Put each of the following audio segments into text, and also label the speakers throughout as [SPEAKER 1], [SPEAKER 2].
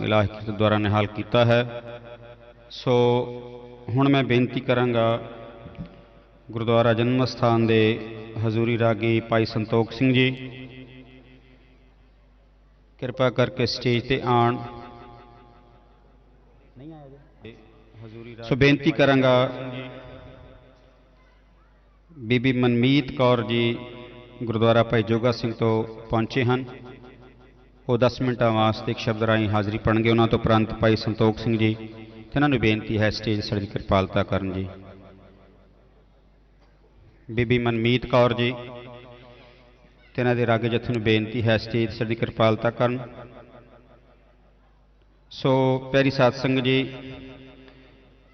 [SPEAKER 1] इलाही कीर्तन द्वारा निहाल किया है। सो हुण मैं बेनती करांगा गुरुद्वारा जन्म स्थान के हजूरी रागी भाई संतोख सिंह जी कृपा करके स्टेज पर आण। सो बेनती करांगा बीबी मनमीत कौर जी गुरुद्वारा भाई जोगा सिंह तो पहुंचे हैं, वो 10 मिनटों वास्ते एक शब्द राही हाज़री पढ़नगे। उन्होंने तो उपरंत भाई संतोख सिंह जी इन्होंने बेनती है स्टेज साड़ी कृपालता करन जी। बीबी मनमीत कौर जी तिन्हां दे रागे जत्थे नूं बेनती है स्टेज साड़ी कृपालता करन। सो प्यारी साध संगत जी,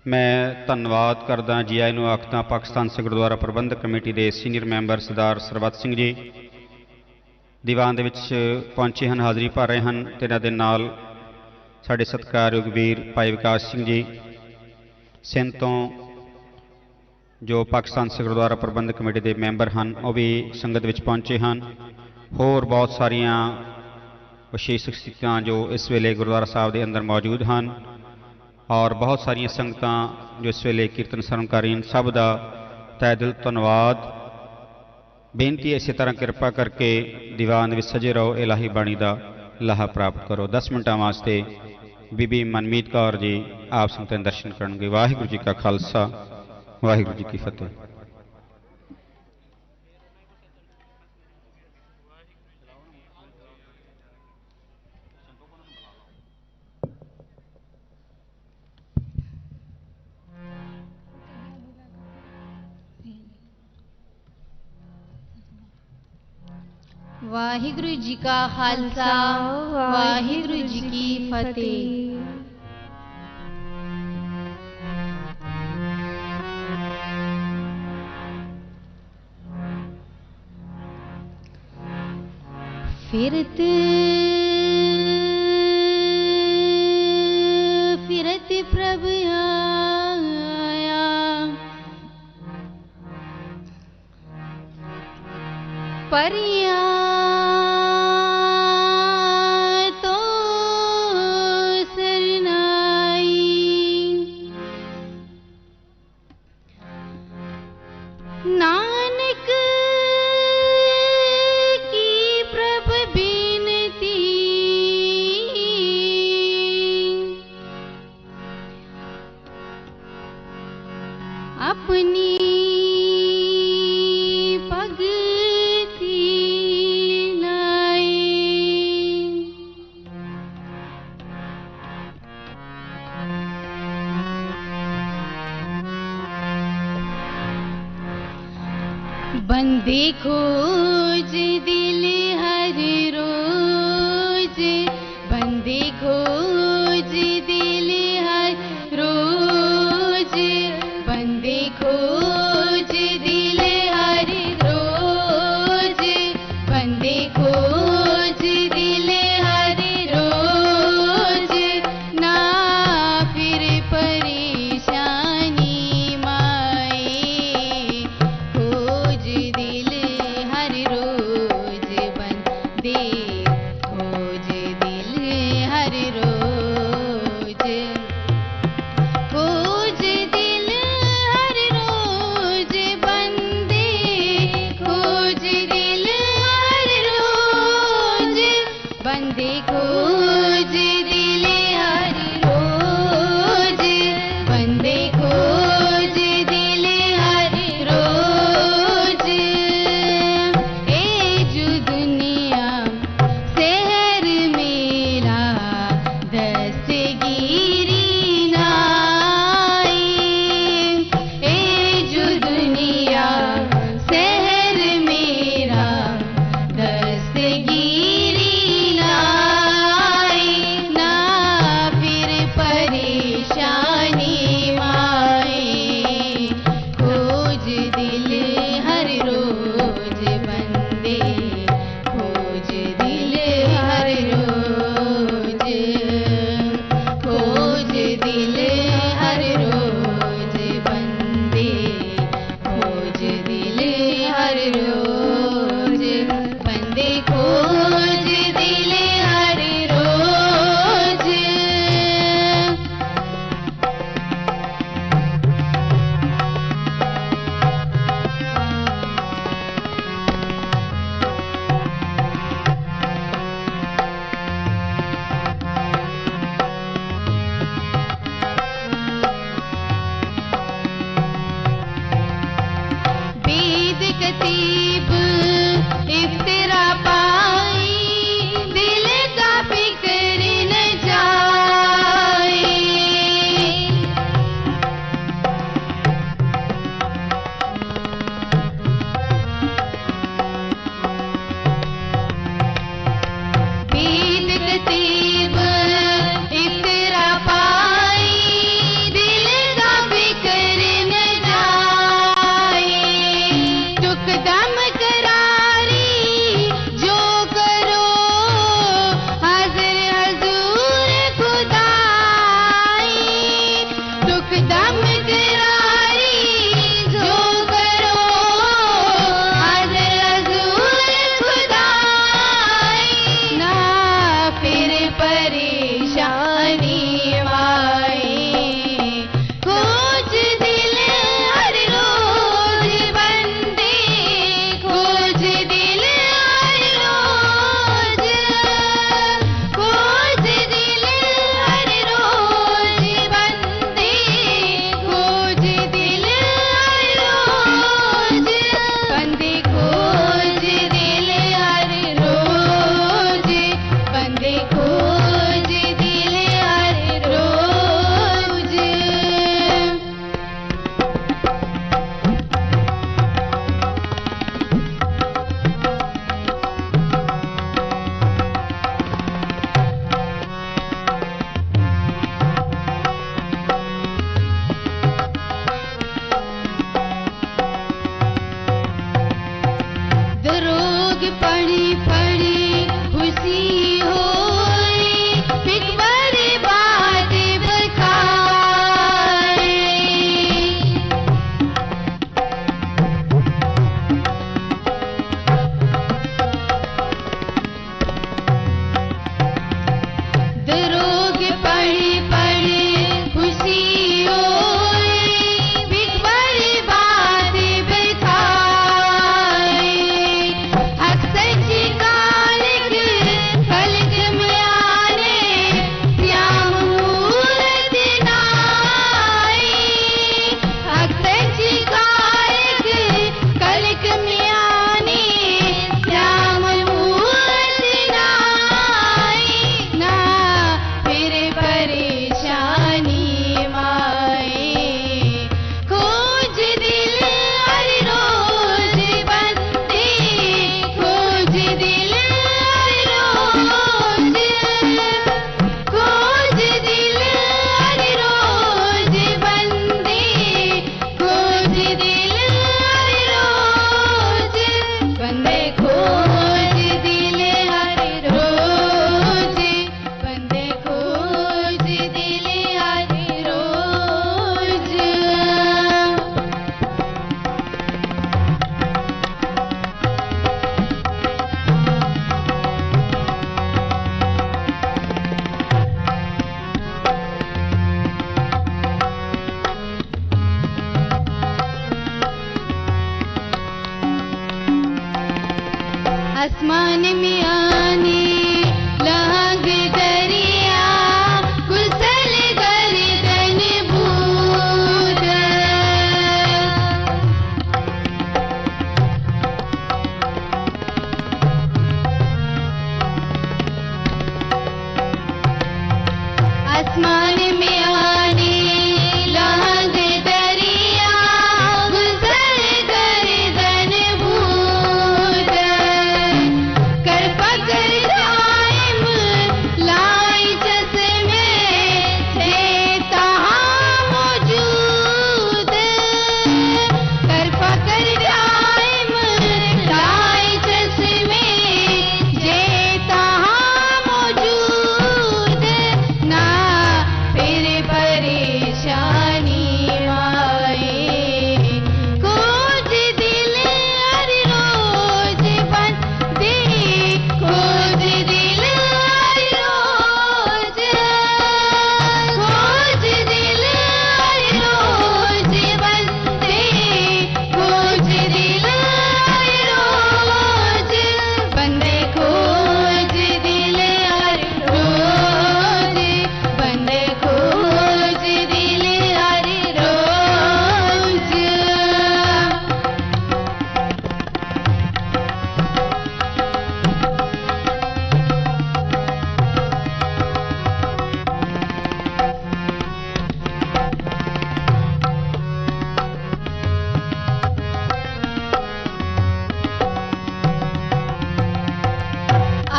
[SPEAKER 1] मैं धन्यवाद करदा जी आए नूं आखदा पाकिस्तान सिख गुरुद्वारा प्रबंधक कमेटी के सीनियर मैंबर सरदार सरबत सिंह जी दीवान दे विच पहुंचे हैं, हाज़री भर रहे हैं। तिन्हां दे नाल साडे सत्कारयोग वीर भाई विकास सिंह जी सिंध तो जो पाकिस्तान सिख गुरुद्वारा प्रबंधक कमेटी के मैंबर हैं वह भी संगत विच पहुंचे हैं। होर बहुत सारिया विशेष शख्सियतां जो इस वेले गुरुद्वारा साहब के अंदर मौजूद हैं और बहुत सारिया संगतां जो इस वेले कीर्तन सरवण कर रही हैं। सब का तहे दिल धन्यवाद। बेनती इस तरह कृपा करके दीवान में सजे रहो, इलाही बाणी का लाहा प्राप्त करो। 10 मिनटों वास्ते बीबी मनमीत कौर जी आप संगत दर्शन करेंगे। वाहिगुरू जी का खालसा वाहिगुरू जी की फतेह।
[SPEAKER 2] वाहिगुरु जी का खालसा वाहिगुरु जी की फतेह। फिरत फिरत प्रभु आया, परिया तो सरनाई, नानक की प्रभ बिनती, अपनी भगति लाई। बंदे खोज दिल हर रोज, बंदे खोज दिल हर रोज, बंदे खोज दिल हर रोज, बंदे खोज दिल हर रोज, ना फिर परेशानी माए, खोज दिल हर रोज, बंदे खोज दिल हर रोज। आसमान में आने लाग दरिया कुशल गर्दन भूत आसमान में आने लाग दरिया कुशल गर्दन भूत कर पकड़ दाइम लाई चश्मे से तहाँ मौजूद कर पकड़ दाइम लाई चश्मे जे तहाँ मौजूद ना फिर परेशानी आए खोज दिल हर रोज बंदे खोज दिल हर रोज खोज दिल हर रोज बंदे खोज दिल हर रोज बंदे खोज दिल हर रोज बंदे खोज दिल हर रोज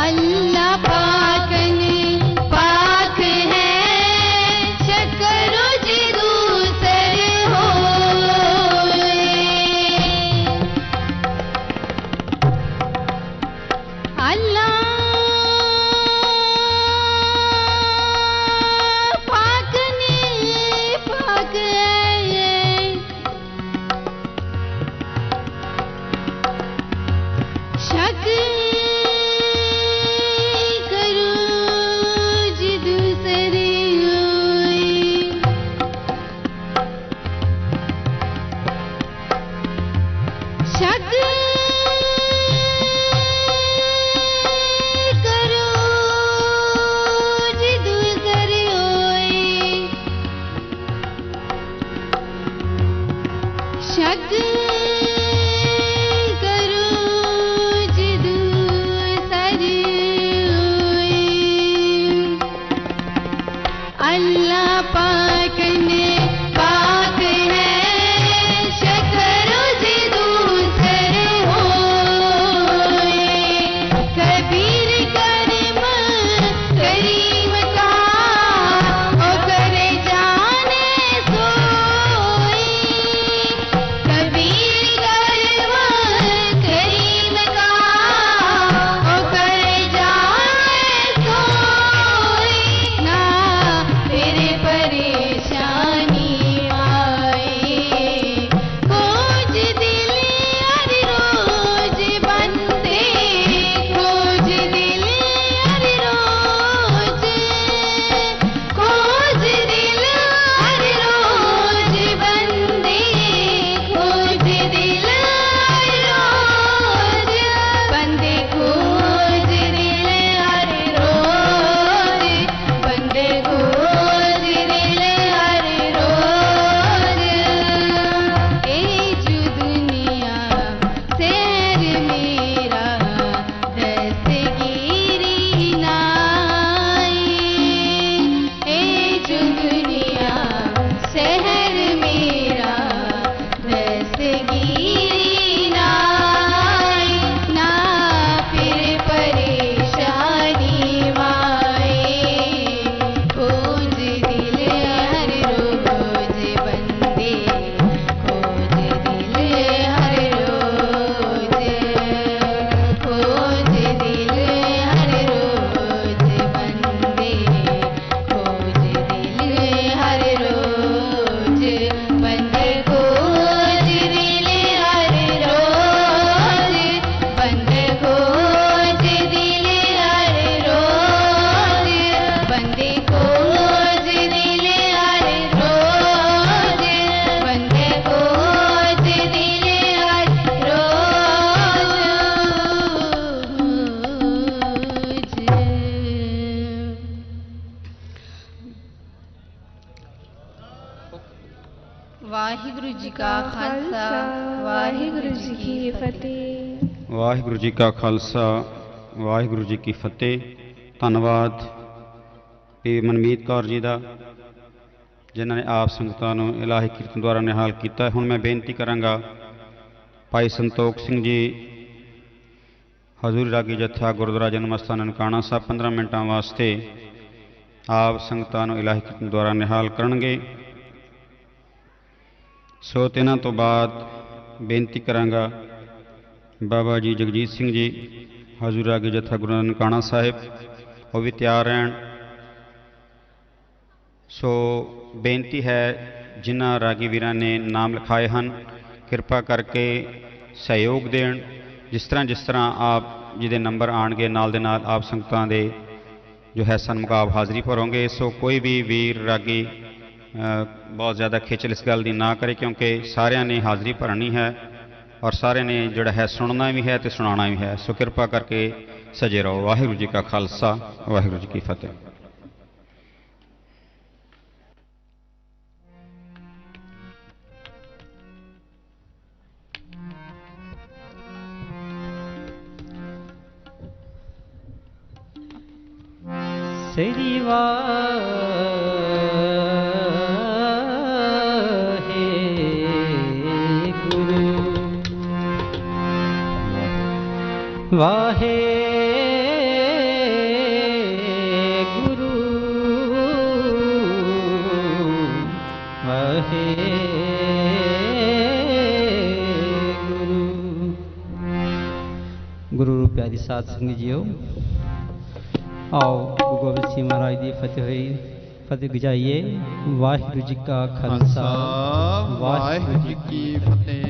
[SPEAKER 2] अल्लाह पाक ने पाक है शक्रो जी दूसर होए अल्लाह पाक ने पाक है शक करूं जी दूसरे होए शक करूं जी दूसरे होए शक करूं जी दूसरे होए अल्लाह पाक ने पाक है शक्रो जी दूसर होए कबीर करीम करीम का ओ करे जाने सोई कबीर करीम करीम का ओ करे जाने सोई ना फिर परे ਵਾਹਿਗੁਰੂ ਜੀ ਕਾ ਖਾਲਸਾ ਵਾਹਿਗੁਰੂ ਜੀ ਕੀ ਫਤਿਹ।
[SPEAKER 1] ਵਾਹਿਗੁਰੂ ਜੀ ਕਾ ਖਾਲਸਾ ਵਾਹਿਗੁਰੂ ਜੀ ਕੀ ਫਤਿਹ। ਧੰਨਵਾਦ ਇਹ ਮਨਮੀਤ ਕੌਰ ਜੀ ਦਾ, ਜਿਨ੍ਹਾਂ ਨੇ ਆਪ ਸੰਗਤਾਂ ਨੂੰ ਇਲਾਹੀ ਕੀਰਤਨ ਦੁਆਰਾ ਨਿਹਾਲ ਕੀਤਾ। ਹੁਣ ਮੈਂ ਬੇਨਤੀ ਕਰਾਂਗਾ ਭਾਈ ਸੰਤੋਖ ਸਿੰਘ ਜੀ ਹਜ਼ੂਰੀ ਰਾਗੀ ਜੱਥਾ ਗੁਰਦੁਆਰਾ ਜਨਮ ਅਸਥਾਨ ਨਨਕਾਣਾ ਸਾਹਿਬ 15 ਮਿੰਟਾਂ ਵਾਸਤੇ ਆਪ ਸੰਗਤਾਂ ਨੂੰ ਇਲਾਹੀ ਕੀਰਤਨ ਦੁਆਰਾ ਨਿਹਾਲ ਕਰਨਗੇ। ਸੋ ਤਿੰਨਾਂ ਤੋਂ ਬਾਅਦ ਬੇਨਤੀ ਕਰਾਂਗਾ ਬਾਬਾ ਜੀ ਜਗਜੀਤ ਸਿੰਘ ਜੀ ਹਜ਼ੂਰੀ ਰਾਗੀ ਜੱਥਾ ਗੁਰਦੁਆਰਾ ਨਨਕਾਣਾ ਸਾਹਿਬ, ਉਹ ਵੀ ਤਿਆਰ ਰਹਿਣ। ਸੋ ਬੇਨਤੀ ਹੈ ਜਿਨ੍ਹਾਂ ਰਾਗੀ ਵੀਰਾਂ ਨੇ ਨਾਮ ਲਿਖਾਏ ਹਨ ਕਿਰਪਾ ਕਰਕੇ ਸਹਿਯੋਗ ਦੇਣ। ਜਿਸ ਤਰ੍ਹਾਂ ਆਪ ਜਿਹਦੇ ਨੰਬਰ ਆਉਣਗੇ ਨਾਲ ਦੇ ਨਾਲ ਆਪ ਸੰਗਤਾਂ ਦੇ ਜੋ ਹੈ ਸਨਮੁਕਾਬ ਹਾਜ਼ਰੀ ਭਰੋਗੇ। ਸੋ ਕੋਈ ਵੀ ਵੀਰ ਰਾਗੀ ਬਹੁਤ ਜ਼ਿਆਦਾ ਖੇਚਲ ਇਸ ਗੱਲ ਦੀ ਨਾ ਕਰੇ, ਕਿਉਂਕਿ ਸਾਰਿਆਂ ਨੇ ਹਾਜ਼ਰੀ ਭਰਨੀ ਹੈ ਔਰ ਸਾਰਿਆਂ ਨੇ ਜਿਹੜਾ ਹੈ ਸੁਣਨਾ ਵੀ ਹੈ ਅਤੇ ਸੁਣਾਉਣਾ ਵੀ ਹੈ। ਸੋ ਕਿਰਪਾ ਕਰਕੇ ਸਜੇ ਰਹੋ। ਵਾਹਿਗੁਰੂ ਜੀ ਕਾ ਖਾਲਸਾ ਵਾਹਿਗੁਰੂ ਜੀ ਕੀ ਫਤਿਹ।
[SPEAKER 3] ਸ੍ਰੀ ਵਾਹਿਗੁਰੂ ਵਾਹਿਗੁਰੂ ਵਾਹਿਗੁਰੂ। ਗੁਰੂ ਪਿਆਰੀ ਸਾਧ ਸੰਗਤ ਜੀਓ, आओ गुरु गोबिंद सिंह महाराज की फतेह हुई फतेह गजाइए। वाहिगुरू जी का खालसा वाहिगुरू जी की फतेह।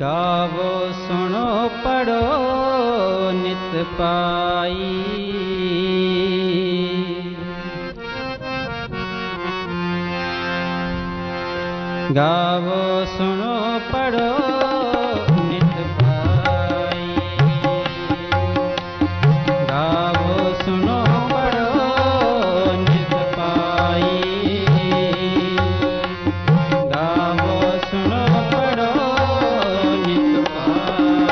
[SPEAKER 3] गावो सुनो पढ़ो नित पाई, गावो सुनो पढ़ो नित पाई, गावो सुनो पढ़ो नित पाई, गावो सुनो पढ़ो नित पाई।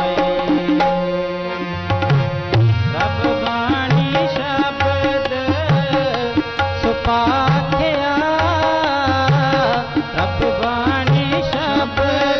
[SPEAKER 3] रब बाणी शब्द सुपाख्या, रब बाणी शब्द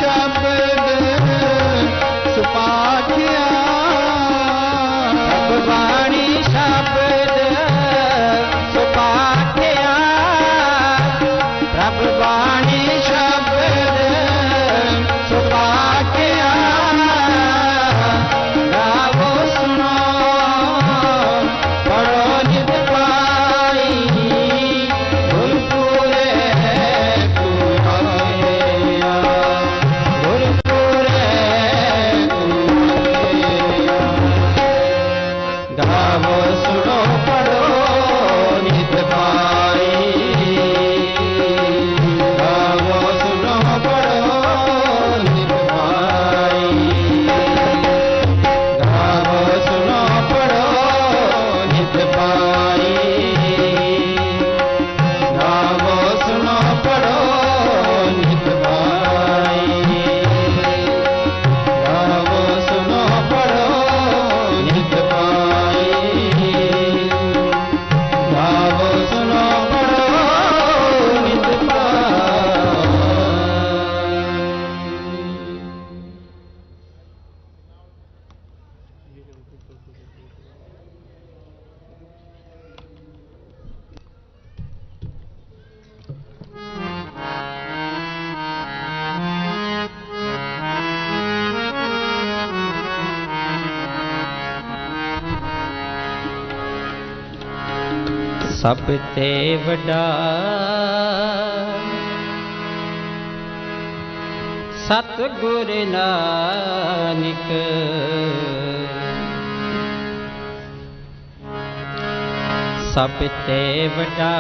[SPEAKER 4] शब्द सुपाठिया प्रभ बाणी शब्द सुपाठिया प्रभ बाणी शब्द सुपाठिया गावो सुनो पढ़ो नित पाई गुरपुरे कुआया गुरपुरे कुआया गावो सुनो पढ़ो नित पाई गावो सुनो पढ़ो नित पाई गावो सुनो पढ़ो नित पाई गावो सुनो पढ़ो नित पाई गावो सुनो पढ़ो नित पाई गावो सुनो पढ़ो नित सब ते वड्डा सतगुर नानक सब ते वड्डा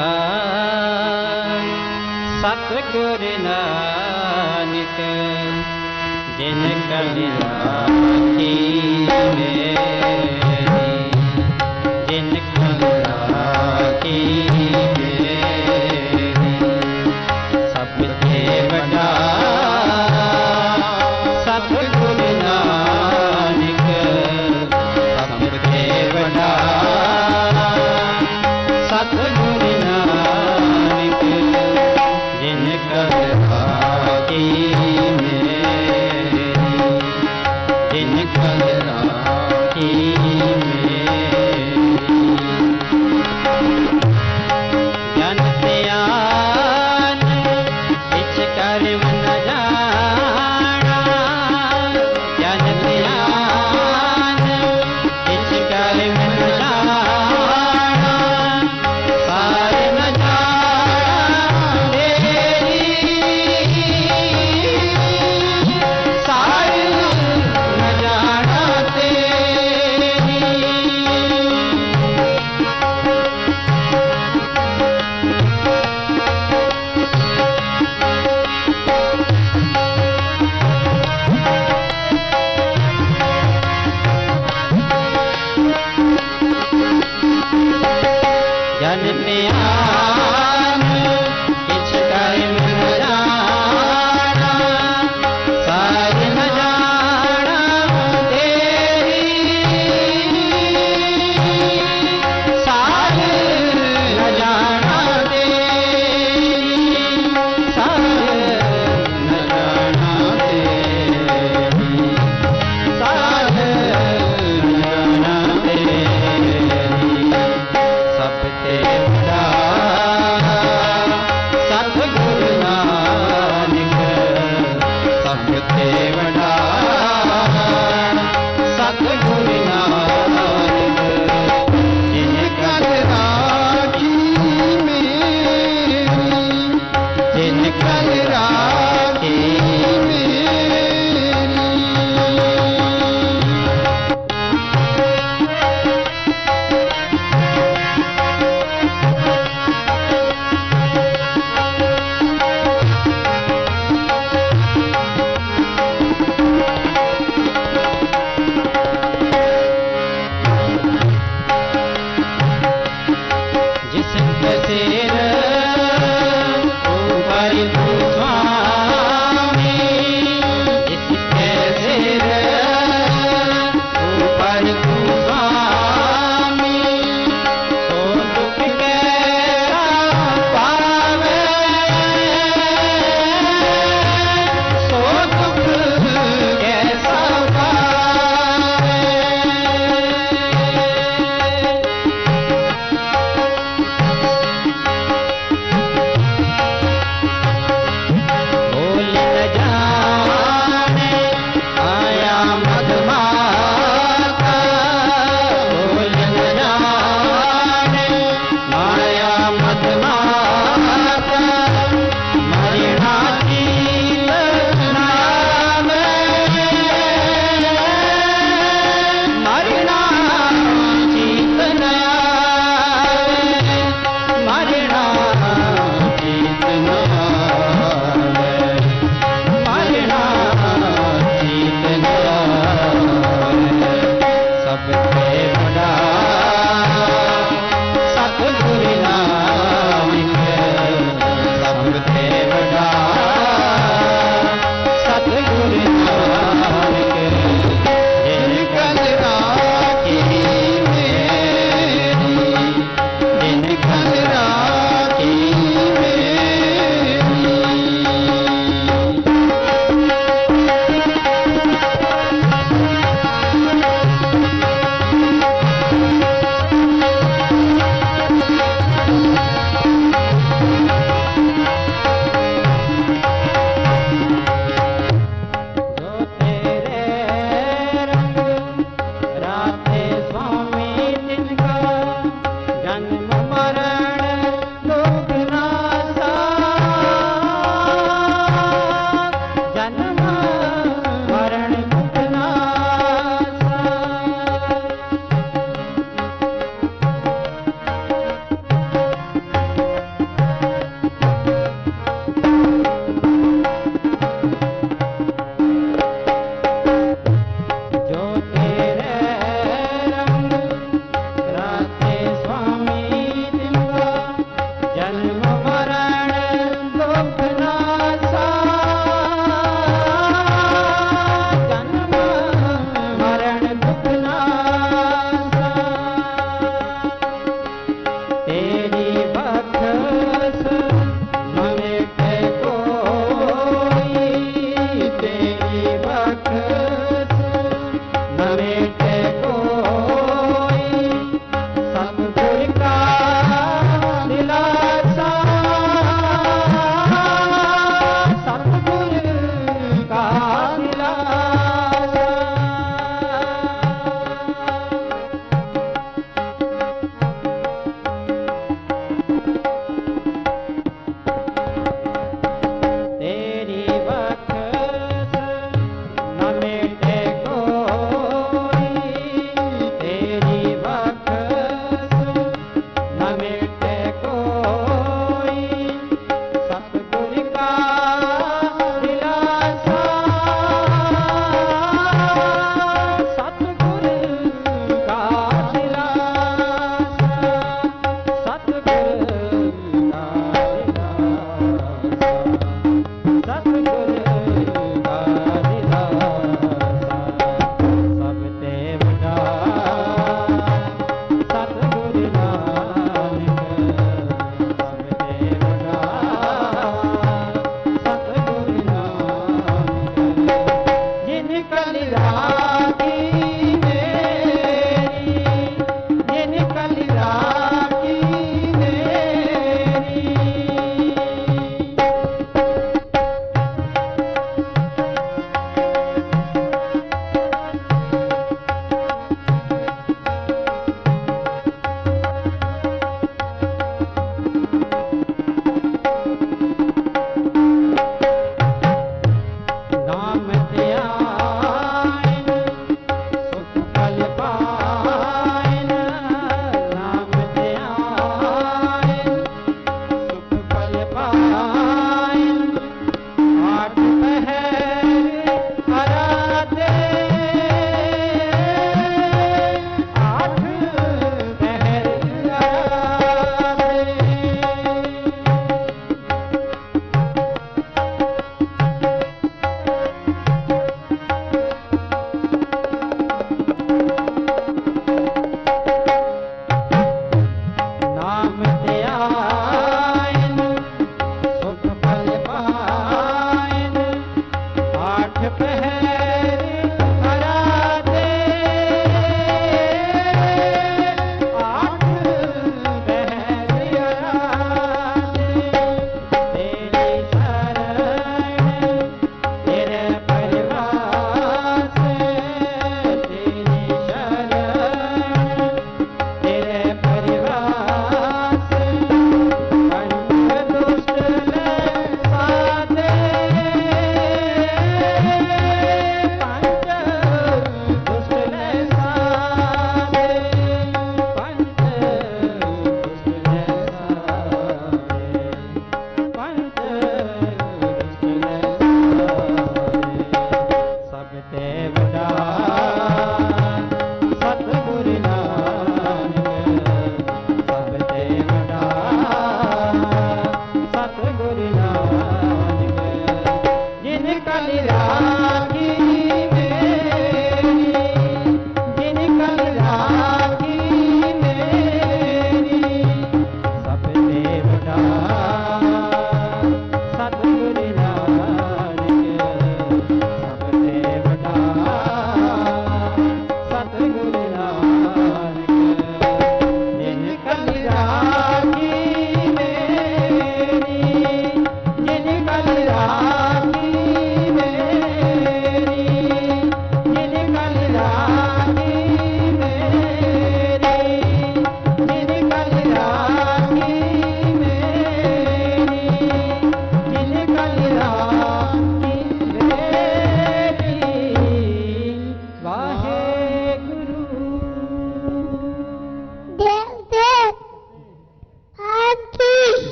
[SPEAKER 4] सतगुर नानक जिन कल राखी मेरी जिन कल राखी मेरी सब ते वड्डा सतगुर नानक सब ते वड्डा सतगुर नानक जिन कल राखी मेरी जिन कल राखी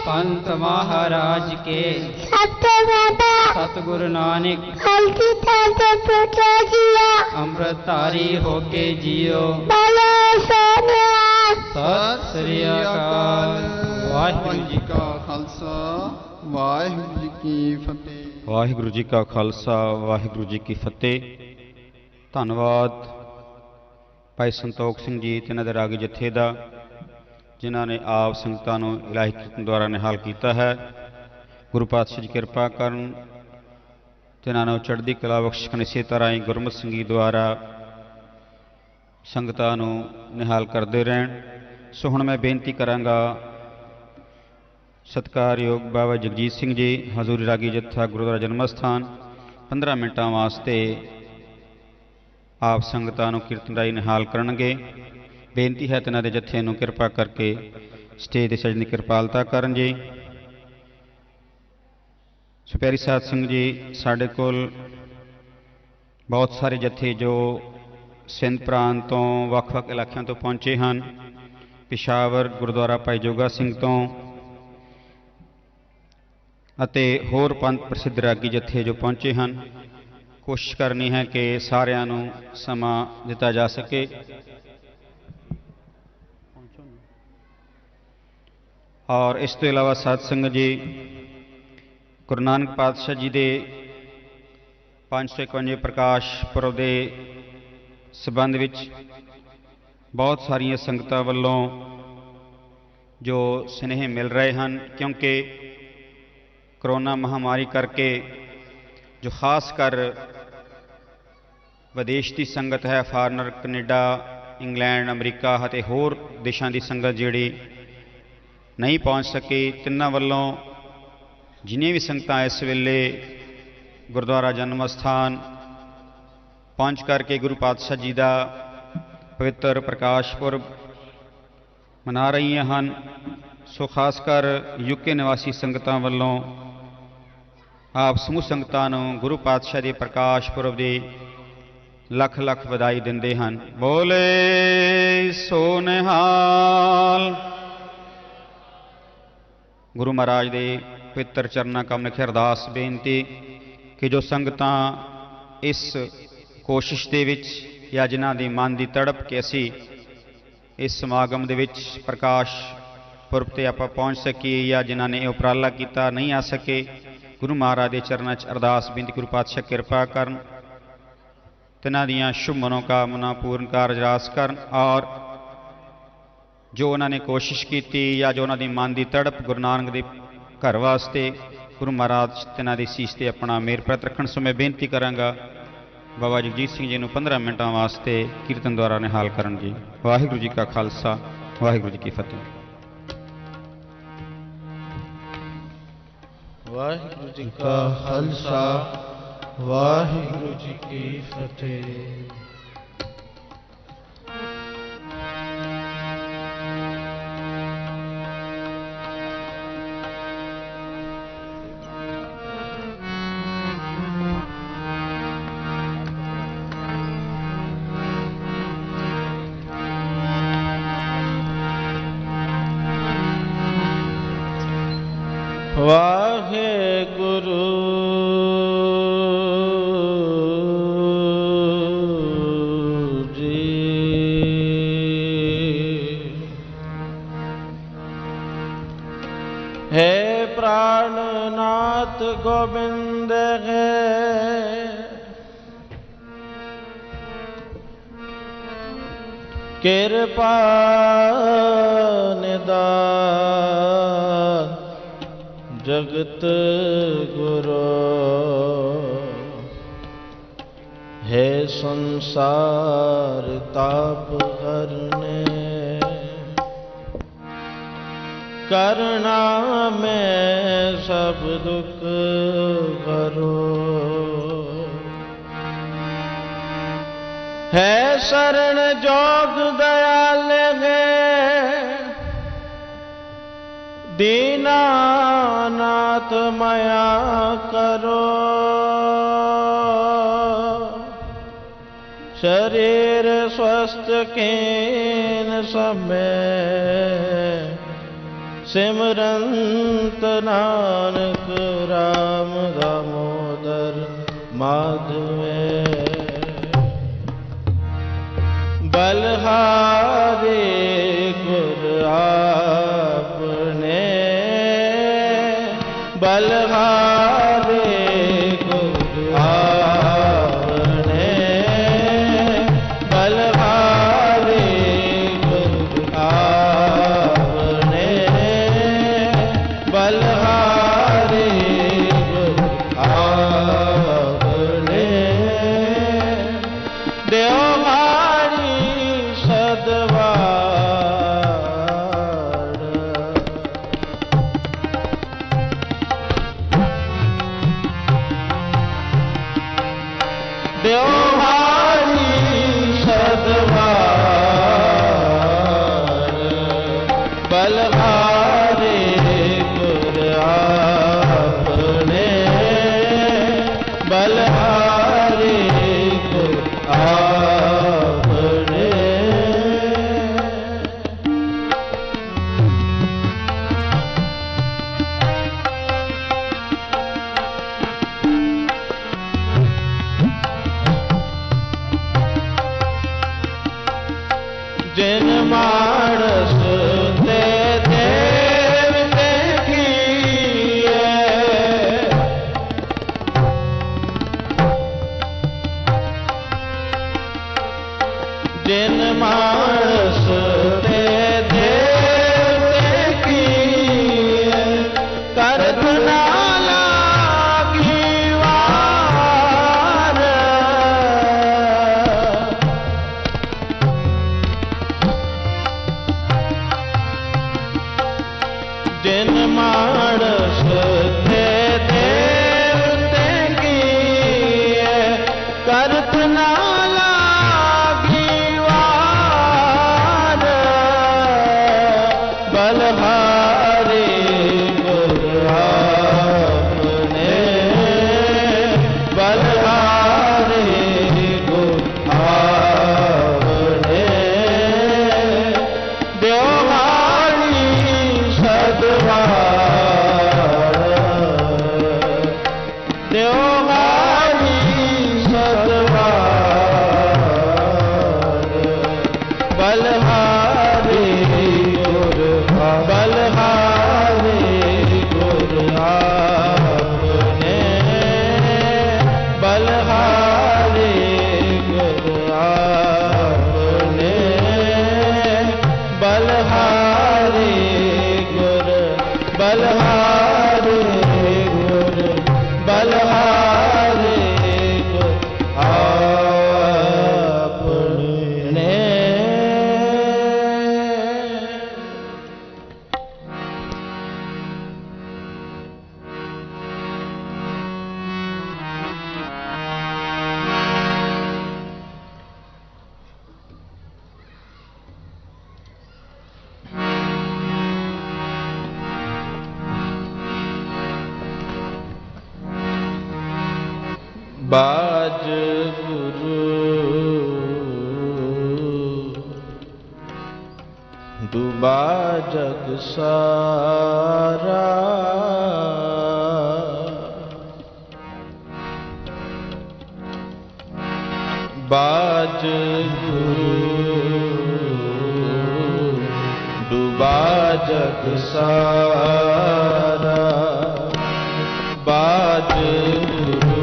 [SPEAKER 3] पंत महाराज के सतगुरु नानक अमृतधारी होके जियो। सत श्री अकाल। वाहिगुरु जी का खालसा वाहिगुरु जी की फतेह।
[SPEAKER 1] वाहिगुरु जी का खालसा वाहिगुरु जी की फतेह। धन्यवाद भाई संतोख सिंह जी ते इन्हां दे रागी जथे दा जिन्हां ने आप संगतां नूं इलाही कीर्तन द्वारा निहाल कीता है। गुरु पातशाह जी कृपा करन ते इन्हां नूं चढ़दी कला बख्शण। इसे तरह ही गुरमत संगीत द्वारा संगतां नूं निहाल करते रहन। सो हुण मैं बेनती करांगा सत्कारयोग बाबा जगजीत सिंह जी हजूरी रागी जत्था गुरुद्वारा जन्म स्थान 15 मिनटां वास्ते आप संगतां नूं कीर्तन राही निहाल करनगे। बेनती है तिन्हां दे जत्थे नूं किरपा करके स्टेज ते सजण दी किरपालता करन जी। सो प्यारी साध संगत जी, साडे कोल बहुत सारे जत्थे जो सिंध प्रांत तो वख-वख इलाकों तो पहुंचे हैं। पिशावर गुरुद्वारा भाई जोगा सिंह तो अते होर पंथ प्रसिद्ध रागी जत्थे जो पहुंचे हैं। कोशिश करनी है कि सारिਆਂ ਨੂੰ ਸਮਾਂ ਦਿੱਤਾ जा सके। और इस तो इलावा साध संगत जी गुरु नानक पातशाह जी के 551 प्रकाश पुरब के संबंध विच बहुत सारिया संगतां वल्लों जो स्नेह मिल रहे हैं, क्योंकि कोरोना महामारी करके जो खास कर ਵਿਦੇਸ਼ ਦੀ ਸੰਗਤ ਹੈ, ਫਾਰਨਰ, ਕੈਨੇਡਾ, ਇੰਗਲੈਂਡ, ਅਮਰੀਕਾ ਅਤੇ ਹੋਰ ਦੇਸ਼ਾਂ ਦੀ ਸੰਗਤ ਜਿਹੜੀ ਨਹੀਂ ਪਹੁੰਚ ਸਕੇ, ਤਿੰਨਾਂ ਵੱਲੋਂ ਜਿੰਨੀਆਂ ਵੀ ਸੰਗਤਾਂ ਇਸ ਵੇਲੇ ਗੁਰਦੁਆਰਾ ਜਨਮ ਅਸਥਾਨ ਪਹੁੰਚ ਕਰਕੇ ਗੁਰੂ ਪਾਤਸ਼ਾਹ ਜੀ ਦਾ ਪਵਿੱਤਰ ਪ੍ਰਕਾਸ਼ ਪੁਰਬ ਮਨਾ ਰਹੀਆਂ ਹਨ। ਸੋ ਖਾਸ ਕਰ ਯੂਕੇ ਨਿਵਾਸੀ ਸੰਗਤਾਂ ਵੱਲੋਂ ਆਪ ਸਮੂਹ ਸੰਗਤਾਂ ਨੂੰ ਗੁਰੂ ਪਾਤਸ਼ਾਹ ਦੇ ਪ੍ਰਕਾਸ਼ ਪੁਰਬ ਦੀ ਲੱਖ ਲੱਖ ਵਧਾਈ ਦਿੰਦੇ ਹਨ। ਬੋਲੇ ਸੋ ਨਿਹਾਲ। ਗੁਰੂ ਮਹਾਰਾਜ ਦੇ ਪਵਿੱਤਰ ਚਰਨਾਂ ਕਮਲ ਵਿਖੇ ਅਰਦਾਸ ਬੇਨਤੀ ਕਿ ਜੋ ਸੰਗਤਾਂ ਇਸ ਕੋਸ਼ਿਸ਼ ਦੇ ਵਿੱਚ ਜਾਂ ਜਿਨ੍ਹਾਂ ਦੀ ਮਨ ਦੀ ਤੜਪ ਕਿ ਅਸੀਂ ਇਸ ਸਮਾਗਮ ਦੇ ਵਿੱਚ ਪ੍ਰਕਾਸ਼ ਪੁਰਬ 'ਤੇ ਆਪਾਂ ਪਹੁੰਚ ਸਕੀਏ, ਜਾਂ ਜਿਨ੍ਹਾਂ ਨੇ ਇਹ ਉਪਰਾਲਾ ਕੀਤਾ ਨਹੀਂ ਆ ਸਕੇ, ਗੁਰੂ ਮਹਾਰਾਜ ਦੇ ਚਰਨਾਂ 'ਚ ਅਰਦਾਸ ਬੇਨਤੀ ਗੁਰੂ ਪਾਤਸ਼ਾਹ ਕਿਰਪਾ ਕਰਨ, ਤਿਨਾਂ ਦੀਆਂ ਸ਼ੁਭ ਮਨੋਕਾਮਨਾ ਪੂਰਨ ਕਾਰਜ ਰਾਸ ਕਰਨ, ਔਰ ਜੋ ਉਹਨਾਂ ਨੇ ਕੋਸ਼ਿਸ਼ ਕੀਤੀ ਜਾਂ ਜੋ ਉਹਨਾਂ ਦੀ ਮਨ ਦੀ ਤੜਪ ਗੁਰੂ ਨਾਨਕ ਦੇ ਘਰ ਵਾਸਤੇ, ਗੁਰੂ ਮਹਾਰਾਜ ਤਿਨਾਂ ਦੀ ਸੀਸ 'ਤੇ ਆਪਣਾ ਮਿਹਰ ਪ੍ਰਤ ਰੱਖਣ। ਸੋ ਮੈਂ ਬੇਨਤੀ ਕਰਾਂਗਾ ਬਾਬਾ ਜਗਜੀਤ ਸਿੰਘ ਜੀ ਨੂੰ 15 ਮਿੰਟਾਂ ਵਾਸਤੇ ਕੀਰਤਨ ਦੁਆਰਾ ਨਿਹਾਲ ਕਰਨ ਜੀ। ਵਾਹਿਗੁਰੂ ਜੀ ਕਾ ਖਾਲਸਾ, ਵਾਹਿਗੁਰੂ ਜੀ ਕੀ ਫਤਿਹ।
[SPEAKER 5] ਵਾਹਿਗੁਰੂ ਜੀ ਕਾ ਖਾਲਸਾ, ਵਾਹਿਗੁਰੂ ਜੀ ਕੀ ਫਤਿਹ। ਵਾਹਿਗੁਰੂ ਜੀ। ਹੈ ਪ੍ਰਾਣਨਾਥ ਗੋਬਿੰਦ ਹੈ, ਕਿਰਪਾ ਨਿਦਾਨ ਜਗਤ ਗੁਰੂ ਹੈ, ਸੰਸਾਰ ਤਾਪ ਹਰਨੇ, ਕਰਨਾ ਮੈਂ ਸਭ ਦੁਖ ਹਰੋ, ਹੈ ਸ਼ਰਨ ਜੋਗ ਦਇਆਲ ਹੈ, दीनानाथ मया करो, शरीर स्वस्थ केन समय, सिमरंत नानक राम दामोदर माधवे, बलहारे गुर आपने, बलहारे गुर आपने, बलहारे गुर आपने, बलहारे गुर आपने, देवहारी सदवार, देवहारी सदवार, बलहारे गुर आपने, बलहारे गुर आपने, जिन मानस ते देव देखिए, जिन मानस ते देव देखिए, करत ना लागी वार, लागी वार बलहारी गुर आपने बलहारी गुर आपने देवाली सदवार देवाली सदवार बलहारी गुर बलहारी गुर आपने बलहारी गुर आपने बलहारी गुर बलहारी गुर बलहारी गुर आपने बाज गुरु डूबा जग सारा बाज गुरु डूबा जग सारा बाज गुरु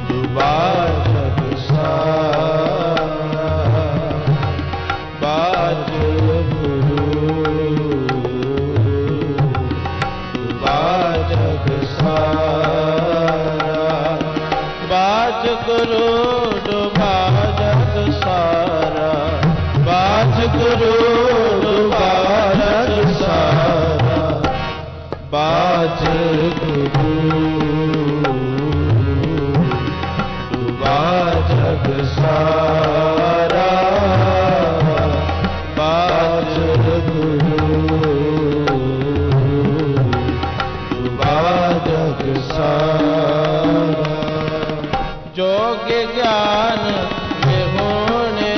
[SPEAKER 5] डूबा जग सारा बाज गुरु डूबा जग सारा बाज गुरु डूबा जग सारा बाज गुरु डूबा जग सारा बाज गुरु डूबा जग सारा बाज गुरु डूबा जग सारा जोग ज्ञान में होने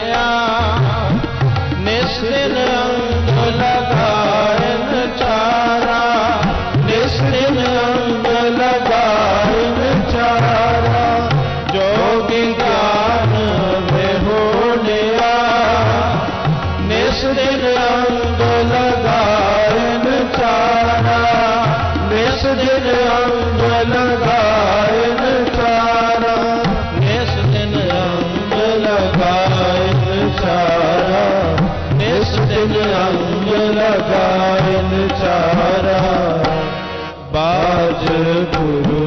[SPEAKER 5] निस्दिन अंग लगायन चारा निस्दिन अंग लगायन चारा जोग ज्ञान में होने निस्दिन अंग लगायन चारा निस्दिन अंग लगायन चारा निस्दिन अंग लगायन चारा निस्दिन अंग लगायन चारा बाज गुरु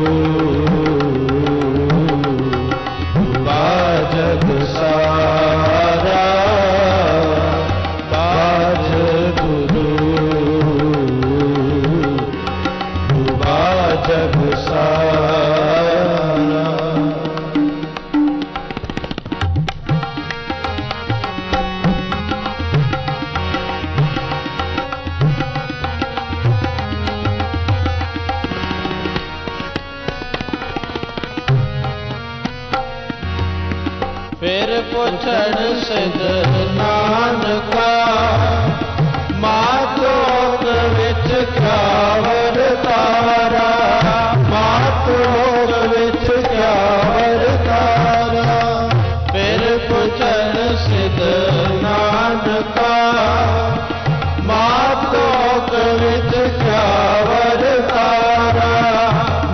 [SPEAKER 5] बाजग सारा बाज गुरु बाजग सारा फिर पुछड़ सिद्ध नानका मातोक विच क्या वरतारा मातोक विच क्या वरतारा फिर पुछड़ सिद्ध नानका मातोक विच क्या वरतारा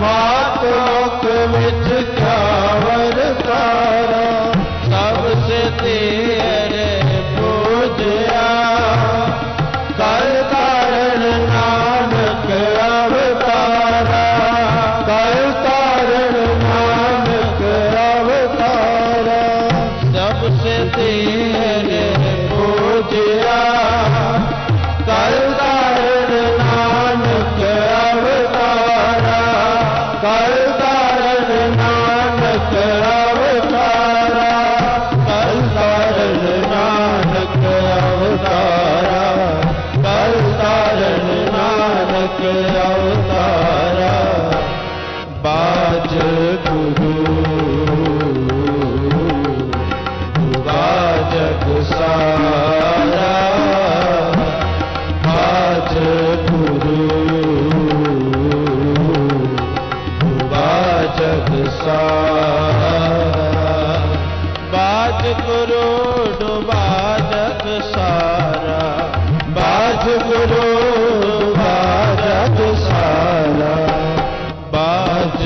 [SPEAKER 5] मातोक विच क्या वरतारा सबसे तेरे पूजया सारा बाज गुरु डुबा जग सारा बाज गुरु डुबा जग सारा बाज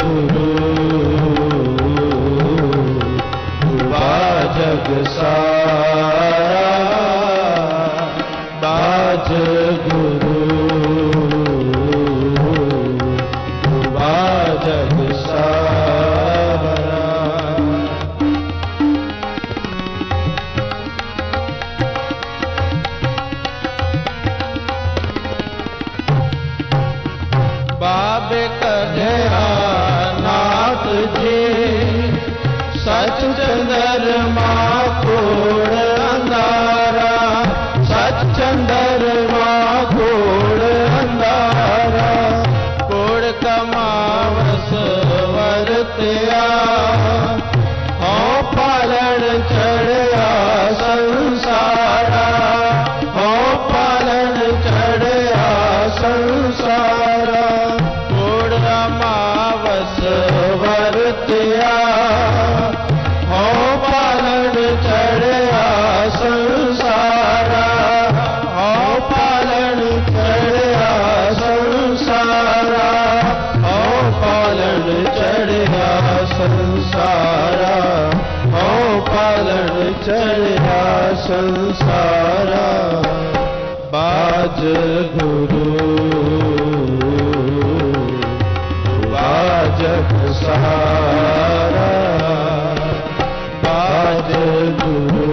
[SPEAKER 5] गुरु डुबा जग सारा बाज गुरु डुबा जग सारा बाबे कन्हैया नाथ जी सच चंद्रमा कोड़ अंधारा सच चंद्रमा कोड़ अंधारा कोड़ कमावस वरत्या हो पालन चढ़या संसारा हो पालन चढ़या संसारा कोड़ अमावस वरत्या हो पालन चढ़या संसारा हो पालन चढ़या संसारा हो पालन चढ़या संसारा हो पालन चढ़या संसारा बाज गुरु बाजक सारा बाज गुरु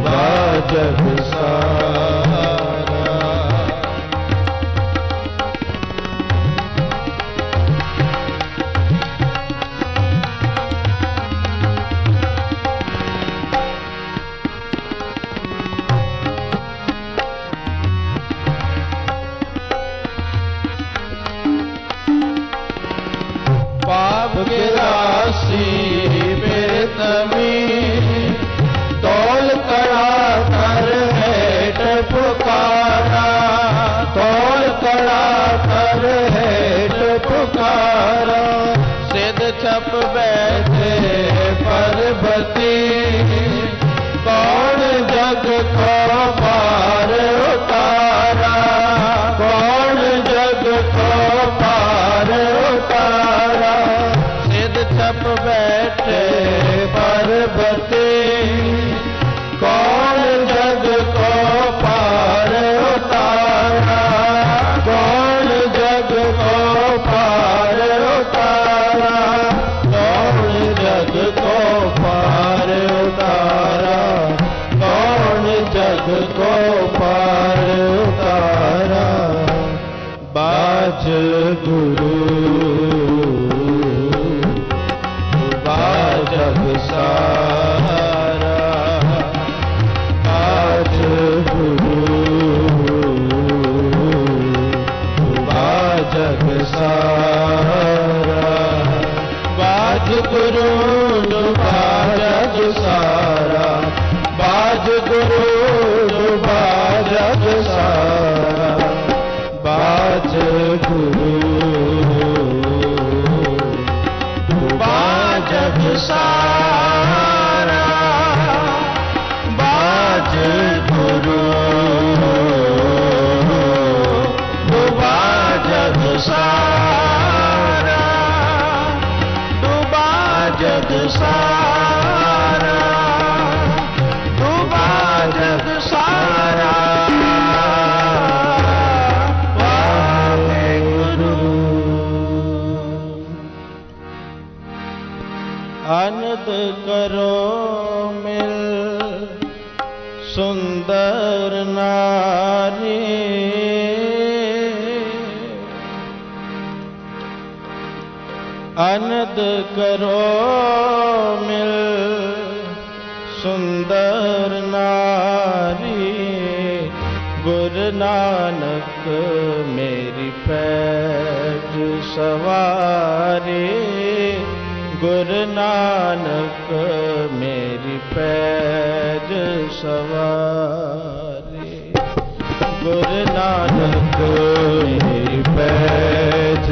[SPEAKER 5] बाजक सारा पाप के राशि बेतमी तौल कड़ा कर हेठ पुकारा तौल कड़ा कर हेठ पुकारा सिद्ध छप बैठे पर्वती कौन जग को पार उतारा कौन जग को पार उतारा सिद्ध छप बैठे पर्वती कौन जग को पार उतारा कौन जग को पार उतारा कौन जग को पार उतारा कौन जग को पार उतारा बाज गुरु बाजग सारा बाज गुरु बाजग सारा बाज गुरु बाजग सारा बाज गुरु बाजग सारा बाज गुरु बाजग सारा बाज गुरु बाजग सारा बाजग सारा बाजग सारा आनंद करो मिल सुंदर नारी आनंद करो मिल सुंदर नारी गुरु नानक मेरी पैज सवारी गुरु नानक मेरी पैज सवारी गुरु नानक मेरी पैज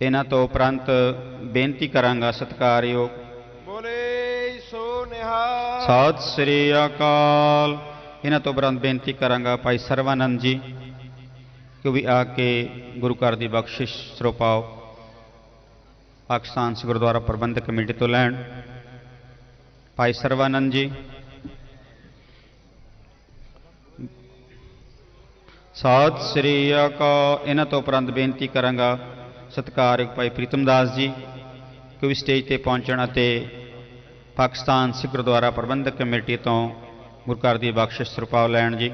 [SPEAKER 1] ਇਹਨਾਂ ਤੋਂ ਉਪਰੰਤ ਬੇਨਤੀ ਕਰਾਂਗਾ ਸਤਿਕਾਰਯੋਗ
[SPEAKER 5] ਬੋਲੇ ਸੋ ਨਿਹਾਲ।
[SPEAKER 1] ਸਤਿ ਸ੍ਰੀ ਅਕਾਲ। ਇਹਨਾਂ ਤੋਂ ਉਪਰੰਤ ਬੇਨਤੀ ਕਰਾਂਗਾ ਭਾਈ ਸਰਵਾਨੰਦ ਜੀ ਕਿ ਉਹ ਵੀ ਆ ਕੇ ਗੁਰੂ ਘਰ ਦੀ ਬਖਸ਼ਿਸ਼ ਸਰੋਪਾਓ ਪਾਕਿਸਤਾਨ ਸਿੱਖ ਗੁਰਦੁਆਰਾ ਪ੍ਰਬੰਧਕ ਕਮੇਟੀ ਤੋਂ ਲੈਣ। ਭਾਈ ਸਰਵਾਨੰਦ ਜੀ। ਸਤਿ ਸ੍ਰੀ ਅਕਾਲ। ਇਹਨਾਂ ਤੋਂ ਉਪਰੰਤ ਬੇਨਤੀ ਕਰਾਂਗਾ ਸਤਿਕਾਰਯੋਗ ਭਾਈ ਪ੍ਰੀਤਮ ਦਾਸ ਜੀ ਕਿ ਵੀ ਸਟੇਜ ਤੇ ਪਹੁੰਚਣ ਅਤੇ ਪਾਕਿਸਤਾਨ ਸਿੱਖ ਗੁਰਦੁਆਰਾ ਪ੍ਰਬੰਧਕ ਕਮੇਟੀ ਤੋਂ ਗੁਰੂ ਘਰ ਦੀ ਬਖਸ਼ਿਸ਼ ਸਰੋਪਾਓ ਲੈਣ ਜੀ।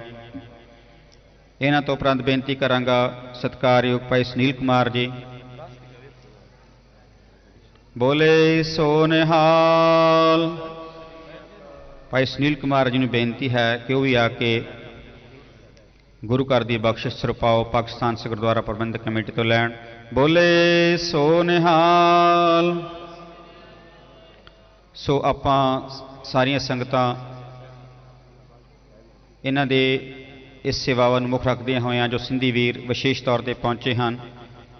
[SPEAKER 1] ਇਹਨਾਂ ਤੋਂ ਉਪਰੰਤ ਬੇਨਤੀ ਕਰਾਂਗਾ ਸਤਿਕਾਰਯੋਗ ਭਾਈ ਸੁਨੀਲ ਕੁਮਾਰ ਜੀ। ਬੋਲੇ ਸੋ ਨਿਹਾਲ। ਭਾਈ ਸੁਨੀਲ ਕੁਮਾਰ ਜੀ ਨੂੰ ਬੇਨਤੀ ਹੈ ਕਿ ਉਹ ਵੀ ਆ ਕੇ ਗੁਰੂ ਘਰ ਦੀ ਬਖਸ਼ਿਸ਼ ਸਰੋਪਾਓ ਪਾਕਿਸਤਾਨ ਸਿੱਖ ਗੁਰਦੁਆਰਾ ਪ੍ਰਬੰਧਕ ਕਮੇਟੀ ਤੋਂ ਲੈਣ। ਬੋਲੇ ਸੋ ਨਿਹਾਲ। ਸੋ ਆਪਾਂ ਸਾਰੀਆਂ ਸੰਗਤਾਂ ਇਹਨਾਂ ਦੇ ਇਸ ਸੇਵਾਵਾਂ ਨੂੰ ਮੁੱਖ ਰੱਖਦਿਆਂ ਹੋਇਆਂ ਜੋ ਸਿੰਧੀ ਵੀਰ ਵਿਸ਼ੇਸ਼ ਤੌਰ ਤੇ ਪਹੁੰਚੇ ਹਨ,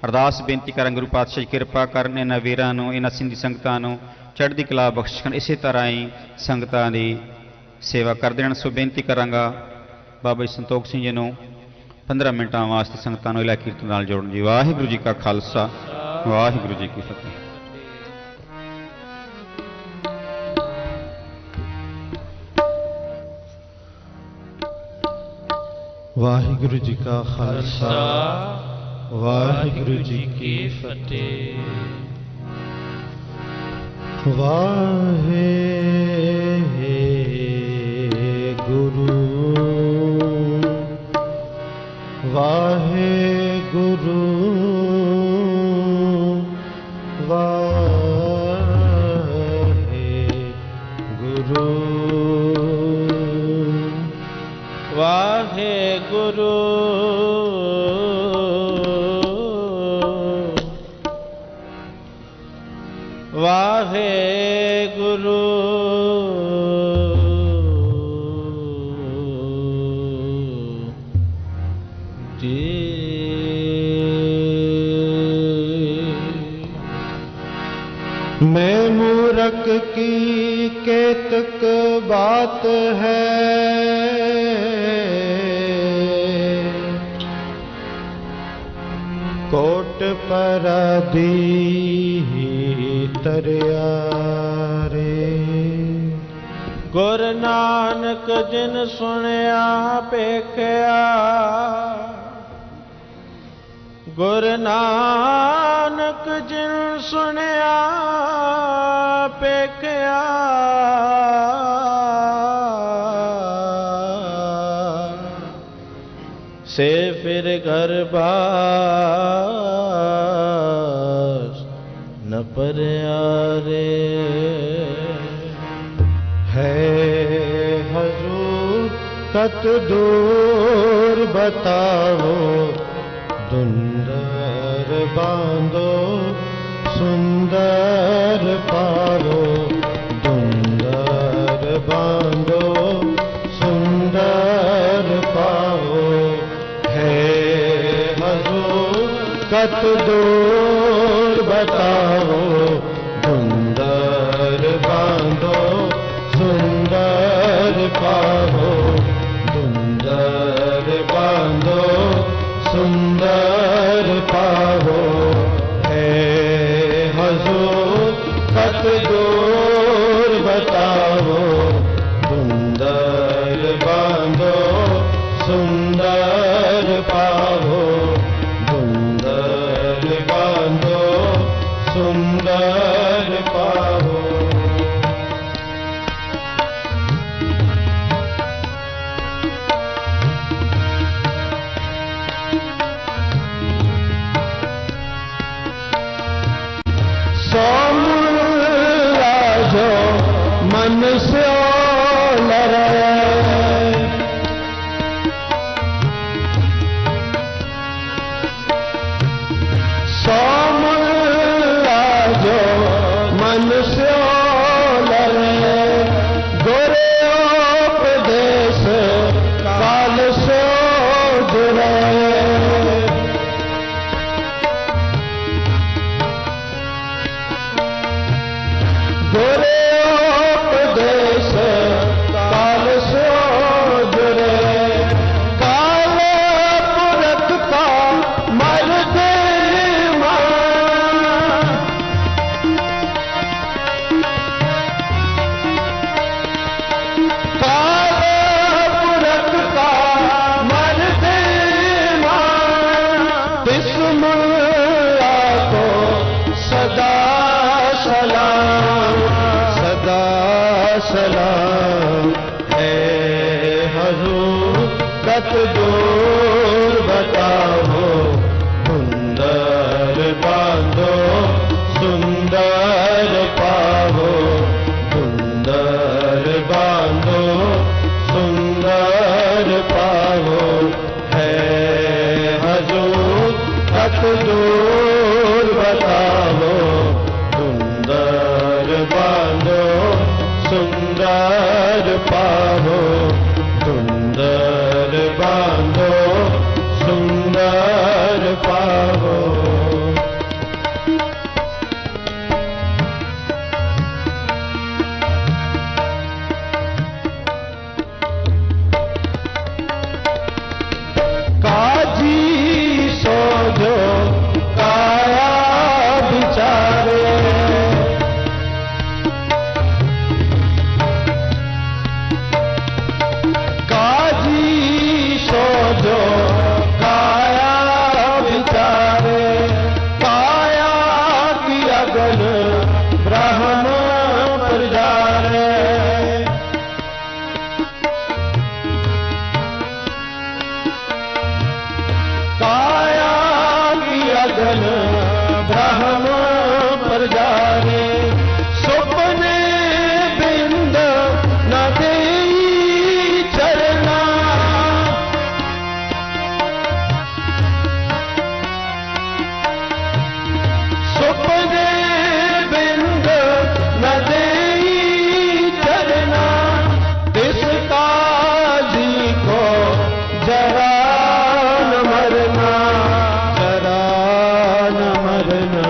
[SPEAKER 1] ਅਰਦਾਸ ਬੇਨਤੀ ਕਰਾਂ ਗੁਰੂ ਪਾਤਸ਼ਾਹ ਜੀ ਕਿਰਪਾ ਕਰਨ ਇਹਨਾਂ ਵੀਰਾਂ ਨੂੰ, ਇਹਨਾਂ ਸਿੰਧੀ ਸੰਗਤਾਂ ਨੂੰ ਚੜ੍ਹਦੀ ਕਲਾ ਬਖਸ਼ਣ, ਇਸੇ ਤਰ੍ਹਾਂ ਹੀ ਸੰਗਤਾਂ ਦੀ ਸੇਵਾ ਕਰਦੇ ਹਨ। ਸੋ ਬੇਨਤੀ ਕਰਾਂਗਾ ਬਾਬਾ ਜੀ ਸੰਤੋਖ ਸਿੰਘ ਜੀ ਨੂੰ 15 ਮਿੰਟਾਂ ਵਾਸਤੇ ਸੰਗਤਾਂ ਨੂੰ ਇਲਾਹੀ ਕੀਰਤਨ ਨਾਲ ਜੋੜਨ ਜੀ। ਵਾਹਿਗੁਰੂ ਜੀ ਕਾ ਖਾਲਸਾ, ਵਾਹਿਗੁਰੂ ਜੀ ਕੀ ਫਤਿਹ।
[SPEAKER 5] ਵਾਹਿਗੁਰੂ ਜੀ ਕਾ ਖਾਲਸਾ, ਵਾਹਿਗੁਰੂ ਜੀ ਕੀ ਫਤਿਹ। ਵਾਹਿਗੁਰੂ ਵਾਹਿਗੁਰੂ ਵਾਹਿਗੁਰੂ ਵਾਹਿਗੁਰੂ ਵਾਹਿਗੁਰੂ ਜੀ। मैं मूरख की केतक बात है, कोट पर दरिया रे। गुर नानक जिन सुनिया पेखिया, गुर नानक जिन सुनिया पेखिया, से फिर घर बास न परयारे। है हजूर कत दूर बताओ, दुंदर बांधो सुंदर पारो, दुंदर बांधो सुंदर पाओ। है हजूर कत दूर बताओ, दुंदर बांधो सुंदर पाओ, दुंदर बांधो सुंदर पाओ। है हजूर कत दूर बताओ, दुंदर बांधो सुंदर पाओ, दुंदर बांधो सुंदर पाओ। मन से लड़े सत दूर बताओ सुंदर बांधो सुंदर पावो सुंदर बांधो सुंदर पावो है हजूर सत दूर बताओ सुंदर बांधो सुंदर पावो सुंदर बांधो सुंदर पावो। काजी सो जो काया बिचारे काजी सो जो काया बिचारे काया की अगन ब्रह्म पर जा रे काया की अगन ब्रह्म पर जा रे सुपने बिंद न देई चरना सुपने बिंद न देई चरना इस काजी को जरा न मरना जरा न मरना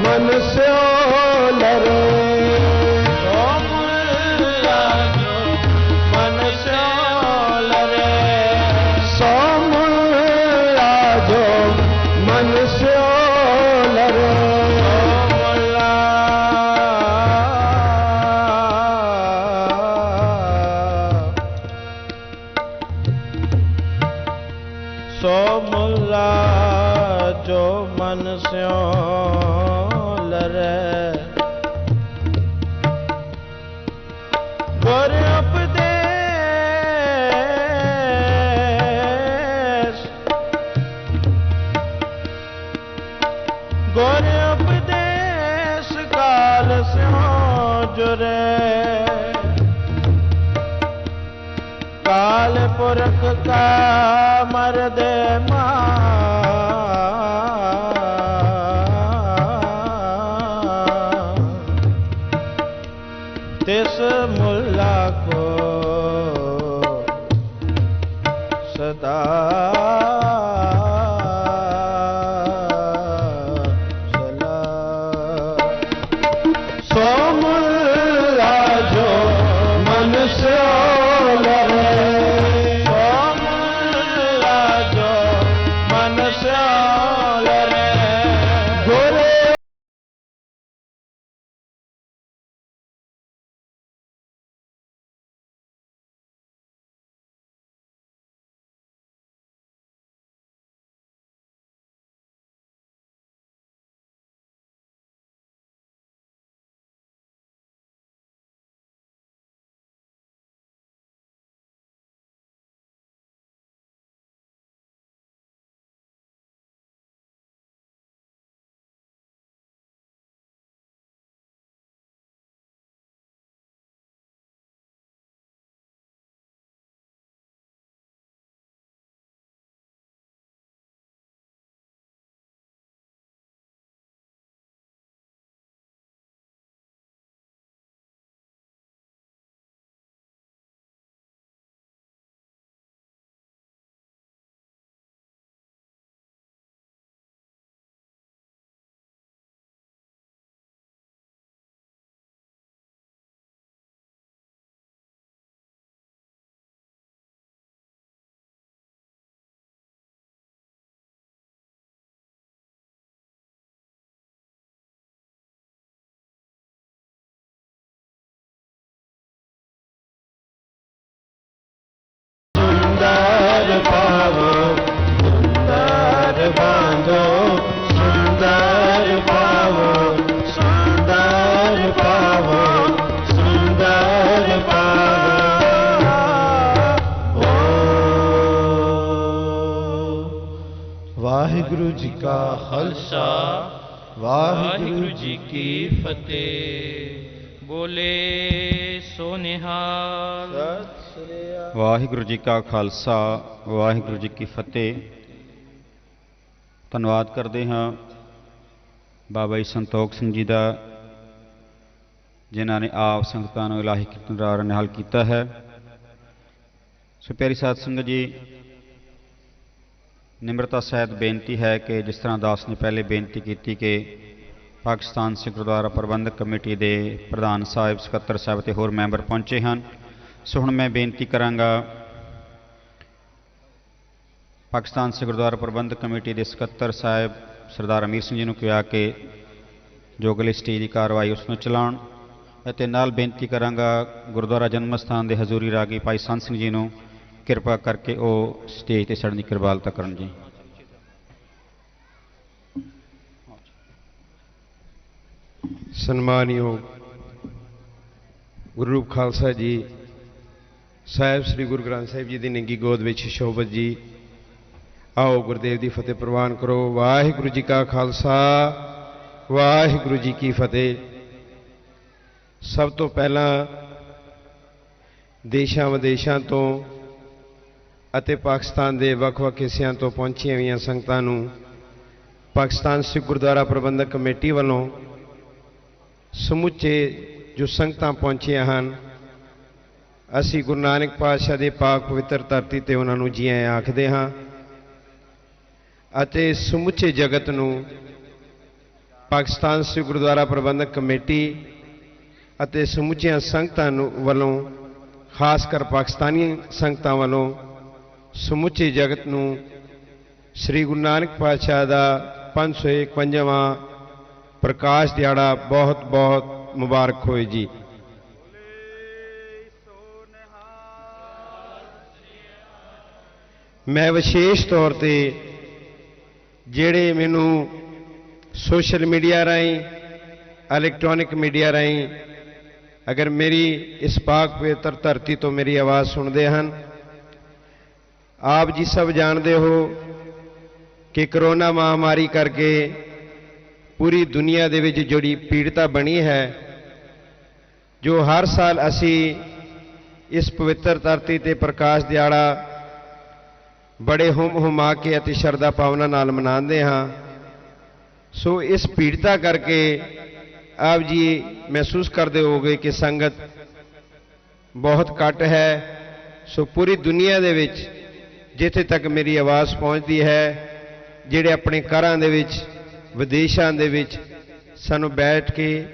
[SPEAKER 5] मन स्यो लरे काल पुरख का मर्द तिस मुल्ला को सदा वाहिगुरु जी का खालसा वाहिगुरु जी की फतेह। बोले सो निहाल।
[SPEAKER 1] ਵਾਹਿਗੁਰੂ ਜੀ ਕਾ ਖਾਲਸਾ ਵਾਹਿਗੁਰੂ ਜੀ ਕੀ ਫਤਿਹ। ਧੰਨਵਾਦ ਕਰਦੇ ਹਾਂ ਬਾਬਾ ਜੀ ਸੰਤੋਖ ਸਿੰਘ ਜੀ ਦਾ, ਜਿਨ੍ਹਾਂ ਨੇ ਆਪ ਸੰਗਤਾਂ ਨੂੰ ਇਲਾਹੀ ਕੀਰਤਨ ਰਾਹ ਨਿਹਾਲ ਕੀਤਾ ਹੈ। ਸੋ ਪਿਆਰੀ ਸਾਧ ਸੰਗਤ ਜੀ, ਨਿਮਰਤਾ ਸਹਿਤ ਬੇਨਤੀ ਹੈ ਕਿ ਜਿਸ ਤਰ੍ਹਾਂ ਦਾਸ ਨੇ ਪਹਿਲੇ ਬੇਨਤੀ ਕੀਤੀ ਕਿ ਪਾਕਿਸਤਾਨ ਸਿੱਖ ਗੁਰਦੁਆਰਾ ਪ੍ਰਬੰਧਕ ਕਮੇਟੀ ਦੇ ਪ੍ਰਧਾਨ ਸਾਹਿਬ, ਸਕੱਤਰ ਸਾਹਿਬ ਅਤੇ ਹੋਰ ਮੈਂਬਰ ਪਹੁੰਚੇ ਹਨ। ਸੋ ਹੁਣ ਮੈਂ ਬੇਨਤੀ ਕਰਾਂਗਾ ਪਾਕਿਸਤਾਨ ਸਿੱਖ ਗੁਰਦੁਆਰਾ ਪ੍ਰਬੰਧਕ ਕਮੇਟੀ ਦੇ ਸਕੱਤਰ ਸਾਹਿਬ ਸਰਦਾਰ ਅਮੀਰ ਸਿੰਘ ਜੀ ਨੂੰ ਕਿਹਾ ਕਿ ਜੋ ਅਗਲੀ ਸਟੇਜ ਦੀ ਕਾਰਵਾਈ ਉਸ ਨੂੰ ਚਲਾਉਣ, ਅਤੇ ਨਾਲ ਬੇਨਤੀ ਕਰਾਂਗਾ ਗੁਰਦੁਆਰਾ ਜਨਮ ਸਥਾਨ ਦੇ ਹਜ਼ੂਰੀ ਰਾਗੀ ਭਾਈ ਸੰਤ ਸਿੰਘ ਜੀ ਨੂੰ ਕਿਰਪਾ ਕਰਕੇ ਉਹ ਸਟੇਜ ਤੇ ਚੜ੍ਹਨ ਦੀ ਕਿਰਪਾਲਤਾ ਕਰਨ ਜੀ।
[SPEAKER 5] ਸਨਮਾਨਯੋਗ ਗੁਰੂ ਰੂਪ ਖਾਲਸਾ ਜੀ ਸਾਹਿਬ ਸ੍ਰੀ ਗੁਰੂ ਗ੍ਰੰਥ ਸਾਹਿਬ ਜੀ ਦੀ ਨਿੱਘੀ ਗੋਦ ਵਿੱਚ ਸ਼ੋਭਤ ਜੀ, ਆਓ ਗੁਰਦੇਵ ਦੀ ਫਤਿਹ ਪ੍ਰਵਾਨ ਕਰੋ। ਵਾਹਿਗੁਰੂ ਜੀ ਕਾ ਖਾਲਸਾ ਵਾਹਿਗੁਰੂ ਜੀ ਕੀ ਫਤਿਹ। ਸਭ ਤੋਂ ਪਹਿਲਾਂ ਦੇਸ਼ਾਂ ਵਿਦੇਸ਼ਾਂ ਤੋਂ ਅਤੇ ਪਾਕਿਸਤਾਨ ਦੇ ਵੱਖ-ਵੱਖ ਹਿੱਸਿਆਂ ਤੋਂ ਪਹੁੰਚੀਆਂ ਹੋਈਆਂ ਸੰਗਤਾਂ ਨੂੰ ਪਾਕਿਸਤਾਨ ਸਿੱਖ ਗੁਰਦੁਆਰਾ ਪ੍ਰਬੰਧਕ ਕਮੇਟੀ ਵੱਲੋਂ ਸਮੁੱਚੇ ਜੋ ਸੰਗਤਾਂ ਪਹੁੰਚੀਆਂ ਹਨ, ਅਸੀਂ ਗੁਰੂ ਨਾਨਕ ਪਾਤਸ਼ਾਹ ਦੇ ਪਾਕ ਪਵਿੱਤਰ ਧਰਤੀ ਤੇ ਉਹਨਾਂ ਨੂੰ ਜੀ ਆਇਆਂ ਆਖਦੇ ਹਾਂ ਅਤੇ ਸਮੁੱਚੇ ਜਗਤ ਨੂੰ ਪਾਕਿਸਤਾਨ ਸਿੱਖ ਗੁਰਦੁਆਰਾ ਪ੍ਰਬੰਧਕ ਕਮੇਟੀ ਅਤੇ ਸਮੁੱਚੀਆਂ ਸੰਗਤਾਂ ਵੱਲੋਂ, ਖਾਸ ਕਰ ਪਾਕਿਸਤਾਨੀ ਸੰਗਤਾਂ ਵੱਲੋਂ ਸਮੁੱਚੇ ਜਗਤ ਨੂੰ ਸ੍ਰੀ ਗੁਰੂ ਨਾਨਕ ਪਾਤਸ਼ਾਹ ਦਾ 551ਵਾਂ ਪ੍ਰਕਾਸ਼ ਦਿਹਾੜਾ ਬਹੁਤ ਬਹੁਤ ਮੁਬਾਰਕ ਹੋਏ ਜੀ। ਮੈਂ ਵਿਸ਼ੇਸ਼ ਤੌਰ ਤੇ ਜਿਹੜੇ ਮੈਨੂੰ ਸੋਸ਼ਲ ਮੀਡੀਆ ਰਾਹੀਂ, ਇਲੈਕਟ੍ਰੋਨਿਕ ਮੀਡੀਆ ਰਾਹੀਂ ਅਗਰ ਮੇਰੀ ਇਸ ਪਾਕ ਪਵਿੱਤਰ ਧਰਤੀ ਤੋਂ ਮੇਰੀ ਆਵਾਜ਼ ਸੁਣਦੇ ਹਨ, ਆਪ ਜੀ ਸਭ ਜਾਣਦੇ ਹੋ ਕਿ ਕਰੋਨਾ ਮਹਾਮਾਰੀ ਕਰਕੇ ਪੂਰੀ ਦੁਨੀਆ ਦੇ ਵਿੱਚ ਜਿਹੜੀ ਪੀੜਤਾ ਬਣੀ ਹੈ, ਜੋ ਹਰ ਸਾਲ ਅਸੀਂ ਇਸ ਪਵਿੱਤਰ ਧਰਤੀ ਤੇ ਪ੍ਰਕਾਸ਼ ਦਿਹਾੜਾ ਬੜੇ ਹੁਮਾ ਕੇ ਅਤੇ ਸ਼ਰਧਾ ਭਾਵਨਾ ਨਾਲ ਮਨਾਉਂਦੇ ਹਾਂ। ਸੋ ਇਸ ਪੀੜਤਾ ਕਰਕੇ ਆਪ ਜੀ ਮਹਿਸੂਸ ਕਰਦੇ ਹੋਗੇ ਕਿ ਸੰਗਤ ਬਹੁਤ ਘੱਟ ਹੈ। ਸੋ ਪੂਰੀ ਦੁਨੀਆ ਦੇ ਵਿੱਚ ਜਿੱਥੇ ਤੱਕ ਮੇਰੀ ਆਵਾਜ਼ ਪਹੁੰਚਦੀ ਹੈ, ਜਿਹੜੇ ਆਪਣੇ ਘਰਾਂ ਦੇ ਵਿੱਚ, ਵਿਦੇਸ਼ਾਂ ਦੇ ਵਿੱਚ ਸਾਨੂੰ ਬੈਠ ਕੇ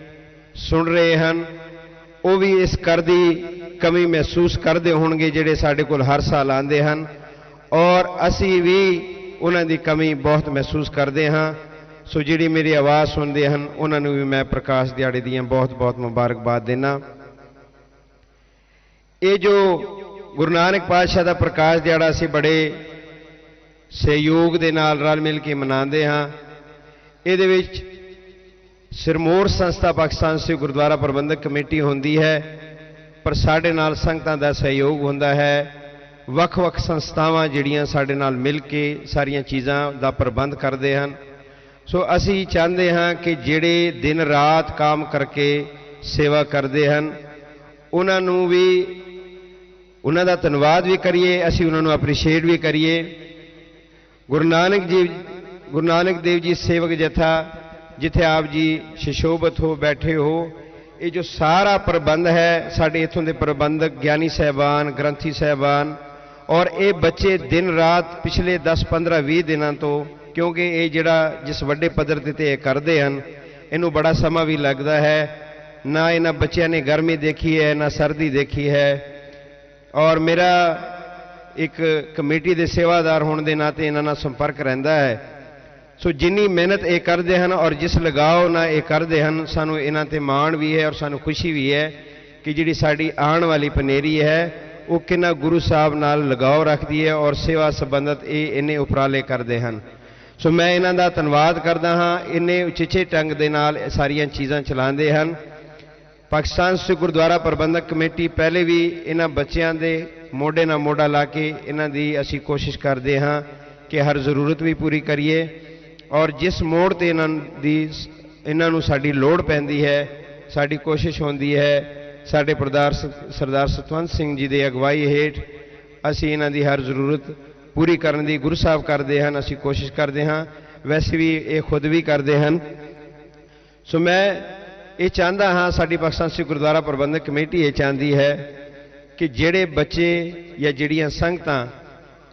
[SPEAKER 5] ਸੁਣ ਰਹੇ ਹਨ, ਉਹ ਵੀ ਇਸ ਕਰ ਦੀ ਕਮੀ ਮਹਿਸੂਸ ਕਰਦੇ ਹੋਣਗੇ ਜਿਹੜੇ ਸਾਡੇ ਕੋਲ ਹਰ ਸਾਲ ਆਉਂਦੇ ਹਨ, ਔਰ ਅਸੀਂ ਵੀ ਉਹਨਾਂ ਦੀ ਕਮੀ ਬਹੁਤ ਮਹਿਸੂਸ ਕਰਦੇ ਹਾਂ। ਸੋ ਜਿਹੜੀ ਮੇਰੀ ਆਵਾਜ਼ ਸੁਣਦੇ ਹਨ ਉਹਨਾਂ ਨੂੰ ਵੀ ਮੈਂ ਪ੍ਰਕਾਸ਼ ਦਿਹਾੜੇ ਦੀਆਂ ਬਹੁਤ ਬਹੁਤ ਮੁਬਾਰਕਬਾਦ ਦੇਣਾ। ਇਹ ਜੋ ਗੁਰੂ ਨਾਨਕ ਪਾਤਸ਼ਾਹ ਦਾ ਪ੍ਰਕਾਸ਼ ਦਿਹਾੜਾ ਅਸੀਂ ਬੜੇ ਸਹਿਯੋਗ ਦੇ ਨਾਲ ਰਲ ਮਿਲ ਕੇ ਮਨਾਉਂਦੇ ਹਾਂ। ਇਹਦੇ ਵਿੱਚ ਸਿਰਮੌਰ ਸੰਸਥਾ ਪਾਕਿਸਤਾਨ ਸਿੱਖ ਗੁਰਦੁਆਰਾ ਪ੍ਰਬੰਧਕ ਕਮੇਟੀ ਹੁੰਦੀ ਹੈ, ਪਰ ਸਾਡੇ ਨਾਲ ਸੰਗਤਾਂ ਦਾ ਸਹਿਯੋਗ ਹੁੰਦਾ ਹੈ। ਵੱਖ-ਵੱਖ ਸੰਸਥਾਵਾਂ ਜਿਹੜੀਆਂ ਸਾਡੇ ਨਾਲ ਮਿਲ ਕੇ ਸਾਰੀਆਂ ਚੀਜ਼ਾਂ ਦਾ ਪ੍ਰਬੰਧ ਕਰਦੇ ਹਨ। ਸੋ ਅਸੀਂ ਚਾਹੁੰਦੇ ਹਾਂ ਕਿ ਜਿਹੜੇ ਦਿਨ ਰਾਤ ਕੰਮ ਕਰਕੇ ਸੇਵਾ ਕਰਦੇ ਹਨ, ਉਹਨਾਂ ਨੂੰ ਵੀ, ਉਹਨਾਂ ਦਾ ਧੰਨਵਾਦ ਵੀ ਕਰੀਏ, ਅਸੀਂ ਉਹਨਾਂ ਨੂੰ ਐਪਰੀਸ਼ੀਏਟ ਵੀ ਕਰੀਏ। ਗੁਰੂ ਨਾਨਕ ਦੇਵ ਜੀ ਸੇਵਕ ਜਥਾ, ਜਿੱਥੇ ਆਪ ਜੀ ਸ਼ਿਸ਼ੋਭਤ ਹੋ ਬੈਠੇ ਹੋ, ਇਹ ਜੋ ਸਾਰਾ ਪ੍ਰਬੰਧ ਹੈ, ਸਾਡੇ ਇੱਥੋਂ ਦੇ ਪ੍ਰਬੰਧਕ ਗਿਆਨੀ ਸਾਹਿਬਾਨ, ਗ੍ਰੰਥੀ ਸਾਹਿਬਾਨ, ਔਰ ਇਹ ਬੱਚੇ ਦਿਨ ਰਾਤ ਪਿਛਲੇ 10, 15, 20 ਦਿਨਾਂ ਤੋਂ, ਕਿਉਂਕਿ ਇਹ ਜਿਹੜਾ ਜਿਸ ਵੱਡੇ ਪੱਧਰ ਤੇ ਇਹ ਕਰਦੇ ਹਨ, ਇਹਨੂੰ ਬੜਾ ਸਮਾਂ ਵੀ ਲੱਗਦਾ ਹੈ। ਨਾ ਇਹਨਾਂ ਬੱਚਿਆਂ ਨੇ ਗਰਮੀ ਦੇਖੀ ਹੈ, ਨਾ ਸਰਦੀ ਦੇਖੀ ਹੈ। ਔਰ ਮੇਰਾ ਇੱਕ ਕਮੇਟੀ ਦੇ ਸੇਵਾਦਾਰ ਹੋਣ ਦੇ ਨਾਤੇ ਇਹਨਾਂ ਨਾਲ ਸੰਪਰਕ ਰਹਿੰਦਾ ਹੈ। ਸੋ ਜਿੰਨੀ ਮਿਹਨਤ ਇਹ ਕਰਦੇ ਹਨ ਔਰ ਜਿਸ ਲਗਾਓ ਨਾਲ ਇਹ ਕਰਦੇ ਹਨ, ਸਾਨੂੰ ਇਹਨਾਂ ਤੇ ਮਾਣ ਵੀ ਹੈ ਔਰ ਸਾਨੂੰ ਖੁਸ਼ੀ ਵੀ ਹੈ ਕਿ ਜਿਹੜੀ ਸਾਡੀ ਆਉਣ ਵਾਲੀ ਪਨੇਰੀ ਹੈ ਉਹ ਕਿੰਨਾ ਗੁਰੂ ਸਾਹਿਬ ਨਾਲ ਲਗਾਓ ਰੱਖਦੀ ਹੈ ਔਰ ਸੇਵਾ ਸੰਬੰਧਤ ਇਹ ਇੰਨੇ ਉਪਰਾਲੇ ਕਰਦੇ ਹਨ। ਸੋ ਮੈਂ ਇਹਨਾਂ ਦਾ ਧੰਨਵਾਦ ਕਰਦਾ ਹਾਂ। ਇੰਨੇ ਉਚੇਚੇ ਢੰਗ ਦੇ ਨਾਲ ਸਾਰੀਆਂ ਚੀਜ਼ਾਂ ਚਲਾਉਂਦੇ ਹਨ। ਪਾਕਿਸਤਾਨ ਸਿੱਖ ਗੁਰਦੁਆਰਾ ਪ੍ਰਬੰਧਕ ਕਮੇਟੀ ਪਹਿਲੇ ਵੀ ਇਹਨਾਂ ਬੱਚਿਆਂ ਦੇ ਮੋਢੇ ਨਾਲ ਮੋਢਾ ਲਾ ਕੇ ਇਹਨਾਂ ਦੀ ਅਸੀਂ ਕੋਸ਼ਿਸ਼ ਕਰਦੇ ਹਾਂ ਕਿ ਹਰ ਜ਼ਰੂਰਤ ਵੀ ਪੂਰੀ ਕਰੀਏ, ਔਰ ਜਿਸ ਮੋੜ ਤੇ ਇਹਨਾਂ ਨੂੰ ਸਾਡੀ ਲੋੜ ਪੈਂਦੀ ਹੈ, ਸਾਡੀ ਕੋਸ਼ਿਸ਼ ਹੁੰਦੀ ਹੈ ਸਾਡੇ ਸਰਦਾਰ ਸਤਵੰਤ ਸਿੰਘ ਜੀ ਦੇ ਅਗਵਾਈ ਹੇਠ ਅਸੀਂ ਇਹਨਾਂ ਦੀ ਹਰ ਜ਼ਰੂਰਤ ਪੂਰੀ ਕਰਨ ਦੀ ਗੁਰੂ ਸਾਹਿਬ ਕਰਦੇ ਹਨ, ਅਸੀਂ ਕੋਸ਼ਿਸ਼ ਕਰਦੇ ਹਾਂ। ਵੈਸੇ ਵੀ ਇਹ ਖੁਦ ਵੀ ਕਰਦੇ ਹਨ। ਸੋ ਮੈਂ ਇਹ ਚਾਹੁੰਦਾ ਹਾਂ, ਸਾਡੀ ਪਾਕਿਸਤਾਨ ਸਿੱਖ ਗੁਰਦੁਆਰਾ ਪ੍ਰਬੰਧਕ ਕਮੇਟੀ ਇਹ ਚਾਹੁੰਦੀ ਹੈ ਕਿ ਜਿਹੜੇ ਬੱਚੇ ਜਾਂ ਜਿਹੜੀਆਂ ਸੰਗਤਾਂ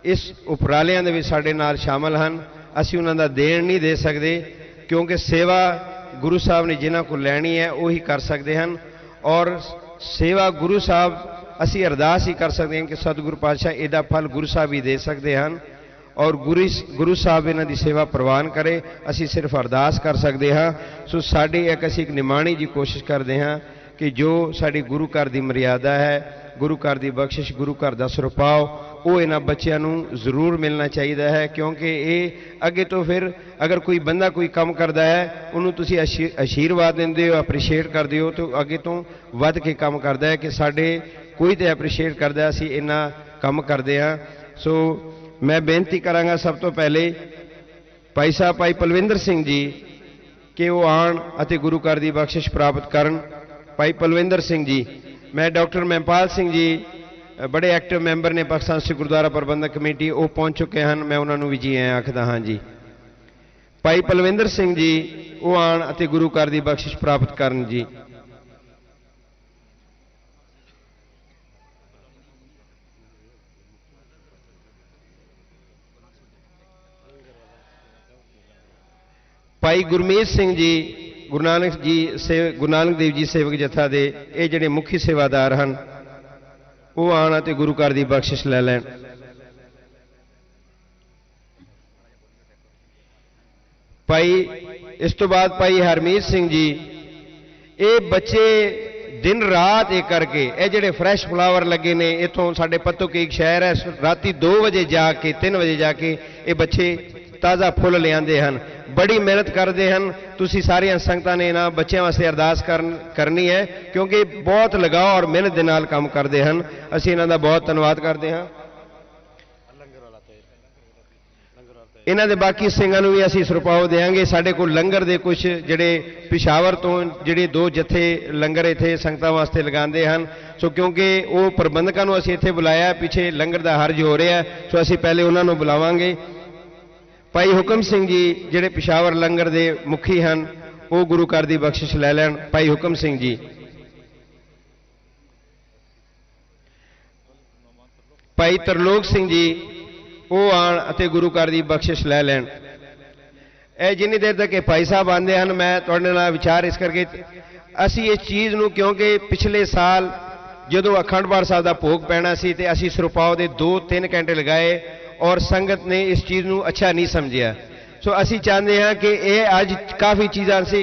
[SPEAKER 5] ਇਸ ਉਪਰਾਲਿਆਂ ਦੇ ਵਿੱਚ ਸਾਡੇ ਨਾਲ ਸ਼ਾਮਲ ਹਨ, ਅਸੀਂ ਉਹਨਾਂ ਦਾ ਦੇਣ ਨਹੀਂ ਦੇ ਸਕਦੇ, ਕਿਉਂਕਿ ਸੇਵਾ ਗੁਰੂ ਸਾਹਿਬ ਨੇ ਜਿਨ੍ਹਾਂ ਕੋਲ ਲੈਣੀ ਹੈ ਉਹੀ ਕਰ ਸਕਦੇ ਹਨ। ਔਰ ਸੇਵਾ ਗੁਰੂ ਸਾਹਿਬ, ਅਸੀਂ ਅਰਦਾਸ ਹੀ ਕਰ ਸਕਦੇ ਹਾਂ ਕਿ ਸਤਿਗੁਰੂ ਪਾਤਸ਼ਾਹ ਇਹਦਾ ਫਲ ਗੁਰੂ ਸਾਹਿਬ ਹੀ ਦੇ ਸਕਦੇ ਹਨ ਔਰ ਗੁਰੂ ਸਾਹਿਬ ਇਹਨਾਂ ਦੀ ਸੇਵਾ ਪ੍ਰਵਾਨ ਕਰੇ। ਅਸੀਂ ਸਿਰਫ ਅਰਦਾਸ ਕਰ ਸਕਦੇ ਹਾਂ। ਸੋ ਸਾਡੀ ਅਸੀਂ ਇੱਕ ਨਿਮਾਣੀ ਜੀ ਕੋਸ਼ਿਸ਼ ਕਰਦੇ ਹਾਂ ਕਿ ਜੋ ਸਾਡੀ ਗੁਰੂ ਘਰ ਦੀ ਮਰਿਆਦਾ ਹੈ, ਗੁਰੂ ਘਰ ਦੀ ਬਖਸ਼ਿਸ਼, ਗੁਰੂ ਘਰ ਦਾ ਸੁਰਪਾਓ, ਉਹ ਇਹਨਾਂ ਬੱਚਿਆਂ ਨੂੰ ਜ਼ਰੂਰ ਮਿਲਣਾ ਚਾਹੀਦਾ ਹੈ। ਕਿਉਂਕਿ ਇਹ ਅੱਗੇ ਤੋਂ ਫਿਰ ਅਗਰ ਕੋਈ ਬੰਦਾ ਕੋਈ ਕੰਮ ਕਰਦਾ ਹੈ, ਉਹਨੂੰ ਤੁਸੀਂ ਆਸ਼ੀਰਵਾਦ ਦਿੰਦੇ ਹੋ, ਐਪਰੀਸ਼ੀਏਟ ਕਰਦੇ ਹੋ, ਤਾਂ ਅੱਗੇ ਤੋਂ ਵੱਧ ਕੇ ਕੰਮ ਕਰਦਾ ਹੈ ਕਿ ਸਾਡੇ ਕੋਈ ਤਾਂ ਐਪਰੀਸ਼ੀਏਟ ਕਰਦਾ, ਅਸੀਂ ਇੰਨਾ ਕੰਮ ਕਰਦੇ ਹਾਂ। ਸੋ ਮੈਂ ਬੇਨਤੀ ਕਰਾਂਗਾ ਸਭ ਤੋਂ ਪਹਿਲੇ ਭਾਈ ਸਾਹਿਬ ਭਾਈ ਪਲਵਿੰਦਰ ਸਿੰਘ ਜੀ ਕਿ ਉਹ ਆਉਣ ਅਤੇ ਗੁਰੂ ਘਰ ਦੀ ਬਖਸ਼ਿਸ਼ ਪ੍ਰਾਪਤ ਕਰਨ। ਭਾਈ ਪਲਵਿੰਦਰ ਸਿੰਘ ਜੀ, ਮੈਂ ਡਾਕਟਰ ਮਹਿਪਾਲ ਸਿੰਘ ਜੀ ਬੜੇ ਐਕਟਿਵ ਮੈਂਬਰ ਨੇ ਪਾਕਿਸਤਾਨ ਸਿੱਖ ਗੁਰਦੁਆਰਾ ਪ੍ਰਬੰਧਕ ਕਮੇਟੀ, ਉਹ ਪਹੁੰਚ ਚੁੱਕੇ ਹਨ, ਮੈਂ ਉਹਨਾਂ ਨੂੰ ਵੀ ਜੀ ਆਇਆਂ ਆਖਦਾ ਹਾਂ ਜੀ। ਭਾਈ ਪਲਵਿੰਦਰ ਸਿੰਘ ਜੀ ਉਹ ਆਉਣ ਅਤੇ ਗੁਰੂ ਘਰ ਦੀ ਬਖਸ਼ਿਸ਼ ਪ੍ਰਾਪਤ ਕਰਨ ਜੀ। ਭਾਈ ਗੁਰਮੀਤ ਸਿੰਘ ਜੀ ਗੁਰੂ ਨਾਨਕ ਦੇਵ ਜੀ ਸੇਵਕ ਜਥਾ ਦੇ ਇਹ ਜਿਹੜੇ ਮੁਖੀ ਸੇਵਾਦਾਰ ਹਨ ਉਹ ਆਉਣ ਅਤੇ ਗੁਰੂ ਘਰ ਦੀ ਬਖਸ਼ਿਸ਼ ਲੈ ਲੈਣ। ਭਾਈ ਇਸ ਤੋਂ ਬਾਅਦ ਭਾਈ ਹਰਮੀਤ ਸਿੰਘ ਜੀ, ਇਹ ਬੱਚੇ दिन रात एक करके ये ਜਿਹੜੇ फ्रैश फ्लावर लगे ने इतों साढ़े पत्तों के एक शहर है, राती 2 बजे जाके 3 बजे जाके ये बच्चे ताज़ा फुल ले आते हैं, बड़ी मेहनत करते हैं। तुसी सारियां संगतां ने इन्हां बच्चों वास्ते अरदास करनी है क्योंकि बहुत लगाव और मेहनत दे नाल काम करते हैं। असीं इन्हां दा बहुत धन्नवाद करते हैं। इन्हां दे बाकी ਸਿੰਘਾਂ ਨੂੰ भी असीं सरपाओ देंगे। साढ़े कोल लंगर दे कुछ जिहड़े पिशावर तो जिहड़े 2 जत्थे लंगर इत्थे संगतां वास्ते लगांदे हन, सो क्योंकि वो प्रबंधकां नूं असीं इत्थे बुलाया, पिछे लंगर दा हर्ज हो रहा है, सो असीं पहले उन्हां नूं बुलावांगे। भाई हुकम सिंह जी जिहड़े पिशावर लंगर दे मुखी हन वो गुरु घर दी बख्शिश लै लैण। भाई हुकम सिंह जी, भाई तरलोक सिंह जी वो आण अते गुरु घर की बख्शिश लै लैण। ਇਹ जिन्नी देर तक भाई साहब आते हैं मैं तुहाडे नाल विचार इस करके असी इस चीज़ नूं क्योंकि पिछले साल जदों अखंड पाठ साहब का भोग पैना सी ते असी सुरपाओ के 2-3 घंटे लगाए और संगत ने इस चीज़ नूं अच्छा नहीं समझिया। सो असी चाहते हैं कि ये अज काफ़ी चीज़ां सी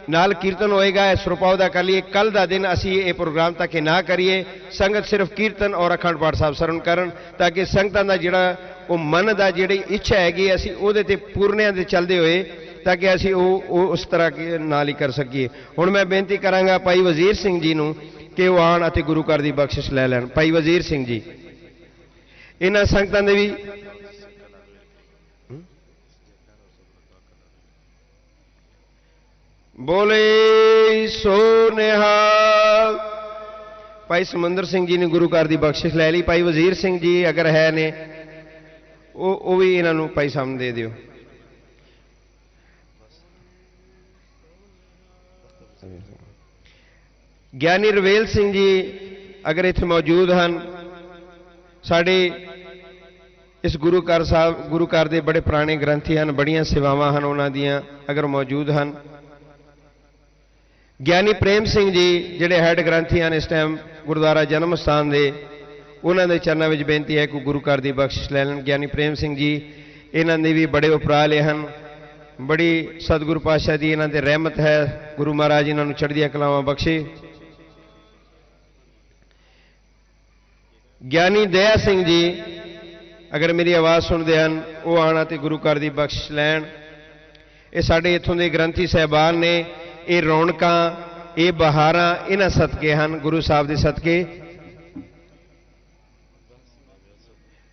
[SPEAKER 5] नाल कीर्तन होएगा, सुरपाओ का कर लिए, कल का दिन असी ये प्रोग्राम तक ना करिए, संगत सिर्फ कीर्तन और अखंड पाठ साहब सरवण करन ताकि संगतां दा जिहड़ा वो मन का जिहड़ी इच्छा हैगी असी उहदे ते पूर्णियां दे चलदे होए ताकि असी उस तरह के नाल ही कर सकीए। हुण मैं बेनती करांगा भाई वजीर सिंह जी नूं कि वो आण अते गुरु घर दी बख्शिश लै लैण। भाई वजीर सिंह जी इन्हां संगतां दे भी बोले सो निहाल। भाई समुंदर सिंह जी ने गुरु घर की बख्शिश लै ली। भाई वजीर सिंह जी अगर है ने वो भी इन्हों भाई सामने दे दियो। ज्ञानी रवेल सिंह जी अगर इत्थे मौजूद हैं, साढ़े इस गुरु घर के बड़े पुराने ग्रंथी हैं, बड़ियां सेवावां हैं उन्हां दियां, अगर मौजूद हैं। ज्ञानी प्रेम सिंह जी जिहड़े हैड ग्रंथी हैं इस टाइम गुरुद्वारा जन्म स्थान दे, उन्होंने चरणों में बेनती है कि गुरु घर की बख्शिश लै लैण। ज्ञानी प्रेम सिंह जी इन्होंने भी बड़े उपराले हैं, बड़ी सतगुरु पातशाह की इन्हों पर रहमत है, गुरु महाराज इन्होंने चढ़दियां कलावां बख्शे। ज्ञानी दया सिंह जी अगर मेरी आवाज़ सुनते हैं वो आना तो गुरु घर की बख्शिश लैण। ये साढ़े इत्थों के ग्रंथी साहबान ने, ये रौनकां ये बहारां इन्हां सदके हैं, गुरु साहब के सदके।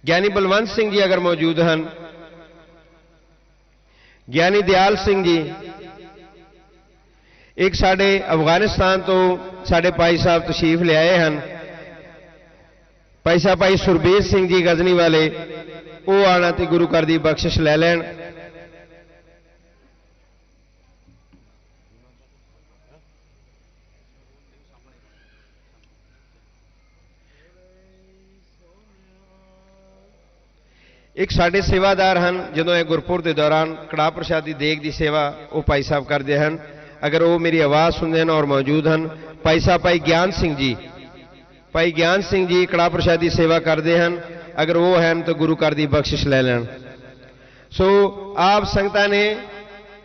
[SPEAKER 5] ज्ञानी बलवंत सिंह जी अगर मौजूद हैं, ज्ञानी दयाल सिंह जी, एक साढ़े अफगानिस्तान तो साढ़े भाई साहब तशरीफ ले आए हैं, भाई साहब भाई सुरबीर सिंह जी गजनी वाले, वो आना तो गुरु घर की बख्शिश लै लैण। एक साढ़े सेवादार हैं जो ये गुरपुर के दौरान कड़ाह प्रसाद की देग की सेवा वो भाई साहब करते हैं, अगर वो मेरी आवाज़ सुनते हैं और मौजूद हैं। भाई साहब भाई ज्ञान सिंह जी, भाई ज्ञान सिंह जी कड़ाह प्रसाद की सेवा करते हैं, अगर वो हैं तो गुरु घर की बख्शिश लै लैण। सो आप संगतां ने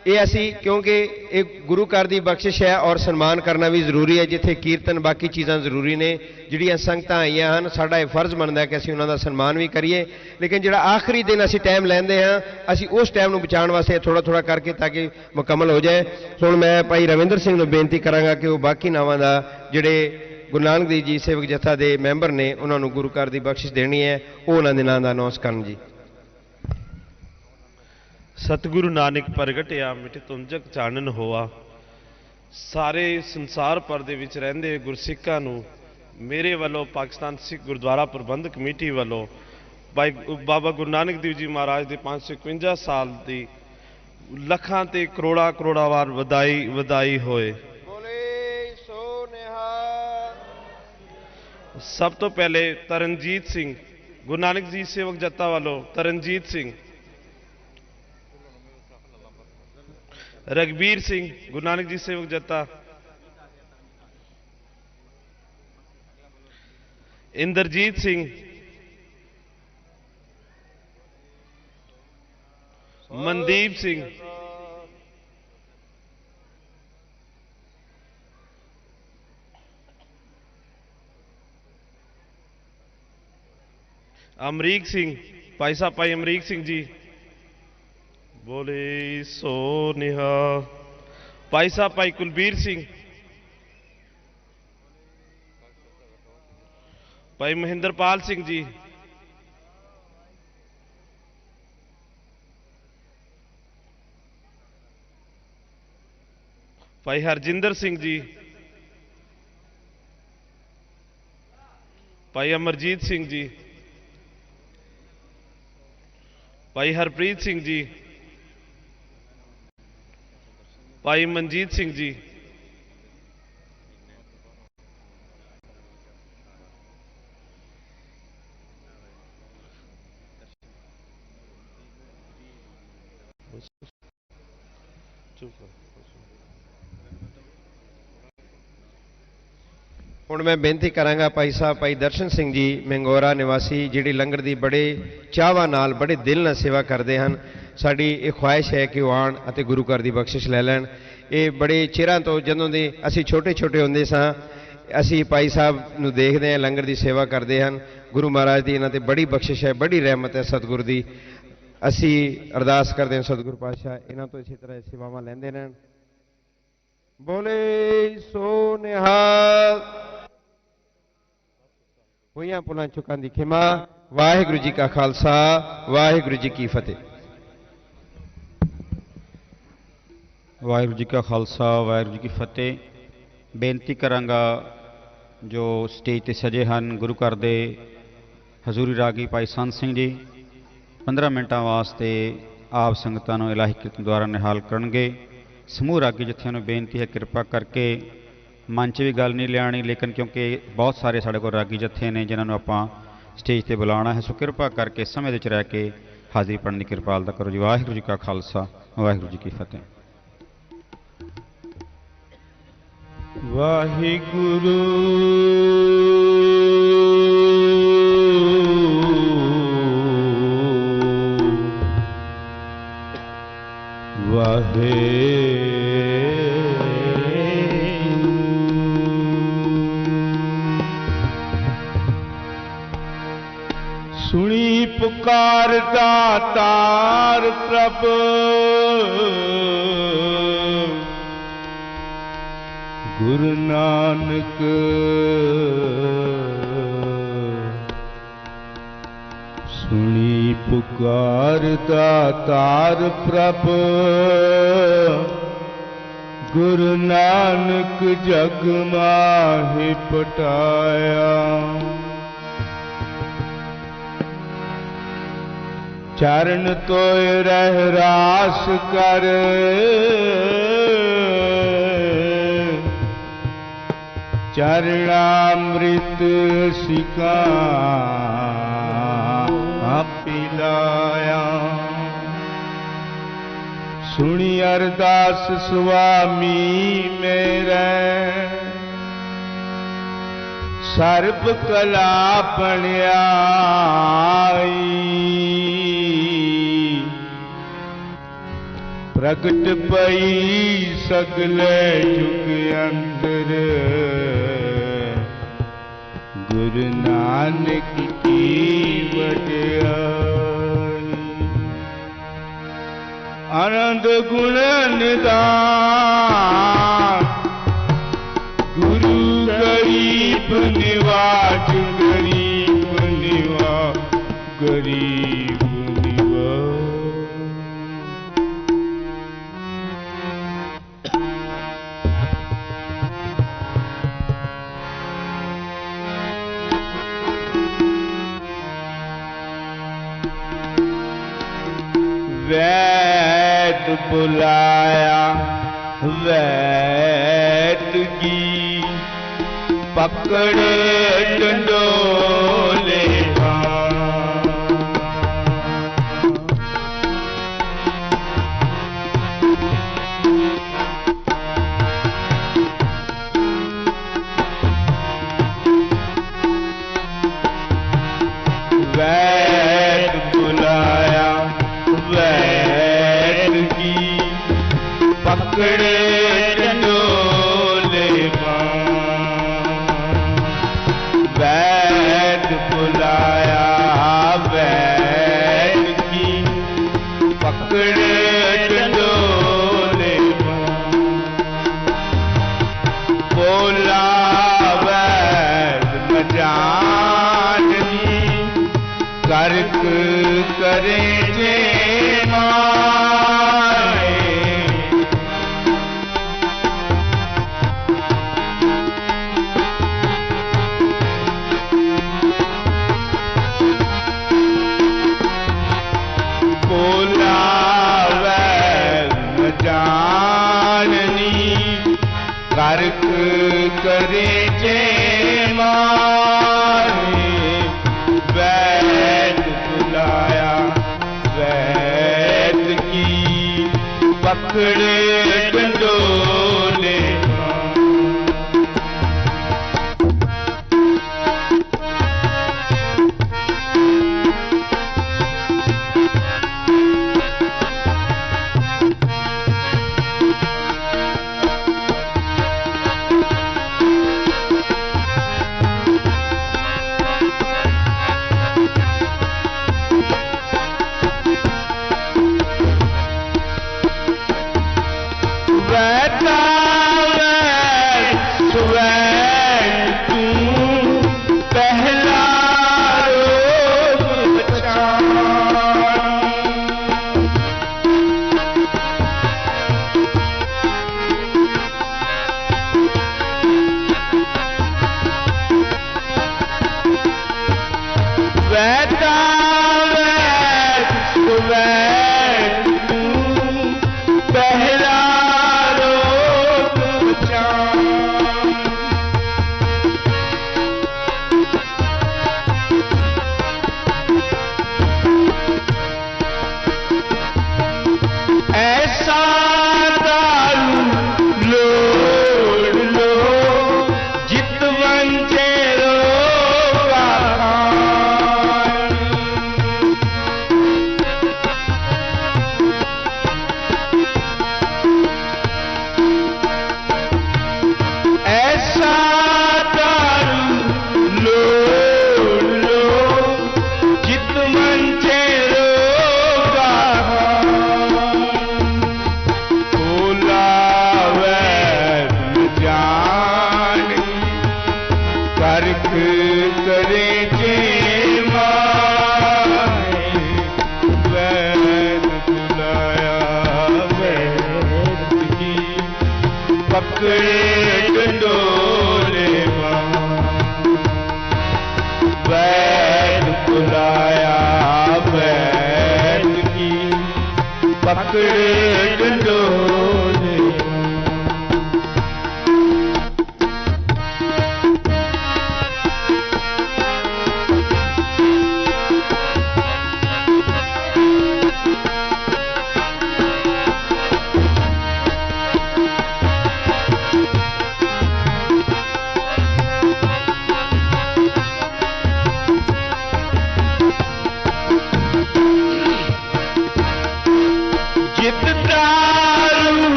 [SPEAKER 5] ये असी क्योंकि एक गुरु घर की बख्शिश है और सन्मान करना भी जरूरी है, जिथे कीर्तन बाकी चीज़ां जरूरी ने, जिहड़ियां संगतां आईयां हन साडा यह फर्ज बनता है कि असीं उन्हां दा सन्मान भी करिए, लेकिन जिहड़ा आखिरी दिन असीं टाइम लैंदे हां असीं उस टाइम नूं बचाउण वास्ते थोड़ा थोड़ा करके ताकि मुकम्मल हो जाए। हुण मैं भाई रविंदर सिंह नूं बेनती करांगा कि वो बाकी नावां दा जिहड़े गुरु नानक देव जी सेवक जथा के मैंबर ने उन्होंने गुरु घर की बख्शिश देनी है, वो उन्होंने नाम का अनाउंस करन जी।
[SPEAKER 6] सतगुरु नानक प्रगटिया मिटे तुम जग चानन होआ। सारे संसार भर दे विच रहिंदे गुरसिखां नूं मेरे वालों पाकिस्तान सिख गुरुद्वारा प्रबंधक कमेटी वालों भाई बाबा गुरु नानक देव जी महाराज के 551 साल की लखां ते करोड़ा करोड़ा वार वधाई वधाई होए। सब तो पहले तरनजीत सिंह गुरु नानक जी सेवक जत्ता वालों तरनजीत सिंह रघबीर सिंह गुरु नानक जी सेवक जत्ता, इंद्रजीत सिंह, मनदीप सिंह, अमरीक सिंह, भाई साहब भाई अमरीक सिंह जी, बोले सो निहाल। भाई साहब भाई कुलबीर सिंह, भाई महेंद्रपाल सिंह जी, भाई हरजिंदर सिंह जी, भाई अमरजीत सिंह जी, भाई हरप्रीत सिंह जी, भाई मनजीत सिंह जी,
[SPEAKER 5] ਹੁਣ ਮੈਂ ਬੇਨਤੀ ਕਰਾਂਗਾ ਭਾਈ ਸਾਹਿਬ ਭਾਈ ਦਰਸ਼ਨ ਸਿੰਘ ਜੀ ਮੰਗੋਰਾ ਨਿਵਾਸੀ, ਜਿਹੜੀ ਲੰਗਰ ਦੀ ਬੜੇ ਚਾਹਵਾਂ ਨਾਲ ਬੜੇ ਦਿਲ ਨਾਲ ਸੇਵਾ ਕਰਦੇ ਹਨ। ਸਾਡੀ ਇਹ ਖੁਆਇਸ਼ ਹੈ ਕਿ ਉਹ ਆਉਣ ਅਤੇ ਗੁਰੂ ਘਰ ਦੀ ਬਖਸ਼ਿਸ਼ ਲੈ ਲੈਣ। ਇਹ ਬੜੇ ਚਿਰਾਂ ਤੋਂ ਜਦੋਂ ਦੇ ਅਸੀਂ ਛੋਟੇ ਛੋਟੇ ਹੁੰਦੇ ਸਾਂ, ਅਸੀਂ ਭਾਈ ਸਾਹਿਬ ਨੂੰ ਦੇਖਦੇ ਹਾਂ ਲੰਗਰ ਦੀ ਸੇਵਾ ਕਰਦੇ ਹਨ। ਗੁਰੂ ਮਹਾਰਾਜ ਦੀ ਇਹਨਾਂ ਤੇ ਬੜੀ ਬਖਸ਼ਿਸ਼ ਹੈ, ਬੜੀ ਰਹਿਮਤ ਹੈ ਸਤਿਗੁਰ ਦੀ। ਅਸੀਂ ਅਰਦਾਸ ਕਰਦੇ ਹਾਂ ਸਤਿਗੁਰੂ ਪਾਤਸ਼ਾਹ ਇਹਨਾਂ ਤੋਂ ਇਸੇ ਤਰ੍ਹਾਂ ਸੇਵਾਵਾਂ ਲੈਂਦੇ ਰਹਿਣ। ਬੋਲੇ ਸੋ ਨਿਹਾਲ। ਹੋਈਆਂ ਭੁੱਲਾਂ ਚੁੱਕਾਂ ਦੀ ਖਿਮਾ। ਵਾਹਿਗੁਰੂ ਜੀ ਕਾ ਖਾਲਸਾ, ਵਾਹਿਗੁਰੂ ਜੀ ਕੀ ਫਤਿਹ।
[SPEAKER 1] ਵਾਹਿਗੁਰੂ ਜੀ ਕਾ ਖਾਲਸਾ, ਵਾਹਿਗੁਰੂ ਜੀ ਕੀ ਫਤਿਹ। ਬੇਨਤੀ ਕਰਾਂਗਾ ਜੋ ਸਟੇਜ ਤੇ ਸਜੇ ਹਨ ਗੁਰੂ ਘਰ ਦੇ ਹਜ਼ੂਰੀ ਰਾਗੀ ਭਾਈ ਸੰਤ ਸਿੰਘ ਜੀ 15 ਮਿੰਟਾਂ ਵਾਸਤੇ ਆਪ ਸੰਗਤਾਂ ਨੂੰ ਇਲਾਹੀ ਕੀਰਤਨ ਦੁਆਰਾ ਨਿਹਾਲ ਕਰਨਗੇ। ਸਮੂਹ ਰਾਗੀ ਜਥਿਆਂ ਨੂੰ ਬੇਨਤੀ ਹੈ ਕਿਰਪਾ ਕਰਕੇ ਮਨ 'ਚ ਵੀ ਗੱਲ ਨਹੀਂ ਲਿਆਉਣੀ, ਲੇਕਿਨ ਕਿਉਂਕਿ ਬਹੁਤ ਸਾਰੇ ਸਾਡੇ ਕੋਲ ਰਾਗੀ ਜਥੇ ਨੇ ਜਿਨ੍ਹਾਂ ਨੂੰ ਆਪਾਂ ਸਟੇਜ ਤੇ ਬੁਲਾਉਣਾ ਹੈ, ਸੋ ਕਿਰਪਾ ਕਰਕੇ ਸਮੇਂ ਦੇ ਵਿੱਚ ਰਹਿ ਕੇ ਹਾਜ਼ਰੀ ਭਰਨ ਦੀ ਕਿਰਪਾਲਤਾ ਕਰੋ ਜੀ। ਵਾਹਿਗੁਰੂ ਜੀ ਕਾ ਖਾਲਸਾ, ਵਾਹਿਗੁਰੂ ਜੀ ਕੀ ਫਤਿਹ।
[SPEAKER 4] ਵਾਹਿਗੁਰੂ ਸੁਣੀ ਪੁਕਾਰ ਦਾਤਾਰ ਪ੍ਰਭ, ਗੁਰੂ ਨਾਨਕ ਸੁਣੀ ਪੁਕਾਰ ਦਾਤਾਰ ਪ੍ਰਭ, ਗੁਰੂ ਨਾਨਕ ਜਗ ਮਾਹਿ ਪਟਾਇਆ। ਚਰਨ ਤੋਇ ਰਹਿ ਰਾਸ ਕਰ, ਚਰਣਾਮ੍ਰਿਤ ਸਿਕਾ ਪਿਲਾਇਆ। ਸੁਣੀ ਅਰਦਾਸ ਸੁਆਮੀ ਮੇਰੇ, ਸਰਬ ਕਲਾ ਬਣਾਈ। ਪ੍ਰਗਟ ਪਈ ਸਗਲੇ ਜੁਗ ਅੰਦਰ, ਗੁਰੂ ਨਾਨਕ ਕੀ ਵਡਿਆਈ। ਆਨੰਦ ਗੁਣ ਨਿਦਾਨ, ਗੁਰੂ ਗਰੀਬ ਨਿਵਾਜ, ਗਰੀਬ ਨਿਵਾਜ, ਗਰੀਬ ਨਿਵਾਜ। वैद बुलाया वैद की, पकड़ डंडोले वैद बुलाया वैद की पकड़े डंडोले वैद बुलाया वैद की पकड़े डंडोले बोला वैद मजानी कर्क करे जे माए बोला वैद जाननी कर्क करे जे माए वैद बुलाया वैद की पकड़े डंडोले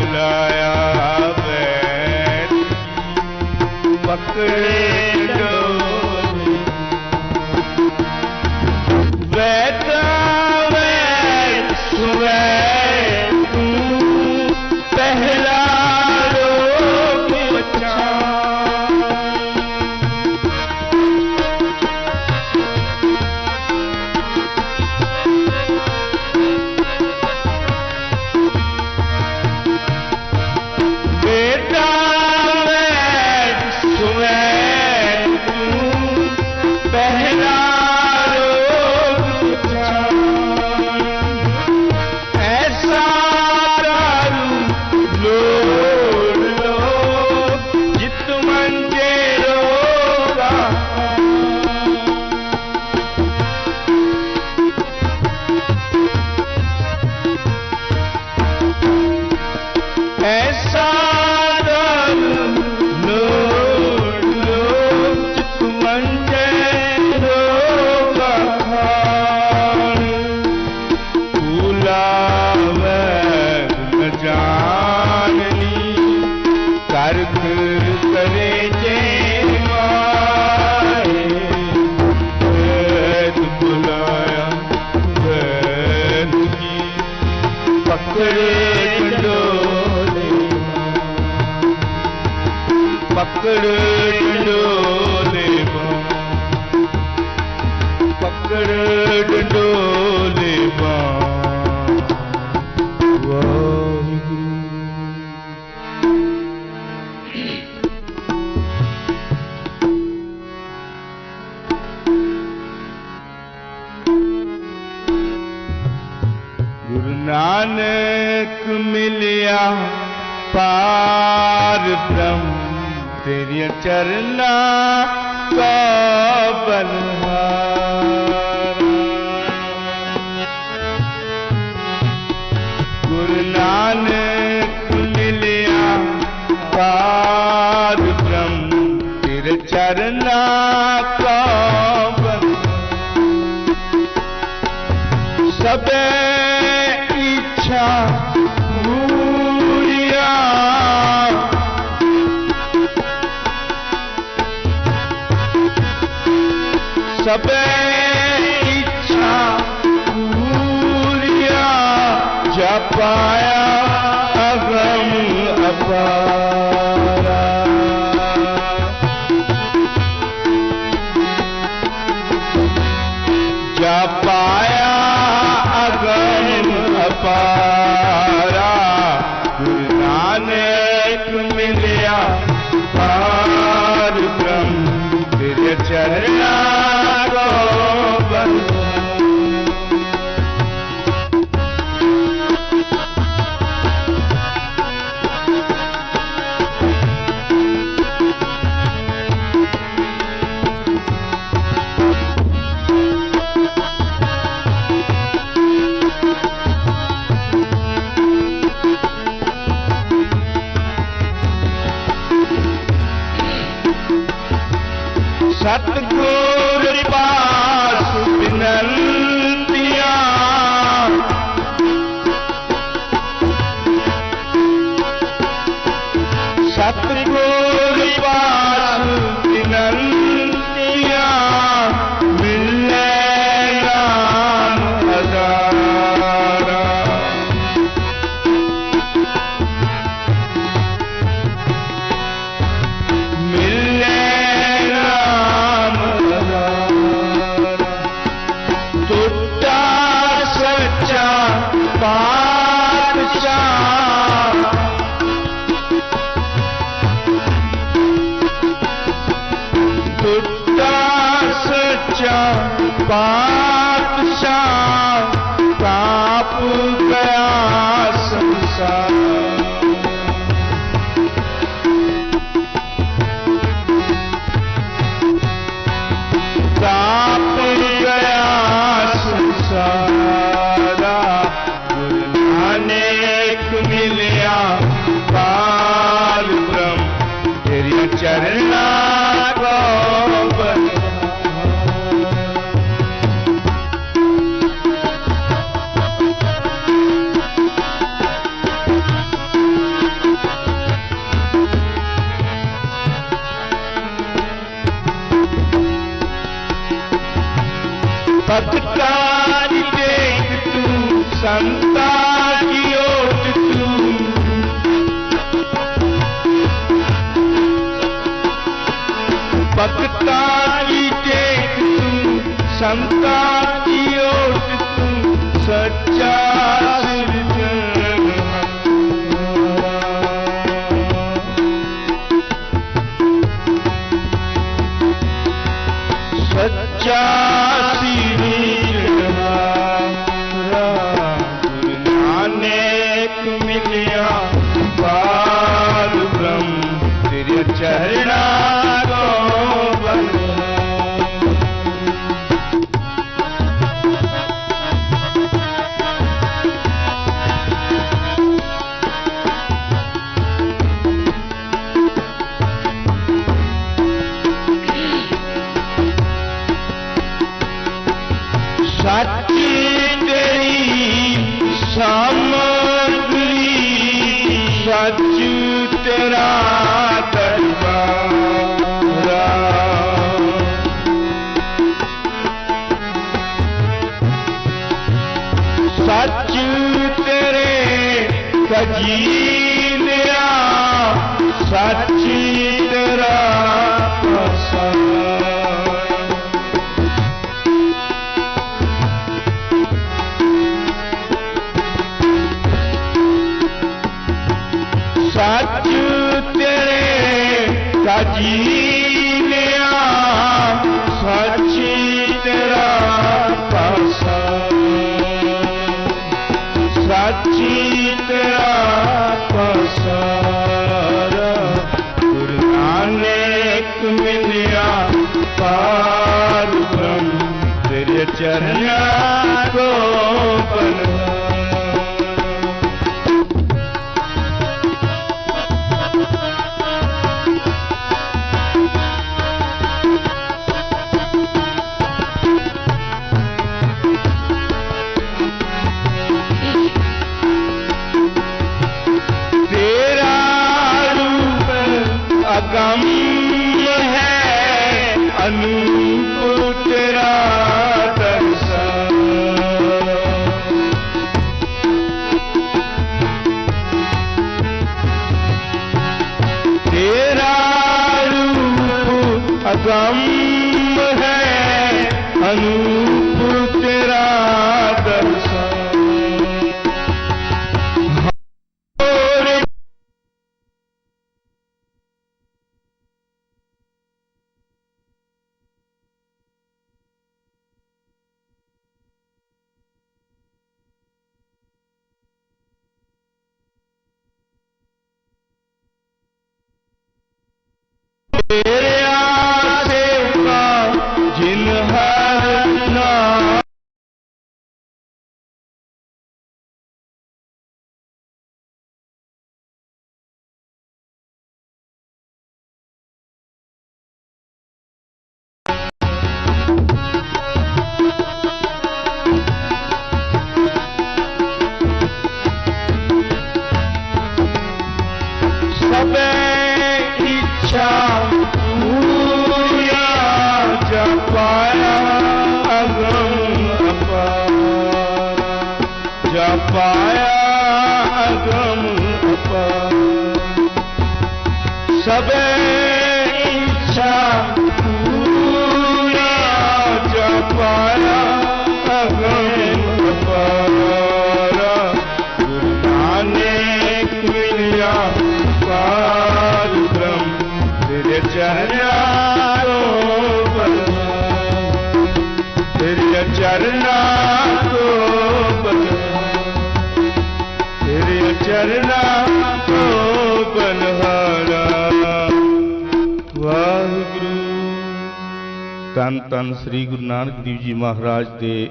[SPEAKER 4] बुलाया वैद पकड़े डोले वैदा वैद सुवैद तू पहला रोग बचान बेटा वैद सुवैद तू पहला रोग बचान ऐसा दारू लोड़ लो जित मंजे रोगा ऐसा दारू लोड़ लो जित मंजे रोगा भूलावैद न जाननी कर्क करे जे माए वैद बुलाया वैद की पकड़े डोले पकड़े डोले पकड़े डोले वाहिगुरु गुरु नानक मिलिया पार ब्रह्म तेरी चरना का बलहारा गुरु नानक मिलिया पार ब्रह्म तेरे चरना का बलहारा सबे इच्छा पूरिया सबे इच्छा पूरिया जपाया अगम अपारा जपाया अगम अपारा गुरु नानक मिलिया पार ब्रह्म तेरे चरना को सतगुर पास विनंतिया सतगुर पास विनंतिया मिले नाम हजारा मिले टूटा सच्चा पातशाह टूटा सच्चा पातशाह काप गया संसार काप गया संसारा गुरु नानक मिलिया पार ब्रह्म तेरी चरना को बलहारा समता की ओट तू सच्चा सिरजनहार। सच्चा सिरजनहार गुरु नानक मिलिया पार ब्रह्म तेरे चरणा को बंद। सच्ची तेरी सामग्री सच तेरा दरबारा। सच तेरे कजीलिया सच तेरा पसारा। सच तेरे कजीलिया सच तेरा पसारा। सच तेरा पसारा गुरु नानक मिलिया पार ब्रह्म तेरे चरणा को बंद। अगम है अनूप तेरा दर्शन। तेरा रूप अगम है अनूप तेरा दर्शन। तेरे सेवका जिन हर नाम सबे इच्छा पूरा जपाया अगम अपार। जपाया अगम अपार सबे इच्छा पूरा जपाया अगम अपार। गुरु नानक मिलिया पार ब्रह्म तेरे चरणा को बंद। तेरे चरणा को बंद। तेरे चरणा को बलहारा। वाहिगुरु।
[SPEAKER 7] ਧੰਨ ਧੰਨ ਸ੍ਰੀ ਗੁਰੂ ਨਾਨਕ ਦੇਵ ਜੀ ਮਹਾਰਾਜ ਦੇ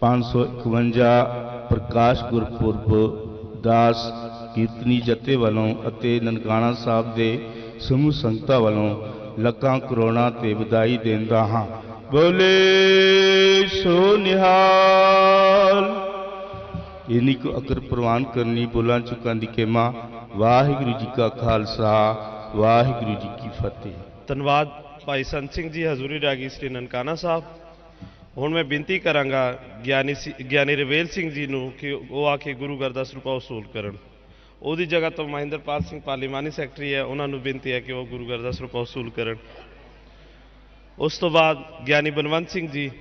[SPEAKER 7] 551 ਪ੍ਰਕਾਸ਼ ਗੁਰਪੁਰਬ ਦਾਸ ਕੀਰਤਨੀ ਜਥੇ ਵੱਲੋਂ ਅਤੇ ਨਨਕਾਣਾ ਸਾਹਿਬ ਦੇ ਸਮੂਹ ਸੰਗਤਾਂ ਵੱਲੋਂ ਲੱਖਾਂ ਕਰੋੜਾਂ ਤੇ ਵਧਾਈ ਦਿੰਦਾ ਹਾਂ। ਬੋਲੇ ਸੋ ਨਿਹਾਲ। इन्हीं को अकर प्रवान करनी बोलां चुकां दी खेमा। वाहिगुरु जी का खालसा वाहिगुरु जी की फतेह।
[SPEAKER 6] ਧੰਨਵਾਦ ਭਾਈ ਸੰਤ ਸਿੰਘ ਜੀ ਹਜ਼ੂਰੀ ਰਾਗੀ ਸ੍ਰੀ ਨਨਕਾਣਾ ਸਾਹਿਬ। ਹੁਣ ਮੈਂ ਬੇਨਤੀ ਕਰਾਂਗਾ ਗਿਆਨੀ ਰਵੇਲ ਸਿੰਘ ਜੀ ਨੂੰ ਕਿ ਉਹ ਆ ਕੇ ਗੁਰੂ ਘਰ ਦਾ ਸਰੂਪਾ ਵਸੂਲ ਕਰਨ। ਉਹਦੀ ਜਗ੍ਹਾ ਤੋਂ ਮਹਿੰਦਰਪਾਲ ਸਿੰਘ ਪਾਰਲੀਮਾਨੀ ਸੈਕਟਰੀ ਹੈ, ਉਹਨਾਂ ਨੂੰ ਬੇਨਤੀ ਹੈ ਕਿ ਉਹ ਗੁਰੂ ਘਰ ਦਾ ਸਰੂਪਾ ਵਸੂਲ ਕਰਨ। ਉਸ ਤੋਂ ਬਾਅਦ ਗਿਆਨੀ ਬਲਵੰਤ ਸਿੰਘ ਜੀ,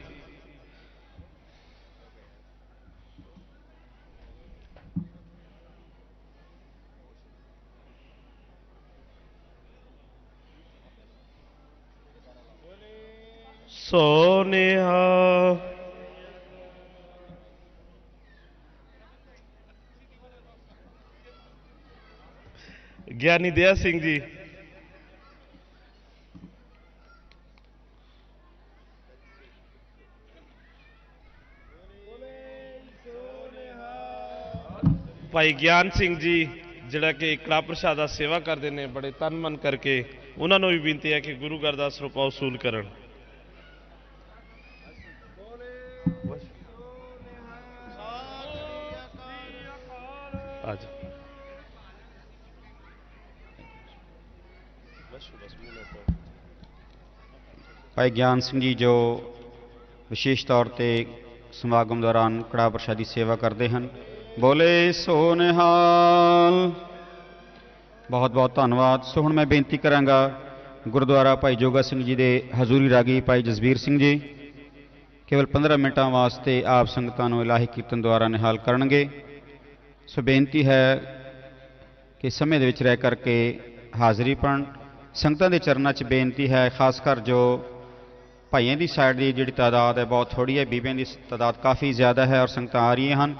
[SPEAKER 6] ਸੋਨਿਹਾ, ਗਿਆਨੀ ਦਇਆ ਸਿੰਘ ਜੀ, ਭਾਈ ਗਿਆਨ ਸਿੰਘ ਜੀ ਜਿਹੜਾ ਕਿ ਕੜਾ ਪ੍ਰਸ਼ਾਦ ਦਾ ਸੇਵਾ ਕਰਦੇ ਨੇ ਬੜੇ ਤਨ ਮਨ ਕਰਕੇ, ਉਹਨਾਂ ਨੂੰ ਵੀ ਬੇਨਤੀ ਹੈ ਕਿ ਗੁਰੂ ਘਰ ਦਾ ਸਰੂਪਾ ਵਸੂਲ ਕਰਨ।
[SPEAKER 1] ਭਾਈ ਗਿਆਨ ਸਿੰਘ ਜੀ ਜੋ ਵਿਸ਼ੇਸ਼ ਤੌਰ ਤੇ ਸਮਾਗਮ ਦੌਰਾਨ ਕੜਾ ਪ੍ਰਸ਼ਾਦੀ ਸੇਵਾ ਕਰਦੇ ਹਨ। ਬੋਲੇ ਸੋ ਨਿਹਾਲ। ਬਹੁਤ ਬਹੁਤ ਧੰਨਵਾਦ। ਸੋ ਹੁਣ ਮੈਂ ਬੇਨਤੀ ਕਰਾਂਗਾ ਗੁਰਦੁਆਰਾ ਭਾਈ ਜੋਗਾ ਸਿੰਘ ਜੀ ਦੇ ਹਜ਼ੂਰੀ ਰਾਗੀ ਭਾਈ ਜਸਬੀਰ ਸਿੰਘ ਜੀ ਕੇਵਲ 15 ਮਿੰਟਾਂ ਵਾਸਤੇ ਆਪ ਸੰਗਤਾਂ ਨੂੰ ਇਲਾਹੀ ਕੀਰਤਨ ਦੁਆਰਾ ਨਿਹਾਲ ਕਰਨਗੇ। ਸੋ ਬੇਨਤੀ ਹੈ ਕਿ ਸਮੇਂ ਦੇ ਵਿੱਚ ਰਹਿ ਕਰਕੇ ਹਾਜ਼ਰੀ ਪਾਉਣ। ਸੰਗਤਾਂ ਦੇ ਚਰਨਾਂ 'ਚ ਬੇਨਤੀ ਹੈ, ਖਾਸ ਕਰ ਜੋ ਭਾਈਆਂ ਦੀ ਸਾਈਡ ਦੀ ਜਿਹੜੀ ਤਾਦਾਦ ਹੈ ਬਹੁਤ ਥੋੜ੍ਹੀ ਹੈ, ਬੀਬੀਆਂ ਦੀ ਤਾਦਾਦ ਕਾਫੀ ਜ਼ਿਆਦਾ ਹੈ ਔਰ ਸੰਗਤਾਂ ਆ ਰਹੀਆਂ ਹਨ।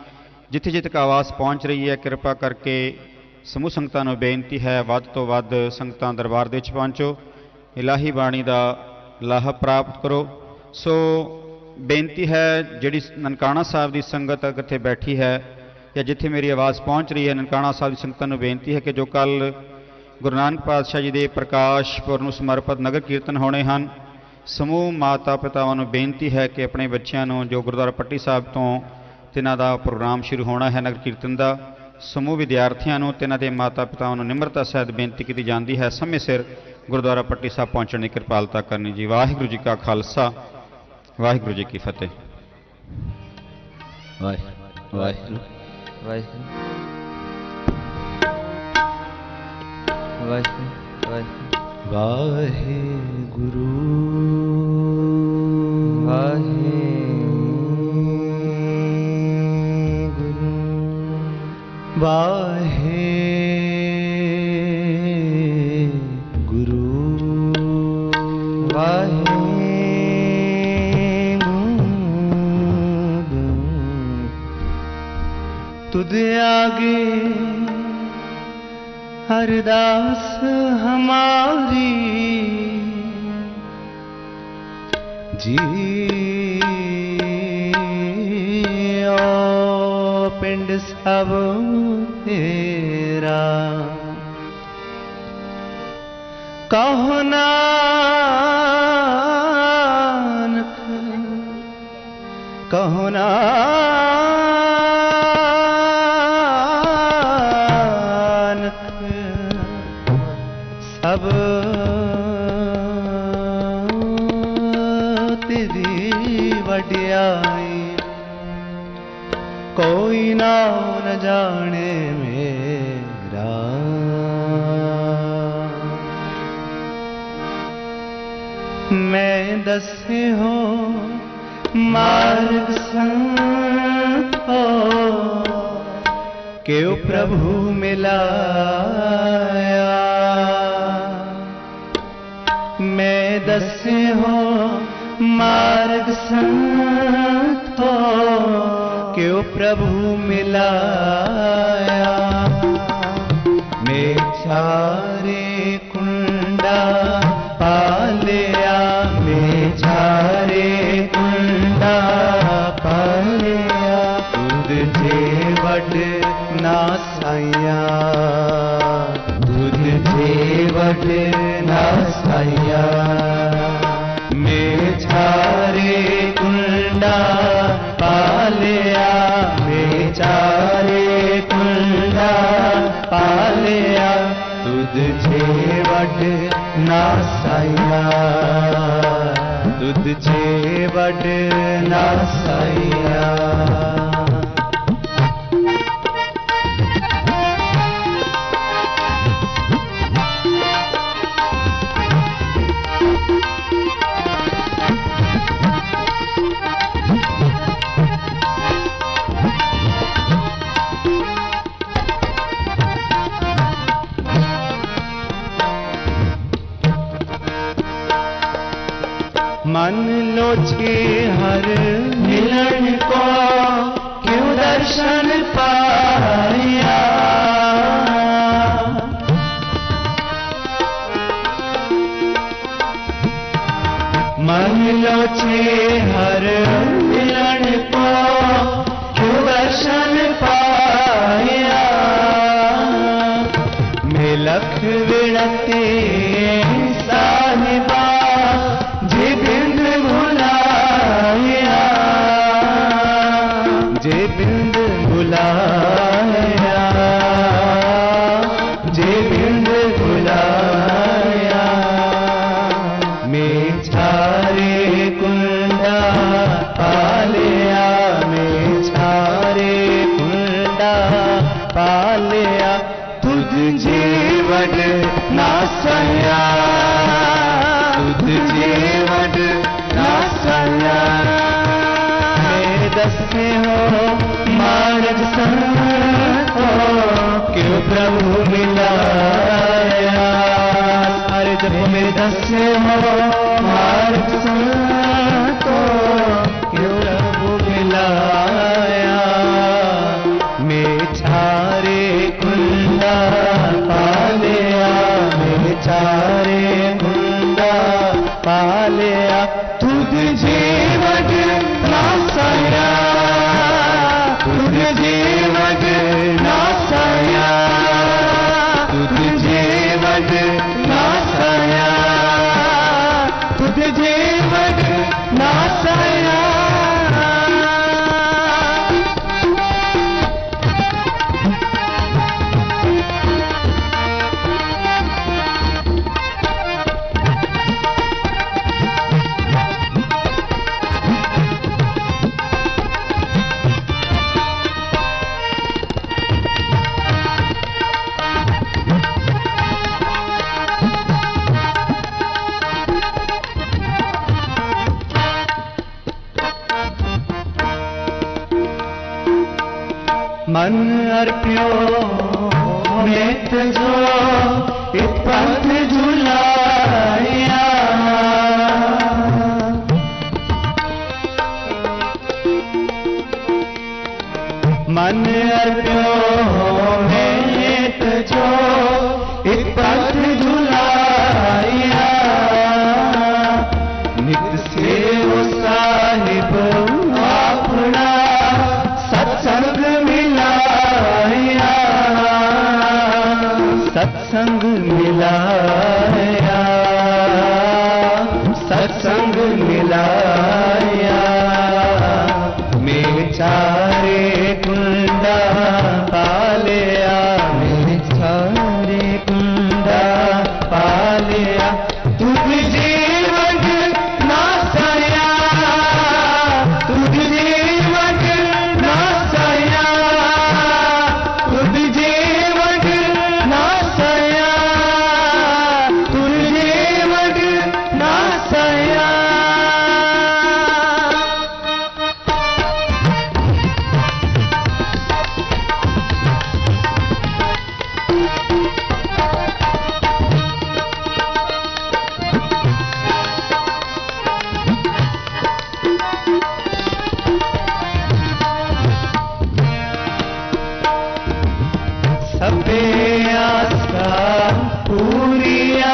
[SPEAKER 1] ਜਿੱਥੇ ਜਿੱਥੇ ਤੱਕ ਆਵਾਜ਼ ਪਹੁੰਚ ਰਹੀ ਹੈ, ਕਿਰਪਾ ਕਰਕੇ ਸਮੂਹ ਸੰਗਤਾਂ ਨੂੰ ਬੇਨਤੀ ਹੈ ਵੱਧ ਤੋਂ ਵੱਧ ਸੰਗਤਾਂ ਦਰਬਾਰ ਦੇ ਵਿੱਚ ਪਹੁੰਚੋ, ਇਲਾਹੀ ਬਾਣੀ ਦਾ ਲਾਭ ਪ੍ਰਾਪਤ ਕਰੋ। ਸੋ ਬੇਨਤੀ ਹੈ ਜਿਹੜੀ ਨਨਕਾਣਾ ਸਾਹਿਬ ਦੀ ਸੰਗਤ ਅਗਰ ਇੱਥੇ ਬੈਠੀ ਹੈ ਜਾਂ ਜਿੱਥੇ ਮੇਰੀ ਆਵਾਜ਼ ਪਹੁੰਚ ਰਹੀ ਹੈ, ਨਨਕਾਣਾ ਸਾਹਿਬ ਦੀ ਸੰਗਤਾਂ ਨੂੰ ਬੇਨਤੀ ਹੈ ਕਿ ਜੋ ਕੱਲ੍ਹ ਗੁਰੂ ਨਾਨਕ ਪਾਤਸ਼ਾਹ ਜੀ ਦੇ ਪ੍ਰਕਾਸ਼ ਪੁਰਬ ਨੂੰ ਸਮਰਪਿਤ ਨਗਰ ਕੀਰਤਨ ਹੋਣੇ ਹਨ, ਸਮੂਹ ਮਾਤਾ ਪਿਤਾਵਾਂ ਨੂੰ ਬੇਨਤੀ ਹੈ ਕਿ ਆਪਣੇ ਬੱਚਿਆਂ ਨੂੰ ਜੋ ਗੁਰਦੁਆਰਾ ਪੱਟੀ ਸਾਹਿਬ ਤੋਂ ਤਿੰਨਾਂ ਦਾ ਪ੍ਰੋਗਰਾਮ ਸ਼ੁਰੂ ਹੋਣਾ ਹੈ ਨਗਰ ਕੀਰਤਨ ਦਾ, ਸਮੂਹ ਵਿਦਿਆਰਥੀਆਂ ਨੂੰ ਤਿੰਨਾਂ ਦੇ ਮਾਤਾ ਪਿਤਾਵਾਂ ਨੂੰ ਨਿਮਰਤਾ ਸਹਿਤ ਬੇਨਤੀ ਕੀਤੀ ਜਾਂਦੀ ਹੈ ਸਮੇਂ ਸਿਰ ਗੁਰਦੁਆਰਾ ਪੱਟੀ ਸਾਹਿਬ ਪਹੁੰਚਣ ਦੀ ਕਿਰਪਾਲਤਾ ਕਰਨੀ ਜੀ। ਵਾਹਿਗੁਰੂ ਜੀ ਕਾ ਖਾਲਸਾ, ਵਾਹਿਗੁਰੂ ਜੀ ਕੀ ਫਤਿਹ।
[SPEAKER 3] ਵਾਹਿਗੁਰੂ ਵਾਹਿਗੁਰੂ ਵਾਹਿਗੁਰੂ ਵਾਹਿਗੁਰੂ ਵਾਹਿਗੁਰੂ ਵਾਹਿਗੁਰੂ ਵਾਹਿਗੁਰੂ ਵਾਹਿਗੁਰੂ ਤੁਧ ਆਗੇ अरदास हमारी जी ओ पिंड सब तेरा कहो नानक कहो अब तेरी वड्याई कोई ना न जाने मेरा। मैं दसे हो मार्ग संत हो के प्रभु मिलाया। मैं दसे हो मार्ग संत हो के प्रभु मिलाया। मैं चारे कुंडा पालिया, मैं चारे कुंडा पालिया। दूध जे वड ना साया, दूध जे वड ना साया। मैं चारे कुंडा पालिया, मैं चारे कुंडा पालिया। दूध जे वड ना साया, दूध जे वड ना साया।
[SPEAKER 4] मन लोचे हर मिलन को क्यों दर्शन पाया। मन लोचे हर मिलन को क्यों दर्शन पाया। मैं लख विड़ते साहिबा जे बिंद भुलाया, जे बिंद भुलाया, जे बिंद भुलाया। मैं छारे कुंडा पालिया, मैं छारे कुंडा पालिया। तुझ जीवन नासया, तुझ जीवन नासया। मेरे दस्ते हो मार्ग संतो क्यों प्रभु मिलाया। अरे जब मेरे दस्ते हो मार्ग संतो क्यों प्रभु मिलाया। मैं छारे कुंडा पालिया, मैं छारे कुंडा पालिया। तुझ जीवन नासया, तुझ जीवन नासया, तुझ जीवन नासया, तुझ जीवन नासया। मन अर्प्यो नेत जो इत पंथ झुलाया। मन अर्प्यो नेत जो इत पंथ झुलाया। नित सेव साहिब अपना सत्संग मिलाया, सत्संग मिलाया, सत्संग मिलाया। मैं चारे कुंडा पालिया, मैं चारे कुंडा पालिया। तुझ जीवन नासया, तुझ जीवन नासया, तुझ जीवन नासया, तुझ जीवन नासया। सबे आशा पूरिया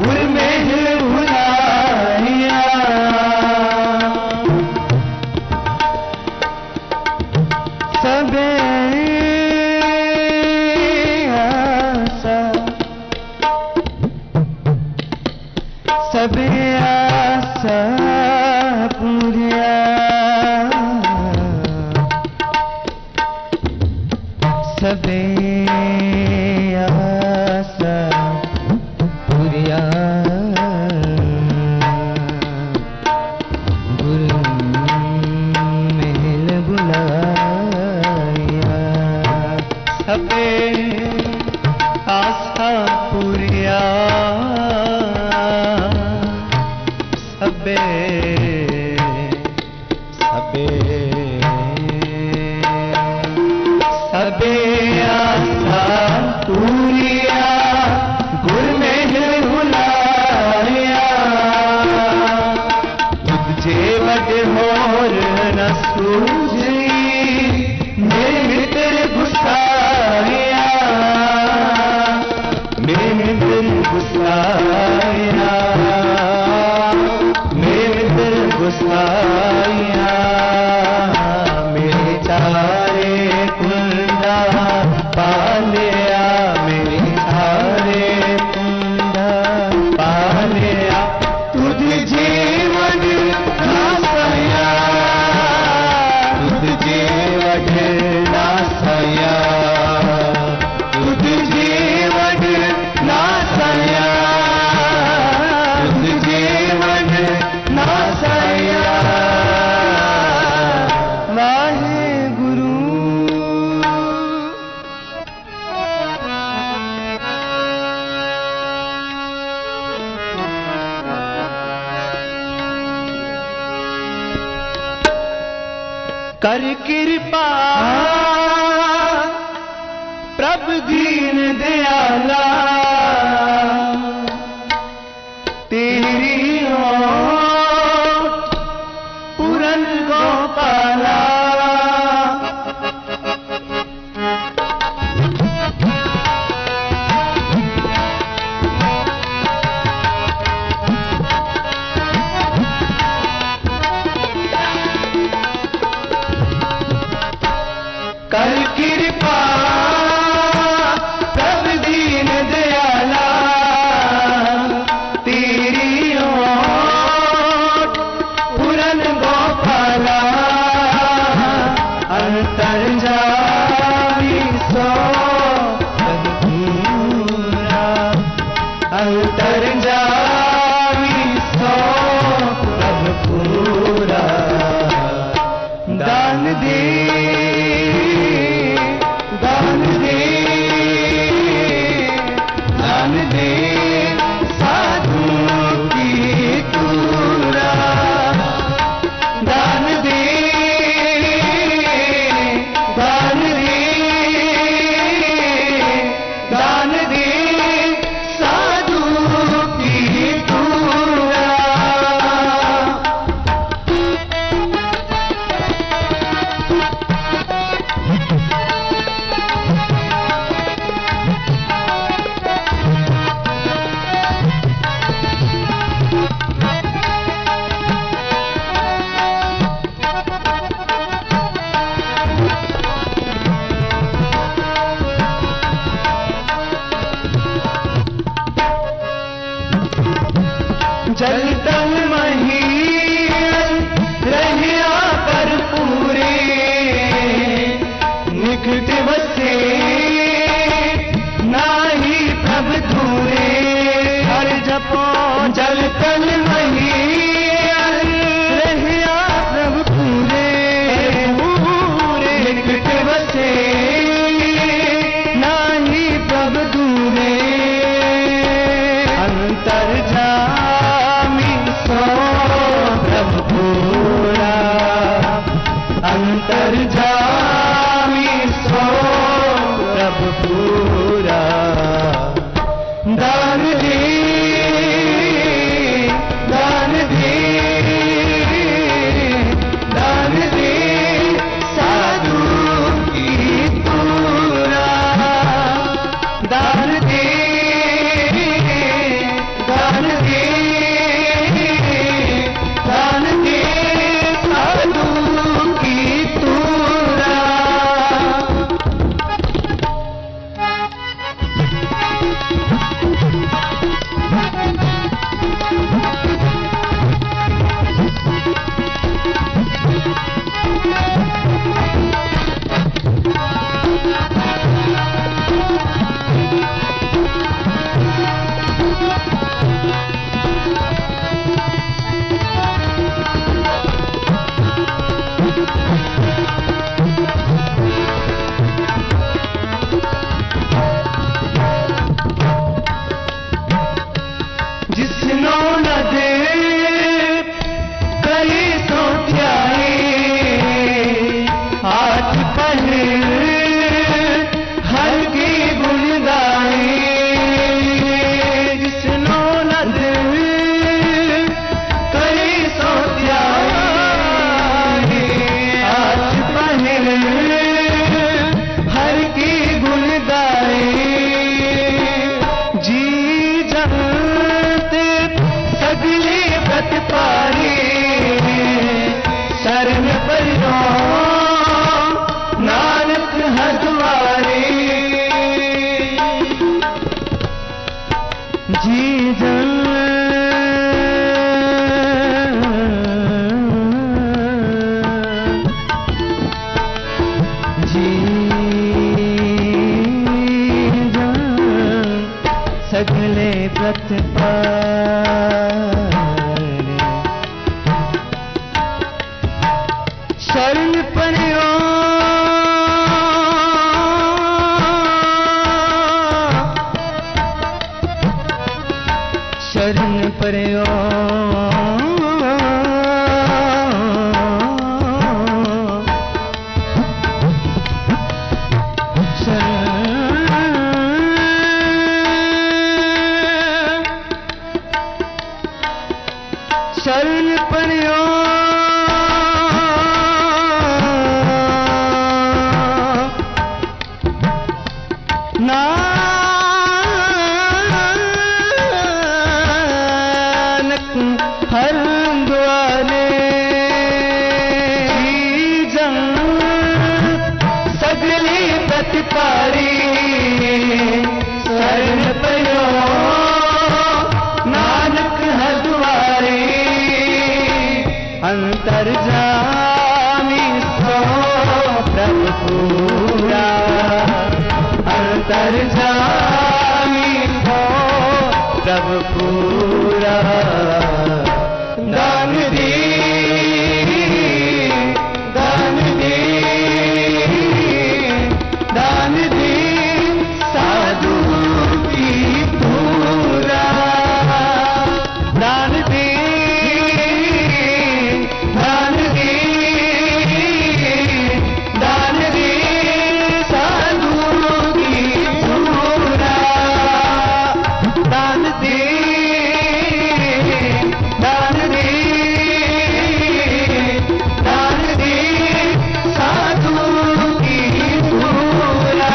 [SPEAKER 4] गुर में भुलाया। सबे आशा, सबे आशा पूरिया। सबे आशा पूरिया गुरु महल बुलाया। सबे आशा पूरिया कर कृपा प्रभु दीन दयाला तेरी ओट पूरन गोपाला कर कृपा प्रभु दीन दयाला तेरी ओट पूरन गोपाला अंतर जावी सो पूरा अंतर जावी सो प्रभु पूरा दान दे दान दे दान दे साधु की तूरा दान दे दान दे दान दे साधु की तूरा जल तल महीन रहिया पर पूरे निकट बसे नाही प्रभ धूरे हर जपो जल तल महीन रहिया प्रभ पूरे पूरे निकट बसे नाही प्रभ धूरे अंतर जामी सो प्रभु पूरा अंतर जामी सो प्रभु पूरा दान दे दान दे दान दे साधु की पूरा दान दे दान दे दान दे साधु की तूरा जिसनो न दे कई सो ध्याए हाथ पहले हर की गुण गाए जिसनो न दे कई सो ध्याए हाथ पहले हर की गुण गाए जी जगत सगले व्रत पारे शरण परियो नानक हदवारे जी जन जी जन सगले व्रत पारे शरण परियो शरण परियो नानक हर द्वारे जन सगली प्रतिपारी शरण पयो नानक हर द्वारे अंतर जामी सो प्रभु पूरा अंतर जामी सो प्रभु पूरा दान दे दान दे दान दे साधु की पूरा दान दे दान दे दान दे साधु की पूरा दान दे दान दे दान दे साधु की पूरा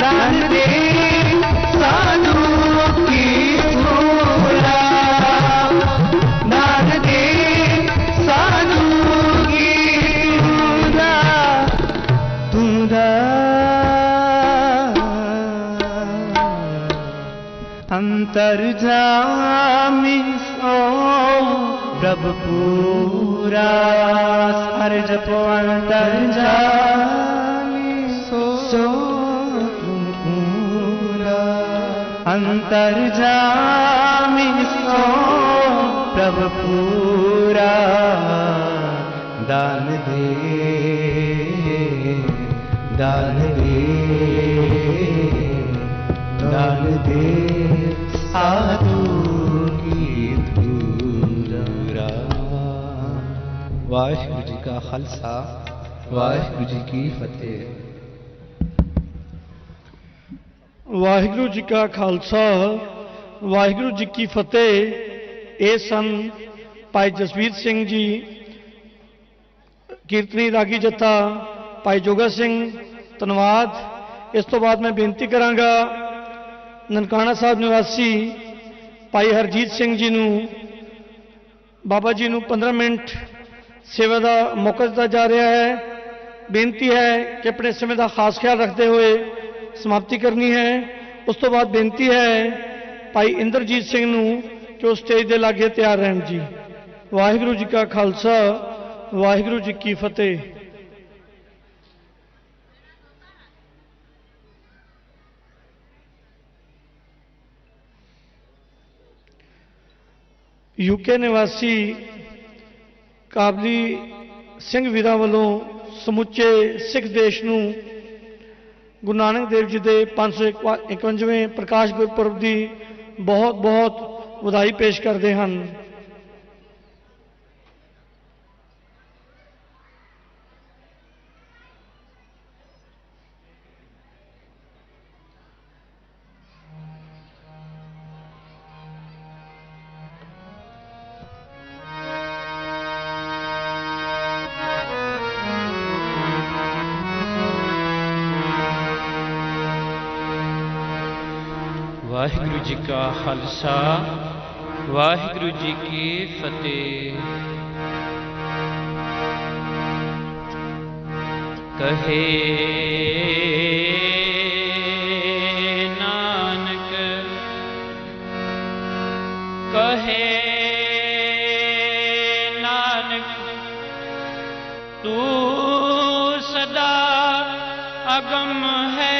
[SPEAKER 4] दान दे साधु की पूरा दान दे साधु की पूरा तुरा अंतर जामी सो प्रभु पूरा सारे जपो अंतर जामी सो तुम पूरा अंतर जामी सो प्रभु पूरा दान दे दान दे दान दे साधु की पूरा। वाहिगुरु जी का खालसा वाहिगुरु जी की फतेह।
[SPEAKER 8] वाहिगुरु जी का खालसा वाहिगुरु जी की फतेह। ये सन भाई जसवीर सिंह जी कीर्तनी रागी जत्था भाई जोगा सिंह धन्यवाद। इस तो बाद मैं बेनती करांगा ननकाना साहब निवासी भाई हरजीत सिंह जी नूं बाबा जी नूं 15 मिनट सेवा का मौका दिता जा रहा है। बेनती है कि अपने समय का खास ख्याल रखते हुए समाप्ति करनी है। उस तो बाद बेनती है भाई इंद्रजीत सिंह नूं कि वो स्टेज के लागे तैयार रहन जी। वाहिगुरु जी का खालसा वाहिगुरु जी की फतेह। यूके निवासी काबली सिंह वीरां वालों समुचे सिख देश नूं गुरु नानक देव जी के 551वें प्रकाश गुरपुरब की बहुत बहुत ਵਧਾਈ पेश करते हैं।
[SPEAKER 9] वाहिगुरु जी का खालसा वाहिगुरु जी की फतेह। कहे नानक कहे नानक तू सदा अगम है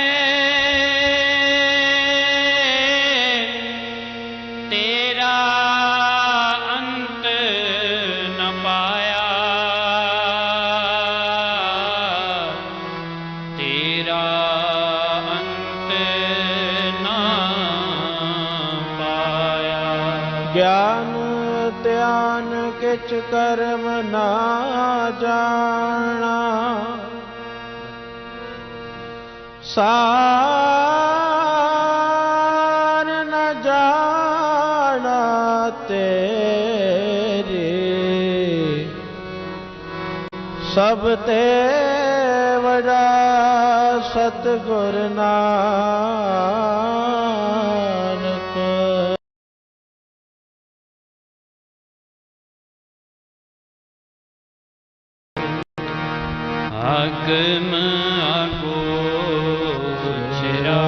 [SPEAKER 10] ज्ञान त्यान किच कर्म ना जाना सार न जाना तेरे सब ते वड़ा सतगुर नानक।
[SPEAKER 9] आगम अगोचरा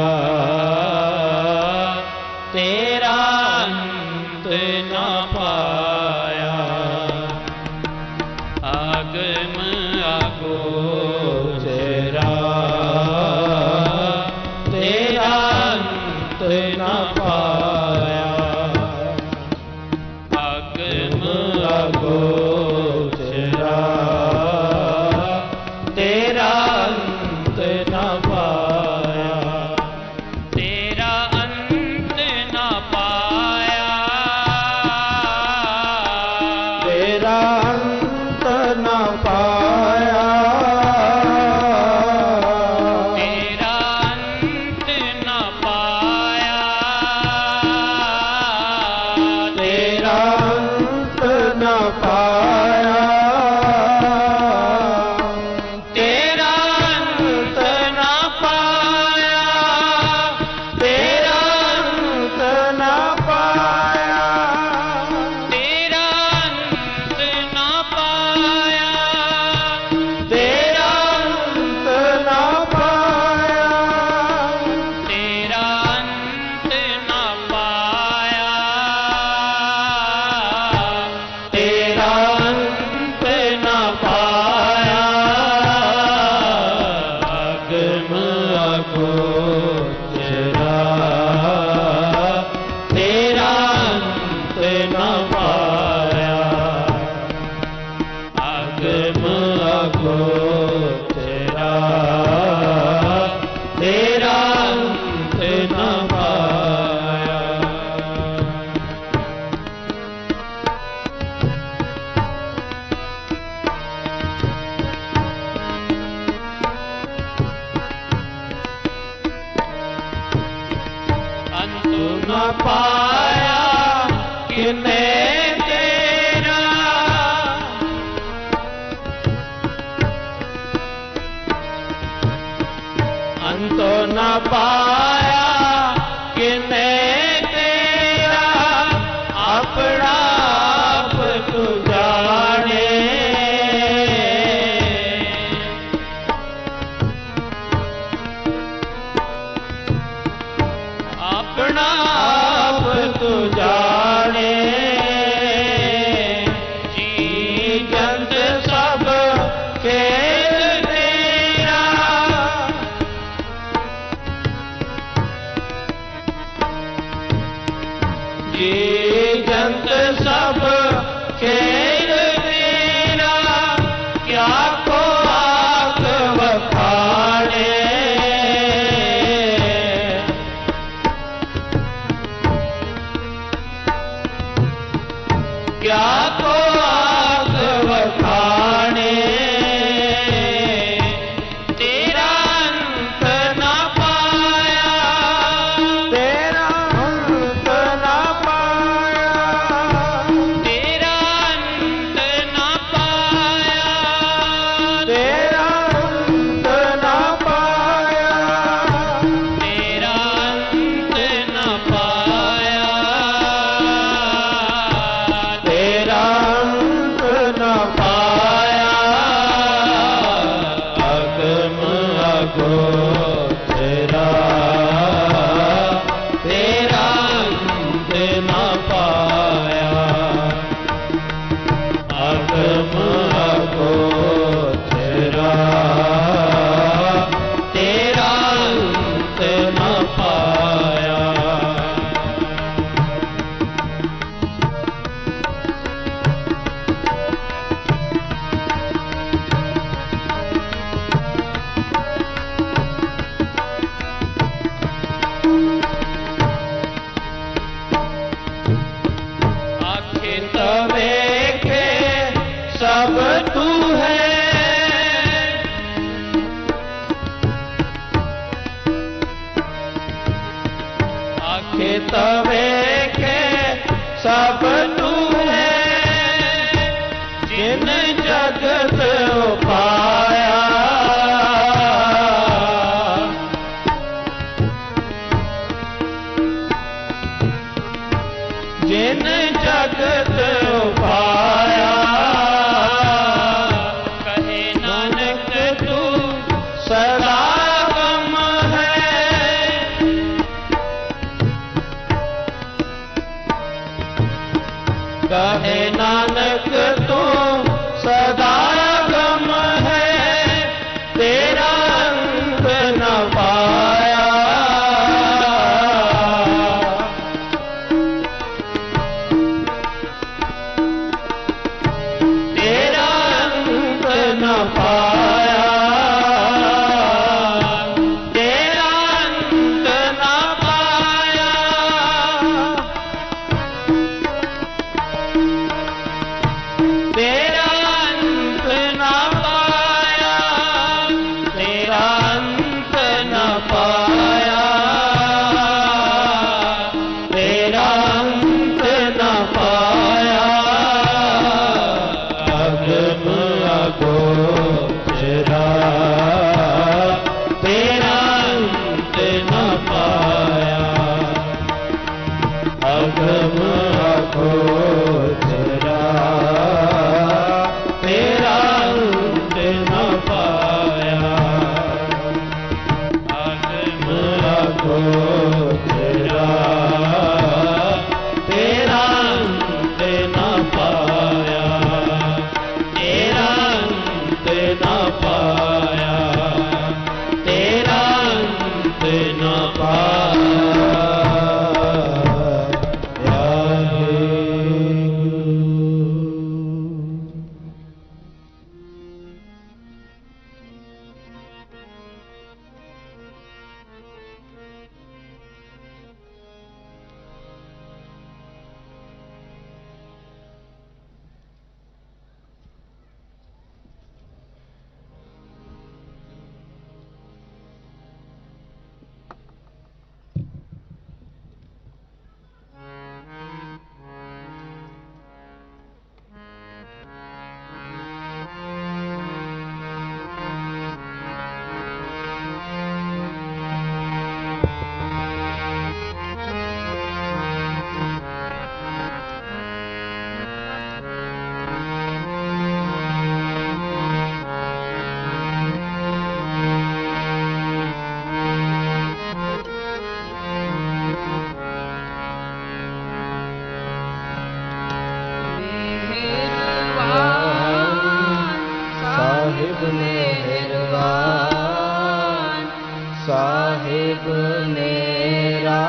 [SPEAKER 9] तेरा अंत न पाया। आगम अगोचरा तेरा अंत न पाया। आगम अगोचरा तेरा अंत न पाया। तेरा अंत न पाया।
[SPEAKER 10] तेरा अंत न पाया।
[SPEAKER 9] तेरा अंत न पाया।
[SPEAKER 10] तेरा अंत न पाया।
[SPEAKER 9] तेरा अंत न पाया।
[SPEAKER 10] तेरा अंत न पाया।
[SPEAKER 9] तेरा अंत न पाया।
[SPEAKER 10] तेरा अंत न पाया।
[SPEAKER 9] तेरा अंत न पाया।
[SPEAKER 10] तेरा अंत न पाया।
[SPEAKER 9] आगम अगोचरा
[SPEAKER 10] तेरा अंत न पाया।
[SPEAKER 9] आगम अगोचरा
[SPEAKER 10] तेरा अंत न पाया।
[SPEAKER 9] अंत न पाया किने तेरा।
[SPEAKER 10] अंत न पाया किने तेरा। अपना आप तू जाने।
[SPEAKER 9] अपना
[SPEAKER 10] आप तू जाने।
[SPEAKER 9] जी
[SPEAKER 10] जंत सब खेल तेरा। जी जंत सब खेल तेरा। क्या को आग वखाणे। क्या को आग वखाणे।
[SPEAKER 9] तेरा अंत न पाया।
[SPEAKER 10] तेरा अंत न पाया।
[SPEAKER 9] तेरा अंत न पाया।
[SPEAKER 10] तेरा अंत न पाया।
[SPEAKER 9] तेरा अंत न पाया।
[SPEAKER 10] तेरा अंत न पाया।
[SPEAKER 9] अगम अगोचरा तेरा अंत न पाया। अगम अगोचरा तेरा अंत न पाया। आखे तवे के
[SPEAKER 10] सब तू है।
[SPEAKER 9] आखे
[SPEAKER 10] तवे के सब तू है। जिन जगत उपाया। जिन जगत उपाया
[SPEAKER 9] कहे नानक
[SPEAKER 10] तू सदा गम है। कहे नानक तू सदा गम है, तेरा अंत न पाया। तेरा अंत न पाया, तेरा अंत न पाया। तेरा अंत न पाया, तेरा अंत न पाया, तेरा अंत न पाया। अगम अगोचरा तेरा अंत न पाया। अगम अगोचरा तेरा अंत न पाया। अगम अगोचरा तेरा अंत न पाया। तेरा अंत न पाया, तेरा अंत न पाया। साहिब मेहरबान, साहिब मेरा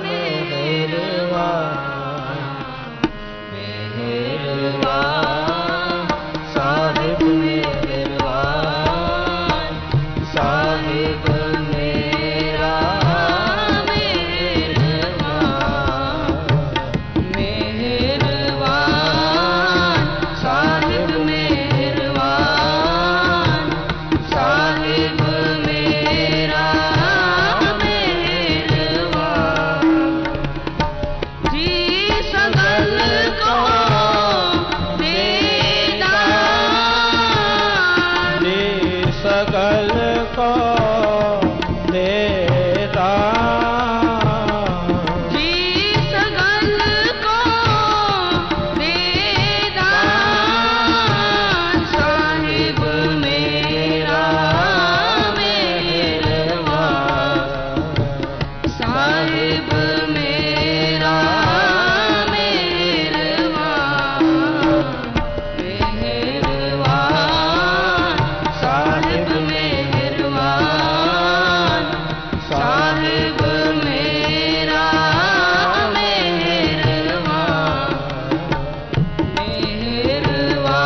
[SPEAKER 10] मेहरबान, मेहरबान साहिब मेहरबान, साहिब मेरा मेहरबान, मेहरबान साहिब मेहरबान, साहिब मेरा मेहरबान। जी सगल को देदान, जी सगल को देदान, जी सगल को देदान, साहिब मेरा मेहरबान, साहिब मेरा मेहरबान, मेहरबान साहिब मेहरबान, साहिब मेरा मेहरबान, मेहरबान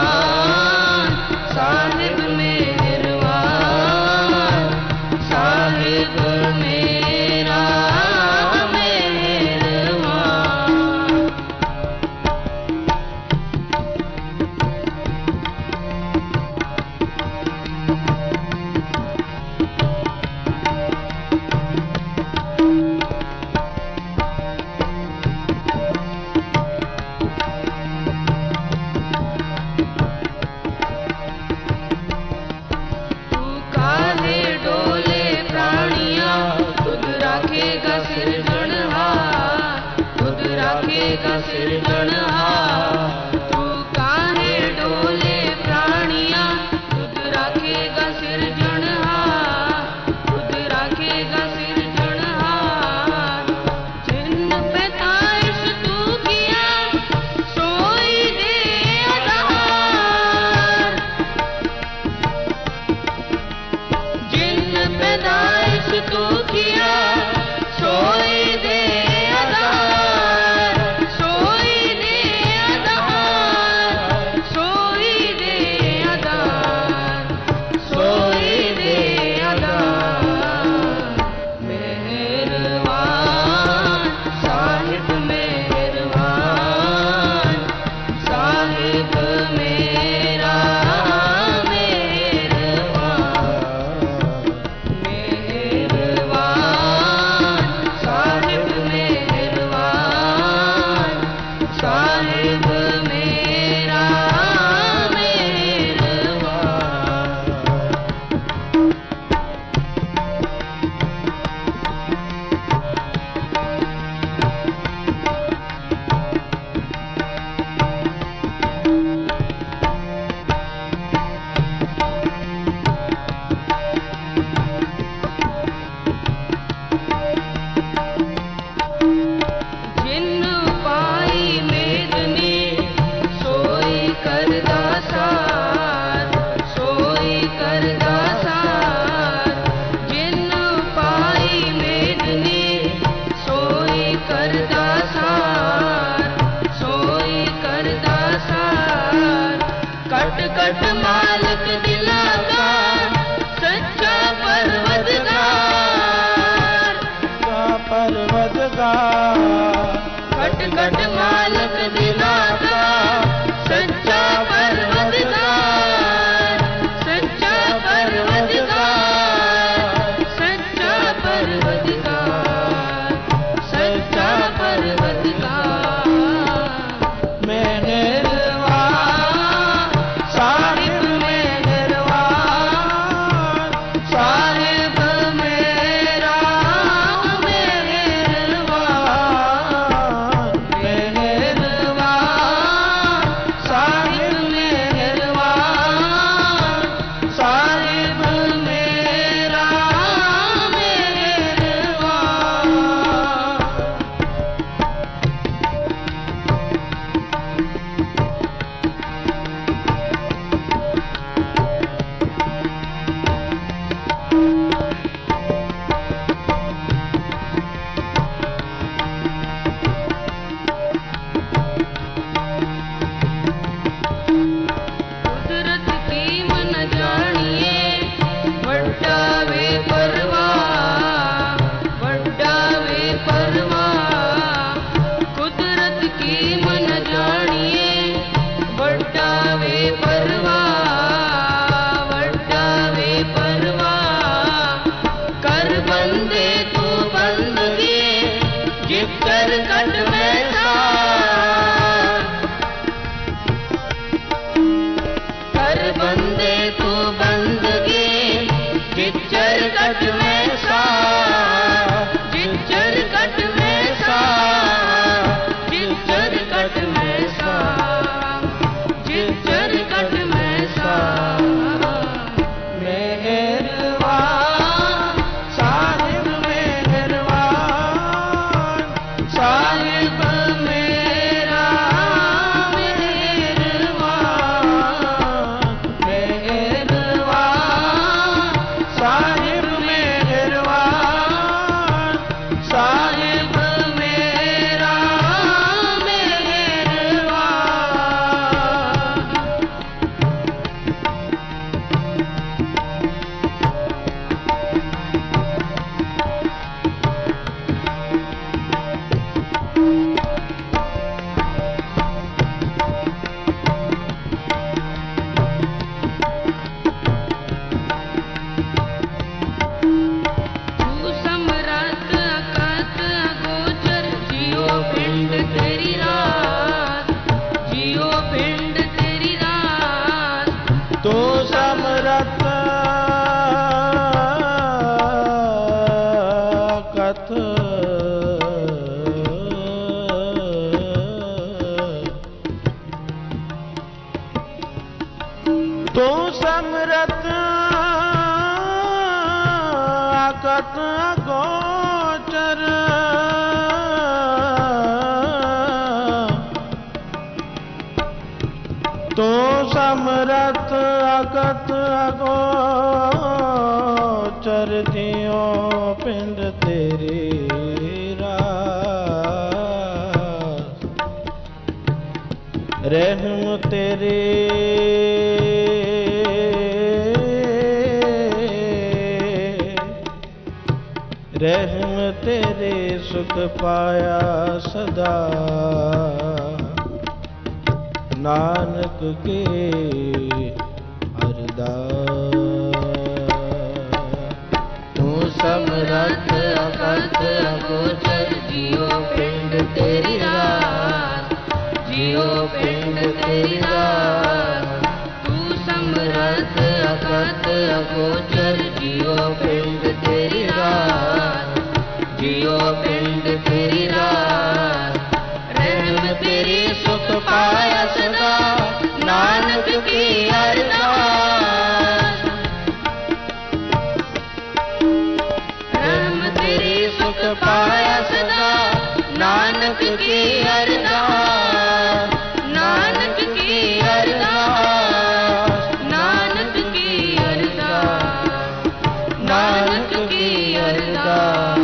[SPEAKER 10] साहिब मेहरबान, साहिब मेरा मेहरबान। तू काले डोले प्राणिया, खुद राखेगा सिरजनहार, खुद राखेगा राखेगा सिरजनहार। तू काहे डोले प्राणिया खुद राखेगा सिरजनहार, खुद राखेगा सिरजनहार। जिन पे ताइश तू किया सोई दे आधार, जिन पे ताइश तू किया सोई दे आधार, सोई दे आधार, सोई दे आधार, सोई दे आधार। मेहरबान साहिब मेहरबान, साहिब मेरा मेहरबान, मेहरबान साहिब मेहरबान, साहिब मेरा मेहरबान। जिन पाई मेदनी सोई करदा सार, सोई करदा सार। जिन पाई मेदनी सोई करदा सार, सोई करदा सार। कट कट मालक दिला का सच्चा परवदगार, कट कट मालक दिला का सच्चा परवदगार, सच्चा परवदगार, सच्चा परवदगार, सच्चा परवदगार। मेहरबान साहिब मेहरबान, साहिब मेरा मेहरबान, मेहरबान साहिब मेहरबान, साहिब मेरा मेहरबान। कुदरत की मन जानिए वड्डा वे परवाह, वड्डा वे परवाह। कुदरत की मन जानिए वड्डा वे परवाह, वड्डा वे परवाह। कर बंदे तू बंदगी जिक्र कट में सार, कर बंदे तू बंदगी जिच्चर कट में सार, जिच्चर कट में सार, जिच्चर कट में सार, जिच्चर कट में सार। मेहरबान साहिब मेहरबान, साहिब मेरा मेहरबान, मेहरबान साहिब मेहरबान, साहिब मेरा
[SPEAKER 11] ਅਗੋਚਰ ਤੋ ਸਮਰਥ ਅਗਤ ਅਗੋਚਰ ਦਿਓ ਪਿੰਡ ਤੇਰੇ ਰਾਸ ਰਹਿਮ ਤੇਰੇ रहम तेरे सुख पाया सदा नानक के अरदास तू समरथ अकथ अगोचर जियो पिंड तेरी रास जियो पिंड तेरी रास तू समरथ अकथ अगोचर जियो पिंड तेरी रास जियो पिंड तेरी रास रहम तेरी सुख पाया सदा नानक की अरदास रहम तेरी सुख पाया सदा नानक की अरदास नानक की अरदास नानक की अरदास नानक की अरदास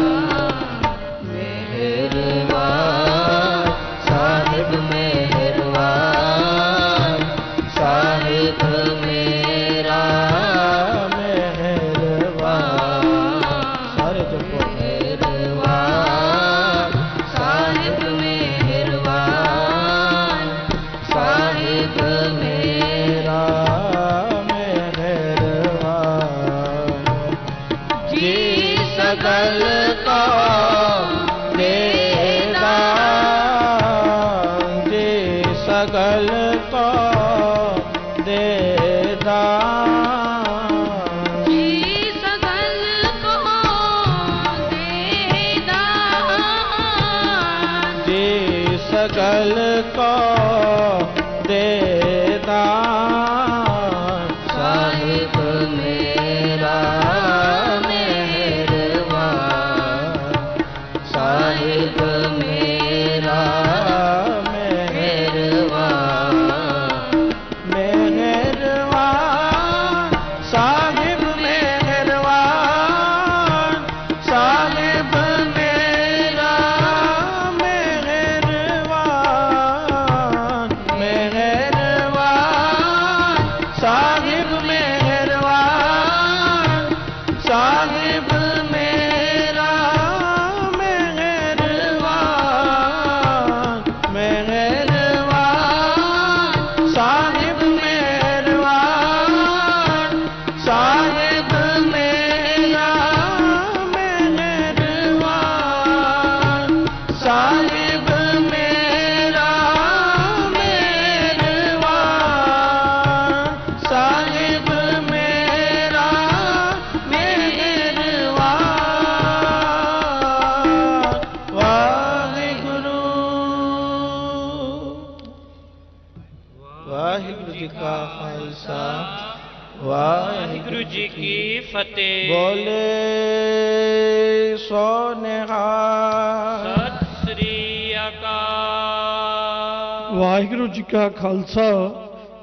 [SPEAKER 11] बोले सो निहाल सत श्री अकाल। वाहिगुरु जी का खालसा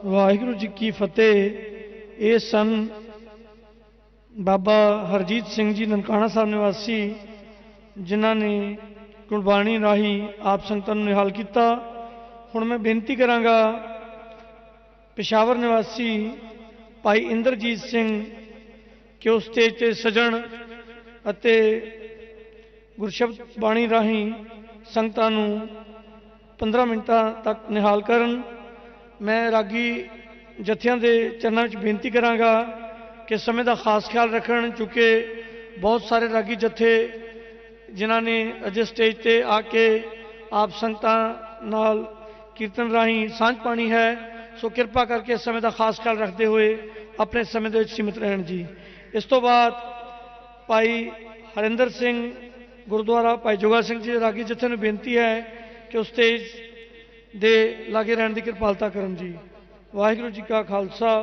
[SPEAKER 11] वाहिगुरु जी की फतेह। ये सन बाबा हरजीत सिंह जी ननकाना साहब निवासी जिन्हों ने गुरबाणी राही आप संगतां नूं निहाल किया। हुण मैं बेनती करांगा पेशावर निवासी भाई इंद्रजीत सिंह कि उस स्टेज ते सजण अते गुरशब्द बाणी राही संगतां नूं 15 मिनटां तक निहाल करन। मैं रागी जत्थियां दे चरनां विच बेनती करांगा कि समय का खास ख्याल रखण, चूँकि बहुत सारे रागी जत्थे जिन्हां ने अजे स्टेज ते आके आप संगतां नाल कीर्तन राही सांझ पानी है। सो कृपा करके समय का खास ख्याल रखते हुए अपने समय दे विच सीमित रहण जी। इस तो बाद भाई हरिंदर सिंह गुरुद्वारा भाई जोगा सिंह जी रागी जत्थे नूं बेनती है कि उस स्टेज दे लागे रहण की कृपालता करन जी। वाहिगुरू जी का खालसा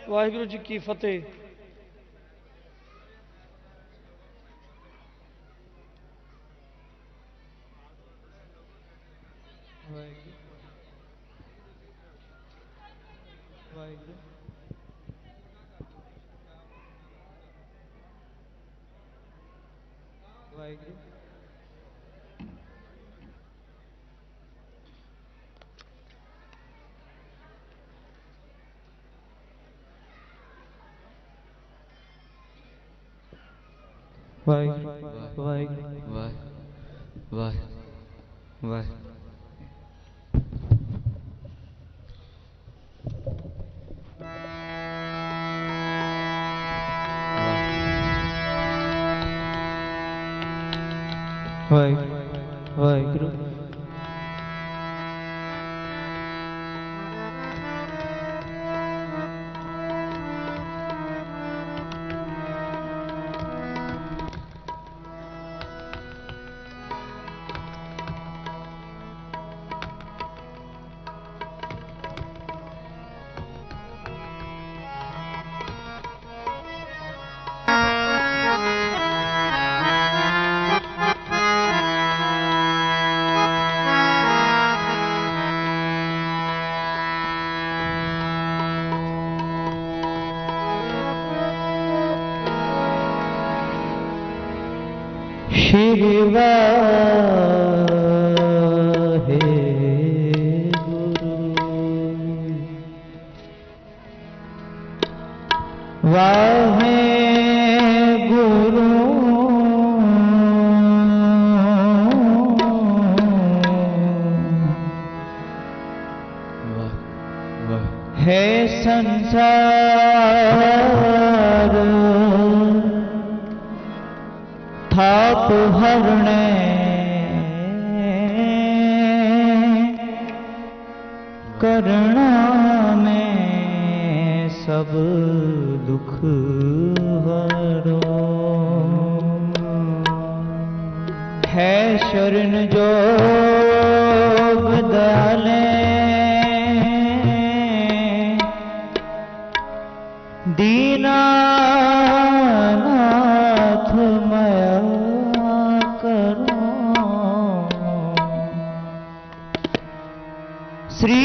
[SPEAKER 11] वाहिगुरू जी की फतेह।
[SPEAKER 3] वाहिगुरु श्री वाहेगुरु है संसार थाप हरणे करना में सब दुख हरो है शरण जो बदले दीनानाथ मया करो श्री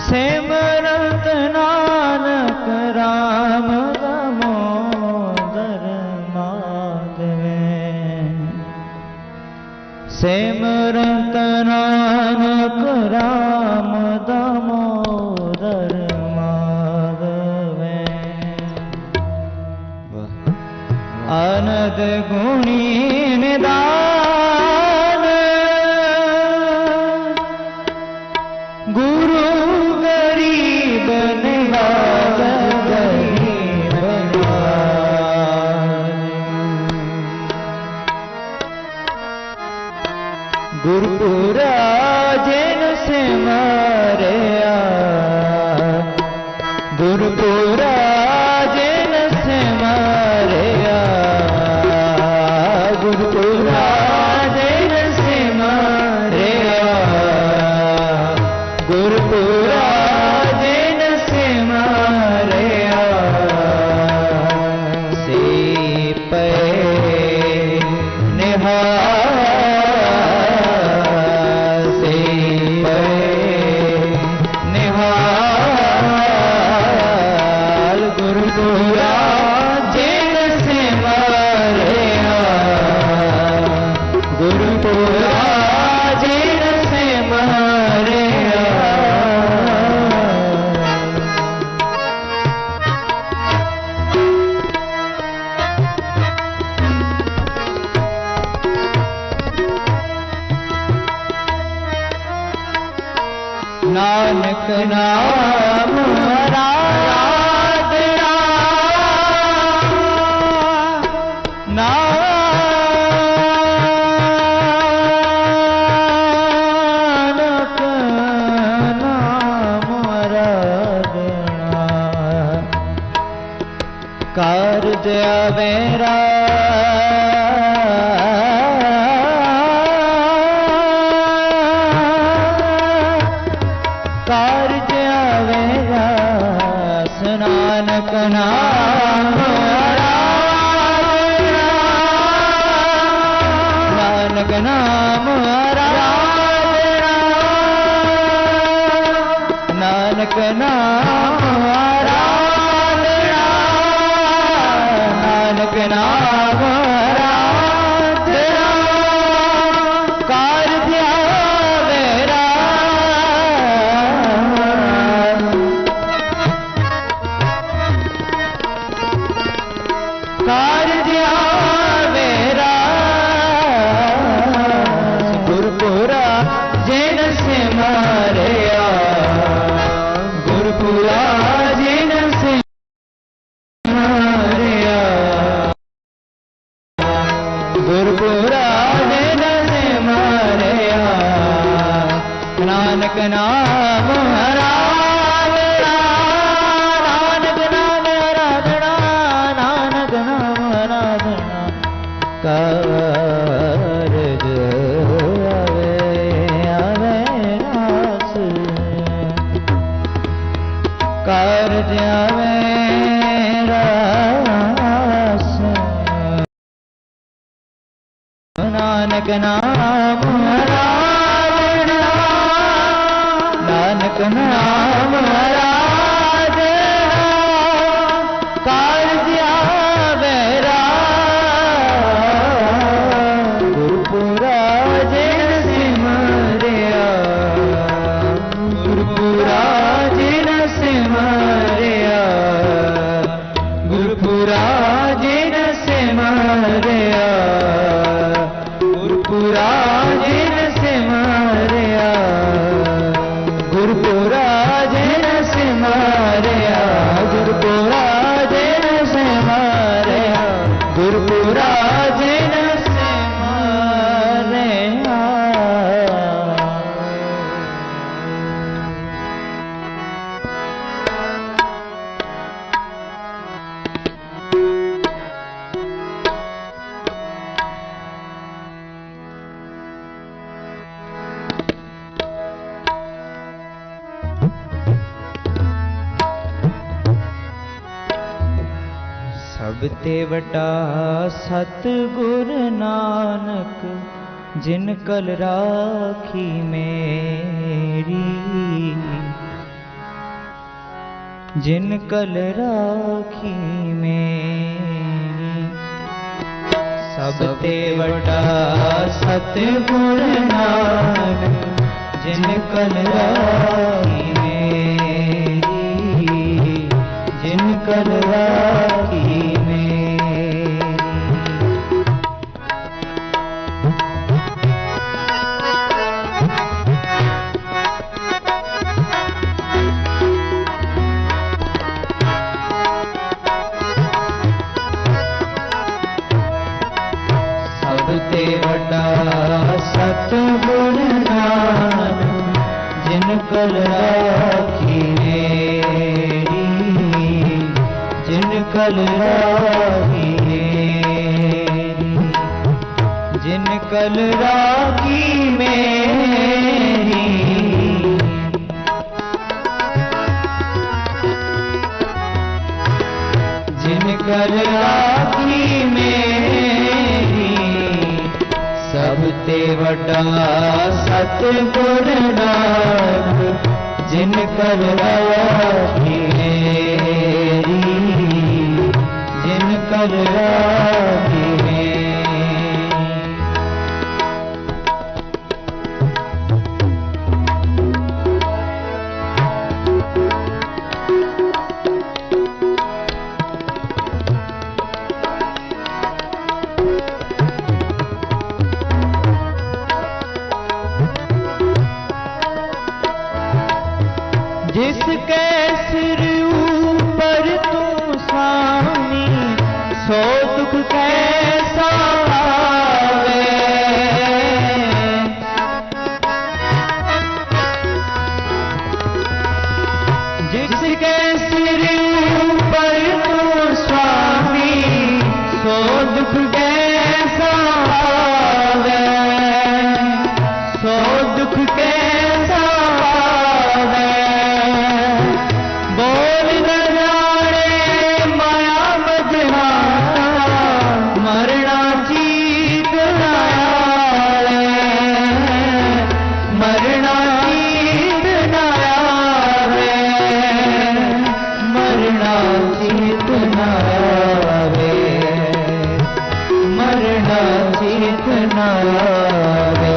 [SPEAKER 3] सिमरत नानक राम दामोदर माधवे सिमरत नानक राम दामोदर माधवे अनद गुणी निदान गुरु गरीब निवाज गरीब गुरुपुरा जिन से मारिया गुरुपुरा जिन से मारिया गुरुपुरा जिन से मारिया गुरुपुरा दिन से मारिया से पे निहार से पे निहार गुरुपुरा दिन से मारिया गुरुपुरा दिन से मारिया नानक नाम आराधना नानक नाम आराधना कारज मेरा
[SPEAKER 12] कारज आवे रास गुरपुरा जिन सिमरिया गुरपुरा जिन सिमरिया गुरपुरा जिन सिमरिया नानक नाम आराधना नानक नाम आराधना नानक नाम आराधना कारज आवे आवे रास कारज आवे रास नानक नाम आराधना नानक नाम आराधना कारज आवे रास गुरपुरा जिन सिमरिया गुरपुरा जिन सिमरिया गुरपुरा जिन सिमरिया गुरपुरा जिन सिमरिया गुरपुरा जिन सिमरिया गुरपुरा जिन सिमरिया गुरपुरा जिन सिमरिया ਸਭ ਤੇ ਵੱਡਾ ਸਤਿਗੁਰ ਨਾਨਕ ਜਿਨ ਕਲ ਰਾਖੀ ਮੇਰੀ ਜਿਨ ਕਲ ਰਾਖੀ ਮੇਰੀ ਸਭ ਤੇ ਵੱਡਾ ਸਤਿਗੁਰ ਨਾਨਕ ਜਿਨ ਕਲ ਰਾਖੀ ਮੇਰੀ ਜਿਨ ਕਲ ਰਾਖੀ ਤੇ ਵੱਡਾ ਸਤਿਗੁਰ ਨਾਨਕ ਜਿਨ ਕਲ ਰਾਖੀ ਮੇਰੀ ਜਿਨ ਕਲ ਰਾਖੀ ਮੇਰੀ ਜਿਨ ਕਲ ਰਾਖੀ ਮੇਰੀ ਜਿਨ ਕਲ ਰਾਖੀ ਮੇਰੀ ਸਭ ਤੇ ਵੱਡਾ ਸਤਿਗੁਰ ਨਾਨਕ ਜਿਨ ਕਲ ਰਾਖੀ ਮੇਰੀ ਜਿਨ ਕਲ ਰਾਖੀ जिसके सिर ऊपर तू स्वामी सो दुख कैसा आवे जिसके सिर ऊपर तू स्वामी सो दुख कैसा आवे सो दुख कैसा आवे बोल न जाने माया बजना मरना जीत नायाले मरना जीत नायाले मरना जीत नायाले मरना जीत नायाले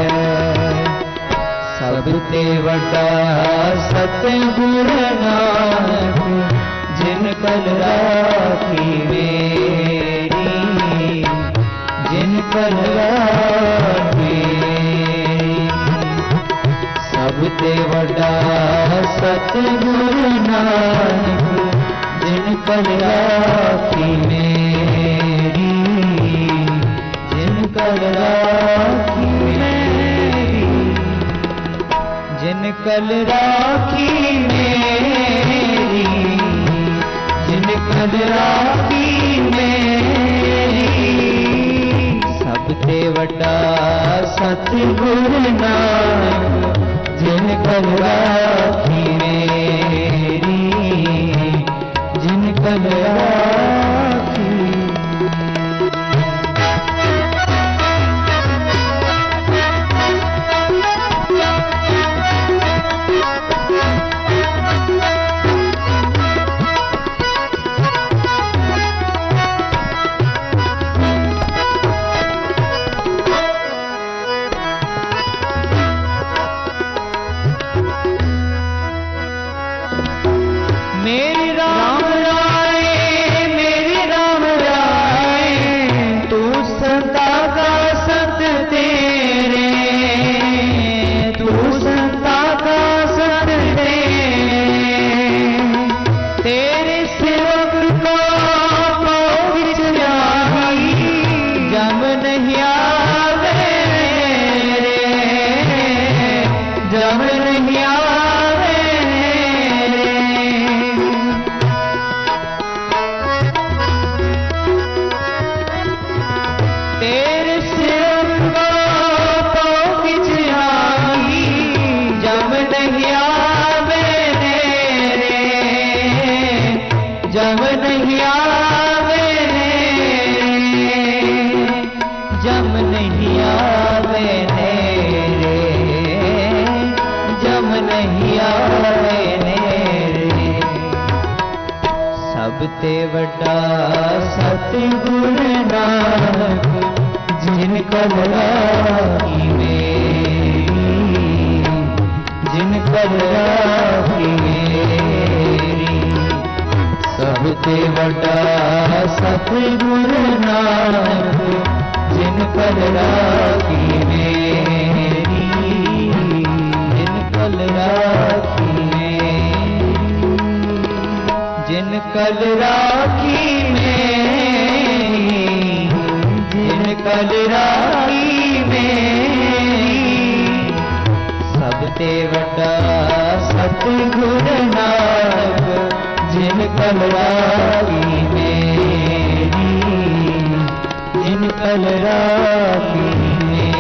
[SPEAKER 12] सब ते वड्डा सतगुर नानक जिन कल राखी मेरी सतगुरु नानक जिन कल राखी मेरी, जिन कल राखी मेरी, जिन कल राखी मेरी, जिन कल राखी मेरी, सब ते वड्डा सतगुरु नानक जिन कल राखी मेरी, जिन कल राखी। मेरे राम राय, मेरे राम राय, तू संता का संत तेरे, तू संता का संत तेरे सेवक को विच आई, जम नहीं आवे रे, जम नहीं आवे तेरे सिर को किच आई, जब नहीं आवे रे, जब नहीं आवे रे, जब नहीं आवे रे, जब नहीं आवे रे। सब ते वड्डा सतगुरु नानक जिन कल राखी मेरी, जिन कल राखी मेरी, सब ते वड्डा सतगुरु नानक जिन कल राखी मेरी, जिन कल राखी मेरी, जिन कल राखी मेरी, जिन कल राखी मेरी, सब ते वड्डा सतगुरु नानक जिन कल राखी मेरी, जिन कल राखी मेरी।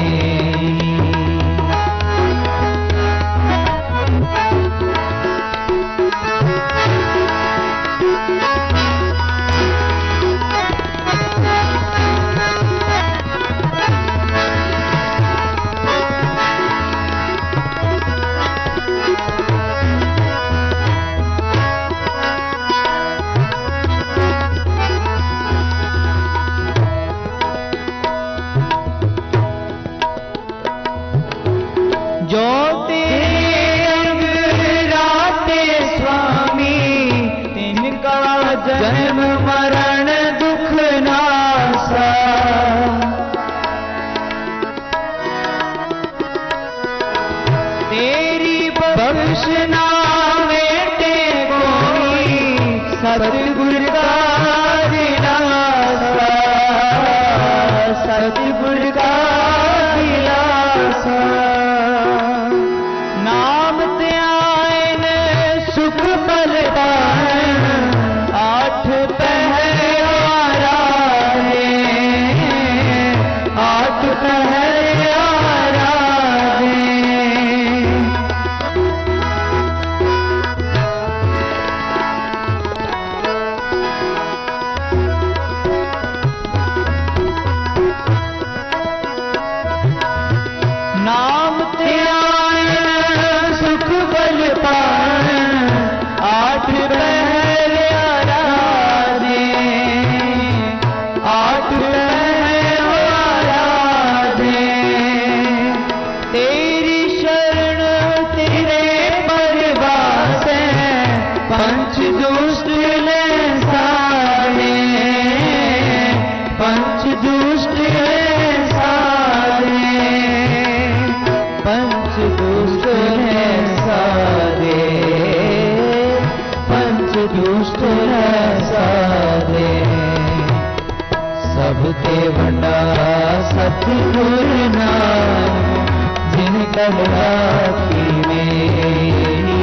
[SPEAKER 12] सब ते वड्डा सतगुर नानक जिन कल राखी मेरी,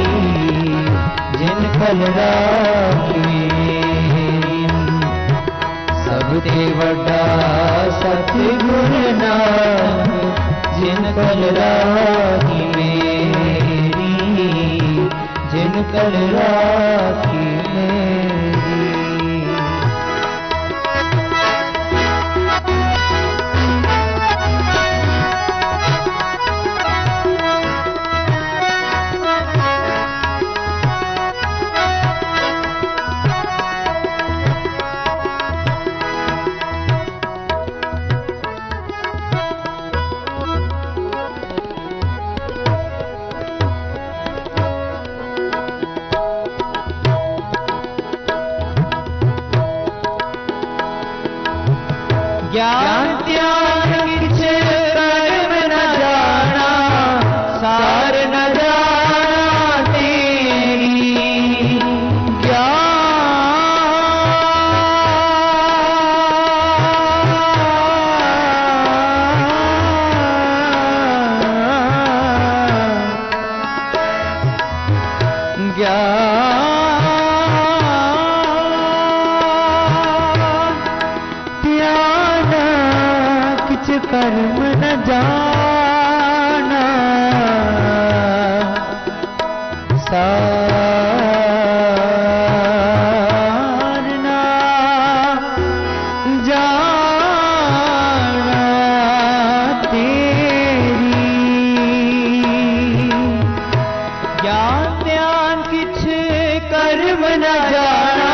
[SPEAKER 12] जिन कल राखी मेरी। सब ते वड्डा सतगुर नानक जिन कल राखी मेरी, जिन कल राखी मेरी। ज्ञान त्याग किछ कर्म न जाना, सार न जाना तेरी। कर्म न जाना, सार न जाना तेरी। ज्ञान ध्यान किछ कर्म न जाना,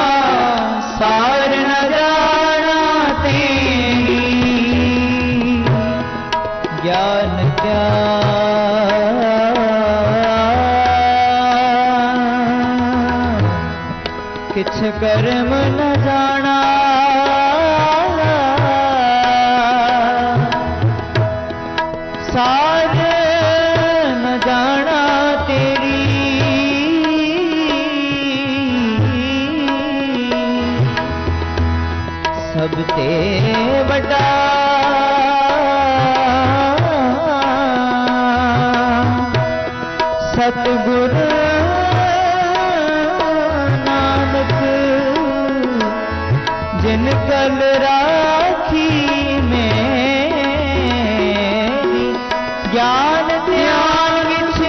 [SPEAKER 12] सार न जाना तेरी। ज्ञान किछ कर्म न जाना, सार न जाना तेरी। सब ते वड्डा सतगुर नानक जिन कल राखी मेरी। ज्ञान ध्यान किछ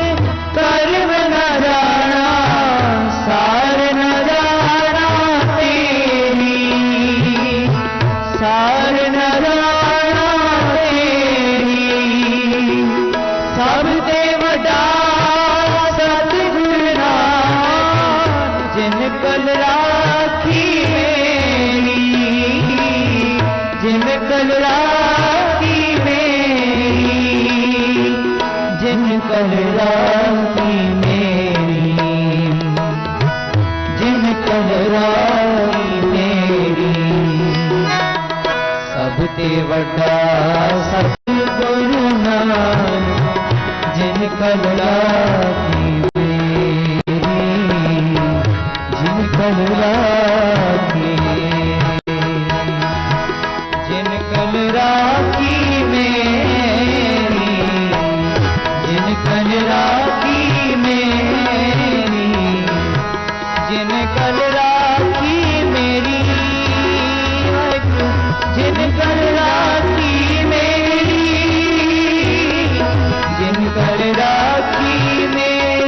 [SPEAKER 12] कर्म न जाना, सार न जाना तेरी। सार न जाना तेरी। सब ते वड्डा जिन कल राखी मेरी, जिन कल राखी मेरी, जिन कल राखी मेरी, जिन कल राखी मेरी। सब ते वड्डा सतगुर नानक जिन कल राखी कल राखी, जिन कल राखी मेरी, जिन कल राखी मेरी, जिन कल राखी मेरी। जिन कल राखी मेरी, जिन कल राखी मेरी।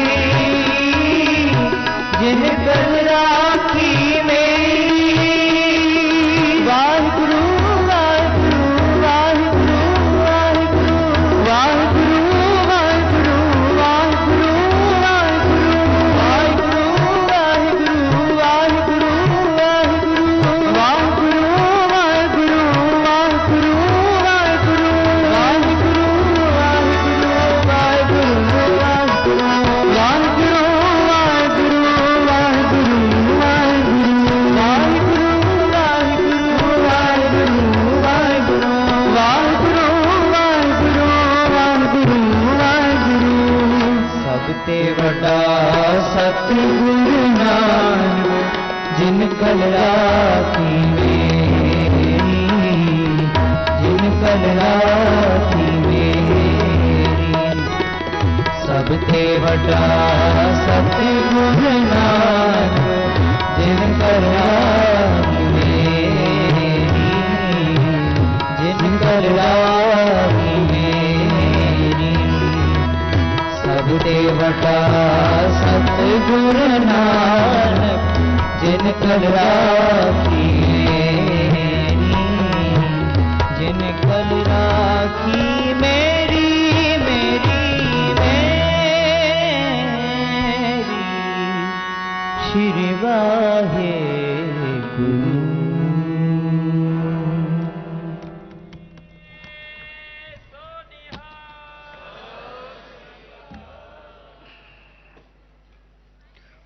[SPEAKER 12] कल राखी मेरी सब देवता सतगुरु नानक जिन कल राखी मेरी जिन कल राखी मेरी श्री वाहे गुरु।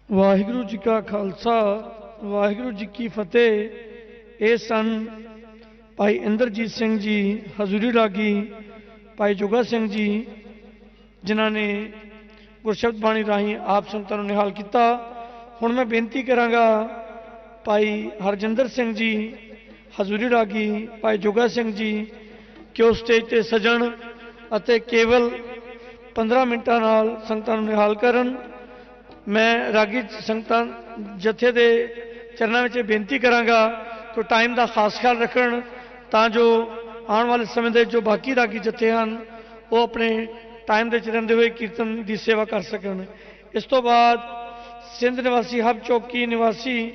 [SPEAKER 11] ਵਾਹਿਗੁਰੂ ਜੀ ਕਾ ਖਾਲਸਾ ਵਾਹਿਗੁਰੂ ਜੀ ਕੀ ਫਤਿਹ। ਇਹ ਸਨ ਭਾਈ ਇੰਦਰਜੀਤ ਸਿੰਘ ਜੀ ਹਜ਼ੂਰੀ ਰਾਗੀ, ਭਾਈ ਜੋਗਾ ਸਿੰਘ ਜੀ ਜਿਨ੍ਹਾਂ ਨੇ ਗੁਰਸ਼ਬਦ ਬਾਣੀ ਰਾਹੀਂ ਆਪ ਸੰਗਤਾਂ ਨੂੰ ਨਿਹਾਲ ਕੀਤਾ। ਹੁਣ ਮੈਂ ਬੇਨਤੀ ਕਰਾਂਗਾ ਭਾਈ ਹਰਜਿੰਦਰ ਸਿੰਘ ਜੀ ਹਜ਼ੂਰੀ ਰਾਗੀ, ਭਾਈ ਜੋਗਾ ਸਿੰਘ ਜੀ ਕਿ ਉਹ ਸਟੇਜ 'ਤੇ ਸਜਣ ਅਤੇ ਕੇਵਲ 15 ਮਿੰਟਾਂ ਨਾਲ ਸੰਗਤਾਂ ਨੂੰ ਨਿਹਾਲ ਕਰਨ। ਮੈਂ ਰਾਗੀ ਸੰਗਤਾਂ ਜਥੇ ਦੇ ਚਰਨਾਂ ਵਿੱਚ ਬੇਨਤੀ ਕਰਾਂਗਾ ਕਿ ਟਾਈਮ ਦਾ ਖਾਸ ਖਿਆਲ ਰੱਖਣ ਤਾਂ ਜੋ ਆਉਣ ਵਾਲੇ ਸਮੇਂ ਦੇ ਜੋ ਬਾਕੀ ਰਾਗੀ ਜਥੇ ਹਨ ਉਹ ਆਪਣੇ ਟਾਈਮ ਦੇ ਵਿੱਚ ਰਹਿੰਦੇ ਹੋਏ ਕੀਰਤਨ ਦੀ ਸੇਵਾ ਕਰ ਸਕਣ। ਇਸ ਤੋਂ ਬਾਅਦ ਸਿੰਧ ਨਿਵਾਸੀ ਹਬ ਚੌਕੀ ਨਿਵਾਸੀ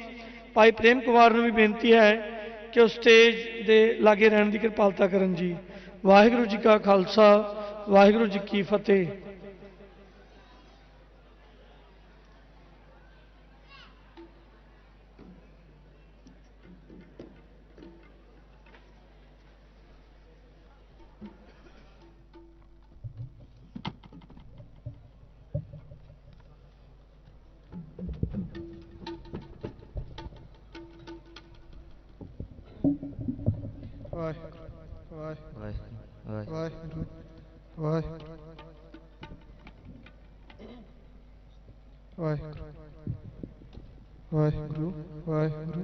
[SPEAKER 11] ਭਾਈ ਪ੍ਰੇਮ ਕੁਮਾਰ ਨੂੰ ਵੀ ਬੇਨਤੀ ਹੈ ਕਿ ਉਹ ਸਟੇਜ ਦੇ ਲਾਗੇ ਰਹਿਣ ਦੀ ਕਿਰਪਾਲਤਾ ਕਰਨ ਜੀ। ਵਾਹਿਗੁਰੂ ਜੀ ਕਾ ਖਾਲਸਾ ਵਾਹਿਗੁਰੂ ਜੀ ਕੀ ਫਤਿਹ।
[SPEAKER 5] ਵਾਹਿਗੁਰੂ ਵਾਹਿਗੁਰੂ। ਵਾਹਿਗੁਰੂ ਵਾਹਿਗੁਰੂ।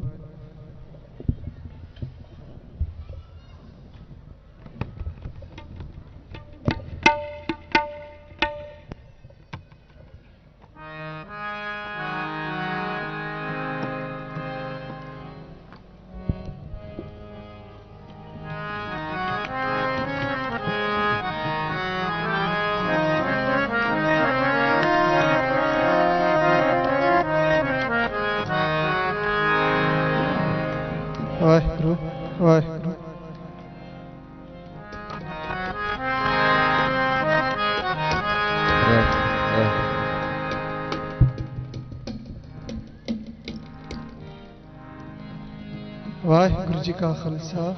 [SPEAKER 5] ਵਾਹਿਗੁਰੂ ਜੀ ਕਾ ਖਾਲਸਾ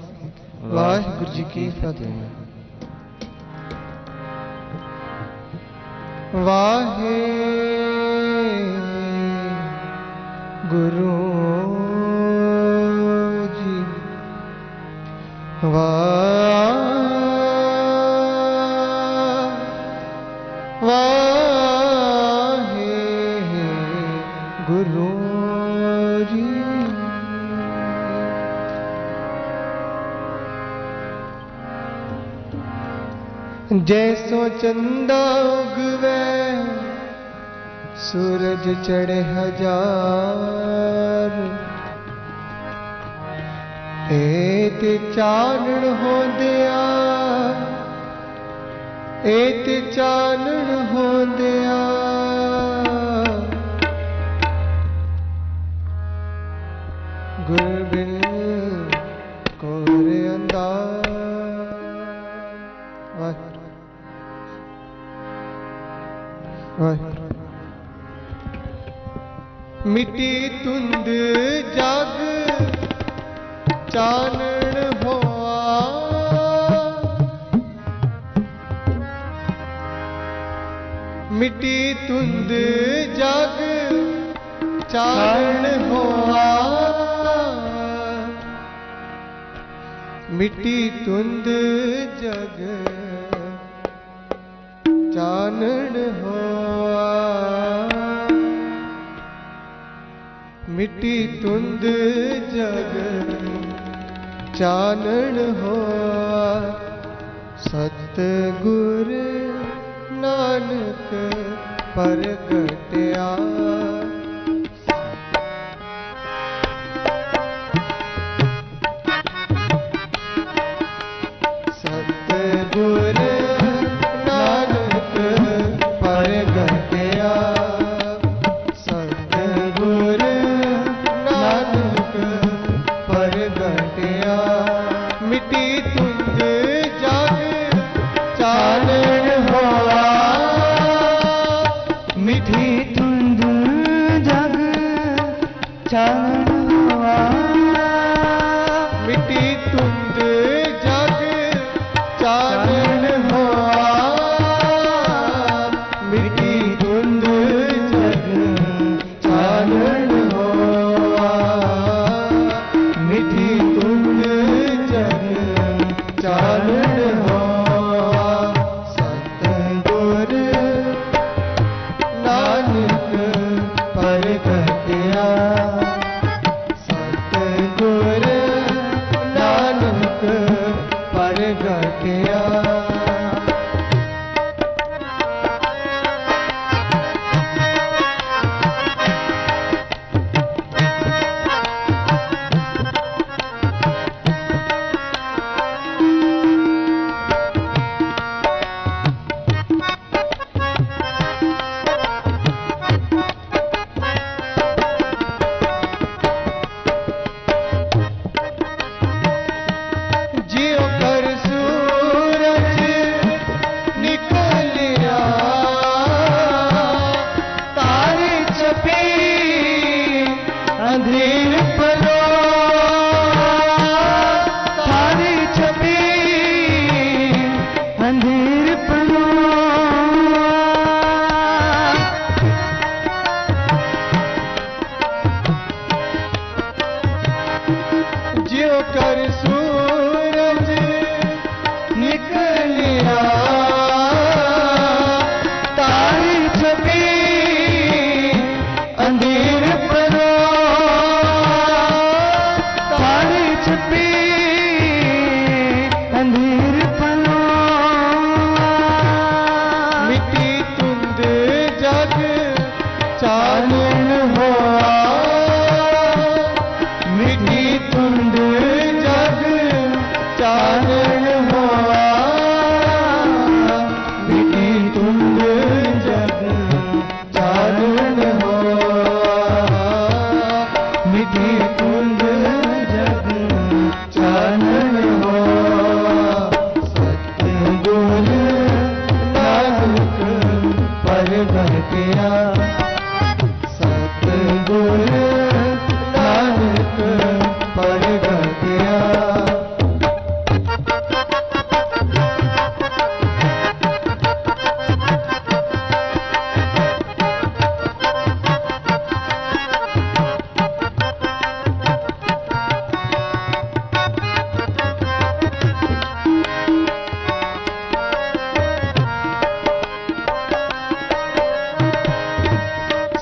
[SPEAKER 5] ਵਾਹਿਗੁਰੂ ਜੀ ਕੀ ਫਤਿਹ। ਵਾਹਿਗੁਰੂ ਵਾਹਿਗੁਰੂ ਜੀ। जैसो चंदा उगवे सूरज चढ़े हजार एत चानण हो दिया एत चानण हो दिया गुर बिन कोरे अंदाज। मिटी तुंद जग चानण होआ मिटी तुंद जग चानण होआ मिटी तुंद जग चानण होआ मिट्टी तुंद जग चानण होआ सतगुर नानक परगटया ਧੁੰਦ ਜਗ ਚਾਨਣ ਹੋਆ ਮਿੱਟੀ ਧੁੰਦ ਜਗ ਚਾਨਣ ਹੋਆ ਮਿੱਟੀ ਧੁੰਦ ਜਗ ਚਾਨਣ ਹੋਆ ਸਤਿਗੁਰ ਨਾਨਕ ਪ੍ਰਗਟਿਆ ਸਤਿਗੁਰ ਨਾਨਕ ਪ੍ਰਗਟਿਆ ਜਿਉ ਕਰ ਸੂਰਜ ਨਿਕਲਿਆ ਤਾਰੇ ਛਪੇ ਅੰਧੇਰ ਪਰੋ ਤਾਰੇ ਛਪੇ ਅੰਧੇਰ ਪਰੋ ਜਿਉ ਕਰ ਸੂਰਜ ਨਿਕਲਿਆ ਤਾਰੇ ਛਪੇ ਅੰਧੇਰ ਪਰੋ ਤਾਰੇ ਛਪੇ ਅੰਧੇਰ ਪਰੋ ਮਿੱਟੀ ਧੁੰਦ ਜਗ ਚਾਨਣ ਹੋਆ ਮਿੱਟੀ ਧੁੰਦ ਜਗ ਚਾਨਣ ਹੋਆ ਮਿੱਟੀ ਧੁੰਦ ਜਗ ਚਾਨਣ ਹੋਆ ਮਿੱਟੀ ਧੁੰਦ ਜਗ ਚਾਨਣ ਹੋਆ ਸਤਿਗੁਰ ਨਾਨਕ ਪ੍ਰਗਟਿਆ ਸਤਿਗੁਰ ਨਾਨਕ ਪ੍ਰਗਟਿਆ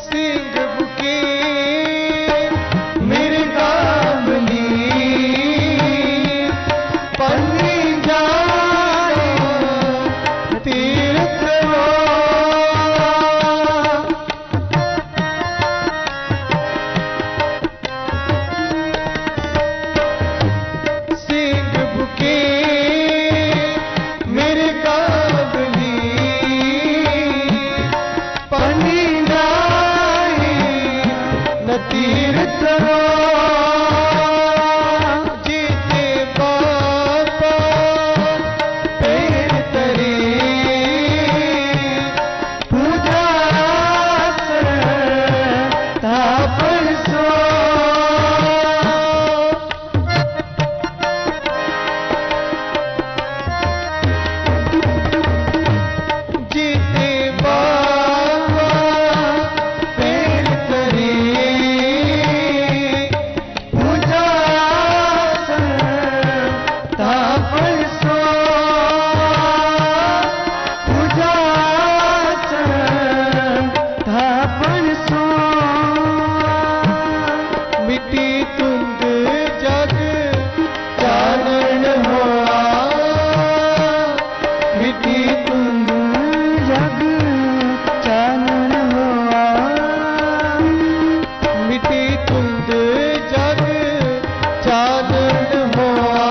[SPEAKER 5] ਸਿੰਘ ਬੁਕੇ ਮੇਰੇ ਕਾਬਲੀ ਪੰਨੀ ਜਾਏ ਤੀਰਥ ਹੋ ਸਿੰਘ ਬੁਕੇ ਮੇਰੇ ਕਾਬਲੀ ਪੰਨੀ ਜਾਏ ਨ ਤੀਰਥ ਹੋ ਜੀਤੇ ਬਾਬਾ ਪੇਰ ਤਰੇ ਪੂਜਾ ਤਾਪਨ ਸੋ ਜੀਤੇ ਬਾਬਾ ਪੇਰ ਤਰੇ ਪੂਜਾ ਤਾਪਨ ਸੋ ਪੂਜਾ ਤਾਪਨ ਸੋ ਮਿੱਟੀ ਧੁੰਦ ਜਗ ਚਾਨਣ ਹੋਆ ਮਿੱਟੀ ਧੁੰਦ ਜਗ ਚਾਨਣ ਹੋਆ ਮਿੱਟੀ ਧੁੰਦ ਜਗ ਚਾਨਣ ਹੋਆ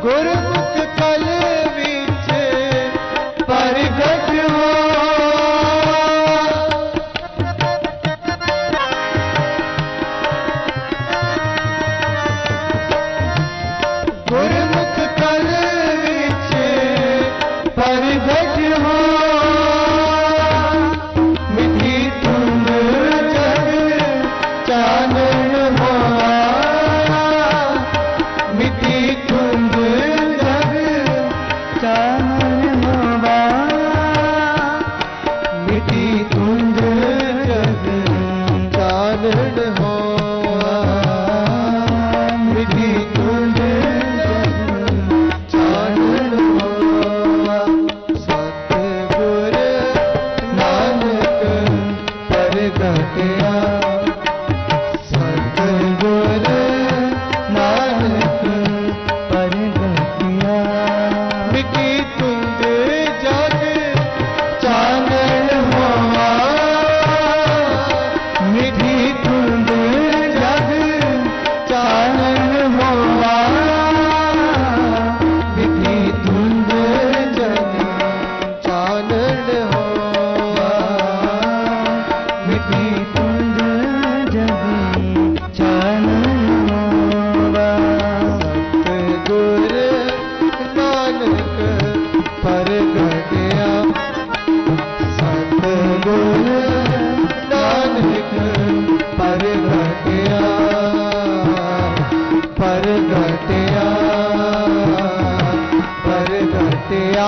[SPEAKER 12] गुरमुख कल विच परगट परगटया परगटया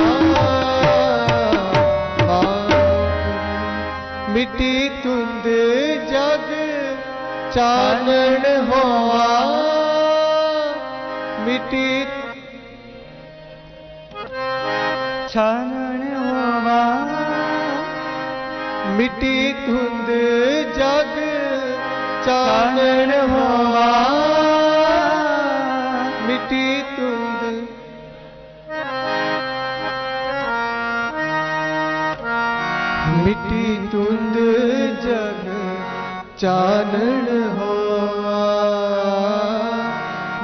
[SPEAKER 12] मिट्टी तुंद जग चानन होआ मिट्टी चानन होवा मिट्टी धुंद जग चानन होवा मिट्टी धुंद मिट्टी धुंद जग चानन होवा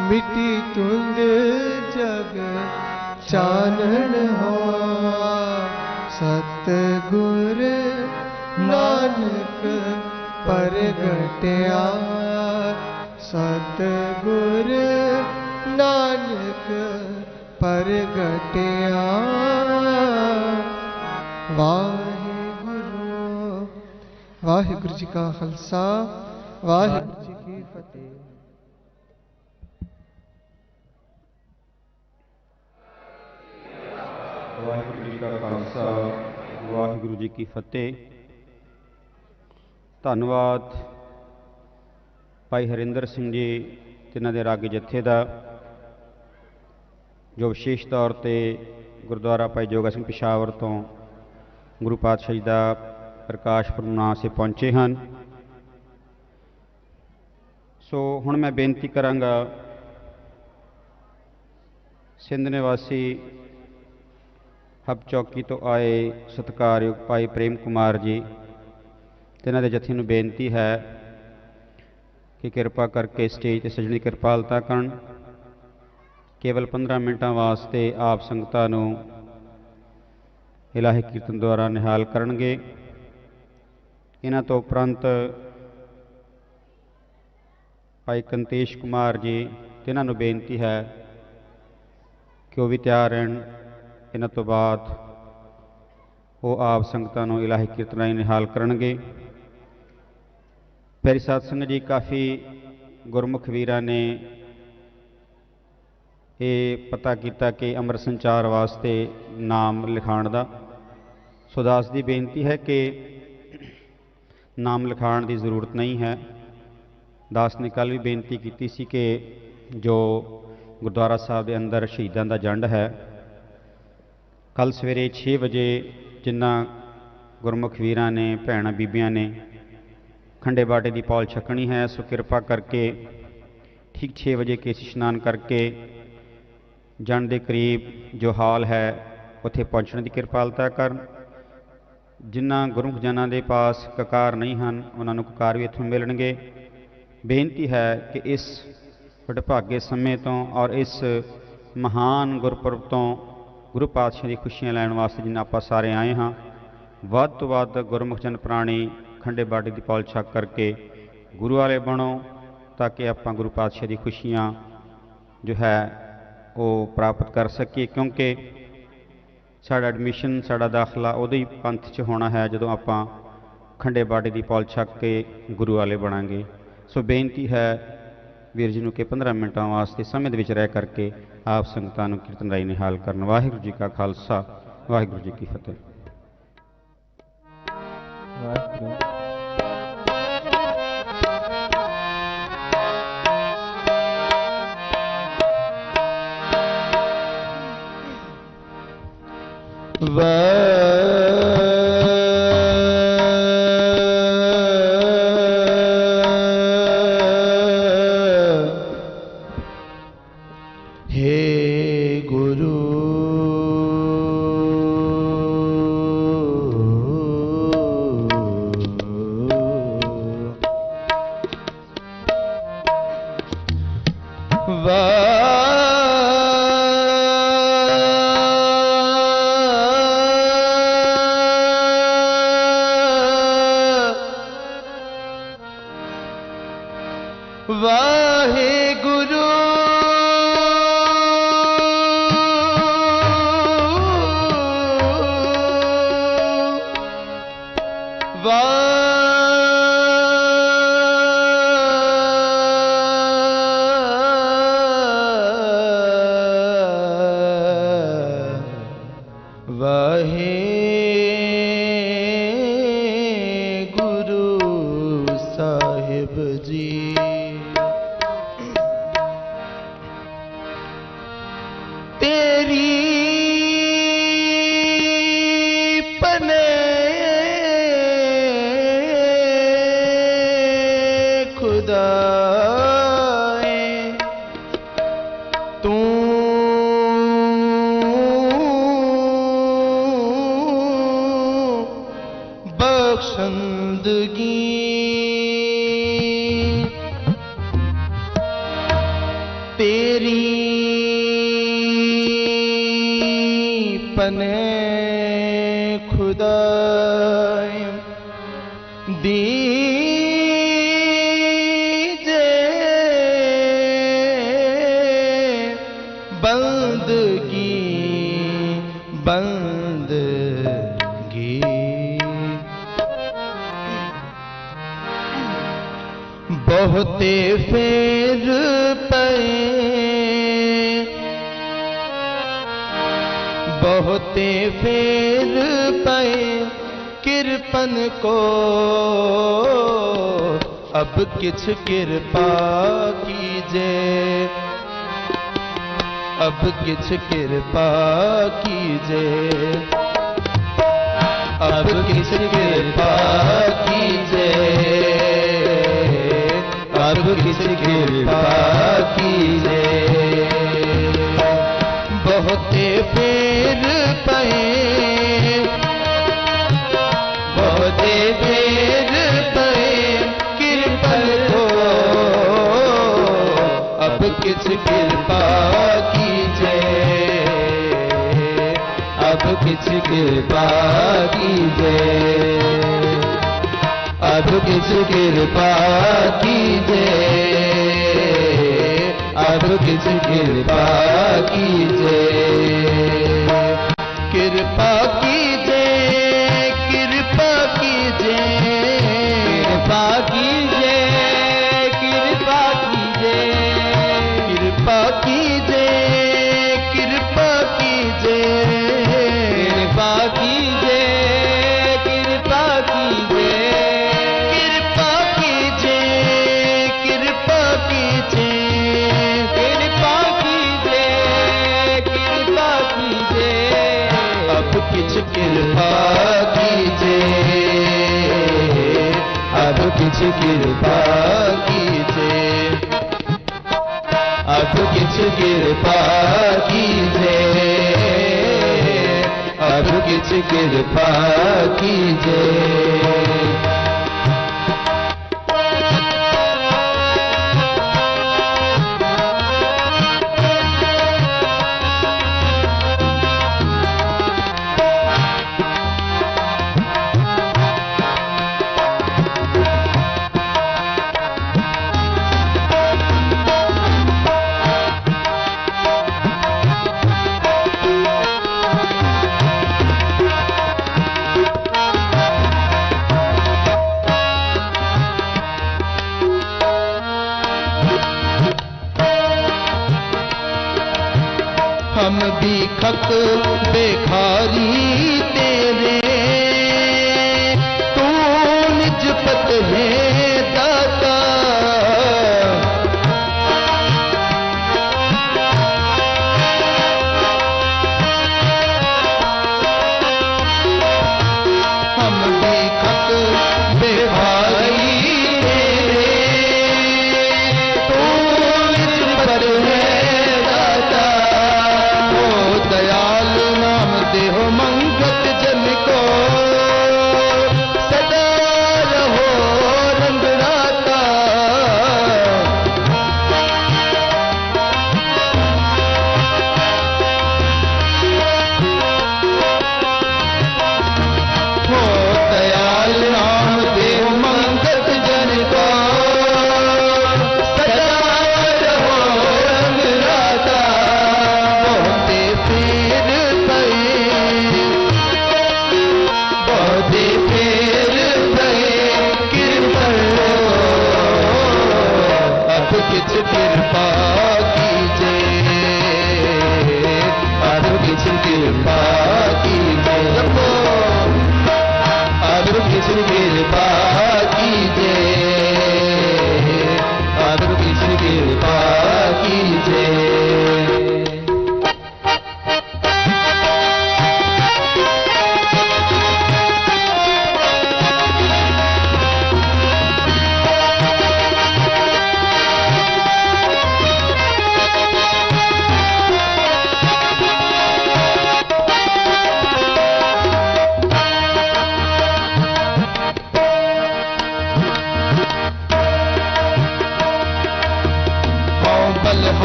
[SPEAKER 12] मिट्टी धुंद जग चानन होवा सतगुर नानक परगटया सतगुर नानक परगटया वाहिगुरु जी का खालसा वाहिगुरु जी की फतेह।
[SPEAKER 1] ਵਾਹਿਗੁਰੂ ਜੀ ਕਾ ਖਾਲਸਾ ਵਾਹਿਗੁਰੂ ਜੀ ਕੀ ਫਤਿਹ। ਧੰਨਵਾਦ ਭਾਈ ਹਰਿੰਦਰ ਸਿੰਘ ਜੀ ਤੇ ਇਹਨਾਂ ਦੇ ਰਾਗੀ ਜਥੇ ਦਾ, ਜੋ ਵਿਸ਼ੇਸ਼ ਤੌਰ ਤੇ ਗੁਰਦੁਆਰਾ ਭਾਈ ਜੋਗਾ ਸਿੰਘ ਪਿਸ਼ਾਵਰ ਤੋਂ ਗੁਰੂ ਪਾਤਸ਼ਾਹ ਜੀ ਦਾ ਪ੍ਰਕਾਸ਼ ਪੁਰਬ ਮਨਾ ਸੇ ਪਹੁੰਚੇ ਹਨ। ਸੋ ਹੁਣ ਮੈਂ ਬੇਨਤੀ ਕਰਾਂਗਾ ਸਿੰਧ ਨਿਵਾਸੀ ਹਬ ਚੌਕੀ ਤੋਂ ਆਏ ਸਤਿਕਾਰਯੋਗ ਭਾਈ ਪ੍ਰੇਮ ਕੁਮਾਰ ਜੀ ਤੇ ਇਹਨਾਂ ਦੇ ਜਥੇ ਨੂੰ ਬੇਨਤੀ ਹੈ ਕਿ ਕਿਰਪਾ ਕਰਕੇ ਸਟੇਜ 'ਤੇ ਸਜਣ ਦੀ ਕਿਰਪਾਲਤਾ ਕਰਨ। ਕੇਵਲ 15 ਮਿੰਟਾਂ ਵਾਸਤੇ ਆਪ ਸੰਗਤਾਂ ਨੂੰ ਇਲਾਹੀ ਕੀਰਤਨ ਦੁਆਰਾ ਨਿਹਾਲ ਕਰਨਗੇ। ਇਹਨਾਂ ਤੋਂ ਉਪਰੰਤ ਭਾਈ ਕੰਤੇਸ਼ ਕੁਮਾਰ ਜੀ ਤੇ ਇਹਨਾਂ ਨੂੰ ਬੇਨਤੀ ਹੈ ਕਿ ਉਹ ਵੀ ਤਿਆਰ ਰਹਿਣ। ਇਹਨਾਂ ਤੋਂ ਬਾਅਦ ਉਹ ਆਪ ਸੰਗਤਾਂ ਨੂੰ ਇਲਾਹੀ ਕੀਰਤਨ ਰਾਹੀਂ ਨਿਹਾਲ ਕਰਨਗੇ। ਪਿਆਰੀ ਸਾਧ ਸੰਗਤ ਜੀ, ਕਾਫੀ ਗੁਰਮੁਖ ਵੀਰਾਂ ਨੇ ਇਹ ਪਤਾ ਕੀਤਾ ਕਿ ਅੰਮ੍ਰਿਤ ਸੰਚਾਰ ਵਾਸਤੇ ਨਾਮ ਲਿਖਾਉਣ ਦਾ। ਸੋ ਦਾਸ ਦੀ ਬੇਨਤੀ ਹੈ ਕਿ ਨਾਮ ਲਿਖਾਉਣ ਦੀ ਜ਼ਰੂਰਤ ਨਹੀਂ ਹੈ। ਦਾਸ ਨੇ ਕੱਲ੍ਹ ਵੀ ਬੇਨਤੀ ਕੀਤੀ ਸੀ ਕਿ ਜੋ ਗੁਰਦੁਆਰਾ ਸਾਹਿਬ ਦੇ ਅੰਦਰ ਸ਼ਹੀਦਾਂ ਦਾ ਜੰਡ ਹੈ, ਕੱਲ੍ਹ ਸਵੇਰੇ 6 ਵਜੇ ਜਿਨ੍ਹਾਂ ਗੁਰਮੁਖ ਵੀਰਾਂ ਨੇ, ਭੈਣਾਂ ਬੀਬੀਆਂ ਨੇ ਖੰਡੇ ਬਾਟੇ ਦੀ ਪੌਲ ਛਕਣੀ ਹੈ, ਸੋ ਕਿਰਪਾ ਕਰਕੇ ਠੀਕ 6 ਵਜੇ ਕੇਸੀ ਇਸ਼ਨਾਨ ਕਰਕੇ ਜੰਡ ਦੇ ਕਰੀਬ ਜੋ ਹਾਲ ਹੈ ਉੱਥੇ ਪਹੁੰਚਣ ਦੀ ਕਿਰਪਾਲਤਾ ਕਰਨ। ਜਿਨ੍ਹਾਂ ਗੁਰਮੁਖ ਜਨਾਂ ਦੇ ਪਾਸ ਕਕਾਰ ਨਹੀਂ ਹਨ, ਉਹਨਾਂ ਨੂੰ ਕਕਾਰ ਵੀ ਇੱਥੋਂ ਮਿਲਣਗੇ। ਬੇਨਤੀ ਹੈ ਕਿ ਇਸ ਵਡਭਾਗੇ ਸਮੇਂ ਤੋਂ ਔਰ ਇਸ ਮਹਾਨ ਗੁਰਪੁਰਬ ਤੋਂ ਗੁਰੂ ਪਾਤਸ਼ਾਹ ਦੀ ਖੁਸ਼ੀਆਂ ਲੈਣ ਵਾਸਤੇ ਜਿੰਨਾ ਆਪਾਂ ਸਾਰੇ ਆਏ ਹਾਂ, ਵੱਧ ਤੋਂ ਵੱਧ ਗੁਰਮੁਖ ਜਨ ਪ੍ਰਾਣੀ ਖੰਡੇ ਬਾਟੇ ਦੀ ਪੌਲ ਛਕ ਕਰਕੇ ਗੁਰੂ ਵਾਲੇ ਬਣੋ, ਤਾਂ ਕਿ ਆਪਾਂ ਗੁਰੂ ਪਾਤਸ਼ਾਹ ਦੀ ਖੁਸ਼ੀਆਂ ਜੋ ਹੈ ਉਹ ਪ੍ਰਾਪਤ ਕਰ ਸਕੀਏ। ਕਿਉਂਕਿ ਸਾਡਾ ਐਡਮਿਸ਼ਨ, ਸਾਡਾ ਦਾਖਲਾ ਉਦੋਂ ਹੀ ਪੰਥ 'ਚ ਹੋਣਾ ਹੈ ਜਦੋਂ ਆਪਾਂ ਖੰਡੇ ਬਾਟੇ ਦੀ ਪੌਲ ਛਕ ਕੇ ਗੁਰੂ ਵਾਲੇ ਬਣਾਂਗੇ। ਸੋ ਬੇਨਤੀ ਹੈ ਵੀਰ ਜੀ ਨੂੰ ਕਿ 15 ਮਿੰਟਾਂ ਵਾਸਤੇ ਸਮੇਂ ਦੇ ਵਿੱਚ ਰਹਿ ਕਰਕੇ ਆਪ ਸੰਗਤਾਂ ਨੂੰ ਕੀਰਤਨ ਰਾਹੀਂ ਨਿਹਾਲ ਕਰਨ। ਵਾਹਿਗੁਰੂ ਜੀ ਕਾ ਖਾਲਸਾ ਵਾਹਿਗੁਰੂ ਜੀ ਕੀ ਫਤਿਹ।
[SPEAKER 12] हे गुरु वाहेगुरु
[SPEAKER 7] तेरी पने खुदाई दीजे बंदगी बंदगी बहुते फेर पे बहुते फेर पे किरपन को अब किछ कृपा कीजे अब किछ कृपा कीजे अब किछ कृपा कीजे अब किछ कृपा कीजे बहुते फेर पे बहुते फेर पे कृपन को अब किछ कृपा कीजे अब किछ कृपा कीजे अब किछ कृपा कीजे अब किछ कृपा कीजे कृपा कीजे कृपा कीजे कृपा कीजे कृपा कीजे कृपा कीजे कृपा कीजे कृपा कीजे कृपा कीजे कृपा कीजे कृपा कीजे कृपा कीजे कृपा कीजे अब किछ कृपा कीजे अब किछ कृपा कीजे अब किछ कृपा कीजे अब किछ कृपा कीजे हम भीखक बेखारी तेरे तू निजपत है दाता हम भीखक बेखारी तेरे तू निजपत है दयाल नाम देहो मंगत जन को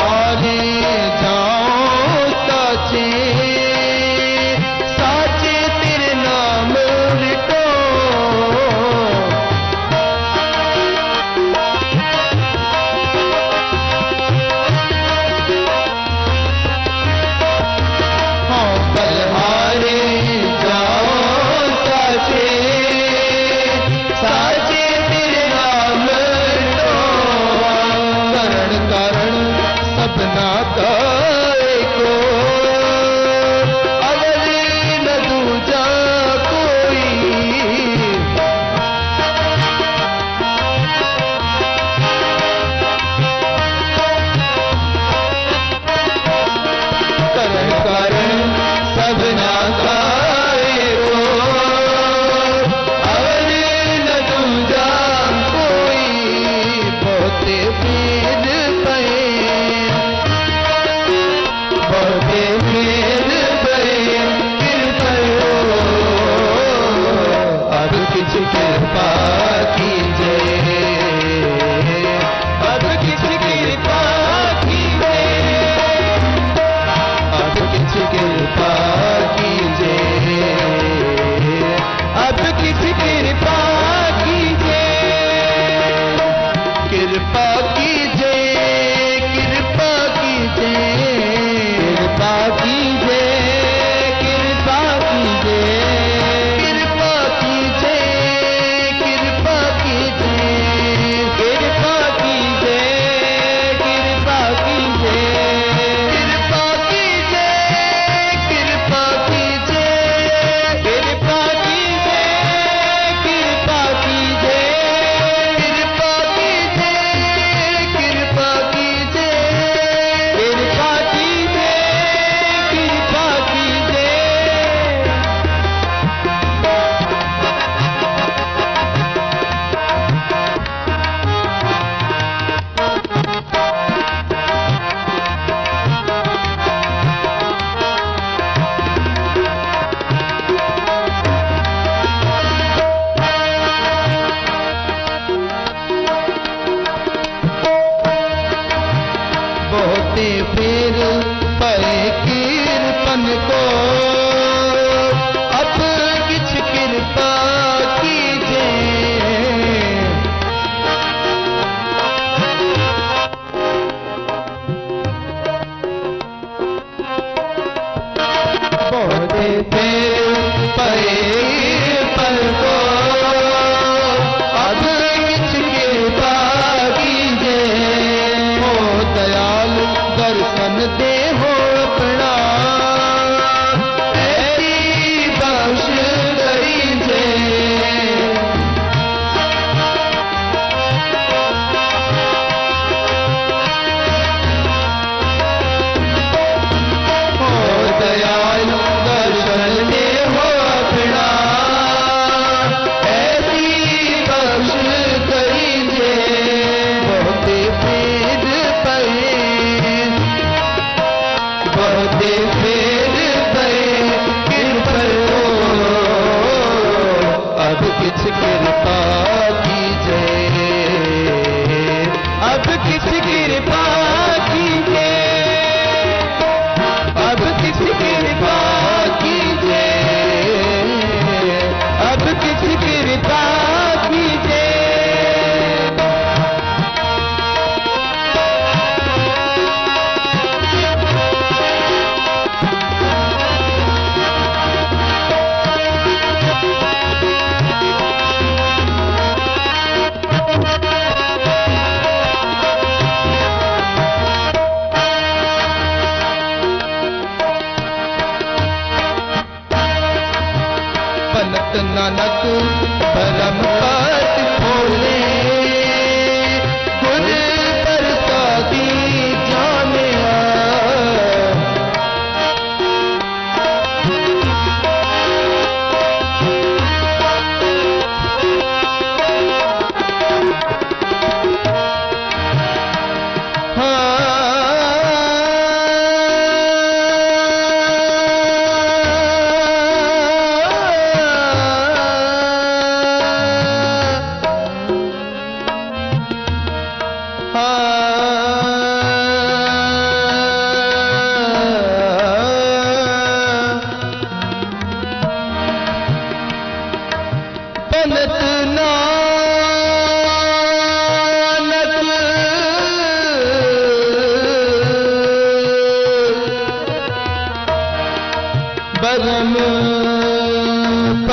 [SPEAKER 13] बलिहारे जाओ साचे साचे तेरे नाम लिटो हाँ बलिहारे जाओ साचे साचे तेरे नाम लिटो करण कारण सबना का एको अवल न दूजा कोई करण कारण सबना का एको अवल न दूजा कोई बहुते भेद पे बहुते भेद पे कृपयो अब किछ कृपा कीजे अब किछ कृपा कीजे अब किछ कृपा कीजे अब किछ कृपा कीजे कृपा कीजे कृपा कीजे कृपा कीजे कृपा कीजे कृपा कीजे कृपा कीजे कृपा कीजे कृपा कीजे कृपा कीजे कृपा कीजे कृपा कीजे कृपा कीजे कृपा कीजे कृपा कीजे कृपा कीजे कृपा कीजे बहुते फेर पए कीर्तन को अब किछ कृपा कीजे बहुते फेर पए कीर्तन को अब किछ कृपा कीजे हो दयाल दर्शन दे हो अपना ऐसी बख्श करीजे हो दयाल दर्शन दे हो अपना ऐसी बख्श करीजे बहुते भेद पे बहुत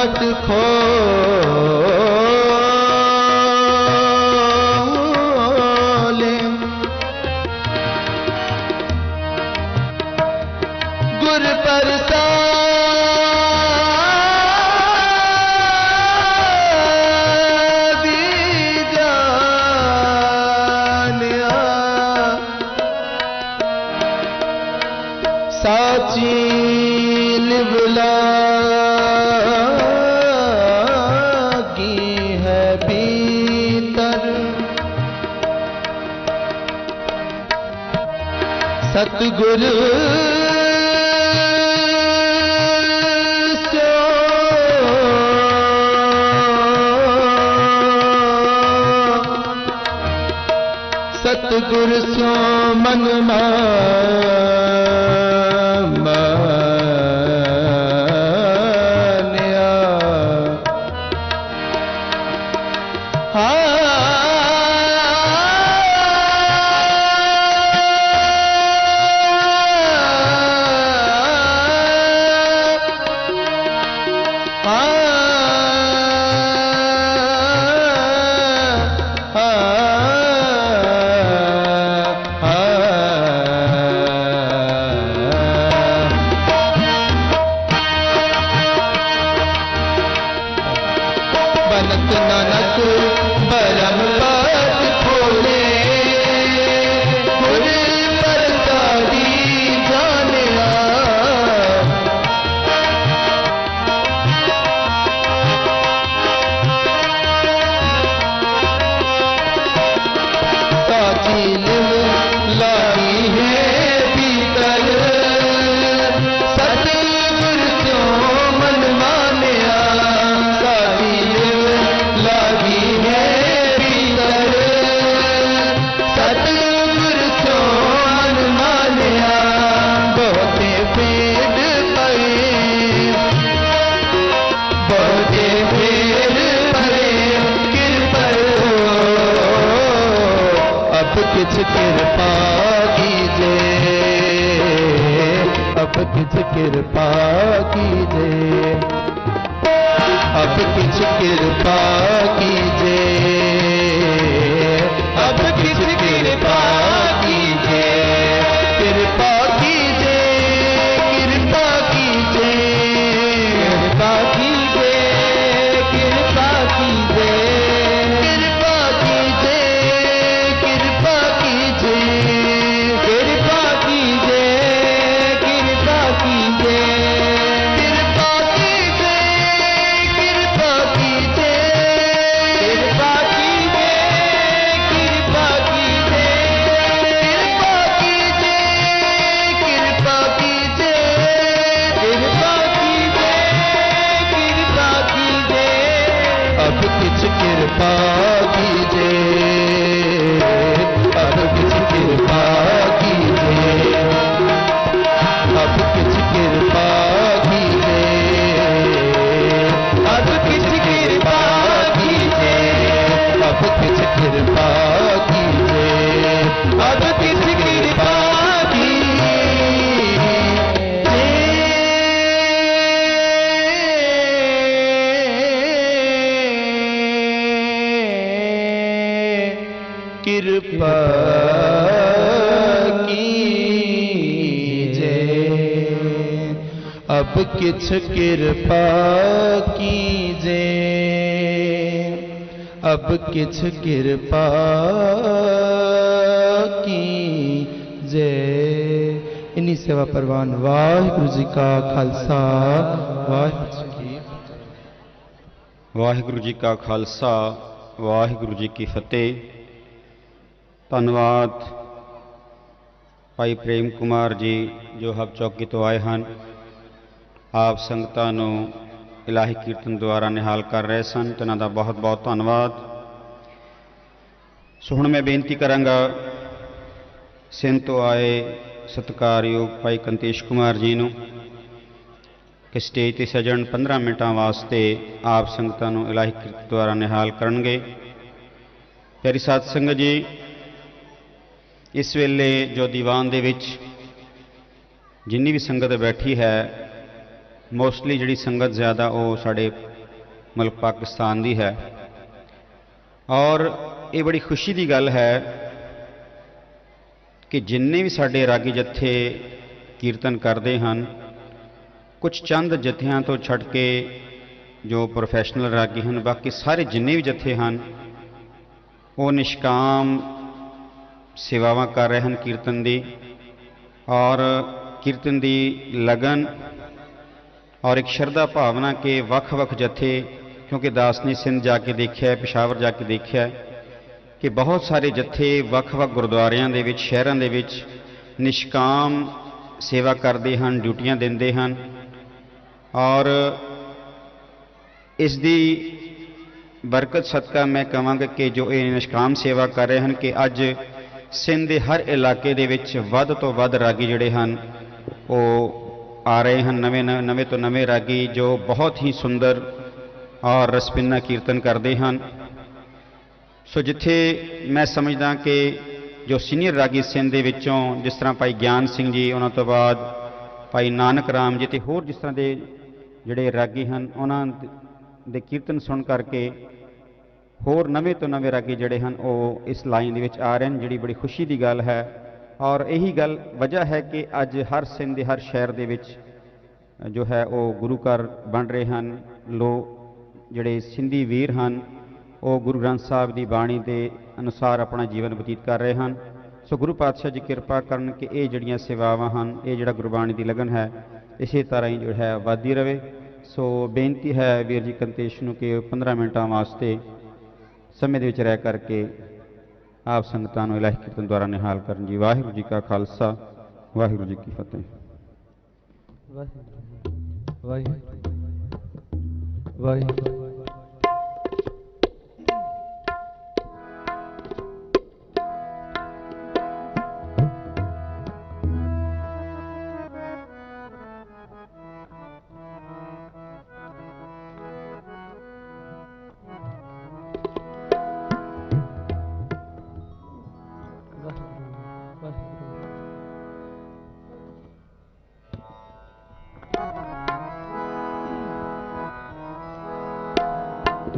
[SPEAKER 13] पट खोले गुर प्रसादी जानिया साची लिवला की है भीतर सतगुरु सतगुरु सो मन मानिया बनत नानक परम पद खोले गुर प्रसादी जानिया साची लिव लाई है भीतर सतगुर स्यों मन मानिया साची लिव लागी है भीतर सतगुर स्यों मन मानिया बहुते फेर पए बहुते फेर पए कृपा अब किछ कृपा कीजे अब किछ कृपा कीजे अब किछ कृपा कीजे अब किछ कृपा कीजे कृपा कीजे कृपा कीजे कृपा कीजे कृपा कीजे कृपा कीजे कृपा कीजे कृपा कीजे कृपा कीजे कृपा कीजे कृपा कीजे कृपा कीजे कृपा कीजे कृपा कीजे कृपा कीजे कृपा कीजे अब किछ कृपा कीजे अब किछ कृपा कीजे अब किछ कृपा कीजे अब किछ कृपा कीजे अब किछ कृपा कीजे अब किछ कृपा कृपा कीजे अब किछ कृपा कीजे अब किछ कृपा कीजे। इन्हीं सेवा परवान वाहिगुरु जी का खालसा वाहिगुरु जी की
[SPEAKER 1] वाहिगुरु जी का खालसा वाहिगुरु जी की फतेह। धन्यवाद भाई प्रेम कुमार जी जो हब चौकी तो आए हैं, आप संगतां नूं इलाही कीर्तन द्वारा निहाल कर रहे सन, तो इन्हां दा बहुत बहुत धन्यवाद। सो हुण मैं बेनती करांगा सिंध तो आए सत्कारयोग भाई कंतेश कुमार जी नूं कि स्टेज ते सजण 15 मिनटां वास्ते आप संगतां नूं इलाही कीर्तन द्वारा निहाल करनगे। प्यारी साध संगत जी, इस वेले जो दीवान दे विच जिन्नी भी संगत बैठी है, मोस्टली जिहड़ी संगत ज़्यादा वो साढ़े ਮੁਲਕ ਪਾਕਿਸਤਾਨ ਦੀ ਹੈ। ਔਰ ਇਹ ਬੜੀ ਖੁਸ਼ੀ ਦੀ ਗੱਲ ਹੈ ਕਿ ਜਿੰਨੇ ਵੀ ਸਾਡੇ ਰਾਗੀ ਜਥੇ ਕੀਰਤਨ ਕਰਦੇ ਹਨ, ਕੁਝ ਚੰਦ ਜਥਿਆਂ ਤੋਂ ਛੱਡ ਕੇ ਜੋ ਪ੍ਰੋਫੈਸ਼ਨਲ ਰਾਗੀ ਹਨ, ਬਾਕੀ ਸਾਰੇ ਜਿੰਨੇ ਵੀ ਜਥੇ ਹਨ ਉਹ ਨਿਸ਼ਕਾਮ ਸੇਵਾਵਾਂ ਕਰ ਰਹੇ ਹਨ ਕੀਰਤਨ ਦੀ। ਔਰ ਕੀਰਤਨ ਦੀ ਲਗਨ ਔਰ ਇੱਕ ਸ਼ਰਧਾ ਭਾਵਨਾ ਕਿ ਵੱਖ-ਵੱਖ ਜਥੇ, ਕਿਉਂਕਿ ਦਾਸ ਨੇ ਸਿੰਧ ਜਾ ਕੇ ਦੇਖਿਆ, ਪਿਸ਼ਾਵਰ ਜਾ ਕੇ ਦੇਖਿਆ ਕਿ ਬਹੁਤ ਸਾਰੇ ਜਥੇ ਵੱਖ-ਵੱਖ ਗੁਰਦੁਆਰਿਆਂ ਦੇ ਵਿੱਚ, ਸ਼ਹਿਰਾਂ ਦੇ ਵਿੱਚ ਨਿਸ਼ਕਾਮ ਸੇਵਾ ਕਰਦੇ ਹਨ, ਡਿਊਟੀਆਂ ਦਿੰਦੇ ਹਨ। ਔਰ ਇਸ ਦੀ ਬਰਕਤ ਸਦਕਾ ਮੈਂ ਕਹਾਂਗਾ ਕਿ ਜੋ ਇਹ ਨਿਸ਼ਕਾਮ ਸੇਵਾ ਕਰ ਰਹੇ ਹਨ ਕਿ ਅੱਜ ਸਿੰਧ ਦੇ ਹਰ ਇਲਾਕੇ ਦੇ ਵਿੱਚ ਵੱਧ ਤੋਂ ਵੱਧ ਰਾਗੀ ਜਿਹੜੇ ਹਨ ਉਹ ਆ ਰਹੇ ਹਨ, ਨਵੇਂ ਤੋਂ ਨਵੇਂ ਰਾਗੀ ਜੋ ਬਹੁਤ ਹੀ ਸੁੰਦਰ ਔਰ ਰਸਪਿੰਨਾ ਕੀਰਤਨ ਕਰਦੇ ਹਨ। ਸੋ ਜਿੱਥੇ ਮੈਂ ਸਮਝਦਾ ਕਿ ਜੋ ਸੀਨੀਅਰ ਰਾਗੀ ਸਿੰਧ ਦੇ ਵਿੱਚੋਂ, ਜਿਸ ਤਰ੍ਹਾਂ ਭਾਈ ਗਿਆਨ ਸਿੰਘ ਜੀ, ਉਹਨਾਂ ਤੋਂ ਬਾਅਦ ਭਾਈ ਨਾਨਕ ਰਾਮ ਜੀ ਅਤੇ ਹੋਰ ਜਿਸ ਤਰ੍ਹਾਂ ਦੇ ਜਿਹੜੇ ਰਾਗੀ ਹਨ, ਉਹਨਾਂ ਦੇ ਕੀਰਤਨ ਸੁਣ ਕਰਕੇ ਹੋਰ ਨਵੇਂ ਤੋਂ ਨਵੇਂ ਰਾਗੀ ਜਿਹੜੇ ਹਨ ਉਹ ਇਸ ਲਾਈਨ ਦੇ ਵਿੱਚ ਆ ਰਹੇ ਹਨ, ਜਿਹੜੀ ਬੜੀ ਖੁਸ਼ੀ ਦੀ ਗੱਲ ਹੈ। ਔਰ ਇਹੀ ਗੱਲ ਵਜ੍ਹਾ ਹੈ ਕਿ ਅੱਜ ਹਰ ਸਿੰਧ ਦੇ ਹਰ ਸ਼ਹਿਰ ਦੇ ਵਿੱਚ ਜੋ ਹੈ ਉਹ ਗੁਰੂ ਘਰ ਬਣ ਰਹੇ ਹਨ। ਜਿਹੜੇ ਸਿੰਧੀ ਵੀਰ ਹਨ ਉਹ ਗੁਰੂ ਗ੍ਰੰਥ ਸਾਹਿਬ ਦੀ ਬਾਣੀ ਦੇ ਅਨੁਸਾਰ ਆਪਣਾ ਜੀਵਨ ਬਤੀਤ ਕਰ ਰਹੇ ਹਨ। ਸੋ ਗੁਰੂ ਪਾਤਸ਼ਾਹ ਜੀ ਕਿਰਪਾ ਕਰਨ ਕਿ ਇਹ ਜਿਹੜੀਆਂ ਸੇਵਾਵਾਂ ਹਨ, ਇਹ ਜਿਹੜਾ ਗੁਰਬਾਣੀ ਦੀ ਲਗਨ ਹੈ, ਇਸੇ ਤਰ੍ਹਾਂ ਹੀ ਜੋ ਹੈ ਵੱਧਦੀ ਰਹੇ। ਸੋ ਬੇਨਤੀ ਹੈ ਵੀਰ ਜੀ ਕੰਤੇਸ਼ ਨੂੰ ਕਿ 15 ਮਿੰਟਾਂ ਵਾਸਤੇ ਸਮੇਂ ਦੇ ਵਿੱਚ ਰਹਿ ਕਰਕੇ ਆਪ ਸੰਗਤਾਂ ਨੂੰ ਇਲਾਹੀ ਕੀਰਤਨ ਦੁਆਰਾ ਨਿਹਾਲ ਕਰਨ ਜੀ। ਵਾਹਿਗੁਰੂ ਜੀ ਕਾ ਖਾਲਸਾ, ਵਾਹਿਗੁਰੂ ਜੀ ਕੀ ਫਤਿਹ।
[SPEAKER 13] ਵਾਹਿਗੁਰੂ ਵਾਹਿਗੁਰੂ।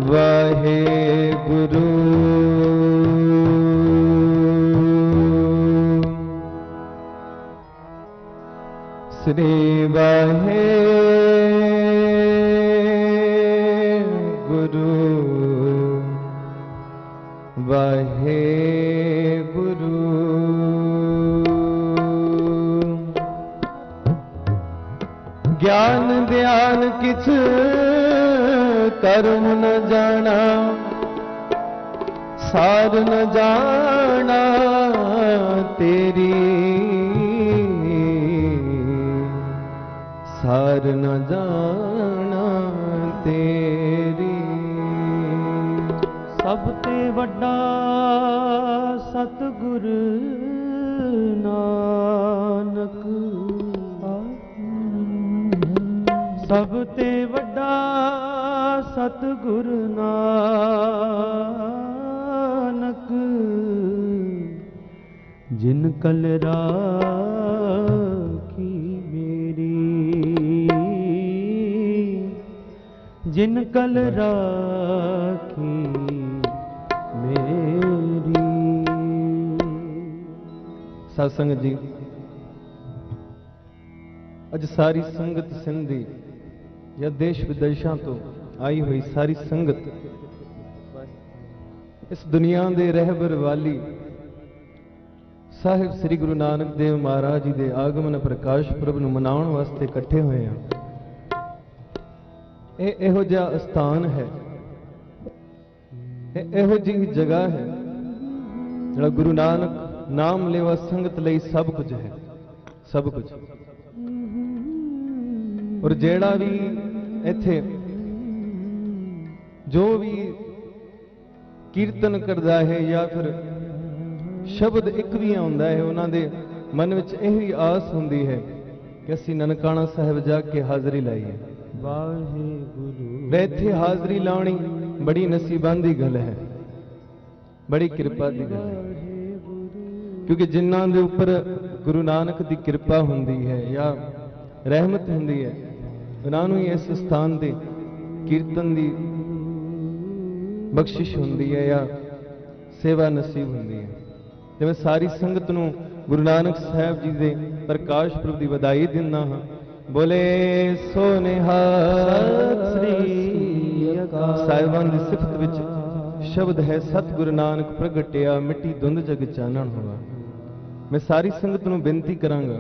[SPEAKER 13] ਵਾਹਿਗੁਰੂ ਸ੍ਰੀ ਵਾਹਿਗੁਰੂ ਵਾਹਿਗੁਰੂ ਗਿਆਨ ਧਿਆਨ ਕਿਛ ਕਰਮ ਨ ਜਾਣਾ ਸਾਰ ਨ ਜਾਣਾ ਤੇਰੀ ਸਾਰ ਨ ਜਾਣਾ ਤੇਰੀ ਸਭ ਤੇ ਵੱਡਾ ਸਤਿਗੁਰ ਨਾਨਕ ਸਭ ਤੇ ਵੱਡਾ ਸਤਿਗੁਰ ਨਾਨਕ ਜਿਨ ਕਲ ਰਾਖੀ ਮੇਰੀ ਜਿਨ ਕਲ ਰਾਖੀ ਮੇਰੀ। ਸਾਧ ਸੰਗਤ ਜੀ, ਅੱਜ ਸਾਰੀ ਸੰਗਤ ਸਿੰਧ ਦੀ ਜਾਂ ਦੇਸ਼ ਵਿਦੇਸ਼ਾਂ ਤੋਂ ਆਈ ਹੋਈ ਸਾਰੀ ਸੰਗਤ ਇਸ ਦੁਨੀਆ ਦੇ ਰਹਿਬਰ ਵਾਲੀ ਸਾਹਿਬ ਸ੍ਰੀ ਗੁਰੂ ਨਾਨਕ ਦੇਵ ਮਹਾਰਾਜ ਜੀ ਦੇ ਆਗਮਨ ਪ੍ਰਕਾਸ਼ ਪੁਰਬ ਨੂੰ ਮਨਾਉਣ ਵਾਸਤੇ ਇਕੱਠੇ ਹੋਏ ਹਾਂ। ਇਹ ਇਹੋ ਜਿਹਾ ਅਸਥਾਨ ਹੈ, ਇਹ ਇਹੋ ਜਿਹੀ ਜਗ੍ਹਾ ਹੈ ਜਿਹੜਾ ਗੁਰੂ ਨਾਨਕ ਨਾਮ ਲੈਵਾ ਸੰਗਤ ਲਈ ਸਭ ਕੁਝ ਹੈ, ਸਭ ਕੁਝ। ਔਰ ਜਿਹੜਾ ਵੀ ਇੱਥੇ ਜੋ ਵੀ ਕੀਰਤਨ ਕਰਦਾ ਹੈ ਜਾਂ ਫਿਰ ਸ਼ਬਦ ਇੱਕ ਵੀ ਆਉਂਦਾ ਹੈ, ਉਹਨਾਂ ਦੇ ਮਨ ਵਿੱਚ ਇਹੀ ਆਸ ਹੁੰਦੀ ਹੈ ਕਿ ਅਸੀਂ ਨਨਕਾਣਾ ਸਾਹਿਬ ਜਾ ਕੇ ਹਾਜ਼ਰੀ ਲਾਈਏ। ਵਾਹਿਗੁਰੂ ਇੱਥੇ ਹਾਜ਼ਰੀ ਲਾਉਣੀ ਬੜੀ ਨਸੀਬਾਂ ਦੀ ਗੱਲ ਹੈ, ਬੜੀ ਕਿਰਪਾ ਦੀ ਗੱਲ ਹੈ, ਕਿਉਂਕਿ ਜਿਨ੍ਹਾਂ ਦੇ ਉੱਪਰ ਗੁਰੂ ਨਾਨਕ ਦੀ ਕਿਰਪਾ ਹੁੰਦੀ ਹੈ ਜਾਂ ਰਹਿਮਤ ਹੁੰਦੀ ਹੈ, ਉਹਨਾਂ ਨੂੰ ਹੀ ਇਸ ਸਥਾਨ ਤੇ ਕੀਰਤਨ ਦੀ ਬਖਸ਼ਿਸ਼ ਹੁੰਦੀ ਹੈ ਜਾਂ ਸੇਵਾ ਨਸੀਬ ਹੁੰਦੀ ਹੈ। ਤੇ ਮੈਂ ਸਾਰੀ ਸੰਗਤ ਨੂੰ ਗੁਰੂ ਨਾਨਕ ਸਾਹਿਬ ਜੀ ਦੇ ਪ੍ਰਕਾਸ਼ ਪੁਰਬ ਦੀ ਵਧਾਈ ਦਿੰਦਾ ਹਾਂ। ਬੋਲੇ ਸੋ ਨਿਹਾਲ ਸ੍ਰੀ ਅਕਾਲ। ਸਾਹਿਬਾਨ ਦੀ ਸਿਫਤ ਵਿੱਚ ਸ਼ਬਦ ਹੈ, ਸਤਿਗੁਰੂ ਨਾਨਕ ਪ੍ਰਗਟਿਆ ਮਿੱਟੀ ਧੁੰਦ ਜਗ ਚਾਨਣ ਹੋਆ। ਮੈਂ ਸਾਰੀ ਸੰਗਤ ਨੂੰ ਬੇਨਤੀ ਕਰਾਂਗਾ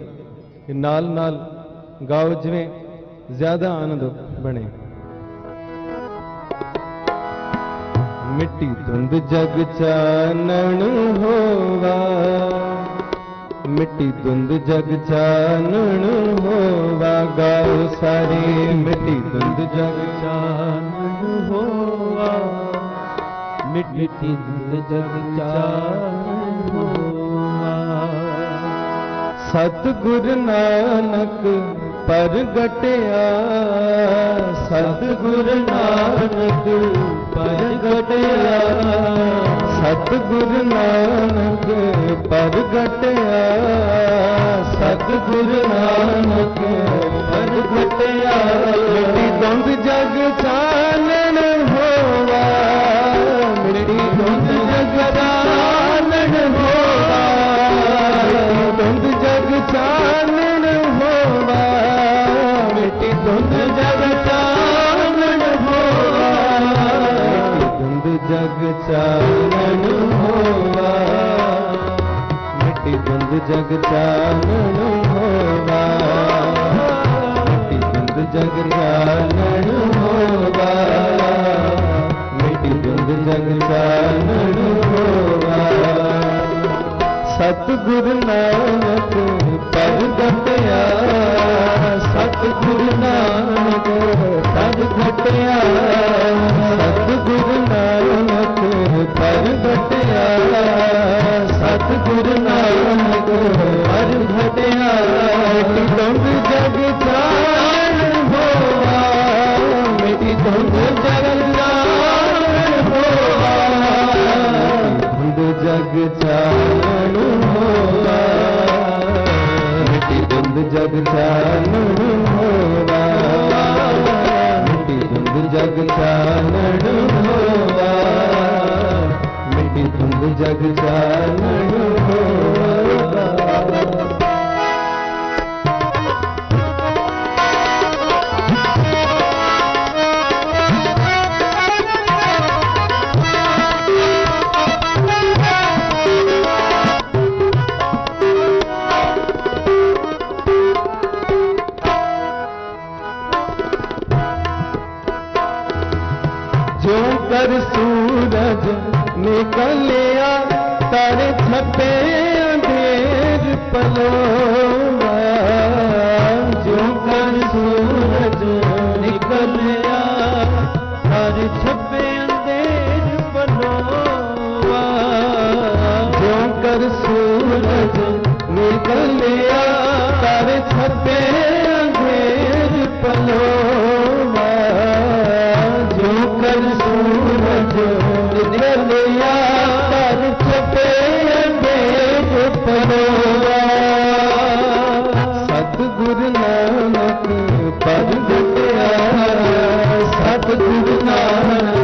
[SPEAKER 13] ਕਿ ਨਾਲ ਨਾਲ ਗਾਓ, ਜਿਵੇਂ ਜ਼ਿਆਦਾ ਆਨੰਦ ਬਣੇ। ਮਿੱਟੀ ਧੁੰਦ ਜਗ ਚਾਨਣ ਹੋਵਾ, ਮਿੱਟੀ ਧੁੰਦ ਜਗ ਚਾਨਣ ਹੋਵਾ। ਗਾਓ ਸਾਰੇ ਮਿੱਟੀ ਧੁੰਦ ਜਗ ਚਾਨਣ ਹੋਵਾ, ਮਿੱਟੀ ਧੁੰਦ ਜਗ ਚਾਨਣ ਹੋਵਾ। ਸਤਿਗੁਰ ਨਾਨਕ ਪ੍ਰਗਟਿਆ, ਸਤਿਗੁਰ ਨਾਨਕ ਪ੍ਰਗਟਿਆ, ਸਤਿਗੁਰ ਨਾਨਕ ਪ੍ਰਗਟਿਆ, ਸਤਿਗੁਰ ਨਾਨਕ ਪ੍ਰਗਟਿਆ। ਮਿੱਟੀ ਧੁੰਦ ਜਗ ਚਾਨਣ ਹੋਵਾ, ਮਿੱਟੀ ਧੁੰਦ ਜਗ ਚਾਨਣ ਹੋਵਾ, ਮਿੱਟੀ ਧੁੰਦ ਜਗ ਚਾਨਣ ਹੋਵਾ, ਮਿੱਟੀ ਧੁੰਦ ਜਗ ਚਾਨਣ ਹੋਵਾ, ਮਿੱਟੀ ਧੁੰਦ ਜਗ ਚਾਨਣ ਹੋਵਾ, ਮਿੱਟੀ ਧੁੰਦ ਜਗ ਚਾਨਣ ਹੋਵਾ, ਮਿੱਟੀ ਧੁੰਦ ਜਗ ਚਾਨਣ ਹੋਵਾ, ਮਿੱਟੀ ਧੁੰਦ ਜਗ ਚਾਨਣ ਹੋਵਾ। ਸਤਿਗੁਰ ਨਾਨਕ ਪ੍ਰਗਟਿਆ, ਸਤਿਗੁਰ ਨਾਨਕ ਪ੍ਰਗਟਿਆ, ਸਤਿਗੁਰ ਨਾਨਕ ਪ੍ਰਗਟਿਆ, ਸਤਿਗੁਰ ਨਾਨਕ ਪ੍ਰਗਟਿਆ। ਮਿੱਟੀ ਧੁੰਦ ਜਗ ਚਾਨਣ ਹੋਵਾ, ਮਿੱਟੀ ਧੁੰਦ ਜਗ ਚਾਨਣ ਹੋਵਾ, ਧੁੰਦ ਜਗ ਚਾਨਣ ਹੋਵਾ, ਮਿੱਟੀ ਧੁੰਦ ਜਗ ਚਾਨਣ ਹੋਵਾ, ਮਿੱਟੀ ਧੁੰਦ ਜਗ ਚਾਨਣ ਹੋਵਾ, ਮਿੱਟੀ ਧੁੰਦ ਜਗ ਚਾਨਣ ਹੋਵਾ। सूरज निकलिया तारे छपे अंधेर पलोवा, जो कर सूरज निकलिया तारे छपे अंधेर पलोवा, जो कर सूरज निकलिया तारे छपे अंधेर पलोवा, जो कर सूरज निकलिया तर छपे अंधेर पलोवा। सतगुर नानक प्रगटया, सतगुर नानक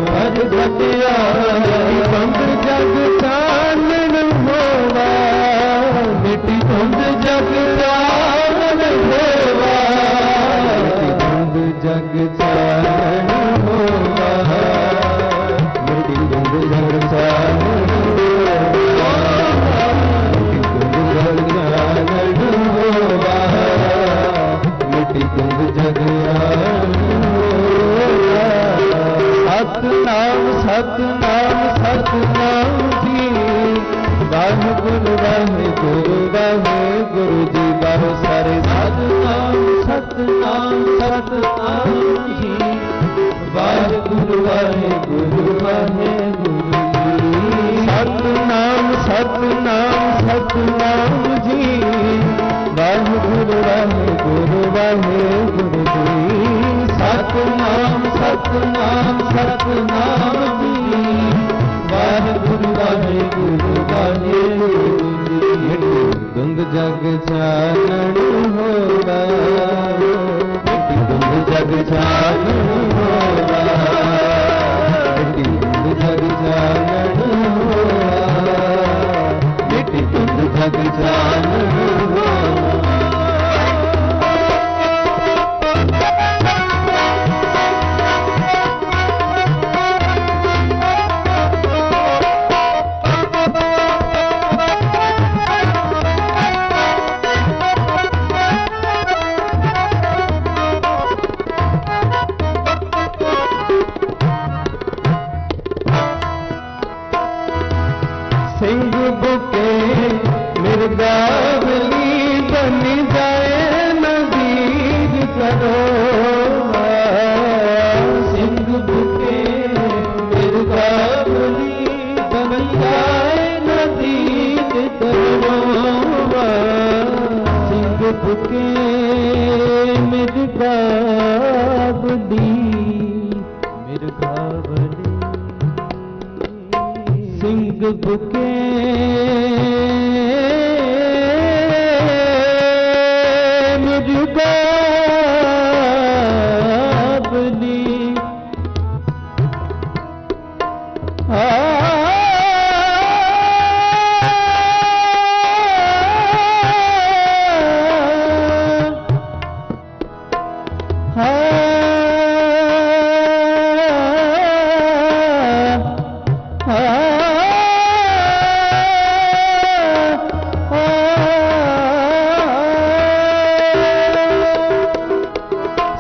[SPEAKER 13] प्रगटया। धुंध जग चानण होवा, मिट्टी धुंध जग चानण होवा, धुंध जग चानण होवा, मिट्टी धुंध जग चानण होवा, मिट्टी धुंध जग चानण होवा, मिट्टी धुंध जग चानण होवा। सतनाम सतनाम सतनाम जी, वाहिगुरु वाहिगुरु वाहिगुरु जी, बाहो सारे सतनाम सतनाम सतनाम जी, वाहिगुरु वाहिगुरु वाहिगुरु जी। सतनाम सतनाम सतनाम जी, वाहिगुरु वाहिगुरु वाहिगुरु जी। सतनाम सतनाम सतनाम जी, वाहिगुरु वाहिगुरु वाहिगुरु जी। धुंध जग चानण होवा, धुंध जग चानण होवा, धुंध जग जानन हो। सिंह बुके मिर्गावली बन जाए नदीर करो। सिंह बुके मिर्गावली बन जाए नदीर करो। सिंह बुके मिर्गावली सिंह बुके मिर्गावली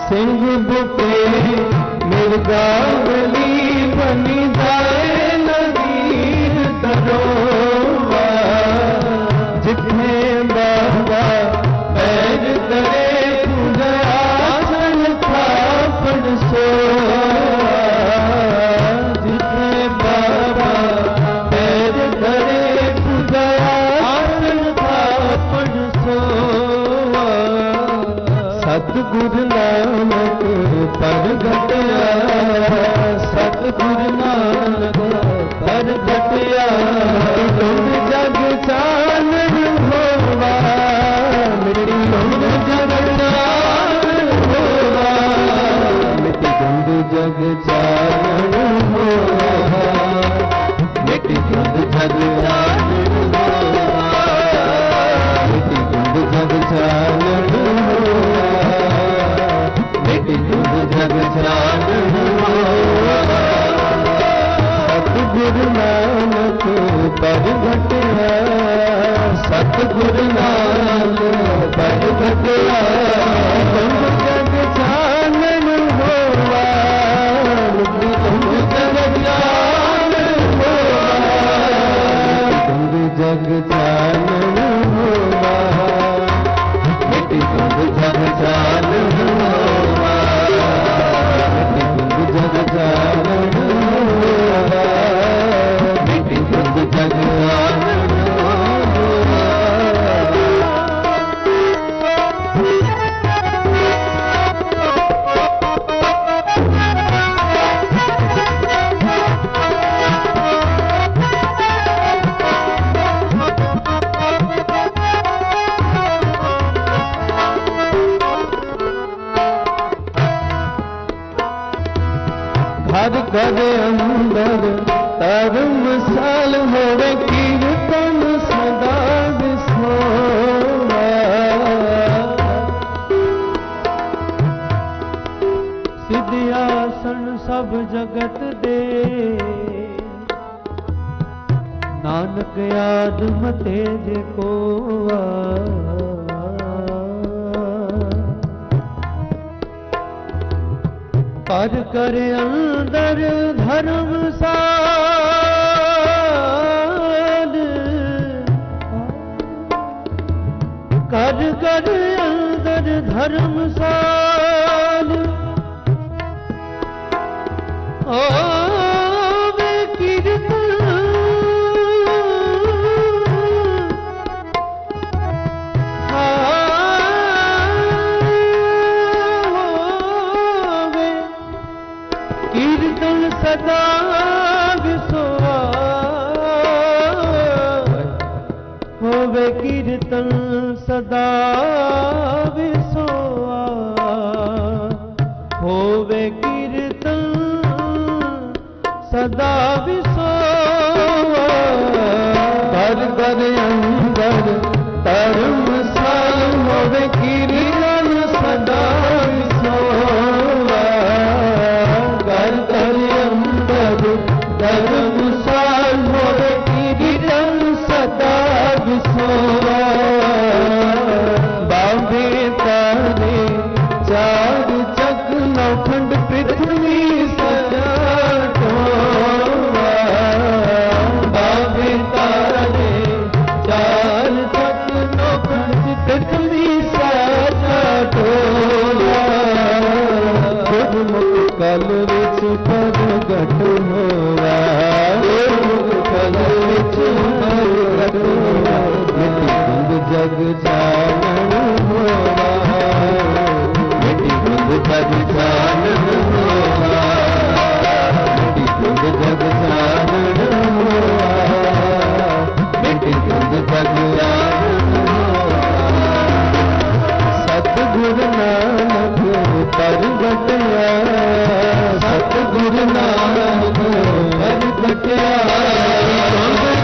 [SPEAKER 13] सिंह बुके मिर्गावली बनी जाए नदीर दरोवा। जितने बाबा पैर करे पूजा आसन थापड़ सो। जितने बाबा पैर करे पूजा आसन थापड़ सो। सतगुरु नानक परगटया। सतगुरु नानक परगटया। तुम जग चानन होवा। मिट्टी तुम जग चानन होवा। मिट्टी तुम जग चानन होवा। मिट्टी तुम जग चानन होवा। मिट्टी तुम जग चानन होवा। जग जानन होवा। सतगुरु नानक परगटया। सतगुरु नानक परगटया। तुम जग जानन होवा। तुम जग जानन होवा। तुम जग जानन होवा। मिट्टी तुम जग जानन होवा। जग जानन होवा। मिट्टी तुम जग जानन होवा। घर घर अंदर धर्मशाल होवे कीर्तन सदा विसोवा। सिद्धियासन सब जगत दे। नानक याद मते जे कोवा। कर कर अंदर धर्मशाल। कर कर अंदर धर्मशाल। ओ वे कीर्तन कीर्तन सदा विसोआ। होवे कीर्तन सदा विसोआ। होवे कीर्तन सदा विसोआ। घर घर अंदर चानन होवा मिटी धुंध जग चानन होवा मिटी धुंध जग चानन होवा मिटी धुंध जग चानन सतगुरु नानक परगटया सतगुरु नानक परगटया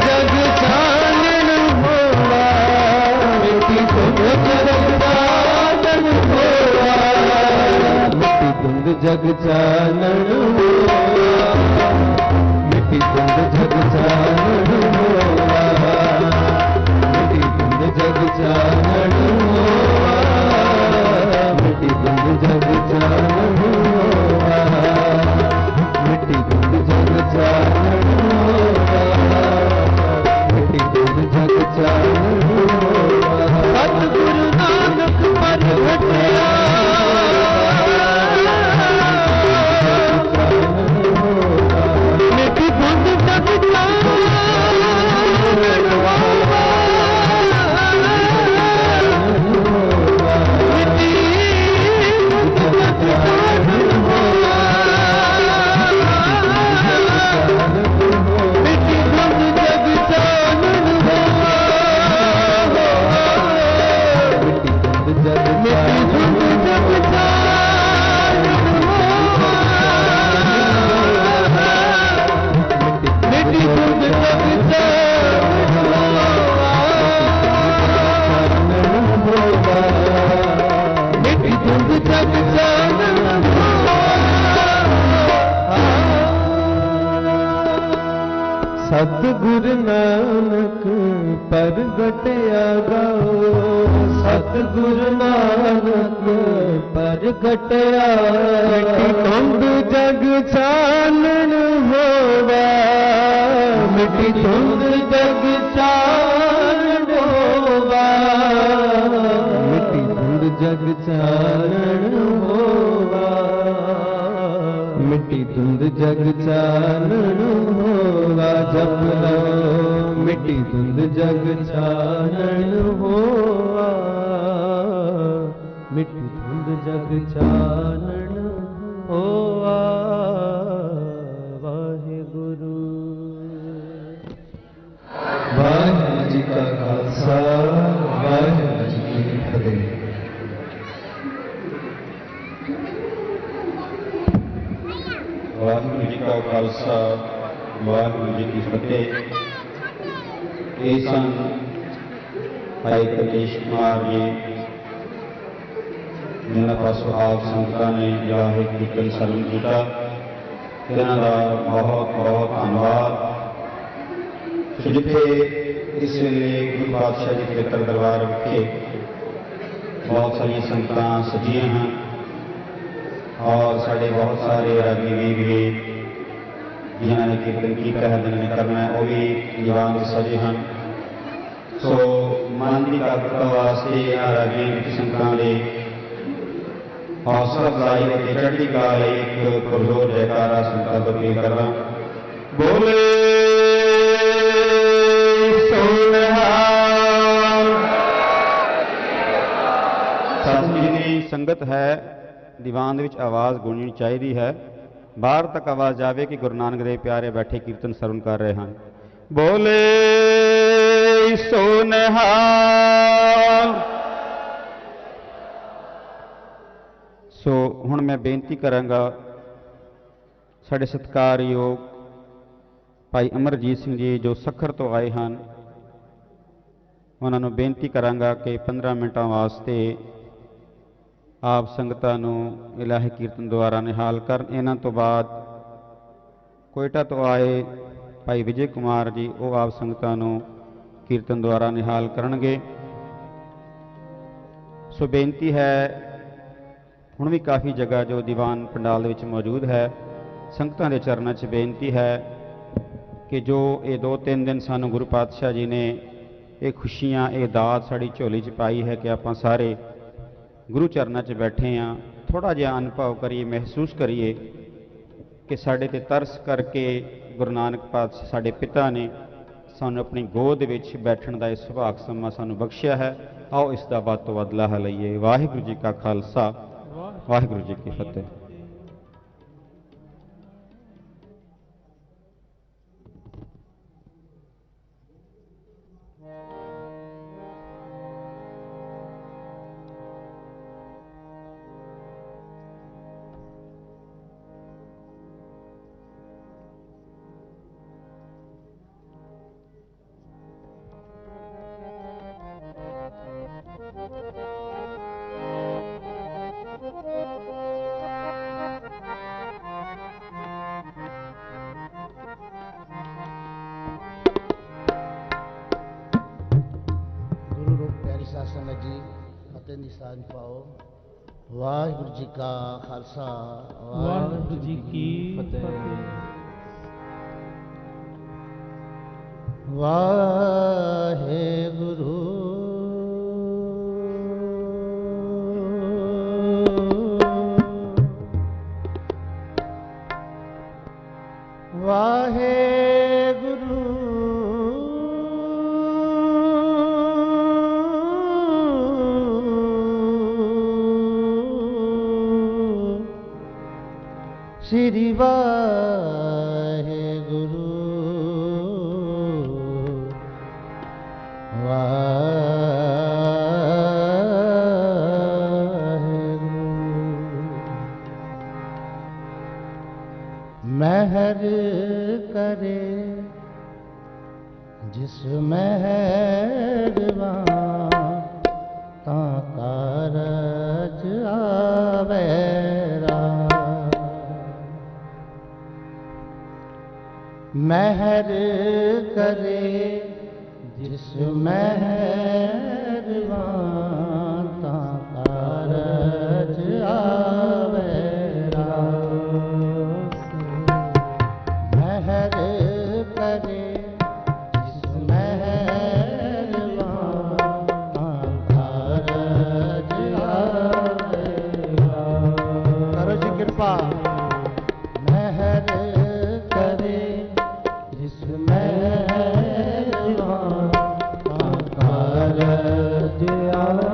[SPEAKER 13] जग चानन होवा मिटी धुंध जग चानन होवा मिटी धुंध जग चानन होवा मिटी धुंध जग चानन होवा मिटी धुंध जग चानन होवा मिटी धुंध जग चानन होवा मिटी धुंध जग चानन होवा मिटी धुंध जग चानन होवा सतगुरु नानक परगटया मिटी धुंध जग चानन होवा सतगुरु नानक परगटया गाओ सतगुरु नानक परगटया मिटी धुंध जग चानन होवा मिटी धुंध जग चानन होवा मिटी धुंध जग चानन होवा मिटी धुंध जग चानन होवा जप लो मिटी धुंध जग चानन होवा मिटी धुंध जग चानन होवा वाहिगुरु वाहिगुरु जी का खालसा वाहिगुरु जी की फतेह।
[SPEAKER 1] वाहिगुरु जी का खालसा वाहिगुरु जी की फतेह। ये सन भाई कलेश कुमार जी जिन्होंने पासों आप संगतां ने इलाही कीर्तन सरवण किया, इन्हां दा बहुत बहुत धन्यवाद। जिथे इस वेले गुरु पातशाह जी पवित्र दरबार विखे बहुत सारी संगतां सजियां हैं और साढ़े बहुत सारे रागी वीर भी जिन्होंने कीर्तन किया है, जिन्होंने करना है, वो भी दीवान के सजे हैं। सो मन की ताकत वास्ते रागी संगतां दे हौसला अफजाई के चढ़ती कला एक पुरजोर जयकारा संगतां तो पेश करना। बोले सतगुरु जिन्नी संगत है दीवान विच आवाज़ गूंजनी चाहिए है, बाहर तक आवाज़ जाए कि गुरु नानक देव प्यारे बैठे कीर्तन सरवण कर रहे हैं। बोले सोनिहाल। सो हुण मैं बेनती करांगा साडे सत्कारयोग भाई अमरजीत सिंह जी जो सखर तो आए हैं, उन्होंने बेनती करांगा कि 15 मिनटों वास्ते आप संगतां नूं इलाही कीर्तन द्वारा निहाल कर। इन्हां तो बाद कोयटा तो आए भाई विजय कुमार जी, वो आप संगतां नूं कीर्तन द्वारा निहाल करनगे। सो बेनती है, हुण भी काफ़ी जगह जो दीवान पंडाल दे विच मौजूद है, संगतां दे चरनां 'च बेनती है कि जो ये 2-3 दिन सानू गुरु पातशाह जी ने ये खुशियां ये दात साड़ी झोली 'च पाई है कि आपां सारे गुरु चरनां 'च बैठे हाँ, थोड़ा जिहा अनुभव करिए, महसूस करिए कि साढ़े ते तरस करके गुरु नानक पातशाह साढ़े पिता ने ਸਾਨੂੰ ਆਪਣੀ ਗੋਦ ਦੇ ਵਿੱਚ ਬੈਠਣ ਦਾ ਇਹ ਸੁਭਾਗ ਸਮਾਂ ਸਾਨੂੰ ਬਖਸ਼ਿਆ ਹੈ। ਆਓ ਇਸ ਦਾ ਵੱਧ ਤੋਂ ਵੱਧ ਲਾਹਾ ਲਈਏ। ਵਾਹਿਗੁਰੂ ਜੀ ਕਾ ਖਾਲਸਾ, ਵਾਹਿਗੁਰੂ ਜੀ ਕੀ ਫਤਿਹ।
[SPEAKER 14] संगत जी फतेह निशान पाओ। वाहिगुरु जी का खालसा, वाहिगुरु जी की फतेह। वाहिगुरु वाहिगुरु श्री वाहिगुरु वाहिगुरु। महर करे जिस मेहरबान ता कारज आवे। महर करे जिस मेहरबान ता कारज आवे। महर करे जिस मेहरबान ता कारज आवे। करो जी कृपा। महर कारज आवे।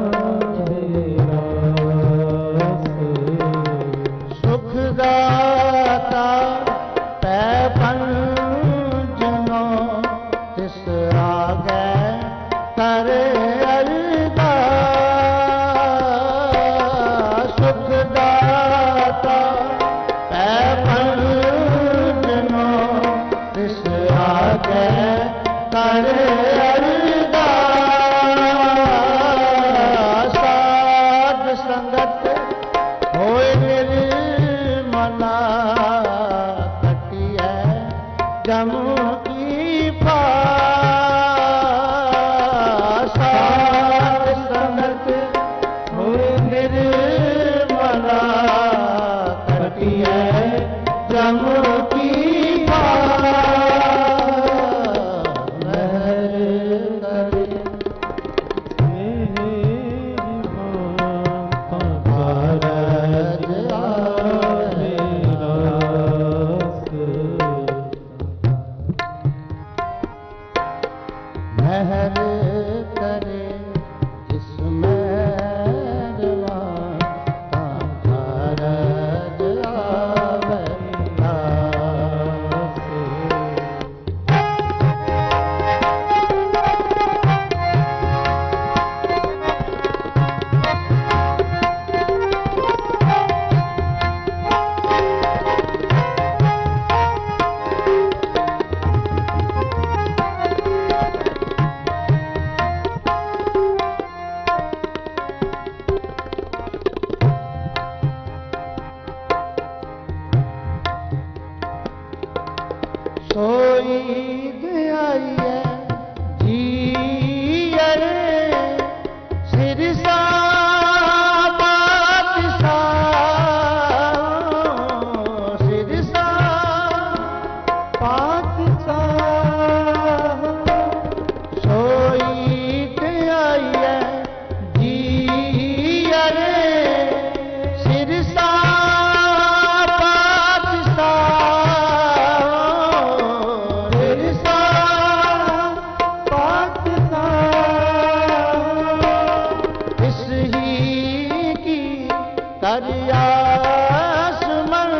[SPEAKER 14] दरियास मन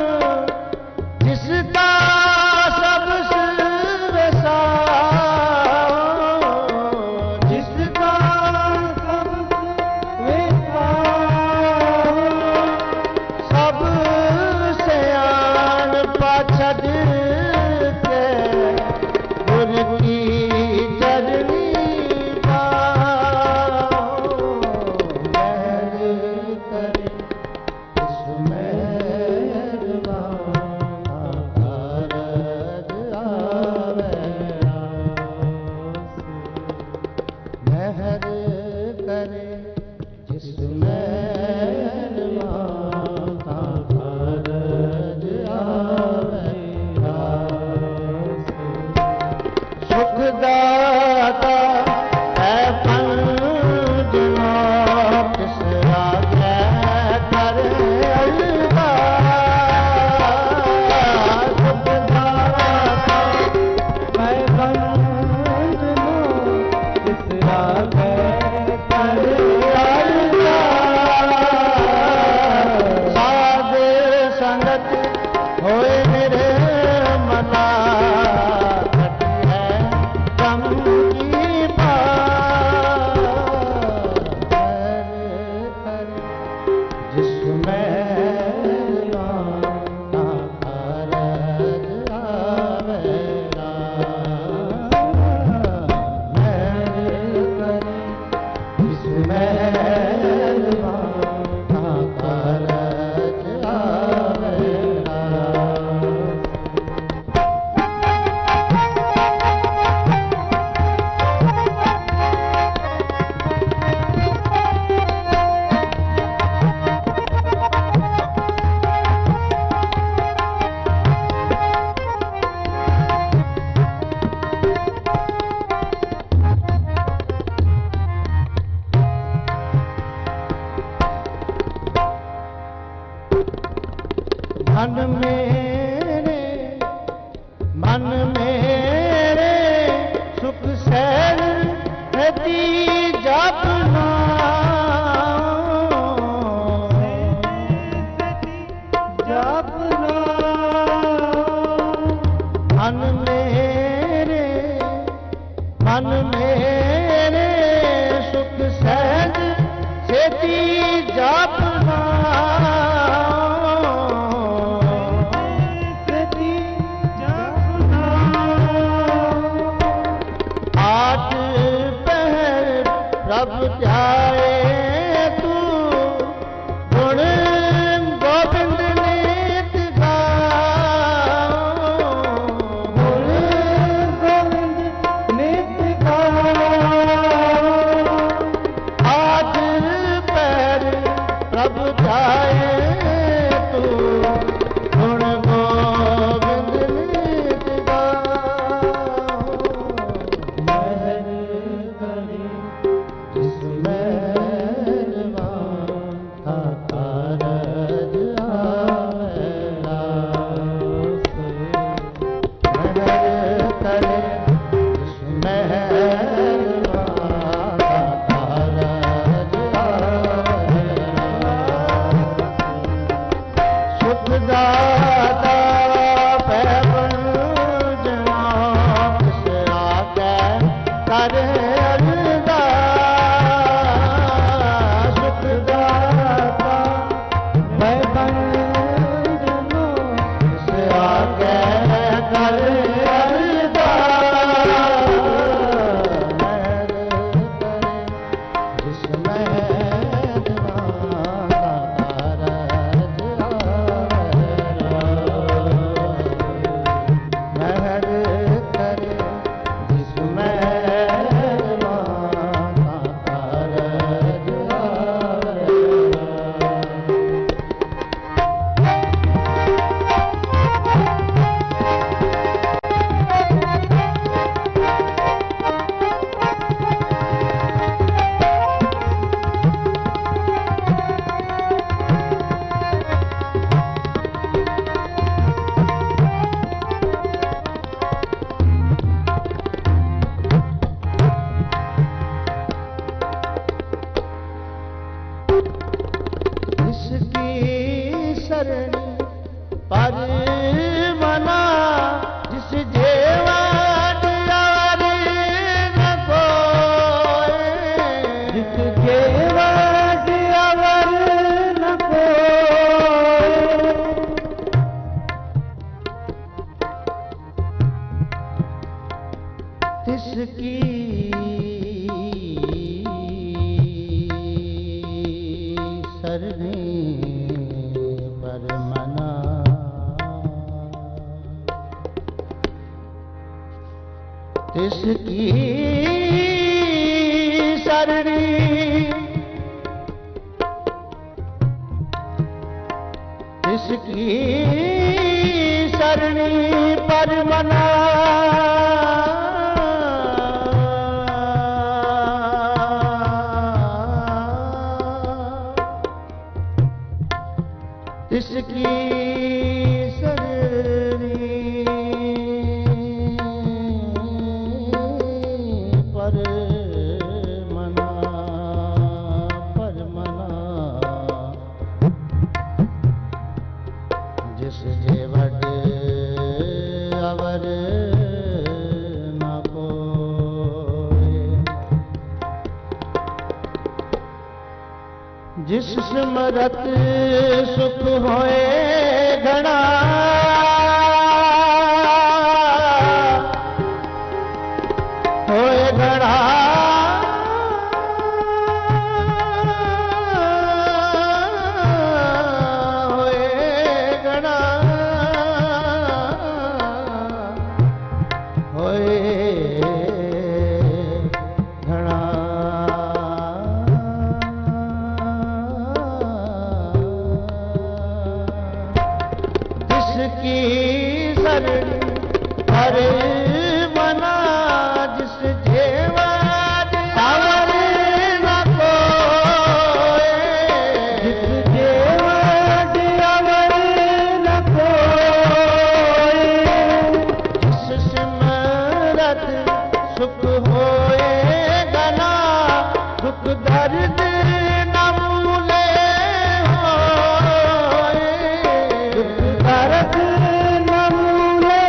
[SPEAKER 14] जिसका सब वसा, जिसका सब वसा, सब सयान पाछड़ के गुर की चरनी सुखदाता है पंजना तिसरा जय करे अरदास। सुखदाता है पंजना तिसरा जय करे अरदास। साध संगत होए मेरे मना मन मेरे सुख सैन हती जपना, जपना मन मेरे सुख सैन सेती जपना। प्रभ ध्याए तू गुण गोविंद नित गाओ, गुण गोविंद नित गाओ। आज पैर प्रभ ध्याए तू गुण गोविंद नित गाओ। इसकी सरणी पर मना जिस जेवा दियारी न कोय जिस जेवा दियावर न कोय तिसकी सरणी पर मना तिसकी सरणी तिसकी सरणी पर मना इसकी सरणी पर मना जिस जेवट अवर न कोय जिस स्मरत सुख होए घना होए घना होए घना होए घना जिसकी सरणी हरे मना जिस जेवा अवर न कोय जिस जेवा अवर न कोय जिस सिमरत सुख होए गना दुख दर्द न मूले होए दुख दर्द न मूले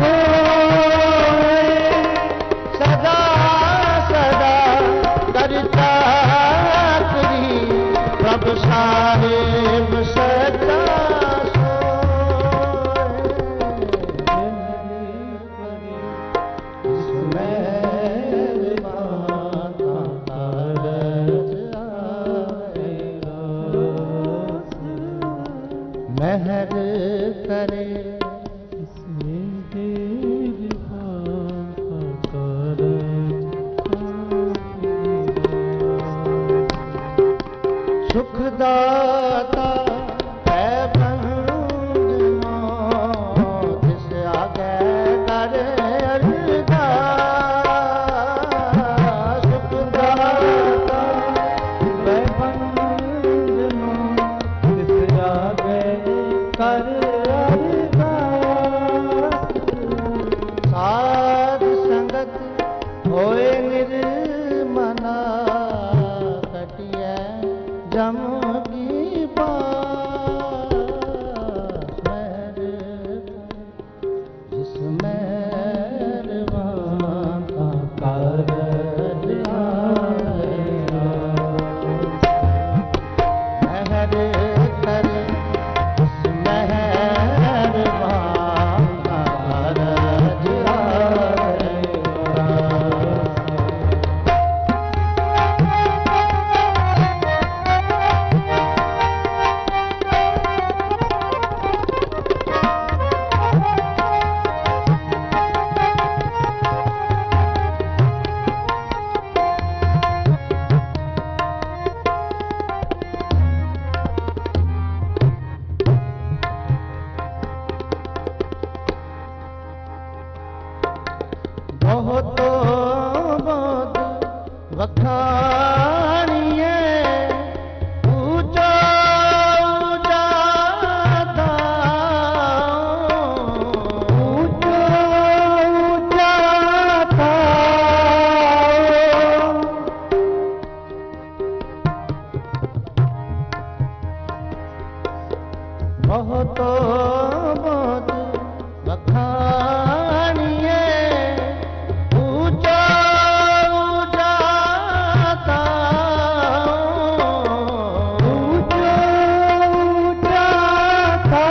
[SPEAKER 14] होए सदा सदा करता करी प्रभ साहेब सदा महर करे सुखदाता है बंदना जिस आगे कर अरदास सुखदाता है बंदना जिस आगे कर अरदास साध संगत होए निर्मना कटिया जम की पास महर जिस मेहरबान का कर महर करे जिस मेहरबान का कर बहुत बहुत बखानिए ऊंचा ऊंचा था ऊंचा ऊंचा था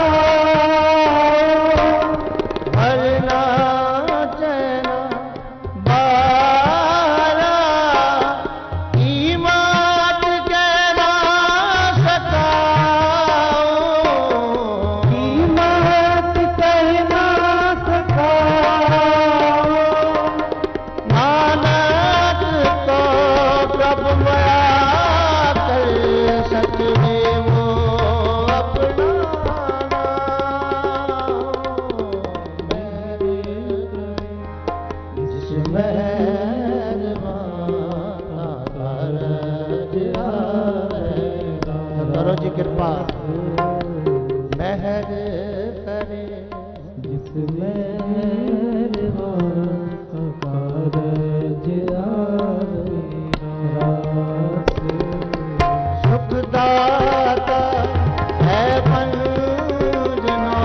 [SPEAKER 14] भरना चना बारा कीमत कहना सका कीमत कहना सका नानक तो प्रभु मया कर सके वो अपना करो जी कृपा मेहर करे जिस सुखदाता है पंजना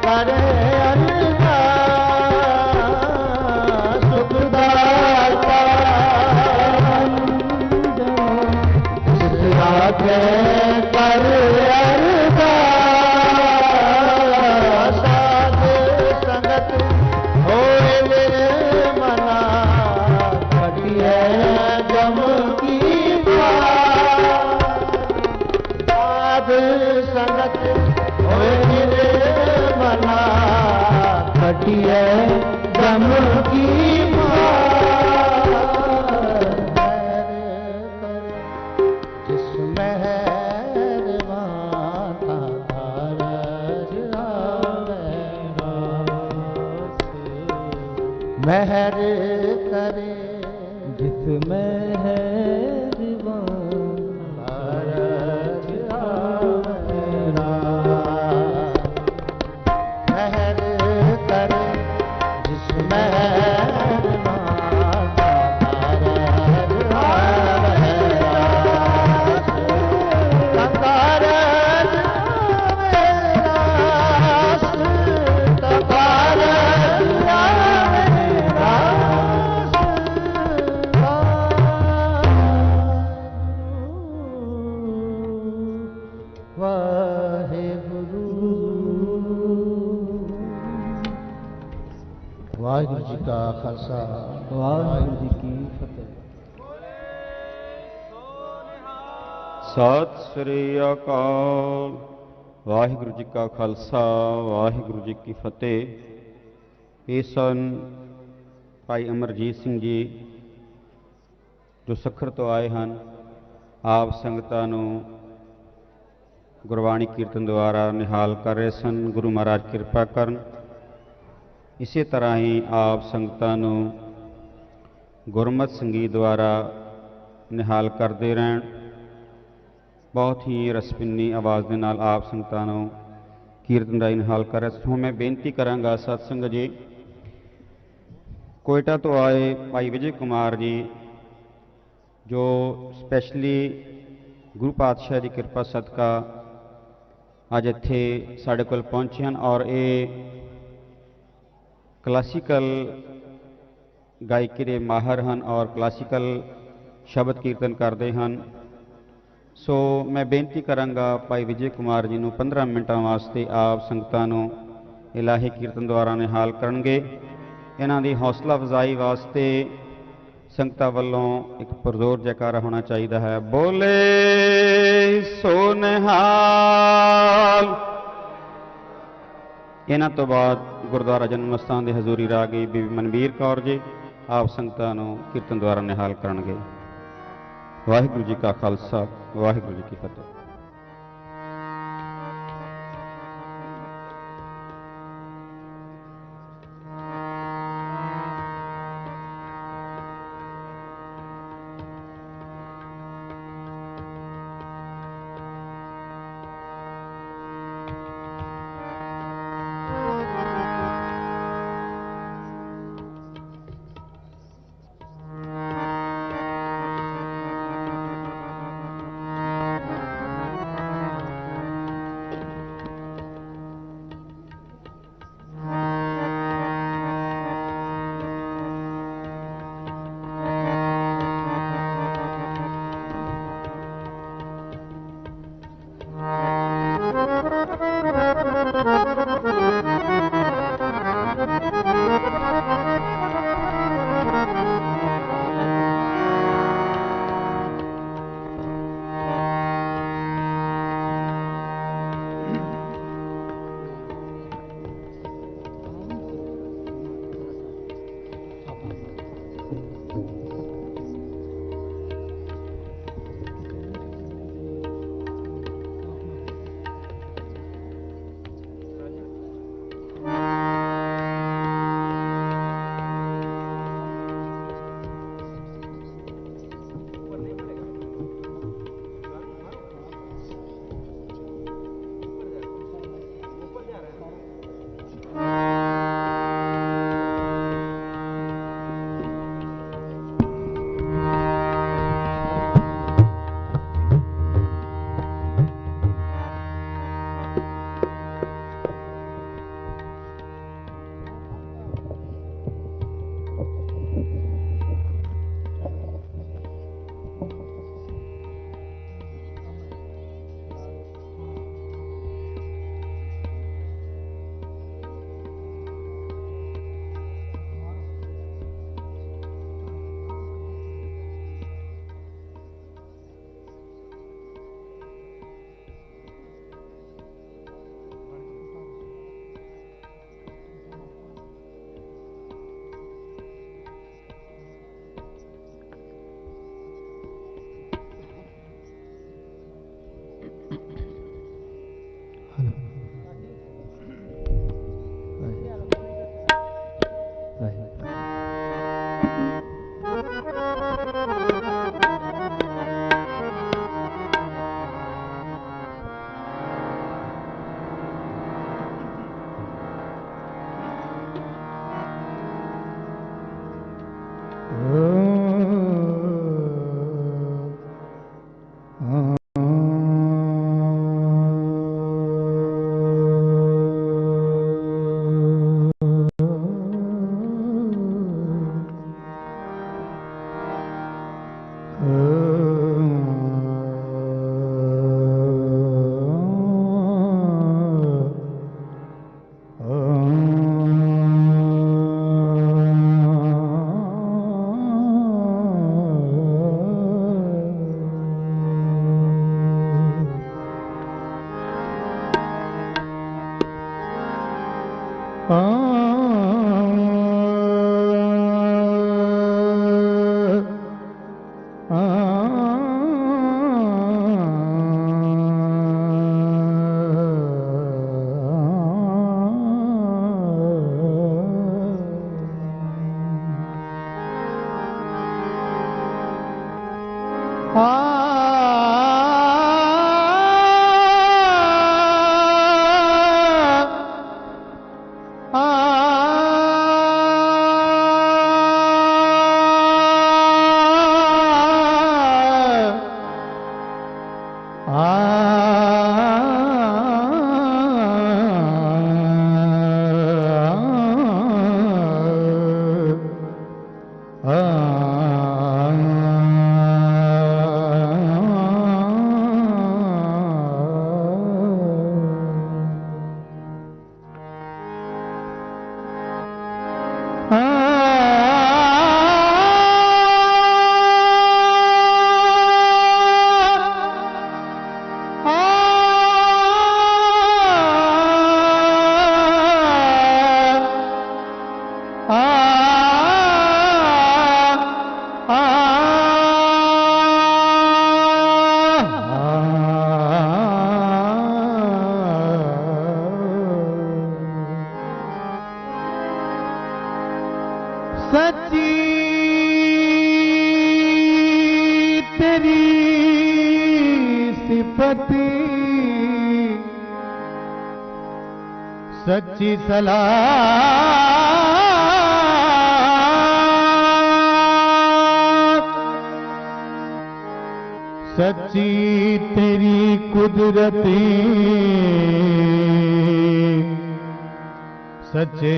[SPEAKER 14] करे अलगा सुखदाता के कर अरदास साध संगत होए निर्मला घटिए जम की साध संगत होए निर्मला घटिए जम की मेहर करे जिस मेहर करे जिस वाहिगुरु जी का खालसा वाहिगुरु जी की फतेह।
[SPEAKER 1] ਸਤਿ ਸ੍ਰੀ ਅਕਾਲ। ਵਾਹਿਗੁਰੂ ਜੀ ਕਾ ਖਾਲਸਾ ਵਾਹਿਗੁਰੂ ਜੀ ਕੀ ਫਤਿਹ। ਇਹ ਸਨ ਭਾਈ ਅਮਰਜੀਤ ਸਿੰਘ ਜੀ ਜੋ ਸੱਖਰ ਤੋਂ ਆਏ ਹਨ। ਆਪ ਸੰਗਤਾਂ ਨੂੰ ਗੁਰਬਾਣੀ ਕੀਰਤਨ ਦੁਆਰਾ ਨਿਹਾਲ ਕਰ ਰਹੇ ਸਨ। ਗੁਰੂ ਮਹਾਰਾਜ ਕਿਰਪਾ ਕਰਨ। ਇਸੇ ਤਰ੍ਹਾਂ ਹੀ ਆਪ ਸੰਗਤਾਂ ਨੂੰ ਗੁਰਮਤਿ ਸੰਗੀਤ ਦੁਆਰਾ ਨਿਹਾਲ ਕਰਦੇ ਰਹਿਣ। ਬਹੁਤ ਹੀ ਰਸਪਿੰਨੀ ਆਵਾਜ਼ ਦੇ ਨਾਲ ਆਪ ਸੰਗਤਾਂ ਨੂੰ ਕੀਰਤਨ ਦਾ ਨਿਹਾਲ ਕਰ ਰਿਹਾ ਸੀ। ਹੁਣ ਮੈਂ ਬੇਨਤੀ ਕਰਾਂਗਾ ਸਤਿਸੰਗ ਜੀ, ਕੋਇਟਾ ਤੋਂ ਆਏ ਭਾਈ ਵਿਜੇ ਕੁਮਾਰ ਜੀ ਜੋ ਸਪੈਸ਼ਲੀ ਗੁਰੂ ਪਾਤਸ਼ਾਹ ਦੀ ਕਿਰਪਾ ਸਦਕਾ ਅੱਜ ਇੱਥੇ ਸਾਡੇ ਕੋਲ ਪਹੁੰਚੇ ਹਨ ਔਰ ਇਹ ਕਲਾਸੀਕਲ ਗਾਇਕੀ ਦੇ ਮਾਹਰ ਹਨ ਔਰ ਕਲਾਸੀਕਲ ਸ਼ਬਦ ਕੀਰਤਨ ਕਰਦੇ ਹਨ। ਸੋ ਮੈਂ ਬੇਨਤੀ ਕਰਾਂਗਾ ਭਾਈ ਵਿਜੇ ਕੁਮਾਰ ਜੀ ਨੂੰ 15 ਮਿੰਟਾਂ ਵਾਸਤੇ ਆਪ ਸੰਗਤਾਂ ਨੂੰ ਇਲਾਹੀ ਕੀਰਤਨ ਦੁਆਰਾ ਨਿਹਾਲ ਕਰਨਗੇ। ਇਹਨਾਂ ਦੀ ਹੌਸਲਾ ਅਫਜ਼ਾਈ ਵਾਸਤੇ ਸੰਗਤਾਂ ਵੱਲੋਂ ਇੱਕ ਪੁਰਜ਼ੋਰ ਜੈਕਾਰਾ ਹੋਣਾ ਚਾਹੀਦਾ ਹੈ। ਬੋਲੇ ਸੋ ਨਿਹਾਲ। ਇਹਨਾਂ ਤੋਂ ਬਾਅਦ ਗੁਰਦੁਆਰਾ ਜਨਮ ਅਸਥਾਨ ਦੇ ਹਜ਼ੂਰੀ ਰਾਗੀ ਬੀਬੀ ਮਨਵੀਰ ਕੌਰ ਜੀ ਆਪ ਸੰਗਤਾਂ ਨੂੰ ਕੀਰਤਨ ਦੁਆਰਾ ਨਿਹਾਲ ਕਰਨਗੇ। ਵਾਹਿਗੁਰੂ ਜੀ ਕਾ ਖਾਲਸਾ ਵਾਹਿਗੁਰੂ ਜੀ ਕੀ ਫਤਿਹ।
[SPEAKER 15] सच्ची सलाह सच्ची तेरी कुदरती सच्चे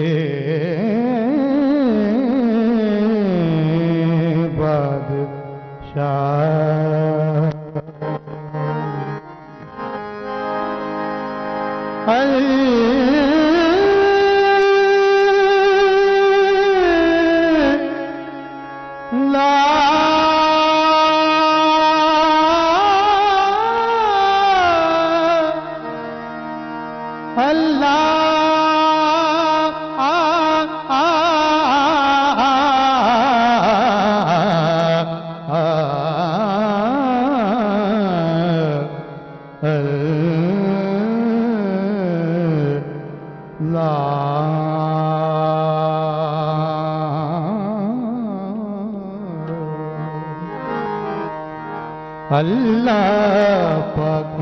[SPEAKER 15] अल्लाह पाक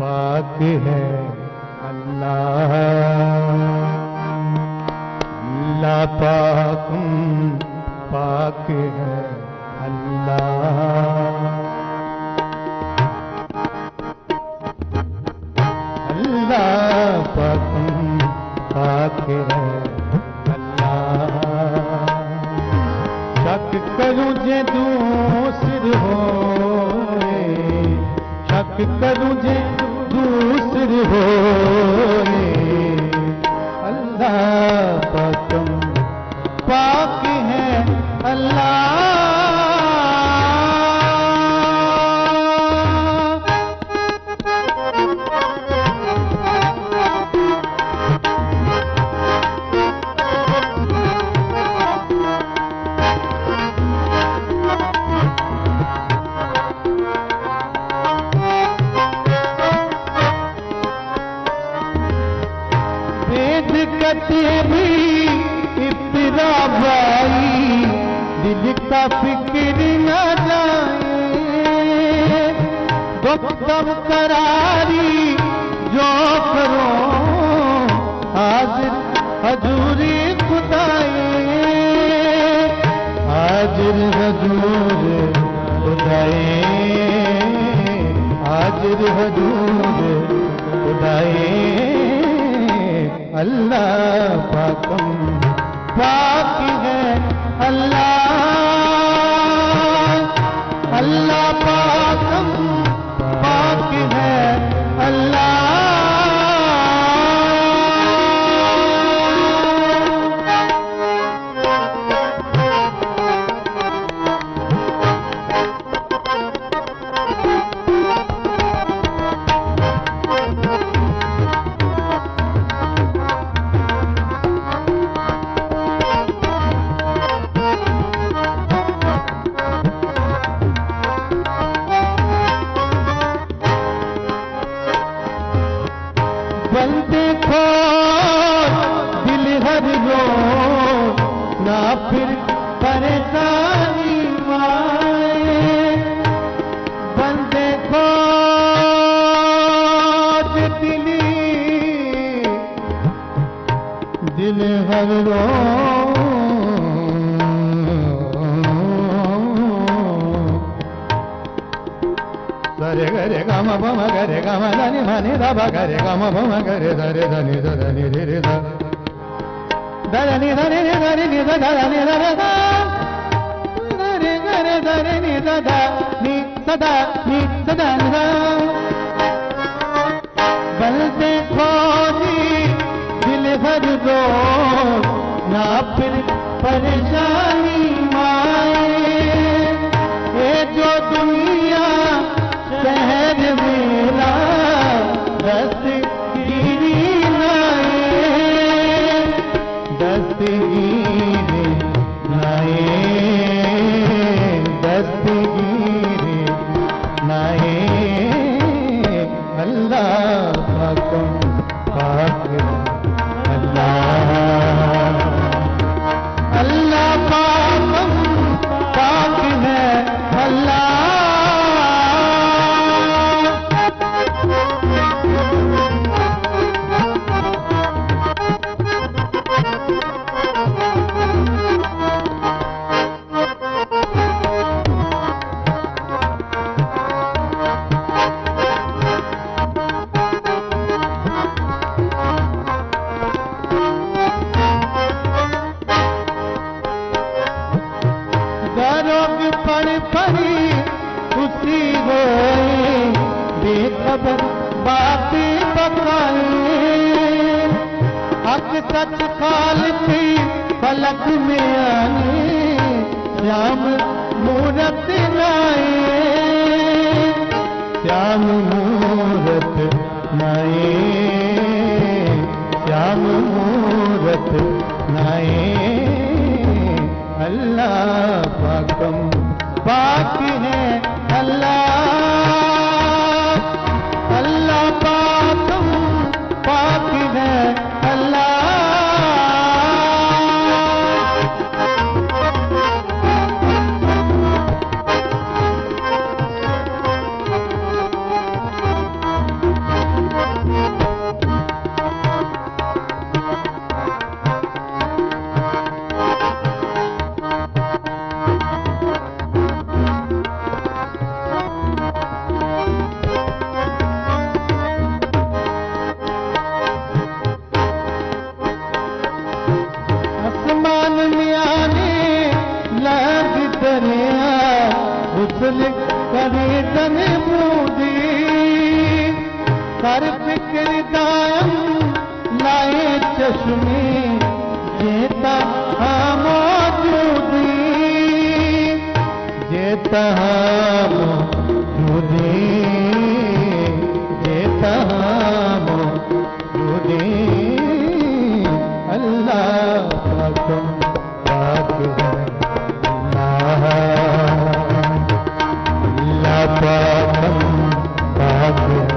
[SPEAKER 15] पाक है अल्लाह अल्लाह पाक पाक है अल्लाह अल्लाह पाक पाक है अल्लाह शक करूं जे दूसर हो शक करूं जे दूसर हो अल्लाह पाक पाक है अल्लाह भी इब्तिदा भाई दिल का फिक्र न जाए दुख करारी जो करो हाजिर हजूरी खुदाए हाजिर हजूर खुदाए हाजिर हजूर खुदाए अल्लाह पाकम पाक है अल्लाह अल्लाह पाकम पाक है अल्लाह Sare gare gama pama gare gama dani mani da ba gare gama pama gare dare dani da dani re re da dani dani ni dani ni da dani da re da dare gare dare ni da da ni sada ni sada ni da बल देखो जी दिल भर दो ना फिर परेशानी माए ये जो दुनिया शहर मेरा दस्तगीरी लाए दस्तगीरी लाए दस्तगीरी लाए अल्लाह पाकम पाक अल्लाह अल्लाह पाकम पाक है अल्लाह सच खालती फलक में आने श्याम मूरत लाए श्याम मूरत लाए श्याम मूरत लाए अल्लाह पाकम पाक है अल्लाह अल्लाह पाकम पाक है अल्लाह करे तन बूदी कर फिक्र दायम लाए चश्मे जेता मौजूदी जेता मौजूदी जेता मौजूदी अल्लाह पाकम पाक है पाकम पाक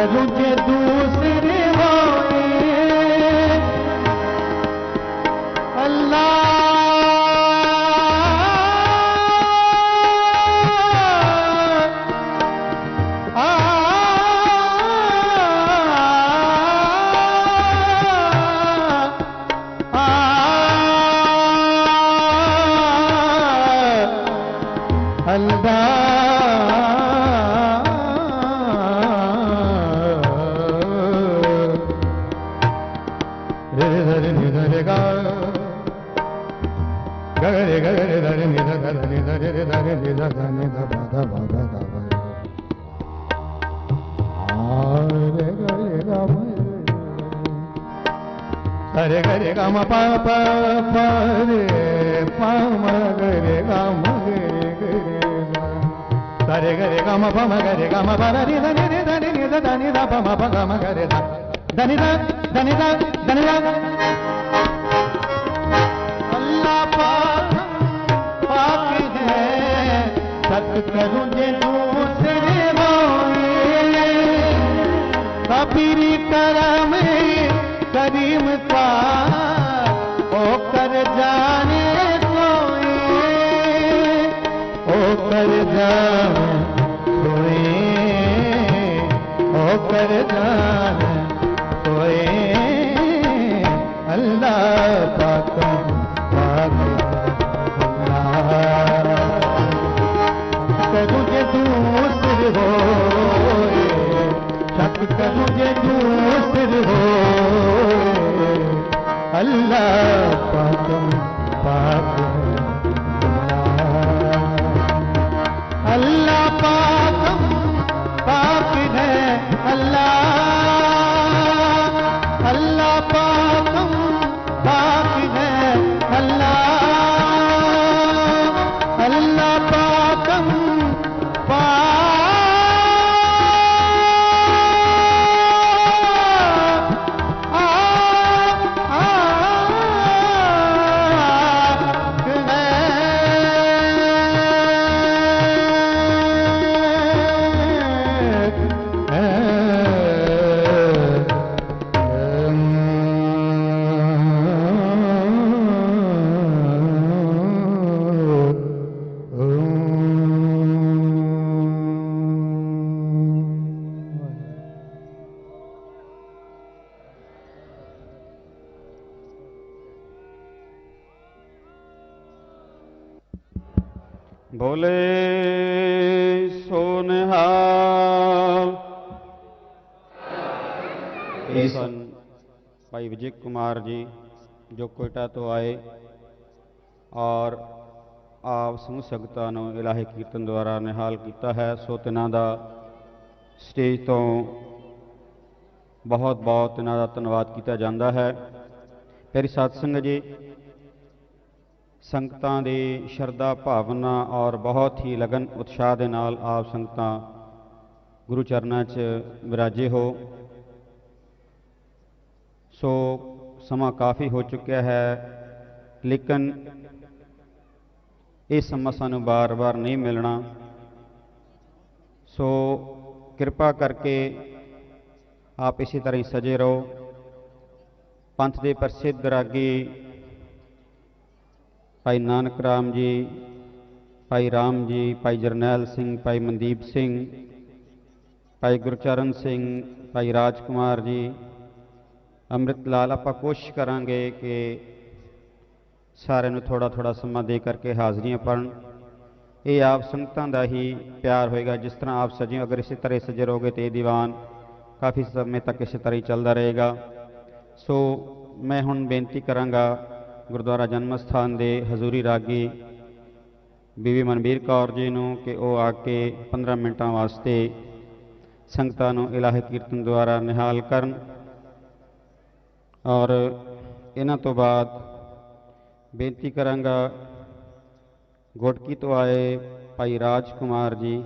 [SPEAKER 15] तुझे दूसरे होए अल्लाह हरे गरे गा म पा पा पा रे पा म गरे गा म गरे गरे हरे गरे गा म पा म गरे गा म पा रे ध नि ध नि ध ध नि ध प म प ग म गरे ध ध नि ध ध नि ध ध नि ध अल्लाह पाक है शक करूं जे दूसरे होए कबीरी करम करीम का ओ कर जाने सोए ओ कर जाने सोए ओ कर जाने सोए अल्लाह पाक पाक करूं जे दूसर हो शक करूं जे दूसर हो अल्लाह पाक पाक अल्लाह पाक पाक है अल्लाह अल्लाह पाक पाक है अल्लाह अल्लाह पाक
[SPEAKER 1] बोले सो निहाल। ਇਹ ਸਨ ਭਾਈ ਵਿਜੇ ਕੁਮਾਰ ਜੀ ਜੋ ਕੋਇਟਾ ਤੋਂ ਆਏ ਔਰ ਆਪ ਸਮੂਹ ਸੰਗਤਾਂ ਨੂੰ ਇਲਾਹੀ ਕੀਰਤਨ ਦੁਆਰਾ ਨਿਹਾਲ ਕੀਤਾ ਹੈ। ਸੋ ਤਿਨਾਂ ਦਾ ਸਟੇਜ ਤੋਂ ਬਹੁਤ ਬਹੁਤ ਇਹਨਾਂ ਦਾ ਧੰਨਵਾਦ ਕੀਤਾ ਜਾਂਦਾ ਹੈ। ਪਿਆਰੀ ਸਾਧ ਸੰਗਤ ਜੀ, ਸੰਗਤਾਂ ਦੀ ਸ਼ਰਧਾ ਭਾਵਨਾ ਔਰ ਬਹੁਤ ਹੀ ਲਗਨ ਉਤਸ਼ਾਹ ਦੇ ਨਾਲ ਆਪ ਸੰਗਤਾਂ ਗੁਰੂ ਚਰਨਾਂ 'ਚ ਵਿਰਾਜੇ ਹੋ। ਸੋ ਸਮਾਂ ਕਾਫੀ ਹੋ ਚੁੱਕਿਆ ਹੈ, ਲੇਕਿਨ ਇਹ ਸਮਾਂ ਸਾਨੂੰ ਬਾਰ-ਬਾਰ ਨਹੀਂ ਮਿਲਣਾ। ਸੋ ਕਿਰਪਾ ਕਰਕੇ ਆਪ ਇਸੇ ਤਰ੍ਹਾਂ ਹੀ ਸਜੇ ਰਹੋ। ਪੰਥ ਦੇ ਪ੍ਰਸਿੱਧ ਰਾਗੀ ਭਾਈ ਨਾਨਕ ਰਾਮ ਜੀ, ਭਾਈ ਰਾਮ ਜੀ, ਭਾਈ ਜਰਨੈਲ ਸਿੰਘ, ਭਾਈ ਮਨਦੀਪ ਸਿੰਘ, ਭਾਈ ਗੁਰਚਰਨ ਸਿੰਘ, ਭਾਈ ਰਾਜਕੁਮਾਰ ਜੀ, ਅੰਮ੍ਰਿਤ ਲਾਲ, ਆਪਾਂ ਕੋਸ਼ਿਸ਼ ਕਰਾਂਗੇ ਕਿ ਸਾਰਿਆਂ ਨੂੰ ਥੋੜ੍ਹਾ ਥੋੜ੍ਹਾ ਸਮਾਂ ਦੇ ਕਰਕੇ ਹਾਜ਼ਰੀਆਂ ਪੜ੍ਹਨ। ਇਹ ਆਪ ਸੰਗਤਾਂ ਦਾ ਹੀ ਪਿਆਰ ਹੋਏਗਾ। ਜਿਸ ਤਰ੍ਹਾਂ ਆਪ ਸਜੇ, ਅਗਰ ਇਸੇ ਤਰ੍ਹਾਂ ਸਜੇ ਰਹੋਗੇ ਤਾਂ ਇਹ ਦੀਵਾਨ ਕਾਫੀ ਸਮੇਂ ਤੱਕ ਇਸੇ ਤਰ੍ਹਾਂ ਹੀ ਚੱਲਦਾ ਰਹੇਗਾ। ਸੋ ਮੈਂ ਹੁਣ ਬੇਨਤੀ ਕਰਾਂਗਾ ਗੁਰਦੁਆਰਾ ਜਨਮ ਸਥਾਨ ਦੇ ਹਜ਼ੂਰੀ ਰਾਗੀ ਬੀਬੀ ਮਨਵੀਰ ਕੌਰ ਜੀ ਨੂੰ ਕਿ ਉਹ ਆ ਕੇ 15 ਮਿੰਟਾਂ ਵਾਸਤੇ ਸੰਗਤਾਂ ਨੂੰ ਇਲਾਹੀ ਕੀਰਤਨ ਦੁਆਰਾ ਨਿਹਾਲ ਕਰਨ। ਔਰ ਇਹਨਾਂ ਤੋਂ ਬਾਅਦ ਬੇਨਤੀ ਕਰਾਂਗਾ ਗੋਟਕੀ ਤੋਂ ਆਏ ਭਾਈ ਰਾਜਕੁਮਾਰ ਜੀ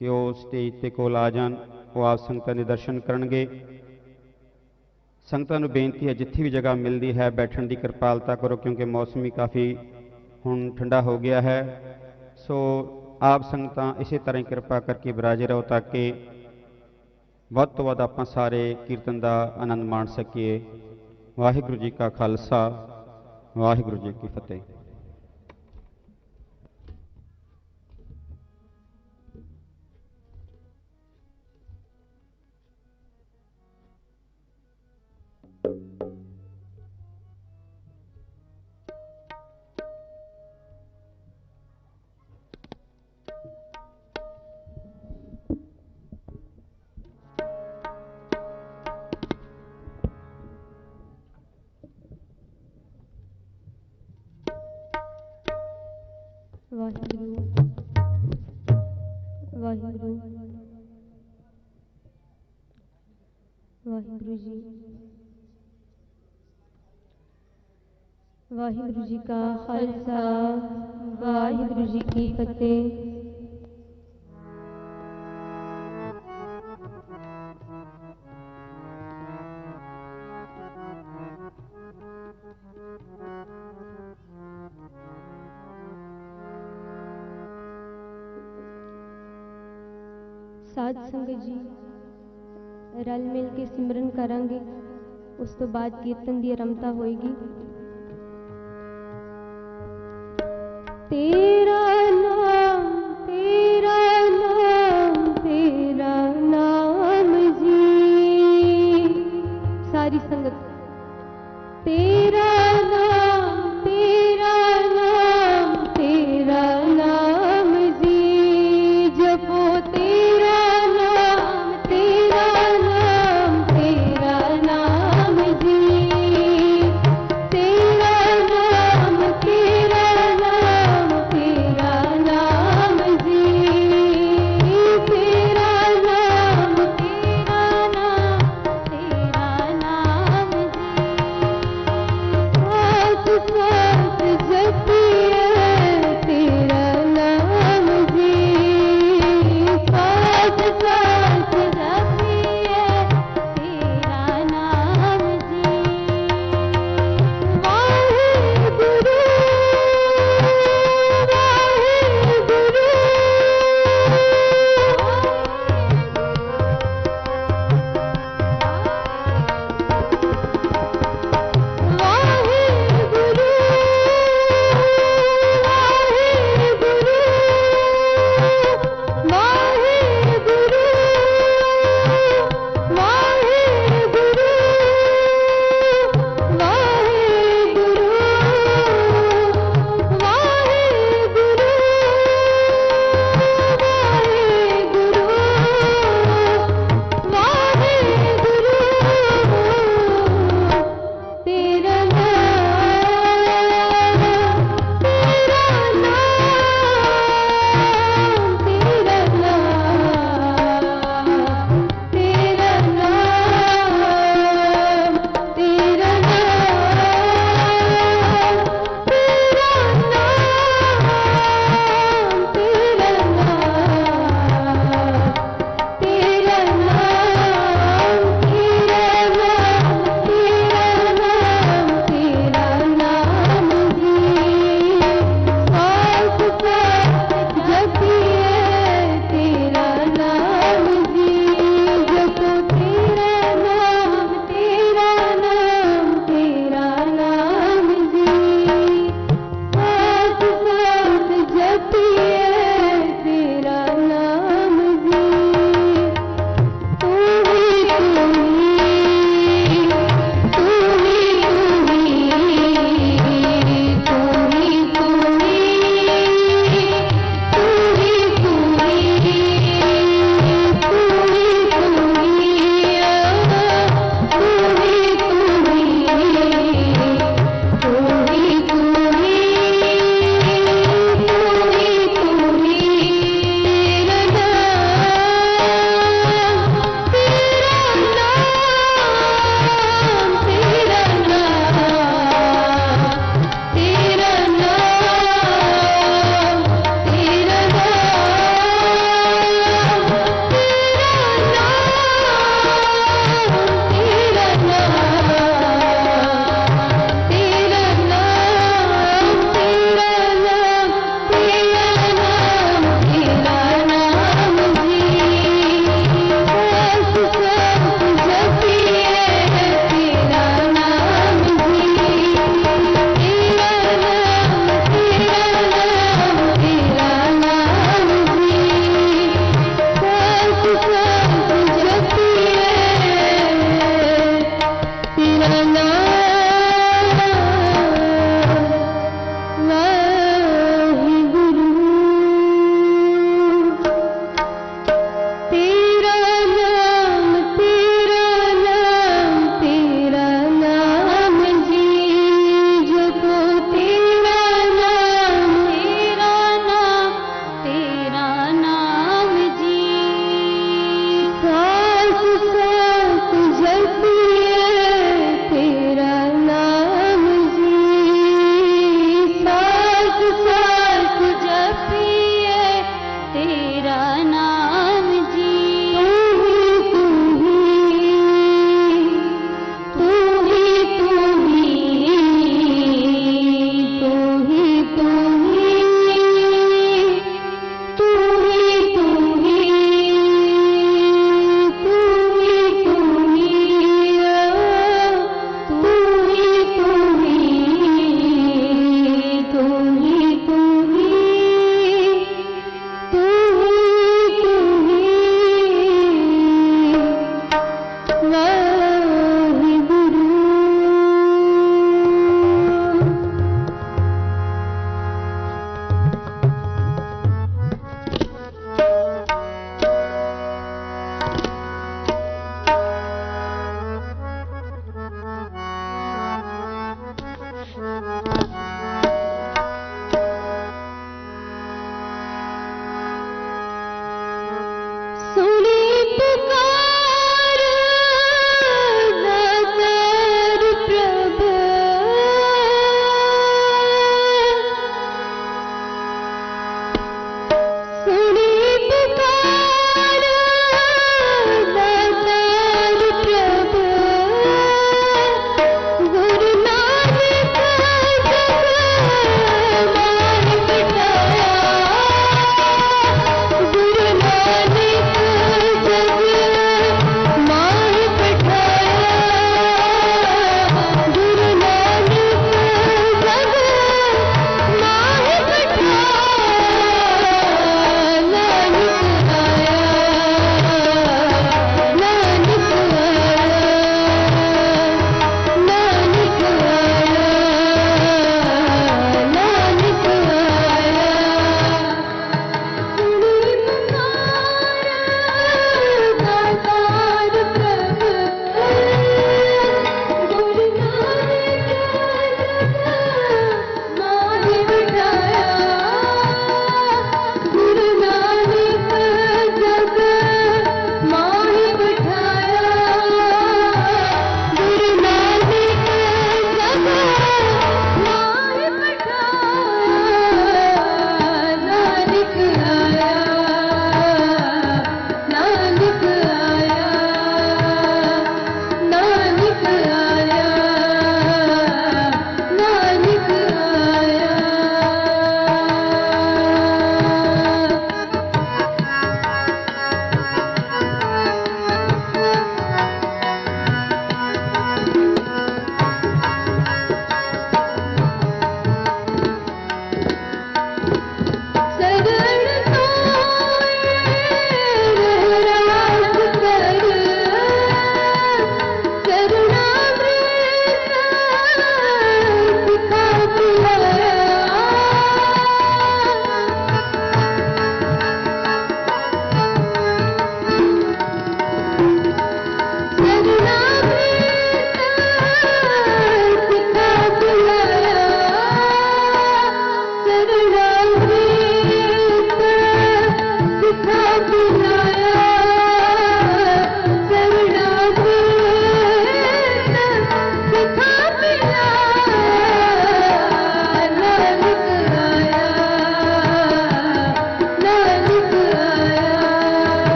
[SPEAKER 1] ਕਿ ਉਹ ਸਟੇਜ 'ਤੇ ਕੋਲ ਆ ਜਾਣ। ਉਹ ਆਪ ਸੰਗਤਾਂ ਦੇ ਦਰਸ਼ਨ ਕਰਨਗੇ। ਸੰਗਤਾਂ ਨੂੰ ਬੇਨਤੀ ਹੈ ਜਿੱਥੇ ਵੀ ਜਗ੍ਹਾ ਮਿਲਦੀ ਹੈ ਬੈਠਣ ਦੀ ਕਿਰਪਾਲਤਾ ਕਰੋ, ਕਿਉਂਕਿ ਮੌਸਮ ਵੀ ਕਾਫੀ ਹੁਣ ਠੰਡਾ ਹੋ ਗਿਆ ਹੈ। ਸੋ ਆਪ ਸੰਗਤਾਂ ਇਸੇ ਤਰ੍ਹਾਂ ਹੀ ਕਿਰਪਾ ਕਰਕੇ ਵਿਰਾਜੇ ਰਹੋ ਤਾਂ ਕਿ ਵੱਧ ਤੋਂ ਵੱਧ ਆਪਾਂ ਸਾਰੇ ਕੀਰਤਨ ਦਾ ਆਨੰਦ ਮਾਣ ਸਕੀਏ। ਵਾਹਿਗੁਰੂ ਜੀ ਕਾ ਖਾਲਸਾ, ਵਾਹਿਗੁਰੂ ਜੀ ਕੀ ਫਤਿਹ।
[SPEAKER 16] ਵਾਹਿਗੁਰੂ ਵਾਹਿਗੁਰੂ ਵਾਹਿਗੁਰੂ ਜੀ। ਵਾਹਿਗੁਰੂ ਜੀ ਕਾ ਖਾਲਸਾ, ਵਾਹਿਗੁਰੂ ਜੀ ਕੀ ਫਤਿਹ। ਸਾਧ ਸੰਗਤ ਜੀ ਰਲ ਮਿਲ ਕੇ ਸਿਮਰਨ ਕਰਾਂਗੇ। ਉਸ ਤੋਂ ਬਾਅਦ ਕੀਰਤਨ ਦੀ ਆਰੰਭਤਾ ਹੋਏਗੀ। ਤੇਰਾ ਨਾਮ ਤੇਰਾ ਨਾਮ ਤੇਰਾ ਨਾਮ ਜੀ। ਸਾਰੀ ਸੰਗਤ ਤੇਰਾ ਨਾਮ ਤੇਰਾ ਨਾਮ ਤੇਰਾ ਨਾਮ ਜੀ। ਜਪੋ ਤੇਰਾ ਨਾਮ ਤੇਰਾ ਨਾਮ ਤੇਰਾ ਨਾਮ ਜੀ। ਤੇਰਾ ਨਾਮ ਤੇਰਾ ਨਾਮ ਤੇਰਾ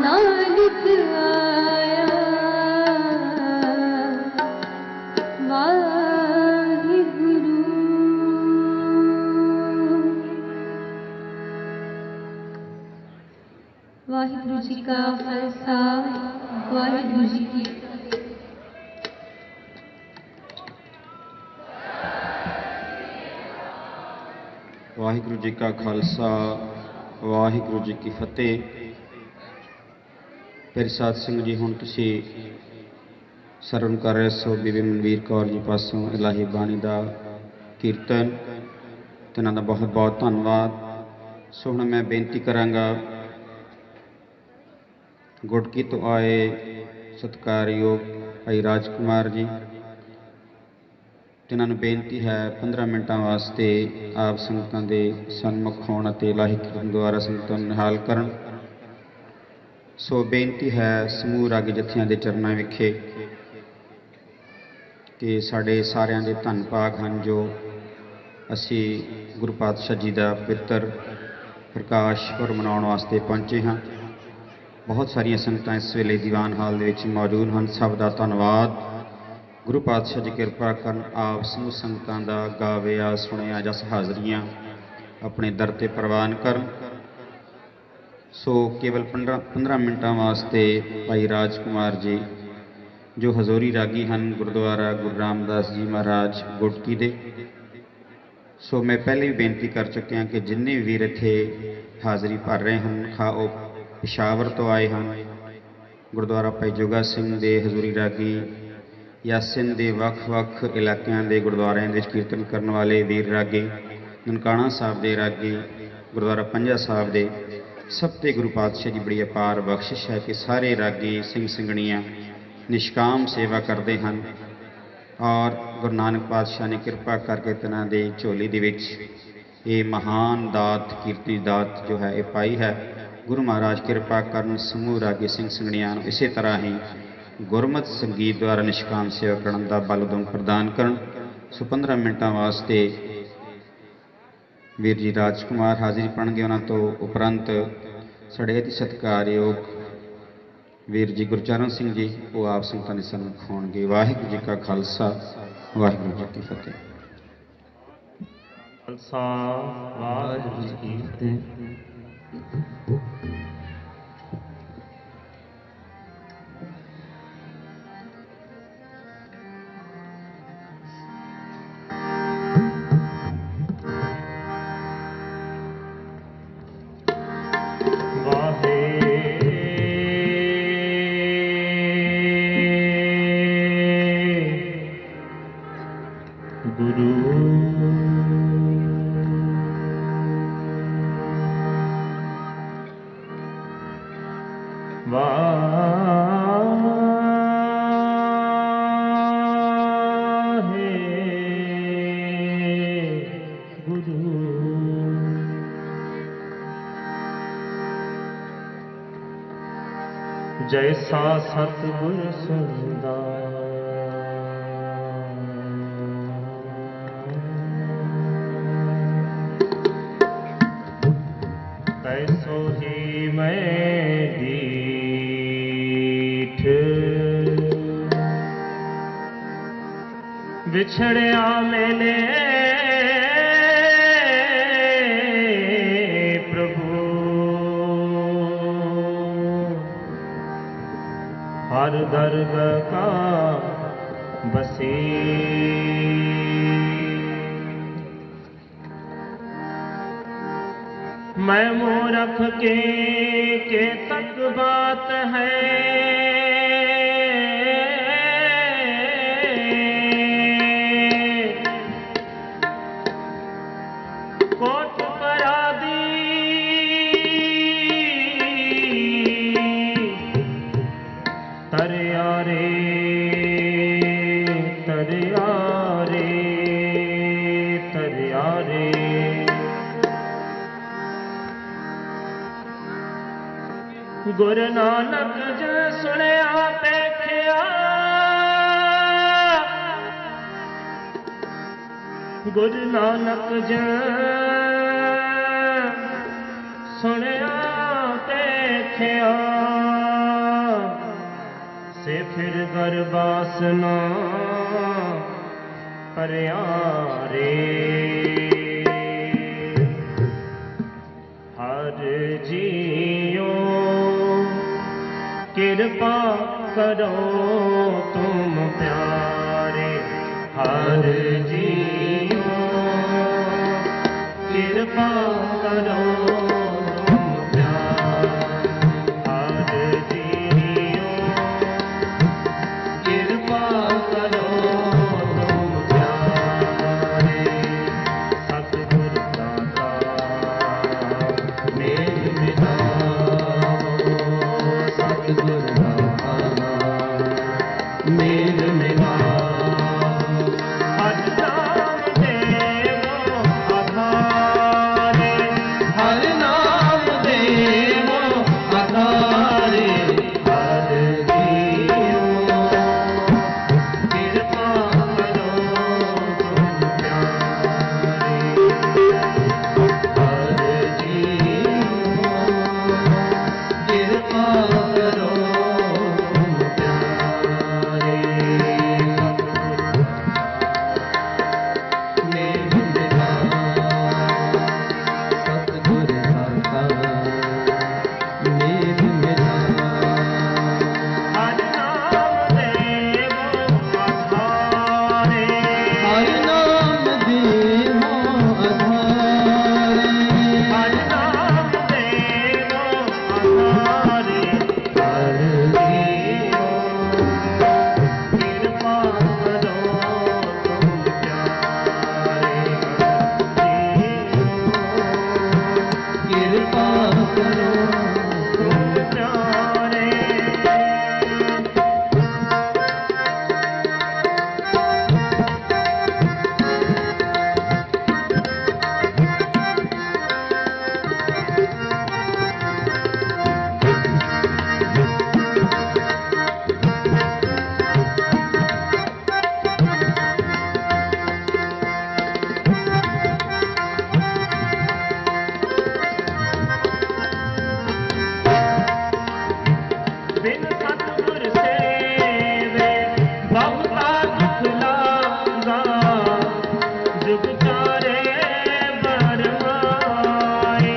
[SPEAKER 16] नानक आया वाहिगुरु। वाहिगुरु जी का खालसा वाहिगुरु जी की
[SPEAKER 1] ਵਾਹਿਗੁਰੂ ਜੀ ਕਾ ਖਾਲਸਾ ਵਾਹਿਗੁਰੂ ਜੀ ਕੀ ਫਤਿਹ। ਫਿਰ ਸਾਧ ਸਿੰਘ ਜੀ ਹੁਣ ਤੁਸੀਂ ਸਰਵਣ ਕਰ ਰਹੇ ਸੋ ਬੀਬੀ ਮਨਵੀਰ ਕੌਰ ਜੀ ਪਾਸੋਂ ਇਲਾਹੀ ਬਾਣੀ ਦਾ ਕੀਰਤਨ ਤੇ ਇਹਨਾਂ ਦਾ ਬਹੁਤ ਬਹੁਤ ਧੰਨਵਾਦ। ਸੋ ਹੁਣ ਮੈਂ ਬੇਨਤੀ ਕਰਾਂਗਾ ਗੁਟਕੀ ਤੋਂ ਆਏ ਸਤਿਕਾਰਯੋਗ ਭਾਈ ਰਾਜਕੁਮਾਰ ਜੀ, ਜਿਨ੍ਹਾਂ ਨੂੰ ਬੇਨਤੀ ਹੈ 15 ਮਿੰਟਾਂ ਵਾਸਤੇ ਆਪ ਸੰਗਤਾਂ ਦੇ ਸਨਮੁਖ ਹੋਣ ਅਤੇ ਇਲਾਹੀ ਕੀਰਤਨ ਦੁਆਰਾ ਸੰਗਤਾਂ ਨੂੰ ਨਿਹਾਲ ਕਰਨ। ਸੋ ਬੇਨਤੀ ਹੈ ਸਮੂਹ ਰਾਗੀ ਜਥਿਆਂ ਦੇ ਚਰਨਾਂ ਵਿਖੇ ਕਿ ਸਾਡੇ ਸਾਰਿਆਂ ਦੇ ਧੰਨ ਭਾਗ ਹਨ ਜੋ ਅਸੀਂ ਗੁਰੂ ਪਾਤਸ਼ਾਹ ਜੀ ਦਾ ਪਵਿੱਤਰ ਪ੍ਰਕਾਸ਼ ਪੁਰਬ ਮਨਾਉਣ ਵਾਸਤੇ ਪਹੁੰਚੇ ਹਾਂ। ਬਹੁਤ ਸਾਰੀਆਂ ਸੰਗਤਾਂ ਇਸ ਵੇਲੇ ਦੀਵਾਨ ਹਾਲ ਦੇ ਵਿੱਚ ਮੌਜੂਦ ਹਨ। ਸਭ ਦਾ ਧੰਨਵਾਦ। ਗੁਰੂ ਪਾਤਸ਼ਾਹ ਜੀ ਕਿਰਪਾ ਕਰਨ, ਆਪ ਸਮੂਹ ਸੰਗਤਾਂ ਦਾ ਗਾਵਿਆ ਸੁਣਿਆ ਜਸ ਹਾਜ਼ਰੀਆਂ ਆਪਣੇ ਦਰ ਤੇ ਪ੍ਰਵਾਨ ਕਰਨ। ਸੋ ਕੇਵਲ 15 ਮਿੰਟਾਂ ਵਾਸਤੇ ਭਾਈ ਰਾਜਕੁਮਾਰ ਜੀ ਜੋ ਹਜ਼ੂਰੀ ਰਾਗੀ ਹਨ ਗੁਰਦੁਆਰਾ ਗੁਰੂ ਰਾਮਦਾਸ ਜੀ ਮਹਾਰਾਜ ਗੁਟਕੀ ਦੇ। ਸੋ ਮੈਂ ਪਹਿਲੇ ਵੀ ਬੇਨਤੀ ਕਰ ਚੁੱਕਿਆ ਕਿ ਜਿੰਨੇ ਵੀਰ ਇੱਥੇ ਹਾਜ਼ਰੀ ਭਰ ਰਹੇ ਹਨ ਉਹ ਪਿਸ਼ਾਵਰ ਤੋਂ ਆਏ ਹਨ। ਗੁਰਦੁਆਰਾ ਭਾਈ ਜੋਗਾ ਸਿੰਘ ਦੇ ਹਜ਼ੂਰੀ ਰਾਗੀ ਜਾਂ ਸਿੰਧ ਦੇ ਵੱਖ-ਵੱਖ ਇਲਾਕਿਆਂ ਦੇ ਗੁਰਦੁਆਰਿਆਂ ਦੇ ਵਿੱਚ ਕੀਰਤਨ ਕਰਨ ਵਾਲੇ ਵੀਰ ਰਾਗੀ, ਨਨਕਾਣਾ ਸਾਹਿਬ ਦੇ ਰਾਗੀ, ਗੁਰਦੁਆਰਾ ਪੰਜਾ ਸਾਹਿਬ ਦੇ, ਸਭ ਤੇ ਗੁਰੂ ਪਾਤਸ਼ਾਹ ਜੀ ਬੜੀ ਅਪਾਰ ਬਖਸ਼ਿਸ਼ ਹੈ ਕਿ ਸਾਰੇ ਰਾਗੀ ਸਿੰਘ ਸਿੰਘਣੀਆਂ ਨਿਸ਼ਕਾਮ ਸੇਵਾ ਕਰਦੇ ਹਨ ਔਰ ਗੁਰੂ ਨਾਨਕ ਪਾਤਸ਼ਾਹ ਨੇ ਕਿਰਪਾ ਕਰਕੇ ਤਿਨਾਂ ਦੇ ਝੋਲੀ ਦੇ ਵਿੱਚ ਇਹ ਮਹਾਨ ਦਾਤ, ਕੀਰਤੀ ਦਾਤ ਜੋ ਹੈ ਇਹ ਪਾਈ ਹੈ। ਗੁਰੂ ਮਹਾਰਾਜ ਕਿਰਪਾ ਕਰਨ ਸਮੂਹ ਰਾਗੀ ਸਿੰਘ ਸਿੰਘਣੀਆਂ ਨੂੰ ਇਸੇ ਤਰ੍ਹਾਂ ਹੀ ਗੁਰਮਤਿ ਸੰਗੀਤ ਦੁਆਰਾ ਨਿਸ਼ਕਾਮ ਸੇਵਾ ਕਰਨ ਦਾ ਬਲ ਉਦਮ ਪ੍ਰਦਾਨ ਕਰਨ। ਸੋ 15 ਮਿੰਟਾਂ ਵਾਸਤੇ ਵੀਰ ਜੀ ਰਾਜਕੁਮਾਰ ਹਾਜ਼ਰੀ ਪੜ੍ਹਨਗੇ। ਉਹਨਾਂ ਤੋਂ ਉਪਰੰਤ ਸਾਡੇ ਅਤੀ ਸਤਿਕਾਰਯੋਗ ਵੀਰ ਜੀ ਗੁਰਚਰਨ ਸਿੰਘ ਜੀ ਉਹ ਆਪ ਸੰਗਤਾਂ ਦੇ ਸਨਮੁਖ ਹੋਣਗੇ। ਵਾਹਿਗੁਰੂ ਜੀ ਕਾ ਖਾਲਸਾ ਵਾਹਿਗੁਰੂ ਜੀ ਕੀ ਫਤਿਹ।
[SPEAKER 17] ਖਾਲਸਾ ਵਾਹਿਗੁਰੂ ਜੀ ਕੀ ਫਤਿਹ। जैसा सतगुर सुंदा तैसो ही मैं दीठ बिछड़िया मैंने हर दर्द का बसी मैं मूरख के तक बात है कोट परादी तरियारे तरियारे तरियारे गुरु नानक जी सुनिया देखिया गुरु नानक जी सुनिया देखिया से फिर गर्भासना परियारे हर जियो कृपा करो तुम प्यारे हर जियो कृपा करो तुम प्यारे हर जियो कृपा करो तुम प्यारे सतगुर दाता मेल मिलाओ सतगुर दाता मेल मिलाओ हर नाम देवो आधारे हर नाम देवो आधारे हर जियो कृपा करो तुम प्यारे हर जियो कृपा करो तुम प्यारे मेल सतगुर दाता मेल हर नाम देवो आधारे हर नाम देवो आधारे हर नाम देवो आधारे हर जियो कृपा करो तुम प्यारे कृपा करो तुम प्यारे बिन सतगुर सेवे बहुता दुख लागा जुग चारे बरमाए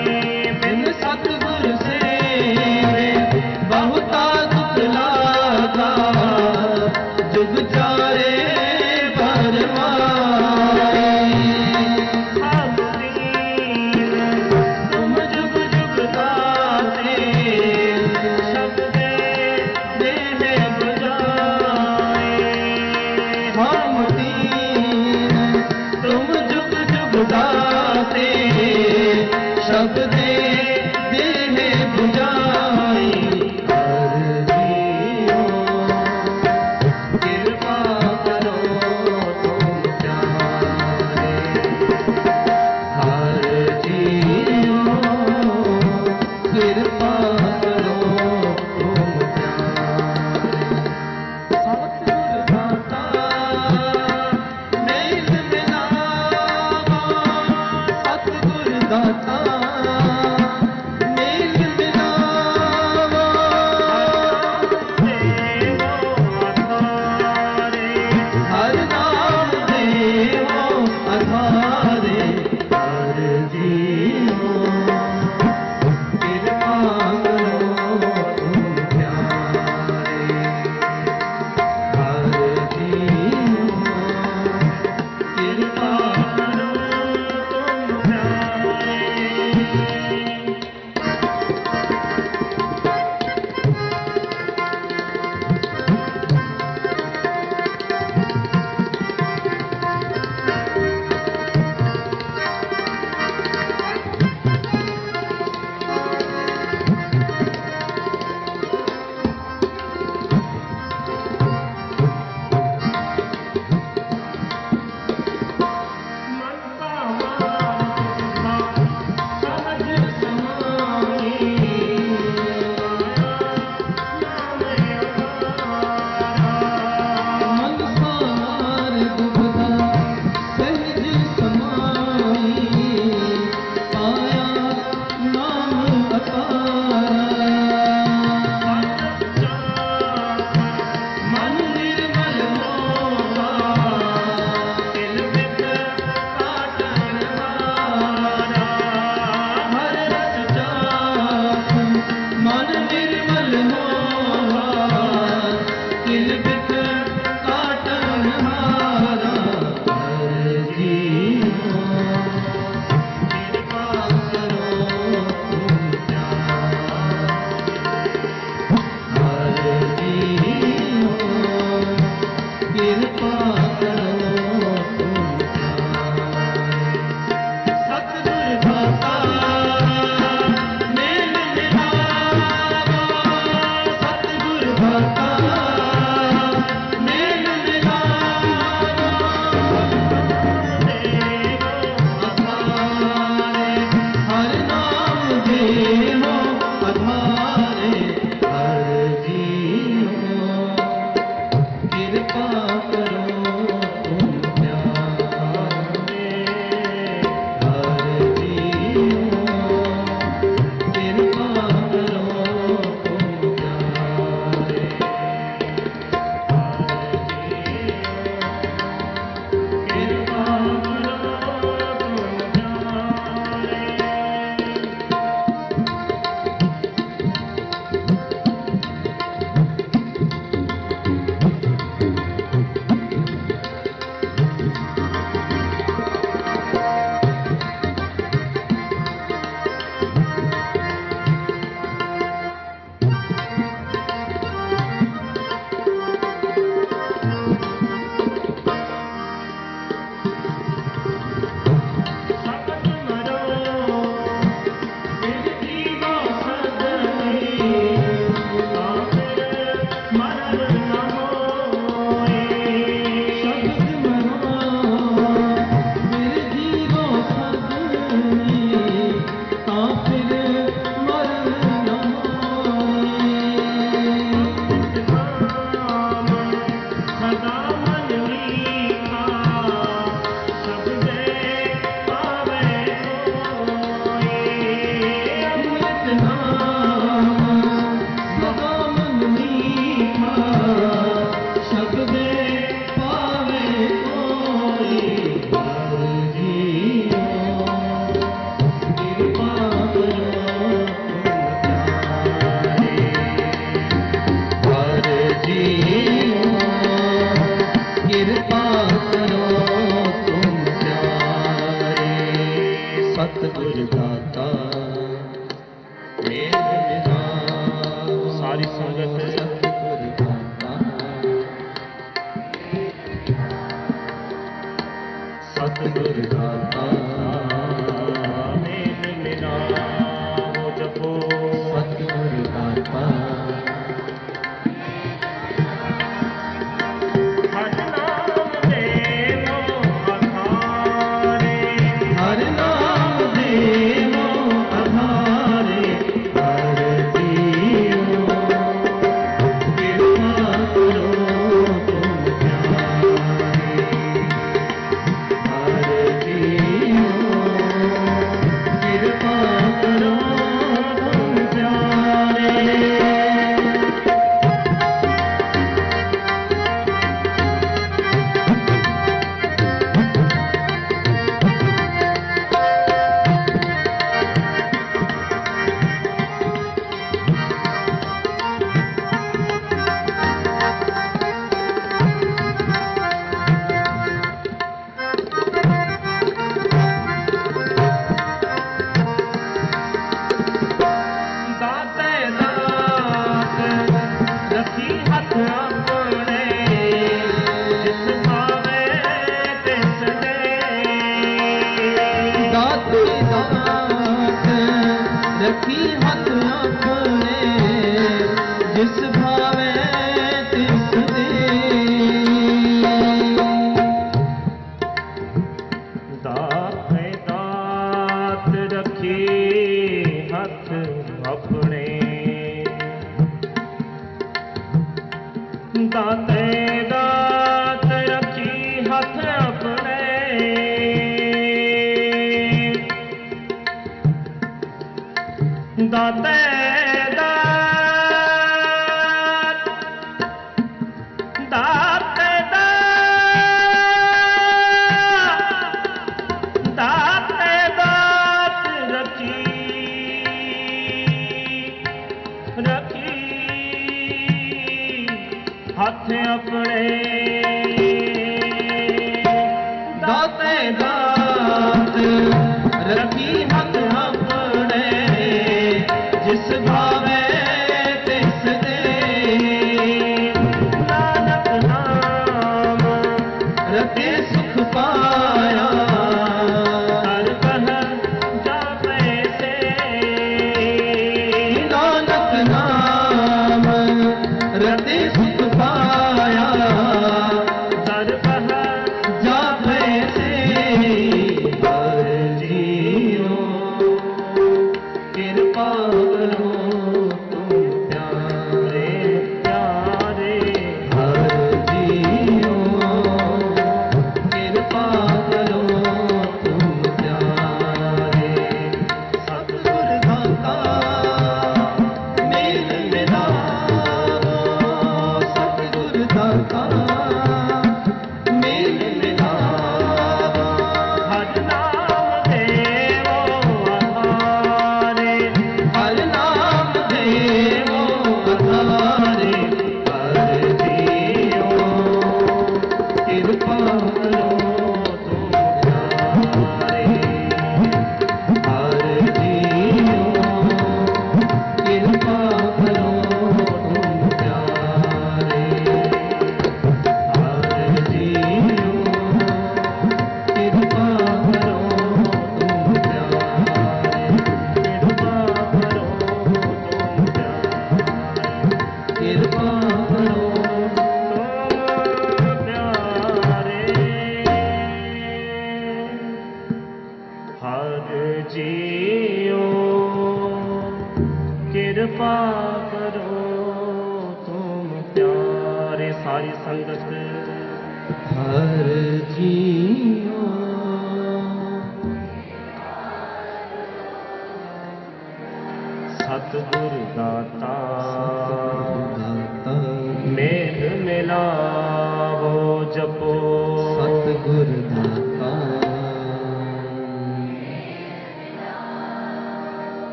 [SPEAKER 17] बिन सतगुर सेवे बहुता दुख लागा जुग चारे बरमाए हम दीन तुम जुग जुग दाते शब्द देह बुझाए हम दीन तुम जुग जुग दाते शब्द देह बुझाए हर जियो कृपा करो तुम प्यारे हर जियो कृपा करो तुम प्यारे सतगुर दाता मेल मिलावा सतगुर दाता मेल मिलावा देवो आधारे हर नाम देवो आधारे हर जियो कृपा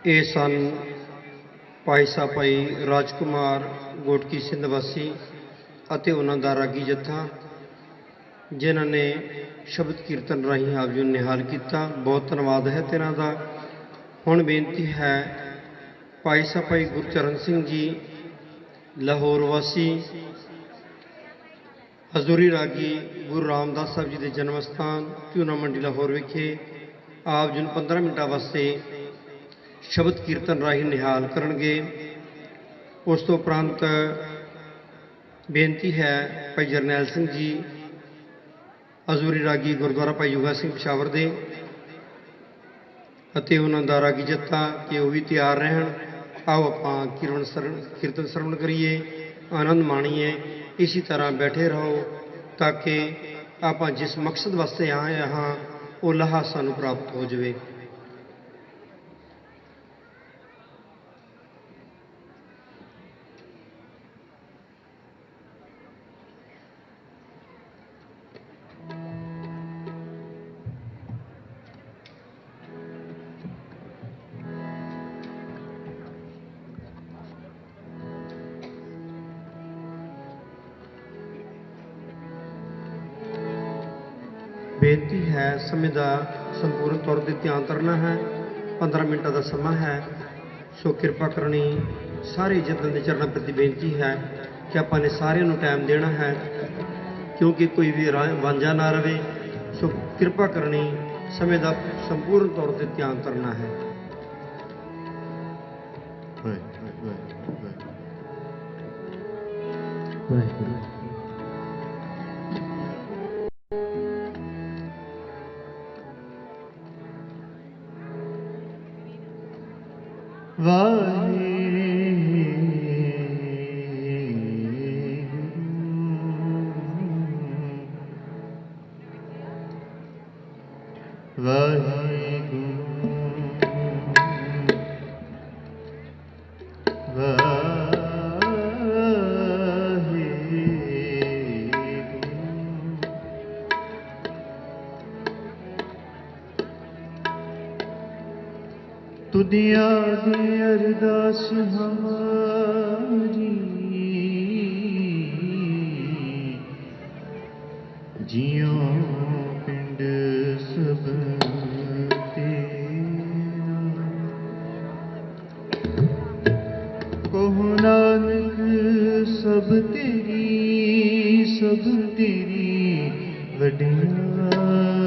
[SPEAKER 18] ਇਹ ਸਨ ਭਾਈ ਸਾਹਿਬ ਭਾਈ ਰਾਜਕੁਮਾਰ ਗੋਟਕੀ ਸਿੰਧ ਵਾਸੀ ਅਤੇ ਉਹਨਾਂ ਦਾ ਰਾਗੀ ਜੱਥਾ, ਜਿਨ੍ਹਾਂ ਨੇ ਸ਼ਬਦ ਕੀਰਤਨ ਰਾਹੀਂ ਆਪ ਜੀ ਨੂੰ ਨਿਹਾਲ ਕੀਤਾ। ਬਹੁਤ ਧੰਨਵਾਦ ਹੈ ਤੇਰਾ ਦਾ। ਹੁਣ ਬੇਨਤੀ ਹੈ ਭਾਈ ਸਾਹਿਬ ਭਾਈ ਗੁਰਚਰਨ ਸਿੰਘ ਜੀ ਲਾਹੌਰ ਵਾਸੀ ਹਜ਼ੂਰੀ ਰਾਗੀ ਗੁਰੂ ਰਾਮਦਾਸ ਸਾਹਿਬ ਜੀ ਦੇ ਜਨਮ ਸਥਾਨ ਝੂਨਾ ਮੰਡੀ ਲਾਹੌਰ ਵਿਖੇ ਆਪ ਜੀ ਨੂੰ 15 ਮਿੰਟਾਂ ਵਾਸਤੇ ਸ਼ਬਦ ਕੀਰਤਨ ਰਾਹੀਂ ਨਿਹਾਲ ਕਰਨਗੇ। ਉਸ ਤੋਂ ਉਪਰੰਤ ਬੇਨਤੀ ਹੈ ਭਾਈ ਜਰਨੈਲ ਸਿੰਘ ਜੀ ਹਜ਼ੂਰੀ ਰਾਗੀ ਗੁਰਦੁਆਰਾ ਭਾਈ ਯੋਗਾ ਸਿੰਘ ਪਸ਼ਾਵਰ ਦੇ ਅਤੇ ਉਹਨਾਂ ਦਾ ਰਾਗੀ ਜੱਥਾ ਕਿ ਉਹ ਵੀ ਤਿਆਰ ਰਹਿਣ। ਆਓ ਆਪਾਂ ਕੀਰਤਨ ਸਰਵਣ ਕਰੀਏ, ਆਨੰਦ ਮਾਣੀਏ। ਇसी तरह बैठे रहो ताकि आप जिस मकसद वास्ते आए हाँ वो लाहा सानू प्राप्त हो जाए। बेनती है समय का संपूर्ण तौर पर ध्यान करना है। 15 मिनटों का समा है, सो कृपा करनी सारे जतन के चरणों प्रति बेनती है कि आपने सारे टाइम देना है क्योंकि कोई भी वांझा ना रहे। सो कृपा करनी समय का संपूर्ण तौर पर ध्यान करना है।
[SPEAKER 17] तुदिया दी अरदास हमारी जियो पिंड सब तेरा कहो नानक सब तेरी वडियाई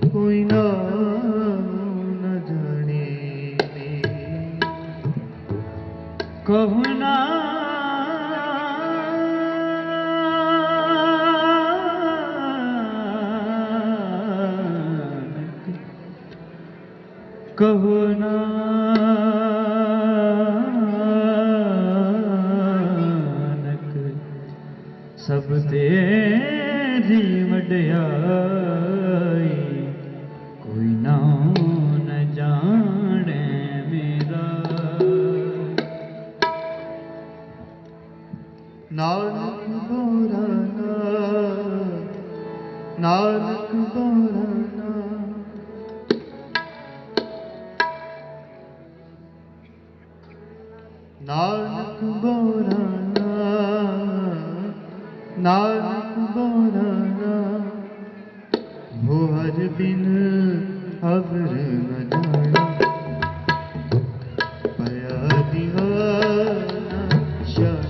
[SPEAKER 17] कोई ना कहो नानक कहो नानक सब तेरी वडियाई कोई ना न जाने मेरा। नानक बोराना नानक बोराना नानक बोराना नानक बोराना हो हर बिन अवर न जाना पया दीवाना शाह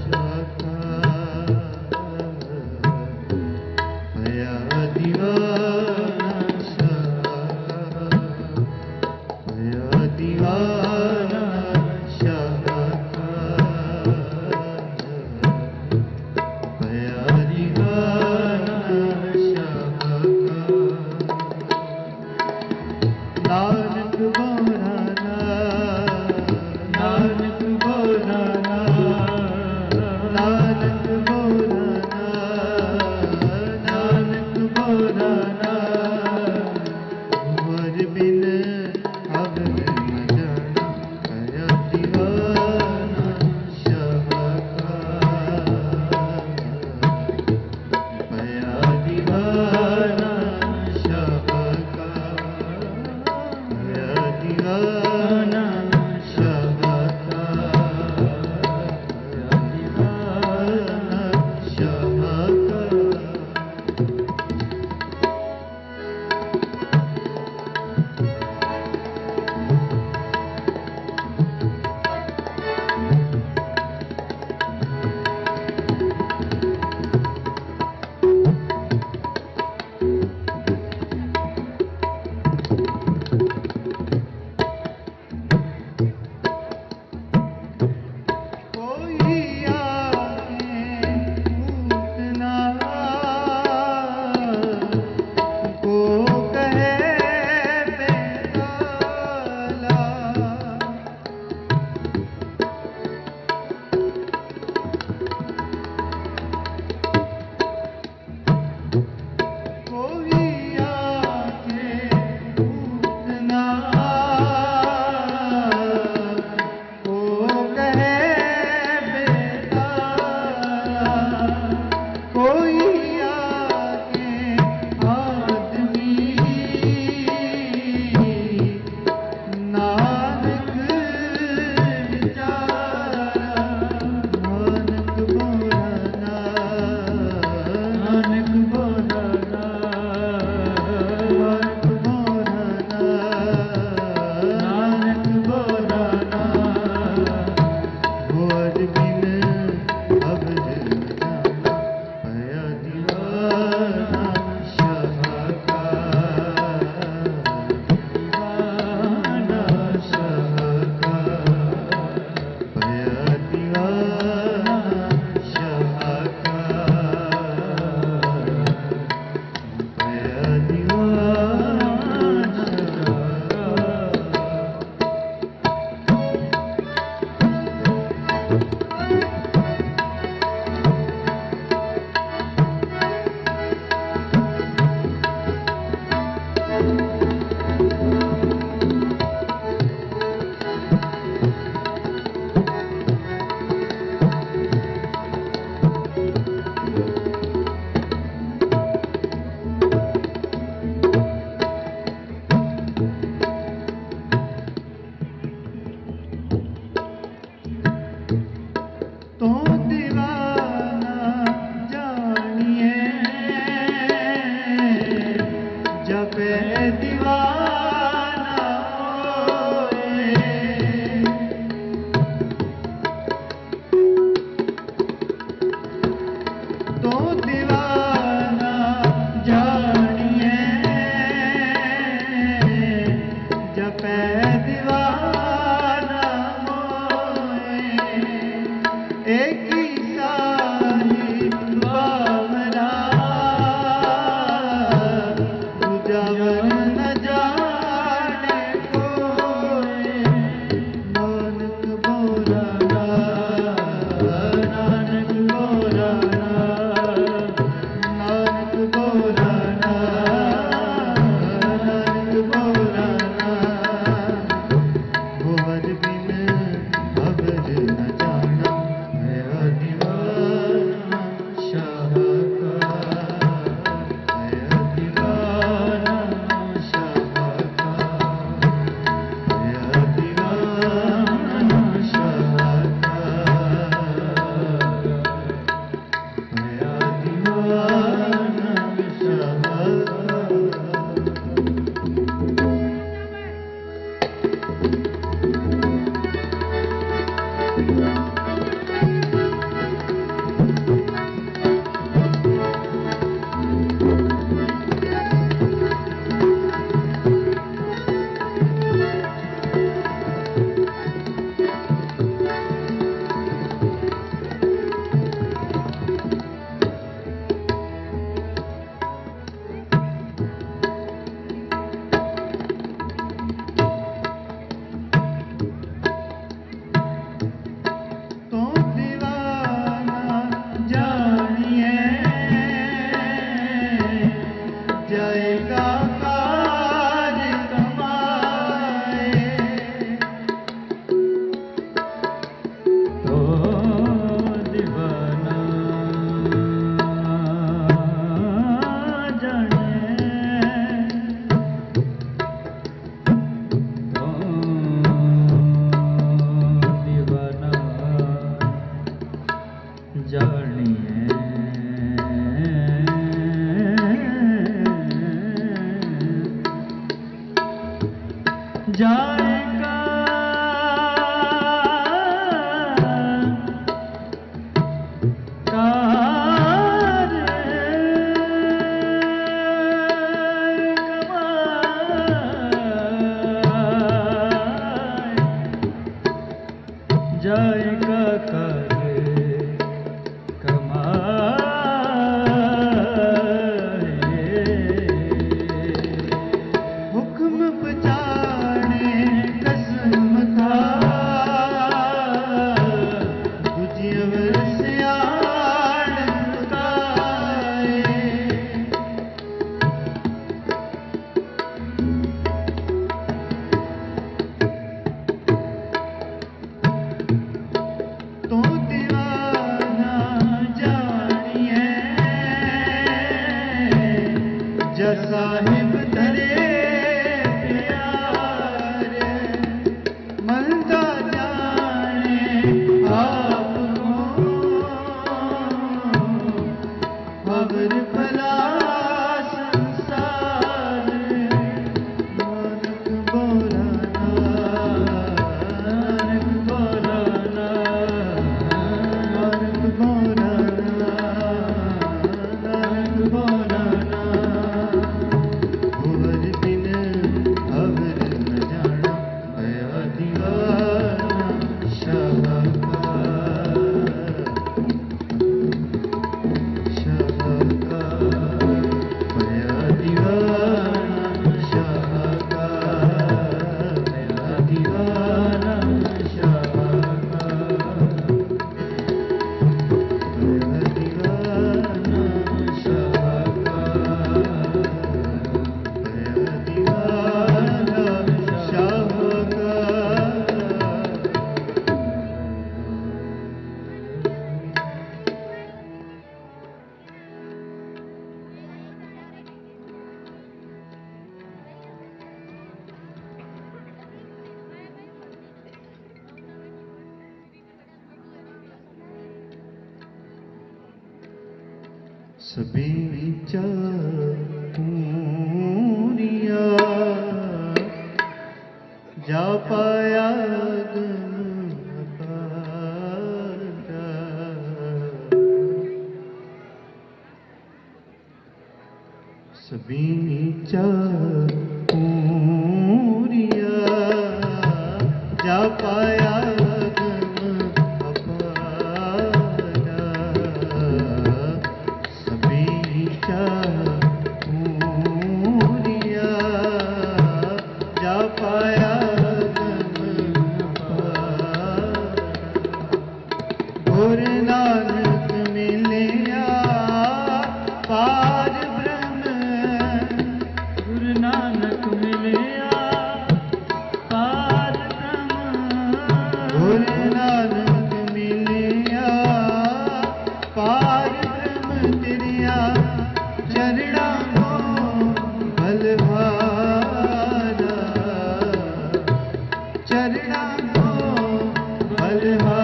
[SPEAKER 17] सभी पूरिया जा पाया सभी पूरिया जा पाया चरणा को बलहारा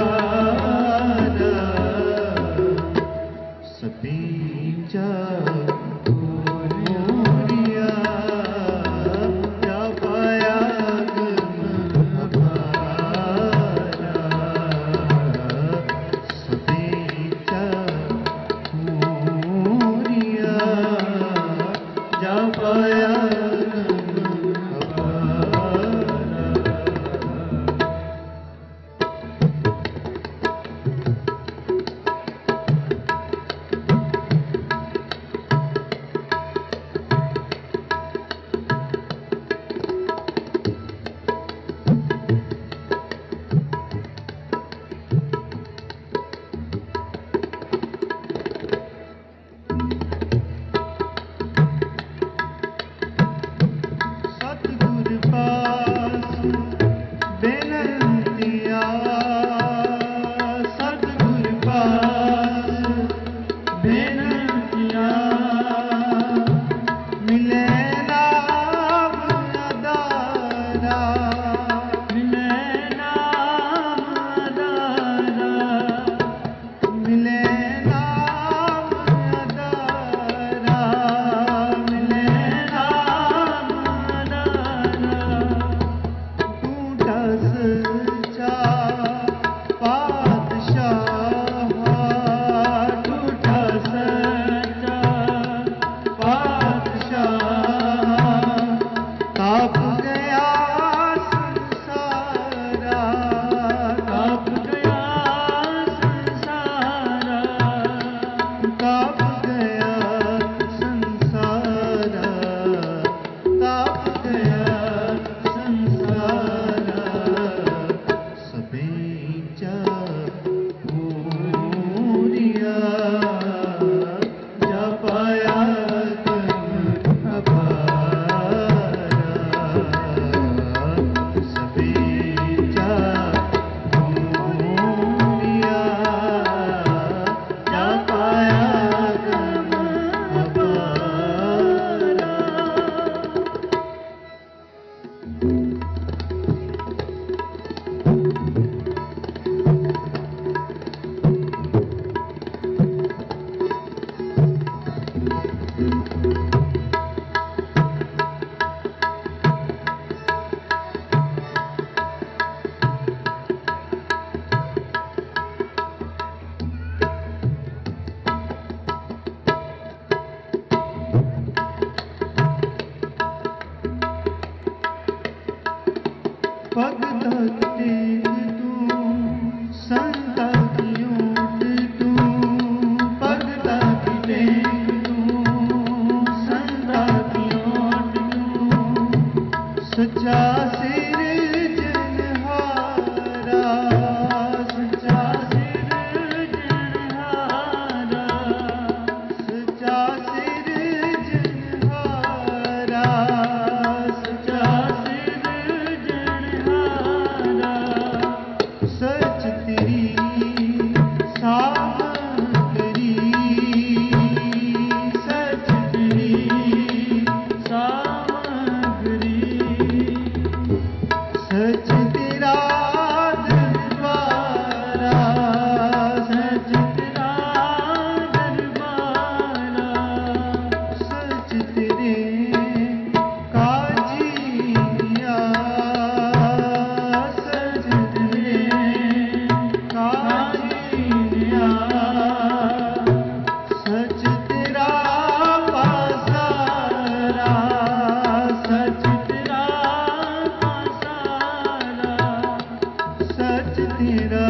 [SPEAKER 17] तेरा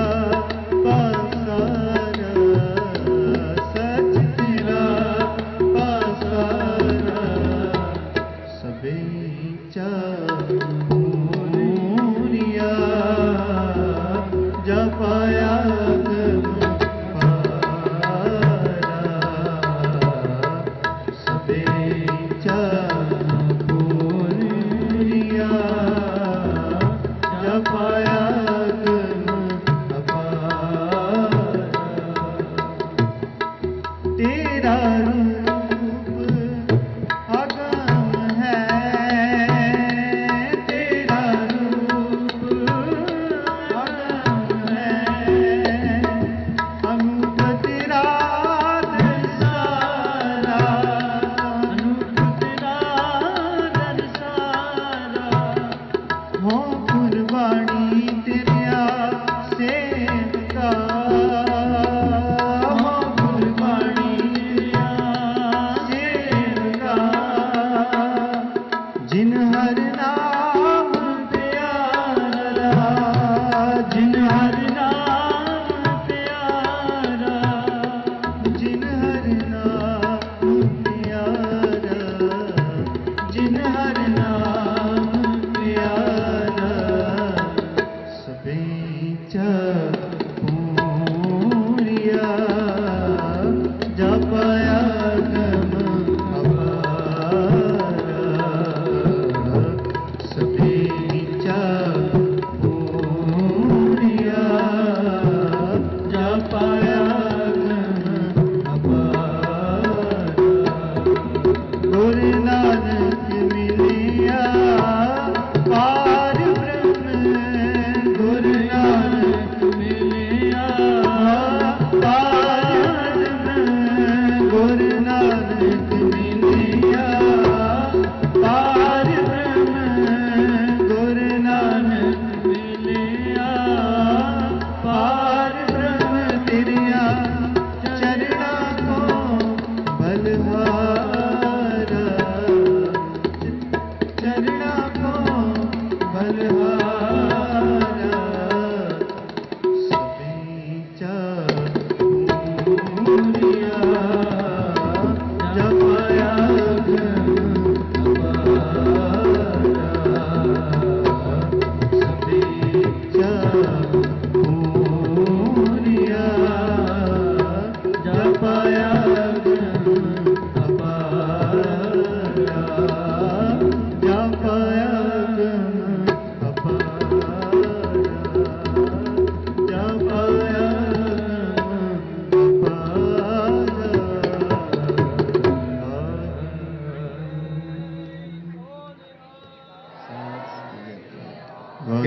[SPEAKER 17] पासारा सच तेरा पासारा सबे चारिया जपाया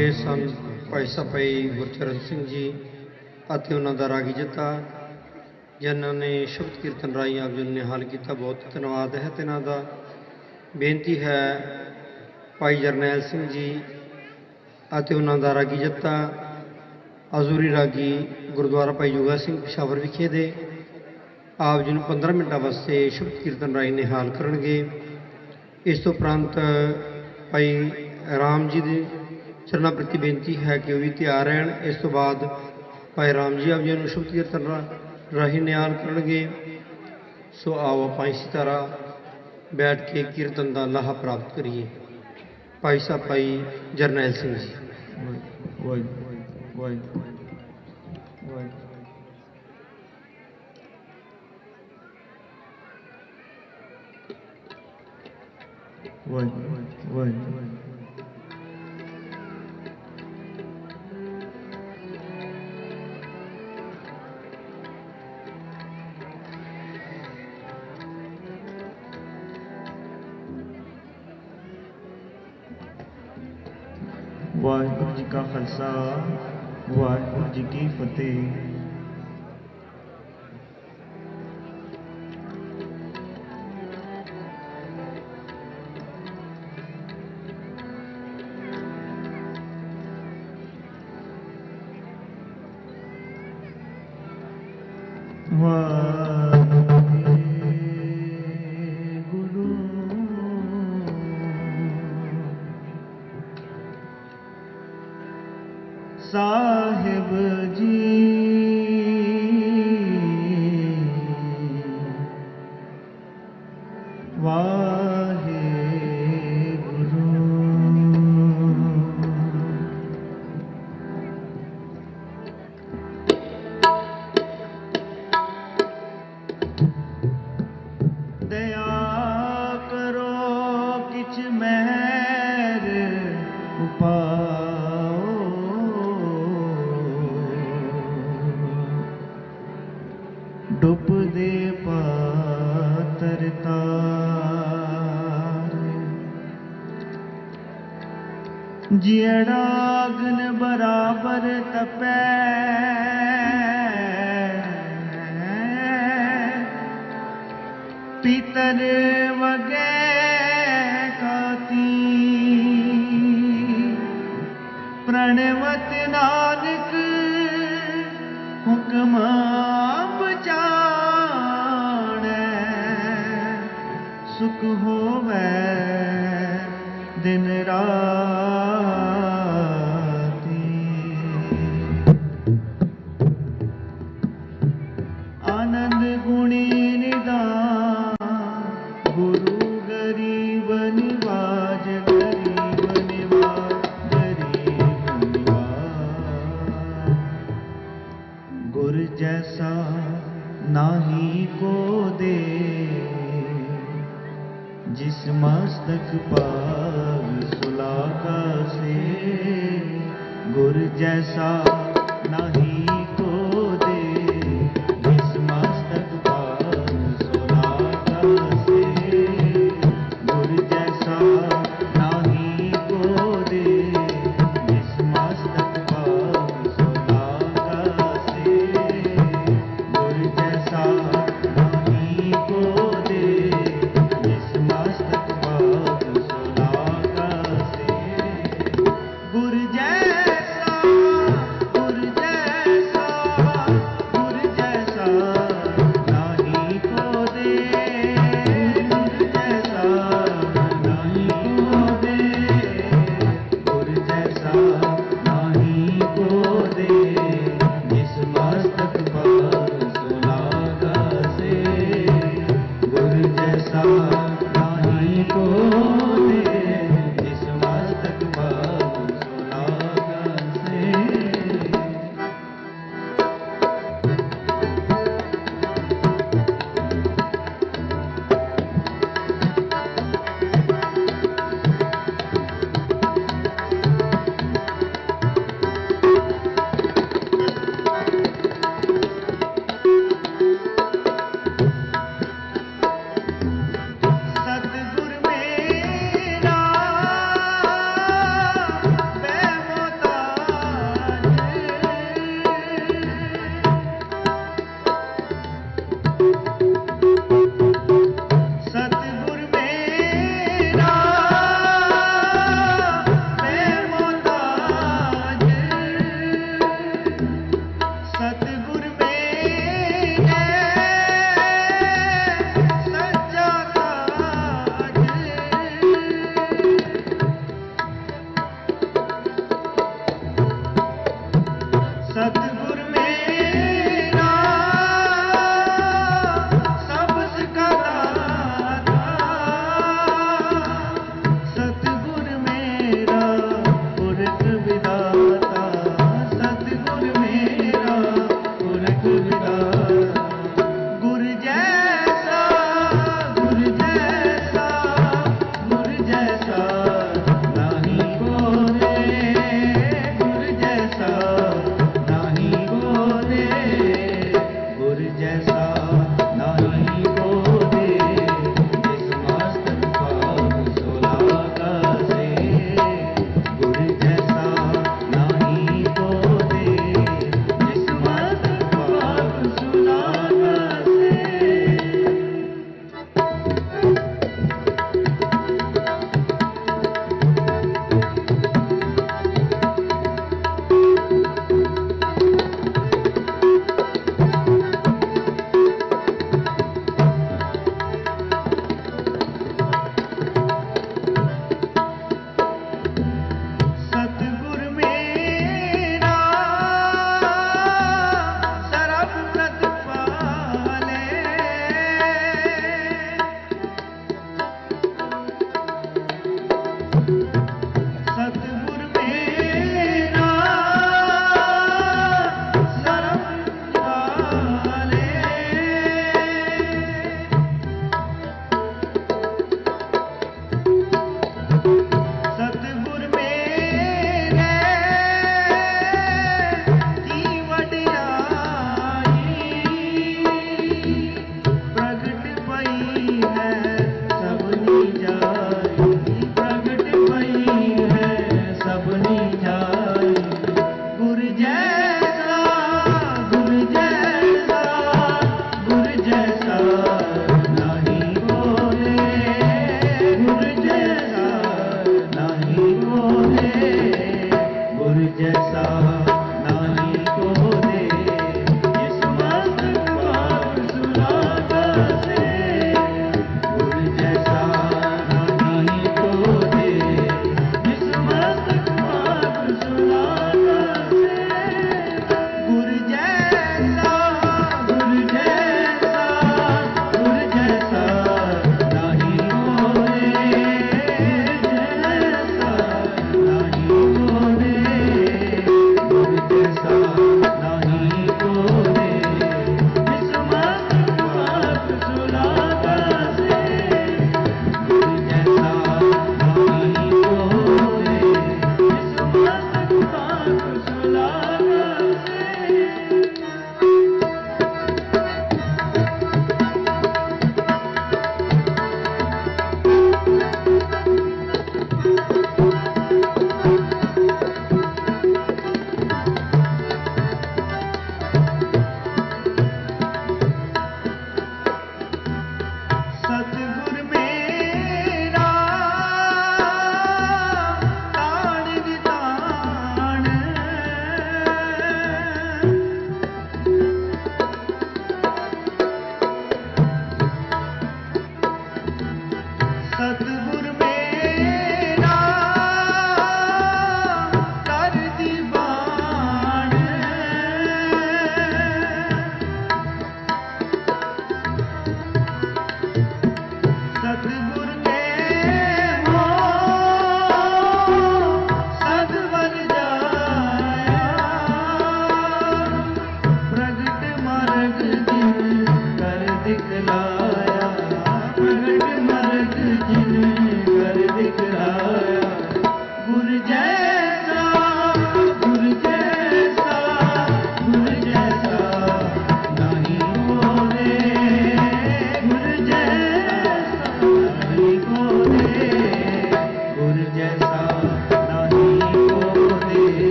[SPEAKER 18] ਇਹ ਸਨ ਭਾਈ ਸਭਾਈ ਗੁਰਚਰਨ ਸਿੰਘ ਜੀ ਅਤੇ ਉਹਨਾਂ ਦਾ ਰਾਗੀ ਜੱਥਾ ਜਿਨ੍ਹਾਂ ਨੇ ਸ਼ਬਦ ਕੀਰਤਨ ਰਾਹੀਂ ਆਪ ਜੀ ਨੂੰ ਨਿਹਾਲ ਕੀਤਾ। ਬਹੁਤ ਧੰਨਵਾਦ ਹੈ ਤੇ ਇਹਨਾਂ ਦਾ। ਬੇਨਤੀ ਹੈ ਭਾਈ ਜਰਨੈਲ ਸਿੰਘ ਜੀ ਅਤੇ ਉਹਨਾਂ ਦਾ ਰਾਗੀ ਜੱਥਾ ਅਜ਼ੂਰੀ ਰਾਗੀ ਗੁਰਦੁਆਰਾ ਭਾਈ ਜੋਗਾ ਸਿੰਘ ਪਿਸ਼ਾਵਰ ਵਿਖੇ ਦੇ ਆਪ ਜੀ ਨੂੰ 15 ਮਿੰਟਾਂ ਵਾਸਤੇ ਸ਼ਬਦ ਕੀਰਤਨ ਰਾਹੀਂ ਨਿਹਾਲ ਕਰਨਗੇ। ਇਸ ਤੋਂ ਉਪਰੰਤ ਭਾਈ ਰਾਮ ਜੀ ਦੇ ਚਰਨਾਂ ਪ੍ਰਤੀ ਬੇਨਤੀ ਹੈ ਕਿ ਉਹ ਵੀ ਤਿਆਰ ਰਹਿਣ। ਇਸ ਤੋਂ ਬਾਅਦ ਭਾਈ ਰਾਮ ਜੀ ਆਪ ਜੀ ਨੂੰ ਸ਼ਬਦ ਕੀਰਤਨ ਰਾਹੀਂ ਨਿਹਾਲ ਕਰਨਗੇ। ਸੋ ਆਓ ਆਪਾਂ ਇਸੇ ਤਰ੍ਹਾਂ ਬੈਠ ਕੇ ਕੀਰਤਨ ਦਾ ਲਾਹਾ ਪ੍ਰਾਪਤ ਕਰੀਏ। ਭਾਈ ਸਾਹਿਬ ਭਾਈ ਜਰਨੈਲ ਸਿੰਘ ਜੀ।
[SPEAKER 17] ਵਾਹਿਗੁਰੂ ਜੀ ਕਾ ਖਾਲਸਾ ਵਾਹਿਗੁਰੂ ਜੀ ਕੀ ਫਤਿਹ। ਸਾਹਿਬ जियड़ा अग्न बराबर तपै पितर वगे खाती प्रणवत नानक हुक्म बचाणै सुख होवै दिन राती आनंद गुणी निदान गुरु गरीब निवाज गरीब निवाज गरीब निवाज गुर जैसा नाही को दे जिस मस्तक पाग सुलाका से गुर जैसा नहीं को दे जिस मस्तक पाग सुलाका से गुर जैसा नहीं को दे जिस मस्तक पाग सुलाका से गुर जैसा नहीं को दे जिस मस्तक पाग सुलाका से गुर जैसा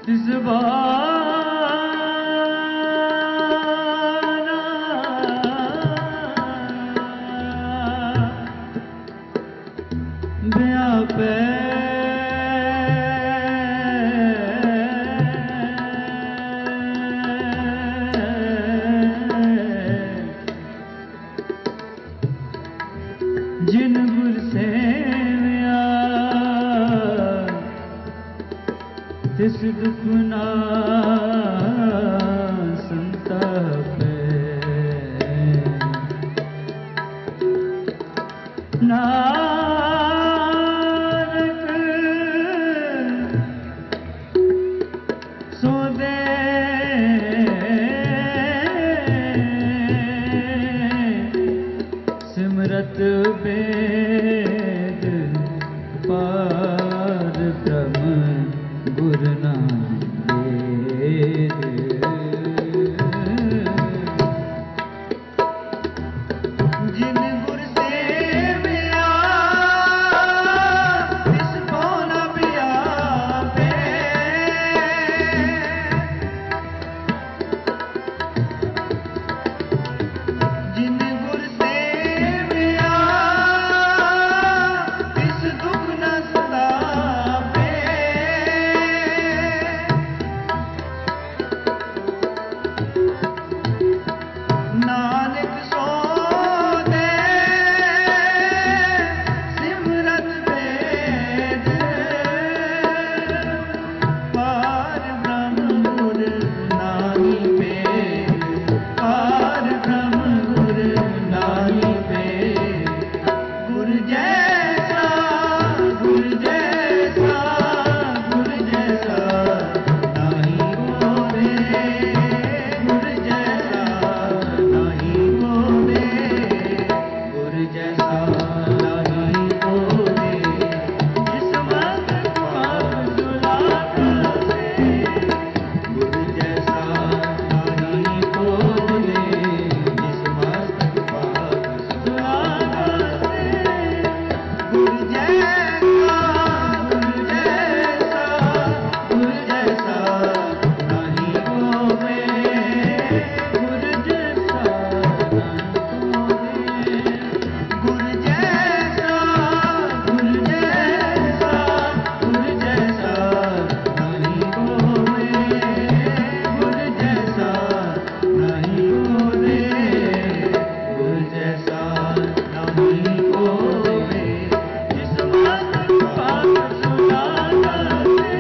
[SPEAKER 17] ਤਿਸ ਵਿਆਪੈ ਜਿਨ ਗੁਰ ਸੇਵਿਆ ਤਿਸ ਦੁਖ ਨਾ ਸੰਤਾਪੈ ਸੋ ਦੇ ਸਿਮਰਤ ਬੇਦ ਪਾਰ ਬ੍ਰਹਮ ਗੁਰ ਨਾਮਦੇਵ ਜਿਨ ਗੁਰ ਸੇਵਿਆ ਤਿਸ ਕੋ ਨ ਬਿਆਪੇ ਜਿਨ ਗੁਰ ਸੇਵਿਆ ਤਿਸ ਦੁਖ ਨ ਸਤਾਪੇ ਨਾਨਕ ਸੋ ਦੇ ਸਿਮਰਤ ਵੇਦ ਪਾਰ ਬ੍ਰਹਮ ਗੁਰ ਨਾਹੀ ਭੇਦ ਪਾਰ ਬ੍ਰਹਮ ਗੁਰ ਨਾਹੀ ਭੇਦ ਗੁਰ ਜੈਸਾ ਗੁਰ ਜੈਸਾ ਗੁਰ ਜੈਸਾ ਨਾਹੀ ਹੋਵੇ ਗੁਰ ਜੈਸਾ ਨਾਹੀ ਹੋਵੇ ਗੁਰ ਜੈਸਾ ਨਾਹੀ ਹੋਵੇ ਜਿਸ ਮਤ ਪਾਪ ਸੁਲਾਤਾ ਸੇ ਗੁਰ ਜੈਸਾ ਨਾਹੀ ਹੋਵੇ ਜਿਸ ਮਤ ਪਾਪ ਸੁਲਾਤਾ ਸੇ ਗੁਰ ਜੈਸਾ ਗੁਰ ਜੈਸਾ ਗੁਰ ਜੈਸਾ ਨਾਹੀ ਹੋਵੇ ਗੁਰ ਜੈਸਾ ਗੁਰ ਜੈਸਾ ਗੁਰ ਜੈਸਾ ਗੁਰ ਜੈਸਾ ਨਾਹੀ ਹੋਵੇ ਗੁਰ ਜੈਸਾ ਨਾਹੀ ਹੋਵੇ ਗੁਰ ਜੈਸਾ ਨਾਹੀ ਹੋਵੇ ਜਿਸ ਮਤ ਪਾਪ ਸੁਲਾਤਾ ਸੇ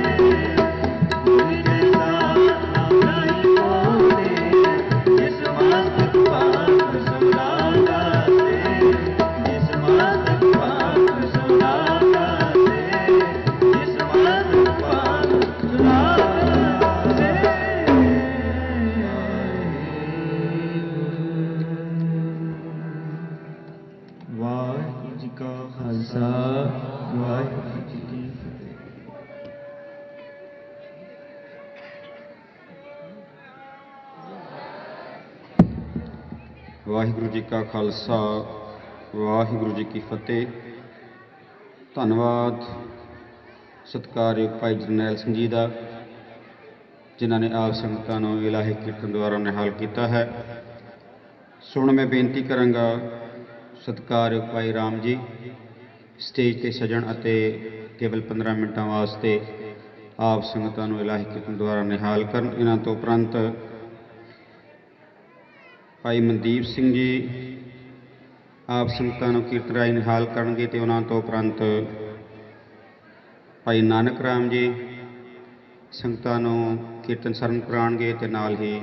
[SPEAKER 17] ਗੁਰ ਜੈਸਾ ਨਾਹੀ ਹੋਵੇ ਜਿਸ ਮਤ ਪਾਪ ਸੁਲਾਤਾ ਸੇ ਜਿਸ ਮਤ ਪਾਪ ਸੁਲਾਤਾ ਸੇ ਜਿਸ ਮਤ ਪਾਪ ਸੁਲਾਤਾ ਸੇ ਵਾਹਿਗੁਰੂ ਜੀ ਕਾ ਖਾਲਸਾ ਵਾਹਿਗੁਰੂ ਜੀ ਕੀ
[SPEAKER 1] ਵਾਹਿਗੁਰੂ ਜੀ ਕਾ ਖਾਲਸਾ ਵਾਹਿਗੁਰੂ ਜੀ ਕੀ ਫਤਿਹ। ਧੰਨਵਾਦ ਸਤਿਕਾਰਯੋਗ ਭਾਈ ਜਰਨੈਲ ਸਿੰਘ ਜੀ ਦਾ, ਜਿਨ੍ਹਾਂ ਨੇ ਆਪ ਸੰਗਤਾਂ ਨੂੰ ਇਲਾਹੀ ਕੀਰਤਨ ਦੁਆਰਾ ਨਿਹਾਲ ਕੀਤਾ ਹੈ। ਸੋ ਹੁਣ ਮੈਂ ਬੇਨਤੀ ਕਰਾਂਗਾ ਸਤਿਕਾਰਯੋਗ ਭਾਈ ਰਾਮ ਜੀ ਸਟੇਜ ਤੇ ਸਜਣ ਅਤੇ ਕੇਵਲ 15 ਮਿੰਟਾਂ ਵਾਸਤੇ ਆਪ ਸੰਗਤਾਂ ਨੂੰ ਇਲਾਹੀ ਕੀਰਤਨ ਦੁਆਰਾ ਨਿਹਾਲ ਕਰਨ। ਇਹਨਾਂ ਤੋਂ ਉਪਰੰਤ ਭਾਈ ਮਨਦੀਪ ਸਿੰਘ ਜੀ ਆਪ ਸੰਗਤਾਂ ਨੂੰ ਕੀਰਤਨ ਰਾਹੀਂ ਨਿਹਾਲ ਕਰਨਗੇ ਤੇ ਉਹਨਾਂ ਤੋਂ ਉਪਰੰਤ ਭਾਈ ਨਾਨਕ ਰਾਮ ਜੀ ਸੰਗਤਾਂ ਨੂੰ ਕੀਰਤਨ ਸਰਨ ਕਰਾਉਣਗੇ ਤੇ ਨਾਲ ਹੀ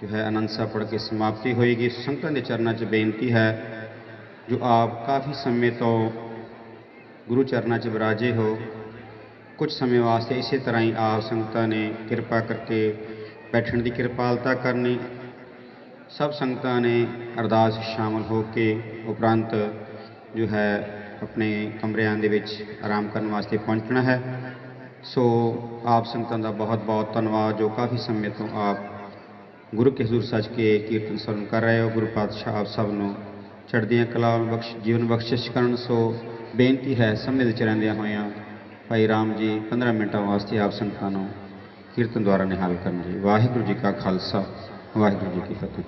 [SPEAKER 1] ਜੋ ਹੈ ਆਨੰਦ ਸਾਹਿਬ ਪੜ੍ਹ ਕੇ ਸਮਾਪਤੀ ਹੋਏਗੀ। ਸੰਗਤਾਂ ਦੇ ਚਰਨਾਂ 'ਚ ਬੇਨਤੀ ਹੈ, ਜੋ ਆਪ ਕਾਫੀ ਸਮੇਂ ਤੋਂ ਗੁਰੂ ਚਰਨਾਂ 'ਚ ਵਿਰਾਜੇ ਹੋ, ਕੁਝ ਸਮੇਂ ਵਾਸਤੇ ਇਸੇ ਤਰ੍ਹਾਂ ਹੀ ਆਪ ਸੰਗਤਾਂ ਨੇ ਕਿਰਪਾ ਕਰਕੇ ਬੈਠਣ ਦੀ ਕਿਰਪਾਲਤਾ ਕਰਨੀ। ਸਭ ਸੰਗਤਾਂ ਨੇ ਅਰਦਾਸ ਸ਼ਾਮਲ ਹੋ ਕੇ ਉਪਰੰਤ ਜੋ ਹੈ ਆਪਣੇ ਕਮਰਿਆਂ ਦੇ ਵਿੱਚ ਆਰਾਮ ਕਰਨ ਵਾਸਤੇ ਪਹੁੰਚਣਾ ਹੈ। ਸੋ ਆਪ ਸੰਗਤਾਂ ਦਾ ਬਹੁਤ ਬਹੁਤ ਧੰਨਵਾਦ, ਜੋ ਕਾਫੀ ਸਮੇਂ ਤੋਂ ਆਪ ਗੁਰੂ ਕੇ ਹਜ਼ੂਰ ਸੱਜ ਕੇ ਕੀਰਤਨ ਸਰਵਣ ਕਰ ਰਹੇ ਹੋ। ਗੁਰੂ ਪਾਤਸ਼ਾਹ ਆਪ ਸਭ ਨੂੰ ਚੜ੍ਹਦੀਆਂ ਕਲਾ ਬਖਸ਼ ਜੀਵਨ ਬਖਸ਼ਿਸ਼ ਕਰਨ। ਸੋ ਬੇਨਤੀ ਹੈ ਸਮੇਂ ਵਿੱਚ ਰਹਿੰਦਿਆਂ ਹੋਇਆਂ ਭਾਈ ਰਾਮ ਜੀ 15 ਮਿੰਟਾਂ ਵਾਸਤੇ ਆਪ ਸੰਗਤਾਂ ਨੂੰ ਕੀਰਤਨ ਦੁਆਰਾ ਨਿਹਾਲ ਕਰਨ ਜੀ। ਵਾਹਿਗੁਰੂ ਜੀ ਕਾ ਖਾਲਸਾ, ਵਾਹਿਗੁਰੂ ਜੀ ਕੀ ਫਤਿਹ।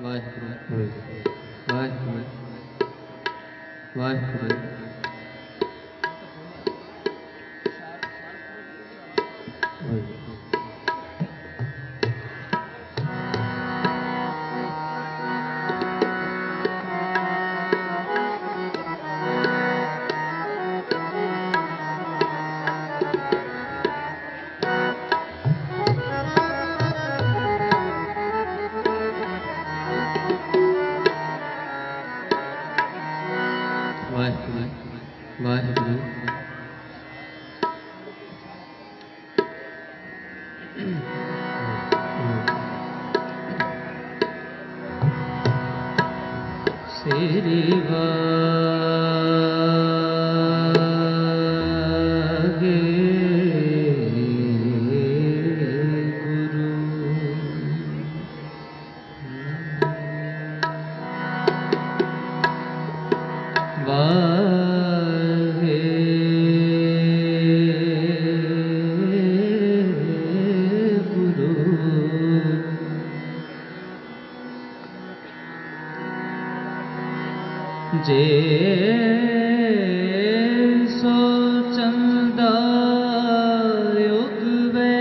[SPEAKER 3] ਵਾਹਿਗੁਰੂ ਵਾਹਿਗੁਰੂ ਵਾਹਿਗੁਰੂ ਵਾਹਿਗੁਰੂ ਸ੍ਰੀ जे सो चंदा उगवे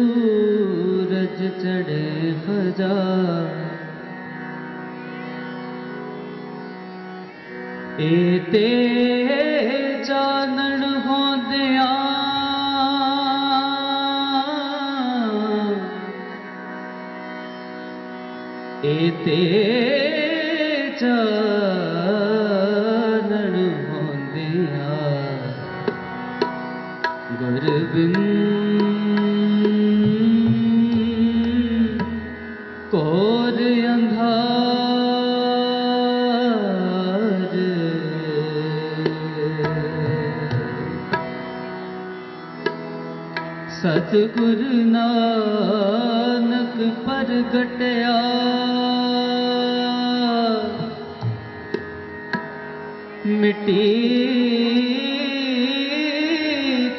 [SPEAKER 3] सूरज चढ़े फजा एते जानन होंदिया एते जानन होंदिया गुरबिन कोर अंधार सतगुरु नानक प्रगटया मिटी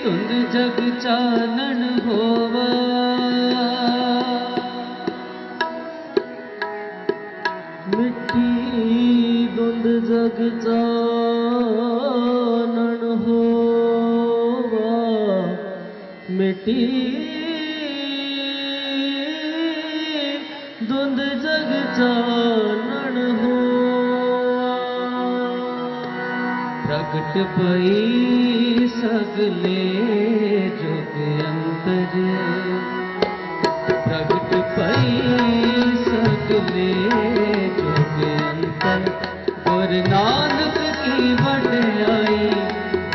[SPEAKER 3] धुंध जग चानन होवा मिटी धुंध जग चानन होवा मिटी धुंध जग चानन हो प्रगट पई सगले जुग अंतर प्रगट पई सगले जुग अंतर गुरु नानक की वड्याई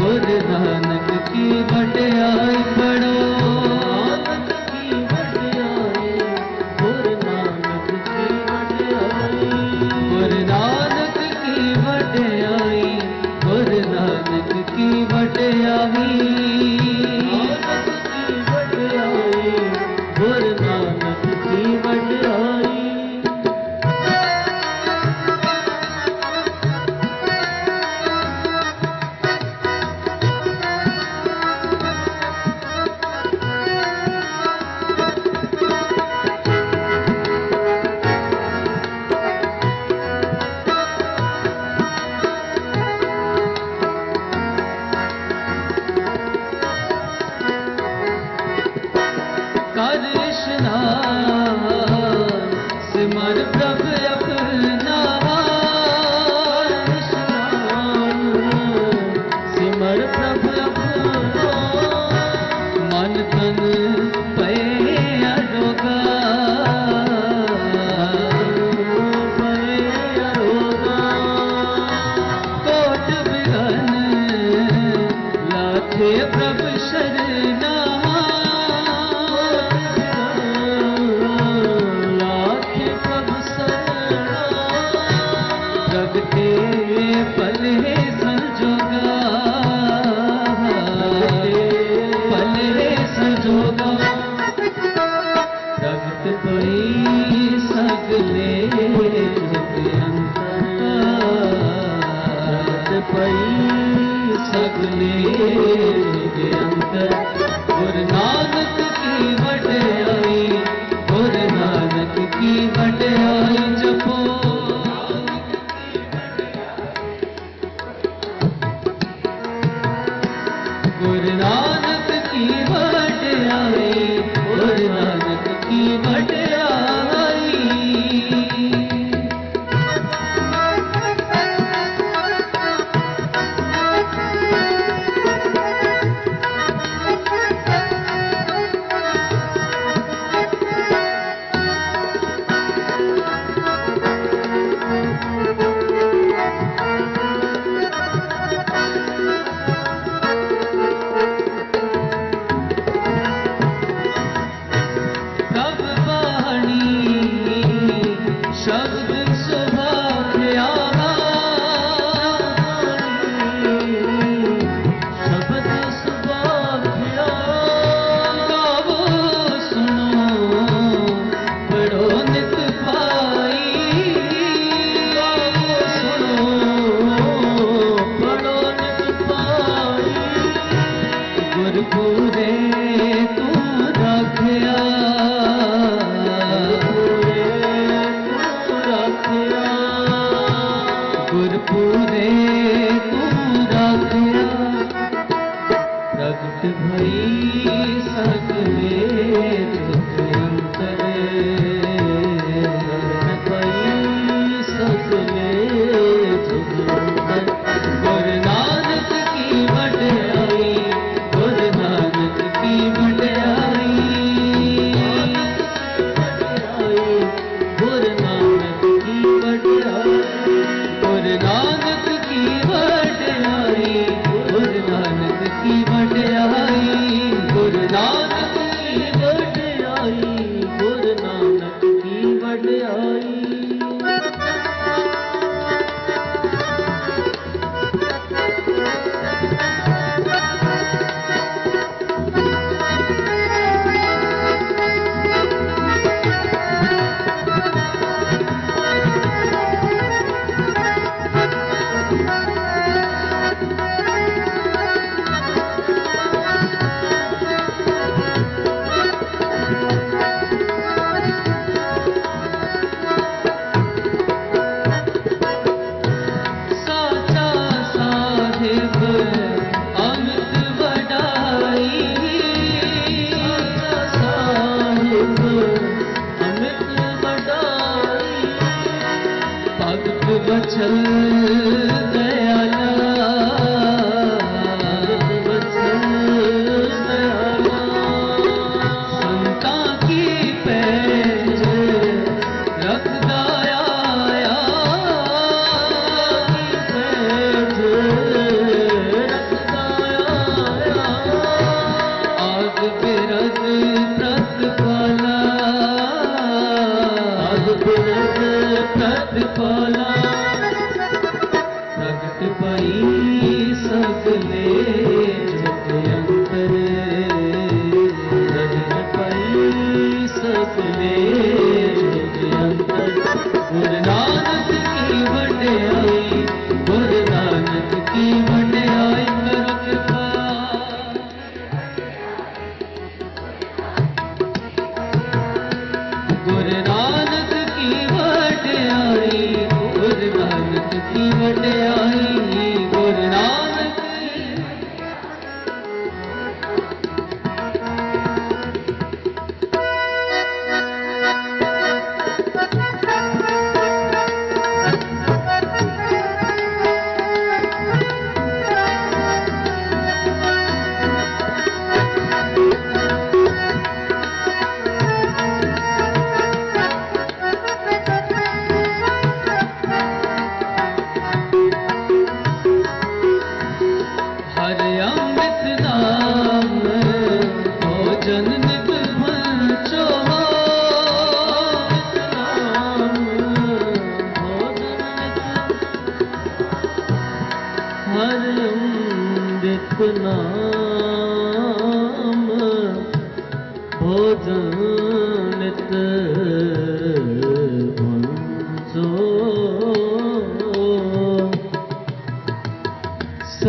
[SPEAKER 3] गुरु नानक की वड्याई पढ़ो नानक की वड्याई गुरु नानक की वड्याई गुरु नानक की वड्याई गुरु नानक की वड्याई गुरु नानक की वड्याई सगले जुग अंतर गुरु नानक की वड्याई गुरु नानक की वड्याई जपो गुरु नानक की वड्याई गुरु नानक की वड्याई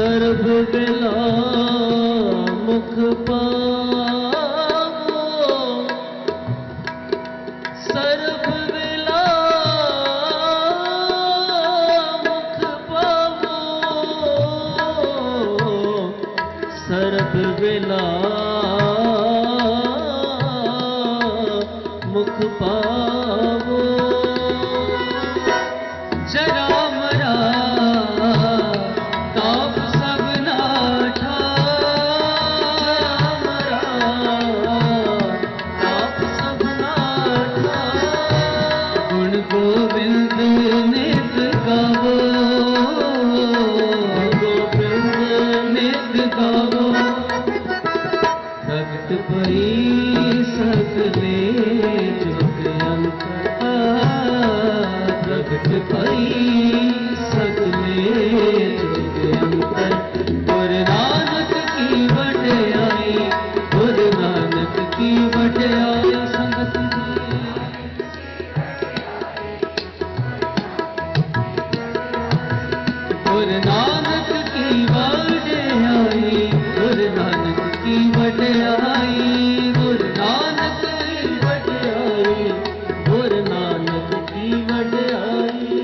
[SPEAKER 19] ਸਰਬ ਵੇਲਾ ਮੁਖ ਪਾਵੋ ਸਰਬ ਵੇਲਾ ਮੁਖ ਪਾਵੋ ਸਰਬ ਵੇਲਾ ਮੁਖ ਪਾਵੋ ਜਰਾ ਮਰਾ ਤਾਪ ਸਭ ਨਾਠਾ ਮਰਾ ਤਾਪ ਸਭ ਨਾਠਾ ਗੁਣ ਗੋਬਿੰਦ ਨਿਤ ਗਾਵੋ ਗੋਬਿੰਦ ਨਿਤ ਗਾਵੋ ਪ੍ਰਗਟ ਭਈ ਸਗਲੇ ਜੁਗ ਅੰਤਰ ਪ੍ਰਗਟ ਭਈ ਸਗਲੇ ਜੁਗ ਅੰਤਰ ਗੁਰ ਨਾਨਕ ਕੀ ਵਡਿਆਈ ਗੁਰ ਨਾਨਕ ਕੀ ਵਡਿਆਈ ਸੰਗਤ ਗੁਰ ਨਾਨਕ ਕੀ ਵਡਿਆਈ ਗੁਰ ਨਾਨਕ ਕੀ ਵਡਿਆਈ ਗੁਰ ਨਾਨਕ ਕੀ ਵਡਿਆਈ ਗੁਰ ਨਾਨਕ ਕੀ ਵਡਿਆਈ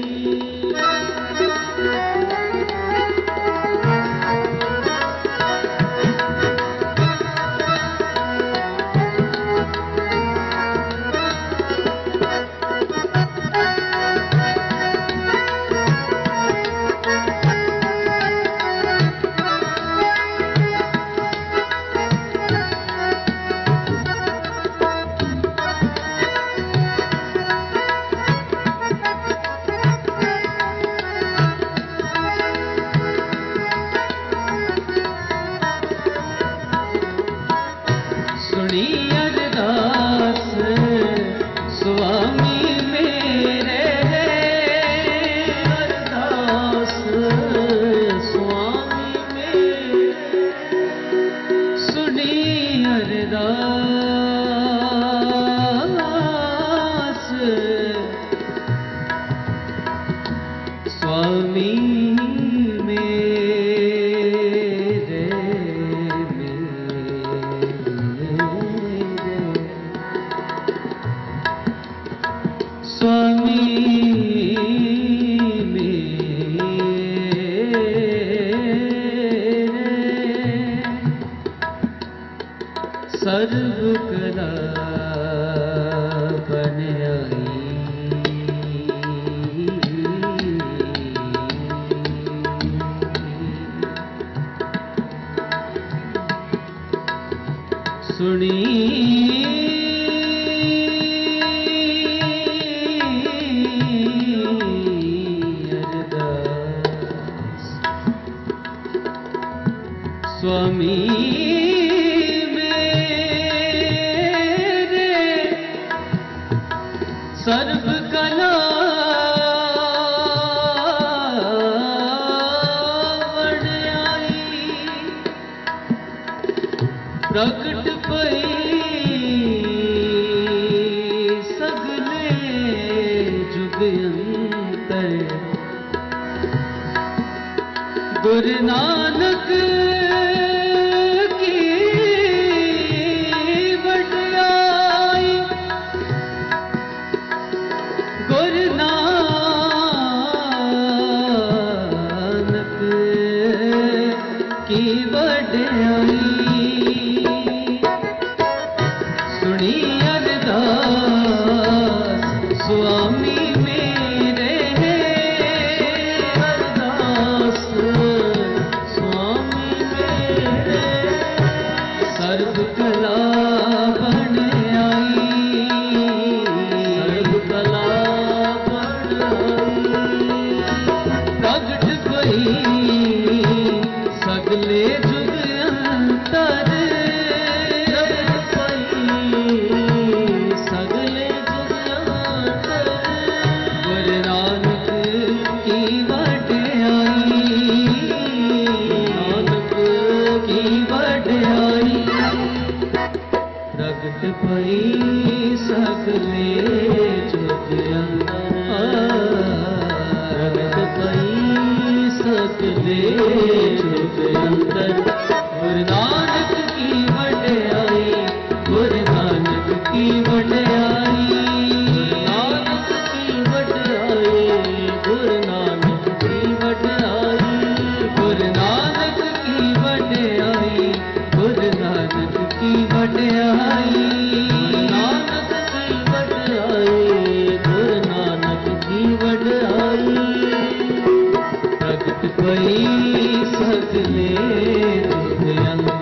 [SPEAKER 19] ਸੁਣੀ ਅਰਦਾਸ ਸੁਆਮੀ ਮੇਰੇ ਅਰਦਾਸ ਸੁਆਮੀ ਮੇਰੇ ਸੁਣੀ ਅਰਦਾਸ ਸੁਆਮੀ ਸਰਬ ਕਲਾ ਬਨ ਆਈ ਸੁਣੀ ਅਰਦਾਸ ਸੁਆਮੀ ਸਰਬ ਕਲਾ ਵਡਿਆਈ ਪ੍ਰਗਟ ਭਈ ਸਗਲੇ ਜੁਗ ਅੰਤਰ ਗੁਰ ਨਾਨਕ ਕੀ ਵਡਿਆਈ ਗੁਰ ਨਾਨਕ ਕੀ ਵਡਿਆਈ ਸੁਣੀ ਅਰਦਾਸ ਸੁਆਮੀ ਮੇਰੇ ਅਰਦਾਸ ਸੁਆਮੀ ਮੇਰੇ ਸਰਬ ਕਲਾ ਬਣ ਆਈ ਸਰਬ ਕਲਾ ਪ੍ਰਗਟ ਭਈ ਸਗਲੇ ਜੁਗ ਅੰਤਰ ਪ੍ਰਗਟ ਭਈ ਸਗਲੇ ਜੁਗ ਅੰਤਰ ਗੁਰ ਨਾਨਕ ਕੀ ਵਡਿਆਈ ਨਾਨਕ ਕੀ ਵਡਿਆਈ ਪ੍ਰਗਟ ਭਈ ਸਗਲੇ ਜੁਗ ਅੰਤਰ ਪ੍ਰਗਟ ਭਈ ਸਗਲੇ ਜੁਗ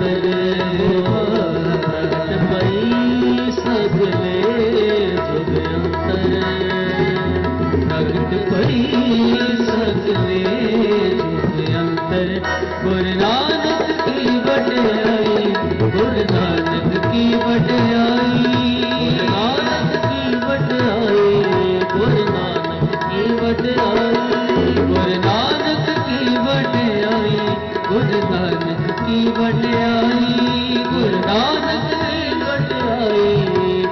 [SPEAKER 19] अंतर प्रगट भई सगले जुग अंतर प्रगट भई सगले जुग अंतर गुरु नानक की वड्याई गुरु नानक की वड्याई गुरु नानक की वड्याई गुरु नानक की वड्याई गुरु नानक की वड्याई गुरु नानक की वड्याई गुरु नानक की वड्याई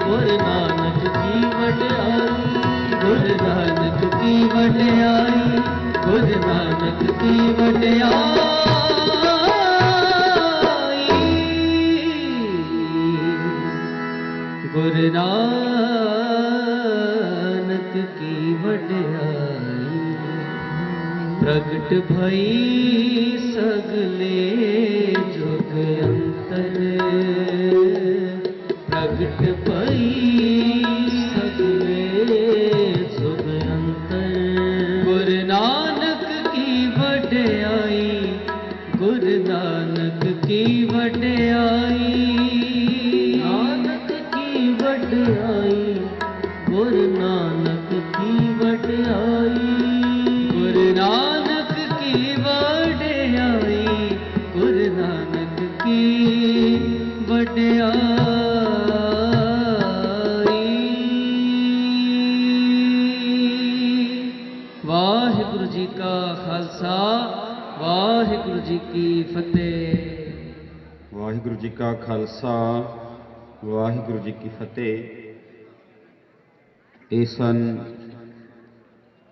[SPEAKER 19] गुरु नानक की वड्याई गुरु नानक की वड्याई गुरु नानक की वड्याई गुरु नानक की वड्याई प्रगट भई सगले जुग अंतर प्रगट भई सगले जुग अंतर गुरु नानक की वड्याई गुरु नानक की वड्याई नानक की वड्याई गुरु नानक की वड्याई गुरु नानक की वड्याई गुरु नानक की वड्याई वाहिगुरु जी का खालसा वाहिगुरु जी की फतेह।
[SPEAKER 1] वाहिगुरु जी का खालसा वाहिगुरु जी की फतेह। ਇਹ ਸਨ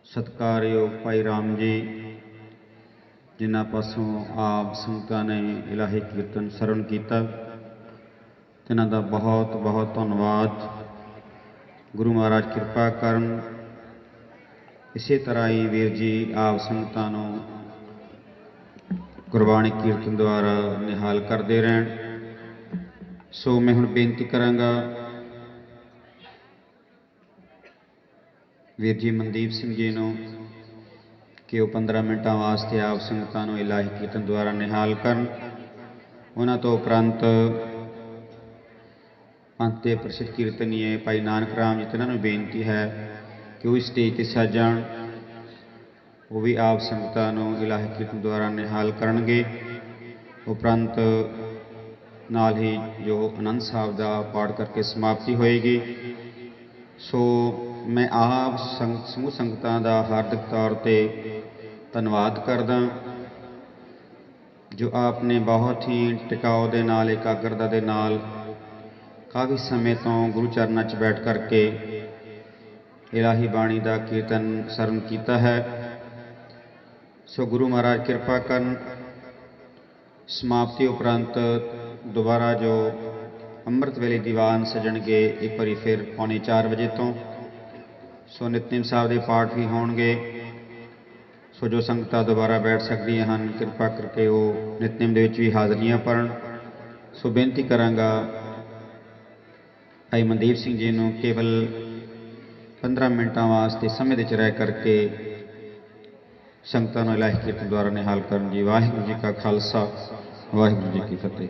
[SPEAKER 1] ਸਤਿਕਾਰਯੋਗ ਭਾਈ ਰਾਮ ਜੀ ਜਿਨ੍ਹਾਂ ਪਾਸੋਂ ਆਪ ਸੰਗਤਾਂ ਨੇ ਇਲਾਹੀ ਕੀਰਤਨ ਸਰਵਣ ਕੀਤਾ। ਇਹਨਾਂ ਦਾ ਬਹੁਤ ਬਹੁਤ ਧੰਨਵਾਦ। ਗੁਰੂ ਮਹਾਰਾਜ ਕਿਰਪਾ ਕਰਨ ਇਸੇ ਤਰ੍ਹਾਂ ਹੀ ਵੀਰ ਜੀ ਆਪ ਸੰਗਤਾਂ ਨੂੰ ਗੁਰਬਾਣੀ ਕੀਰਤਨ ਦੁਆਰਾ ਨਿਹਾਲ ਕਰਦੇ ਰਹਿਣ। ਸੋ ਮੈਂ ਹੁਣ ਬੇਨਤੀ ਕਰਾਂਗਾ ਵੀਰ ਜੀ ਮਨਦੀਪ ਸਿੰਘ ਜੀ ਨੂੰ ਕਿ ਉਹ 15 ਮਿੰਟਾਂ ਵਾਸਤੇ ਆਪ ਸੰਗਤਾਂ ਨੂੰ ਇਲਾਹੀ ਕੀਰਤਨ ਦੁਆਰਾ ਨਿਹਾਲ ਕਰਨ। ਉਹਨਾਂ ਤੋਂ ਉਪਰੰਤ ਪੰਥ ਦੇ ਪ੍ਰਸਿੱਧ ਕੀਰਤਨੀਏ ਭਾਈ ਨਾਨਕ ਰਾਮ ਜੀ ਇਹਨਾਂ ਨੂੰ ਬੇਨਤੀ ਹੈ ਕਿ ਉਹ ਸਟੇਜ 'ਤੇ ਸੱਜ ਜਾਣ। ਉਹ ਵੀ ਆਪ ਸੰਗਤਾਂ ਨੂੰ ਇਲਾਹੀ ਕੀਰਤਨ ਦੁਆਰਾ ਨਿਹਾਲ ਕਰਨਗੇ। ਉਪਰੰਤ ਨਾਲ ਹੀ ਜੋ ਆਨੰਦ ਸਾਹਿਬ ਦਾ ਪਾਠ ਕਰਕੇ ਸਮਾਪਤੀ ਹੋਏਗੀ। ਸੋ मैं आप समूह संगतां दा हार्दिक तौर पे धन्नवाद करदा जो आपने बहुत ही टिकाव दे नाल एकाग्रता दे नाल काफ़ी समय तो गुरु चरणों च बैठ करके इलाही बाणी का कीर्तन सरन किया है। सो गुरु महाराज कृपा करन समाप्ति उपरंत दोबारा जो अमृत वेले दीवान सजणगे एक बारी फिर 3:45 बजे तो। सो नितनेम साहब के पाठ भी होणगे। सो जो संगतां दोबारा बैठ सकदियां हन कृपा करके वो नितनेम दे विच भी हाज़रियां भरन। सो बेनती करांगा भाई मनदीप सिंह जी नूं केवल 15 मिनटां वास्ते समय दे च रह करके संगतां नूं इलाही कीर्तन द्वारा निहाल करन जी। वाहिगुरू जी का खालसा वाहिगुरू जी की फतेह।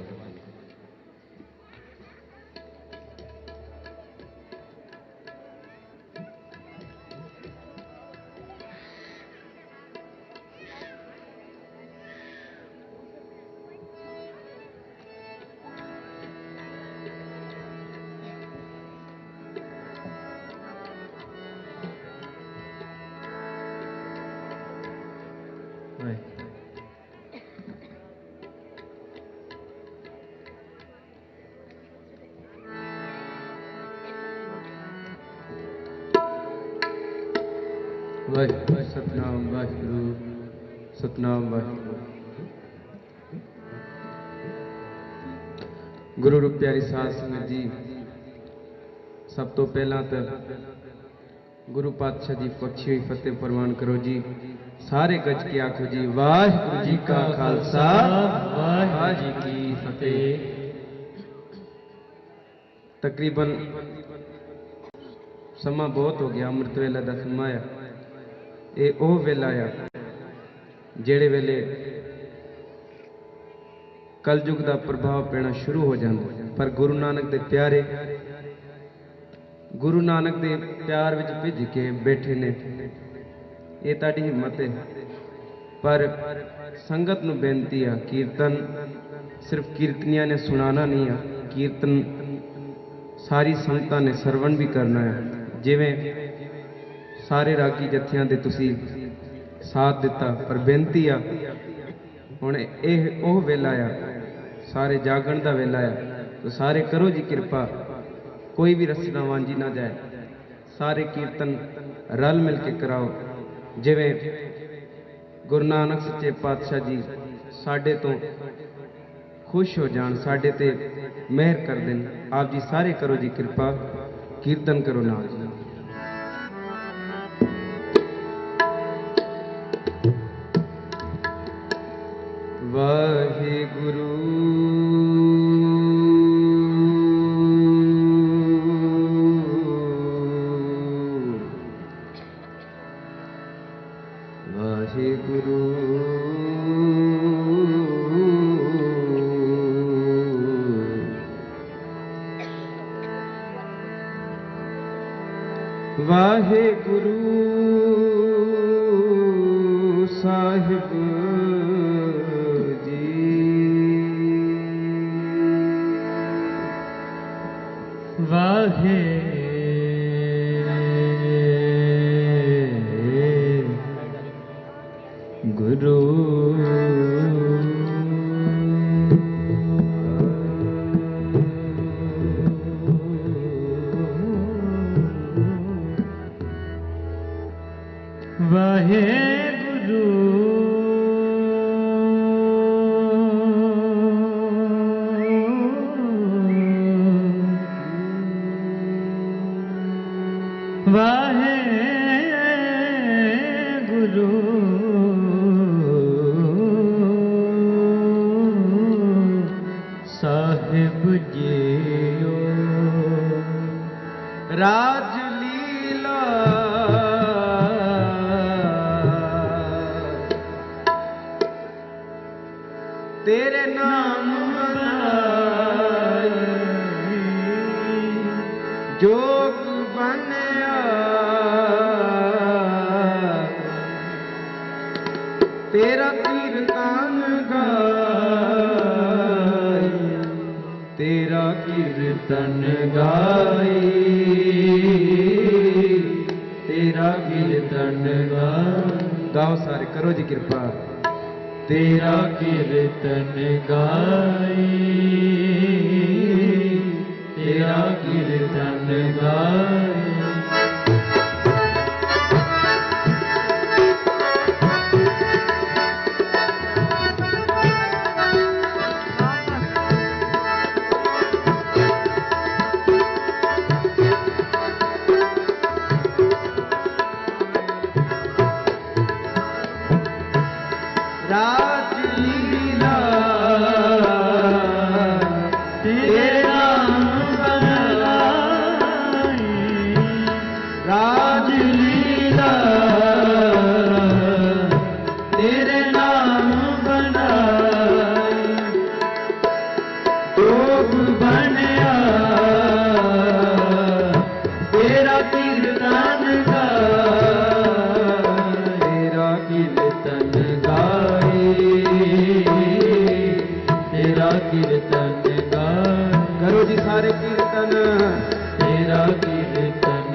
[SPEAKER 13] वाहिगुरू सतनाम वाहिगुरू सतनाम वाहिगुरू। गुरु रूप प्यारी साध संगत जी, सब तो पहला तो गुरु पातशाह जी बख्शी हुई फतेह प्रवान करो जी। सारे गज के आखो जी वाहिगुरू जी का खालसा वाहिगुरू जी की फतेह। तकरीबन समा बहुत हो गया, अमृत वेला दा समा आया। ये वेला आ जेड़े वेले
[SPEAKER 20] कलयुग का प्रभाव पैना शुरू हो जाता। पर गुरु नानक दे प्यारे गुरु नानक दे प्यार विच भिज के बैठे ने। ये ताड़ी हिम्मत है। पर संगत नूं बेनती आ, कीर्तन सिर्फ कीर्तनिया ने सुनाना नहीं है, कीर्तन सारी संगतां ने सरवण भी करना है। जिवें सारे रागी जत्थियां दे तुसी साथ दिता, पर बेनती आ हुण इह ओह वेला आ, सारे जागण दा वेला आ। तो सारे करो जी कृपा, कोई भी रस्ना वांझी ना जाए, सारे कीर्तन रल मिल के कराओ। जिवें गुरु नानक सच्चे पातशाह जी साडे तो खुश हो जान, साडे ते मेहर कर देन। आप जी सारे करो जी कृपा, कीर्तन करो नाल जी। वाहिगुरु वाहिगुरु वाहिगुरु साहिब जी, वाहे गुरु वाहे गुरु वाहे गुरु साहिब जियो। राज लीला तेरे नाम बनाई, जोग बनया तेरा कीर्तन गाई, तेरा कीर्तन गाई, तेरा कीर्तन गाई। गाओ सारे, करो जी कृपा। तेरा कीर्तन गाई, तेरा कीर्तन गाई। राज लीला तेरे नाम बनाई, राज लीला तेरे नाम बनाई, जोग बनया तेरा कीर्तन गाए, तेरा कीर्तन तेरा कीर्तन गाए। करो जी सारे कीर्तन, तेरा कीर्तन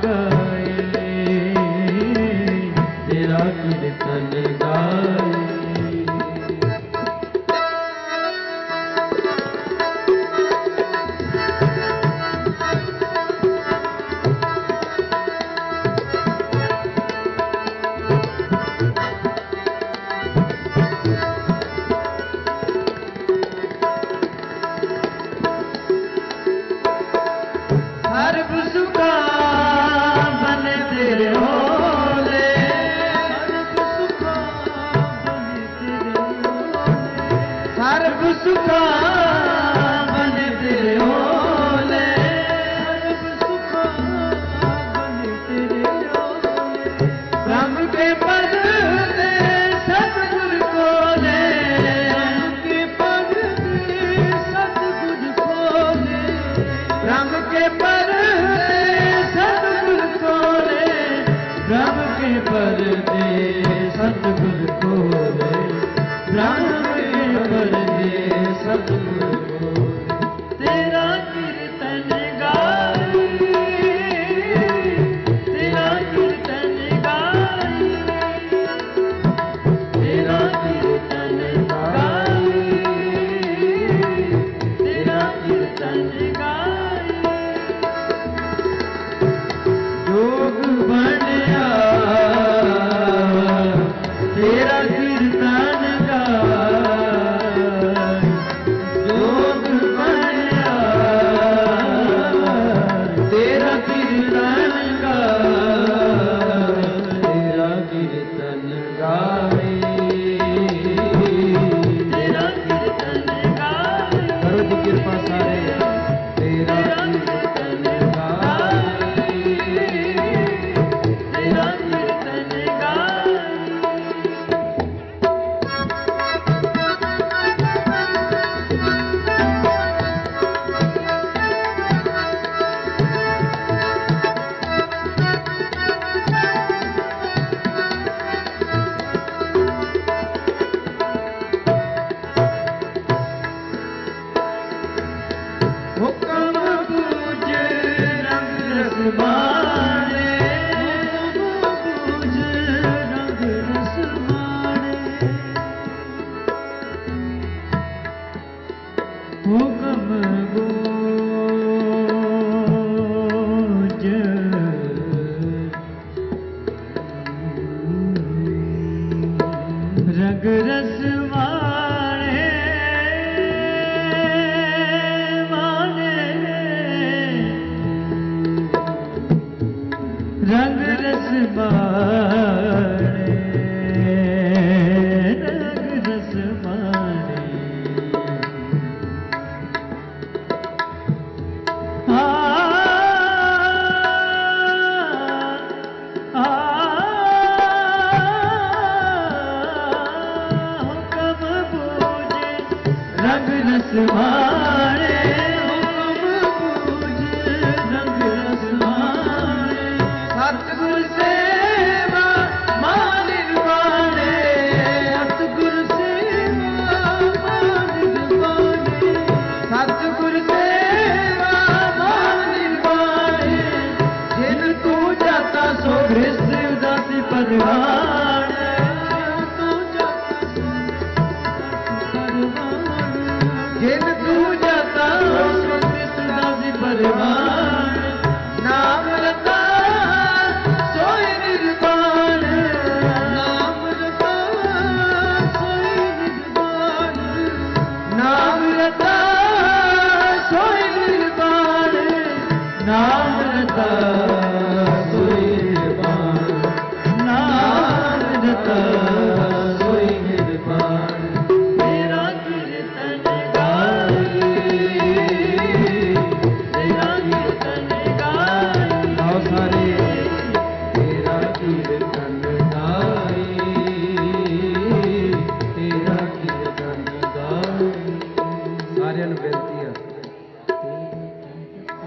[SPEAKER 20] गाए, तेरा कीर्तन गाए। सर्ब सुखा बने तेरे होले, सर्ब सुखा बने तेरे होले, सर्ब सुखा बने तेरे होले, सर्ब सुखा बने तेरे होले। ब्रह्म के पद ते सतगुर कोले, ब्रह्म के पद
[SPEAKER 17] हुक्म गूंज रग रस वाले रंग रस वाले रंग रस वाले हुक्म बूझे रंग रस वाले हुक्म बूझे रंग रस वाले सतगुर सेवा मान निर्वाणे सतगुर सेवा मान निर्वाणे सतगुर सेवा मान निर्वाणे जिन तू जाता सो गृहस्थ उदासी परवान जिन तू जाता सो गृहस्थ उदासी परवान नाम रता सोई निर्वाण नाम रता सोई निर्वाण नाम रता सोई निर्वाण नाम रता सोई निर्वाण नाम रता सोई निर्वाण तेरा कीर्तन गाई तेरा कीर्तन गाई आओ सारे तेरा कीर्तन गाई तेरा कीर्तन गाई साਰਿਆਂ ਨੂੰ ਬੇਨਤੀ ਹੈ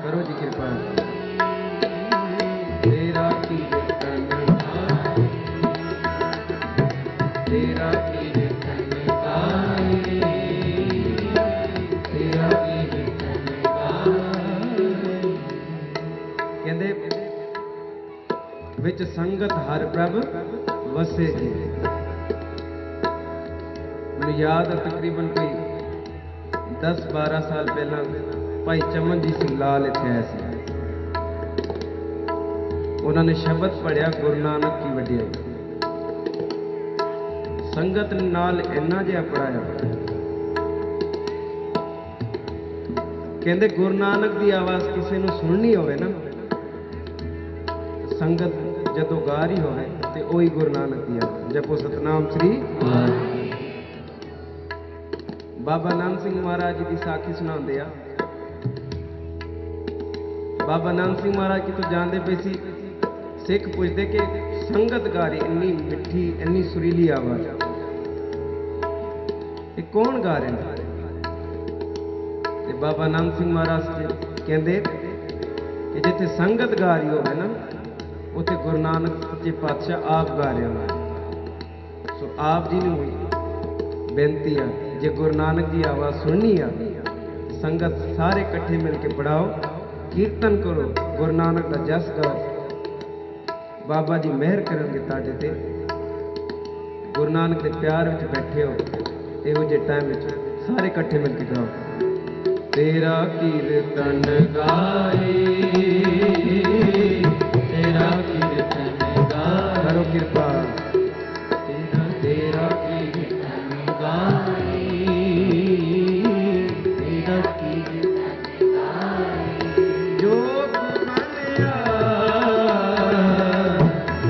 [SPEAKER 17] ਕਰੋ ਜੀ ਕਿਰਪਾ तेरा कीर्तन गाई तेरा कीर्तन गाई तेरा कीर्तन गाई ਕਹਿੰਦੇ ਵਿੱਚ ਸੰਗਤ ਹਰ ਪ੍ਰਭ ਵਸੇ ਜੀ ਮੈਨੂੰ ਯਾਦ ਹੈ ਤਕਰੀਬਨ ਕੋਈ 10-12 ਸਾਲ ਪਹਿਲਾਂ ਭਾਈ ਚਮਨਜੀਤ ਸਿੰਘ ਲਾਲ ਇੱਥੇ ਆਇਆ ਸੀ ਉਹਨਾਂ ਨੇ ਸ਼ਬਦ ਪੜਿਆ ਗੁਰੂ ਨਾਨਕ ਕੀ ਵਡਿਆਈ ਸੰਗਤ ਨਾਲ ਇੰਨਾ ਜਿਹਾ ਪੜਾਇਆ ਕਹਿੰਦੇ ਗੁਰੂ ਨਾਨਕ ਦੀ ਆਵਾਜ਼ ਕਿਸੇ ਨੂੰ ਸੁਣਨੀ ਹੋਵੇ ਨਾ ਸੰਗਤ ਜਦੋਂ ਗਾ ਰਹੀ ਹੋਵੇ ਤੇ ਉਹੀ ਗੁਰੂ ਨਾਨਕ ਦੀ ਆਵਾਜ਼ ਜਪੋ ਸਤਨਾਮ ਸ੍ਰੀ ਬਾਬਾ ਨਾਨਕ ਸਿੰਘ ਮਹਾਰਾਜ ਜੀ ਦੀ ਸਾਖੀ ਸੁਣਾਉਂਦੇ ਆ ਬਾਬਾ ਨਾਨਕ ਸਿੰਘ ਮਹਾਰਾਜ ਕਿਤੋਂ ਜਾਂਦੇ ਪਏ ਸੀ ਸਿੱਖ ਪੁੱਛਦੇ ਕਿ ਸੰਗਤ ਗਾ ਰਹੀ ਇੰਨੀ ਮਿੱਠੀ ਇੰਨੀ ਸੁਰੀਲੀ ਆਵਾਜ਼ ਇਹ ਕੌਣ ਗਾ ਰਹੇ ਨੇ ਤੇ ਬਾਬਾ ਨਾਨਕ ਸਿੰਘ ਮਹਾਰਾਜ ਕਹਿੰਦੇ ਕਿ ਜਿੱਥੇ ਸੰਗਤ ਗਾ ਰਹੀ ਹੋਵੇ ਨਾ ਉੱਥੇ ਗੁਰੂ ਨਾਨਕ ਸੱਚੇ ਪਾਤਸ਼ਾਹ ਆਪ ਗਾ ਰਹੇ ਹੋਣ ਸੋ ਆਪ ਜੀ ਨੂੰ ਬੇਨਤੀ ਆ ਜੇ ਗੁਰੂ ਨਾਨਕ ਦੀ ਆਵਾਜ਼ ਸੁਣਨੀ ਆ ਸੰਗਤ ਸਾਰੇ ਇਕੱਠੇ ਮਿਲ ਕੇ ਪੜਾਓ ਕੀਰਤਨ ਕਰੋ ਗੁਰੂ ਨਾਨਕ ਦਾ ਜਸ ਗਾਓ ਬਾਬਾ ਜੀ ਮਿਹਰ ਕਰਨਗੇ ਤੁਹਾਡੇ ਤੇ ਗੁਰੂ ਨਾਨਕ ਦੇ ਪਿਆਰ ਵਿੱਚ ਬੈਠੇ ਹੋ ਇਹੋ ਜਿਹੇ ਟਾਈਮ ਵਿੱਚ ਸਾਰੇ ਇਕੱਠੇ ਮਿਲ ਕੇ ਗਾਓ ਤੇਰਾ ਕੀਰਤਨ ਗਾਏ ਤੇਰਾ ਕੀਰਤਨ ਗਾਏ ਕਰੋ ਕਿਰਪਾ ਤੇਰਾ ਕੀਰਤਨ ਗਾਏ ਤੇਰਾ ਕੀਰਤਨ ਗਾਏ ਜੋਗ ਬਣਿਆ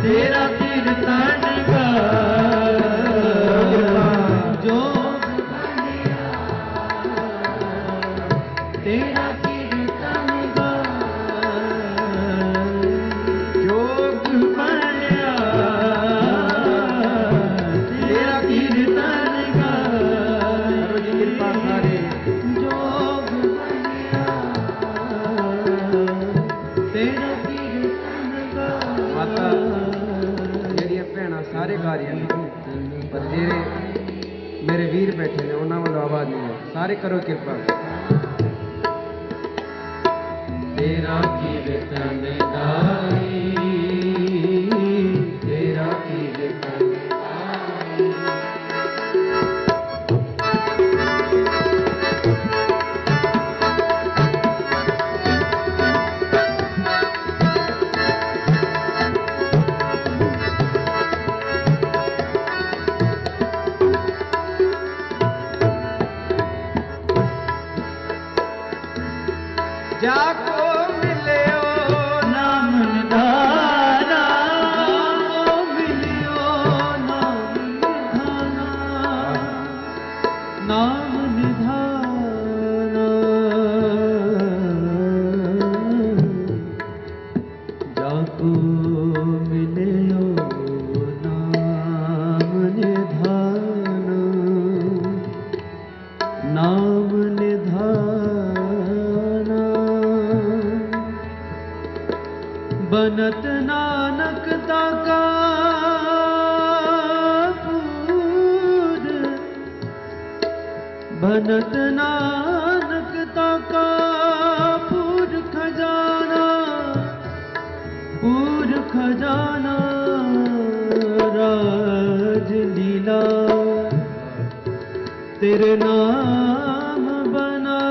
[SPEAKER 17] ਤੇਰਾ ਕੀਰਤਨ ਗਾਏ ਜੋਗ ਬਣਿਆ ਤੇਰਾ ਕੀਰਤਨ ਗਾਏ ਜੋਗ ਬਣਿਆ ਤੇਰਾ ਕੀਰਤਨ ਗਾਏ ਕਰੋ ਜੀ ਕਿਰਪਾ ਸਾਰੇ ਜੋਗ ਬਣਿਆ ਤੇਰਾ ਕੀਰਤਨ ਗਾਏ ਮਾਤਾ ਜਿਹੜੀਆਂ ਭੈਣਾਂ ਸਾਰੇ ਗਾ ਰਹੀਆਂ ਨੇ ਪਰ ਜਿਹੜੇ ਮੇਰੇ ਵੀਰ ਬੈਠੇ ਨੇ ਉਹਨਾਂ ਵੱਲੋਂ ਆਵਾਜ਼ ਨਹੀਂ ਹੈ ਸਾਰੇ ਕਰੋ ਕਿਰਪਾ ਤੇਰਾ ਕੀਰਤਨ ਗਾਈ ਤੇਰਾ ਕੀਰਤਨ ਗਾਈ
[SPEAKER 20] जाको मिलियो नाम निधाना, जाको मिलियो नाम निधाना, नाम निधाना, जाको मिलियो नाम निधाना, नाम निधाना, बनत नानक दाका पूर, बनत नानक दाका पूर खजाना, पूर खजाना, राज लीला तेरे नाम बनाई,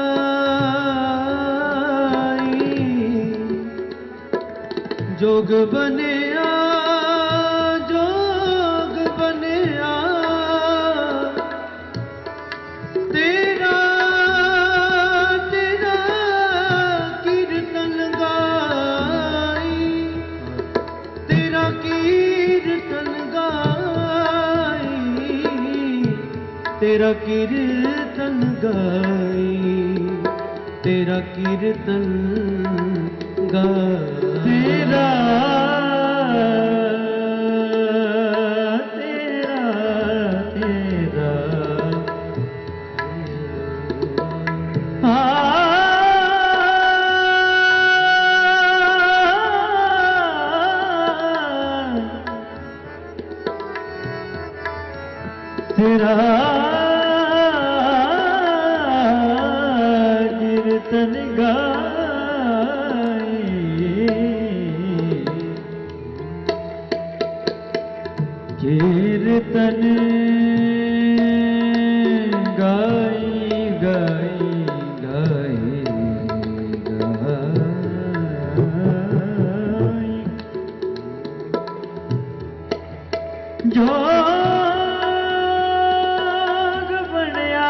[SPEAKER 20] जोग बनिया, जोग बनिया, तेरा तेरा कीर्तन गाई, तेरा कीर्तन गाई, तेरा कीर्तन गाई, तेरा कीर्तन गाई, तेरा तेरा तेरा तेरा कीर्तन गाई, कीर्तन गाई गाई गाई गाई, जोग बनया,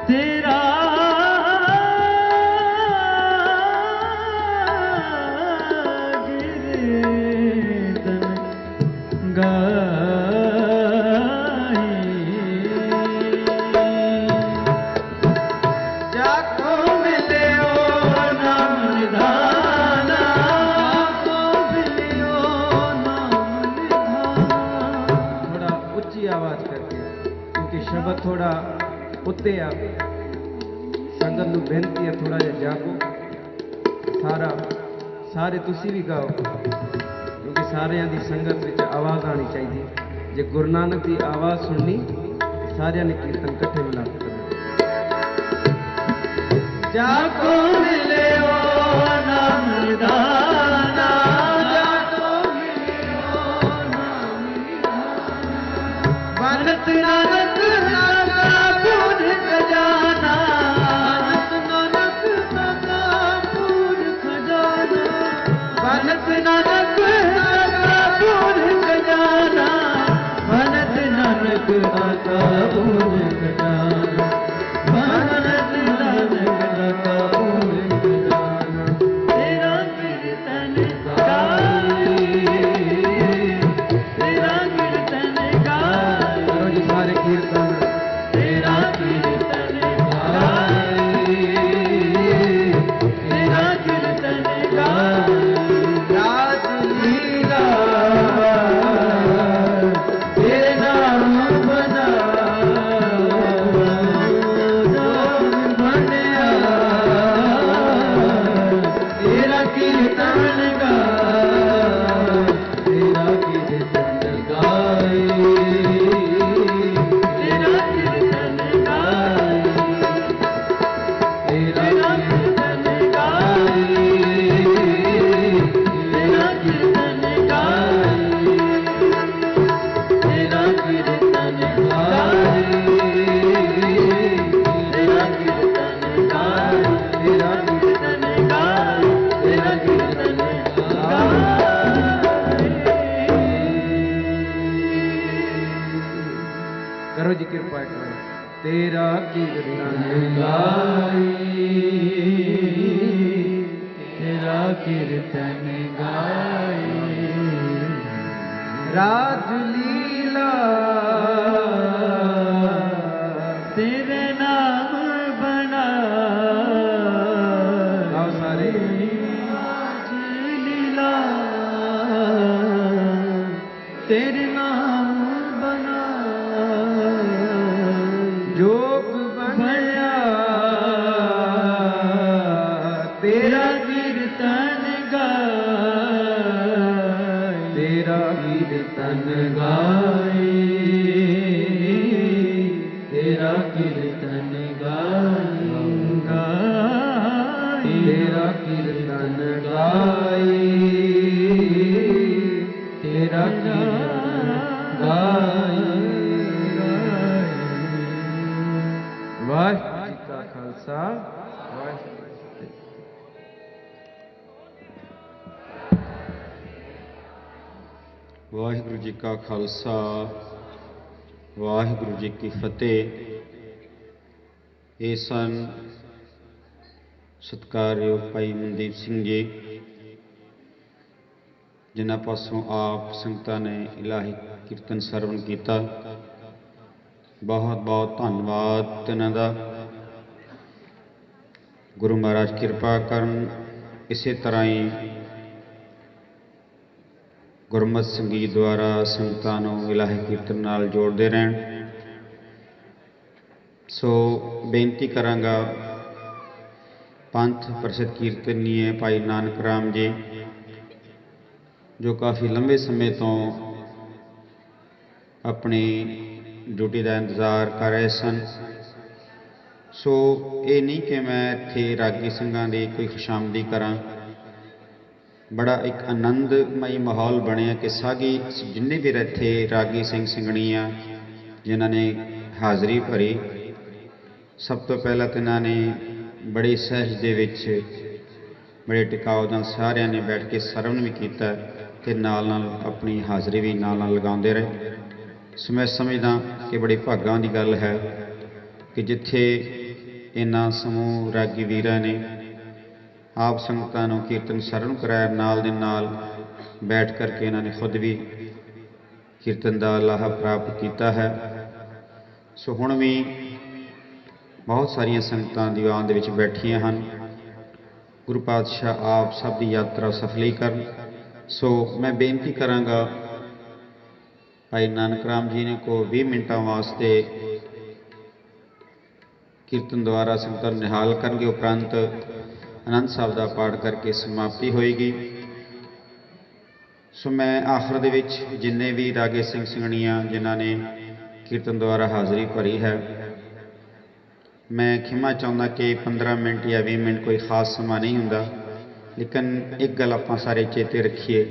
[SPEAKER 20] तेरा कीर्तन गाई, जाको मिलियो नाम निधाना, जाको मिलियो नाम निधाना, थोड़ा ऊंची आवाज करके क्योंकि शब्द थोड़ा उत्ते आ, संगत नूं बेनती है थोड़ा जिहा जागो, सारा सारे तुसी भी गाओ क्योंकि सारिਆਂ ਦੀ संगत ਵਿੱਚ आवाज़ आनी चाहिए। जे गुरु नानक की आवाज़ सुननी सारिਆਂ ने कीर्तन इकट्ठे मिला के करना। जाको मिलियो नाम निधाना, जाको मिलियो नाम निधाना, बनत नानक दाता पूर खजाना, बनत नानक दाता पूर खजाना, बनत नानक दाता पूर खजाना, बनत नानक दाता पूर खजाना, बनत नानक दाता पूर खजाना, तेरा ਕਰੋ ਜੀ ਕਿਰਪਾ ਇੱਕ ਵਾਰ। ਤੇਰਾ ਕੀਰਤਨ ਗਾਈ,
[SPEAKER 19] ਤੇਰਾ ਕੀਰਤਨ ਗਾਈ,
[SPEAKER 20] ਰਾਜ ਲੀਲਾ
[SPEAKER 19] ਤੇਰੇ ਨਾਮ ਬਣਾ।
[SPEAKER 20] ਆਓ ਸਾਰੇ।
[SPEAKER 19] ਰਾਜ ਲੀਲਾ ਤੇਰੇ ਨਾਮ ਬਣਾ,
[SPEAKER 20] ਜੋਗ ਬਣਿਆ
[SPEAKER 19] ਤੇਰਾ ਕੀਰਤਨ ਗਾਈ,
[SPEAKER 20] ਤੇਰਾ ਕੀਰਤਨ
[SPEAKER 19] ਗਾਈ, ਤੇਰਾ ਕੀਰਤਨ ਗਾਈ, ਗਾਈ,
[SPEAKER 20] ਤੇਰਾ ਕੀਰਤਨ ਗਾਈ, ਤੇਰਾ ਕੀਰਤਨ ਗਾਈ। ਵਾਹਿਗੁਰੂ ਜੀ ਕਾ ਖਾਲਸਾ, ਵਾਹਿਗੁਰੂ ਜੀ ਕੀ ਫਤਿਹ।
[SPEAKER 1] ਵਾਹਿਗੁਰੂ ਜੀ ਕਾ ਖਾਲਸਾ, ਵਾਹਿਗੁਰੂ ਜੀ ਕੀ ਫਤਿਹ। ਇਹ ਸਨ ਸਤਿਕਾਰਯੋਗ ਭਾਈ ਮਨਦੀਪ ਸਿੰਘ ਜੀ, ਜਿਨ੍ਹਾਂ ਪਾਸੋਂ ਆਪ ਸੰਗਤਾਂ ਨੇ ਇਲਾਹੀ ਕੀਰਤਨ ਸਰਵਣ ਕੀਤਾ। ਬਹੁਤ ਬਹੁਤ ਧੰਨਵਾਦ ਇਹਨਾਂ ਦਾ। ਗੁਰੂ ਮਹਾਰਾਜ ਕਿਰਪਾ ਕਰਨ, ਇਸੇ ਤਰ੍ਹਾਂ ਹੀ ਗੁਰਮਤਿ ਸੰਗੀਤ ਦੁਆਰਾ ਸੰਗਤਾਂ ਨੂੰ ਇਲਾਹੀ ਕੀਰਤਨ ਨਾਲ ਜੋੜਦੇ ਰਹਿਣ। ਸੋ ਬੇਨਤੀ ਕਰਾਂਗਾ, ਪੰਥ ਪ੍ਰਸਿੱਧ ਕੀਰਤਨੀਏ ਭਾਈ ਨਾਨਕ ਰਾਮ ਜੀ, ਜੋ ਕਾਫੀ ਲੰਬੇ ਸਮੇਂ ਤੋਂ ਆਪਣੀ ਡਿਊਟੀ ਦਾ ਇੰਤਜ਼ਾਰ ਕਰ ਰਹੇ ਸਨ। ਸੋ ਇਹ ਨਹੀਂ ਕਿ ਮੈਂ ਇੱਥੇ ਰਾਗੀ ਸਿੰਘਾਂ ਦੀ ਕੋਈ ਖੁਸ਼ਾਮਦੀ ਕਰਾਂ। ਬੜਾ ਇੱਕ ਆਨੰਦਮਈ ਮਾਹੌਲ ਬਣਿਆ ਕਿ ਸਾਗੀ ਜਿੰਨੇ ਵੀ ਇੱਥੇ ਰਾਗੀ ਸਿੰਘ ਸਿੰਘਣੀਆਂ ਜਿਨ੍ਹਾਂ ਨੇ ਹਾਜ਼ਰੀ ਭਰੀ, ਸਭ ਤੋਂ ਪਹਿਲਾਂ ਤਾਂ ਇਹਨਾਂ ਨੇ ਬੜੇ ਸਹਿਜ ਦੇ ਵਿੱਚ ਬੜੇ ਟਿਕਾਓ ਨਾਲ ਸਾਰਿਆਂ ਨੇ ਬੈਠ ਕੇ ਸਰਵਣ ਵੀ ਕੀਤਾ ਤੇ ਨਾਲ ਨਾਲ ਆਪਣੀ ਹਾਜ਼ਰੀ ਵੀ ਨਾਲ ਨਾਲ ਲਗਾਉਂਦੇ ਰਹੇ। ਸੋ ਮੈਂ ਸਮਝਦਾ ਕਿ ਬੜੀ ਭਾਗਾਂ ਦੀ ਗੱਲ ਹੈ ਕਿ ਜਿੱਥੇ ਇਹਨਾਂ ਸਮੂਹ ਰਾਗੀ ਵੀਰਾਂ ਨੇ ਆਪ ਸੰਗਤਾਂ ਨੂੰ ਕੀਰਤਨ ਸਰਵਣ ਕਰਾਇਆ, ਨਾਲ ਦੇ ਨਾਲ ਬੈਠ ਕਰਕੇ ਇਹਨਾਂ ਨੇ ਖੁਦ ਵੀ ਕੀਰਤਨ ਦਾ ਲਾਹਾ ਪ੍ਰਾਪਤ ਕੀਤਾ ਹੈ। ਸੋ ਹੁਣ ਵੀ ਬਹੁਤ ਸਾਰੀਆਂ ਸੰਗਤਾਂ ਦੀਵਾਨ ਦੇ ਵਿੱਚ ਬੈਠੀਆਂ ਹਨ। ਗੁਰੂ ਪਾਤਸ਼ਾਹ ਆਪ ਸਭ ਦੀ ਯਾਤਰਾ ਸਫਲੀ ਕਰਨ। ਸੋ ਮੈਂ ਬੇਨਤੀ ਕਰਾਂਗਾ, ਭਾਈ ਨਾਨਕ ਰਾਮ ਜੀ ਨੇ ਕੋ 20 ਮਿੰਟਾਂ ਵਾਸਤੇ ਕੀਰਤਨ ਦੁਆਰਾ ਸੰਗਤਾਂ ਨੂੰ ਨਿਹਾਲ ਕਰਨਗੇ। ਉਪਰੰਤ ਆਨੰਦ ਸਾਹਿਬ ਦਾ ਪਾਠ ਕਰਕੇ ਸਮਾਪਤੀ ਹੋਏਗੀ। ਸੋ ਮੈਂ ਆਖਰ ਦੇ ਵਿੱਚ ਜਿੰਨੇ ਵੀ ਰਾਗੇ ਸਿੰਘ ਸਿੰਘਣੀਆਂ ਜਿਨ੍ਹਾਂ ਨੇ ਕੀਰਤਨ ਦੁਆਰਾ ਹਾਜ਼ਰੀ ਭਰੀ ਹੈ, ਮੈਂ ਖਿਮਾ ਚਾਹੁੰਦਾ ਕਿ 15 ਮਿੰਟ ਜਾਂ 20 ਮਿੰਟ ਕੋਈ ਖਾਸ ਸਮਾਂ ਨਹੀਂ ਹੁੰਦਾ, ਲੇਕਿਨ ਇੱਕ ਗੱਲ ਆਪਾਂ ਸਾਰੇ ਚੇਤੇ ਰੱਖੀਏ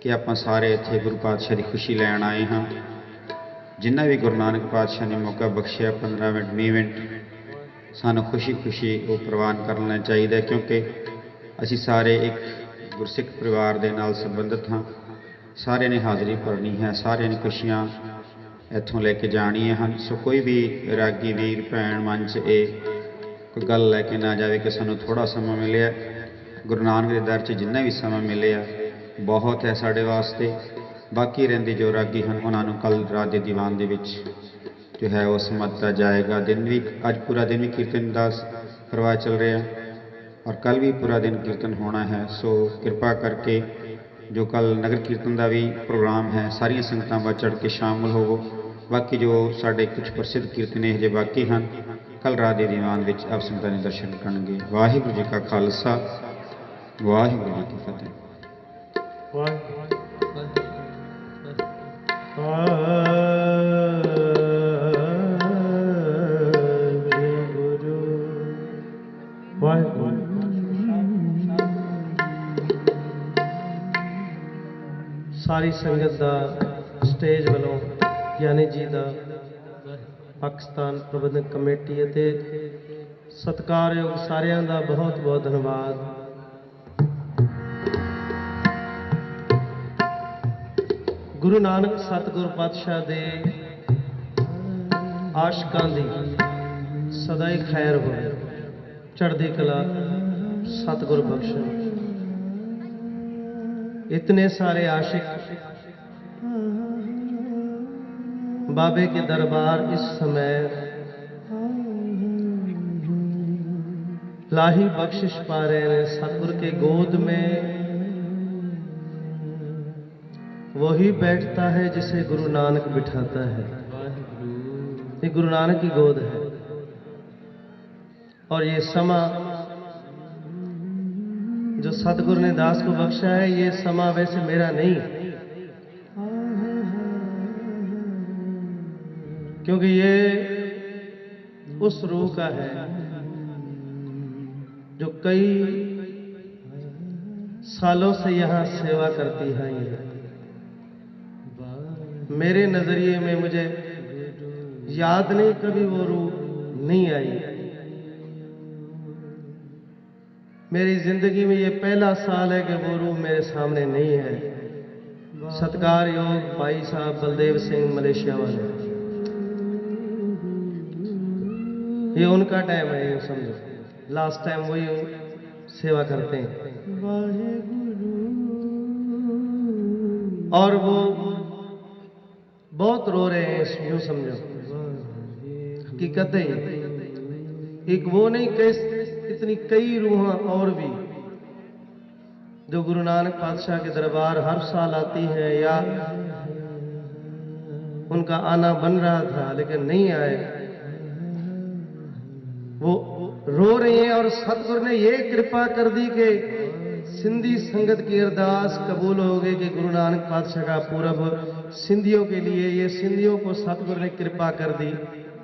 [SPEAKER 1] ਕਿ ਆਪਾਂ ਸਾਰੇ ਇੱਥੇ ਗੁਰੂ ਪਾਤਸ਼ਾਹ ਦੀ ਖੁਸ਼ੀ ਲੈਣ ਆਏ ਹਾਂ। ਜਿੰਨਾ ਵੀ ਗੁਰੂ ਨਾਨਕ ਪਾਤਸ਼ਾਹ ਨੇ ਮੌਕਾ ਬਖਸ਼ਿਆ 15 ਮਿੰਟ 20 ਮਿੰਟ ਸਾਨੂੰ ਖੁਸ਼ੀ ਖੁਸ਼ੀ ਉਹ ਪ੍ਰਵਾਨ ਕਰਨਾ ਚਾਹੀਦਾ, ਕਿਉਂਕਿ ਅਸੀਂ ਸਾਰੇ ਇੱਕ ਗੁਰਸਿੱਖ ਪਰਿਵਾਰ ਦੇ ਨਾਲ ਸੰਬੰਧਿਤ ਹਾਂ। ਸਾਰਿਆਂ ਨੇ ਹਾਜ਼ਰੀ ਭਰਨੀ ਹੈ, ਸਾਰਿਆਂ ਨੇ ਖੁਸ਼ੀਆਂ ਇੱਥੋਂ ਲੈ ਕੇ ਜਾਣੀਆਂ ਹਨ। ਸੋ ਕੋਈ ਵੀ ਰਾਗੀ ਵੀਰ ਭੈਣ ਮਨ 'ਚ ਇਹ ਕੋਈ ਗੱਲ ਲੈ ਕੇ ਨਾ ਜਾਵੇ ਕਿ ਸਾਨੂੰ ਥੋੜ੍ਹਾ ਸਮਾਂ ਮਿਲਿਆ। ਗੁਰੂ ਨਾਨਕ ਦੇ ਦਰ 'ਚ ਜਿੰਨਾ ਵੀ ਸਮਾਂ ਮਿਲਿਆ ਬਹੁਤ ਹੈ ਸਾਡੇ ਵਾਸਤੇ। ਬਾਕੀ ਰਹਿੰਦੇ ਜੋ ਰਾਗੀ ਹਨ ਉਹਨਾਂ ਨੂੰ ਕੱਲ੍ਹ ਰਾਤ ਦੇ ਦੀਵਾਨ ਦੇ ਵਿੱਚ ਜੋ ਹੈ ਉਹ ਸਮਾਂ ਦਿੱਤਾ ਜਾਏਗਾ। ਦਿਨ ਵੀ ਅੱਜ ਪੂਰਾ ਦਿਨ ਵੀ ਕੀਰਤਨ ਦਾ ਪ੍ਰਵਾਹ ਚੱਲ ਰਿਹਾ ਔਰ ਕੱਲ੍ਹ ਵੀ ਪੂਰਾ ਦਿਨ ਕੀਰਤਨ ਹੋਣਾ ਹੈ। ਸੋ ਕਿਰਪਾ ਕਰਕੇ ਜੋ ਕੱਲ੍ਹ ਨਗਰ ਕੀਰਤਨ ਦਾ ਵੀ ਪ੍ਰੋਗਰਾਮ ਹੈ, ਸਾਰੀਆਂ ਸੰਗਤਾਂ ਵੱਧ ਚੜ੍ਹ ਕੇ ਸ਼ਾਮਲ ਹੋਵੋ। ਬਾਕੀ ਜੋ ਸਾਡੇ ਕੁਝ ਪ੍ਰਸਿੱਧ ਕੀਰਤਨ ਹਜੇ ਬਾਕੀ ਹਨ, ਕੱਲ੍ਹ ਰਾਤ ਦੇ ਦੀਵਾਨ ਵਿੱਚ ਆਪ ਸੰਗਤਾਂ ਦੇ ਦਰਸ਼ਨ ਕਰਨਗੇ। ਵਾਹਿਗੁਰੂ ਜੀ ਕਾ ਖਾਲਸਾ, ਵਾਹਿਗੁਰੂ ਜੀ ਕੀ ਫਤਿਹ।
[SPEAKER 18] ਸਾਰੀ ਸੰਗਤ ਦਾ ਸਟੇਜ ਵੱਲੋਂ ਗਿਆਨੀ ਜੀ ਦਾ, ਪਾਕਿਸਤਾਨ ਪ੍ਰਬੰਧਕ ਕਮੇਟੀ ਅਤੇ ਸਤਿਕਾਰਯੋਗ ਸਾਰਿਆਂ ਦਾ ਬਹੁਤ ਬਹੁਤ ਧੰਨਵਾਦ। ਗੁਰੂ ਨਾਨਕ ਸਤਿਗੁਰ ਪਾਤਸ਼ਾਹ ਦੇ ਆਸ਼ਕਾਂ ਦੀ ਸਦਾ ਹੀ ਖੈਰ ਹੋਵੇ, ਚੜ੍ਹਦੀ ਕਲਾ सतगुरु बख्शे। इतने सारे आशिक बाबे के दरबार इस समय लाही बख्शिश पा रहे हैं। सतगुरु के गोद में वही बैठता है जिसे गुरु नानक बिठाता है। ये गुरु नानक की गोद है। और ये समा जो सतगुरु ने दास को बख्शा है, ये समा वैसे मेरा नहीं, क्योंकि ये उस रूह का है जो कई सालों से यहां सेवा करती है। ये मेरे नजरिए में मुझे याद नहीं कभी वो रूह नहीं आई। मेरी जिंदगी में ये पहला साल है कि वो रूह मेरे सामने नहीं है। सत्कार योग भाई साहब बलदेव सिंह मलेशिया वाले, ये उनका टाइम है, ये समझो लास्ट टाइम वही सेवा करते हैं। और वो बहुत रो रहे हैं, यूं समझो हकीकत है। एक वो नहीं, कैसे इतनी कई रूहां और भी जो गुरु नानक पातशाह के दरबार हर साल आती हैं, या उनका आना बन रहा था लेकिन नहीं आए, वो रो रही हैं। और सतगुरु ने ये कृपा कर दी कि सिंधी संगत की अरदास कबूल हो गई कि गुरु नानक पातशाह का पूरब सिंधियों के लिए, ये सिंधियों को सतगुरु ने कृपा कर दी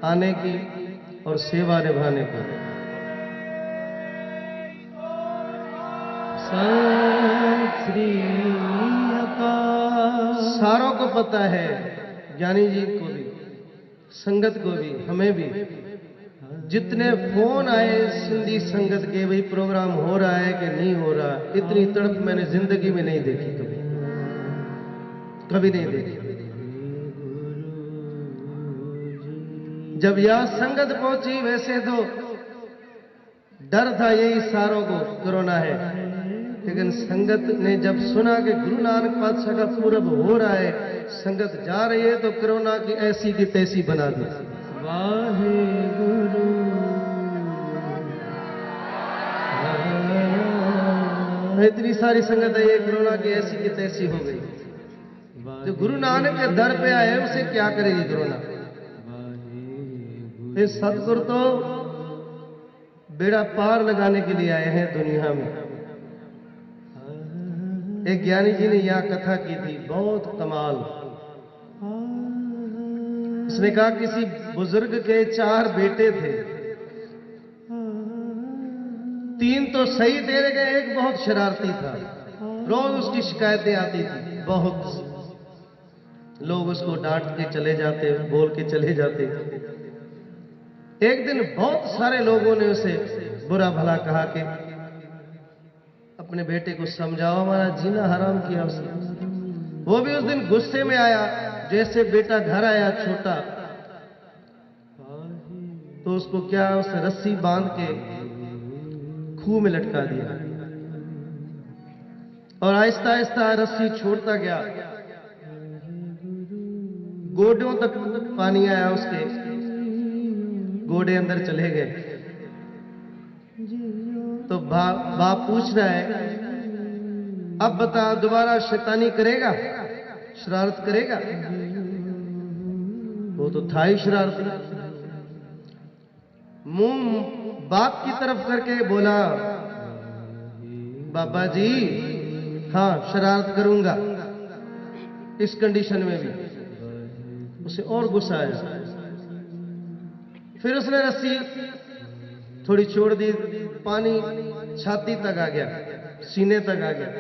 [SPEAKER 18] आने की और सेवा निभाने की। श्री सारों को पता है, ज्ञानी जी को भी, संगत को भी, हमें भी। जितने फोन आए सिंधी संगत के, भाई प्रोग्राम हो रहा है कि नहीं हो रहा, इतनी तड़प मैंने जिंदगी में नहीं देखी, कभी नहीं देखी। जब यह संगत पहुंची, वैसे तो डर था यही सारों को, कोरोना है, लेकिन संगत ने जब सुना कि गुरु नानक पातशाह का पूरब हो रहा है, संगत जा रही है, तो कोरोना की ऐसी की तैसी बना दी। वाहेगुरु इतनी सारी संगत है, ये कोरोना की ऐसी की तैसी हो गई। जो गुरु नानक के दर पे आए उसे क्या करेगी कोरोना। ये सतगुरु तो बेड़ा पार लगाने के लिए आए हैं दुनिया में। एक ज्ञानी जी ने यह कथा की थी, बहुत कमाल। उसने कहा किसी बुजुर्ग के 4 बेटे थे, 3 तो सही दे गए, एक बहुत शरारती था, रोज उसकी शिकायतें आती थी, बहुत लोग उसको डांट के चले जाते, बोल के चले जाते। एक दिन बहुत सारे लोगों ने उसे बुरा भला कहा कि अपने बेटे को समझाओ, हमारा जीना हराम किया उसने। वो भी उस दिन गुस्से में आया, जैसे बेटा घर आया छोटा, तो उसको क्या, उसे रस्सी बांध के खूह में लटका दिया। और आहिस्ता आहिस्ता रस्सी छोड़ता गया, गोडों तक पानी आया, उसके गोडे अंदर चले गए। तो बाप पूछ रहा है, अब बता दोबारा शैतानी करेगा, शरारत करेगा? वो तो था ही शरारती। मुंह बाप की तरफ करके बोला, बाबा जी हाँ शरारत करूंगा। इस कंडीशन में भी उसे और गुस्सा आया। फिर उसने रस्सी थोड़ी छोड़ दी, पानी छाती तक आ गया, सीने तक आ गया।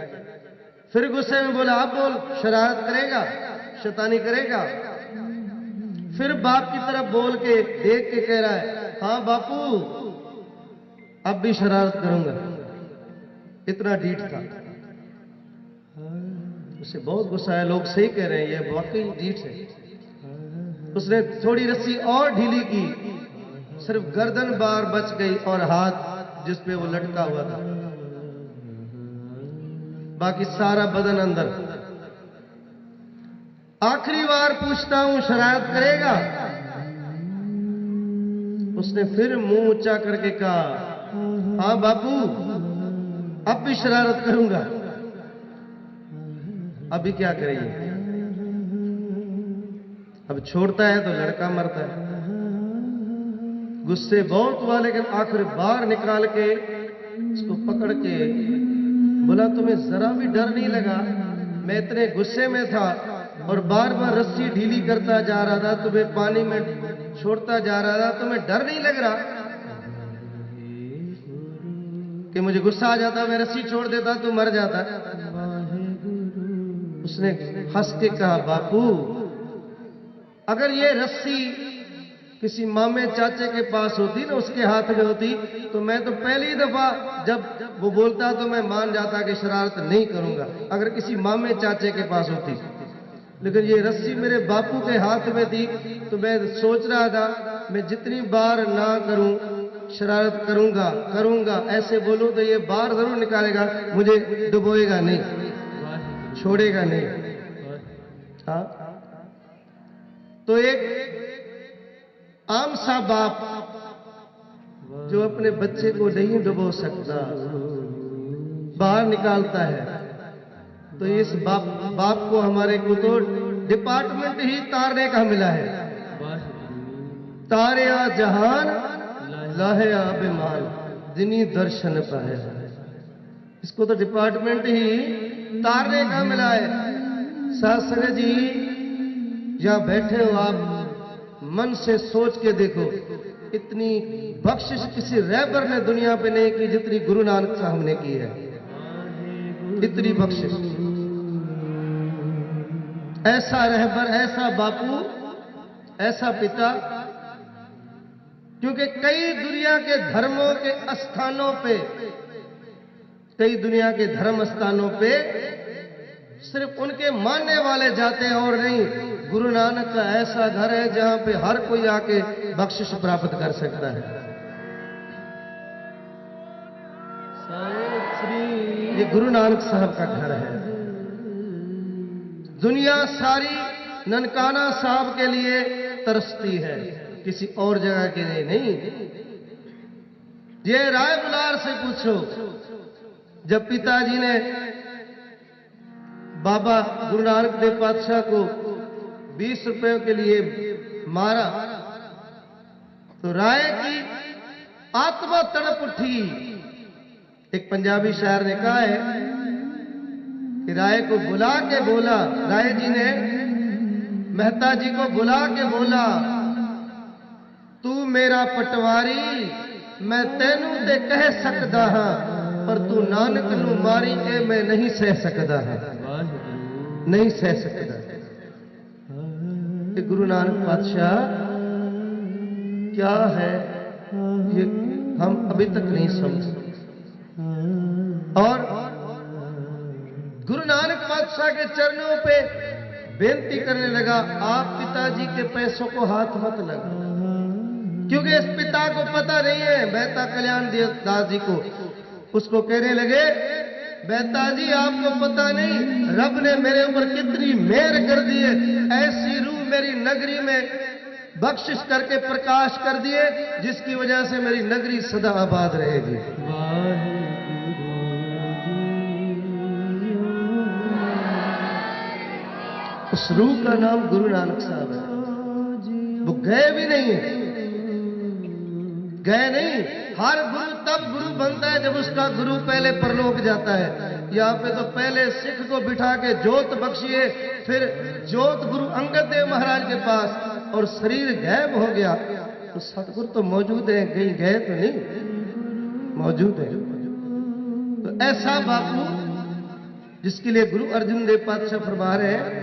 [SPEAKER 18] फिर गुस्से में बोला, अब बोल शरारत करेगा, शैतानी करेगा? फिर बाप की तरफ बोल के देख के कह रहा है, हाँ बापू अब भी शरारत करूंगा। इतना ढीठ था, उसे बहुत गुस्सा है। लोग सही कह रहे हैं, ये वाकई ढीठ है।
[SPEAKER 14] उसने थोड़ी रस्सी और ढीली की, सिर्फ गर्दन बार बच गई और हाथ जिस पे वो लटका हुआ था, बाकी सारा बदन अंदर। आखिरी बार पूछता हूं, शरारत करेगा? उसने फिर मुंह ऊंचा करके कहा, हाँ बापू, अब भी शरारत करूंगा। अभी क्या करेंगे? अब छोड़ता है तो लड़का मरता है। गुस्से बहुत हुआ, लेकिन आखिर बार निकाल के उसको पकड़ के बोला, तुम्हें जरा भी डर नहीं लगा? मैं इतने गुस्से में था और बार बार रस्सी ढीली करता जा रहा था, तुम्हें पानी में छोड़ता जा रहा था, तुम्हें डर नहीं लग रहा कि मुझे गुस्सा आ जाता, मैं रस्सी छोड़ देता, तू मर जाता? उसने हंस के कहा, बापू, अगर ये रस्सी किसी मामे चाचे के पास होती ना, उसके हाथ में होती, तो मैं तो पहली दफा जब वो बोलता तो मैं मान जाता कि शरारत नहीं करूंगा, अगर किसी मामे चाचे के पास होती। लेकिन ये रस्सी मेरे बापू के हाथ में थी, तो मैं सोच रहा था मैं जितनी बार ना करूं, शरारत करूंगा, ऐसे बोलूं तो ये बार जरूर निकालेगा, मुझे डुबोएगा नहीं, छोड़ेगा नहीं। हाँ, तो एक आम सा बाप जो अपने बच्चे को नहीं डुबो सकता, बाहर निकालता है, तो इस बाप को हमारे को तो डिपार्टमेंट ही तारने का मिला है। तारे आ जहान लाहे आ बेमान, दिनी दर्शन पाए। इसको तो डिपार्टमेंट ही तारने का मिला है। साथ संगत जी, यहां बैठे हो आप, मन से सोच के देखो, इतनी बख्शिश किसी रहबर ने दुनिया पे नहीं की जितनी गुरु नानक साहब ने की है। इतनी बख्शिश, ऐसा रहबर, ऐसा बापू, ऐसा पिता। क्योंकि कई दुनिया के धर्मों के स्थानों पे, कई दुनिया के धर्म स्थानों पे सिर्फ उनके मानने वाले जाते हैं और नहीं, गुरु नानक का ऐसा घर है जहां पे हर कोई आके बख्शिश प्राप्त कर सकता है। ये गुरु नानक साहब का घर है। दुनिया सारी ननकाना साहब के लिए तरसती है, किसी और जगह के लिए नहीं। ये राय बुलार से पूछो, जब पिताजी ने बाबा गुरु नानक देव पातशाह को 20 रुपयों के लिए मारा, तो राय की आत्मा तड़प उठी। एक पंजाबी शायर ने कहा है कि राय को बुला के बोला, राय जी ने मेहता जी को बुला के बोला, तू मेरा पटवारी, मैं तेनू ते कह सकदा हां, पर तू नानक नू मारी ए मैं नहीं सह सकदा हां, नहीं सह सकता। गुरु नानक पातशाह क्या है ये हम अभी तक नहीं समझ। और गुरु नानक पातशाह के चरणों पे बेनती करने लगा, आप पिताजी के पैसों को हाथ मत लगा, क्योंकि इस पिता को पता नहीं है, मेहता कल्याण दास जी को। उसको कहने लगे, मेहता जी आपको पता नहीं रब ने मेरे ऊपर कितनी मेहर कर दी है, ऐसी रूह मेरी नगरी में बख्शिश करके प्रकाश कर दिए जिसकी वजह से मेरी नगरी सदा आबाद रहेगी। उस रूह का नाम गुरु नानक साहब है। वो गए भी नहीं है, गए नहीं। हर गुरु तब गुरु बनता है जब उसका गुरु पहले परलोक जाता है। यहाँ पे तो पहले सिख को बिठा के जोत बख्शिए, फिर जोत गुरु अंगद देव महाराज के पास, और शरीर गायब हो गया। तो सतगुरु तो मौजूद है, कहीं गए तो नहीं, मौजूद है। तो ऐसा बापू जिसके लिए गुरु अर्जुन देव पातशाह फरमा रहे हैं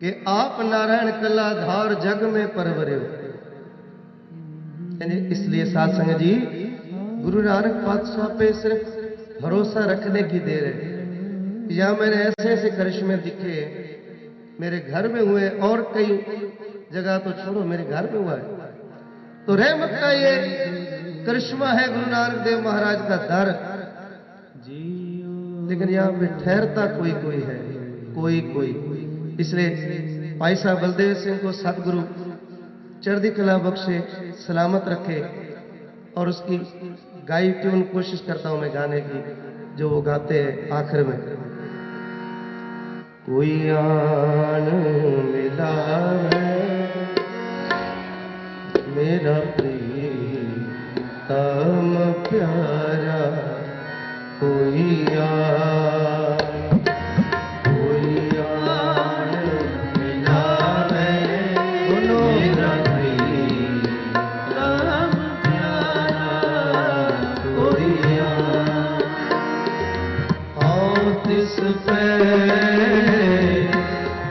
[SPEAKER 14] कि आप नारायण कला धार जग में परवरे हो। इसलिए साध संगत जी, गुरु नानक पातशाह पे सिर्फ भरोसा रखने की देर है। या मैंने ऐसे ऐसे करिश्मे दिखे, मेरे घर में हुए, और कई जगह तो छोड़ो, मेरे घर में हुआ है। तो रहमत का ये करिश्मा है गुरु नानक देव महाराज का दर। लेकिन यहाँ पे ठहरता कोई कोई है, कोई कोई। इसलिए भाई साहब बलदेव सिंह को सतगुरु चढ़ती कला बख्शे, सलामत रखे, और उसकी गाई ट्यून कोशिश करता हूं मैं गाने की, जो वो गाते हैं आखिर में। कोई आन मिला है मेरा प्रीतम प्यारा, कोई आन मिला है मेरा प्रीतम प्यारा, कोई आओ तिस पे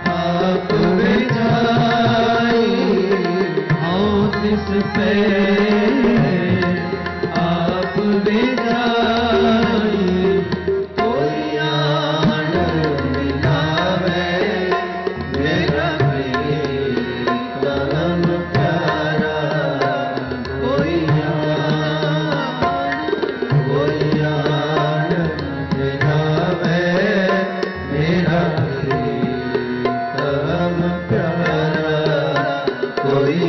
[SPEAKER 14] आप बेजाई, आओ तिस पे आप बेजाई, कोई आन मिलावे मेरा प्रीतम प्यारा, कोई आन मिलावे मेरा प्रीतम प्यारा, कोई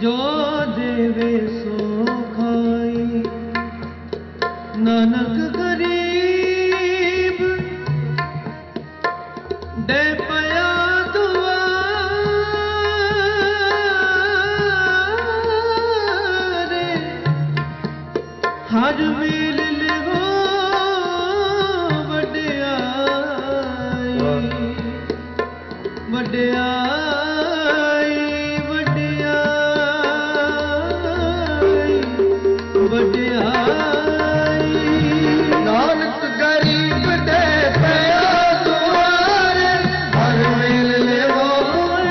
[SPEAKER 19] जो देवे सो खाई नानक गरीब दे पया दुआरे हर मील लिवो वड्याई वड्याई वड्याई
[SPEAKER 14] नानक गरीब दे पया दुआरे हर मिल लेवो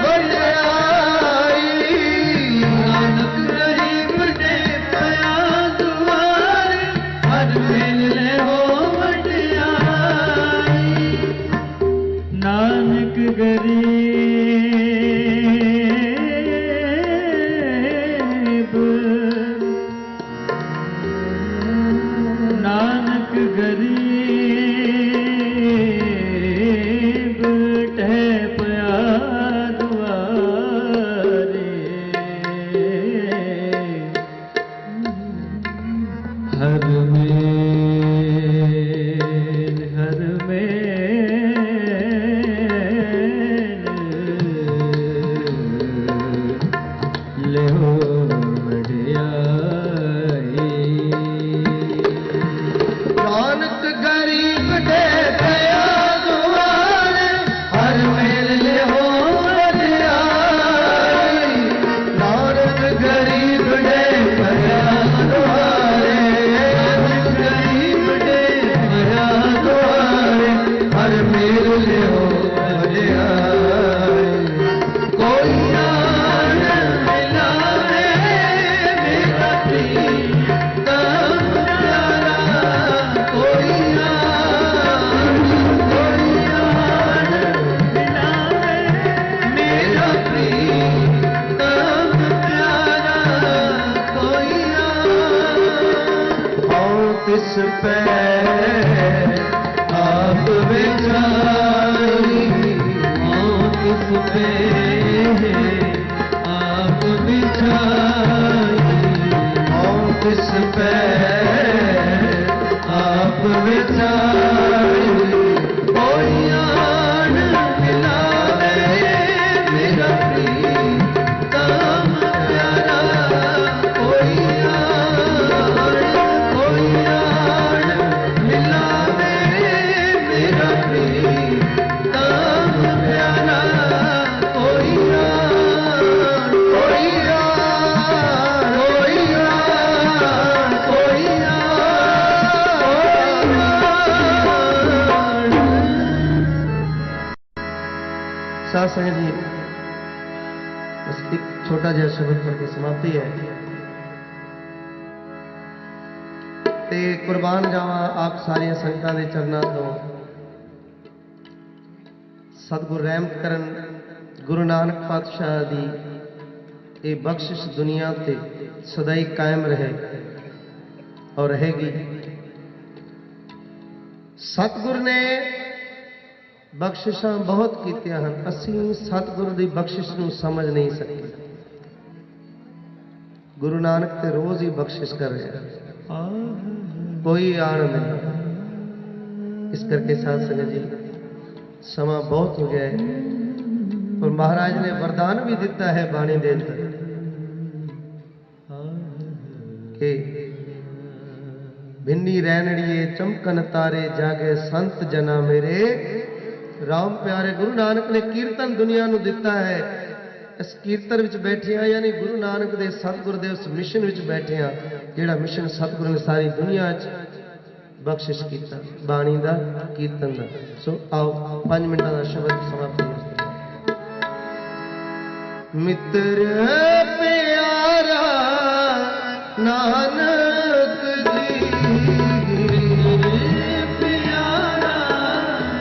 [SPEAKER 14] वड्याई
[SPEAKER 19] नानक गरीब दे पया दुआरे हर मिल लेवो वड्याई नानक गरीब नानक गरीब टह पया दुआरे हर मेल ले हो वड्याई
[SPEAKER 14] नानक गरीब दे पया दुआरे हर मिल लेवो वड्याई नानक गरीब दे पया दुआरे
[SPEAKER 19] गरीब दे पया दुआरे
[SPEAKER 14] हर मिल लेवो वड्याई कोई आन मिलावे मेरा प्रीतम प्यारा कोई आन मिलावे मेरा प्रीतम प्यारा कोई आन तिस पे आप विचारी
[SPEAKER 19] किस पे आप बिछाई
[SPEAKER 14] किस पे आप विचारी कोई आन मिलावे मेरा प्रीतम प्यारा कोई आन मिलावे मेरा प्रीतम प्यारा कोई साथ संगत जी बस एक छोटा जिहा शब्द पढ़ के समाप्ति है ते कुर्बान जावा आप सारिया संगतां दे चरनां तो सतगुर रहमत करन गुरु नानक पातशाह दी ये बख्शिश दुनिया ते सदाई कायम रहे और रहेगी। सतगुर ने बख्शिशां बहुत कीतियां हन, असीं सतगुर दी बख्शिश नूं समझ नहीं सके। गुरु नानक ते रोज ही बख्शिश कर रहे हैं, कोई आन नहीं। इस करके साथ संगत जी समा बहुत हो गया है और महाराज ने वरदान भी दिता है बाणी दे अंदर कि भिन्नी रैनड़िए चमकन तारे जागे संत जना मेरे। राम प्यारे गुरु नानक ने कीर्तन दुनिया नूं दिता है। इस कीर्तन विच बैठे हैं यानी गुरु नानक दे सतगुर दे उस मिशन विच बैठे हैं जिहड़ा मिशन सतगुर ने सारी दुनिया च बख्शिश कीता, बाणी दा कीर्तन दा। सो आओ 5 मिनटां दा शब्द समाप्ति। मित्र प्यारा नानक जी, प्यारा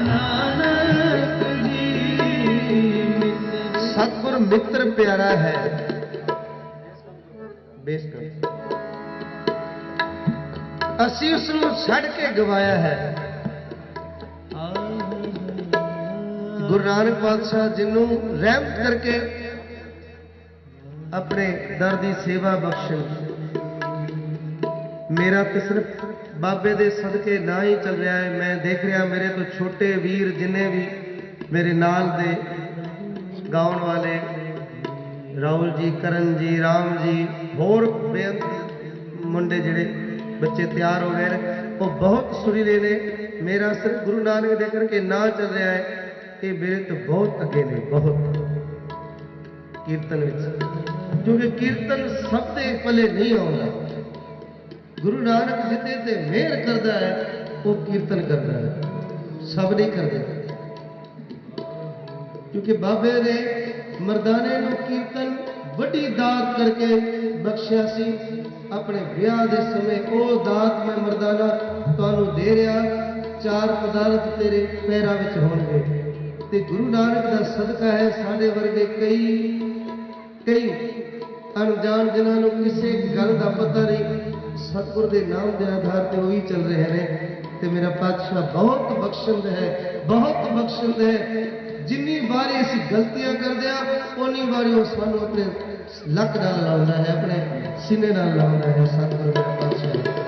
[SPEAKER 14] नानक जी। सतगुर मित्र प्यारा है। बेस कर असी उसनूं छड़ के गवाया है। गुरु नानक पातशाह जिन्हों रहमत करके अपने दर की सेवा बख्शन। मेरा तो सिर्फ बाबे दे सदके ना ही चल रहा है, मैं देख रहा मेरे तो छोटे वीर जिन्हें भी मेरे नाल दे गाउन वाले राहुल जी, करण जी, राम जी, होर बेअंत मुंडे जिहड़े बच्चे तैयार हो गए वो बहुत सुरीले ने। मेरा सिर्फ गुरु नानक दे करके ना चल रहा है, ये मेरे तो बहुत अगे ने, बहुत कीर्तन विच, क्योंकि कीर्तन सब दे पले नहीं आउंदा। गुरु नानक जिते ते मेहर करता है वो कीर्तन करता है, सब नहीं करते, क्योंकि बाबे ने मर्दाने नूं कीर्तन बड़ी दात करके बख्शिया सी। अपने ब्याह के समय वो दात मैं मर्दाना तुहानूं दे रहा, 4 पदार्थ तेरे पैरां विच होणगे। ते गुरु नानक दा सदका है साडे वर्गे कई अनजान जिन्हां नूं किसी गल का पता नहीं, सतगुर के नाम के आधार पर वही चल रहे हैं। तो मेरा पातशाह बहुत बख्शंद है, बहुत बख्शंद है। जिन्नी बारी असीं गलतियां करदे आ उन्नी बारी वो सानूं अपने लक नाल लाउंदा है, अपने सीने नाल लाउंदा है। सतगुर मेरा पातशाह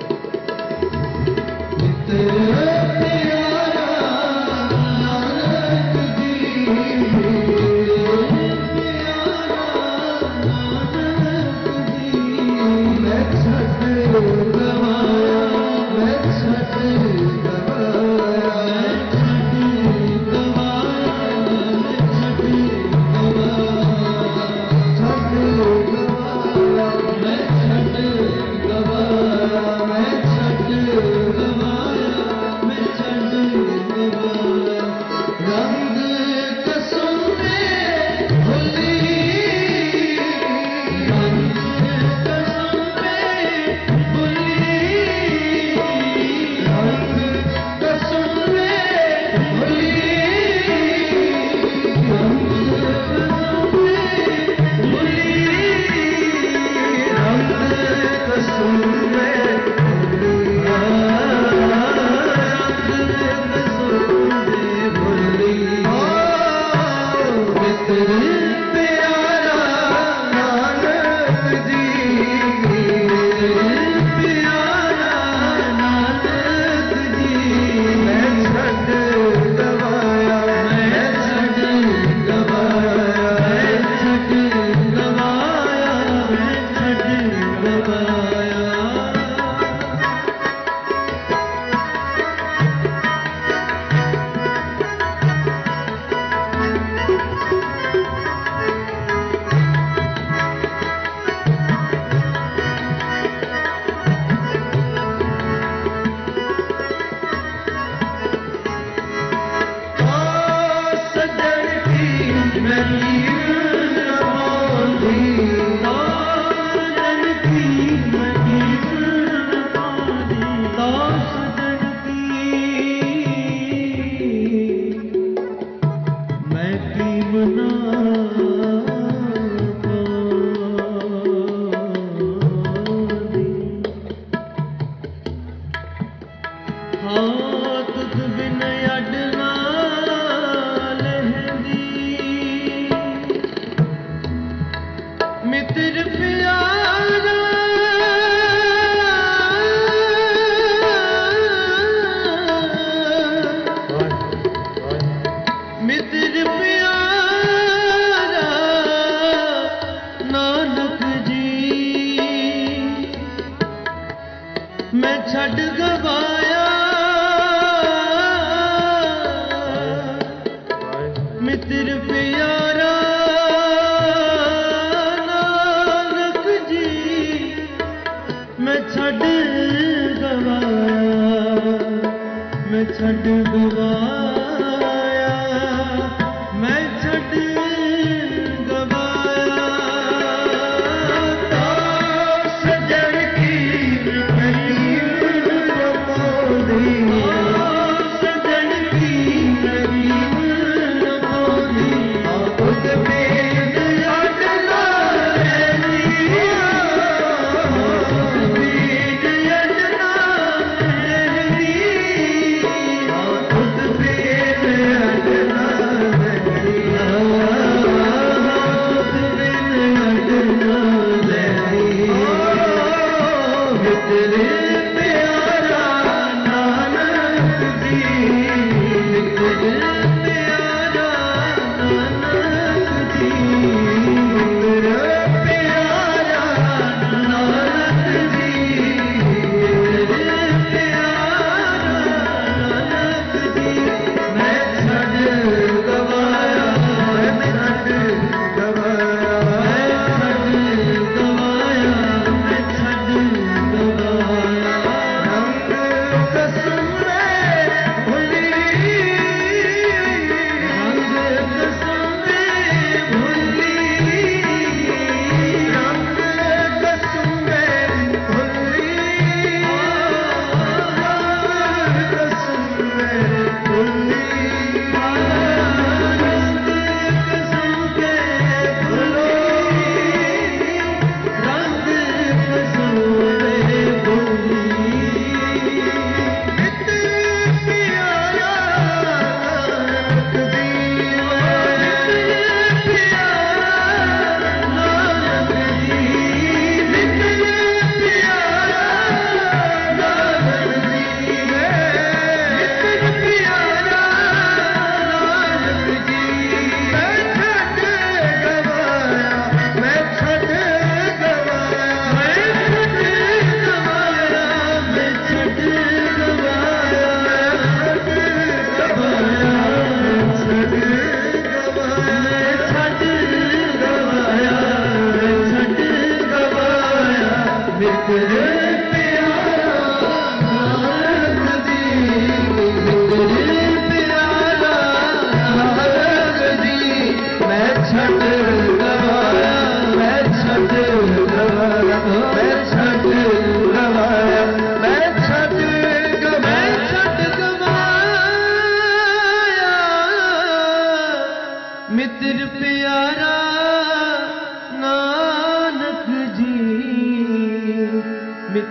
[SPEAKER 19] खुद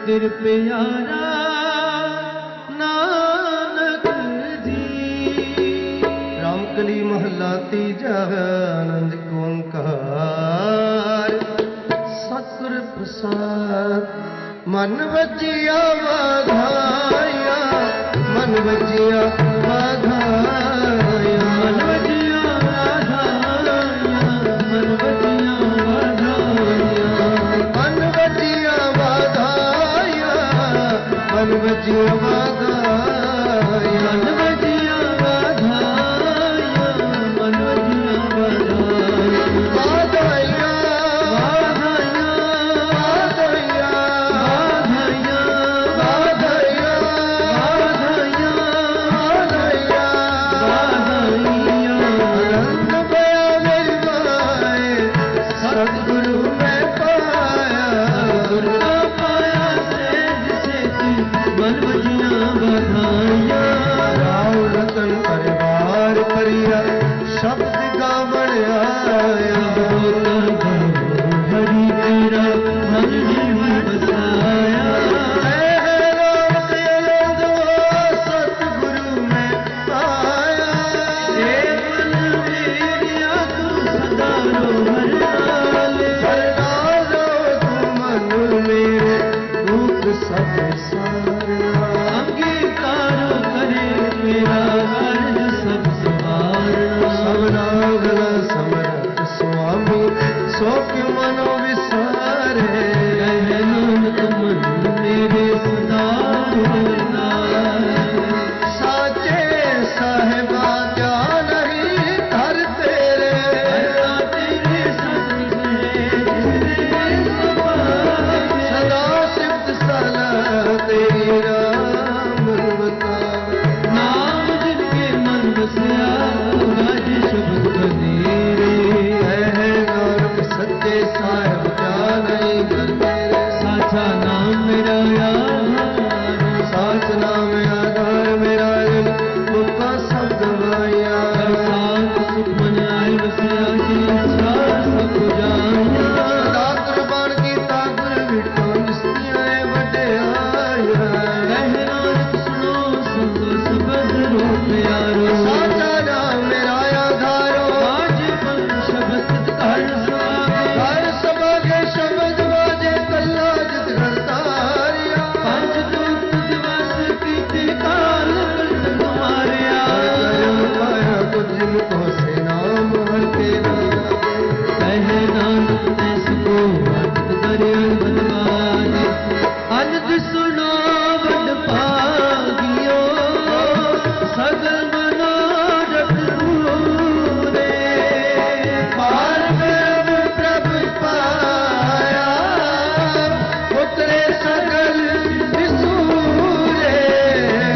[SPEAKER 19] तिर प्यारा नानक जी।
[SPEAKER 14] रामकली महला तीजा आनंद ओंकार सतगुर प्रसाद मन वजिया वाधाया मन वजिया वाधाया मन वजिया वाधाया मन वजिया वाधाया मन वजिया वाधाया मन वजिया वाधाया मन वजिया वाधाया मन वजिया वाधाया शब्द गावण आया हरि मेरा मन में बसाया सतगुरु में पाया मन मेरिया तू सदा रो मन मेरे दुख सब सारा अंगीकार करे मेरा सब सबनागल समर्थ स्वामी सो क्यों मनो विसारे नानक मन मेरे सदा साचे साहिबा क्या नहीं घर तेरे सदा सिफ्त सलाह तेरी राम नाम जिनके मन बसया सच्चे साहिब क्या नहीं घर मेरे साचा नाम मेरा यार साच नाम आधार मेरा मुक्का सब गवाया साथ सुख मन आए बसिया जी सब जाया सदा कुर्बान की ताकुर बिठो निस्तियां बड़े आया नानक सुनो सब सबद रो प्यारो साचा नाम मेरा आधारो आज पल शब्द कर शब्द बाजे कल्ला जित करतारिया पंच दूत दिवस कीते काल तुम्हारिया पाया कुछ मुको से नाम हर तेरा कहे नानक ऐसको अत करे बनवाने अनद सुनो बद पागियो सगल मनोरथ पूरे पार में प्रभु पाया उतरे सगल विसूरे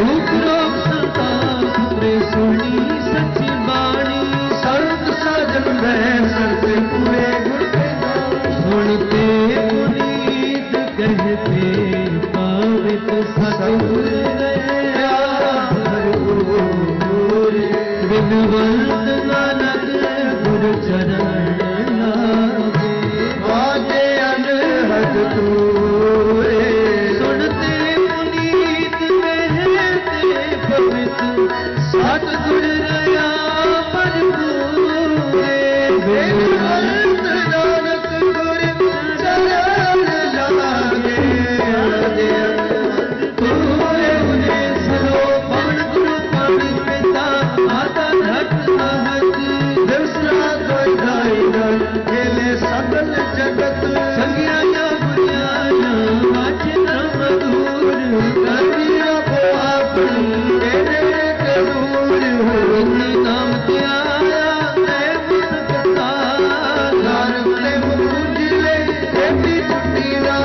[SPEAKER 14] दुख रोग संताप उतरे सुनी सच्ची बाणी संत साजन में सरते पूरे गुर के नाम सुनते पुनीत कहते पावित सतगुर बिनवंत नानक गुरु चरण लागे बाजे अनहद तूरे सुनते पुनीत कहते पवित्र सतगुर रया परपूरे बिनवंत नानक गुरु चरण लागे बाजे अनहद तूरे उन्हें सलो पवन गुरु पाणी पिता माता धट सहज दिवसरा कोई धाई दल खेले सकल जगत संज्ञाया गुरियाया वाचे मधुर करिया को अपनी तेरे करूर इन्नी नाम त्याया मैं मुझकता नानक ने मुझले तेरी छुट्टी ना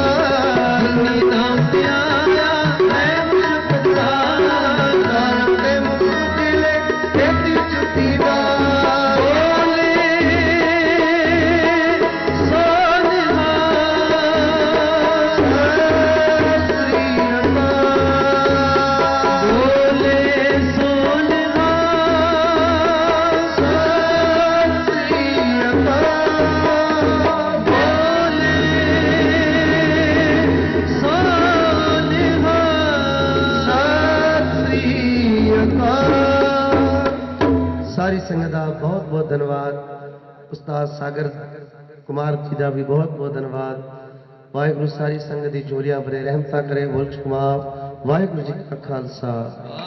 [SPEAKER 14] इन्नी नाम त्याया मैं मुझकता नानक ने मुझले तेरी छुट्टी ना बोले सोनिहार ਉਸਤਾਦ ਸਾਗਰ ਕੁਮਾਰ ਜੀ ਦਾ ਵੀ ਬਹੁਤ ਬਹੁਤ ਧੰਨਵਾਦ। ਵਾਹਿਗੁਰੂ ਸਾਰੀ ਸੰਗਤ ਦੀ ਝੋਲੀਆਂ ਭਰੇ ਰਹਿਮਤਾਂ ਕਰੇ। ਬੁਲਕ ਕੁਮਾਰ ਵਾਹਿਗੁਰੂ ਜੀ ਕਾ ਖਾਲਸਾ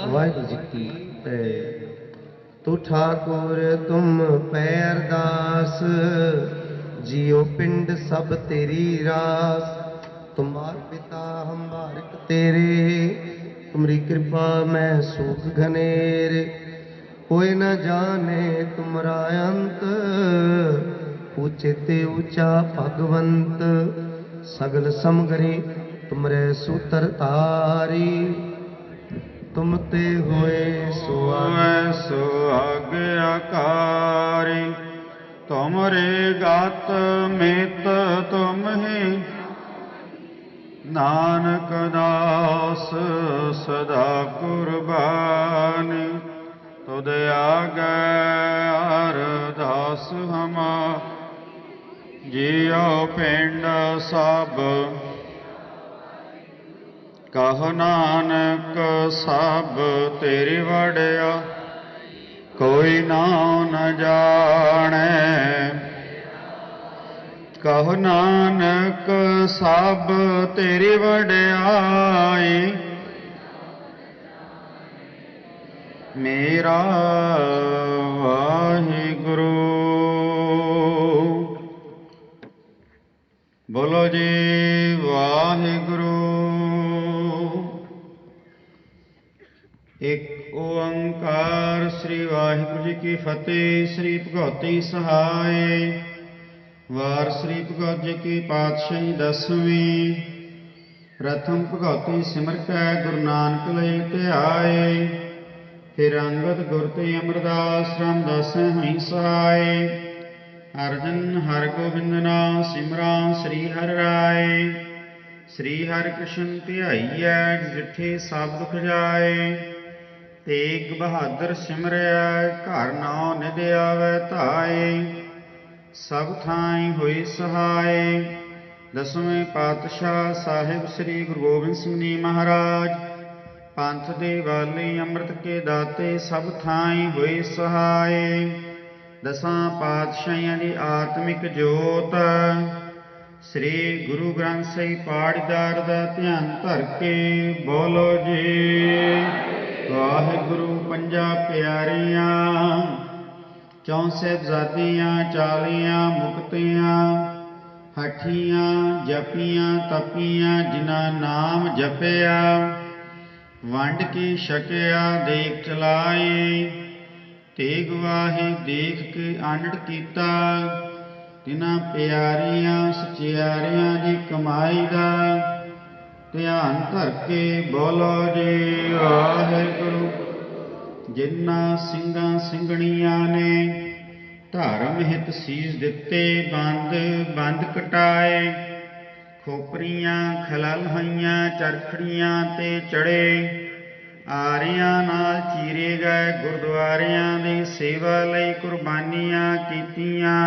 [SPEAKER 14] ਵਾਹਿਗੁਰੂ ਜੀ ਕੀ ਫਤਿਹ। ਤੂੰ ਠਾकुर तुम पै अरदास जियो पिंड सब तेरी रास। तुम्हार पिता हम बारिक तेरे तुमरी कृपा मैं सुख घनेरे। कोई न जाने तुमरा अंत ऊंचे ते ऊंचा भगवंत। सगल समगरी तुमरे सूत्र तारी तुम ते होए
[SPEAKER 1] सुआज्ञाकारी। तुमरे गात मित तुम ही नानक दास सदा कुर्बानी। तुद आगे अरदास हमा जियो पिंड सब। कह नानक सब तेरी वड़िया कोई नाम न जाने। कह नानक सब तेरी वड़ियाई मेरा वाहिगुरु। बोलो जी वाहिगुरु। एक ओंकार श्री वाहिगुरु जी की फतेह। श्री भगवती सहाय। वार श्री भगवत जी की पातशाही 10वीं। प्रथम भगवती सिमर कै गुरु नानक लई ध्याए। फिर अंगद गुर ते अमरदास रामदास हई सहाय। अर्जन हर गोबिंद नाम सिमरा श्री हर राय। श्री हरि कृष्ण ध्याईऐ जिठे सब दुख जाए। तेग बहादुर सिमरिया घर नाउ निध आवे धाए। सब थाई होई सहाय। 10वें पातशाह साहिब श्री गुरु गोबिंद सिंह जी महाराज पंथ दे वाले अमृत के दाते सब थाई होई सहाय। 10 पातशाहियां दी आत्मिक जोत श्री गुरु ग्रंथ साहिब पाठदार दा ध्यान धर के बोलो जी वाहिगुरु। पंजा प्यारियां 4 साहिबजादियां 40 मुक्तियां हठियां जपियां तपियां जिन्हां नाम जपिया वंड के छकिया देख चलाए। तेग वाहे देख के आनड़ कीता तिन्हां प्यारियां सचियारियां दी कमाई दा ध्यान धर के बोलो जी वाहिगुरु। जिन्हां ਸਿੰਘਾਂ ਸਿੰਘਣੀਆਂ ने धर्म हित सीस दिते बंद बंद कटाए। खोपरियां खलल हईयां चरखड़ियां ते चढ़े। आरियां नाल चीरे गए गुरुद्वारियां दी सेवा लई कुर्बानियां कीतियां।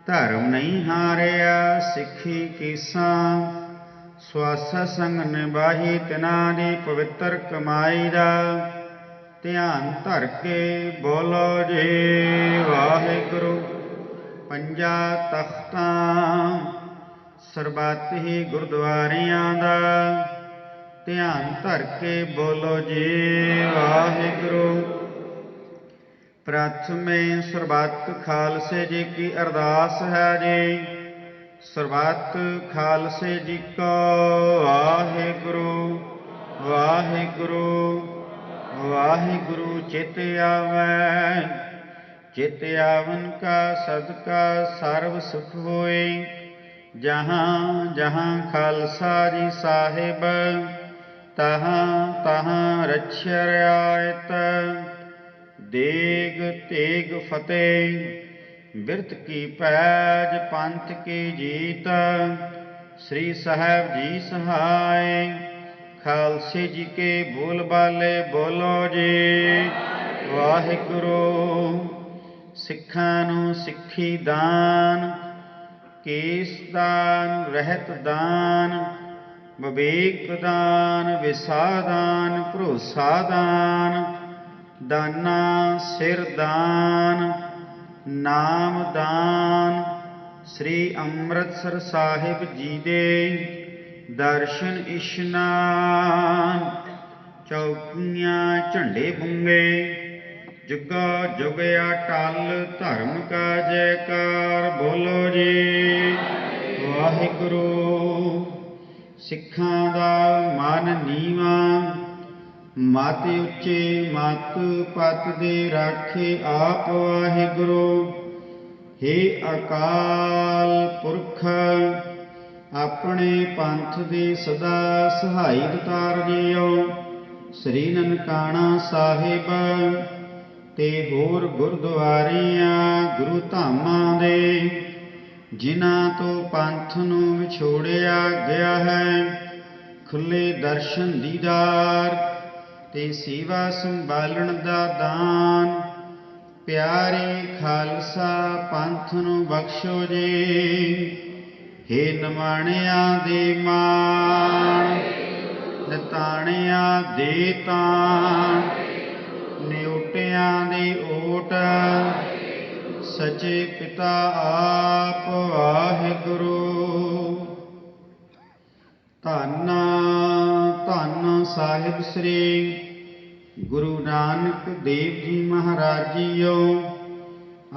[SPEAKER 1] धर्म नहीं हारिया सिੱਖੀ ਕੀਸਾਂ। ਸਵਾਸਾ ਸੰਗ ਨਿਭਾਹੀ ਤਿਨਾਂ ਦੀ ਪਵਿੱਤਰ ਕਮਾਈ ਦਾ ਧਿਆਨ ਧਰ ਕੇ ਬੋਲੋ ਜੀ ਵਾਹਿਗੁਰੂ। ਪੰਜਾ ਤਖਤਾਂ ਸਰਬੱਤ ਹੀ ਗੁਰਦੁਆਰਿਆਂ ਦਾ ਧਿਆਨ ਧਰ ਕੇ ਬੋਲੋ ਜੀ ਵਾਹਿਗੁਰੂ। प्रथमे ਸਰਬੱਤ ਖਾਲਸੇ जी की अरदास है जी। ਸਰਬੱਤ ਖਾਲਸੇ जी को वाहिगुरु वाहिगुरु वाहिगुरु। चित आवै चित आवन का सदका सर्व सुख होए। जहाँ जहाँ खालसा जी साहिब तहाँ तहाँ रक्षा रियायत। देग तेग फतेह बिरत की पैज पंथ की जीत। श्री साहब जी सहाय खालसे जी के बोल बाले बोलो जी वाहिगुरु। सिखां नूं सिक्खी दान केस दान रहत दान विवेक दान विसा दान भरोसा दान दाना सिर दान ਨਾਮਦਾਨ ਸ੍ਰੀ ਅੰਮ੍ਰਿਤਸਰ ਸਾਹਿਬ ਜੀ ਦੇ ਦਰਸ਼ਨ ਇਸ਼ਨਾਨ ਚੌਕੀਆਂ ਝੰਡੇ ਬੁੰਗੇ ਜੁਗਾ ਜੁਗ ਅਟਲ ਧਰਮ ਕਾ ਜੈਕਾਰ ਬੋਲੋ ਜੀ ਵਾਹਿਗੁਰੂ। ਸਿੱਖਾਂ ਦਾ ਮਨ ਨੀਵਾ ਮਤ ਉੱਚੇ ਮਤ ਪਤ ਦੇ ਰਾਖੇ ਆਪ ਵਾਹਿਗੁਰੂ। ਹੇ ਅਕਾਲ ਪੁਰਖ ਆਪਣੇ ਪੰਥ ਦੇ ਸਦਾ ਸਹਾਈ ਦਤਾਰ ਜੀਓ। ਸ੍ਰੀ ਨਨਕਾਣਾ ਸਾਹਿਬ ਤੇ ਹੋਰ ਗੁਰਦੁਆਰਿਆਂ ਗੁਰੂ ਧਾਮਾਂ ਦੇ ਜਿਨ੍ਹਾਂ ਤੋਂ ਪੰਥ ਨੂੰ ਵਿਛੋੜਿਆ ਗਿਆ ਹੈ, ਖੁੱਲੇ ਦਰਸ਼ਨ ਦੀਦਾਰ ਤੇ ਸੇਵਾ ਸੰਭਾਲਣ ਦਾ ਦਾਨ ਪਿਆਰੇ ਖਾਲਸਾ ਪੰਥ ਨੂੰ ਬਖਸ਼ੋ ਜੀ। ਹੇ ਨਿਮਾਣਿਆਂ ਦੇ ਮਾਣ ਨਿਤਾਣਿਆਂ ਦੇ ਤਾਣ ਨਿਉਟਿਆਂ ਦੀ ਓਟ ਸੱਚੇ ਪਿਤਾ ਆਪ ਵਾਹਿਗੁਰੂ। ਧੰਨ ਧੰਨ ਸਾਹਿਬ ਸ੍ਰੀ ਗੁਰੂ ਨਾਨਕ ਦੇਵ ਜੀ ਮਹਾਰਾਜ ਜੀਓ।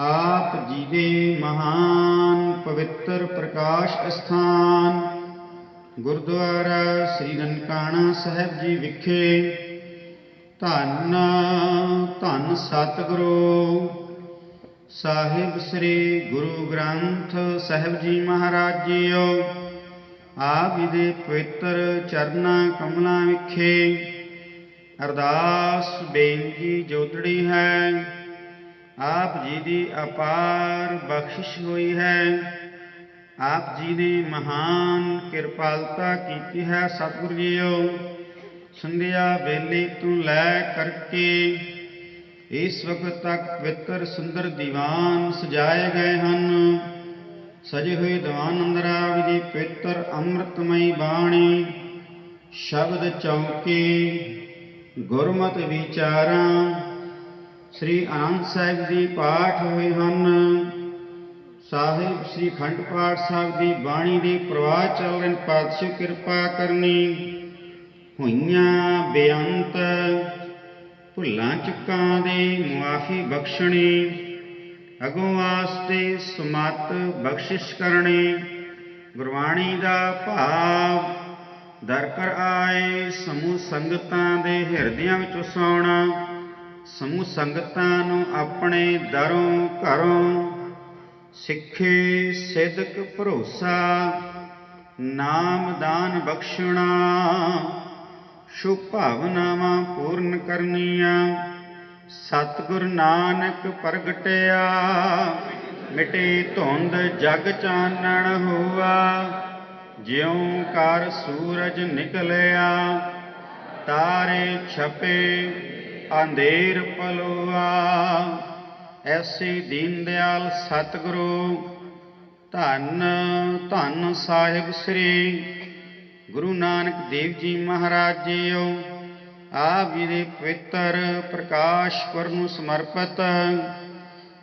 [SPEAKER 1] ਆਪ ਜੀ ਦੇ ਮਹਾਨ ਪਵਿੱਤਰ ਪ੍ਰਕਾਸ਼ ਅਸਥਾਨ ਗੁਰਦੁਆਰਾ ਸ੍ਰੀ ਨਨਕਾਣਾ ਸਾਹਿਬ ਜੀ ਵਿਖੇ ਧੰਨ ਧੰਨ ਸਤਿਗੁਰੂ ਸਾਹਿਬ ਸ੍ਰੀ ਗੁਰੂ ਗ੍ਰੰਥ ਸਾਹਿਬ ਜੀ ਮਹਾਰਾਜ ਜੀਓ। ਆਪ ਜੀ ਦੇ ਪਵਿੱਤਰ ਚਰਨਾਂ ਕਮਲਾਂ ਵਿਖੇ ਅਰਦਾਸ ਬੇਨਤੀ ਜੋਦੜੀ ਹੈ। ਆਪ ਜੀ ਦੀ ਅਪਾਰ ਬਖਸ਼ਿਸ਼ ਹੋਈ ਹੈ। ਆਪ ਜੀ ਨੇ ਮਹਾਨ ਕਿਰਪਾਲਤਾ ਕੀਤੀ ਹੈ। ਸਤਿਗੁਰੂ ਜੀਓ ਸੰਧਿਆ ਵੇਲੇ ਤੋਂ ਲੈ ਕਰਕੇ ਇਸ ਵਕਤ ਤੱਕ ਪਵਿੱਤਰ ਸੁੰਦਰ ਦੀਵਾਨ ਸਜਾਏ ਗਏ ਹਨ। ਸਜੇ ਹੋਏ ਦੀਵਾਨ ਅੰਦਰ ਆਪ ਜੀ ਦੀ ਪਵਿੱਤਰ ਅੰਮ੍ਰਿਤਮਈ ਬਾਣੀ ਸ਼ਬਦ ਚੌਕੇ ਗੁਰਮਤਿ ਵਿਚਾਰਾਂ ਸ੍ਰੀ ਆਨੰਦ ਸਾਹਿਬ ਦੀ ਪਾਠ ਹੋਏ ਹਨ। ਸਾਹਿਬ ਸ੍ਰੀ ਅਖੰਡ ਪਾਠ ਸਾਹਿਬ ਦੀ ਬਾਣੀ ਦੇ ਪ੍ਰਵਾਹ ਚੱਲ ਰਹੇ। ਪਾਤਸ਼ਾਹ ਕਿਰਪਾ ਕਰਨੀ ਹੋਈਆਂ ਬੇਅੰਤ ਭੁੱਲਾਂ ਚੁੱਕਾਂ ਦੀ ਮੁਆਫੀ ਬਖਸ਼ਣੀ ਅਗੋਂ ਵਾਸਤੇ ਸੁਮਤ ਬਖਸ਼ਿਸ਼ ਕਰਨੀ। ਗੁਰਬਾਣੀ ਦਾ ਭਾਵ ਦਰ ਕਰ ਆਏ ਸਮੂਹ ਸੰਗਤਾਂ ਦੇ ਹਿਰਦਿਆਂ ਵਿੱਚ ਵਸਾਉਣਾ। ਸਮੂਹ ਸੰਗਤਾਂ ਨੂੰ ਆਪਣੇ ਦਰੋਂ ਘਰੋਂ ਸਿੱਖੇ ਸਿਦਕ ਭਰੋਸਾ ਨਾਮਦਾਨ ਬਖਸ਼ਣਾ ਸ਼ੁਭ ਭਾਵਨਾਵਾਂ ਪੂਰਨ ਕਰਨੀਆਂ। ਸਤਿਗੁਰ ਨਾਨਕ ਪ੍ਰਗਟਿਆ ਮਿਟੇ ਧੁੰਦ ਜਗ ਚਾਨਣ ਹੋਆ। ਜਿਉਂ ਕਰ ਸੂਰਜ ਨਿਕਲਿਆ ਤਾਰੇ ਛਪੇ ਅੰਧੇਰ ਪਲੋਆ। ਐਸੇ ਦੀਨ ਦਿਆਲ ਸਤਿਗੁਰੂ ਧੰਨ ਧੰਨ ਸਾਹਿਬ ਸ੍ਰੀ ਗੁਰੂ ਨਾਨਕ ਦੇਵ ਜੀ ਮਹਾਰਾਜ ਜੀਓ। ਆਪ ਜੀ ਦੇ ਪਵਿੱਤਰ ਪ੍ਰਕਾਸ਼ ਪੁਰਬ ਨੂੰ ਸਮਰਪਿਤ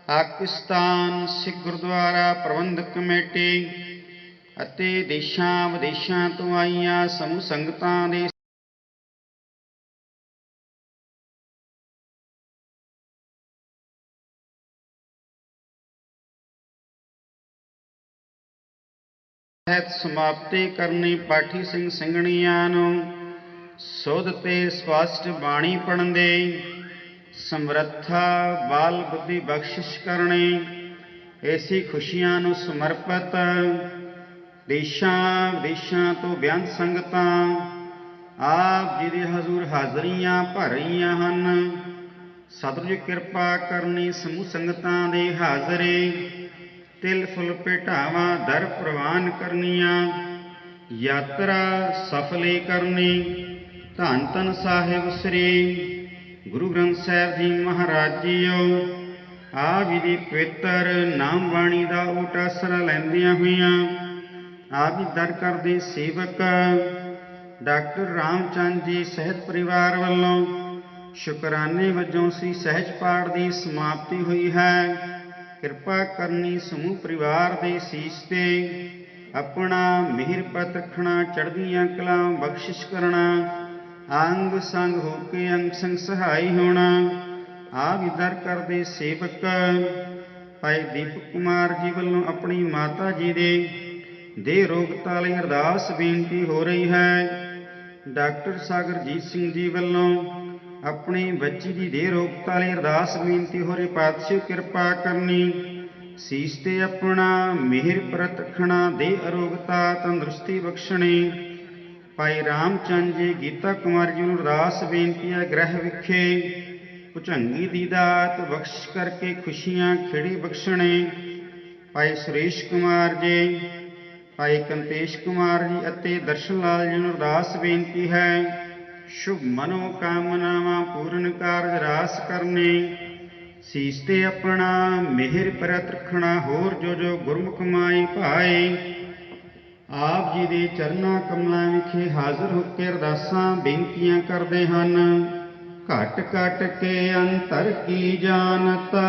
[SPEAKER 1] ਪਾਕਿਸਤਾਨ ਸਿੱਖ ਗੁਰਦੁਆਰਾ ਪ੍ਰਬੰਧਕ ਕਮੇਟੀ ਅਤੇ ਦੇਸ਼ਾਂ ਵਿਦੇਸ਼ਾਂ ਤੋਂ ਆਈਆਂ ਸਮੂਹ ਸੰਗਤਾਂ ਦੇ ਸਮਾਪਤੀ ਕਰਨੀ। ਪਾਠੀ ਸਿੰਘ ਸਿੰਘਣੀਆਂ ਨੂੰ ਸੁਧ ਤੇ ਸਪਸ਼ਟ ਬਾਣੀ ਪੜ੍ਹਨ ਦੇ ਸਮਰੱਥਾ ਬਲ ਬੁੱਧੀ ਬਖਸ਼ਿਸ਼ ਕਰਨੀ। ਐਸੀ ਖੁਸ਼ੀਆਂ ਨੂੰ ਸਮਰਪਿਤ ਦੇਸ਼ਾਂ ਵਿਦੇਸ਼ਾਂ ਤੋਂ ਬੇਅੰਤ ਸੰਗਤਾਂ ਆਪ ਜੀ ਦੇ ਹਜ਼ੂਰ ਹਾਜ਼ਰੀਆਂ ਭਰ ਰਹੀਆਂ ਹਨ। ਸਤਿਗੁਰੂ ਜੀ ਕਿਰਪਾ ਕਰਨੀ। ਸਮੂਹ ਸੰਗਤਾਂ ਦੇ ਹਾਜ਼ਰੇ ਤਿਲ ਫੁੱਲ ਭੇਟਾਵਾਂ ਦਰ ਪ੍ਰਵਾਨ ਕਰਨੀਆਂ। ਯਾਤਰਾ ਸਫਲੇ ਕਰਨੀ। ਧੰਨ ਧੰਨ ਸਾਹਿਬ ਸ੍ਰੀ ਗੁਰੂ ਗ੍ਰੰਥ ਸਾਹਿਬ ਜੀ ਮਹਾਰਾਜ ਜੀਓ। ਆਪ ਜੀ ਦੀ ਪਵਿੱਤਰ ਨਾਮ ਬਾਣੀ ਦਾ ਓਟ ਆਸਰਾ ਲੈਂਦੀਆਂ ਹੋਈਆਂ ਆਪ ਜੀ ਦਰ ਕਰਦੇ ਸੇਵਕ ਡਾਕਟਰ ਰਾਮਚੰਦ ਜੀ ਸਹਿਤ ਪਰਿਵਾਰ ਵੱਲੋਂ ਸ਼ੁਕਰਾਨੇ ਵਜੋਂ ਸ੍ਰੀ ਸਹਿਜ ਪਾਠ ਦੀ ਸਮਾਪਤੀ ਹੋਈ ਹੈ। ਕਿਰਪਾ ਕਰਨੀ ਸਮੂਹ ਪਰਿਵਾਰ ਦੇ ਸੀਸ ਤੇ, ਆਪਣਾ ਮਿਹਰ ਪਤ ਰੱਖਣਾ, ਚੜ੍ਹਦੀਆਂ ਕਲਾਂ ਬਖਸ਼ਿਸ਼ ਕਰਨਾ, ਅੰਗ ਸੰਗ ਹੋ ਕੇ ਅੰਗ ਸੰਗ ਸਹਾਈ ਹੋਣਾ। ਆਪ ਹੀ ਦਰ ਕਰਦੇ ਸੇਵਕ ਭਾਈ ਦੀਪਕ ਕੁਮਾਰ ਜੀ ਵੱਲੋਂ ਆਪਣੀ ਮਾਤਾ ਜੀ ਦੇ ਦੇਹ ਰੋਗਤਾ ਲਈ ਅਰਦਾਸ ਬੇਨਤੀ ਹੋ ਰਹੀ ਹੈ। ਡਾਕਟਰ ਸਾਗਰਜੀਤ ਸਿੰਘ ਜੀ ਵੱਲੋਂ ਆਪਣੀ ਬੱਚੀ ਦੀ ਦੇਹ ਰੋਗਤਾ ਲਈ ਅਰਦਾਸ ਬੇਨਤੀ ਹੋ ਰਹੀ। ਪਾਤਸ਼ਾਹ ਕਿਰਪਾ ਕਰਨੀ, ਸੀਸ ਤੇ ਆਪਣਾ ਮਿਹਰ ਪ੍ਰਤ ਰੱਖਣਾ, ਦੇਹ ਅਰੋਗਤਾ ਤੰਦਰੁਸਤੀ ਬਖਸ਼ਣੀ। ਭਾਈ ਰਾਮਚੰਦ ਜੀ ਗੀਤਾ ਕੁਮਾਰ ਜੀ ਨੂੰ ਅਰਦਾਸ ਬੇਨਤੀ ਹੈ। ਗ੍ਰਹਿ ਵਿਖੇ ਭੁਜੰਗੀ ਦੀ ਦਾਤ ਬਖਸ਼ ਕਰਕੇ ਖੁਸ਼ੀਆਂ ਖੇੜੇ ਬਖਸ਼ਣੇ। ਭਾਈ ਸੁਰੇਸ਼ ਕੁਮਾਰ ਜੀ, ਭਾਈ ਕੰਤੇਸ਼ ਕੁਮਾਰ ਜੀ ਅਤੇ ਦਰਸ਼ਨ ਲਾਲ ਜੀ ਨੂੰ ਅਰਦਾਸ ਬੇਨਤੀ ਹੈ। ਸ਼ੁਭ ਮਨੋ ਕਾਮਨਾਵਾਂ ਪੂਰਨ ਕਾਰਜ ਰਾਸ ਕਰਨੇ, ਸੀਸ ਤੇ ਆਪਣਾ ਮਿਹਰ ਪ੍ਰਤ ਰੱਖਣਾ। ਹੋਰ ਜੋ ਜੋ ਗੁਰਮੁਖ ਮਾਈ ਭਾਏ, ਆਪ ਜੀ ਦੇ ਚਰਨਾਂ ਕਮਲਾਂ ਵਿਖੇ ਹਾਜ਼ਰ ਹੋ ਕੇ ਅਰਦਾਸਾਂ ਬੇਨਤੀਆਂ ਕਰਦੇ ਹਨ। ਘਟ ਘਟ ਕੇ ਅੰਤਰ ਕੀ ਜਾਣਤਾ,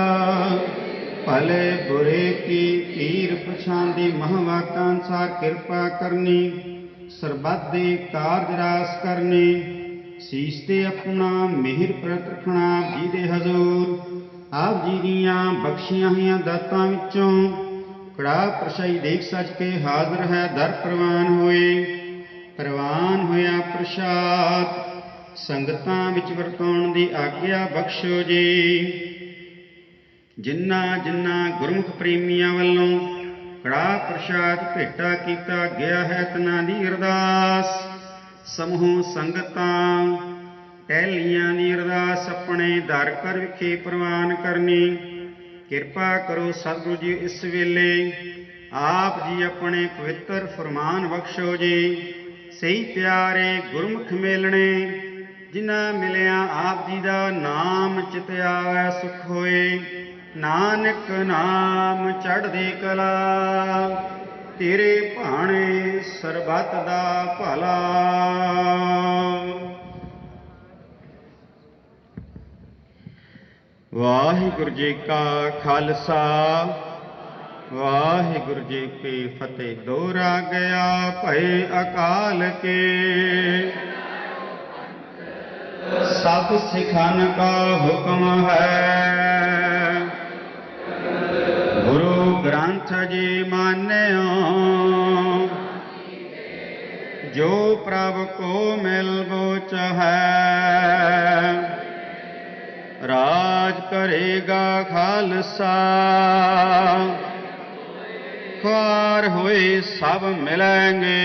[SPEAKER 1] ਭਲੇ ਬੁਰੇ ਕੀ ਪੀਰ ਪਛਾਂਦੀ। ਮਹਾਵਾਕਾਂ ਅਨੁਸਾਰ ਕਿਰਪਾ ਕਰਨੀ, ਸਰਬੱਤ ਦੇ ਕਾਰਜ ਰਾਸ ਕਰਨੇ। ਸੀਸ ਤੇ ਆਪਣਾ ਮਿਹਰ ਪ੍ਰਤ ਰੱਖਣਾ। ਆਪ ਜੀ ਦੇ ਹਜ਼ੂਰ ਆਪ ਜੀ ਦੀਆਂ ਬਖਸ਼ੀਆਂ ਹੋਈਆਂ ਦਾਤਾਂ ਵਿੱਚੋਂ ਕੜਾਹ ਪ੍ਰਸ਼ਾਈ ਦੇਖ ਸੱਜ ਕੇ ਹਾਜ਼ਰ ਹੈ। ਦਰ ਪ੍ਰਵਾਨ ਹੋਏ, ਪ੍ਰਵਾਨ ਹੋਇਆ ਪ੍ਰਸ਼ਾਦ ਸੰਗਤਾਂ ਵਿੱਚ ਵਰਤਾਉਣ ਦੀ ਆਗਿਆ ਬਖਸ਼ੋ ਜੀ। ਜਿਨ੍ਹਾਂ ਜਿਨ੍ਹਾਂ ਗੁਰਮੁਖ ਪ੍ਰੇਮੀਆਂ ਵੱਲੋਂ ਕੜਾਹ ਪ੍ਰਸ਼ਾਦ ਭੇਟਾ ਕੀਤਾ ਗਿਆ ਹੈ, ਤਨਾਂ ਦੀ ਅਰਦਾਸ ਸਮੂਹ ਸੰਗਤਾਂ ਟਹਿਲੀਆਂ ਦੀ ਅਰਦਾਸ ਆਪਣੇ ਦਰ ਘਰ ਵਿਖੇ ਪ੍ਰਵਾਨ ਕਰਨੀ। ਕਿਰਪਾ ਕਰੋ ਸਤਿਗੁਰੂ ਜੀ, ਇਸ ਵੇਲੇ ਆਪ ਜੀ ਆਪਣੇ ਪਵਿੱਤਰ ਫਰਮਾਨ ਬਖਸ਼ੋ ਜੀ। ਸਹੀ ਪਿਆਰੇ ਗੁਰਮੁਖ ਮੇਲਣੇ, ਜਿਨ੍ਹਾਂ ਮਿਲਿਆ ਆਪ ਜੀ ਦਾ ਨਾਮ ਚਿਤ ਆਵੈ ਸੁਖ ਹੋਏ। ਨਾਨਕ ਨਾਮ ਚੜ੍ਹਦੀ ਕਲਾ, ਤੇਰੇ ਭਾਣੇ ਸਰਬੱਤ ਦਾ ਭਲਾ। ਵਾਹਿਗੁਰੂ ਜੀ ਕਾ ਖਾਲਸਾ, ਵਾਹਿਗੁਰੂ ਜੀ ਕੀ ਫਤਿਹ। ਦੋਹਰਾ ਗਿਆ ਭਏ ਅਕਾਲ ਕੇ, ਸਭ ਸਿਖਨ ਕਾ ਹੁਕਮ ਹੈ। ਗੁਰੂ ਗ੍ਰੰਥ ਜੀ ਮਾਨਿਓ, ਜੋ ਪ੍ਰਭ ਕੋ ਮਿਲ ਬੋਚ ਹੈ। ਰਾਜ ਕਰੇਗਾ ਖਾਲਸਾ, ਖ਼ੁਆਰ ਹੋਏ ਸਭ ਮਿਲੈਂਗੇ।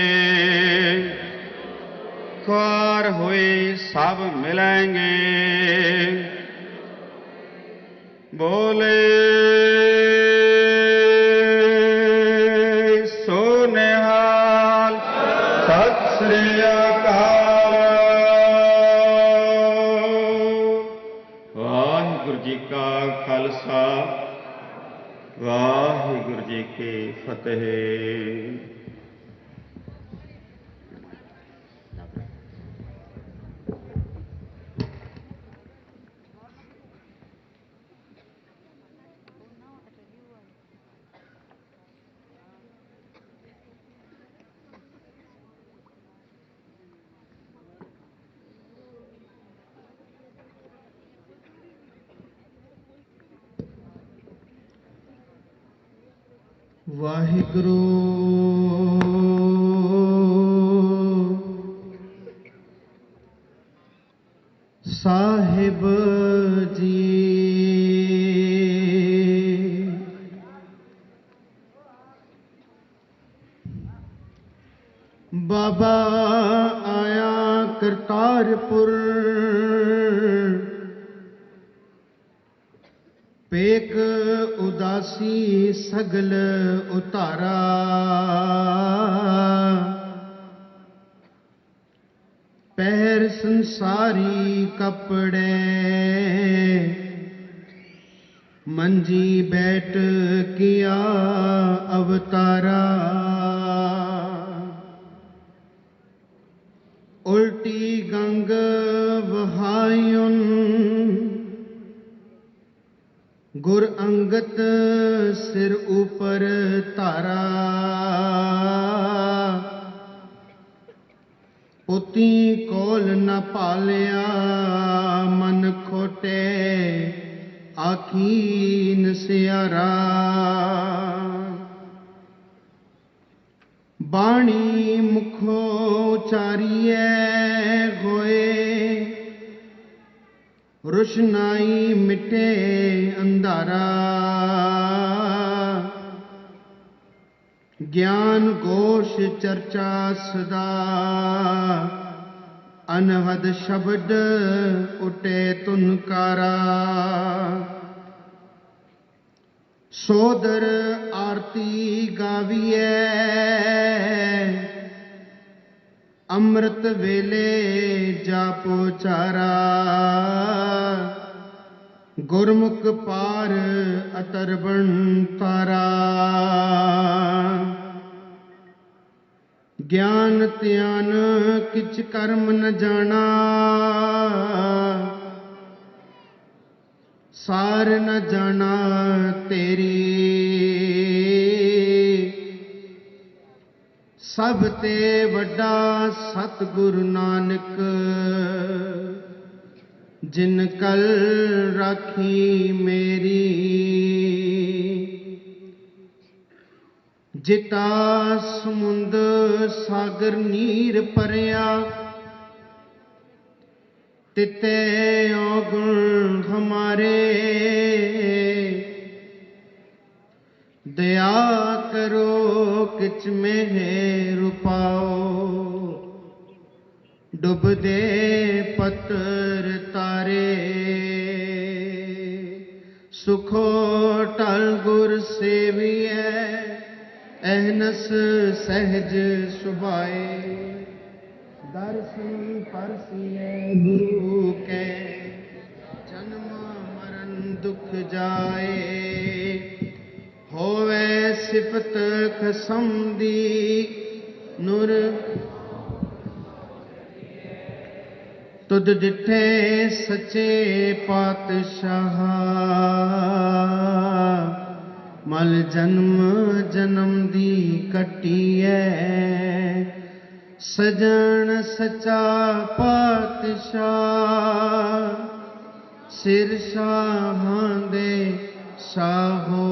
[SPEAKER 1] ਖ਼ੁਆਰ ਹੋਏ ਸਭ ਮਿਲੈਂਗੇ। ਬੋਲੇ ਸੋ ਨਿਹਾਲ, ਸਤਿ ਸ੍ਰੀ ਅਕਾਲ। ਵਾਹਿਗੁਰੂ ਜੀ ਕਾ ਖਾਲਸਾ, ਵਾਹਿਗੁਰੂ ਜੀ ਕੀ ਫਤਿਹ।
[SPEAKER 18] ਵਾਹਿਗੁਰੂ ਸਾਹਿਬ ਜੀ। ਬਾਬਾ ਆਇਆ ਕਰਤਾਰਪੁਰ, ਪੇਕ ਉਦਾਸੀ ਸਗਲ ਉਤਾਰਾ। ਪਹਿਰ ਸੰਸਾਰੀ ਕਪੜੇ, ਮੰਜੀ ਬੈਠ ਕੀਆ ਅਵਤਾਰਾ। ਉਲਟੀ ਗੰਗ ਵਹਾਇਉਨ, ਗੁਰ ਅੰਗਤ सिर ऊपर तारा पुती कोल न पालिया मन खोटे आकीन सियारा बाणी मुखो चारिए होए रुशनाई मिटे अंधारा ज्ञान घोष चर्चा सदा अनहद शब्द उठे तुनकारा सोदर आरती गाविए अमृत वेले जापो चारा गुरमुख पार अतरबन तारा ज्ञान त्यान किच कर्म न जाना सार न जाना तेरी सब ते वड्डा सतगुरु नानक जिन कल राखी मेरी जिता समुंद सागर नीर परिया तिते औगुण हमारे दया करो किच में रुपाओ डुब दे पत्थर तारे सुखो टल गुर सेविए अहनस सहज सुभाए दर्शन परसिए गुरु के जन्म मरण दुख जाए होवे सिफत खसम दी नूर तुद डिठे सचे पातशाह मल जन्म जन्म दी कटिए सजन सचा पातशाह सिर शाहां दे शाहो।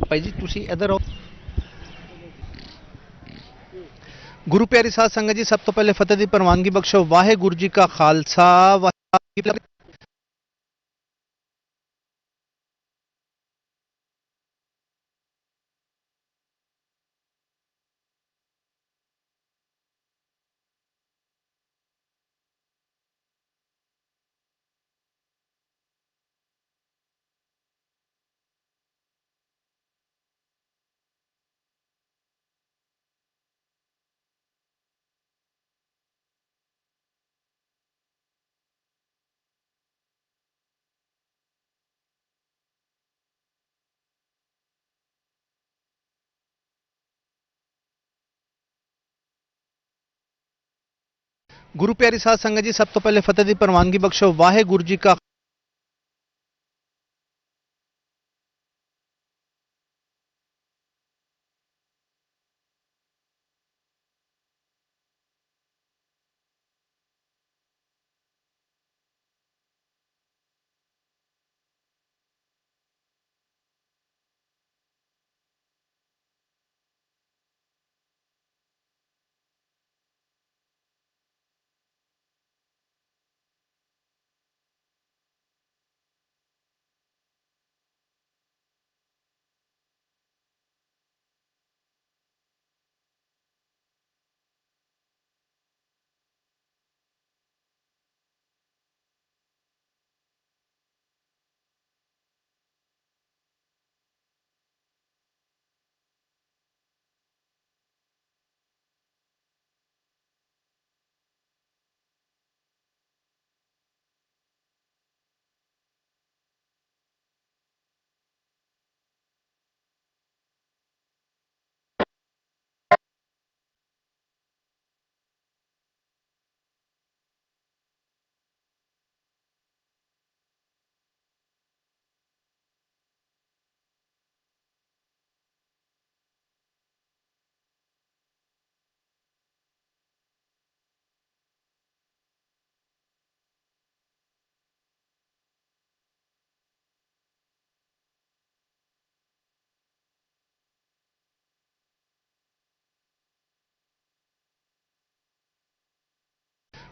[SPEAKER 21] ਭਾਈ ਜੀ ਤੁਸੀਂ ਇੱਧਰ ਆਓ। ਗੁਰੂ ਪਿਆਰੀ ਸਾਧ ਸੰਗਤ ਜੀ, ਸਭ ਤੋਂ ਪਹਿਲੇ ਫਤਿਹ ਦੀ ਪ੍ਰਵਾਨਗੀ ਬਖਸ਼ੋ। ਵਾਹਿਗੁਰੂ ਜੀ ਕਾ ਖਾਲਸਾ ਵਾਹਿਗੁਰੂ। ਗੁਰੂ ਪਿਆਰੀ ਸਾਧ ਸੰਗਤ ਜੀ, ਸਭ ਤੋਂ ਪਹਿਲੇ ਫਤਿਹ ਦੀ ਪ੍ਰਵਾਨਗੀ ਬਖਸ਼ੋ। ਵਾਹਿਗੁਰੂ ਜੀ ਕਾ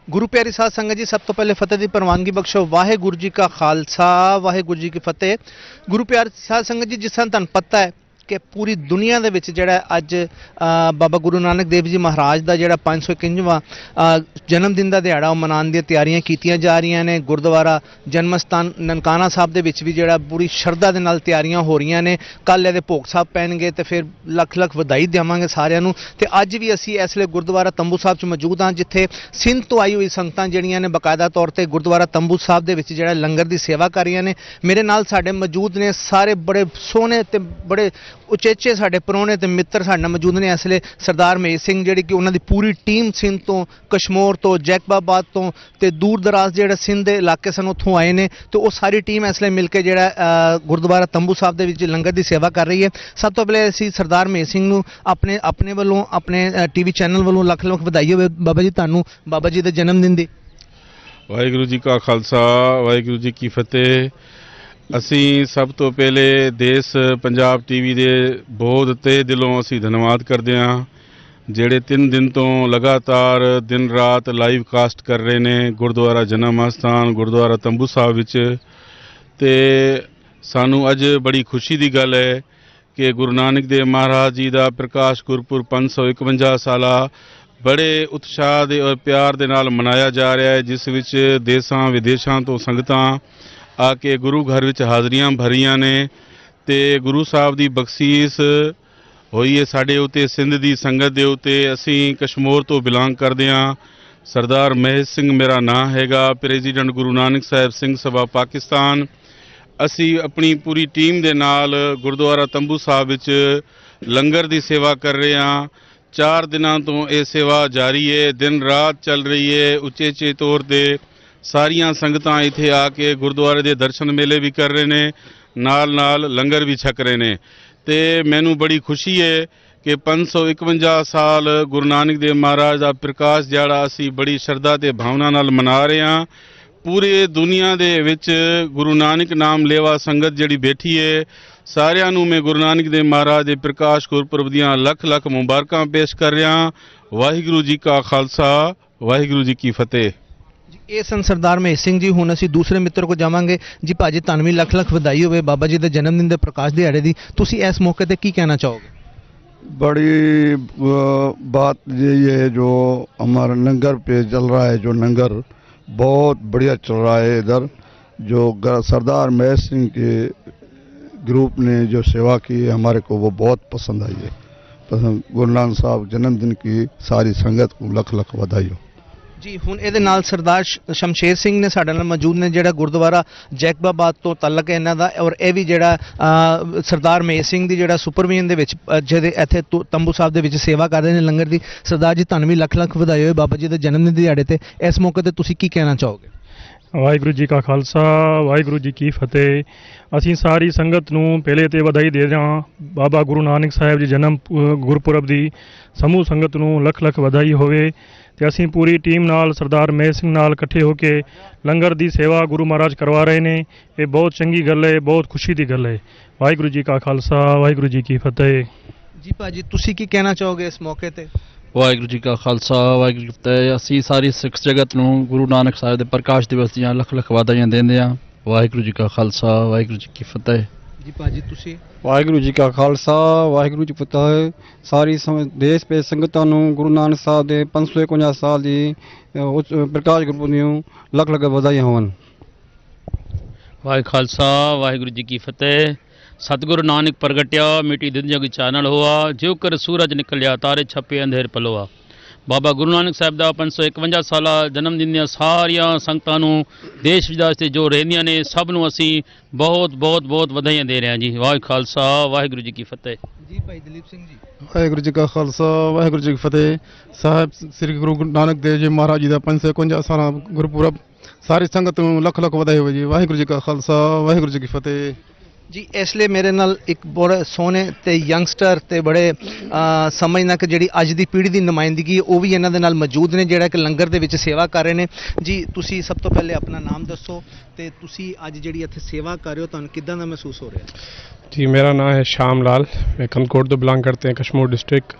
[SPEAKER 21] ਗੁਰੂ ਪਿਆਰੀ ਸਾਧ ਸੰਗਤ ਜੀ, ਸਭ ਤੋਂ ਪਹਿਲੇ ਫਤਿਹ ਦੀ ਪ੍ਰਵਾਨਗੀ ਬਖਸ਼ੋ। ਵਾਹਿਗੁਰੂ ਜੀ ਕਾ ਖਾਲਸਾ, ਵਾਹਿਗੁਰੂ ਜੀ ਕੀ ਫਤਿਹ। ਗੁਰੂ ਪਿਆਰੀ ਸਾਧ ਸੰਗਤ ਜੀ, ਜਿਸ ਤਰ੍ਹਾਂ ਤੁਹਾਨੂੰ ਪਤਾ ਹੈ ਕਿ ਪੂਰੀ ਦੁਨੀਆ ਦੇ ਵਿੱਚ ਜਿਹੜਾ ਅੱਜ ਬਾਬਾ ਗੁਰੂ ਨਾਨਕ ਦੇਵ ਜੀ ਮਹਾਰਾਜ ਦਾ ਜਿਹੜਾ 551ਵਾਂ ਜਨਮ ਦਿਨ ਦਾ ਦਿਹਾੜਾ ਉਹ ਮਨਾਉਣ ਦੀਆਂ ਤਿਆਰੀਆਂ ਕੀਤੀਆਂ ਜਾ ਰਹੀਆਂ ਨੇ। ਗੁਰਦੁਆਰਾ ਜਨਮ ਸਥਾਨ ਨਨਕਾਣਾ ਸਾਹਿਬ ਦੇ ਵਿੱਚ ਵੀ ਜਿਹੜਾ ਪੂਰੀ ਸ਼ਰਧਾ ਦੇ ਨਾਲ ਤਿਆਰੀਆਂ ਹੋ ਰਹੀਆਂ ਨੇ। ਕੱਲ੍ਹ ਇਹਦੇ ਭੋਗ ਸਾਹਿਬ ਪੈਣਗੇ ਤੇ ਫਿਰ ਲੱਖ ਲੱਖ ਵਧਾਈ ਦੇਵਾਂਗੇ ਸਾਰਿਆਂ ਨੂੰ। ਤੇ ਅੱਜ ਵੀ ਅਸੀਂ ਇਸ ਵੇਲੇ ਗੁਰਦੁਆਰਾ ਤੰਬੂ ਸਾਹਿਬ 'ਚ ਮੌਜੂਦ ਹਾਂ, ਜਿੱਥੇ ਸਿੰਧ ਤੋਂ ਆਈ ਹੋਈ ਸੰਗਤਾਂ ਜਿਹੜੀਆਂ ਨੇ ਬਕਾਇਦਾ ਤੌਰ ਤੇ ਗੁਰਦੁਆਰਾ ਤੰਬੂ ਸਾਹਿਬ ਦੇ ਵਿੱਚ ਜਿਹੜਾ ਲੰਗਰ ਦੀ ਸੇਵਾ ਕਰ ਰਹੀਆਂ ਨੇ। ਮੇਰੇ ਨਾਲ ਸਾਡੇ ਮੌਜੂਦ ਨੇ ਸਾਰੇ ਬੜੇ ਸੋਹਣੇ ਤੇ ਬੜੇ ਉਚੇਚੇ ਸਾਡੇ ਪ੍ਰਾਹੁਣੇ ਤੇ ਮਿੱਤਰ ਸਾਡੇ ਨਾਲ ਮੌਜੂਦ ਨੇ ਇਸ ਵੇਲੇ। ਸਰਦਾਰ ਮਹੇਸ਼ ਸਿੰਘ ਜਿਹੜੀ ਕਿ ਉਹਨਾਂ ਦੀ ਪੂਰੀ ਟੀਮ ਸਿੰਧ ਤੋਂ, ਕਸ਼ਮੋਰ ਤੋਂ, ਜੈਕਬਾਬਾਦ ਤੋਂ ਤੇ ਦੂਰ ਦਰਾਜ਼ ਜਿਹੜਾ ਸਿੰਧ ਦੇ ਇਲਾਕੇ ਸਨ ਉੱਥੋਂ ਆਏ ਨੇ। ਤੇ ਉਹ ਸਾਰੀ ਟੀਮ ਇਸ ਵੇਲੇ ਮਿਲ ਕੇ ਜਿਹੜਾ ਗੁਰਦੁਆਰਾ ਤੰਬੂ ਸਾਹਿਬ ਦੇ ਵਿੱਚ ਲੰਗਰ ਦੀ ਸੇਵਾ ਕਰ ਰਹੀ ਹੈ। ਸਭ ਤੋਂ ਪਹਿਲੇ ਅਸੀਂ ਸਰਦਾਰ ਮਹੇਸ਼ ਸਿੰਘ ਨੂੰ ਆਪਣੇ ਵੱਲੋਂ, ਆਪਣੇ ਟੀਵੀ ਚੈਨਲ ਵੱਲੋਂ ਲੱਖ ਲੱਖ ਵਧਾਈ ਹੋਵੇ ਬਾਬਾ ਜੀ ਤੁਹਾਨੂੰ ਬਾਬਾ ਜੀ ਦੇ ਜਨਮ ਦਿਨ ਦੀ।
[SPEAKER 2] ਵਾਹਿਗੁਰੂ ਜੀ ਕਾ ਖਾਲਸਾ, ਵਾਹਿਗੁਰੂ ਜੀ ਕੀ ਫਤਿਹ। ਅਸੀਂ ਸਭ ਤੋਂ ਪਹਿਲੇ ਦੇਸ਼ ਪੰਜਾਬ ਟੀਵੀ ਦੇ ਬਹੁਤ ਤਹਿ ਦਿਲੋਂ ਅਸੀਂ ਧੰਨਵਾਦ ਕਰਦੇ ਹਾਂ, ਜਿਹੜੇ 3 ਦਿਨ ਤੋਂ ਲਗਾਤਾਰ ਦਿਨ ਰਾਤ ਲਾਈਵ ਕਾਸਟ ਕਰ ਰਹੇ ਨੇ ਗੁਰਦੁਆਰਾ ਜਨਮ ਅਸਥਾਨ ਗੁਰਦੁਆਰਾ ਤੰਬੂ ਸਾਹਿਬ ਵਿੱਚ। ਤੇ ਸਾਨੂੰ ਅੱਜ ਬੜੀ ਖੁਸ਼ੀ ਦੀ ਗੱਲ ਹੈ ਕਿ ਗੁਰੂ ਨਾਨਕ ਦੇਵ ਮਹਾਰਾਜ ਜੀ ਦਾ ਪ੍ਰਕਾਸ਼ ਗੁਰਪੁਰਬ 551 ਸਾਲਾ ਬੜੇ ਉਤਸ਼ਾਹ ਦੇ ਔਰ ਪਿਆਰ ਦੇ ਨਾਲ ਮਨਾਇਆ ਜਾ ਰਿਹਾ ਹੈ, ਜਿਸ ਵਿੱਚ ਦੇਸ਼ਾਂ ਵਿਦੇਸ਼ਾਂ ਤੋਂ ਸੰਗਤਾਂ ਆ ਕੇ ਗੁਰੂ ਘਰ ਵਿੱਚ ਹਾਜ਼ਰੀਆਂ ਭਰੀਆਂ ਨੇ। ਤੇ ਗੁਰੂ ਸਾਹਿਬ ਦੀ ਬਖਸ਼ੀਸ਼ ਹੋਈ ਹੈ ਸਾਡੇ ਉੱਤੇ, ਸਿੰਧ ਦੀ ਸੰਗਤ ਦੇ ਉੱਤੇ। ਅਸੀਂ ਕਸ਼ਮੋਰ ਤੋਂ ਬਿਲੋਂਗ ਕਰਦੇ ਹਾਂ। ਸਰਦਾਰ ਮਹੇਸ਼ ਸਿੰਘ ਮੇਰਾ ਨਾਂ ਹੈਗਾ, ਪ੍ਰੈਜ਼ੀਡੈਂਟ ਗੁਰੂ ਨਾਨਕ ਸਾਹਿਬ ਸਿੰਘ ਸਭਾ ਪਾਕਿਸਤਾਨ। ਅਸੀਂ ਆਪਣੀ ਪੂਰੀ ਟੀਮ ਦੇ ਨਾਲ ਗੁਰਦੁਆਰਾ ਤੰਬੂ ਸਾਹਿਬ ਵਿੱਚ ਲੰਗਰ ਦੀ ਸੇਵਾ ਕਰ ਰਹੇ ਹਾਂ। 4 ਦਿਨਾਂ ਤੋਂ ਇਹ ਸੇਵਾ ਜਾਰੀ ਹੈ, ਦਿਨ ਰਾਤ ਚੱਲ ਰਹੀ ਹੈ। ਉਚੇਚੇ ਤੌਰ ਤੇ ਸਾਰੀਆਂ ਸੰਗਤਾਂ ਇੱਥੇ ਆ ਕੇ ਗੁਰਦੁਆਰੇ ਦੇ ਦਰਸ਼ਨ ਮੇਲੇ ਵੀ ਕਰ ਰਹੇ ਨੇ, ਨਾਲ ਨਾਲ ਲੰਗਰ ਵੀ ਛਕ ਰਹੇ ਨੇ। ਤੇ ਮੈਨੂੰ ਬੜੀ ਖੁਸ਼ੀ ਹੈ ਕਿ 551 ਸਾਲ ਗੁਰੂ ਨਾਨਕ ਦੇਵ ਮਹਾਰਾਜ ਦਾ ਪ੍ਰਕਾਸ਼ ਦਿਹਾੜਾ ਅਸੀਂ ਬੜੀ ਸ਼ਰਧਾ ਤੇ ਭਾਵਨਾ ਨਾਲ ਮਨਾ ਰਹੇ ਹਾਂ। ਪੂਰੇ ਦੁਨੀਆ ਦੇ ਵਿੱਚ ਗੁਰੂ ਨਾਨਕ ਨਾਮ ਲੇਵਾ ਸੰਗਤ ਜਿਹੜੀ ਬੈਠੀ ਹੈ, ਸਾਰਿਆਂ ਨੂੰ ਮੈਂ ਗੁਰੂ ਨਾਨਕ ਦੇਵ ਮਹਾਰਾਜ ਦੇ ਪ੍ਰਕਾਸ਼ ਗੁਰਪੁਰਬ ਦੀਆਂ ਲੱਖ ਲੱਖ ਮੁਬਾਰਕਾਂ ਪੇਸ਼ ਕਰ ਰਿਹਾ। ਵਾਹਿਗੁਰੂ ਜੀ ਕਾ ਖਾਲਸਾ, ਵਾਹਿਗੁਰੂ ਜੀ ਕੀ ਫਤਿਹ।
[SPEAKER 21] ਇਹ ਸਨ ਸਰਦਾਰ ਮਹੇਸ਼ ਸਿੰਘ ਜੀ। ਹੁਣ ਅਸੀਂ ਦੂਸਰੇ ਮਿੱਤਰ ਕੋਲ ਜਾਵਾਂਗੇ। ਜੀ ਭਾਜੀ, ਤੁਹਾਨੂੰ ਵੀ ਲੱਖ ਲੱਖ ਵਧਾਈ ਹੋਵੇ ਬਾਬਾ ਜੀ ਦੇ ਜਨਮ ਦਿਨ ਦੇ ਪ੍ਰਕਾਸ਼ ਦਿਹਾੜੇ ਦੀ। ਤੁਸੀਂ ਇਸ ਮੌਕੇ ਤੇ ਕੀ ਕਹਿਣਾ चाहोगे?
[SPEAKER 22] बड़ी बात यही है जो हमारा लंगर पे चल रहा है, जो लंगर बहुत बढ़िया चल रहा है इधर, जो सरदार महेश सिंह के ग्रुप ने जो सेवा की है हमारे को वो बहुत पसंद आई है। गुरु नानक साहब जन्मदिन की सारी संगत को लख लख बधाई हो
[SPEAKER 21] जी। ਹੁਣ ਇਹਦੇ ਨਾਲ ਸਰਦਾਰ ਸ਼ਮਸ਼ੇਰ ਸਿੰਘ ਨੇ ਸਾਡੇ ਨਾਲ ਮੌਜੂਦ ਨੇ, ਜਿਹੜਾ ਗੁਰਦੁਆਰਾ ਜੈਕਬਾਬਾਦ ਤੋਂ ਤਾਲਕ ਹੈ ਇਹਨਾਂ ਦਾ। ਔਰ ਇਹ ਵੀ ਜਿਹੜਾ ਸਰਦਾਰ ਮਹੇਸ਼ ਸਿੰਘ ਦੀ ਜਿਹੜਾ ਸੁਪਰਵੀਜ਼ਨ ਦੇ ਵਿੱਚ ਜਿਹਦੇ ਇੱਥੇ ਤੰਬੂ ਸਾਹਿਬ ਦੇ ਵਿੱਚ ਸੇਵਾ ਕਰਦੇ ਨੇ ਲੰਗਰ ਦੀ। ਸਰਦਾਰ ਜੀ, ਤੁਹਾਨੂੰ ਵੀ ਲੱਖ ਲੱਖ ਵਧਾਈ ਹੋਵੇ ਬਾਬਾ ਜੀ ਦੇ ਜਨਮ ਦਿਨ ਦੇ ਦਿਹਾੜੇ ਤੇ। ਇਸ ਮੌਕੇ ਤੇ ਤੁਸੀਂ ਕੀ ਕਹਿਣਾ ਚਾਹੋਗੇ?
[SPEAKER 23] ਵਾਹਿਗੁਰੂ ਜੀ ਕਾ ਖਾਲਸਾ, ਵਾਹਿਗੁਰੂ ਜੀ ਕੀ ਫਤਿਹ। ਅਸੀਂ ਸਾਰੀ ਸੰਗਤ ਨੂੰ ਪਹਿਲੇ ਤੇ ਵਧਾਈ ਦੇ ਰਹੇ ਹਾਂ। ਬਾਬਾ ਗੁਰੂ ਨਾਨਕ ਸਾਹਿਬ ਜੀ ਜਨਮ ਗੁਰਪੁਰਬ ਦੀ ਸਮੂਹ ਸੰਗਤ ਨੂੰ ਲੱਖ ਲੱਖ ਵਧਾਈ ਹੋਵੇ। ਤੇ ਅਸੀਂ ਪੂਰੀ ਟੀਮ ਨਾਲ ਸਰਦਾਰ ਮਹੇਸ਼ ਸਿੰਘ ਨਾਲ ਇਕੱਠੇ ਹੋ ਕੇ ਲੰਗਰ ਦੀ ਸੇਵਾ ਗੁਰੂ ਮਹਾਰਾਜ ਕਰਵਾ ਰਹੇ ਨੇ। ਇਹ ਬਹੁਤ ਚੰਗੀ ਗੱਲ ਹੈ, ਬਹੁਤ ਖੁਸ਼ੀ ਦੀ ਗੱਲ ਹੈ। ਵਾਹਿਗੁਰੂ ਜੀ ਕਾ ਖਾਲਸਾ, ਵਾਹਿਗੁਰੂ ਜੀ ਕੀ ਫਤਿਹ।
[SPEAKER 21] ਜੀ ਭਾਜੀ, ਤੁਸੀਂ ਕੀ ਕਹਿਣਾ ਚਾਹੋਗੇ ਇਸ ਮੌਕੇ ਤੇ?
[SPEAKER 24] ਵਾਹਿਗੁਰੂ ਜੀ ਕਾ ਖਾਲਸਾ, ਵਾਹਿਗੁਰੂ ਜੀ ਕੀ ਫਤਿਹ। ਅਸੀਂ ਸਾਰੀ ਸਿੱਖ ਜਗਤ ਨੂੰ ਗੁਰੂ ਨਾਨਕ ਸਾਹਿਬ ਦੇ ਪ੍ਰਕਾਸ਼ ਦਿਵਸ ਦੀਆਂ ਲੱਖ ਲੱਖ ਵਧਾਈਆਂ ਦਿੰਦੇ ਹਾਂ। ਵਾਹਿਗੁਰੂ ਜੀ ਕਾ ਖਾਲਸਾ, ਵਾਹਿਗੁਰੂ ਜੀ ਕੀ ਫਤਿਹ।
[SPEAKER 21] ਜੀ ਭਾਜੀ, ਤੁਸੀਂ?
[SPEAKER 25] ਵਾਹਿਗੁਰੂ ਜੀ ਕਾ ਖਾਲਸਾ, ਵਾਹਿਗੁਰੂ ਜੀ ਕੀ ਫਤਿਹ। ਸਾਰੀ ਦੇਸ਼ ਭਰ ਸੰਗਤਾਂ ਨੂੰ ਗੁਰੂ ਨਾਨਕ ਸਾਹਿਬ ਦੇ 551 ਸਾਲ ਦੀ ਪ੍ਰਕਾਸ਼ ਗੁਰਪੁਰਬ ਦੀਆਂ ਲੱਖ ਲੱਖ ਵਧਾਈਆਂ ਹੋਣ।
[SPEAKER 26] ਵਾਹਿ ਖਾਲਸਾ, ਵਾਹਿਗੁਰੂ ਜੀ ਕੀ ਫਤਿਹ। सतगुरु नानक प्रगट्या मिट्टी दिन जग चानल हुआ, ज्यों कर सूरज निकलिया तारे छपे अंधेर पलोआ। बाबा गुरु नानक साहब का 551 साला जन्म दिन ਦੀਆਂ ਸਾਰੀਆਂ ਸੰਗਤਾਂ ਨੂੰ ਦੇਸ਼ ਵਿਦੇਸ਼ ਤੇ ਜੋ ਰਹਿੰਦੀਆਂ ਨੇ ਸਭ ਨੂੰ ਅਸੀਂ ਬਹੁਤ ਬਹੁਤ ਬਹੁਤ ਵਧਾਈਆਂ ਦੇ ਰਹੇ ਹਾਂ ਜੀ। ਵਾਹਿ ਖਾਲਸਾ, ਵਾਹਿਗੁਰੂ ਜੀ ਕੀ ਫਤਿਹ।
[SPEAKER 21] ਜੀ ਭਾਈ ਦਲੀਪ ਸਿੰਘ ਜੀ।
[SPEAKER 27] ਵਾਹਿਗੁਰੂ ਜੀ ਕਾ ਖਾਲਸਾ, ਵਾਹਿਗੁਰੂ ਜੀ ਕੀ ਫਤਿਹ। ਸਾਹਿਬ ਸ੍ਰੀ ਗੁਰੂ ਨਾਨਕ ਦੇਵ ਜੀ ਮਹਾਰਾਜ ਜੀ ਦਾ 551 ਸਾਲਾ ਗੁਰਪੁਰਬ ਸਾਰੀ ਸੰਗਤ ਨੂੰ ਲੱਖ ਲੱਖ ਵਧਾਈ ਹੋਵੇ ਜੀ। ਵਾਹਿਗੁਰੂ ਜੀ ਕਾ ਖਾਲਸਾ, ਵਾਹਿਗੁਰੂ ਜੀ ਕੀ ਫਤਿਹ।
[SPEAKER 21] ਜੀ ਇਸ ਲਈ ਮੇਰੇ ਨਾਲ ਇੱਕ ਬੜੇ ਸੋਹਣੇ ਤੇ ਯੰਗਸਟਰ ਤੇ ਬੜੇ ਸਮਝਣਾ ਕਿ ਜਿਹੜੀ ਅੱਜ ਦੀ ਪੀੜ੍ਹੀ ਦੀ ਨੁਮਾਇੰਦਗੀ ਉਹ ਵੀ ਇਹਨਾਂ ਦੇ ਨਾਲ ਮੌਜੂਦ ਨੇ, ਜਿਹੜਾ ਕਿ ਲੰਗਰ ਦੇ ਵਿੱਚ ਸੇਵਾ ਕਰ ਰਹੇ ਨੇ। ਜੀ ਤੁਸੀਂ ਸਭ ਤੋਂ ਪਹਿਲੇ ਆਪਣਾ ਨਾਮ ਦੱਸੋ ਤੇ ਤੁਸੀਂ ਅੱਜ ਜਿਹੜੀ ਇੱਥੇ ਸੇਵਾ ਕਰ ਰਹੇ ਹੋ ਤੁਹਾਨੂੰ ਕਿੱਦਾਂ ਦਾ ਮਹਿਸੂਸ ਹੋ ਰਿਹਾ?
[SPEAKER 28] जी मेरा नाम है श्याम लाल, मैं कनकोट तो बिलोंग करते हैं, कश्मीर डिस्ट्रिक्ट।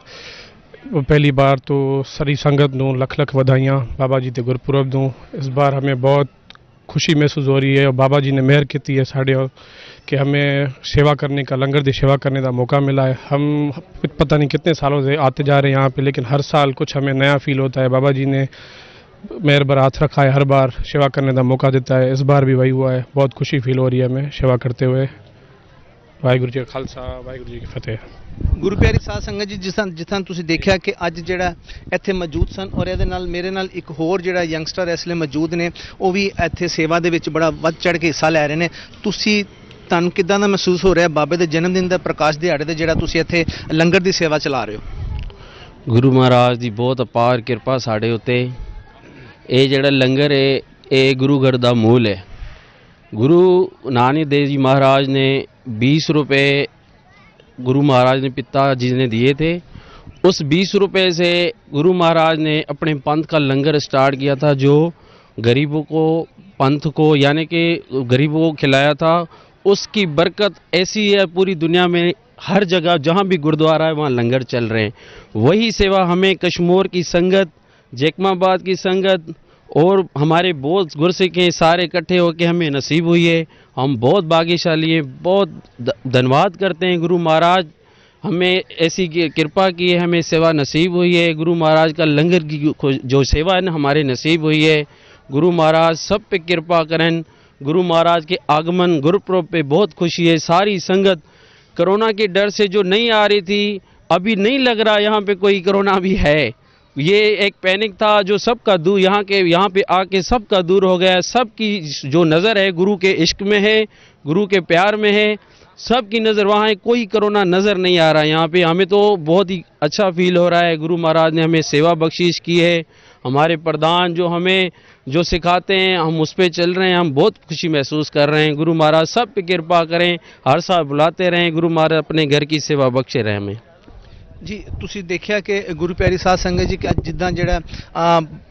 [SPEAKER 23] पहली बार तो सारी संगत नूं लख लख वधाइयां बाबा जी के गुरपुरब नूं। इस बार हमें बहुत खुशी महसूस हो रही है और बाबा जी ने मेहर की है साढ़े कि हमें सेवा करने का, लंगर की सेवा करने का मौका मिला है। हम पता नहीं कितने सालों से आते जा रहे हैं यहाँ पे, लेकिन हर साल कुछ हमें नया फील होता है। बाबा जी ने मेहर पर हाथ रखा है, हर बार सेवा करने का मौका देता है। इस बार भी वही हुआ है, बहुत खुशी फील हो रही है हमें सेवा करते हुए। वाहिगुरू जी का खालसा, वाहिगुरू जी की फतेह।
[SPEAKER 21] गुरु प्यारी साध संगत जी, जिस तरह तुसीं देखिया कि अज जिहड़ा इत्थे मौजूद सन और इहदे नाल मेरे नाल एक होर जिहड़ा यंगस्टर इसलिए मौजूद ने, वो भी इत्थे सेवा दे विच बड़ा वध चढ़ के हिस्सा लै रहे ने। तुसीं तुहानूं किदां दा महसूस हो रहा है बाबे दे जन्म दिन दा प्रकाश दिहाड़े ते जिहड़ा तुसीं इत्थे लंगर दी सेवा चला रहे हो?
[SPEAKER 4] गुरु महाराज की बहुत अपार किरपा साढ़े उत्ते। ये जिहड़ा लंगर है ये गुरु घर का मूल है। गुरु नानक देव जी महाराज ने 20 रुपये गुरु महाराज ने पिता जी ने दिए थे। उस 20 रुपये से गुरु महाराज ने अपने पंथ का लंगर स्टार्ट किया था, जो गरीबों को, पंथ को यानी कि गरीबों को खिलाया था। उसकी बरकत ऐसी है पूरी दुनिया में, हर जगह जहाँ भी गुरुद्वारा है वहाँ लंगर चल रहे हैं। वही सेवा हमें कश्मीर की संगत, जैकमाबाद की संगत और हमारे बहुत गुरसिख हैं सारे इकट्ठे होकर हमें नसीब हुई है। हम बहुत भाग्यशाली हैं, बहुत धन्यवाद करते हैं गुरु महाराज, हमें ऐसी कृपा की है, हमें सेवा नसीब हुई है। गुरु महाराज का लंगर की जो सेवा है ना हमारे नसीब हुई है। गुरु महाराज सब पे कृपा करें। गुरु महाराज के आगमन गुरुपुरब पे बहुत खुशी है। सारी संगत कोरोना के डर से जो नहीं आ रही थी, अभी नहीं लग रहा यहाँ पे कोई कोरोना भी है। ये एक पैनिक था जो सबका दूर, यहाँ पे आके सबका दूर हो गया। सबकी जो नज़र है गुरु के इश्क में है, गुरु के प्यार में है, सबकी नज़र वहाँ है। कोई कोरोना नज़र नहीं आ रहा है यहाँ पे। हमें तो बहुत ही अच्छा फील हो रहा है। गुरु महाराज ने हमें सेवा बख्शीश की है। हमारे प्रधान जो हमें जो सिखाते हैं हम उस पर चल रहे हैं। हम बहुत खुशी महसूस कर रहे हैं। गुरु महाराज सब पे कृपा करें, हर साल बुलाते रहें। गुरु महाराज अपने घर की सेवा बख्शे रहें हमें।
[SPEAKER 21] जी तुसी देखिया कि गुरु प्यारी साध संगत जी कि अज जिद्दां जिहड़ा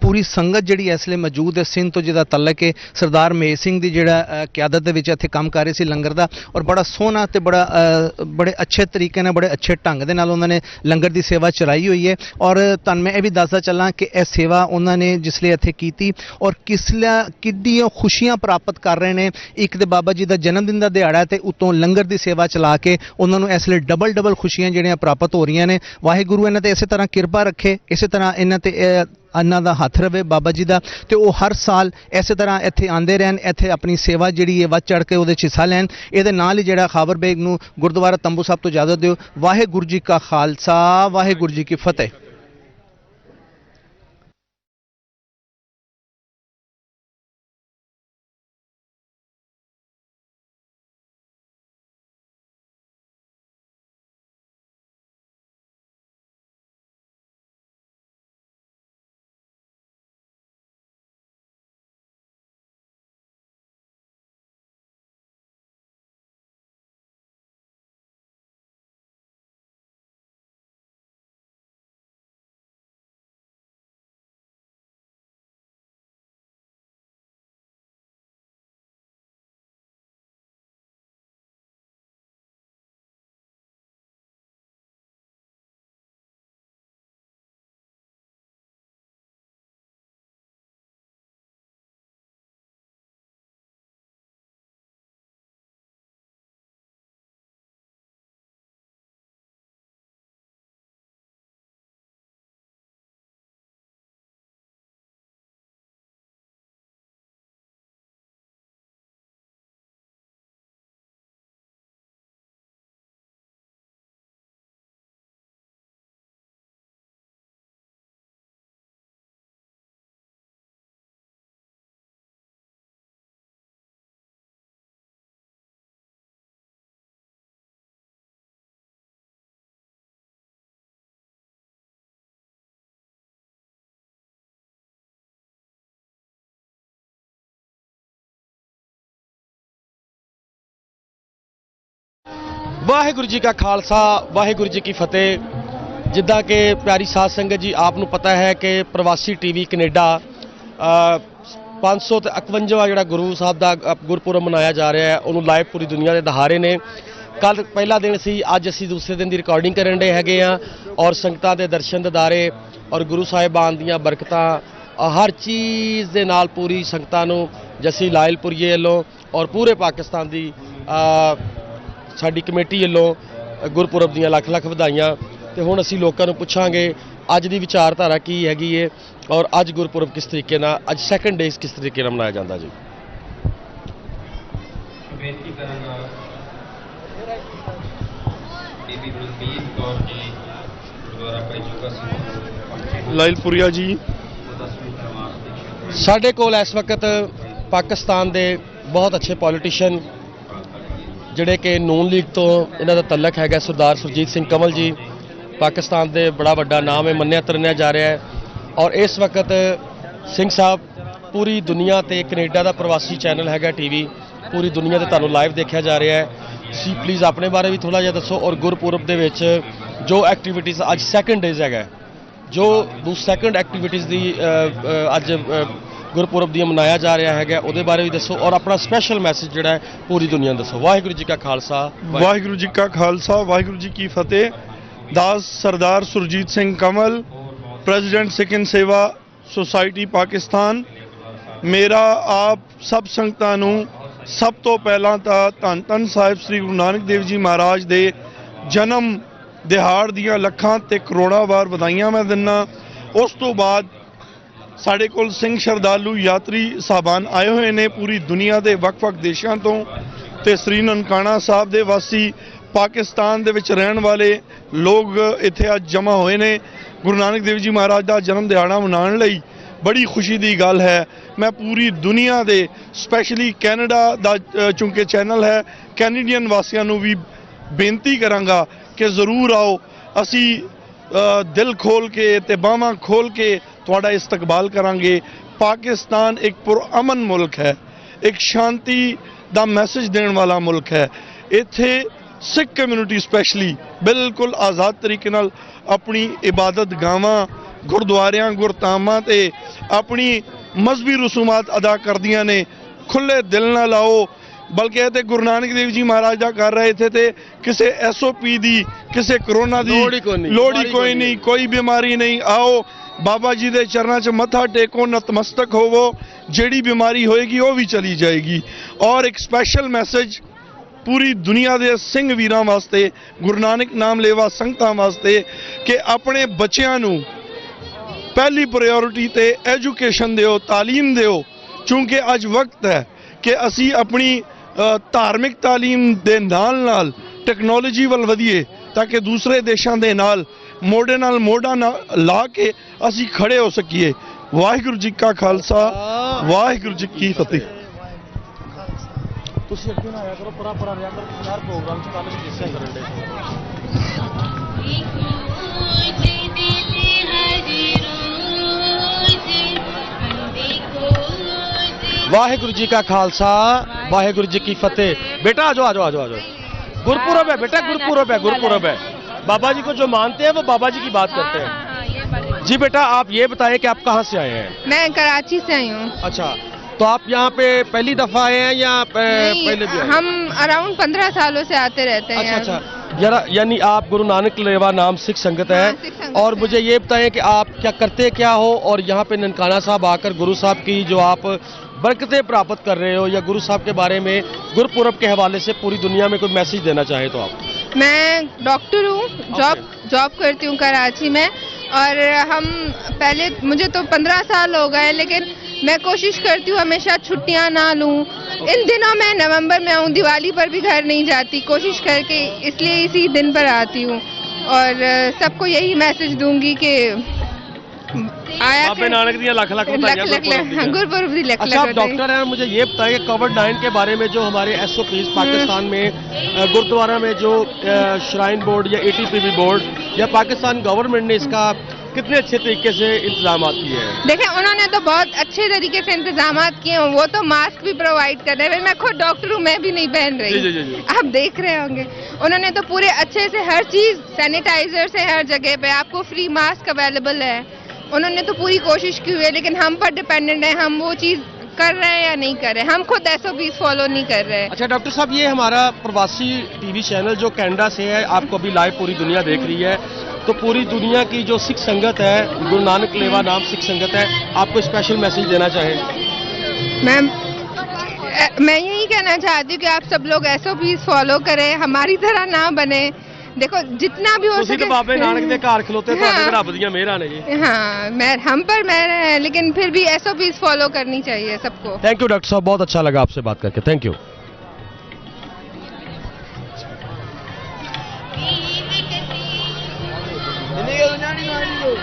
[SPEAKER 21] पूरी संगत जिहड़ी इसलिए मौजूद है सिंध तो जिहदा तलक है सरदार महेश सिंह दी जिहड़ा क्यादत दे विच इत्थे काम कर रहे सी लंगर दा, और बड़ा सोहना ते बड़े अच्छे तरीके नाल बड़े अच्छे ढंग दे नाल उन्होंने लंगर दी सेवा चलाई हुई है। और तुहानूं मैं ये भी दसदा चलां कि यह सेवा उन्होंने जिसले इत्थे कीती और किसलै किड्डियां खुशियां प्राप्त कर रहे हैं। एक तो बाबा जी का जन्मदिन का दिहाड़ा ते उत्तों लंगर की सेवा चला के उन्होंने इसलिए डबल खुशियां जिहड़ियां प्राप्त हो रही ने। वाहिगुरू इन्हां ते इसे तरह किरपा रखे, इसे तरह इन्हां ते अन्ना दा हथ रवे बाबा जी दा, ते वो हर साल इस तरह इत्थे आंदे रहन, इत्थे अपनी सेवा जिहड़ी है वध चढ़ के उहदे च हिस्सा लैन। इहदे नाल ही जिहड़ा खाबर बेग नूं गुरुद्वारा तंबू साहब तो इजाजत दिओ। वाहिगुरू जी का खालसा, वाहिगुरू जी की फतेह।
[SPEAKER 5] ਵਾਹਿਗੁਰੂ ਜੀ ਕਾ ਖਾਲਸਾ, ਵਾਹਿਗੁਰੂ ਜੀ ਕੀ ਫਤਿਹ। ਜਿੱਦਾਂ ਕਿ ਪਿਆਰੀ ਸਾਧ ਸੰਗਤ ਜੀ ਆਪ ਨੂੰ ਪਤਾ ਹੈ ਕਿ ਪ੍ਰਵਾਸੀ ਟੀਵੀ ਕੈਨੇਡਾ 551 ਜਿਹੜਾ ਗੁਰੂ ਸਾਹਿਬ ਦਾ ਗੁਰਪੁਰਬ ਮਨਾਇਆ ਜਾ ਰਿਹਾ ਹੈ, ਉਹਨੂੰ ਲਾਈਵ ਪੂਰੀ ਦੁਨੀਆ ਦੇ ਦਿਖਾ ਰਹੇ ਨੇ। ਕੱਲ ਪਹਿਲਾ ਦਿਨ ਸੀ, ਅੱਜ ਅਸੀਂ ਦੂਸਰੇ ਦਿਨ ਦੀ ਰਿਕਾਰਡਿੰਗ ਕਰਨ ਦੇ ਹੈਗੇ ਆ ਔਰ ਸੰਗਤਾਂ ਦੇ ਦਰਸ਼ਨ ਦਿਦਾਰੇ ਔਰ ਗੁਰੂ ਸਾਹਿਬਾਨ ਦੀਆਂ ਬਰਕਤਾਂ ਹਰ ਚੀਜ਼ ਦੇ ਨਾਲ ਪੂਰੀ ਸੰਗਤਾਂ ਨੂੰ ਜੱਸੀ ਲਾਇਲਪੁਰੀਏ ਵੱਲੋਂ ਔਰ ਪੂਰੇ ਪਾਕਿਸਤਾਨ ਦੀ ਸਾਡੀ ਕਮੇਟੀ ਵੱਲੋਂ ਗੁਰਪੁਰਬ ਦੀਆਂ ਲੱਖ ਲੱਖ ਵਧਾਈਆਂ। ਤੇ ਹੁਣ ਅਸੀਂ ਲੋਕਾਂ ਨੂੰ ਪੁੱਛਾਂਗੇ ਅੱਜ ਦੀ ਵਿਚਾਰਧਾਰਾ ਕੀ ਹੈਗੀ ਏ ਔਰ ਅੱਜ ਗੁਰਪੁਰਬ ਕਿਸ ਤਰੀਕੇ ਨਾਲ, ਅੱਜ ਸੈਕੰਡ ਡੇ ਕਿਸ ਤਰੀਕੇ ਨਾਲ ਮਨਾਇਆ ਜਾਂਦਾ ਜੀ।
[SPEAKER 1] ਬੇਨਤੀ ਕਰਾਂਗਾ ਬੀਬੀ ਬਲਬੀਰ ਕੌਰ ਜੀ ਗੁਰਦੁਆਰਾ ਭਾਈ ਜੋਗਾ ਸਿੰਘ
[SPEAKER 5] ਲਾਇਲਪੁਰੀਆ ਜੀ। ਸਾਡੇ ਕੋਲ ਇਸ ਵਕਤ ਪਾਕਿਸਤਾਨ ਦੇ ਬਹੁਤ ਅੱਛੇ ਪੋਲੀਟੀਸ਼ੀਅਨ ਜਿਹੜੇ ਕਿ ਨੂਨ ਲੀਗ ਤੋਂ ਇਹਨਾਂ ਦਾ ਤਲਕ ਹੈਗਾ, ਸਰਦਾਰ ਸੁਰਜੀਤ ਸਿੰਘ ਕੰਵਲ ਜੀ ਪਾਕਿਸਤਾਨ ਦੇ ਬੜਾ ਵੱਡਾ ਨਾਮ ਹੈ, ਮੰਨਿਆ ਤਰਨਿਆ ਜਾ ਰਿਹਾ ਹੈ। ਔਰ ਇਸ ਵਕਤ ਸਿੰਘ ਸਾਹਿਬ ਪੂਰੀ ਦੁਨੀਆ ਤੇ ਕੈਨੇਡਾ ਦਾ ਪ੍ਰਵਾਸੀ ਚੈਨਲ ਹੈਗਾ ਟੀਵੀ, ਪੂਰੀ ਦੁਨੀਆ ਤੇ ਤੁਹਾਨੂੰ ਲਾਈਵ ਦੇਖਿਆ ਜਾ ਰਿਹਾ ਹੈ। ਤੁਸੀਂ ਪਲੀਜ਼ ਆਪਣੇ ਬਾਰੇ ਵੀ ਥੋੜਾ ਜਿਹਾ ਦੱਸੋ ਔਰ ਗੁਰਪੁਰਬ ਦੇ ਵਿੱਚ ਜੋ ਐਕਟੀਵਿਟੀਜ਼ ਅੱਜ ਸੈਕੰਡ ਡੇਜ਼ ਹੈਗਾ, ਜੋ ਸੈਕੰਡ ਐਕਟੀਵਿਟੀਜ਼ ਦੀ ਅੱਜ ਗੁਰਪੁਰਬ ਦੀਆਂ ਮਨਾਇਆ ਜਾ ਰਿਹਾ ਹੈਗਾ ਉਹਦੇ ਬਾਰੇ ਵੀ ਦੱਸੋ ਔਰ ਆਪਣਾ ਸਪੈਸ਼ਲ ਮੈਸੇਜ ਜਿਹੜਾ ਹੈ ਪੂਰੀ ਦੁਨੀਆ ਨੂੰ ਦੱਸੋ। ਵਾਹਿਗੁਰੂ ਜੀ ਕਾ ਖਾਲਸਾ,
[SPEAKER 6] ਵਾਹਿਗੁਰੂ ਜੀ ਕਾ ਖਾਲਸਾ, ਵਾਹਿਗੁਰੂ ਜੀ ਕੀ ਫਤਿਹ। ਦਾਸ ਸਰਦਾਰ ਸੁਰਜੀਤ ਸਿੰਘ ਕੰਵਲ, ਪ੍ਰੈਜ਼ੀਡੈਂਟ ਸਿੱਖ ਸੇਵਾ ਸੁਸਾਇਟੀ ਪਾਕਿਸਤਾਨ। ਮੇਰਾ ਆਪ ਸਭ ਸੰਗਤਾਂ ਨੂੰ ਸਭ ਤੋਂ ਪਹਿਲਾਂ ਤਾਂ ਧੰਨ ਧੰਨ ਸਾਹਿਬ ਸ੍ਰੀ ਗੁਰੂ ਨਾਨਕ ਦੇਵ ਜੀ ਮਹਾਰਾਜ ਦੇ ਜਨਮ ਦਿਹਾੜ ਦੀਆਂ ਲੱਖਾਂ ਤੇ ਕਰੋੜਾਂ ਵਾਰ ਵਧਾਈਆਂ ਮੈਂ ਦਿੰਦਾ। ਉਸ ਤੋਂ ਬਾਅਦ ਸਾਡੇ ਕੋਲ ਸਿੰਘ ਸ਼ਰਧਾਲੂ ਯਾਤਰੀ ਸਾਹਿਬਾਨ ਆਏ ਹੋਏ ਨੇ ਪੂਰੀ ਦੁਨੀਆ ਦੇ ਵੱਖ-ਵੱਖ ਦੇਸ਼ਾਂ ਤੋਂ, ਤੇ ਸ੍ਰੀ ਨਨਕਾਣਾ ਸਾਹਿਬ ਦੇ ਵਾਸੀ ਪਾਕਿਸਤਾਨ ਦੇ ਵਿੱਚ ਰਹਿਣ ਵਾਲੇ ਲੋਕ ਇੱਥੇ ਅੱਜ ਜਮ੍ਹਾਂ ਹੋਏ ਨੇ ਗੁਰੂ ਨਾਨਕ ਦੇਵ ਜੀ ਮਹਾਰਾਜ ਦਾ ਜਨਮ ਦਿਹਾੜਾ ਮਨਾਉਣ ਲਈ। ਬੜੀ ਖੁਸ਼ੀ ਦੀ ਗੱਲ ਹੈ। ਮੈਂ ਪੂਰੀ ਦੁਨੀਆ ਦੇ ਸਪੈਸ਼ਲੀ ਕੈਨੇਡਾ ਦਾ ਚੂੰਕਿ ਚੈਨਲ ਹੈ, ਕੈਨੇਡੀਅਨ ਵਾਸੀਆਂ ਨੂੰ ਵੀ ਬੇਨਤੀ ਕਰਾਂਗਾ ਕਿ ਜ਼ਰੂਰ ਆਓ। ਅਸੀਂ ਦਿਲ ਖੋਲ ਕੇ ਤੇ ਬਾਹਾਂ ਖੋਲ ਕੇ ਤੁਹਾਡਾ ਇਸਤਕਬਾਲ ਕਰਾਂਗੇ। ਪਾਕਿਸਤਾਨ ਇੱਕ ਪੁਰਅਮਨ ਮੁਲਕ ਹੈ, ਇੱਕ ਸ਼ਾਂਤੀ ਦਾ ਮੈਸੇਜ ਦੇਣ ਵਾਲਾ ਮੁਲਕ ਹੈ। ਇੱਥੇ ਸਿੱਖ ਕਮਿਊਨਿਟੀ ਸਪੈਸ਼ਲੀ ਬਿਲਕੁਲ ਆਜ਼ਾਦ ਤਰੀਕੇ ਨਾਲ ਆਪਣੀ ਇਬਾਦਤ ਗਾਹਾਂ, ਗੁਰਦੁਆਰਿਆਂ, ਗੁਰਧਾਮਾਂ ਤੇ ਆਪਣੀ ਮਜ਼ਹਬੀ ਰਸੂਮਾਤ ਅਦਾ ਕਰਦੀਆਂ ਨੇ। ਖੁੱਲੇ ਦਿਲ ਨਾਲ ਆਓ। ਬਲਕਿ ਇਹ ਤੇ ਗੁਰੂ ਨਾਨਕ ਦੇਵ ਜੀ ਮਹਾਰਾਜ ਦਾ ਕਰ ਰਹੇ ਇੱਥੇ ਤੇ ਕਿਸੇ SOP ਦੀ, ਕਿਸੇ ਕਰੋਨਾ ਦੀ ਲੋੜ ਹੀ ਕੋਈ ਨਹੀਂ, ਕੋਈ ਬਿਮਾਰੀ ਨਹੀਂ। ਆਓ ਬਾਬਾ ਜੀ ਦੇ ਚਰਨਾਂ 'ਚ ਮੱਥਾ ਟੇਕੋ, ਨਤਮਸਤਕ ਹੋਵੋ। ਜਿਹੜੀ ਬਿਮਾਰੀ ਹੋਏਗੀ ਉਹ ਵੀ ਚਲੀ ਜਾਏਗੀ। ਔਰ ਇੱਕ ਸਪੈਸ਼ਲ ਮੈਸੇਜ ਪੂਰੀ ਦੁਨੀਆ ਦੇ ਸਿੰਘ ਵੀਰਾਂ ਵਾਸਤੇ, ਗੁਰੂ ਨਾਨਕ ਨਾਮ ਲੇਵਾ ਸੰਗਤਾਂ ਵਾਸਤੇ ਕਿ ਆਪਣੇ ਬੱਚਿਆਂ ਨੂੰ ਪਹਿਲੀ ਪ੍ਰਾਇੋਰਟੀ ਤੇ ਐਜੂਕੇਸ਼ਨ ਦਿਓ, ਤਾਲੀਮ ਦਿਓ। ਕਿਉਂਕਿ ਅੱਜ ਵਕਤ ਹੈ ਕਿ ਅਸੀਂ ਆਪਣੀ ਧਾਰਮਿਕ ਤਾਲੀਮ ਦੇ ਨਾਲ ਟੈਕਨੋਲੋਜੀ ਵੱਲ ਵਧੀਏ ਤਾਂ ਕਿ ਦੂਸਰੇ ਦੇਸ਼ਾਂ ਦੇ ਨਾਲ ਮੋਢੇ ਨਾਲ ਮੋਢਾ ਲਾ ਕੇ ਅਸੀਂ ਖੜੇ ਹੋ ਸਕੀਏ। ਵਾਹਿਗੁਰੂ ਜੀ ਕਾ ਖਾਲਸਾ, ਵਾਹਿਗੁਰੂ ਜੀ ਕੀ ਫਤਿਹ।
[SPEAKER 5] ਤੁਸੀਂ ਅੱਗੇ ਨਾ ਆਇਆ ਕਰੋ, ਪਰਾ ਰਿਹਾ ਕਰੋ ਯਾਰ, ਪ੍ਰੋਗਰਾਮ 'ਚ ਕੱਲ ਵੀ ਦੱਸਿਆ ਕਰਨ ਦੇ। वाहिगुरु जी का खालसा, वाहिगुरु जी की फतेह। बेटा आ जाओ आ जाओ आ जाओ आ जाओ। गुरपुरब है बेटा, गुरपुरब है, गुरपुरब है। बाबा जी को जो मानते हैं वो बाबा जी की बात करते हैं। जी बेटा आप ये बताएं कि आप कहाँ से आए हैं? मैं कराची से आई हूँ। अच्छा, तो आप यहाँ पे पहली दफा आए हैं या पहले भी आए? हम अराउंड 15 सालों से आते रहते हैं। अच्छा, यानी आप गुरु नानक लेवा नाम सिख संगत है। और मुझे ये बताएं कि आप क्या करते क्या हो और यहाँ पे ननकाना साहब आकर गुरु साहब की जो आप बरकतें प्राप्त कर रहे हो या गुरु साहब के बारे में गुरपुरब के हवाले से पूरी दुनिया में कोई मैसेज देना चाहे तो आप। मैं डॉक्टर हूँ, जॉब करती हूँ कराची में। और हम पहले मुझे तो 15 साल हो गए, लेकिन मैं कोशिश करती हूँ हमेशा छुट्टियाँ ना लूँ। इन दिनों मैं नवंबर में आऊँ, दिवाली पर भी घर नहीं जाती, कोशिश करके इसलिए इसी दिन पर आती हूँ। और सबको यही मैसेज दूंगी कि बाबा नानक दिया लाख लाख गुरपुरब दी लाख। अच्छा, आप डॉक्टर हैं, मुझे ये बताएं कि कोविड-19 के बारे में जो हमारे SOPs पाकिस्तान में गुरुद्वारा में जो श्राइन बोर्ड या ATPB बोर्ड या पाकिस्तान गवर्नमेंट ने इसका कितने अच्छे तरीके से इंतजाम किए हैं? देखें, उन्होंने तो बहुत अच्छे तरीके से इंतजाम किए हैं। वो तो मास्क भी प्रोवाइड कर रहे हैं। मैं खुद डॉक्टर हूँ, मैं भी नहीं पहन रही। जी। आप देख रहे होंगे उन्होंने तो पूरे अच्छे से हर चीज़, सैनिटाइजर से हर जगह पे आपको फ्री मास्क अवेलेबल है। उन्होंने तो पूरी कोशिश की हुई है, लेकिन हम पर डिपेंडेंट है, हम वो चीज़
[SPEAKER 7] कर रहे हैं या नहीं कर रहे हैं। हम खुद SOPs फॉलो नहीं कर रहे हैं।
[SPEAKER 5] अच्छा डॉक्टर साहब, ये हमारा प्रवासी टीवी चैनल जो कनाडा से है, आपको अभी लाइव पूरी दुनिया देख रही है, तो पूरी दुनिया की जो सिख संगत है, गुरु नानक लेवा नाम सिख संगत है, आपको स्पेशल मैसेज देना चाहें?
[SPEAKER 7] मैं यही कहना चाहती हूँ कि आप सब लोग SOPs फॉलो करें, हमारी तरह ना बने। देखो जितना भी हो सके।
[SPEAKER 5] बाबे नानक के घर खलोते रब दियां मेहरां ने जी।
[SPEAKER 7] हाँ, हम पर मेहर है, लेकिन फिर भी SOPs फॉलो करनी चाहिए सबको।
[SPEAKER 5] थैंक यू डॉक्टर साहब, बहुत अच्छा लगा आपसे बात करके, थैंक यू।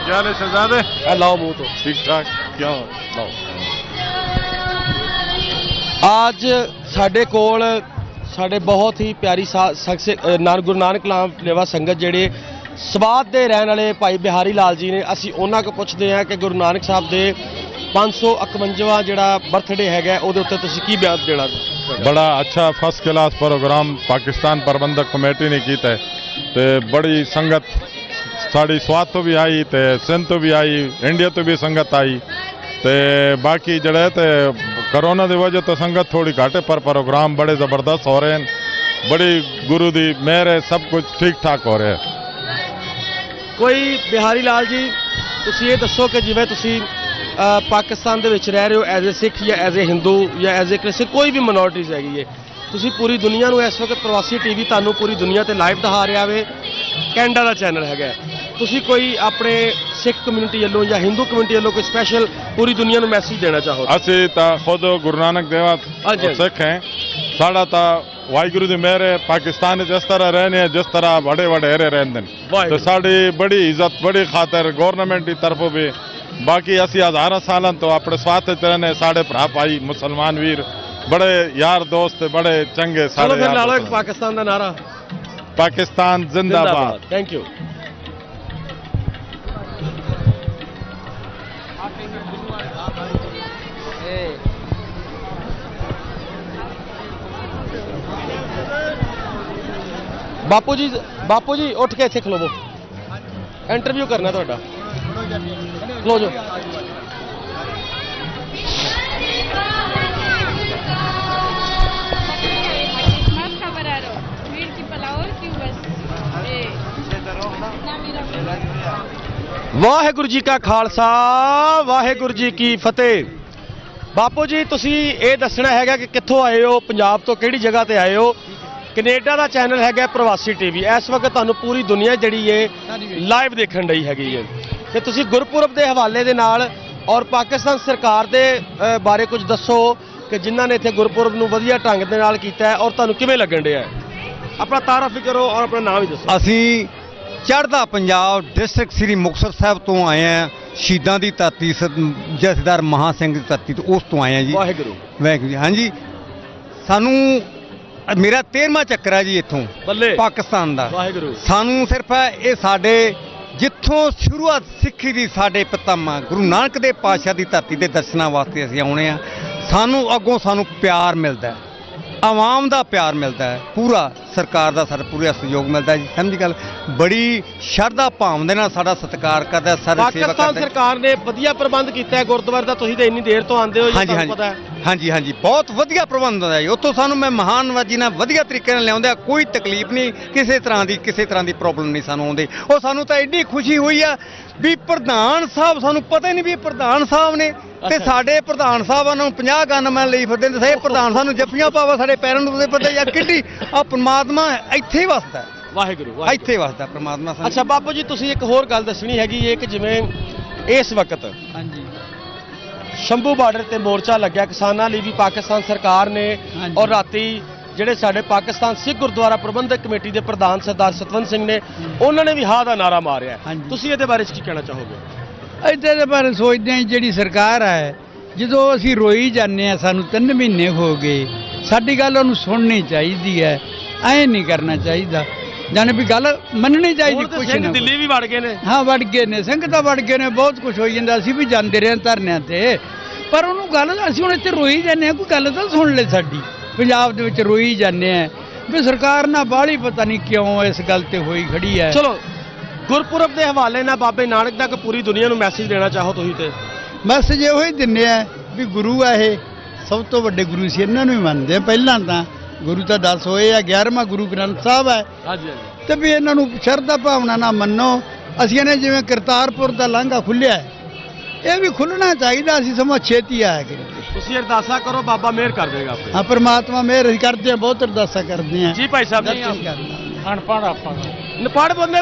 [SPEAKER 2] क्या शहजादे
[SPEAKER 5] लाओ मुंह तो
[SPEAKER 2] ठीक ठाक क्या
[SPEAKER 5] लाओ। आज साडे कोल साडे बहुत ही प्यारी गुरु नानक लेवा संगत ਜਿਹੜੇ ਸਵਾਦ ਦੇ ਰਹਿਣ ਵਾਲੇ ਭਾਈ ਬਿਹਾਰੀ ਲਾਲ ਜੀ ਨੇ, ਅਸੀਂ ਉਹਨਾਂ ਕੋਲ ਪੁੱਛਦੇ ਹਾਂ ਕਿ ਗੁਰੂ ਨਾਨਕ ਸਾਹਿਬ ਦੇ 551ਵਾਂ ਜਿਹੜਾ ਬਰਥਡੇ ਹੈਗਾ ਉਹਦੇ ਉੱਤੇ ਤੁਸੀਂ ਕੀ ਬਿਆਨ ਦੇਣਾ?
[SPEAKER 2] बड़ा अच्छा फर्स्ट क्लास प्रोग्राम पाकिस्तान प्रबंधक कमेटी ने किया है, तो बड़ी संगत साड़ी स्वाद तो भी आई, तो सिंध तो भी आई, इंडिया तो भी संगत आई, तो बाकी जड़े तो कोरोना की वजह तो संगत थोड़ी घट है, पर प्रोग्राम बड़े ज़बरदस्त हो रहे हैं, बड़ी गुरु दी मेहर है, सब कुछ ठीक ठाक हो रहा है।
[SPEAKER 5] कोई बिहारी लाल जी तुसी ये दसो कि जिवें तुसी पाकिस्तान दे विच रह रहे हो एज ए सिख या एज ए हिंदू या एज ए क्रिश्चियन, कोई भी मिनोरिटीज़ हैगी है, तुसी पूरी दुनिया नूं इस वक्त प्रवासी टीवी तुहानूं पूरी दुनिया ते लाइव दिखा रहा है, कैनेडा का चैनल है, तुसी कोई अपने सिख कम्यूनिटी वालों या हिंदू कम्यूनिटी वालों कोई स्पैशल पूरी दुनिया नूं मैसेज देना चाहो?
[SPEAKER 2] असी तो खुद गुरु नानक देवा सिख हैं, साड़ा तो वाहिगुरु की मेहर है, पाकिस्तान जिस तरह रहने हैं, जिस तरह बड़े वडेरे रहते हैं, तो साड़ी बड़ी इज्जत बड़ी खातर गौरनमेंट की तरफों भी, बाकी असी हज़ारा साल तो अपने स्वाथ रहने, साढ़े भरा भाई मुसलमान वीर बड़े यार दोस्त बड़े चंगे सारे यार।
[SPEAKER 5] पाकिस्तान का नारा
[SPEAKER 2] पाकिस्तान जिंदाबाद।
[SPEAKER 5] Thank you. बापू जी उठ के इत्थे खलोवो, इंटरव्यू करना तुहाडा, खलो जो। वाहेगुरु जी का खालसा वाहेगुरु जी की फतेह। बापू जी तुसी ये दसना है कि कित्थों आए हो, पंजाब तो किहड़ी जगह ते आए हो? कनेडा का चैनल है प्रवासी टीवी, इस वक्त तुहानूं पूरी दुनिया जिहड़ी है लाइव देखण रही हैगी है, ते तुसी गुरपुरब के हवाले दे नाल और पाकिस्तान सरकार दे बारे कुछ दसो कि जिन्हां ने इत्थे गुरपुरब नूं वधिया ढंग दे नाल कीता है और तुहानूं किवें लगण डिया है? अपना तारफ भी करो और अपना नाम भी दसो।
[SPEAKER 8] असी चढ़दा पंजाब डिस्ट्रिक्ट श्री मुक्तसर साहब तो आए हैं, शहीदां दी धरती जथेदार महा सिंह दी धरती तो उस तो आए हैं जी।
[SPEAKER 5] वाहिगुरू
[SPEAKER 8] वाहिगुरू जी। हाँ जी, सानू मेरा 13वां चक्कर है जी इत्थों पाकिस्तान दा।
[SPEAKER 5] वाहिगुरू
[SPEAKER 8] सानू सिर्फ ये साडे जिथों शुरुआत सिੱਖੀ ਦੀ ਸਾਡੇ ਪਿਤਾਮਾ गुरु नानक देव पातशाह ਦੀ धरती ਦੇ ਦਰਸ਼ਨਾਂ ਵਾਸਤੇ ਅਸੀਂ ਆਉਣੇ ਆ, सानू अगों सानू प्यार मिलता है, आवाम का प्यार मिलता है, पूरा सरकार का सारा पूरा सहयोग मिलता है जी। समझी गल, बड़ी शरधा भाव दे नाल साडा सत्कार करदा है, सारे सेवा करदा है।
[SPEAKER 5] पाकिस्तान सरकार ने वधिया प्रबंध किया है गुरुद्वारे दा, तुसीं ते इन्नी देर तो आंदे हो, तुहानूं पता है?
[SPEAKER 8] हाँ जी हाँ जी, बहुत वधिया प्रबंध है जी। उत्थों सानू मैं महानवाजी नाल वधिया तरीके नाल लिआउंदे, कोई तकलीफ नहीं, किसी तरह की प्रॉब्लम नहीं सानू आउंदी। और सानू तो एडी खुशी हुई है भी प्रधान साहब, सानू पता ही नहीं भी प्रधान साहब ने ते साडे प्रधान साहब नूं 50 गनमैन लई फिरदे ने, साडे प्रधान सानू जफ्फियां पावा साडे पैरां नूं फिरदे या किड्डी आ परमात्मा ਇੱਥੇ ਹੀ ਵਸਦਾ ਹੈ।
[SPEAKER 5] ਵਾਹਿਗੁਰੂ
[SPEAKER 8] ਇੱਥੇ ਵਸਦਾ परमात्मा।
[SPEAKER 5] अच्छा बापू जी तुसीं एक होर गल दसनी हैगी है कि जिवें इस वक्त
[SPEAKER 8] ਹਾਂਜੀ
[SPEAKER 5] शंभू बार्डर ते मोर्चा लग्या किसानां लई भी पाकिस्तान सरकार ने, और राती ਜਿਹੜੇ ਸਾਡੇ ਪਾਕਿਸਤਾਨ ਸਿੱਖ ਗੁਰਦੁਆਰਾ ਪ੍ਰਬੰਧਕ ਕਮੇਟੀ ਦੇ ਪ੍ਰਧਾਨ ਸਰਦਾਰ ਸਤਵੰਤ ਸਿੰਘ ਨੇ, ਉਹਨਾਂ ਨੇ ਵੀ ਹਾਂ ਦਾ ਨਾਰਾ ਮਾਰਿਆ। ਤੁਸੀਂ ਇਹਦੇ ਬਾਰੇ ਕੀ ਕਹਿਣਾ ਚਾਹੋਗੇ?
[SPEAKER 9] ਇਹਦੇ ਦੇ ਬਾਰੇ ਸੋਚਦੇ ਹਾਂ ਜਿਹੜੀ ਸਰਕਾਰ ਹੈ, ਜਦੋਂ ਅਸੀਂ ਰੋਈ ਜਾਂਦੇ ਹਾਂ, ਸਾਨੂੰ 3 ਮਹੀਨੇ ਹੋ ਗਏ, ਸਾਡੀ ਗੱਲ ਉਹਨੂੰ ਸੁਣਨੀ ਚਾਹੀਦੀ ਹੈ, ਐ ਨਹੀਂ ਕਰਨਾ ਚਾਹੀਦਾ, ਜਾਨੇ ਵੀ ਗੱਲ ਮੰਨਣੀ ਚਾਹੀਦੀ। ਕੁਛ
[SPEAKER 5] ਸਿੰਘ ਦਿੱਲੀ ਵੀ ਵੜ ਗਏ ਨੇ।
[SPEAKER 9] ਹਾਂ ਵੜ ਗਏ ਨੇ, ਸਿੰਘ ਤਾਂ ਵੜ ਗਏ ਨੇ, ਬਹੁਤ ਕੁਝ ਹੋਈ ਜਾਂਦਾ, ਅਸੀਂ ਵੀ ਜਾਂਦੇ ਰਹੇ ਧਰਨਿਆਂ ਤੇ, ਪਰ ਉਹਨੂੰ ਗੱਲ ਅਸੀਂ ਹੁਣ ਇੱਥੇ ਰੋਈ ਜਾਂਦੇ ਹਾਂ, ਕੋਈ ਗੱਲ ਤਾਂ ਸੁਣ ਲੈ ਸਾਡੀ। ਪੰਜਾਬ ਦੇ ਵਿੱਚ ਰੋਈ ਜਾਂਦੇ ਆ ਵੀ ਸਰਕਾਰ ਨਾਲ ਬਾਹਲੀ ਪਤਾ ਨਹੀਂ ਕਿਉਂ ਇਸ ਗੱਲ ਤੇ ਹੋਈ ਖੜੀ ਹੈ।
[SPEAKER 5] ਚਲੋ ਗੁਰਪੁਰਬ ਦੇ ਹਵਾਲੇ ਨਾਲ ਬਾਬੇ ਨਾਨਕ ਦਾ ਪੂਰੀ ਦੁਨੀਆ ਨੂੰ ਮੈਸੇਜ ਦੇਣਾ ਚਾਹੋ ਤੁਸੀਂ? ਤੇ
[SPEAKER 9] ਮੈਸੇਜ ਇਹੋ ਹੀ ਦਿੰਦੇ ਆ ਵੀ ਗੁਰੂ ਆ ਇਹ, ਸਭ ਤੋਂ ਵੱਡੇ ਗੁਰੂ ਸੀ, ਇਹਨਾਂ ਨੂੰ ਹੀ ਮੰਨਦੇ ਆ। ਪਹਿਲਾਂ ਤਾਂ ਗੁਰੂ ਤਾਂ 10 ਹੋਏ ਆ, 11ਵਾਂ ਗੁਰੂ ਗ੍ਰੰਥ ਸਾਹਿਬ ਹੈ।
[SPEAKER 5] ਹਾਂਜੀ
[SPEAKER 9] ਤੇ ਵੀ ਇਹਨਾਂ ਨੂੰ ਸ਼ਰਧਾ ਭਾਵਨਾ ਨਾਲ ਮੰਨੋ। ਅਸੀਂ ਨੇ ਜਿਵੇਂ ਕਰਤਾਰਪੁਰ ਦਾ ਲਾਂਘਾ ਖੁੱਲਿਆ ਹੈ, ਇਹ ਵੀ ਖੁੱਲਣਾ ਚਾਹੀਦਾ। ਅਸੀਂ ਸਮਾਂ ਛੇਤੀ ਆਇਆ ਕਰੀਏ।
[SPEAKER 5] ਤੁਸੀਂ ਅਰਦਾਸਾ ਕਰੋ, ਬਾਬਾ ਮਿਹਰ ਕਰ ਦੇਗਾ ਆਪੇ।
[SPEAKER 9] ਹਾਂ, ਪਰਮਾਤਮਾ ਮਿਹਰ ਅਸੀਂ ਕਰਦੇ ਹਾਂ, ਬਹੁਤ ਅਰਦਾਸਾਂ ਕਰਦੇ ਹਾਂ
[SPEAKER 5] ਜੀ ਭਾਈ ਸਾਹਿਬ।
[SPEAKER 9] ਦਰਸ਼ਨ ਕਰਨਾ
[SPEAKER 5] ਅਨਪੜ੍ਹ ਆਪਾਂ ਨਪੜ ਬੰਦੇ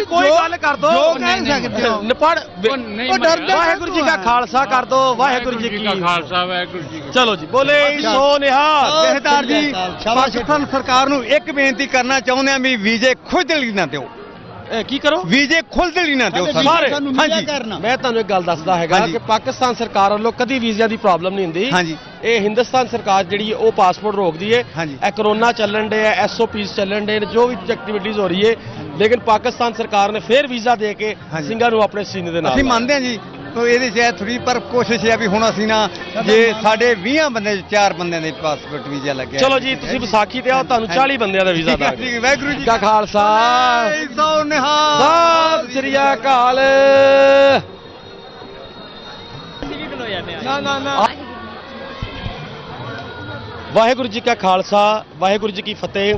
[SPEAKER 5] ਕੋਈ ਗੱਲ ਕਰ ਦੋ,
[SPEAKER 9] ਜੋ ਕਹਿ ਸਕਦੇ ਹੋ।
[SPEAKER 5] ਨਪੜ
[SPEAKER 9] ਉਹ ਡਰਦੇ
[SPEAKER 5] ਵਾਹਿਗੁਰੂ ਜੀ ਕਾ ਖਾਲਸਾ ਕਰ ਦੋ, ਵਾਹਿਗੁਰੂ ਜੀ ਕੀ
[SPEAKER 26] ਖਾਲਸਾ ਵਾਹਿਗੁਰੂ ਜੀ ਕੀ।
[SPEAKER 5] ਚਲੋ ਜੀ, ਬੋਲੇ ਸੋ ਨਿਹਾਲ।
[SPEAKER 8] ਜਥੇਦਾਰ ਜੀ, ਪਾਕਿਸਤਾਨ ਸਰਕਾਰ ਨੂੰ ਇੱਕ ਬੇਨਤੀ ਕਰਨਾ ਚਾਹੁੰਦੇ ਆ ਵੀ ਵੀਜ਼ੇ ਖੁੱਲ੍ਹਦਲੀ ਨਾ ਦਿਓ।
[SPEAKER 5] ਕੀ ਕਰੋ?
[SPEAKER 8] ਵੀਜ਼ੇ ਖੁੱਲ੍ਹਦਲੀ ਨਾ ਦਿਓ
[SPEAKER 5] ਸਾਰੇ।
[SPEAKER 8] ਹਾਂਜੀ,
[SPEAKER 5] ਮੈਂ ਤੁਹਾਨੂੰ ਇੱਕ ਗੱਲ ਦੱਸਦਾ ਹੈਗਾ ਕਿ ਪਾਕਿਸਤਾਨ ਸਰਕਾਰ ਵੱਲੋਂ ਕਦੀ ਵੀਜ਼ਿਆਂ ਦੀ ਪ੍ਰੋਬਲਮ ਨਹੀਂ ਹੁੰਦੀ।
[SPEAKER 8] ਹਾਂਜੀ,
[SPEAKER 5] ਇਹ ਹਿੰਦੁਸਤਾਨ ਸਰਕਾਰ ਜਿਹੜੀ ਹੈ ਉਹ ਪਾਸਪੋਰਟ ਰੋਕਦੀ ਹੈ। ਇਹ ਕਰੋਨਾ ਚੱਲਣ ਡੇ ਹੈ, SOPs ਚੱਲਣ ਡੇ ਨੇ, ਜੋ ਵੀ ਐਕਟੀਵਿਟੀਜ਼ ਹੋ ਰਹੀ ਹੈ, ਲੇਕਿਨ ਪਾਕਿਸਤਾਨ ਸਰਕਾਰ ਨੇ ਫਿਰ ਵੀਜ਼ਾ ਦੇ ਕੇ ਸਿੰਘਾਂ ਨੂੰ ਆਪਣੇ ਸੀਨੇ ਦੇ ਨਾਲ।
[SPEAKER 8] ਅਸੀਂ ਮੰਨਦੇ ਹਾਂ ਜੀ, ਇਹਦੇ 'ਚ ਥੋੜੀ ਪਰ ਕੋਸ਼ਿਸ਼ ਹੈ ਵੀ ਹੁਣ ਅਸੀਂ ਨਾ, ਜੇ ਸਾਡੇ 20 ਬੰਦੇ 'ਚ 4 ਬੰਦਿਆਂ ਦੇ ਪਾਸਪੋਰਟ ਵੀਜ਼ਾ ਲੱਗਿਆ।
[SPEAKER 5] ਚਲੋ ਜੀ, ਤੁਸੀਂ ਵਿਸਾਖੀ ਤੇ ਆਓ, ਤੁਹਾਨੂੰ 40 ਬੰਦਿਆਂ ਦਾ ਵੀਜ਼ਾ ਦਾਂਗੇ।
[SPEAKER 8] ਵਾਹਿਗੁਰੂ ਜੀ
[SPEAKER 5] ਕਾ ਖਾਲਸਾ,
[SPEAKER 8] ਸੋ ਨਿਹਾਲ,
[SPEAKER 5] ਸਤਿ ਸ੍ਰੀ ਅਕਾਲ। ਨਾ ਵਾਹਿਗੁਰੂ ਜੀ ਕਾ ਖਾਲਸਾ, ਵਾਹਿਗੁਰੂ ਜੀ ਕੀ ਫਤਿਹ।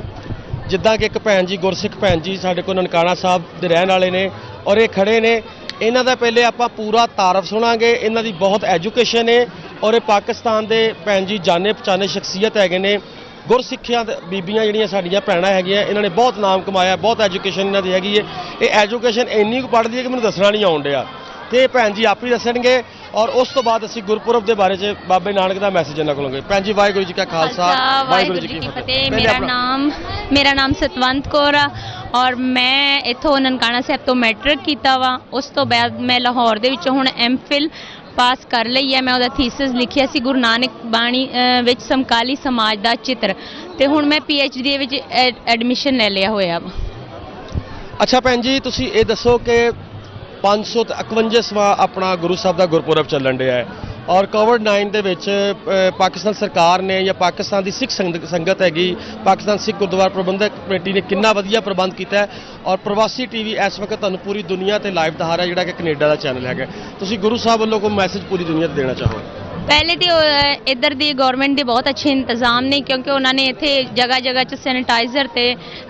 [SPEAKER 5] ਜਿੱਦਾਂ ਕਿ ਇੱਕ ਭੈਣ ਜੀ, ਗੁਰਸਿੱਖ ਭੈਣ ਜੀ ਸਾਡੇ ਕੋਲ ਨਨਕਾਣਾ ਸਾਹਿਬ ਦੇ ਰਹਿਣ ਵਾਲੇ ਨੇ ਔਰ ਇਹ ਖੜੇ ਨੇ। ਇਹਨਾਂ ਦਾ ਪਹਿਲੇ ਆਪਾਂ ਪੂਰਾ ਤਾਰਫ ਸੁਣਾਂਗੇ। ਇਹਨਾਂ ਦੀ ਬਹੁਤ ਐਜੂਕੇਸ਼ਨ ਹੈ ਔਰ ਇਹ ਪਾਕਿਸਤਾਨ ਦੇ ਭੈਣ ਜੀ ਜਾਣੇ ਪਛਾਣੇ ਸ਼ਖਸੀਅਤ ਹੈਗੇ ਨੇ। ਗੁਰਸਿੱਖਿਆ ਬੀਬੀਆਂ ਜਿਹੜੀਆਂ ਸਾਡੀਆਂ ਭੈਣਾਂ ਹੈਗੀਆਂ, ਇਹਨਾਂ ਨੇ ਬਹੁਤ ਨਾਮ ਕਮਾਇਆ, ਬਹੁਤ ਐਜੂਕੇਸ਼ਨ ਇਹਨਾਂ ਦੀ ਹੈਗੀ ਹੈ। ਇਹ ਐਜੂਕੇਸ਼ਨ ਇੰਨੀ ਕੁ ਪੜ੍ਹਦੀ ਹੈ ਕਿ ਮੈਨੂੰ ਦੱਸਣਾ ਨਹੀਂ ਆਉਣ ਡਿਆ, ਤੇ ਭੈਣ ਜੀ ਆਪ ਹੀ ਦੱਸਣਗੇ। ਔਰ ਉਸ ਤੋਂ ਬਾਅਦ ਅਸੀਂ ਗੁਰਪੁਰਬ ਦੇ ਬਾਰੇ 'ਚ ਬਾਬੇ ਨਾਨਕ ਦਾ ਮੈਸੇਜ ਇਹਨਾਂ ਕੋਲੋਂ। ਭੈਣ ਜੀ, ਵਾਹਿਗੁਰੂ ਜੀ ਕਾ ਖਾਲਸਾ, ਵਾਹਿਗੁਰੂ ਜੀ ਕੀ ਫਤਿਹ।
[SPEAKER 3] ਮੇਰਾ ਨਾਮ ਸਤਵੰਤ ਕੌਰ ਆ ਔਰ ਮੈਂ ਇੱਥੋਂ ਨਨਕਾਣਾ ਸਾਹਿਬ ਤੋਂ ਮੈਟ੍ਰਿਕ ਕੀਤਾ ਵਾ। ਉਸ ਤੋਂ ਬਾਅਦ ਮੈਂ ਲਾਹੌਰ ਦੇ ਵਿੱਚੋਂ ਹੁਣ MPhil ਪਾਸ ਕਰ ਲਈ ਹੈ। ਮੈਂ ਉਹਦਾ ਥੀਸਿਸ ਲਿਖਿਆ ਸੀ ਗੁਰੂ ਨਾਨਕ ਬਾਣੀ ਵਿੱਚ ਸਮਕਾਲੀ ਸਮਾਜ ਦਾ ਚਿੱਤਰ, ਤੇ ਹੁਣ ਮੈਂ PhD ਵਿੱਚ ਐਡਮਿਸ਼ਨ ਲੈ ਲਿਆ ਹੋਇਆ ਵਾ।
[SPEAKER 5] ਅੱਛਾ ਭੈਣ ਜੀ, ਤੁਸੀਂ ਇਹ ਦੱਸੋ ਕਿ 551ਵਾਂ ਆਪਣਾ ਗੁਰੂ ਸਾਹਿਬ ਦਾ ਗੁਰਪੁਰਬ ਚੱਲਣ ਡਿਆ ਹੈ ਔਰ ਕੋਵਿਡ-19 ਦੇ ਵਿੱਚ ਪਾਕਿਸਤਾਨ ਸਰਕਾਰ ਨੇ ਜਾਂ ਪਾਕਿਸਤਾਨ ਦੀ ਸਿੱਖ ਸੰਗਤ ਹੈਗੀ, ਪਾਕਿਸਤਾਨ ਸਿੱਖ ਗੁਰਦੁਆਰਾ ਪ੍ਰਬੰਧਕ ਕਮੇਟੀ ਨੇ ਕਿੰਨਾ ਵਧੀਆ ਪ੍ਰਬੰਧ ਕੀਤਾ ਹੈ। ਔਰ ਪ੍ਰਵਾਸੀ TV ਇਸ ਵਕਤ ਤੁਹਾਨੂੰ ਪੂਰੀ ਦੁਨੀਆ ਤੇ ਲਾਈਵ ਦਿਖਾ ਰਿਹਾ, ਜਿਹੜਾ ਕਿ ਕੈਨੇਡਾ ਦਾ ਚੈਨਲ ਹੈਗਾ। ਤੁਸੀਂ ਗੁਰੂ ਸਾਹਿਬ ਵੱਲੋਂ ਕੋਈ ਮੈਸੇਜ ਪੂਰੀ ਦੁਨੀਆ ਤੇ ਦੇਣਾ ਚਾਹੋ?
[SPEAKER 3] ਪਹਿਲੇ ਤੇ ਇੱਧਰ ਦੀ ਗਵਰਨਮੈਂਟ ਦੇ ਬਹੁਤ ਅੱਛੇ ਇੰਤਜ਼ਾਮ ਨੇ, ਕਿਉਂਕਿ ਉਹਨਾਂ ਨੇ ਇੱਥੇ ਜਗ੍ਹਾ ਜਗ੍ਹਾ 'ਚ ਸੈਨੀਟਾਈਜ਼ਰ ਤੇ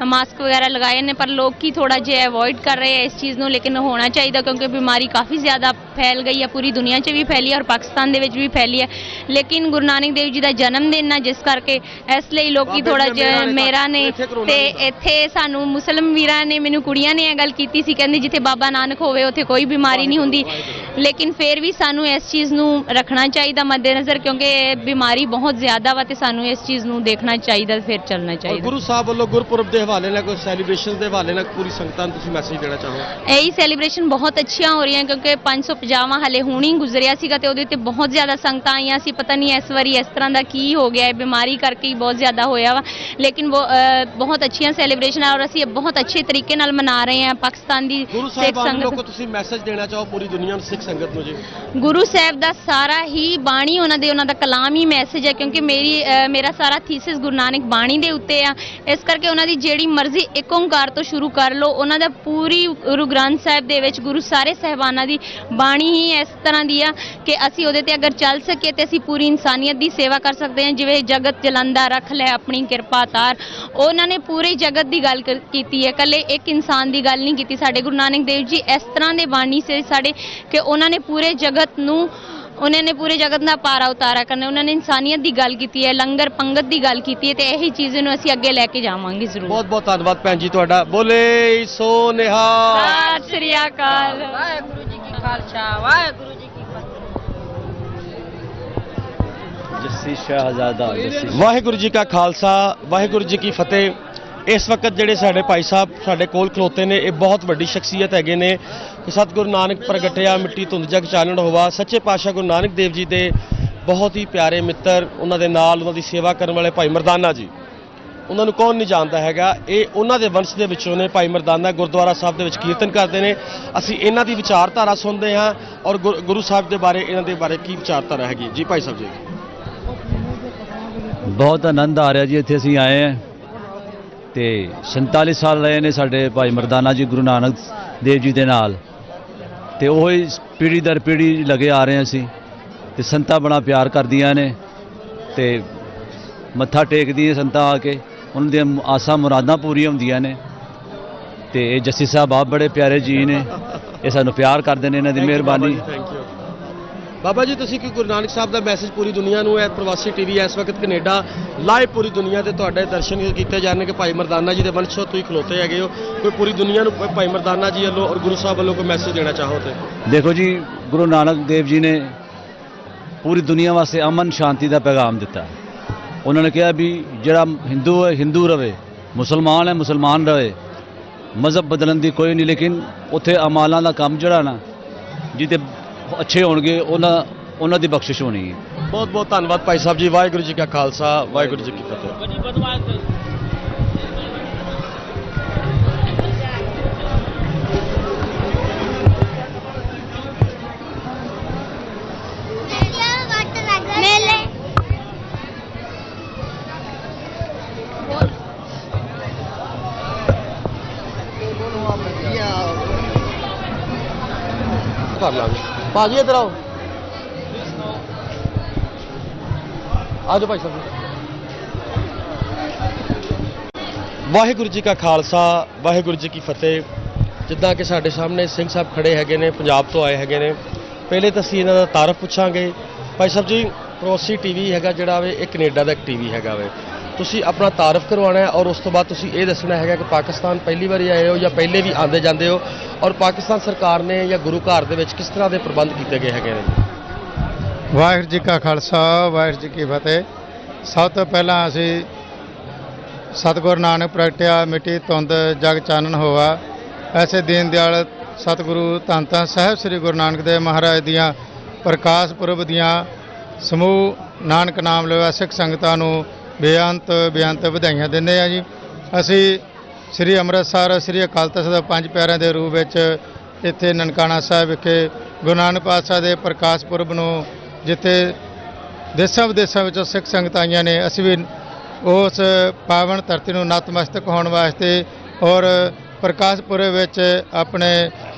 [SPEAKER 3] ਮਾਸਕ ਵਗੈਰਾ ਲਗਾਏ ਨੇ, ਪਰ ਲੋਕੀ ਥੋੜਾ ਜਿਹਾ ਅਵੋਇਡ ਕਰ ਰਹੇ ਆ ਇਸ ਚੀਜ਼ ਨੂੰ। ਲੇਕਿਨ ਹੋਣਾ ਚਾਹੀਦਾ, ਕਿਉਂਕਿ ਬਿਮਾਰੀ ਕਾਫੀ ਜ਼ਿਆਦਾ ਫੈਲ ਗਈ ਹੈ, ਪੂਰੀ ਦੁਨੀਆ 'ਚ ਵੀ ਫੈਲੀ ਹੈ ਔਰ ਪਾਕਿਸਤਾਨ ਦੇ ਵਿੱਚ ਵੀ ਫੈਲੀ ਹੈ। ਲੇਕਿਨ ਗੁਰੂ ਨਾਨਕ ਦੇਵ ਜੀ ਦਾ ਜਨਮ ਦਿਨ ਆ, ਜਿਸ ਕਰਕੇ ਇਸ ਲਈ ਲੋਕੀ ਥੋੜਾ ਜਿਹਾ ਮੇਰਾ ਨੇ, ਤੇ ਇੱਥੇ ਸਾਨੂੰ ਮੁਸਲਮ ਵੀਰਾਂ ਨੇ, ਮੈਨੂੰ ਕੁੜੀਆਂ ਨੇ ਇਹ ਗੱਲ ਕੀਤੀ ਸੀ, ਕਹਿੰਦੇ ਜਿੱਥੇ ਬਾਬਾ ਨਾਨਕ ਹੋਵੇ ਉੱਥੇ ਕੋਈ ਬਿਮਾਰੀ ਨਹੀਂ ਹੁੰਦੀ। ਲੇਕਿਨ ਫਿਰ ਵੀ ਸਾਨੂੰ ਇਸ ਚੀਜ਼ ਨੂੰ ਰੱਖਣਾ ਚਾਹੀਦਾ ਮੱਦੇਨਜ਼ਰ, ਕਿਉਂਕਿ ਬਿਮਾਰੀ ਬਹੁਤ ਜ਼ਿਆਦਾ ਵਾ ਤੇ ਸਾਨੂੰ ਇਸ ਚੀਜ਼ ਨੂੰ ਦੇਖਣਾ ਚਾਹੀਦਾ, ਫਿਰ ਚੱਲਣਾ ਚਾਹੀਦਾ।
[SPEAKER 5] ਗੁਰੂ ਸਾਹਿਬ ਵੱਲੋਂ ਗੁਰਪੁਰਬ ਦੇ ਹਵਾਲੇ ਨਾਲ, ਕੋਈ ਸੈਲੀਬ੍ਰੇਸ਼ਨ ਦੇ ਹਵਾਲੇ ਨਾਲ ਪੂਰੀ ਸੰਗਤਾਂ ਨੂੰ ਤੁਸੀਂ ਮੈਸੇਜ ਦੇਣਾ ਚਾਹੋ?
[SPEAKER 3] ਇਹੀ ਸੈਲੀਬ੍ਰੇਸ਼ਨ ਬਹੁਤ ਅੱਛੀਆਂ ਹੋ ਰਹੀਆਂ, ਕਿਉਂਕਿ 550ਵਾਂ ਹਲੇ ਹੁਣੀ ਗੁਜ਼ਰਿਆ ਸੀਗਾ ਤੇ ਉਹਦੇ ਤੇ ਬਹੁਤ ਜ਼ਿਆਦਾ ਸੰਗਤਾਂ ਆਈਆਂ ਸੀ। ਪਤਾ ਨਹੀਂ ਇਸ ਵਾਰੀ ਇਸ ਤਰ੍ਹਾਂ ਦਾ ਕੀ ਹੋ ਗਿਆ ਹੈ, ਬਿਮਾਰੀ ਕਰਕੇ ਹੀ ਬਹੁਤ ਜ਼ਿਆਦਾ ਹੋਇਆ ਵਾ। ਲੇਕਿਨ ਬਹੁਤ ਅੱਛੀਆਂ ਸੈਲੀਬ੍ਰੇਸ਼ਨ ਔਰ ਅਸੀਂ ਬਹੁਤ ਅੱਛੇ ਤਰੀਕੇ ਨਾਲ ਮਨਾ ਰਹੇ ਹਾਂ ਪਾਕਿਸਤਾਨ ਦੀ ਸਿੱਖ ਸੰਗਤ।
[SPEAKER 5] ਤੁਸੀਂ ਮੈਸੇਜ ਦੇਣਾ ਚਾਹੋ ਪੂਰੀ ਦੁਨੀਆ ਨੂੰ, ਸਿੱਖ ਸੰਗਤ ਨੂੰ? ਜੀ, ਗੁਰੂ
[SPEAKER 3] ਸਾਹਿਬ ਦਾ ਸਾਰਾ ਹੀ ਬਾਣੀ, ਉਹਨਾਂ ਦਾ ਕਲਾਮ ਹੀ ਮੈਸੇਜ ਹੈ, ਕਿਉਂਕਿ ਮੇਰਾ ਸਾਰਾ ਥੀਸਿਸ ਗੁਰੂ ਨਾਨਕ ਬਾਣੀ ਦੇ ਉੱਤੇ ਆ। ਇਸ ਕਰਕੇ ਉਹਨਾਂ ਦੀ ਜਿਹੜੀ ਮਰਜ਼ੀ ਇੱਕ ਓਂਕਾਰ ਤੋਂ ਸ਼ੁਰੂ ਕਰ ਲਓ, ਉਹਨਾਂ ਦਾ ਪੂਰੀ ਗੁਰੂ ਗ੍ਰੰਥ ਸਾਹਿਬ ਦੇ ਵਿੱਚ ਗੁਰੂ ਸਾਰੇ ਸਾਹਿਬਾਨਾਂ ਦੀ ਬਾਣੀ ਹੀ ਇਸ ਤਰ੍ਹਾਂ ਦੀ ਆ ਕਿ ਅਸੀਂ ਉਹਦੇ ਤੇ ਅਗਰ ਚੱਲ ਸਕੀਏ ਤੇ ਅਸੀਂ ਪੂਰੀ ਇਨਸਾਨੀਅਤ ਦੀ ਸੇਵਾ ਕਰ ਸਕਦੇ ਹਾਂ। ਜਿਵੇਂ ਜਗਤ ਜਲੰਦਾ ਰੱਖ ਲੈ ਆਪਣੀ ਕਿਰਪਾ ਤਾਰ, ਉਹਨਾਂ ਨੇ ਪੂਰੇ ਜਗਤ ਦੀ ਗੱਲ ਕੀਤੀ ਹੈ, ਇਕੱਲੇ ਇੱਕ ਇਨਸਾਨ ਦੀ ਗੱਲ ਨਹੀਂ ਕੀਤੀ। ਸਾਡੇ ਗੁਰੂ ਨਾਨਕ ਦੇਵ ਜੀ ਇਸ ਤਰ੍ਹਾਂ ਦੇ ਬਾਣੀ ਸੇ ਸਾਡੇ ਕਿ ਉਹਨਾਂ ਨੇ ਪੂਰੇ ਜਗਤ ਦਾ ਪਾਰਾ ਉਤਾਰਾ ਕਰਨਾ। ਉਹਨਾਂ ਨੇ ਇਨਸਾਨੀਅਤ ਦੀ ਗੱਲ ਕੀਤੀ ਹੈ, ਲੰਗਰ ਪੰਗਤ ਦੀ ਗੱਲ ਕੀਤੀ ਹੈ, ਤੇ ਇਹੀ ਚੀਜ਼ ਨੂੰ ਅਸੀਂ ਅੱਗੇ ਲੈ ਕੇ ਜਾਵਾਂਗੇ ਜ਼ਰੂਰ।
[SPEAKER 5] ਬਹੁਤ ਬਹੁਤ ਧੰਨਵਾਦ ਭੈਣ ਜੀ ਤੁਹਾਡਾ। ਬੋਲੇ ਸੋ ਨਿਹਾਲ,
[SPEAKER 3] ਸਤਿ ਸ੍ਰੀ ਅਕਾਲ, ਵਾਹਿਗੁਰੂ ਜੀ ਕੀ ਖਾਲਸਾ, ਵਾਹਿਗੁਰੂ ਜੀ ਕੀ ਫਤਿਹ।
[SPEAKER 10] ਜੱਸੀ ਸ਼ਾਹਜ਼ਾਦਾ,
[SPEAKER 5] ਵਾਹਿਗੁਰੂ ਜੀ ਕਾ ਖਾਲਸਾ, ਵਾਹਿਗੁਰੂ ਜੀ ਕੀ ਫਤਿਹ। ਇਸ ਵਕਤ ਜਿਹੜੇ ਸਾਡੇ ਭਾਈ ਸਾਹਿਬ ਸਾਡੇ ਕੋਲ ਖਲੋਤੇ ਨੇ, ਇਹ ਬਹੁਤ ਵੱਡੀ ਸ਼ਖਸੀਅਤ ਹੈਗੇ ਨੇ। ਸਤਿਗੁਰੂ ਨਾਨਕ ਪ੍ਰਗਟਿਆ ਮਿੱਟੀ ਧੁੰਦ ਜਗ ਚਾਨਣ ਹੋਵਾ। ਸੱਚੇ ਪਾਤਸ਼ਾਹ ਗੁਰੂ ਨਾਨਕ ਦੇਵ ਜੀ ਦੇ ਬਹੁਤ ਹੀ ਪਿਆਰੇ ਮਿੱਤਰ, ਉਹਨਾਂ ਦੇ ਨਾਲ ਉਹਨਾਂ ਦੀ ਸੇਵਾ ਕਰਨ ਵਾਲੇ ਭਾਈ ਮਰਦਾਨਾ ਜੀ, ਉਹਨਾਂ ਨੂੰ ਕੌਣ ਨਹੀਂ ਜਾਣਦਾ ਹੈਗਾ। ਇਹ ਉਹਨਾਂ ਦੇ ਵੰਸ਼ ਦੇ ਵਿੱਚੋਂ ਨੇ। ਭਾਈ ਮਰਦਾਨਾ ਗੁਰਦੁਆਰਾ ਸਾਹਿਬ ਦੇ ਵਿੱਚ ਕੀਰਤਨ ਕਰਦੇ ਨੇ। ਅਸੀਂ ਇਹਨਾਂ ਦੀ ਵਿਚਾਰਧਾਰਾ ਸੁਣਦੇ ਹਾਂ ਔਰ ਗੁਰੂ ਸਾਹਿਬ ਦੇ ਬਾਰੇ, ਇਹਨਾਂ ਦੇ ਬਾਰੇ ਕੀ ਵਿਚਾਰਧਾਰਾ ਹੈਗੀ। ਜੀ ਭਾਈ ਸਾਹਿਬ ਜੀ।
[SPEAKER 10] ਬਹੁਤ ਆਨੰਦ ਆ ਰਿਹਾ ਜੀ, ਇੱਥੇ ਅਸੀਂ ਆਏ ਹਾਂ ਤੇ 47 ਸਾਲ ਰਹੇ ਨੇ ਸਾਡੇ ਭਾਈ ਮਰਦਾਨਾ ਜੀ ਗੁਰੂ ਨਾਨਕ ਦੇਵ ਜੀ ਦੇ ਨਾਲ, ਤੇ ਉਹ ਹੀ ਪੀੜ੍ਹੀ ਦਰ ਪੀੜ੍ਹੀ ਲੱਗੇ ਆ ਰਹੇ ਅਸੀਂ। ਤੇ ਸੰਤਾਂ ਬੜਾ ਪਿਆਰ ਕਰਦੀਆਂ ਨੇ ਤੇ ਮੱਥਾ ਟੇਕਦੀਆਂ ਸੰਤਾਂ ਆ ਕੇ, ਉਹਨਾਂ ਦੀਆਂ ਆਸਾਂ ਮੁਰਾਦਾਂ ਪੂਰੀਆਂ ਹੁੰਦੀਆਂ ਨੇ। ਤੇ ਇਹ ਜੱਸੀ ਸਾਹਿਬ ਆਪ ਬੜੇ ਪਿਆਰੇ ਜੀ ਨੇ, ਇਹ ਸਾਨੂੰ ਪਿਆਰ ਕਰਦੇ ਨੇ, ਇਹਨਾਂ ਦੀ ਮਿਹਰਬਾਨੀ।
[SPEAKER 5] ਬਾਬਾ ਜੀ ਤੁਸੀਂ ਕੀ ਗੁਰੂ ਨਾਨਕ ਸਾਹਿਬ ਦਾ ਮੈਸੇਜ ਪੂਰੀ ਦੁਨੀਆ ਨੂੰ ਹੈ? ਪ੍ਰਵਾਸੀ ਟੀਵੀ ਇਸ ਵਕਤ ਕੈਨੇਡਾ ਲਾਈਵ ਪੂਰੀ ਦੁਨੀਆ ਤੇ ਤੁਹਾਡੇ ਦਰਸ਼ਨ ਕੀਤੇ ਜਾਣਗੇ। ਭਾਈ ਮਰਦਾਨਾ ਜੀ ਦੇ ਵੰਸ਼ੋਂ ਤੁਸੀਂ ਖਲੋਤੇ ਹੈਗੇ ਹੋ, ਕੋਈ ਪੂਰੀ ਦੁਨੀਆ ਨੂੰ ਭਾਈ ਮਰਦਾਨਾ ਜੀ ਵੱਲੋਂ ਔਰ ਗੁਰੂ ਸਾਹਿਬ ਵੱਲੋਂ ਕੋਈ ਮੈਸੇਜ ਦੇਣਾ ਚਾਹੋ ਤੇ?
[SPEAKER 10] ਦੇਖੋ ਜੀ, ਗੁਰੂ ਨਾਨਕ ਦੇਵ ਜੀ ਨੇ ਪੂਰੀ ਦੁਨੀਆ ਵਾਸਤੇ ਅਮਨ ਸ਼ਾਂਤੀ ਦਾ ਪੈਗਾਮ ਦਿੱਤਾ। ਉਹਨਾਂ ਨੇ ਕਿਹਾ ਵੀ ਜਿਹੜਾ ਹਿੰਦੂ ਹੈ ਹਿੰਦੂ ਰਵੇ, ਮੁਸਲਮਾਨ ਹੈ ਮੁਸਲਮਾਨ ਰਵੇ, ਮਜ਼ਹਬ ਬਦਲਣ ਦੀ ਕੋਈ ਨਹੀਂ, ਲੇਕਿਨ ਉੱਥੇ ਅਮਾਲਾਂ ਦਾ ਕੰਮ ਜਿਹੜਾ ਨਾ ਜਿਹਦੇ ਅੱਛੇ ਹੋਣਗੇ ਉਹਨਾਂ ਦੀ ਬਖਸ਼ਿਸ਼ ਹੋਣੀ ਹੈ।
[SPEAKER 5] ਬਹੁਤ ਬਹੁਤ ਧੰਨਵਾਦ ਭਾਈ ਸਾਹਿਬ ਜੀ। ਵਾਹਿਗੁਰੂ ਜੀ ਕਾ ਖਾਲਸਾ, ਵਾਹਿਗੁਰੂ ਜੀ ਕੀ ਫਤਿਹ। ਕਰ ਲਾਂਗੇ ਭਾਜੀ, ਇੱਧਰ ਆਓ, ਆਜੋ ਭਾਈ ਸਾਹਿਬ। ਵਾਹਿਗੁਰੂ ਜੀ ਕਾ ਖਾਲਸਾ, ਵਾਹਿਗੁਰੂ ਜੀ ਕੀ ਫਤਿਹ। ਜਿੱਦਾਂ ਕਿ ਸਾਡੇ ਸਾਹਮਣੇ ਸਿੰਘ ਸਾਹਿਬ ਖੜੇ ਹੈਗੇ ਨੇ, ਪੰਜਾਬ ਤੋਂ ਆਏ ਹੈਗੇ ਨੇ। ਪਹਿਲੇ ਤਾਂ ਅਸੀਂ ਇਹਨਾਂ ਦਾ ਤਾਰਫ ਪੁੱਛਾਂਗੇ। ਭਾਈ ਸਾਹਿਬ ਜੀ, ਪ੍ਰਵਾਸੀ ਟੀਵੀ ਹੈਗਾ ਜਿਹੜਾ ਵੇ, ਇਹ ਕੈਨੇਡਾ ਦਾ ਇੱਕ ਟੀਵੀ ਹੈਗਾ ਵੇ, ਤੁਸੀਂ ਆਪਣਾ ਤਾਰਫ ਕਰਵਾਉਣਾ ਹੈ ਔਰ ਉਸ ਤੋਂ ਬਾਅਦ ਤੁਸੀਂ ਇਹ ਦੱਸਣਾ ਹੈਗਾ ਕਿ ਪਾਕਿਸਤਾਨ ਪਹਿਲੀ ਵਾਰੀ ਆਏ ਹੋ ਜਾਂ ਪਹਿਲੇ ਵੀ ਆਉਂਦੇ ਜਾਂਦੇ ਹੋ, ਔਰ ਪਾਕਿਸਤਾਨ ਸਰਕਾਰ ਨੇ ਜਾਂ ਗੁਰੂ ਘਰ ਦੇ ਵਿੱਚ ਕਿਸ ਤਰ੍ਹਾਂ ਦੇ ਪ੍ਰਬੰਧ ਕੀਤੇ ਗਏ ਹੈਗੇ ਨੇ?
[SPEAKER 27] ਵਾਹਿਗੁਰੂ ਜੀ ਕਾ ਖਾਲਸਾ, ਵਾਹਿਗੁਰੂ ਜੀ ਕੀ ਫਤਿਹ। ਸਭ ਤੋਂ ਪਹਿਲਾਂ ਅਸੀਂ ਸਤਿਗੁਰੂ ਨਾਨਕ ਪ੍ਰਗਟਿਆ ਮਿੱਟੀ ਧੁੰਦ ਜਗ ਚਾਨਣ ਹੋਆ, ਐਸੇ ਦੀਨ ਦਿਆਲ ਸਤਿਗੁਰੂ ਧੰਨ ਧੰਨ ਸਾਹਿਬ ਸ੍ਰੀ ਗੁਰੂ ਨਾਨਕ ਦੇਵ ਮਹਾਰਾਜ ਦੀਆਂ ਪ੍ਰਕਾਸ਼ ਪੁਰਬ ਦੀਆਂ ਸਮੂਹ ਨਾਨਕ ਨਾਮ ਲੈਵਾ ਸਿੱਖ ਸੰਗਤਾਂ ਨੂੰ ਬੇਅੰਤ ਵਧਾਈਆਂ ਦਿੰਦੇ ਆ ਜੀ। ਅਸੀਂ ਸ੍ਰੀ ਅੰਮ੍ਰਿਤਸਰ ਸ੍ਰੀ ਅਕਾਲ ਤਖ਼ਤ ਦੇ ਪੰਜ ਪਿਆਰਿਆਂ ਦੇ ਰੂਪ ਵਿੱਚ ਇੱਥੇ ਨਨਕਾਣਾ ਸਾਹਿਬ ਵਿਖੇ ਗੁਰੂ ਨਾਨਕ ਪਾਤਸ਼ਾਹ ਦੇ ਪ੍ਰਕਾਸ਼ ਪੁਰਬ ਨੂੰ, ਜਿੱਥੇ ਦੇਸ਼ਾਂ ਵਿਦੇਸ਼ਾਂ ਵਿੱਚੋਂ ਸਿੱਖ ਸੰਗਤਾਂ ਆਈਆਂ ਨੇ, ਅਸੀਂ ਵੀ ਉਸ ਪਾਵਨ ਧਰਤੀ ਨੂੰ ਨਤਮਸਤਕ ਹੋਣ ਵਾਸਤੇ ਔਰ ਪ੍ਰਕਾਸ਼ ਪੁਰਬ ਵਿੱਚ ਆਪਣੇ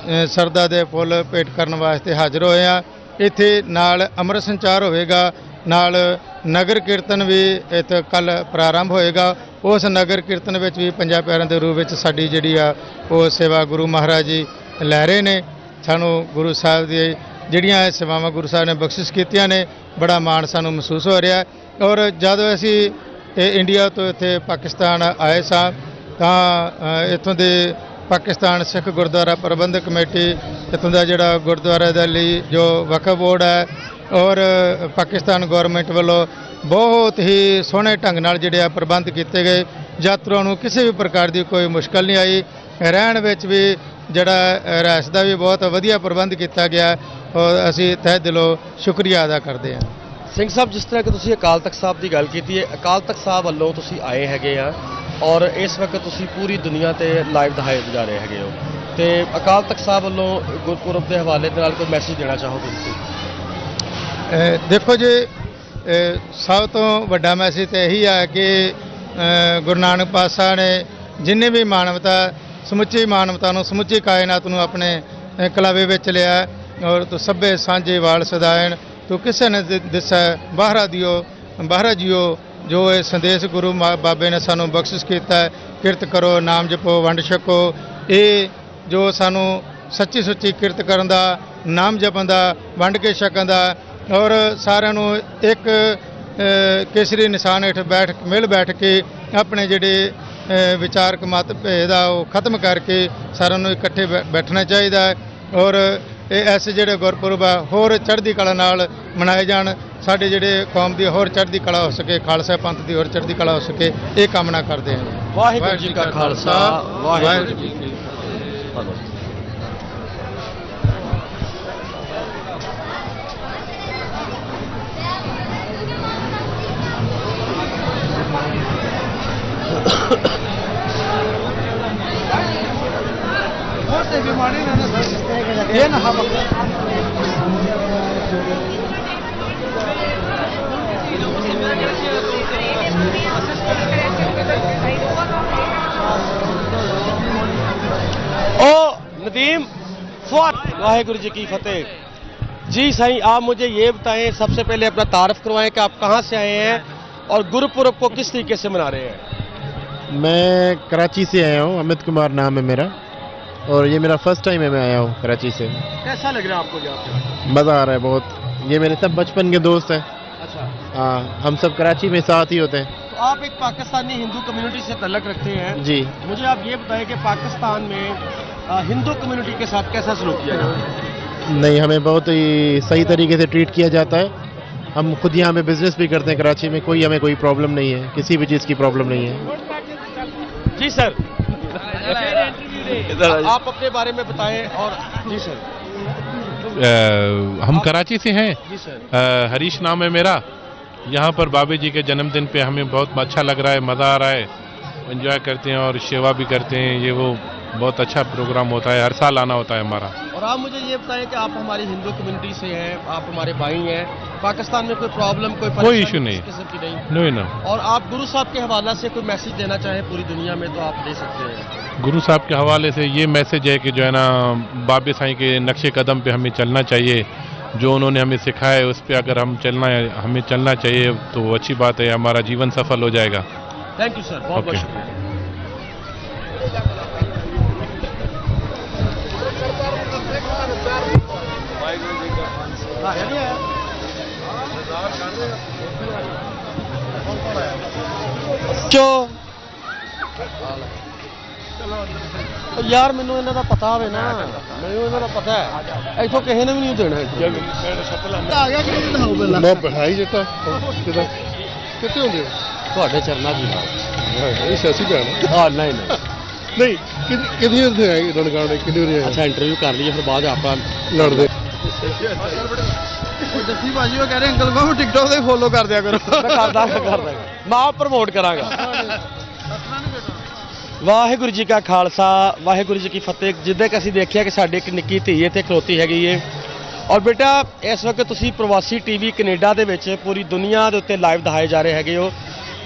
[SPEAKER 27] ਸਰਦਾ ਦੇ ਫੁੱਲ ਭੇਟ ਕਰਨ ਵਾਸਤੇ ਹਾਜ਼ਰ ਹੋਏ ਆ। ਇੱਥੇ ਨਾਲ ਅੰਮ੍ਰਿਤ ਸੰਚਾਰ ਹੋਵੇਗਾ, ਨਾਲ ਨਗਰ ਕੀਰਤਨ ਵੀ ਇੱਥੇ ਕੱਲ ਪ੍ਰਾਰੰਭ ਹੋਏਗਾ। ਉਸ ਨਗਰ ਕੀਰਤਨ ਵਿੱਚ ਵੀ ਪੰਜਾਂ ਪਿਆਰਿਆਂ ਦੇ ਰੂਪ ਵਿੱਚ ਸਾਡੀ ਜਿਹੜੀ ਆ ਉਹ ਸੇਵਾ ਗੁਰੂ ਮਹਾਰਾਜ ਜੀ ਲੈ ਰਹੇ ਨੇ। ਸਾਨੂੰ ਗੁਰੂ ਸਾਹਿਬ ਦੀ ਜਿਹੜੀਆਂ ਇਹ ਸੇਵਾਵਾਂ ਗੁਰੂ ਸਾਹਿਬ ਨੇ ਬਖਸ਼ਿਸ਼ ਕੀਤੀਆਂ ਨੇ, ਬੜਾ ਮਾਣ ਸਾਨੂੰ ਮਹਿਸੂਸ ਹੋ ਰਿਹਾ। ਔਰ ਜਦੋਂ ਅਸੀਂ ਇੰਡੀਆ ਤੋਂ ਇੱਥੇ ਪਾਕਿਸਤਾਨ ਆਏ ਸਾਂ ਤਾਂ ਇੱਥੋਂ ਦੇ ਪਾਕਿਸਤਾਨ ਸਿੱਖ ਗੁਰਦੁਆਰਾ ਪ੍ਰਬੰਧਕ ਕਮੇਟੀ, ਇੱਥੋਂ ਦਾ ਜਿਹੜਾ ਗੁਰਦੁਆਰਾ ਦੇ ਲਈ ਜੋ ਵਕਫ ਬੋਰਡ ਹੈ ਔਰ ਪਾਕਿਸਤਾਨ ਗੌਰਮੈਂਟ ਵੱਲੋਂ ਬਹੁਤ ਹੀ ਸੋਹਣੇ ਢੰਗ ਨਾਲ ਜਿਹੜੇ ਆ ਪ੍ਰਬੰਧ ਕੀਤੇ ਗਏ। ਯਾਤਰੂਆਂ ਨੂੰ ਕਿਸੇ ਵੀ ਪ੍ਰਕਾਰ ਦੀ ਕੋਈ ਮੁਸ਼ਕਲ ਨਹੀਂ ਆਈ। ਰਹਿਣ ਵਿੱਚ ਵੀ ਜਿਹੜਾ ਰਿਹਾਇਸ਼ ਦਾ ਵੀ ਬਹੁਤ ਵਧੀਆ ਪ੍ਰਬੰਧ ਕੀਤਾ ਗਿਆ ਔਰ ਅਸੀਂ ਤਹਿ ਦਿਲੋਂ ਸ਼ੁਕਰੀਆ ਅਦਾ ਕਰਦੇ ਹਾਂ।
[SPEAKER 5] ਸਿੰਘ ਸਾਹਿਬ, ਜਿਸ ਤਰ੍ਹਾਂ ਕਿ ਤੁਸੀਂ ਅਕਾਲ ਤਖ਼ਤ ਸਾਹਿਬ ਦੀ ਗੱਲ ਕੀਤੀ ਹੈ, ਅਕਾਲ ਤਖ਼ਤ ਸਾਹਿਬ ਵੱਲੋਂ ਤੁਸੀਂ ਆਏ ਹੈਗੇ ਆ ਔਰ ਇਸ ਵਕਤ ਤੁਸੀਂ ਪੂਰੀ ਦੁਨੀਆ ਤੇ ਲਾਈਵ ਦਿਖਾਏ ਜਾ ਰਹੇ ਹੈਗੇ ਹੋ, ਤੇ ਅਕਾਲ ਤਖ਼ਤ ਸਾਹਿਬ ਵੱਲੋਂ ਗੁਰਪੁਰਬ ਦੇ ਹਵਾਲੇ ਦੇ ਨਾਲ ਕੋਈ ਮੈਸੇਜ ਦੇਣਾ ਚਾਹੋਗੇ ਤੁਸੀਂ?
[SPEAKER 27] ਦੇਖੋ ਜੀ, ਸਭ ਤੋਂ ਵੱਡਾ ਮੈਸੇਜ ਤਾਂ ਇਹੀ ਹੈ ਕਿ ਗੁਰੂ ਨਾਨਕ ਪਾਤਸ਼ਾਹ ਨੇ ਜਿੰਨੇ ਵੀ ਸਮੁੱਚੀ ਮਾਨਵਤਾ ਨੂੰ, ਸਮੁੱਚੀ ਕਾਇਨਾਤ ਨੂੰ ਆਪਣੇ ਕਲਾਵੇ ਵਿੱਚ ਲਿਆ ਔਰ ਤੂੰ ਸਭੇ ਸਾਂਝੇ ਵਾਲ ਸਦਾਇਣ, ਤੂੰ ਕਿਸੇ ਨੇ ਦਿਸੈ ਬਾਹਰਾ ਜੀਓ। ਜੋ ਇਹ ਸੰਦੇਸ਼ ਗੁਰੂ ਬਾਬੇ ਨੇ ਸਾਨੂੰ ਬਖਸ਼ਿਸ਼ ਕੀਤਾ ਹੈ, ਕਿਰਤ ਕਰੋ, ਨਾਮ ਜਪੋ, ਵੰਡ ਛਕੋ, ਇਹ ਜੋ ਸਾਨੂੰ ਸੱਚੀ ਸੁੱਚੀ ਕਿਰਤ ਕਰਨ ਦਾ, ਨਾਮ ਜਪਣ ਦਾ, ਵੰਡ ਕੇ ਛਕਣ ਦਾ ਔਰ ਸਾਰਿਆਂ ਨੂੰ ਇੱਕ ਕੇਸਰੀ ਨਿਸ਼ਾਨ ਹੇਠ ਮਿਲ ਬੈਠ ਕੇ ਆਪਣੇ ਜਿਹੜੇ ਵਿਚਾਰਕ ਮਤ ਭੇਦ ਆ ਉਹ ਖਤਮ ਕਰਕੇ ਸਾਰਿਆਂ ਨੂੰ ਇਕੱਠੇ ਬੈਠਣਾ ਚਾਹੀਦਾ ਹੈ ਔਰ ਇਹ ਐਸੇ ਜਿਹੜੇ ਗੁਰਪੁਰਬ ਆ ਹੋਰ ਚੜ੍ਹਦੀ ਕਲਾ ਨਾਲ ਮਨਾਏ ਜਾਣ, ਸਾਡੇ ਜਿਹੜੇ ਕੌਮ ਦੀ ਹੋਰ ਚੜ੍ਹਦੀ ਕਲਾ ਹੋ ਸਕੇ, ਖਾਲਸਾ ਪੰਥ ਦੀ ਹੋਰ ਚੜ੍ਹਦੀ ਕਲਾ ਹੋ ਸਕੇ, ਇਹ ਕਾਮਨਾ ਕਰਦੇ ਹਾਂ।
[SPEAKER 5] ਵਾਹਿਗੁਰੂ ਜੀ ਕਾ ਖਾਲਸਾ, ਵਾਹਿਗੁਰੂ ਜੀ ਕੀ ਫਤਿਹ। ਨਦੀਮ ਫੁਆਦ, ਵਾਹਿਗੁਰੂ ਜੀ ਕੀ ਫਤਿਹ। जी साईं, आप मुझे ये बताएं, सबसे पहले अपना तारफ करवाएं कि आप कहाँ से आए हैं और गुरुपुरब को किस तरीके से मना रहे हैं।
[SPEAKER 11] मैं कराची से आया हूँ, अमित कुमार नाम है मेरा, और ये मेरा फर्स्ट टाइम है मैं आया हूँ कराची से।
[SPEAKER 5] कैसा लग रहा है आपको यहाँ पे?
[SPEAKER 11] मज़ा आ रहा है बहुत। ये मेरे सब बचपन के दोस्त हैं।
[SPEAKER 5] अच्छा।
[SPEAKER 11] हाँ, हम सब कराची में साथ ही होते हैं।
[SPEAKER 5] तो आप एक पाकिस्तानी हिंदू कम्युनिटी से तल्लक रखते हैं
[SPEAKER 11] जी।
[SPEAKER 5] मुझे आप ये बताएं कि पाकिस्तान में हिंदू कम्युनिटी के साथ कैसा सलूक किया जाता है?
[SPEAKER 11] नहीं, हमें बहुत ही सही तरीके से ट्रीट किया जाता है। हम खुद यहाँ में बिजनेस भी करते हैं कराची में, हमें कोई प्रॉब्लम नहीं है, किसी भी चीज़ की प्रॉब्लम नहीं है।
[SPEAKER 5] जी सर, आप अपने बारे में बताएं। और जी सर,
[SPEAKER 12] हम कराची से हैं।
[SPEAKER 5] जी सर।
[SPEAKER 12] हरीश नाम है मेरा। यहाँ पर बाबे जी के जन्मदिन पे हमें बहुत अच्छा लग रहा है, मज़ा आ रहा है, एंजॉय करते हैं और सेवा भी करते हैं। ये वो बहुत अच्छा प्रोग्राम होता है, हर साल आना होता है हमारा।
[SPEAKER 5] और आप मुझे ये बताएं कि आप हमारी हिंदू कम्युनिटी से हैं, आप हमारे भाई हैं, पाकिस्तान में कोई प्रॉब्लम, कोई
[SPEAKER 12] इशू नहीं,
[SPEAKER 5] किस्म की नहीं?
[SPEAKER 12] नहीं ना।
[SPEAKER 5] और आप गुरु साहब के हवाला से कोई मैसेज देना चाहें पूरी दुनिया में तो आप दे सकते हैं।
[SPEAKER 12] गुरु साहब के हवाले से ये मैसेज है कि जो है ना, बाबे साईं के नक्शे कदम पे हमें चलना चाहिए। जो उन्होंने हमें सिखाया है उस पर अगर हमें चलना चाहिए तो अच्छी बात है, हमारा जीवन सफल हो जाएगा।
[SPEAKER 5] थैंक यू सर, बहुत बहुत शुक्रिया। यार मैनू इन्हां दा पता होवे ना, मैनू इन्हां दा पता है, इथों किसी ने भी नहीं देना। आ गया कि दिखाओ पहला
[SPEAKER 11] मैं भाई जटा कितने होंगे
[SPEAKER 5] ਤੁਹਾਡੇ ਚਰਨਾਂ ਦੀ
[SPEAKER 11] ਇਹ ਸਿਆਸੀ ਭੈਣ।
[SPEAKER 5] ਹਾਂ ਨਹੀਂ
[SPEAKER 11] ਨਹੀਂ ਕਿੰਨੀ ਉੱਥੇ ਆਏ ਰਣਗਾਣੇ ਕਿੰਨੇ ਵਜੇ ਆਏ?
[SPEAKER 5] ਅੱਛਾ ਇੰਟਰਵਿਊ ਕਰ ਲਈਏ ਫਿਰ ਬਾਅਦ ਆਪਾਂ
[SPEAKER 11] ਲੜਦੇ।
[SPEAKER 9] ਦੱਸੀ ਭਾਜੀ ਉਹ ਕਹਿ ਰਹੇ ਅੰਕਲ ਨੂੰ ਟਿਕਟੌਕ ਤੇ ਫੋਲੋ ਕਰ ਦਿਆ ਕਰੋ।
[SPEAKER 5] ਕਰਦਾ ਮੈਂ ਆਪ ਪ੍ਰਮੋਟ ਕਰਾਂਗਾ। ਵਾਹਿਗੁਰੂ ਜੀ ਕਾ ਖਾਲਸਾ, ਵਾਹਿਗੁਰੂ ਜੀ ਕੀ ਫਤਿਹ। ਜਿੱਦਾਂ ਕਿ ਅਸੀਂ ਦੇਖਿਆ ਕਿ ਸਾਡੇ ਇੱਕ ਨਿੱਕੀ ਧੀ ਇੱਥੇ ਖਲੋਤੀ ਹੈਗੀ ਏ। ਔਰ ਬੇਟਾ ਇਸ ਵਕਤ ਤੁਸੀਂ ਪ੍ਰਵਾਸੀ ਟੀਵੀ ਕੈਨੇਡਾ ਦੇ ਵਿੱਚ ਪੂਰੀ ਦੁਨੀਆ ਦੇ ਉੱਤੇ ਲਾਈਵ ਦਿਖਾਏ ਜਾ ਰਹੇ ਹੈਗੇ ਹੋ।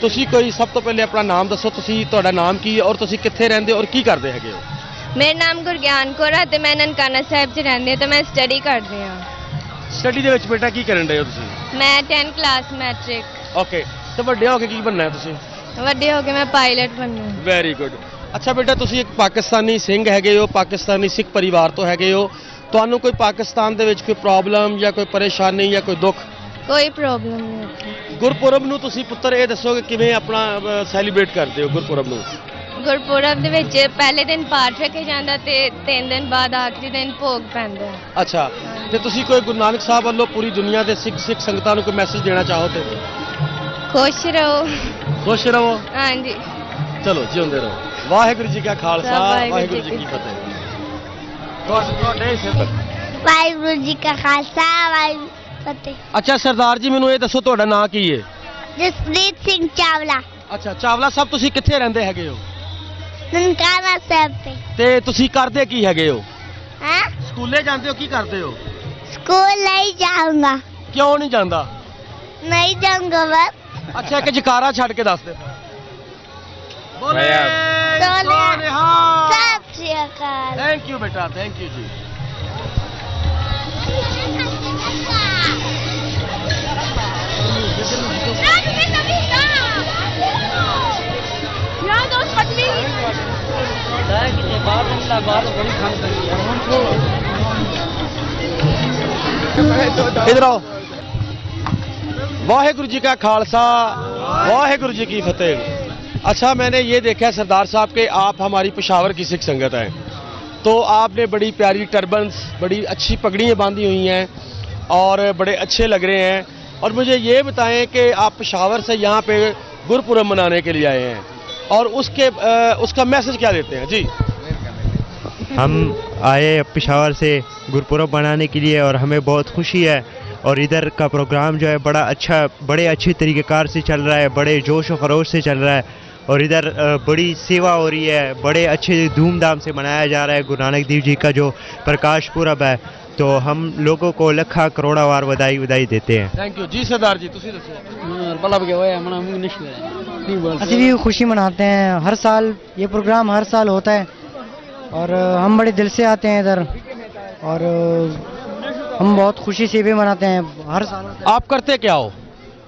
[SPEAKER 5] ਤੁਸੀਂ ਕੋਈ ਸਭ ਤੋਂ ਪਹਿਲੇ ਆਪਣਾ ਨਾਮ ਦੱਸੋ, ਤੁਸੀਂ ਤੁਹਾਡਾ ਨਾਮ ਕੀ ਹੈ ਔਰ ਤੁਸੀਂ ਕਿੱਥੇ ਰਹਿੰਦੇ ਔਰ ਕੀ ਕਰਦੇ ਹੈਗੇ ਹੋ?
[SPEAKER 13] ਮੇਰਾ ਨਾਮ ਗੁਰਗਿਆਨ ਕੌਰ ਹੈ ਤੇ ਮੈਂ ਨਨਕਾਣਾ ਸਾਹਿਬ 'ਚ ਰਹਿੰਦੀ ਹਾਂ ਤੇ ਮੈਂ ਸਟੱਡੀ ਕਰਦੀ ਹਾਂ।
[SPEAKER 5] ਸਟੱਡੀ ਦੇ ਵਿੱਚ ਬੇਟਾ ਕੀ ਕਰਨ ਰਹੇ ਹੋ ਤੁਸੀਂ?
[SPEAKER 13] ਮੈਂ 10th ਕਲਾਸ ਮੈਟ੍ਰਿਕ।
[SPEAKER 5] ਓਕੇ, ਤੇ ਵੱਡੇ ਹੋ ਕੇ ਕੀ ਬਣਨਾ ਹੈ ਤੁਸੀਂ?
[SPEAKER 13] ਵੱਡੇ ਹੋ ਕੇ ਮੈਂ ਪਾਇਲਟ ਬਣਨਾ।
[SPEAKER 5] Very good. ਅੱਛਾ ਬੇਟਾ, ਤੁਸੀਂ ਇੱਕ ਪਾਕਿਸਤਾਨੀ ਸਿੰਘ ਹੈਗੇ ਹੋ, ਪਾਕਿਸਤਾਨੀ ਸਿੱਖ ਪਰਿਵਾਰ ਤੋਂ ਹੈਗੇ ਹੋ। ਤੁਹਾਨੂੰ ਕੋਈ ਪਾਕਿਸਤਾਨ ਦੇ ਵਿੱਚ ਕੋਈ ਪ੍ਰੋਬਲਮ ਜਾਂ ਕੋਈ ਪਰੇਸ਼ਾਨੀ ਜਾਂ ਕੋਈ ਦੁੱਖ?
[SPEAKER 13] ਕੋਈ ਪ੍ਰੋਬਲਮ ਨਹੀਂ।
[SPEAKER 5] ਗੁਰਪੁਰਬ ਨੂੰ ਤੁਸੀਂ ਪੁੱਤਰ ਇਹ ਦੱਸੋ ਕਿ ਕਿਵੇਂ ਆਪਣਾ ਸੈਲੀਬ੍ਰੇਟ ਕਰਦੇ ਹੋ ਗੁਰਪੁਰਬ ਨੂੰ?
[SPEAKER 13] ਗੁਰਪੁਰਬ ਦੇ ਵਿੱਚ ਪਹਿਲੇ ਦਿਨ ਪਾਠ ਰੱਖਿਆ ਜਾਂਦਾ ਤੇ 3 ਦਿਨ ਬਾਅਦ ਆਖਰੀ ਦਿਨ ਭੋਗ ਪੈਂਦਾ।
[SPEAKER 5] ਅੱਛਾ, ਤੇ ਤੁਸੀਂ ਕੋਈ ਗੁਰੂ ਨਾਨਕ ਸਾਹਿਬ ਵੱਲੋਂ ਪੂਰੀ ਦੁਨੀਆ ਦੇ ਸਿੱਖ ਸੰਗਤਾਂ ਨੂੰ ਕੋਈ ਮੈਸੇਜ ਦੇਣਾ ਚਾਹੋ ਤੇ?
[SPEAKER 13] ਖੁਸ਼ ਰਹੋ।
[SPEAKER 5] ਖੁਸ਼ ਰਹੋ।
[SPEAKER 13] ਹਾਂਜੀ,
[SPEAKER 5] ਚਲੋ ਜਿਉਂਦੇ ਰਹੋ। ਵਾਹਿਗੁਰੂ ਜੀ ਕਾ ਖਾਲਸਾ, ਵਾਹਿਗੁਰੂ ਜੀ ਕੀ ਫਤਿਹ।
[SPEAKER 15] ਵਾਹਿਗੁਰੂ ਜੀ ਕਾ ਖਾਲਸਾ, ਵਾਹਿਗੁਰੂ ਫਤਿਹ।
[SPEAKER 5] ਅੱਛਾ ਸਰਦਾਰ ਜੀ, ਮੈਨੂੰ ਇਹ ਦੱਸੋ ਤੁਹਾਡਾ ਨਾਂ ਕੀ ਹੈ?
[SPEAKER 15] ਜਸਪ੍ਰੀਤ ਸਿੰਘ ਚਾਵਲਾ।
[SPEAKER 5] ਅੱਛਾ ਚਾਵਲਾ ਸਾਹਿਬ, ਤੁਸੀਂ ਕਿੱਥੇ ਰਹਿੰਦੇ ਹੈਗੇ ਹੋ?
[SPEAKER 15] ਨਨਕਾਣਾ ਸਾਹਿਬ
[SPEAKER 5] ਤੇ ਤੁਸੀਂ ਕਰਦੇ ਕੀ ਹੈਗੇ ਹੋ?
[SPEAKER 15] ਹੈਂ?
[SPEAKER 5] ਸਕੂਲੇ ਜਾਂਦੇ ਹੋ, ਕੀ ਕਰਦੇ ਹੋ?
[SPEAKER 15] ਸਕੂਲ ਨਹੀਂ ਜਾਊਂਗਾ।
[SPEAKER 5] ਕਿਉਂ ਨਹੀਂ ਜਾਂਦਾ?
[SPEAKER 15] ਨਹੀਂ ਜਾਊਂਗਾ ਬਸ।
[SPEAKER 5] ਅੱਛਾ, ਇੱਕ ਜਕਾਰਾ ਛੱਡ ਕੇ ਦੱਸ ਦੇ। ਬੋਲੇ
[SPEAKER 15] ਸਤਿ ਸ਼੍ਰੀ ਅਕਾਲ।
[SPEAKER 5] ਥੈਂਕ ਯੂ ਬੇਟਾ, ਥੈਂਕ ਯੂ ਜੀ। इधर आओ। वाहेगुरु जी का खालसा, वाहेगुरु जी की फतेह। अच्छा, मैंने ये देखा सरदार साहब के आप हमारी पेशावर की सिख संगत हैं, तो आपने बड़ी प्यारी टर्बन्स, बड़ी अच्छी पगड़ियाँ बांधी हुई हैं और बड़े अच्छे लग रहे हैं। और मुझे ये बताएं कि आप पेशावर से यहाँ पे गुरपुरब मनाने के लिए आए हैं और उसका मैसेज क्या देते हैं? जी,
[SPEAKER 16] हम आए पेशावर से गुरपुरब मनाने के लिए और हमें बहुत खुशी है। और इधर का प्रोग्राम जो है बड़े अच्छे तरीक़ेकार से चल रहा है, बड़े जोश और खरोश से चल रहा है। और इधर बड़ी सेवा हो रही है, बड़े अच्छे धूमधाम से मनाया जा रहा है गुरु नानक देव जी का जो प्रकाश पुरब है। तो हम लोगों को लखा करोड़ा वार बधाई देते हैं।
[SPEAKER 5] थैंक यू जी। सरदार जी तुसी दसो।
[SPEAKER 17] ਅਸੀਂ भी खुशी मनाते हैं, हर साल ये प्रोग्राम हर साल होता है और हम बड़े दिल से आते हैं इधर। और हम बहुत खुशी से भी मनाते हैं हर साल।
[SPEAKER 5] आप करते क्या हो?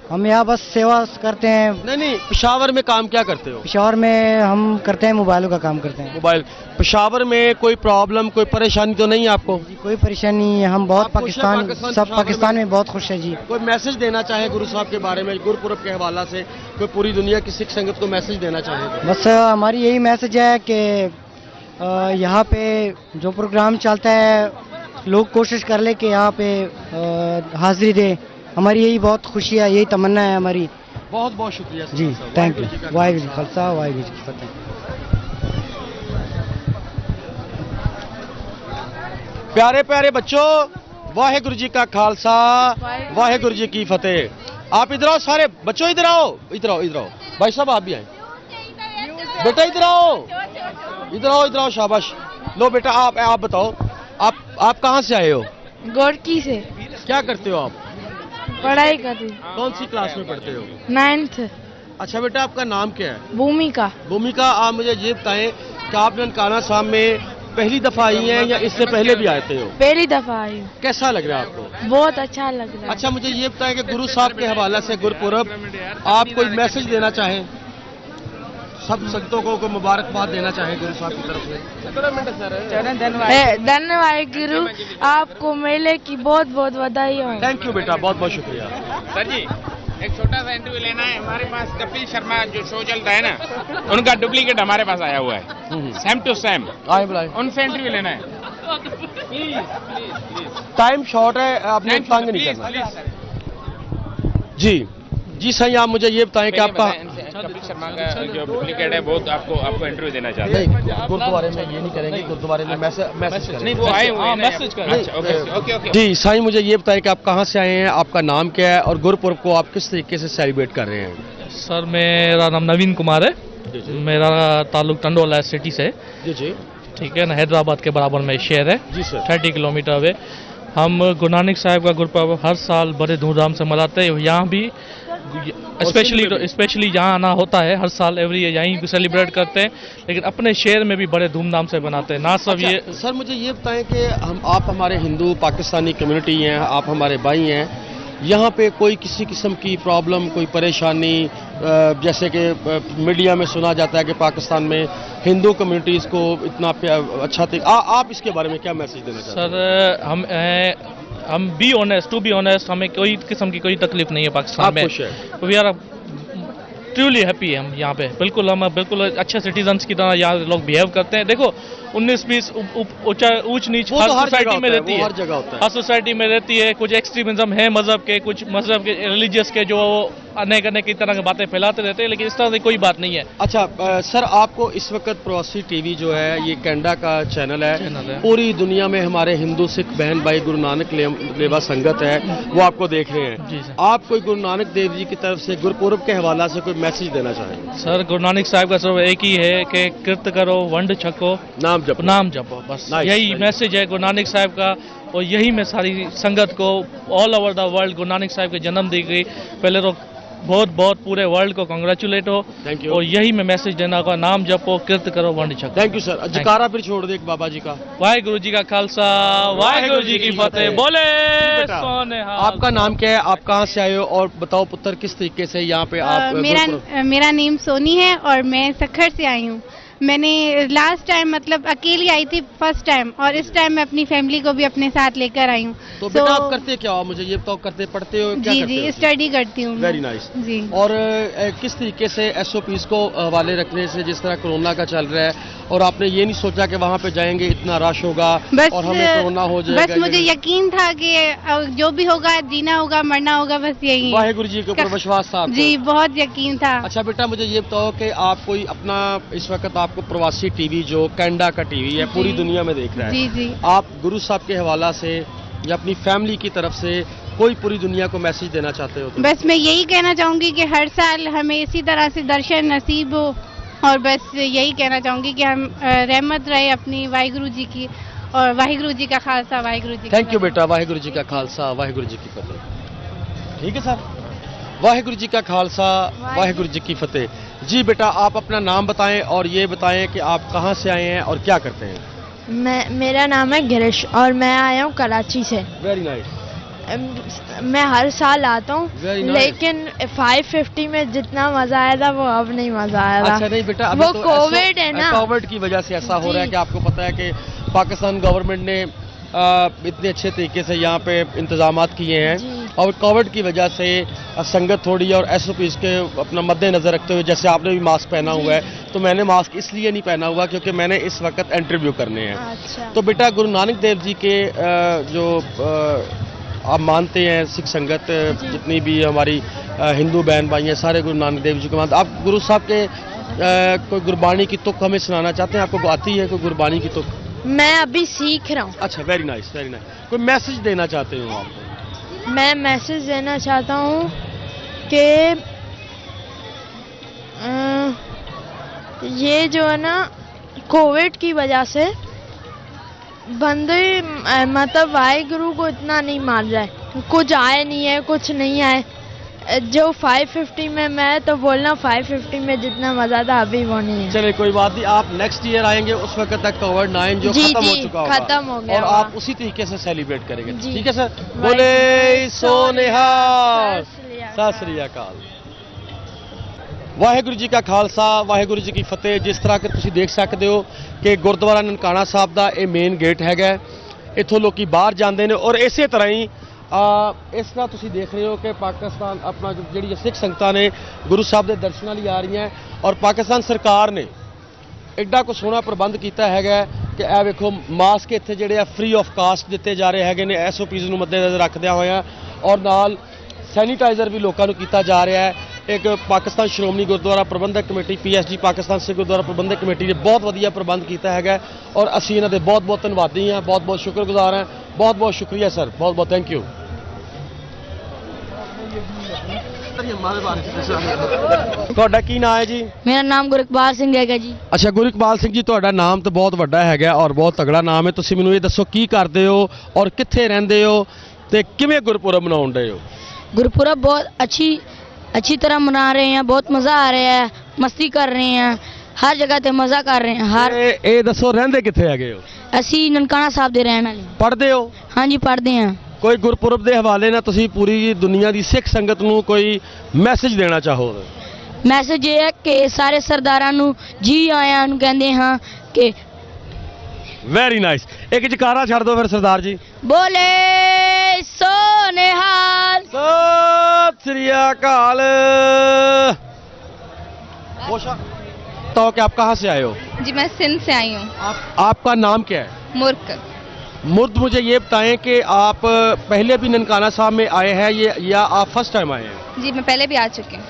[SPEAKER 17] हम यहाँ बस सेवा करते हैं।
[SPEAKER 5] नहीं, पेशावर में काम क्या करते हो?
[SPEAKER 17] पेशावर में हम करते हैं मोबाइलों का काम करते हैं।
[SPEAKER 5] मोबाइल। पेशावर में कोई प्रॉब्लम, कोई परेशानी तो नहीं है आपको?
[SPEAKER 17] कोई परेशानी नहीं है, हम बहुत पाकिस्तान में बहुत खुश है जी।
[SPEAKER 5] कोई मैसेज देना चाहे गुरु साहब के बारे में, गुरुपुरब के हवाला से कोई पूरी दुनिया की सिख संगत को मैसेज देना चाहे?
[SPEAKER 17] बस हमारी यही मैसेज है कि यहाँ पे जो प्रोग्राम चलता है लोग कोशिश कर ले कि यहाँ पे हाजिरी दे। हमारी यही बहुत खुशी है, यही तमन्ना है हमारी।
[SPEAKER 5] बहुत बहुत शुक्रिया
[SPEAKER 17] जी, थैंक यू। वाहिगुरू जी खालसा, वाहिगुरू जी की फतेह।
[SPEAKER 5] प्यारे प्यारे बच्चों, वाहिगुरू जी का खालसा, वाहिगुरू जी की फतेह। आप इधर आओ सारे बच्चों, इधर आओ, इधर आओ, इधर आओ। भाई साहब आप भी आए। बेटा इधर आओ, इधर आओ, इधर आओ, शाबाश। लो बेटा आप बताओ, आप कहाँ से आए हो?
[SPEAKER 14] गोरकी से।
[SPEAKER 5] क्या करते हो आप?
[SPEAKER 14] पढ़ाई करती हूँ।
[SPEAKER 5] कौन सी क्लास में पढ़ते हो?
[SPEAKER 14] 9th।
[SPEAKER 5] अच्छा बेटा, आपका नाम क्या है?
[SPEAKER 14] भूमिका।
[SPEAKER 5] भूमिका, आप मुझे ये बताएं कि आप ननकाना साहब में पहली दफा आई हैं या इससे पहले भी आते हो?
[SPEAKER 14] पहली दफा आई हूँ।
[SPEAKER 5] कैसा लग रहा है आपको?
[SPEAKER 14] बहुत अच्छा लग रहा है।
[SPEAKER 5] अच्छा मुझे ये बताएं कि गुरु साहब के हवाले से गुरुपुरब, आप कोई मैसेज देना चाहें? सब संतों को कोई मुबारकबाद देना चाहें गुरु साहब की तरफ से?
[SPEAKER 14] धन्यवाद गुरु, आपको मेले की बहुत बहुत बधाई हो।
[SPEAKER 5] थैंक यू बेटा, बहुत बहुत शुक्रिया।
[SPEAKER 18] सर जी एक छोटा सा इंटरव्यू लेना है। हमारे पास कपिल शर्मा जो शो चलता है ना, उनका डुप्लीकेट हमारे पास आया हुआ है, सेम टू सेम। उनसे इंटरव्यू लेना है।
[SPEAKER 5] टाइम शॉर्ट है, आपने तंग नहीं करना। जी सही, आप मुझे ये बताएं कि आपका
[SPEAKER 18] कपिल शर्मा का जो डुप्लीकेट है वो आपको इंटरव्यू देना चाहते हैं।
[SPEAKER 5] नहीं, गुरुद्वारे में ये नहीं करेंगे, गुरुद्वारे में मैसेज
[SPEAKER 18] नहीं, वो आए हुए हैं, मैसेज करें। ओके।
[SPEAKER 5] जी साईं, मुझे ये बताएं कि आप कहाँ से आए हैं, आपका नाम क्या है और गुरुपुरब को आप किस तरीके से सेलिब्रेट कर रहे हैं?
[SPEAKER 19] सर मेरा नाम नवीन कुमार है, मेरा ताल्लुक टंडोला सिटी से।
[SPEAKER 5] जी
[SPEAKER 19] ठीक है ना, हैदराबाद के बराबर में शहर है।
[SPEAKER 5] जी सर।
[SPEAKER 19] 30 kilometre away. हम गुरु नानक साहब का गुरुपर्व हर साल बड़े धूमधाम से मनाते हैं। यहाँ भी स्पेशली जहाँ आना होता है हर साल एवरी ईयर यहीं सेलिब्रेट करते हैं, लेकिन अपने शहर में भी बड़े धूमधाम से बनाते हैं ना सब।
[SPEAKER 5] अच्छा,
[SPEAKER 19] ये
[SPEAKER 5] सर मुझे ये बताएं कि आप हमारे हिंदू पाकिस्तानी कम्युनिटी हैं, आप हमारे भाई हैं, यहाँ पे कोई किसी किस्म की प्रॉब्लम, कोई परेशानी, जैसे कि मीडिया में सुना जाता है कि पाकिस्तान में हिंदू कम्युनिटीज़ को इतना अच्छा आप इसके बारे में क्या मैसेज देना चाहते हैं?
[SPEAKER 19] सर हम टू बी ऑनेस्ट, हमें कोई किस्म की कोई तकलीफ नहीं है पाकिस्तान में। वी आर ट्रूली हैप्पी है हम यहाँ पे। हम बिल्कुल अच्छे सिटीजन्स की तरह यहाँ लोग बिहेव करते हैं। देखो 19-20 ऊंच नीच हर सोसाइटी में रहती है, हर सोसाइटी में रहती है। कुछ एक्सट्रीमिज्म है मजहब के, कुछ मजहब के रिलीजियस के जो अनेक की तरह की बातें फैलाते रहते हैं, लेकिन इस तरह से कोई बात नहीं है।
[SPEAKER 5] अच्छा सर, आपको इस वक्त प्रवासी टीवी जो है ये कनाडा का चैनल है, पूरी दुनिया में हमारे हिंदू सिख बहन भाई गुरु नानक लेवा संगत है वो आपको देख रहे हैं। आप कोई गुरु नानक देव जी की तरफ से गुरुपुरब के हवाला से कोई मैसेज देना चाहेंगे?
[SPEAKER 19] सर गुरु नानक साहब का सिर्फ एक ही है कि कृत करो, वंड छको, नाम जपो, बस यही मैसेज है गुरु नानक साहब का। और यही मैं सारी संगत को all over the world Guru Nanak साहब के जन्म दी गई, पहले तो बहुत पूरे वर्ल्ड को कांग्रेचुलेट हो।
[SPEAKER 5] Thank you.
[SPEAKER 19] और यही मैं मैसेज देना होगा, नाम जपो, कृत करो, वंड छको।
[SPEAKER 5] Thank you sir. जयकारा फिर छोड़ दे एक बाबा जी का।
[SPEAKER 19] वाहिगुरु जी का खालसा, वाहिगुरु जी की फतेह। बोले सोने।
[SPEAKER 5] आपका नाम क्या है, आप कहाँ से आए हो और बताओ पुत्र किस तरीके से यहाँ पे आप?
[SPEAKER 20] मेरा नेम सोनी है और मैं सखर से आई हूँ। मैंने लास्ट टाइम मतलब अकेली आई थी फर्स्ट टाइम, और इस टाइम मैं अपनी फैमिली को भी अपने साथ लेकर आई हूँ।
[SPEAKER 5] तो बेटा आप करते क्या हो, मुझे ये बताओ, करते पढ़ते हो क्या?
[SPEAKER 20] जी स्टडी करती हूँ।
[SPEAKER 5] वेरी नाइस
[SPEAKER 20] जी।
[SPEAKER 5] और किस तरीके से SOPs को हवाले रखने से, जिस तरह कोरोना का चल रहा है, और आपने ये नहीं सोचा कि वहाँ पे जाएंगे इतना रश होगा और हमें कोरोना हो जाएगा?
[SPEAKER 20] बस मुझे यकीन था कि जो भी होगा जीना होगा मरना होगा, बस यही।
[SPEAKER 5] वाहिगुरु जी के ऊपर विश्वास था?
[SPEAKER 20] जी बहुत यकीन था।
[SPEAKER 5] अच्छा बेटा मुझे ये बताओ कि आप कोई अपना इस वक्त आपको प्रवासी टीवी जो कनाडा का टीवी है पूरी दुनिया में देख रहा है,
[SPEAKER 20] जी।
[SPEAKER 5] आप गुरु साहब के हवाला से या अपनी फैमिली की तरफ से कोई पूरी दुनिया को मैसेज देना चाहते हो?
[SPEAKER 20] बस मैं यही कहना चाहूंगी कि हर साल हमें इसी तरह से दर्शन नसीब हो, और बस यही कहना चाहूंगी कि हम रहमत रहे अपनी वाहिगुरु जी की, और वाहिगुरु जी का खालसा, वाहिगुरु जी।
[SPEAKER 5] थैंक यू बेटा, वाहिगुरु जी का खालसा, वाहिगुरु जी की फतेह। ठीक है सर, वाहिगुरु जी का खालसा, वाहिगुरु जी की फतेह। जी बेटा आप अपना नाम बताएं और ये बताएं कि आप कहाँ से आए हैं और क्या करते हैं?
[SPEAKER 14] मेरा नाम है गिरीश और मैं आया हूँ कराची से।
[SPEAKER 5] Very nice.
[SPEAKER 14] मैं हर साल आता हूँ
[SPEAKER 5] Very nice.
[SPEAKER 14] लेकिन 550 में जितना मजा आया था वो अब नहीं मजा आया था।
[SPEAKER 5] अच्छा नहीं बेटा, अभी
[SPEAKER 14] वो
[SPEAKER 5] तो
[SPEAKER 14] कोविड है ना,
[SPEAKER 5] कोविड की वजह से ऐसा हो रहा है कि आपको पता है कि पाकिस्तान गवर्नमेंट ने इतने अच्छे तरीके से यहाँ पे इंतजामात किए हैं और कोविड की वजह से संगत थोड़ी और SOPs के अपना मद्देनजर रखते हुए, जैसे आपने भी मास्क पहना हुआ है, तो मैंने मास्क इसलिए नहीं पहना हुआ क्योंकि मैंने इस वक्त इंटरव्यू करने हैं।
[SPEAKER 14] अच्छा।
[SPEAKER 5] तो बेटा गुरु नानक देव जी के जो आप मानते हैं सिख संगत जितनी भी हमारी हिंदू बहन भाई हैं सारे गुरु नानक देव जी को मानते। आप गुरु साहब के कोई गुरबानी की तुक हमें सुनाना चाहते हैं? आपको आती है कोई गुरबानी की तुक?
[SPEAKER 14] मैं अभी सीख रहा हूँ।
[SPEAKER 5] अच्छा, वेरी नाइस वेरी नाइस। कोई मैसेज देना चाहते हो आप?
[SPEAKER 14] मैं मैसेज देना चाहता हूँ कि ये जो है ना कोविड की वजह से बंदे मतलब वाहिगुरु को इतना नहीं मान रहा है, कुछ आए नहीं है, कुछ नहीं आए। जो 550 में मैं तो बोलना 550 में जितना मजा था अभी वो नहीं है।
[SPEAKER 5] चलिए कोई बात नहीं, आप नेक्स्ट ईयर आएंगे उस वक्त तक कोविड-19 जो खत्म हो चुका होगा,
[SPEAKER 14] खत्म हो गया
[SPEAKER 5] और आप उसी तरीके से सेलिब्रेट करेंगे। ठीक है सर, बोले सोनिहाल, सत श्री अकाल। वाहिगुरु जी का खालसा वाहिगुरु जी की फतेह। जिस तरह के तुसीं देख सकते हो कि गुरुद्वारा ननकाना साहब का ये मेन गेट है, इत्थों लोग बाहर जाते हैं और इस तरह ही इस तरह तुसीं देख रहे हो कि पाकिस्तान अपना जी सिख संगतां ने गुरु साहब के दर्शनों लिए आ रही हैं और पाकिस्तान सरकार ने एडा को सोहना प्रबंध किया है कि यह वेखो मास्क इत्थे जिहड़े फ्री ऑफ कास्ट दिते जा रहे हैं SOPs नूं मद्देनज़र रखदिआं होइआं और नाल सैनीटाइज़र भी लोगों को किया जा रहा है। एक पाकिस्तान श्रोमणी गुरुद्वारा प्रबंधक कमेटी PSG पाकिस्तान सिख गुरुद्वारा प्रबंधक कमेटी ने बहुत वधिया प्रबंध किया है और असीं इन्हां दे बहुत बहुत धन्नवादी हैं, बहुत बहुत शुक्रगुजार हैं। बहुत बहुत शुक्रिया सर, बहुत बहुत थैंक यू। ਤੁਹਾਡਾ ਕੀ ਨਾਮ ਹੈ ਜੀ?
[SPEAKER 14] मेरा नाम गुरकबाल सिंह है जी।
[SPEAKER 5] ਅੱਛਾ ਗੁਰਕਬਾਲ ਸਿੰਘ ਜੀ, ਤੁਹਾਡਾ ਨਾਮ ਤਾਂ ਬਹੁਤ ਵੱਡਾ ਹੈਗਾ ਔਰ ਬਹੁਤ ਤਗੜਾ ਨਾਮ ਹੈ। ਤੁਸੀਂ ਮੈਨੂੰ ਇਹ ਦੱਸੋ ਕੀ ਕਰਦੇ ਹੋ ਔਰ ਕਿੱਥੇ ਰਹਿੰਦੇ ਹੋ ਤੇ ਕਿਵੇਂ ਗੁਰਪੁਰਬ ਮਨਾਉਂਦੇ ਹੋ?
[SPEAKER 14] गुरपुरब बहुत अच्छी तरह मना रहे हैं, बहुत मज़ा आ रहा है, मस्ती कर रहे हैं, हर जगह ते मज़ा कर रहे हैं। हर
[SPEAKER 5] ਇਹ ਦੱਸੋ ਰਹਿੰਦੇ ਕਿੱਥੇ ਹੈਗੇ ਹੋ?
[SPEAKER 14] ਅਸੀਂ ਨਨਕਾਣਾ ਸਾਹਿਬ ਦੇ ਰਹਿਣ ਵਾਲੇ।
[SPEAKER 5] ਪੜ੍ਹਦੇ ਹੋ?
[SPEAKER 14] ਹਾਂਜੀ ਪੜ੍ਹਦੇ ਹਾਂ।
[SPEAKER 5] ਕੋਈ ਗੁਰਪੁਰਬ ਦੇ ਹਵਾਲੇ ਨਾਲ ਤੁਸੀਂ ਪੂਰੀ ਦੁਨੀਆ ਦੀ ਸਿੱਖ ਸੰਗਤ ਨੂੰ ਕੋਈ ਮੈਸੇਜ ਦੇਣਾ ਚਾਹੋ?
[SPEAKER 14] ਮੈਸੇਜ ਇਹ ਹੈ ਕਿ ਸਾਰੇ ਸਰਦਾਰਾਂ ਨੂੰ ਜੀ ਆਇਆਂ ਨੂੰ ਕਹਿੰਦੇ ਹਾਂ ਕਿ
[SPEAKER 5] ਵੈਰੀ ਨਾਈਸ। ਇੱਕ ਜਕਾਰਾ ਛੱਡ ਦਿਓ ਫਿਰ ਸਰਦਾਰ ਜੀ।
[SPEAKER 14] ਬੋਲੇ सोनिहाल,
[SPEAKER 5] सत श्री अकाल। तो क्या आप कहाँ से आए हो?
[SPEAKER 3] जी मैं सिंध से आई हूँ।
[SPEAKER 5] आपका नाम क्या है?
[SPEAKER 3] मुर्क।
[SPEAKER 5] मुर्द, मुझे ये बताएं कि आप पहले भी ननकाना साहब में आए हैं ये या आप फर्स्ट टाइम आए हैं?
[SPEAKER 3] जी मैं पहले भी आ चुकी हूँ।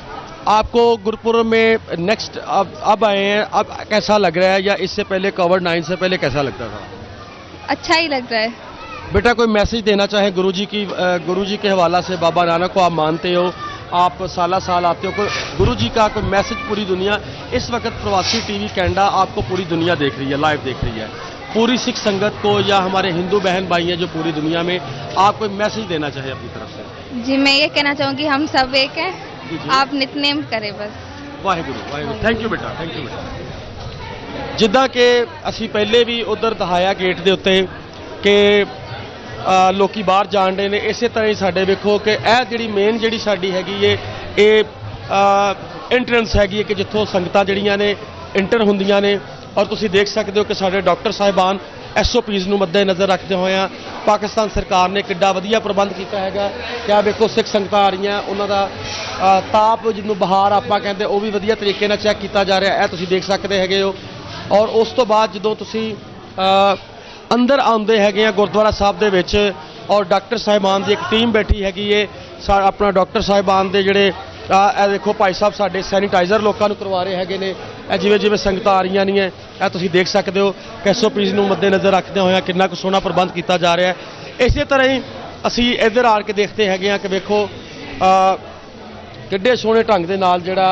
[SPEAKER 5] आपको गुरुपुरब में नेक्स्ट अब आए हैं, अब कैसा लग रहा है या इससे पहले कोविड-19 से पहले कैसा लगता था?
[SPEAKER 3] अच्छा ही लग रहा है।
[SPEAKER 5] बेटा कोई मैसेज देना चाहे गुरुजी के हवाला से? बाबा नानक को आप मानते हो, आप साला साल आते हो, गुरुजी का कोई मैसेज पूरी दुनिया इस वक्त प्रवासी TV कैनेडा आपको पूरी दुनिया देख रही है, लाइव देख रही है, पूरी सिख संगत को या हमारे हिंदू बहन भाई हैं जो पूरी दुनिया में, आप कोई मैसेज देना चाहे अपनी तरफ से?
[SPEAKER 3] जी मैं ये कहना चाहूँगी हम सब एक हैं, आप नितनेम करें बस।
[SPEAKER 5] वाहिगुरु वाहिगुरु। थैंक यू बेटा, थैंक यू बेटा। जिद्दां कि असीं पहले भी उधर दिखाया गेट के उत्ते कि लोग बाहर जान रहे हैं, इस तरह ही साडे वेखो कि यह जी मेन जी साडी हैगी ये एंट्रेंस हैगी कि जिथों संगतां जिहड़ियां ने इंटर हुंदियां ने और तुसीं देख सकते हो कि साडे डॉक्टर साहिबान SOPs नूं मद्देनज़र रखते हुए पाकिस्तान सरकार ने किड्डा वधिया प्रबंध किया है। क्या वेखो सिख संगतां आ रही उन्हां दा ताप जिन्हों बहार आपां कहंदे वो भी वधिया तरीके नाल चैक किया जा रहा है, तुसीं देख सकते हैगे हो। और उस तो बाद जदों तुसीं अंदर आउंदे हैगे गुरुद्वारा साहब दे विच और डॉक्टर साहिबान की एक टीम बैठी हैगी है, अपना डॉक्टर साहिबान दे जिहड़े देखो भाई साहब साडे सैनीटाइज़र लोगों को करवा रहे हैं ने, जिवें जिवें संगत आ रही नहीं है तुसीं देख सकते हो कि SOPs नूं मद्देनज़र रखते हुए कितना कुछ सोहना प्रबंध किया जा रहा है। इस तरह ही असीं इधर आ के देखते हैं कि वेखो किड्डे सोहने ढंग दे नाल जिहड़ा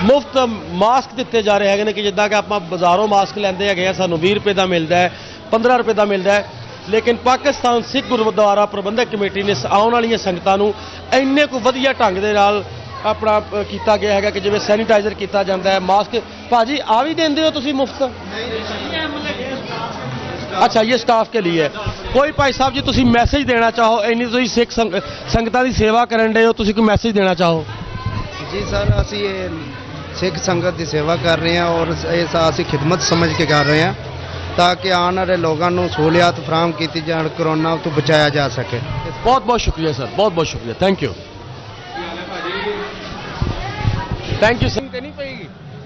[SPEAKER 5] मुफ्त मास्क दिते जा रहे हैं कि जिद्दां कि आपां बाज़ारों मास्क लैंदे हैगे सानूं 20 रुपए का मिलता है, 15 रुपए का मिलता है, लेकिन पाकिस्तान सिख गुरुद्वारा प्रबंधक कमेटी ने आने वाली संगतां नूं इन्ने को वधिया ढंग दे नाल ਆਪਣਾ ਕੀਤਾ ਗਿਆ ਹੈਗਾ ਕਿ ਜਿਵੇਂ ਸੈਨੀਟਾਈਜ਼ਰ ਕੀਤਾ ਜਾਂਦਾ ਹੈ, ਮਾਸਕ। ਭਾਜੀ ਆ ਵੀ ਦਿੰਦੇ ਹੋ ਤੁਸੀਂ ਮੁਫਤ? अच्छा, ये स्टाफ के लिए है। कोई भाई साहब जी तुसी मैसेज देना चाहो, इन्नी तुसी सिख संगतां दी सेवा करन दे हो, तुसी कोई मैसेज देना चाहो?
[SPEAKER 1] जी सर, असी ये सिख संगत की सेवा कर रहे हैं और असी खिदमत समझ के कर रहे हैं ताकि आने वाले लोगों को सहूलियत फराहम की जाए, कोरोना तो बचाया जा सके।
[SPEAKER 5] बहुत बहुत शुक्रिया सर, बहुत बहुत शुक्रिया, thank you, thank you sir.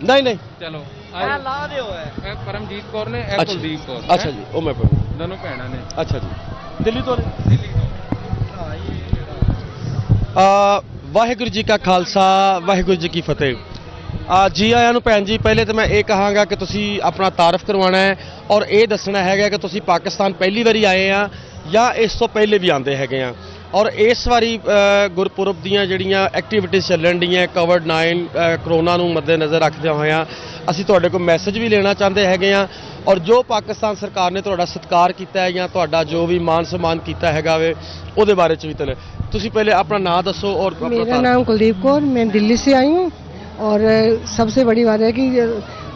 [SPEAKER 5] नहीं नहीं
[SPEAKER 18] चलो
[SPEAKER 5] ला दे
[SPEAKER 18] है परमजीत कौर ने, कुलदीप कौर।
[SPEAKER 5] अच्छा जी, ओ मैं
[SPEAKER 18] दोनों भैणा ने।
[SPEAKER 5] अच्छा जी, दिल्ली तो वाहिगुरू जी का खालसा, वाहिगुरू जी की फतेह। जी आया नूं भैन जी, पहले तो मैं ये कहांगा कि तुसी अपना तारफ करवाना है और ये दसना है कि तुसी पाकिस्तान पहली बारी आए हैं या इस तो पहले भी आते हैं। और इस वारी गुरपुरब दीयां जिहड़ियां एक्टिविटीज़ चलन डीआं कोविड-19 करोना नूं मद्देनज़र रखदे होए असीं तुहाडे कोल मैसेज भी लेना चाहते हैगे आ और जो पाकिस्तान सरकार ने तुहाडा सत्कार कीता है या तुहाडा जो भी मान सम्मान कीता हैगा वे उहदे बारे च भी तुसीं पहले अपना नाम दसो। और
[SPEAKER 4] मेरा नाम कुलदीप कौर, मैं दिल्ली से आई हूँ और सबसे बड़ी बात है कि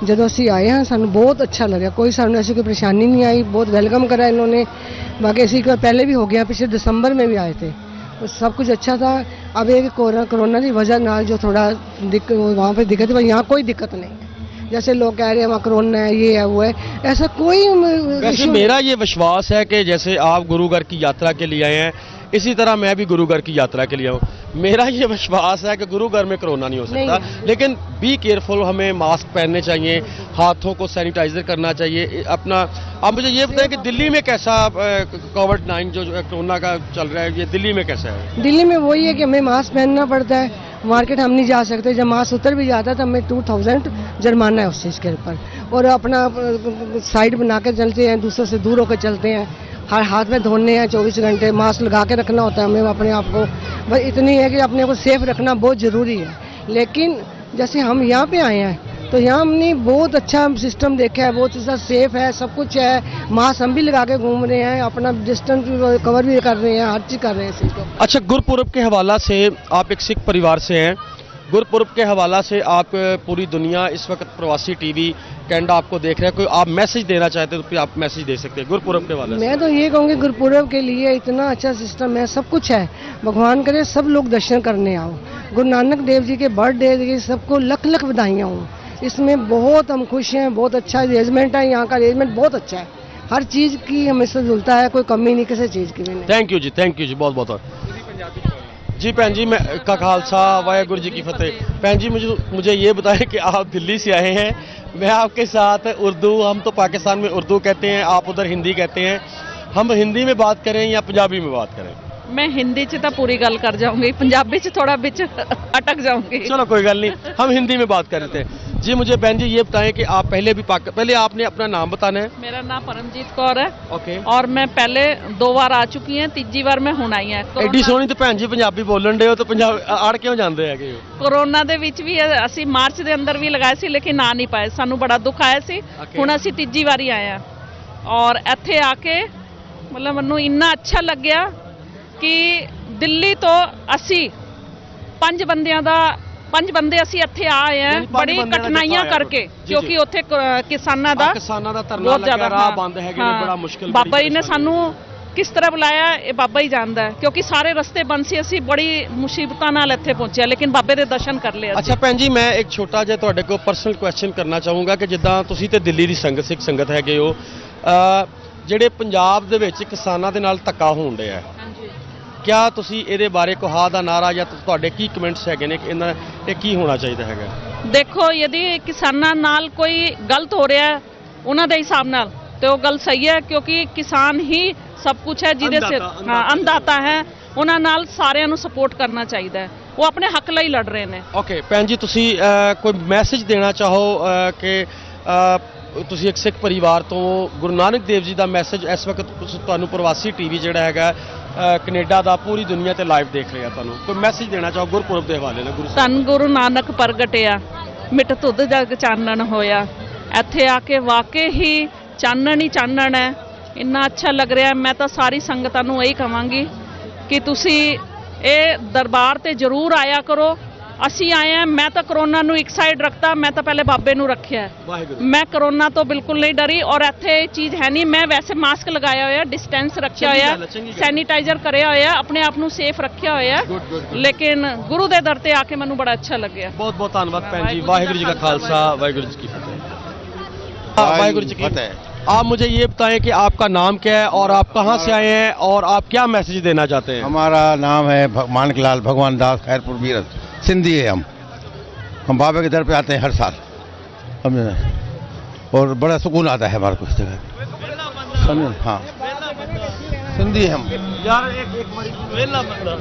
[SPEAKER 4] जब असी आए हैं सानू बहुत अच्छा लगा, कोई सानू ऐसी कोई परेशानी नहीं आई, बहुत वेलकम करा इन्होंने। बाकी ऐसी पहले भी हो गया, पिछले दिसंबर में भी आए थे, तो सब कुछ अच्छा था। अब एक कोरोना की वजह नाल जो थोड़ा वहाँ पे दिक्कत है, यहाँ कोई दिक्कत नहीं है। जैसे लोग कह रहे हैं वहाँ कोरोना है, ये है, वो है, ऐसा कोई
[SPEAKER 5] वैसे मेरा ये विश्वास है कि जैसे आप गुरु घर की यात्रा के लिए आए हैं, इसी तरह मैं भी गुरु घर की यात्रा के लिए आऊँ। मेरा ये विश्वास है कि गुरु घर में कोरोना नहीं हो सकता, लेकिन बी केयरफुल, हमें मास्क पहनने चाहिए, हाथों को सैनिटाइजर करना चाहिए अपना। आप मुझे ये बताएं कि दिल्ली में कैसा कोविड-19 जो कोरोना का चल रहा है, ये दिल्ली में कैसा है?
[SPEAKER 4] दिल्ली में वही है कि हमें मास्क पहनना पड़ता है, मार्केट हम नहीं जा सकते, जब मास्क उतर भी जाता है तो हमें 2000 जुर्माना है उस चीज़ के ऊपर, और अपना साइड बना कर चलते हैं, दूसरों से दूर होकर चलते हैं, हर हाथ में धोने हैं, 24 घंटे मास्क लगा के रखना होता है हमें अपने आप को। बस इतनी है कि अपने को सेफ रखना बहुत ज़रूरी है। लेकिन जैसे हम यहाँ पे आए हैं तो यहाँ हमने बहुत अच्छा सिस्टम देखा है, बहुत अच्छा सेफ है, सब कुछ है, मास्क हम भी लगा के घूम रहे हैं, अपना डिस्टेंस कवर भी कर रहे हैं, हर चीज़ कर रहे हैं इस को।
[SPEAKER 5] अच्छा, गुरपुरब के हवाला से आप एक सिख परिवार से हैं, गुरपुरब के हवाला से आप पूरी दुनिया इस वक्त प्रवासी टीवी कैनेडा आपको देख रहे हैं, कोई आप मैसेज देना चाहते हैं तो आप मैसेज दे सकते हैं गुरपुरब के हवाले से।
[SPEAKER 4] मैं तो ये कहूँगी गुरपुरब के लिए इतना अच्छा सिस्टम है, सब कुछ है, भगवान करे सब लोग दर्शन करने आओ। गुरु नानक देव जी के बर्थडे की सबको लख लख बधाइयाँ हों, इसमें बहुत हम खुश हैं, बहुत अच्छा अरेंजमेंट है, यहाँ का अरेंजमेंट बहुत अच्छा है, हर चीज़ की हमें सहूलता है, कोई कमी नहीं किसी चीज़ की भी नहीं।
[SPEAKER 5] थैंक यू जी, बहुत बहुत जी। भैन जी, मैं का खालसा, वाहेगुरु जी की फतेह। भैन जी, मुझे ये बताएं कि आप दिल्ली से आए हैं, मैं आपके साथ उर्दू, हम तो पाकिस्तान में उर्दू कहते हैं, आप उधर हिंदी कहते हैं, हम हिंदी में बात करें या पंजाबी में बात करें?
[SPEAKER 21] मैं हिंदी च तो पूरी गल कर जाऊंगी, पंजाबी च थोड़ा बिच अटक जाऊंगी।
[SPEAKER 5] चलो कोई गल नहीं, हम हिंदी में बात कर रहे थे। जी मुझे बहन जी ये बताएं कि आप पहले आपने अपना नाम बताना है।
[SPEAKER 21] मेरा नाम परमजीत कौर है।
[SPEAKER 5] ओके।
[SPEAKER 21] और मैं पहले 2 बार आ चुकी हैं, तीजी बार मैं हुण आई हैं।
[SPEAKER 5] एडी सोहनी तो भैन जी पंजाबी बोलन दे हो तो पंजाब अड़ क्यों जाते हैं?
[SPEAKER 21] कोरोना दे विच भी असी मार्च के अंदर भी लगाए सी, लेकिन आ नहीं पाए, सानू बड़ा दुख आया सी। हुण असी तीजी बारी आए हैं और इत्थे आके मतलब मैनू इन्ना अच्छा लग्या कि दिल्ली तो असी 5 बंदे असी इत्थे आए हैं बड़ी कठिनाइयां करके, क्योंकि उत्थे किसानां दा बहुत ज्यादा बंद है, बड़ा मुश्किल। बाबा जी ने सानू किस तरह बुलाया ये बाबा ही जानता है, क्योंकि सारे रस्ते बंद सी, असी बड़ी मुसीबतां नाल इत्थे पहुंचे, लेकिन बाबे दे दर्शन कर लिया।
[SPEAKER 5] अच्छा भैन जी, मैं एक छोटा जिहा तुहाडे कोल पर्सनल क्वेश्चन करना चाहूँगा कि जिद्दां तुसीं ते दिल्ली दी संगत सिख संगत हैगे हो, ਜਿਹੜੇ ਪੰਜਾਬ ਦੇ ਵਿੱਚ ਕਿਸਾਨਾਂ ਦੇ ਨਾਲ ਧੱਕਾ ਹੋਣ ਡਿਆ ਹੈ, क्या ਤੁਸੀਂ ਇਹਦੇ ਬਾਰੇ ਕੋਈ ਹਾਂ ਦਾ ਨਾਰਾ ਜਾਂ ਤੁਹਾਡੇ ਕੀ ਕਮੈਂਟਸ ਹੈਗੇ ਨੇ ਕਿ ਇਹਨਾਂ ਇਹ ਕੀ ਹੋਣਾ ਚਾਹੀਦਾ ਹੈਗਾ?
[SPEAKER 21] देखो यदि किसानां नाल कोई गलत हो रहा है उन्हां दे हिसाब नाल तो गल सही है, क्योंकि किसान ही सब कुछ है, जिहदे सिर अन्नदाता है, उन्हां नाल सारिਆਂ ਨੂੰ सपोर्ट करना चाहिए, वो अपने हक ਲਈ लड़ रहे ने।
[SPEAKER 5] ओके भैन जी, ਤੁਸੀਂ कोई मैसेज देना चाहो कि ਤੁਸੀਂ ਇੱਕ ਸਿੱਖ ਪਰਿਵਾਰ ਤੋਂ ਗੁਰੂ ਨਾਨਕ ਦੇਵ ਜੀ ਦਾ ਮੈਸੇਜ ਇਸ ਵਕਤ ਤੁਹਾਨੂੰ ਪ੍ਰਵਾਸੀ ਟੀਵੀ ਜਿਹੜਾ ਹੈਗਾ ਕੈਨੇਡਾ ਦਾ ਪੂਰੀ ਦੁਨੀਆ ਤੇ ਲਾਈਵ ਦੇਖ ਰਿਹਾ, ਤੁਹਾਨੂੰ ਕੋਈ ਮੈਸੇਜ ਦੇਣਾ ਚਾਹੋ ਗੁਰਪੁਰਬ ਦੇ ਹਵਾਲੇ ਨਾਲ?
[SPEAKER 21] ਧੰਨ ਗੁਰੂ ਨਾਨਕ ਪ੍ਰਗਟਿਆ, ਮਿਟ ਧੁੱਧ ਜਗ ਚਾਨਣ ਹੋਇਆ, ਇੱਥੇ ਆ ਕੇ ਵਾਕਈ ਹੀ ਚਾਨਣ ਹੀ ਚਾਨਣ ਹੈ, ਇੰਨਾ ਅੱਛਾ ਲੱਗ ਰਿਹਾ। ਮੈਂ ਤਾਂ ਸਾਰੀ ਸੰਗਤਾਂ ਨੂੰ ਇਹੀ ਕਹਾਂਗੀ ਕਿ ਤੁਸੀਂ ਇਹ ਦਰਬਾਰ ਤੇ ਜ਼ਰੂਰ ਆਇਆ ਕਰੋ, ਅਸੀਂ ਆਏ ਆ। ਮੈਂ ਤਾਂ ਕਰੋਨਾ ਨੂੰ ਇੱਕ ਸਾਈਡ ਰੱਖਤਾ, ਮੈਂ ਤਾਂ ਪਹਿਲੇ ਬਾਬੇ ਨੂੰ ਰੱਖਿਆ। ਮੈਂ ਕਰੋਨਾ ਤੋਂ ਬਿਲਕੁਲ ਨਹੀਂ ਡਰੀ ਔਰ ਇੱਥੇ ਇਹ ਚੀਜ਼ ਹੈ ਨਹੀਂ। ਮੈਂ ਵੈਸੇ ਮਾਸਕ ਲਗਾਇਆ ਹੋਇਆ, ਡਿਸਟੈਂਸ ਰੱਖਿਆ ਹੋਇਆ, ਸੈਨੀਟਾਈਜ਼ਰ ਕਰਿਆ ਹੋਇਆ, ਆਪਣੇ ਆਪ ਨੂੰ ਸੇਫ ਰੱਖਿਆ ਹੋਇਆ। ਲੇਕਿਨ ਗੁਰੂ ਦੇ ਦਰ ਤੇ ਆ ਕੇ ਮੈਨੂੰ ਬੜਾ अच्छा लग गया।
[SPEAKER 5] बहुत बहुत धन्यवाद भैन जी। वाहिगुरू जी का खालसा, वाहिगुरू जी की फतेह। वाहिगुरू जी की फतेह। आप मुझे ये बताएं कि आपका नाम क्या है और आप कहाँ से आए हैं और आप क्या मैसेज देना चाहते हैं?
[SPEAKER 2] हमारा नाम है मानकलाल भगवान दास, खैरपुर बीरत, सिंधी है हम बाबा के दर पे आते हैं हर साल और बड़ा सुकून आता है हमारे को इस जगह, समझे? हाँ, सिंधी है हम
[SPEAKER 5] यार। एक वेला बंदा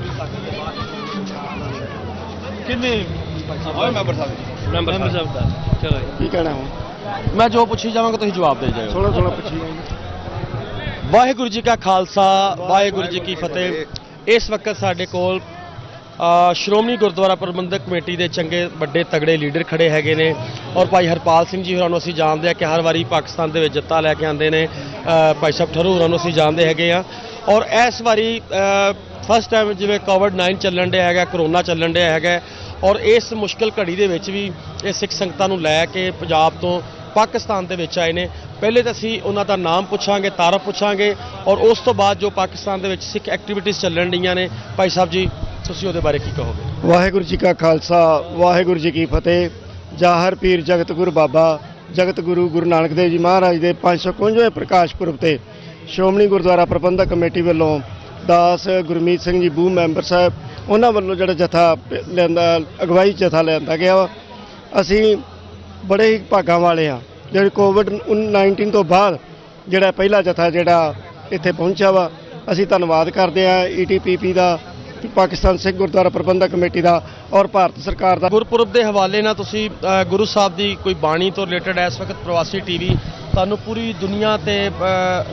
[SPEAKER 5] मैं जो पूछी जावांगा तो जवाब दे जाएगा। वाहिगुरू जी का खालसा, वाहिगुरू जी की फतेह। इस वक्त साडे कोल श्रोमणी गुरुद्वारा प्रबंधक कमेटी के चंगे बड़े तगड़े लीडर खड़े हैगे ने और भाई हरपाल सिंह जी होरां नूं असीं जानते हैं कि हर वारी पाकिस्तान दे विच जित्ता लैके आंदे ने। भाई साहब ठरू होरां नूं असीं जानते हैगे आ और इस वारी फर्स्ट टाइम जिवें कोविड-19 ਚੱਲਣ ਡਿਆ हैगा, करोना ਚੱਲਣ ਡਿਆ हैगा और इस मुश्किल घड़ी ਦੇ ਵਿੱਚ ਵੀ ਇਹ ਸਿੱਖ ਸੰਗਤਾਂ ਨੂੰ ਲੈ ਕੇ ਪੰਜਾਬ ਤੋਂ ਪਾਕਿਸਤਾਨ ਦੇ ਵਿੱਚ ਆਏ ਨੇ। ਪਹਿਲੇ ਤਾਂ ਅਸੀਂ ਉਹਨਾਂ ਦਾ ਨਾਮ ਪੁੱਛਾਂਗੇ, ਤਾਰਫ ਪੁੱਛਾਂਗੇ ਔਰ ਉਸ ਤੋਂ ਬਾਅਦ ਜੋ ਪਾਕਿਸਤਾਨ ਦੇ ਵਿੱਚ ਸਿੱਖ ਐਕਟੀਵਿਟੀਜ਼ ਚੱਲਣ ਡੀਆਂ ਨੇ, ਭਾਈ ਸਾਹਿਬ ਜੀ ਤੁਸੀਂ ਉਹਦੇ ਬਾਰੇ ਕੀ ਕਹੋਗੇ?
[SPEAKER 6] ਵਾਹਿਗੁਰੂ ਜੀ ਕਾ ਖਾਲਸਾ, ਵਾਹਿਗੁਰੂ ਜੀ ਕੀ ਫਤਿਹ। ਜਾਹਰ ਪੀਰ ਜਗਤ ਗੁਰੂ ਬਾਬਾ ਜਗਤ ਗੁਰੂ ਗੁਰੂ ਨਾਨਕ ਦੇਵ ਜੀ ਮਹਾਰਾਜ ਦੇ 551ਵੇਂ ਪ੍ਰਕਾਸ਼ ਪੁਰਬ ਤੇ ਸ਼੍ਰੋਮਣੀ ਗੁਰਦੁਆਰਾ ਪ੍ਰਬੰਧਕ ਕਮੇਟੀ ਵੱਲੋਂ ਦਾਸ ਗੁਰਮੀਤ ਸਿੰਘ ਜੀ ਬੂ ਮੈਂਬਰ ਸਾਹਿਬ ਉਹਨਾਂ ਵੱਲੋਂ ਜਿਹੜਾ ਜਥਾ ਲੈਂਦਾ, ਅਗਵਾਈ ਜਥਾ ਲੈਂਦਾ ਗਿਆ ਵਾ। ਅਸੀਂ ਬੜੇ ਹੀ ਭਾਗਾਂ ਵਾਲੇ ਹਾਂ ਜਿਹੜੇ ਕੋਵਿਡ-19 ਤੋਂ ਬਾਅਦ ਜਿਹੜਾ ਪਹਿਲਾ ਜਥਾ ਜਿਹੜਾ ਇੱਥੇ ਪਹੁੰਚਿਆ ਵਾ। ਅਸੀਂ ਧੰਨਵਾਦ ਕਰਦੇ ਹਾਂ ETPP ਦਾ, ਪਾਕਿਸਤਾਨ ਸਿੱਖ ਗੁਰਦੁਆਰਾ ਪ੍ਰਬੰਧਕ ਕਮੇਟੀ ਦਾ ਔਰ ਭਾਰਤ ਸਰਕਾਰ ਦਾ।
[SPEAKER 5] ਗੁਰਪੁਰਬ ਦੇ ਹਵਾਲੇ ਨਾਲ ਤੁਸੀਂ ਗੁਰੂ ਸਾਹਿਬ ਦੀ ਕੋਈ ਬਾਣੀ ਤੋਂ ਰਿਲੇਟਡ ਇਸ ਵਕਤ ਪ੍ਰਵਾਸੀ TV ਤੁਹਾਨੂੰ ਪੂਰੀ ਦੁਨੀਆ ਤੇ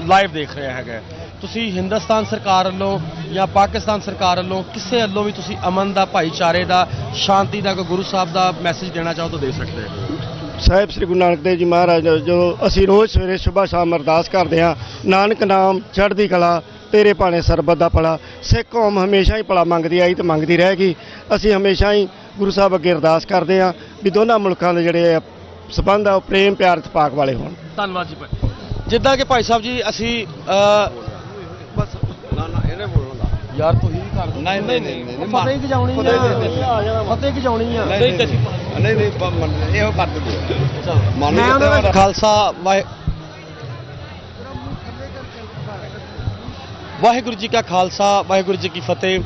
[SPEAKER 5] ਲਾਈਵ ਦੇਖ ਰਿਹਾ ਹੈਗਾ। ਤੁਸੀਂ ਹਿੰਦੁਸਤਾਨ ਸਰਕਾਰ ਵੱਲੋਂ ਜਾਂ ਪਾਕਿਸਤਾਨ ਸਰਕਾਰ ਵੱਲੋਂ ਕਿਸੇ ਵੱਲੋਂ ਵੀ ਤੁਸੀਂ ਅਮਨ ਦਾ, ਭਾਈਚਾਰੇ ਦਾ, ਸ਼ਾਂਤੀ ਦਾ, ਕੋਈ ਗੁਰੂ ਸਾਹਿਬ ਦਾ ਮੈਸੇਜ ਦੇਣਾ ਚਾਹੋ ਤਾਂ ਦੇ ਸਕਦੇ ਹੋ।
[SPEAKER 6] ਸਾਹਿਬ ਸ੍ਰੀ ਗੁਰੂ ਨਾਨਕ ਦੇਵ ਜੀ ਮਹਾਰਾਜ ਜੋ ਅਸੀਂ ਰੋਜ਼ ਸਵੇਰੇ ਸੁਬਾਹ ਸ਼ਾਮ ਅਰਦਾਸ ਕਰਦੇ ਹਾਂ, ਨਾਨਕ ਨਾਮ ਚੜ੍ਹਦੀ ਕਲਾ ਤੇਰੇ ਭਾਣੇ ਸਰਬਤ ਦਾ ਭਲਾ। ਸਿੱਖ ਕੌਮ ਹਮੇਸ਼ਾ ਹੀ ਭਲਾ ਮੰਗਦੀ ਆਈ ਤੇ ਮੰਗਦੀ ਰਹੇਗੀ। ਅਸੀਂ ਹਮੇਸ਼ਾ ਹੀ ਗੁਰੂ ਸਾਹਿਬ ਅੱਗੇ ਅਰਦਾਸ ਕਰਦੇ ਹਾਂ ਵੀ ਦੋਨਾਂ ਮੁਲਕਾਂ ਦੇ ਜਿਹੜੇ ਸਬੰਧ ਆ ਉਹ ਪ੍ਰੇਮ ਪਿਆਰ ਇਤਫਾਕ ਵਾਲੇ ਹੋਣ।
[SPEAKER 5] ਧੰਨਵਾਦ ਜੀ ਭਾਈ। ਜਿੱਦਾਂ ਕਿ ਭਾਈ ਸਾਹਿਬ ਜੀ ਅਸੀਂ ਬਸ ਇਹਨੇ ਬੋਲਣਾ ਯਾਰ ਤੁਸੀਂ ਵੀ ਕਰ ਦਿਓ। ਨਹੀਂ ਫਤਿਹ ਕੀ ਜਾਉਣੀ ਆ, ਫਤਿਹ ਕੀ ਜਾਉਣੀ ਆ। ਨਹੀਂ ਇਹੋ ਕਰ ਦਿਓ। ਮੈਂ ਖਾਲਸਾ ਵਾਹਿਗੁਰੂ ਜੀ ਕਾ ਖਾਲਸਾ, ਵਾਹਿਗੁਰੂ ਜੀ ਕੀ ਫਤਿਹ।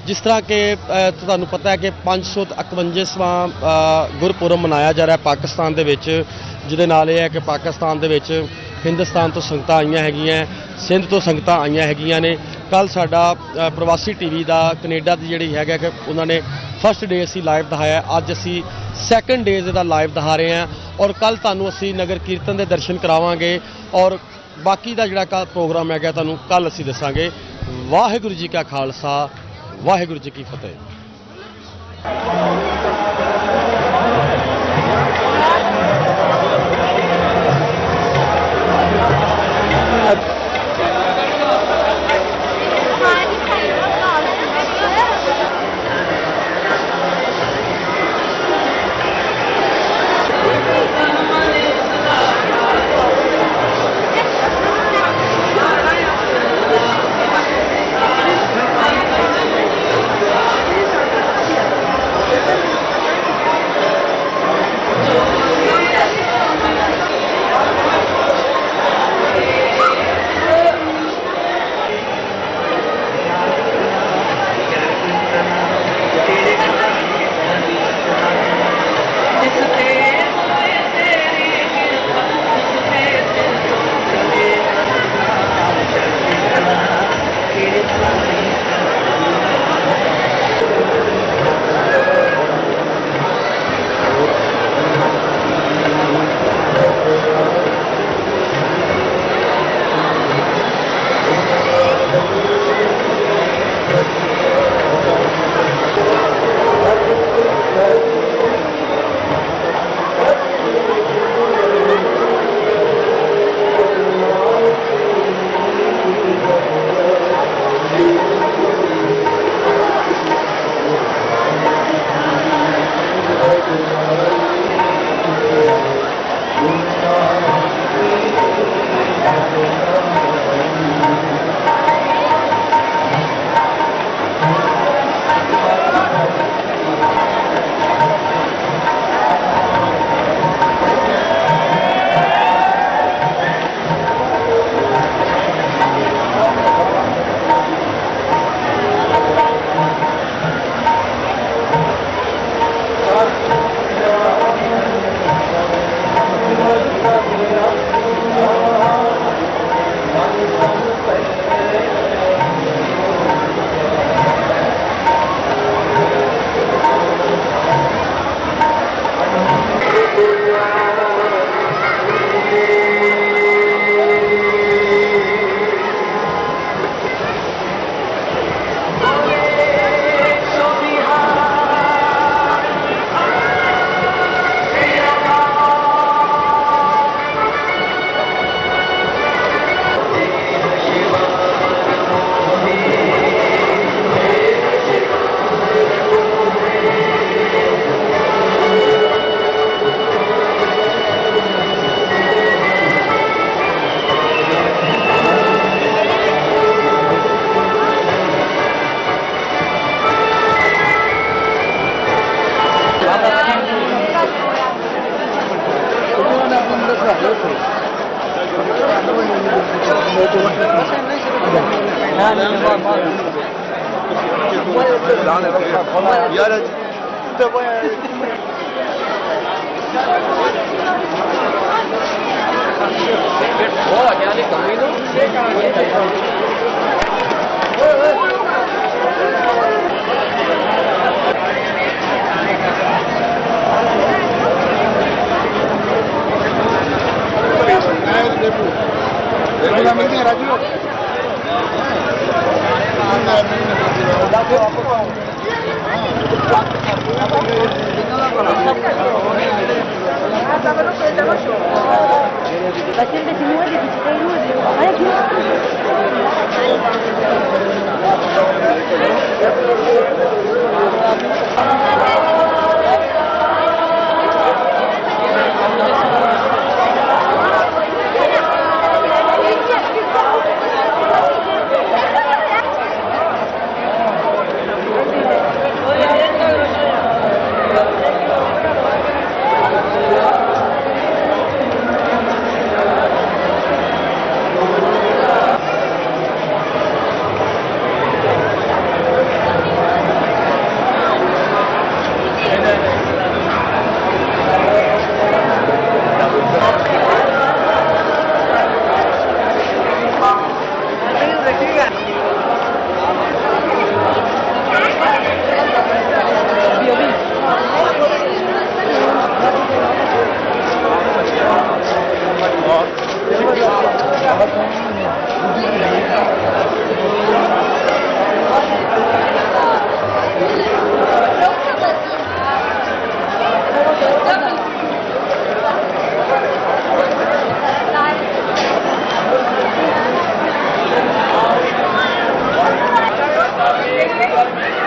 [SPEAKER 5] ਜਿਸ ਤਰ੍ਹਾਂ ਕਿ ਤੁਹਾਨੂੰ ਪਤਾ ਹੈ ਕਿ 551ਵਾਂ ਗੁਰਪੁਰਬ ਮਨਾਇਆ ਜਾ ਰਿਹਾ ਪਾਕਿਸਤਾਨ ਦੇ ਵਿੱਚ, ਜਿਹਦੇ ਨਾਲ ਇਹ ਹੈ ਕਿ ਪਾਕਿਸਤਾਨ ਦੇ ਵਿੱਚ ਹਿੰਦੁਸਤਾਨ ਤੋਂ ਸੰਗਤਾਂ ਆਈਆਂ ਹੈਗੀਆਂ, ਸਿੰਧ ਤੋਂ ਸੰਗਤਾਂ ਆਈਆਂ ਹੈਗੀਆਂ ਨੇ। ਕੱਲ ਸਾਡਾ ਪ੍ਰਵਾਸੀ TV ਦਾ ਕੈਨੇਡਾ ਦੀ ਜਿਹੜੀ ਹੈਗਾ ਕਿ ਉਹਨਾਂ ਨੇ ਫਸਟ ਡੇ ਅਸੀਂ ਲਾਈਵ ਦਿਖਾਇਆ, ਅੱਜ ਅਸੀਂ ਸੈਕੰਡ ਡੇ ਦਾ ਲਾਈਵ ਦਿਖਾ ਰਹੇ ਹਾਂ ਔਰ ਕੱਲ ਤੁਹਾਨੂੰ ਅਸੀਂ ਨਗਰ ਕੀਰਤਨ ਦੇ ਦਰਸ਼ਨ ਕਰਾਵਾਂਗੇ ਔਰ ਬਾਕੀ ਦਾ ਜਿਹੜਾ ਕੱਲ ਪ੍ਰੋਗਰਾਮ ਹੈਗਾ ਤੁਹਾਨੂੰ ਕੱਲ ਅਸੀਂ ਦੱਸਾਂਗੇ। ਵਾਹਿਗੁਰੂ ਜੀ ਕਾ ਖਾਲਸਾ, ਵਾਹਿਗੁਰੂ ਜੀ ਕੀ ਫਤਿਹ।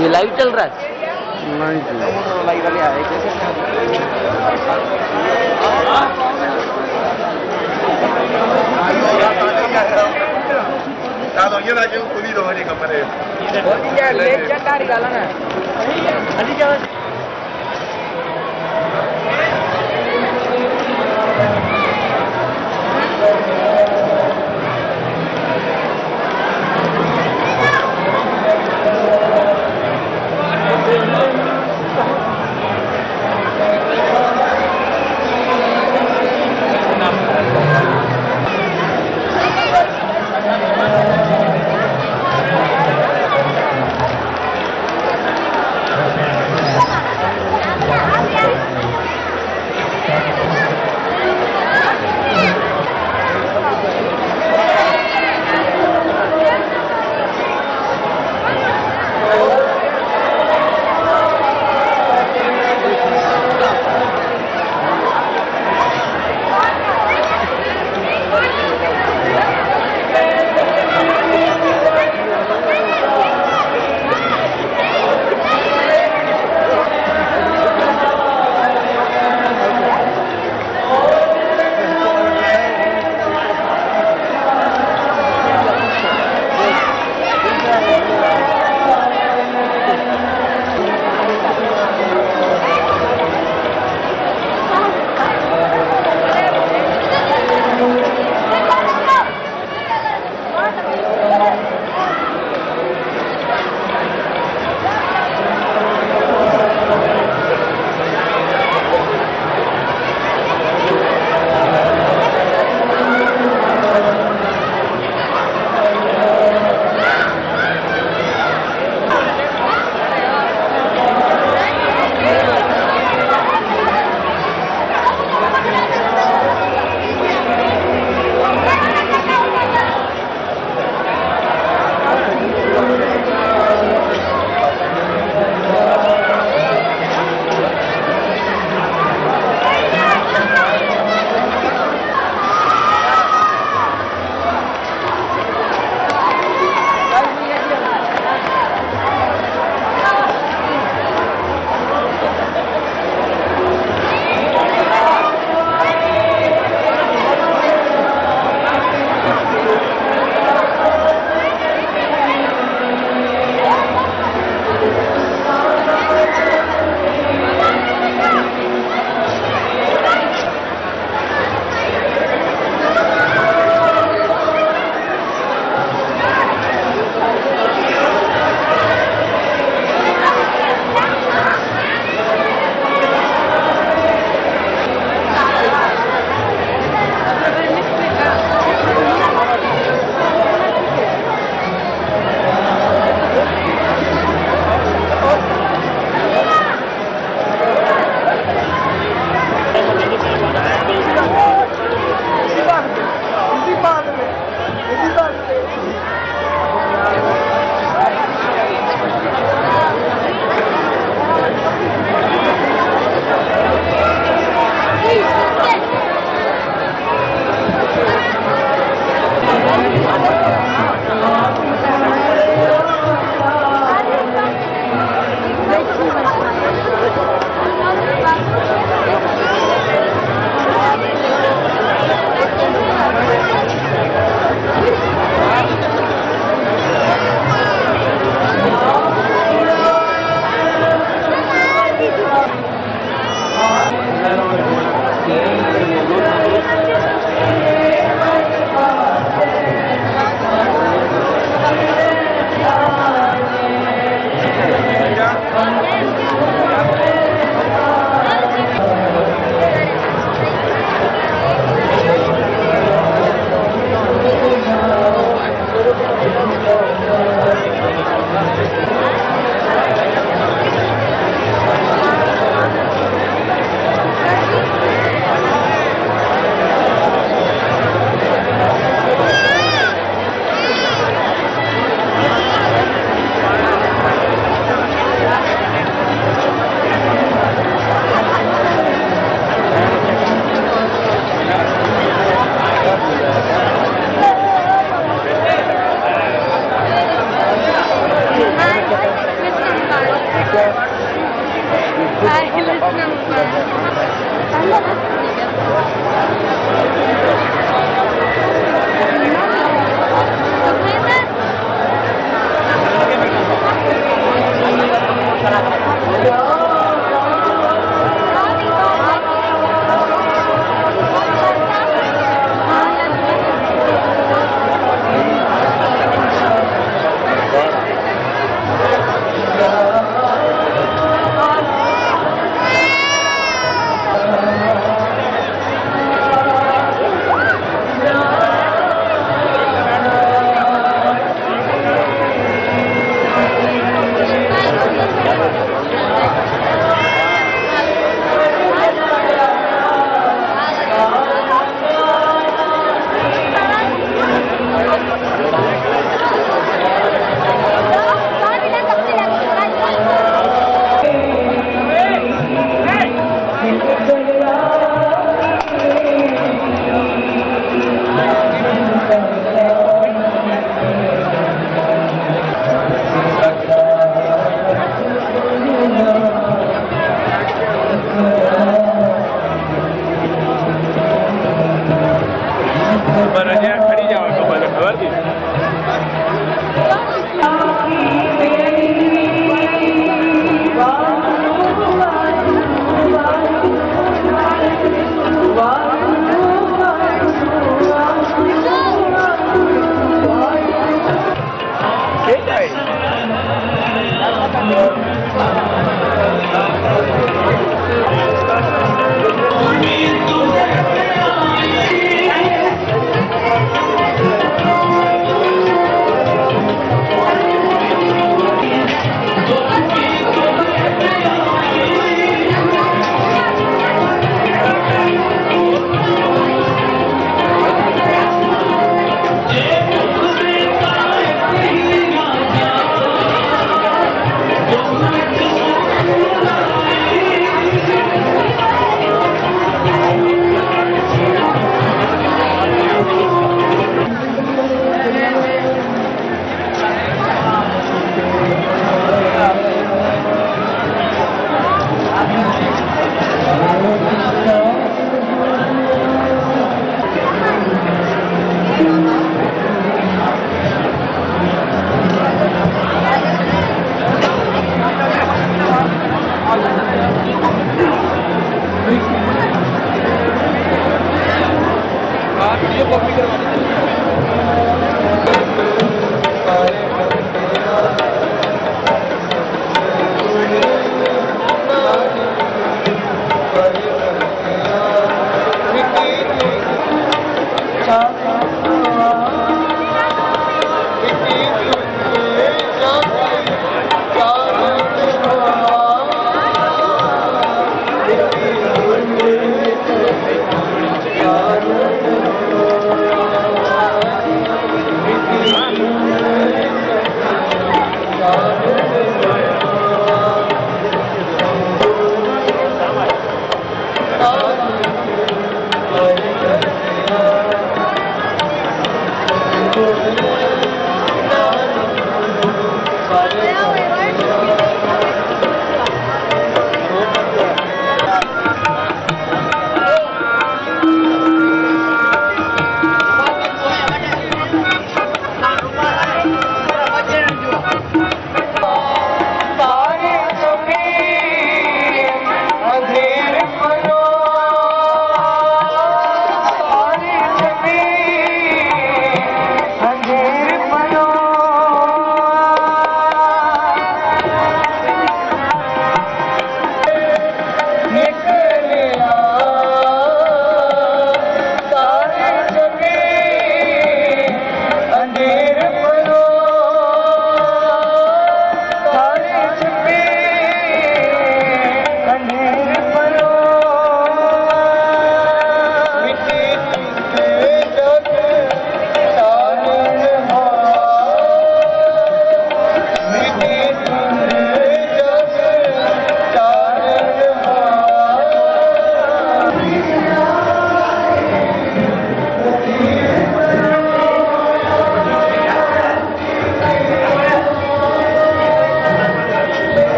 [SPEAKER 7] ये लाइव चल रहा है?
[SPEAKER 1] नहीं
[SPEAKER 7] लाइव वाले आए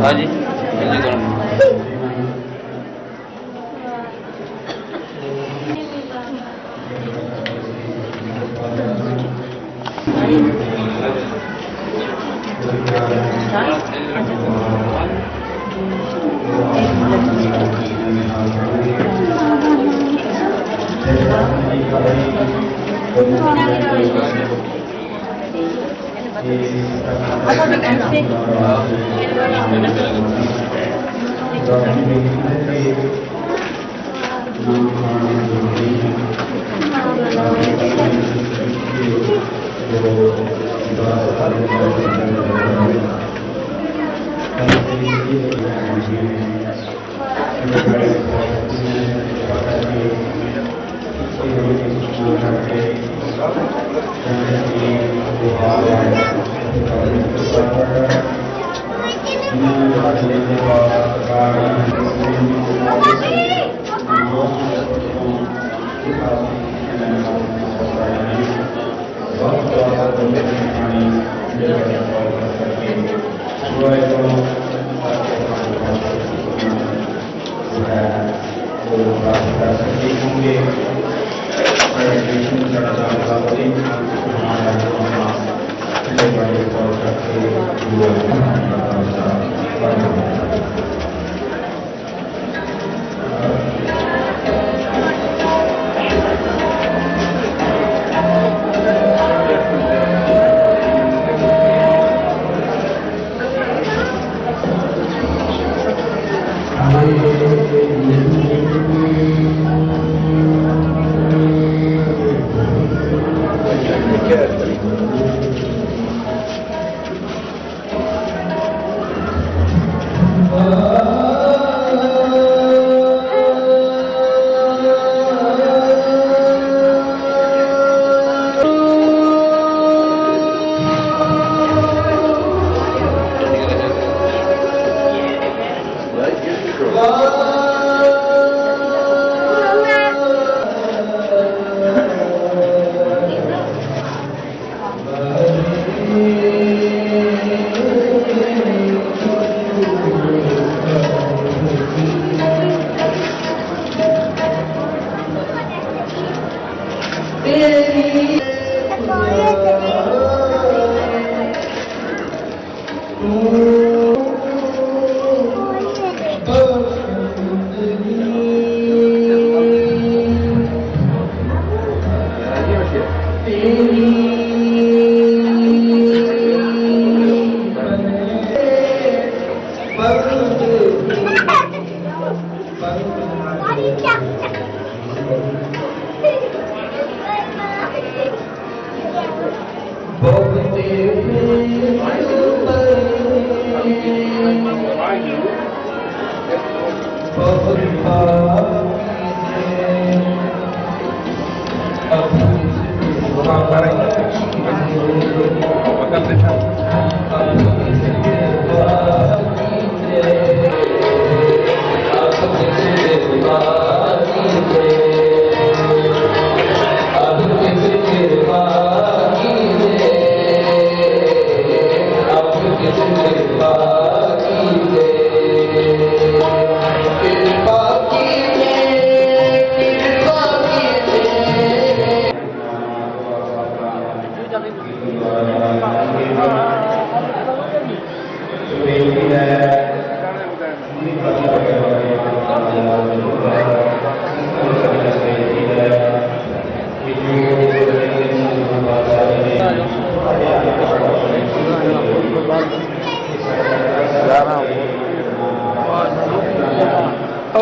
[SPEAKER 7] हाँ जी जल्दी करो।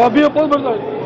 [SPEAKER 5] अभी बहुत बढ़ता है।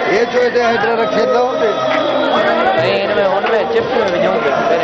[SPEAKER 1] ये जो इधर रखे दो नहीं इनमें चिप्स में भेजूंगा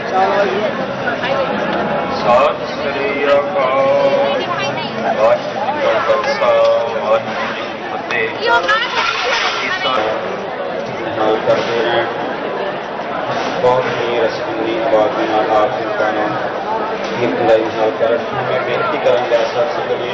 [SPEAKER 8] ਸਤਿ ਸ੍ਰੀ ਅਕਾਲ। ਵਾਹਿਗੁਰੂ ਜੀ ਕਾ ਖਾਲਸਾ ਵਾਹਿਗੁਰੂ ਜੀ ਕੀ ਫਤਿਹ। ਨਾਲ ਕਰਦੇ ਰਹਿਣ ਬਹੁਤ ਹੀ ਰਸਮੀ ਬਾਤ ਨਾਲ ਆਪ ਸੰਤਾਂ ਨੂੰ ਕੀਰਤਨ ਦਾ ਇਨਸਾਨ ਕਰਨ। ਮੈਂ ਬੇਨਤੀ ਕਰਾਂਗਾ ਸਤਿ ਸ੍ਰੀ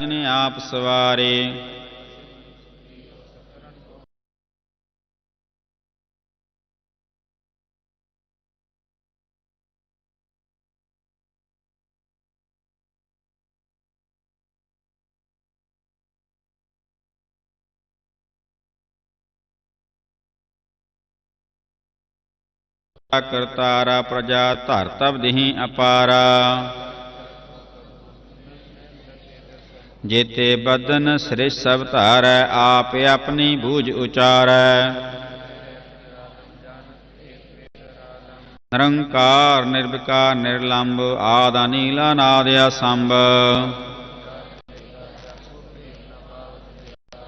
[SPEAKER 8] जिन्हें आप सवारे। करतारा प्रजा धर तब दिहि अपारा। जेते बदन सृष्ट सब धारै आप अपनी बूझ उचारै। निरंकार निर्विकार निर्लंब आद अनील अनाद असंभ।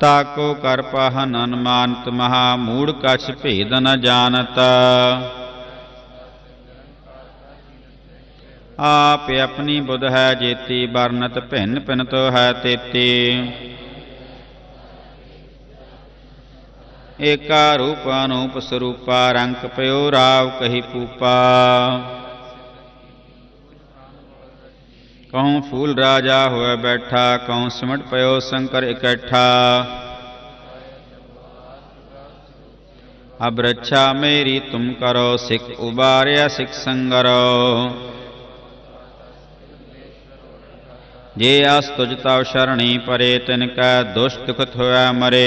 [SPEAKER 8] ताको कर पहन अनुमानत महा मूढ़ कछ भेद न जानत। आप अपनी बुध है जेती बरनत भिन्न भिन्न तो है तेती। एका रूप अनूप स्वरूपा रंक पयो राव कही पूपा। कहूँ फूल राजा हुए बैठा कहूँ सिमट पयो शंकर इकट्ठा। अब रक्षा मेरी तुम करो सिख उबार्या सिख संगरो। जे अस तुझ तव शरणी परे तिनका दुष्ट दुखत होया मरे।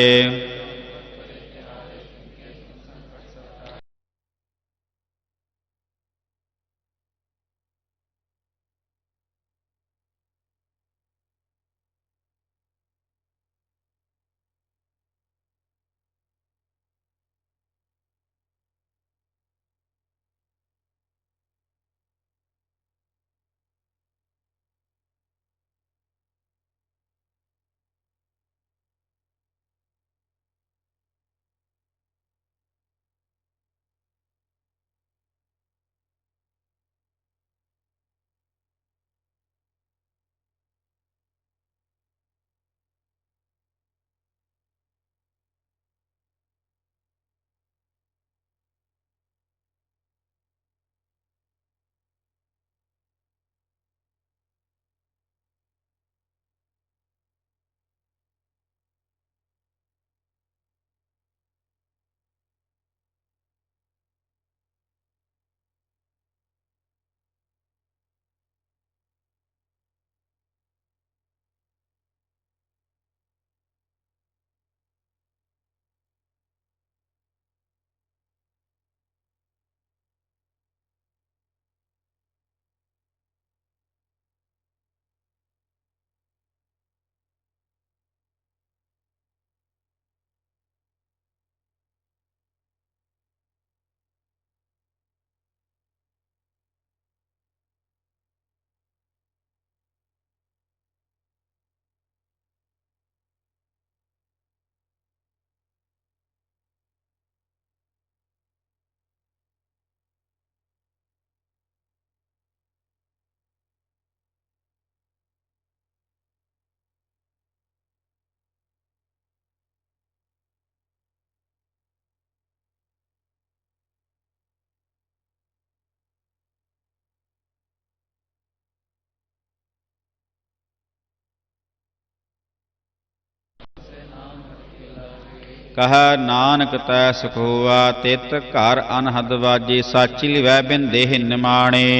[SPEAKER 8] कह नानक तै सुख हुआ तित घर अनहद वाजे साची लिवै बिन देह निमाणे।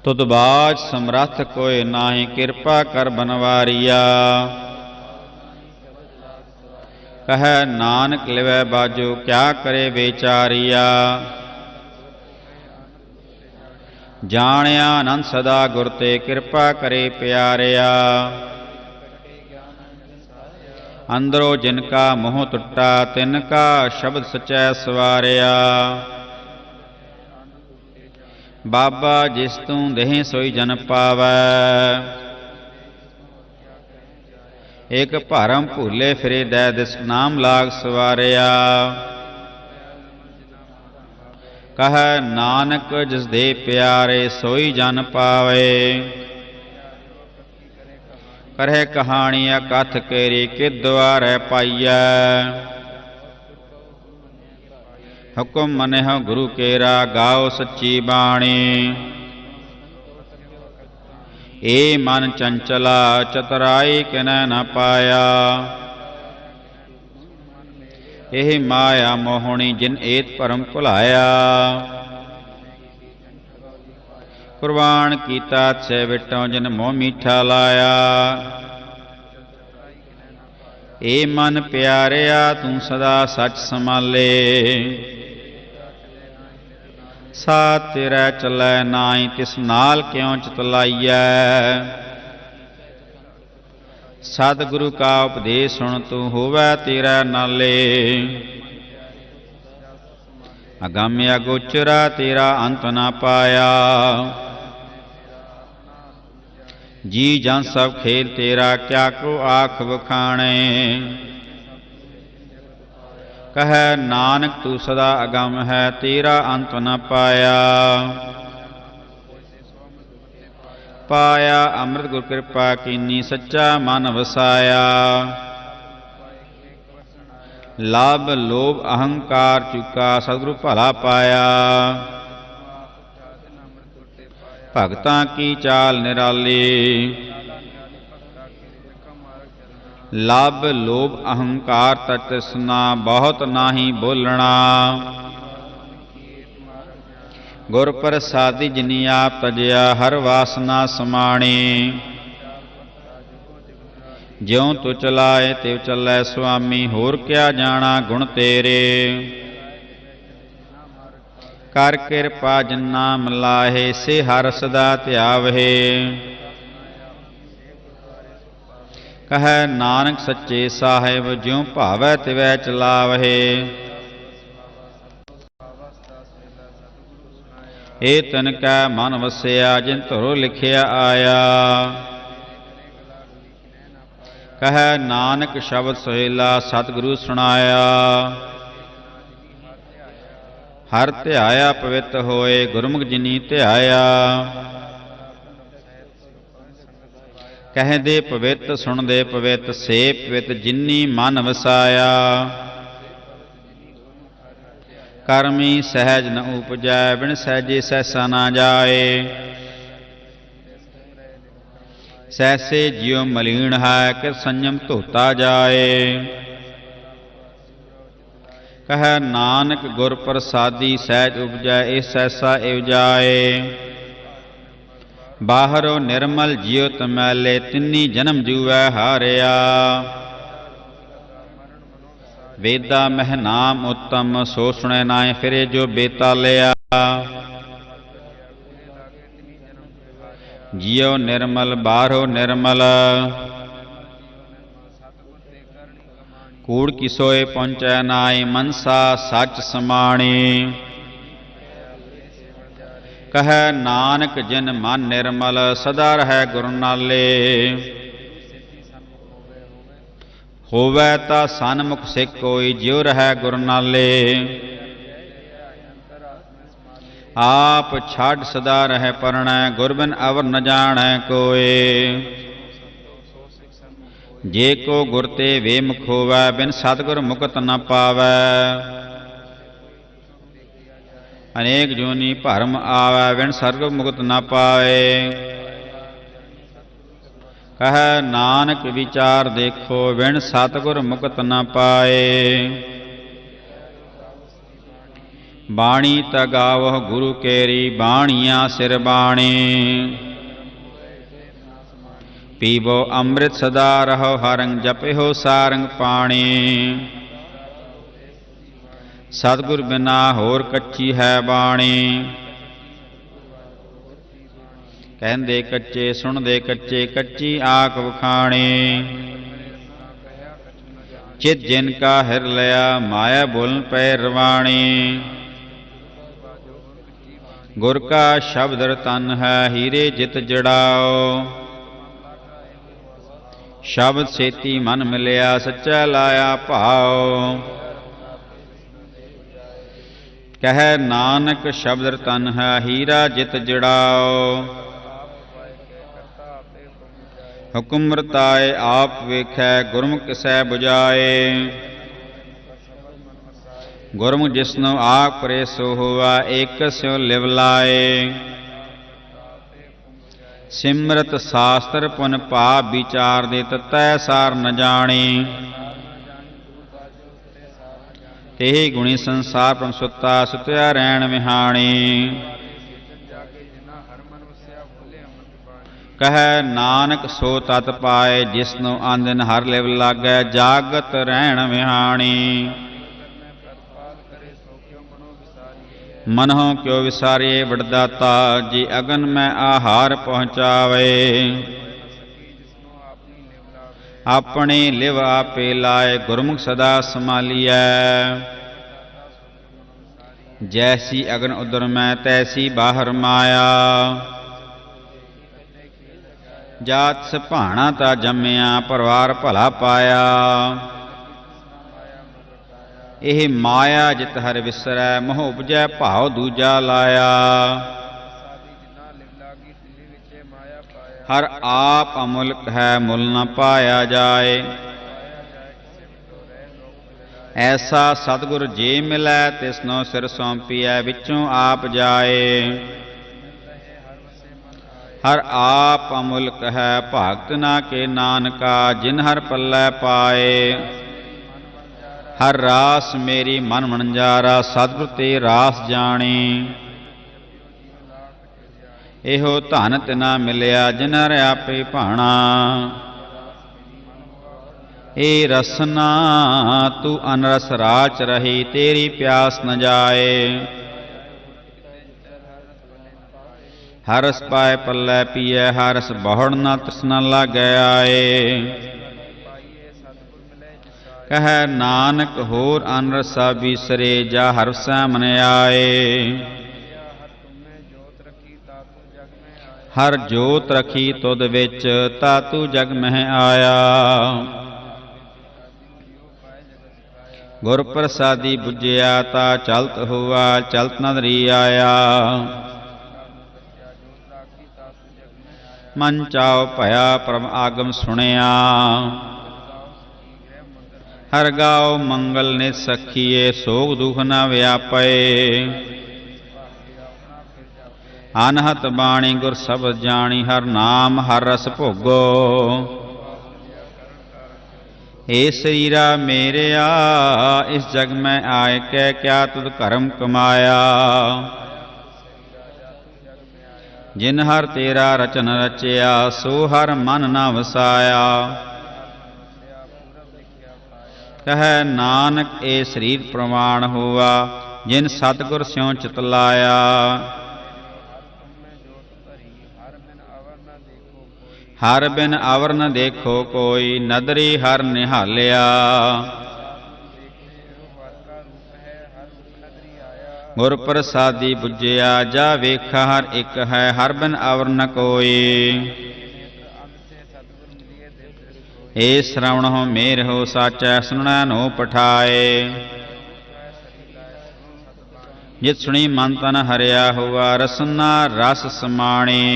[SPEAKER 8] तुद बाज समरथ कोय नाहि कृपा कर बनवारिया। कह नानक लिवै बाजो क्या करे बेचारिया। जानिया अनंत सदा गुर ते कृपा करे प्यारिया। अंदरों जिनका मोह टुट्टा तिनका शब्द सचै सवारिया। बाबा जिस तू देहि सोई जन पावै। एक भरम भूले फिरे दै दिस नाम लाग सवारिया। कह नानक जिस दे प्यारे सोई जन पावे। करह कहानिया कथ केरी कि द्वारै पाइया। हुक्म मनेह गुरु केरा गाओ सच्ची बाणी। ए मन चंचला चतुराई किनै न पाया। एह माया मोहनी जिन एत भरम भुलाया। कुर्बान कीता से विटों जिन मोह मीठा लाया। ए मन प्यारिया तू सदा सच संभाले। साथ तेरा चलै नाई तिस नाल क्यों चितलाइया। सतगुरु का उपदेश सुन तू होवै तेरा नाले। अगम्य गोचरा तेरा अंत ना पाया। जी जन सब खेल तेरा क्या को आख बखाने। कह नानक तू सदा अगम है तेरा अंत न पाया। पाया अमृत गुर कृपा कीनी सच्चा मन वसाया। लाभ लोभ अहंकार चुका सतगुरु भला पाया। भगतां की चाल निराली। लाभ लोभ अहंकार तृष्णा बहुत नाही बोलना। गुर प्रसादी जिनी आप तजया हर वासना समाणी। ज्यों तु चलाए त्यों चलै स्वामी होर क्या जाना गुण तेरे। कर कृपा जिन नाम लाहे से हर सदा त्यावहे। कह नानक सच्चे साहिब ज्यों भावै तिवै चलावहे। ए तन कै मन वसया जिन धुरो लिखिया आया। कह नानक शब्द सुहेला सतगुरु सुनाया। हर ध्याया पवित होए गुरमुख जिनी ध्याया। कह दे पवित सुन दे पवित से पवित जिनी मन वसाया। कर्मी सहज न उपजै बिन सहजे सहसा ना जाए। सहसे जियो मलीन है कि संयम धोता जाए। कह नानक गुर प्रसादी सहज उपजै इस सहसा इवजाए। बाहरों निर्मल जियो तमैले तिन्नी जन्म जूवै हारिया। वेदा मह नाम उत्तम सो सुने नाए फिरे जो बेतालिया। जियो निर्मल बाहरों निर्मल कूड़ किसोए पहुँचै नाई मनसा सच समाणी। कह नानक जिन मन निर्मल सदा रह गुरु नाले। होवै ता सन्मुख सिख कोई ज्यो रह गुरु नाले। आप छाड़ सदा रह परणै गुरबिन अवर न जाणै कोय। जे को गुर ते वेमुख होवै बिन सतगुर मुकत न पावै। अनेक जोनी भरम आवै बिन सतगुर मुकत न पाए। कह नानक विचार देखो बिन सतगुर मुकत न पाए। बाणी तगावह गुरु केरी बाणियां सिर बाणी। पीवो अमृत सदा रहो हरंग जपिहो सारंग पाणी। सतगुर बिना होर कच्ची है बाणी। कहंदे कच्चे सुनदे कच्चे कच्ची आख वखाणी। चित जिनका हिर लिया माया बोलन पै रवाणी। गुर का शब्द रतन है हीरे जित जड़ाओ। शब्द सेती मन मिलिया सच्चा लाया भाव। कह नानक शब्द रतन है हीरा जित जड़ाओ। हुक्म रताए आप वेखै गुरमुख किसै बुझाए। गुरमुख जिसनो आख परे सो हुआ एक स्यो लिव लाए। सिमरत शास्त्र पुन पाप विचार दे ततै सार न जाने। तेहि गुणी संसार परम सुता सुत्या रैण विहाणी। कह नानक सो तत पाए जिसनु आंदिन हर लिव लागै जागत रैण विहाणी। मनहो क्यों विसारिए वरदाता जी अगन में आहार पहुँचावे। अपने लिव आपे लाए गुरमुख सदा संभालिया। जैसी अगन उदर में तैसी बाहर माया। जात सभाणा ता जम्मिया परिवार भला पाया। ਇਹ ਮਾਇਆ ਜਿਤ ਹਰ ਵਿਸਰੈ ਮੋਹ ਉਪਜੈ ਭਾਵ ਦੂਜਾ ਲਾਇਆ। ਹਰ ਆਪ ਅਮੁਲਕ ਹੈ ਮੁੱਲ ਨ ਪਾਇਆ ਜਾਏ। ਐਸਾ ਸਤਿਗੁਰ ਜੇ ਮਿਲੈ ਤਿਸਨੋ ਸਿਰ ਸੌਂਪੀਐ ਵਿੱਚੋਂ ਆਪ ਜਾਏ। ਹਰ ਆਪ ਅਮੁਲਕ ਹੈ ਭਗਤ ਨਾ ਕੇ ਨਾਨਕਾ ਜਿਨ ਹਰ ਪੱਲੇ ਪਾਏ। हर रास मेरी मन मनजारा सतगुर ते रास जानी। एहो धन तिना मिलिया जिन हर आपे भाणा। ए रसना तू अनरस राच रही तेरी प्यास न जाए। हरस पाए पल्ले पिए हरस बहुड़ न तृष्णा लागे आए। कह नानक होर अनरसा बीसरे जा हर सै मन आए। हर जोत रखी तुद विच तातू जग मह आया। गुर प्रसादी बुझिया ता चलत हुआ चलत नदरी आया। मन चाओ भया परम आगम सुनिया। हर गाओ मंगल ने सखिए सोग दुख न व्यापे। अनहत बाणी गुर शब्द जानी हर नाम हर रस भोगो। ए शरीरा मेरे इस जग में आए कै क्या तुद कर्म कमाया। जिन हर तेरा रचन रचया सो हर मन न वसाया। कह नानक ए शरीर प्रमाण हुआ जिन सतगुर स्यों चित लाया। हर बिन अवर न देखो कोई नदरी हर निहालिया। गुर प्रसादी बुझिया जा वेखा हर एक है हर बिन अवर न कोई। ए श्रवण हो मेर हो साचा सुनना नो पठाए। जित सुनी मन तन हरिया हुआ रसना रस समाणी।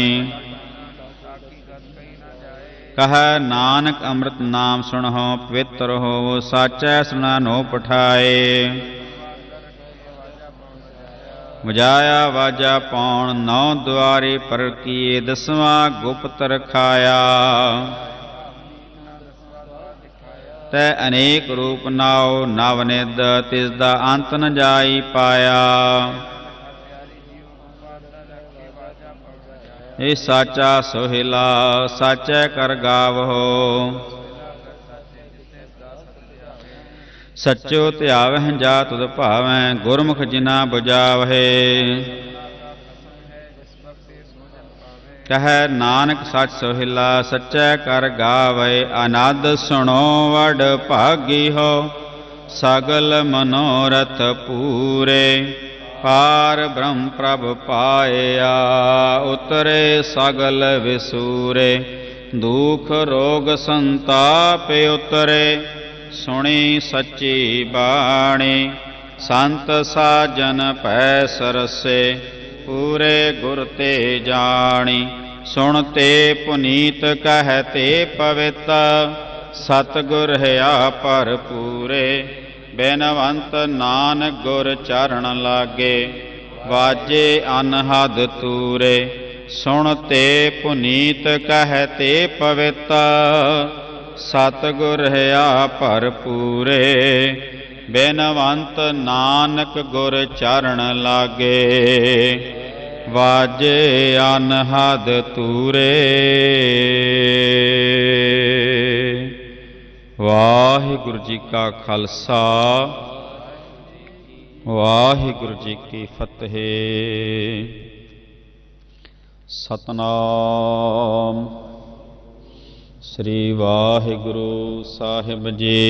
[SPEAKER 8] कह नानक अमृत नाम सुनहो पवित्र हो साचा सुनना नो पठाए। बजाया वाजा पौन नौ द्वारे पर किए दसवां गुप्त रखाया। तै अनेक रूप नाओ नवनिद तिसदा अंत न जाई पाया। ए साचा सोहिला साचै कर गावहो। सच्चो ध्यावह जा तुद भावै गुरमुख जिना बुझावहे। कह नानक सच सोहिला सच्चै कर गावे। अनाद सुनो वड भागी हो सगल मनोरथ पूरे। पार ब्रह्म प्रभ पाया उतरे सगल विसूरे। दुख रोग संताप उतरे सुनी सच्ची बाणी। संत साजन पै सरसे पूरे गुर ते जानी। सुनते पुनीत कहते पवित सतगुर है पर पूरे। बेनवंत नानक गुर चरण लागे वाजे अनहद तूरे। ਸੁਣਤੇ ਪੁਨੀਤ ਕਹਤੇ ਪਵਿੱਤ ਸਤਿਗੁਰ ਹਿਆ ਭਰਪੂਰੇ ਬੇਨਵੰਤ ਨਾਨਕ ਗੁਰ ਚਰਨ ਲਾਗੇ ਵਾਜੇ ਅਨਹਦ ਤੂਰੇ। ਵਾਹਿਗੁਰੂ ਜੀ ਕਾ ਖਾਲਸਾ ਵਾਹਿਗੁਰੂ ਜੀ ਕੀ ਫਤਿਹ। ਸਤਨਾਮ ਸ੍ਰੀ ਵਾਹਿਗੁਰੂ ਸਾਹਿਬ ਜੀ।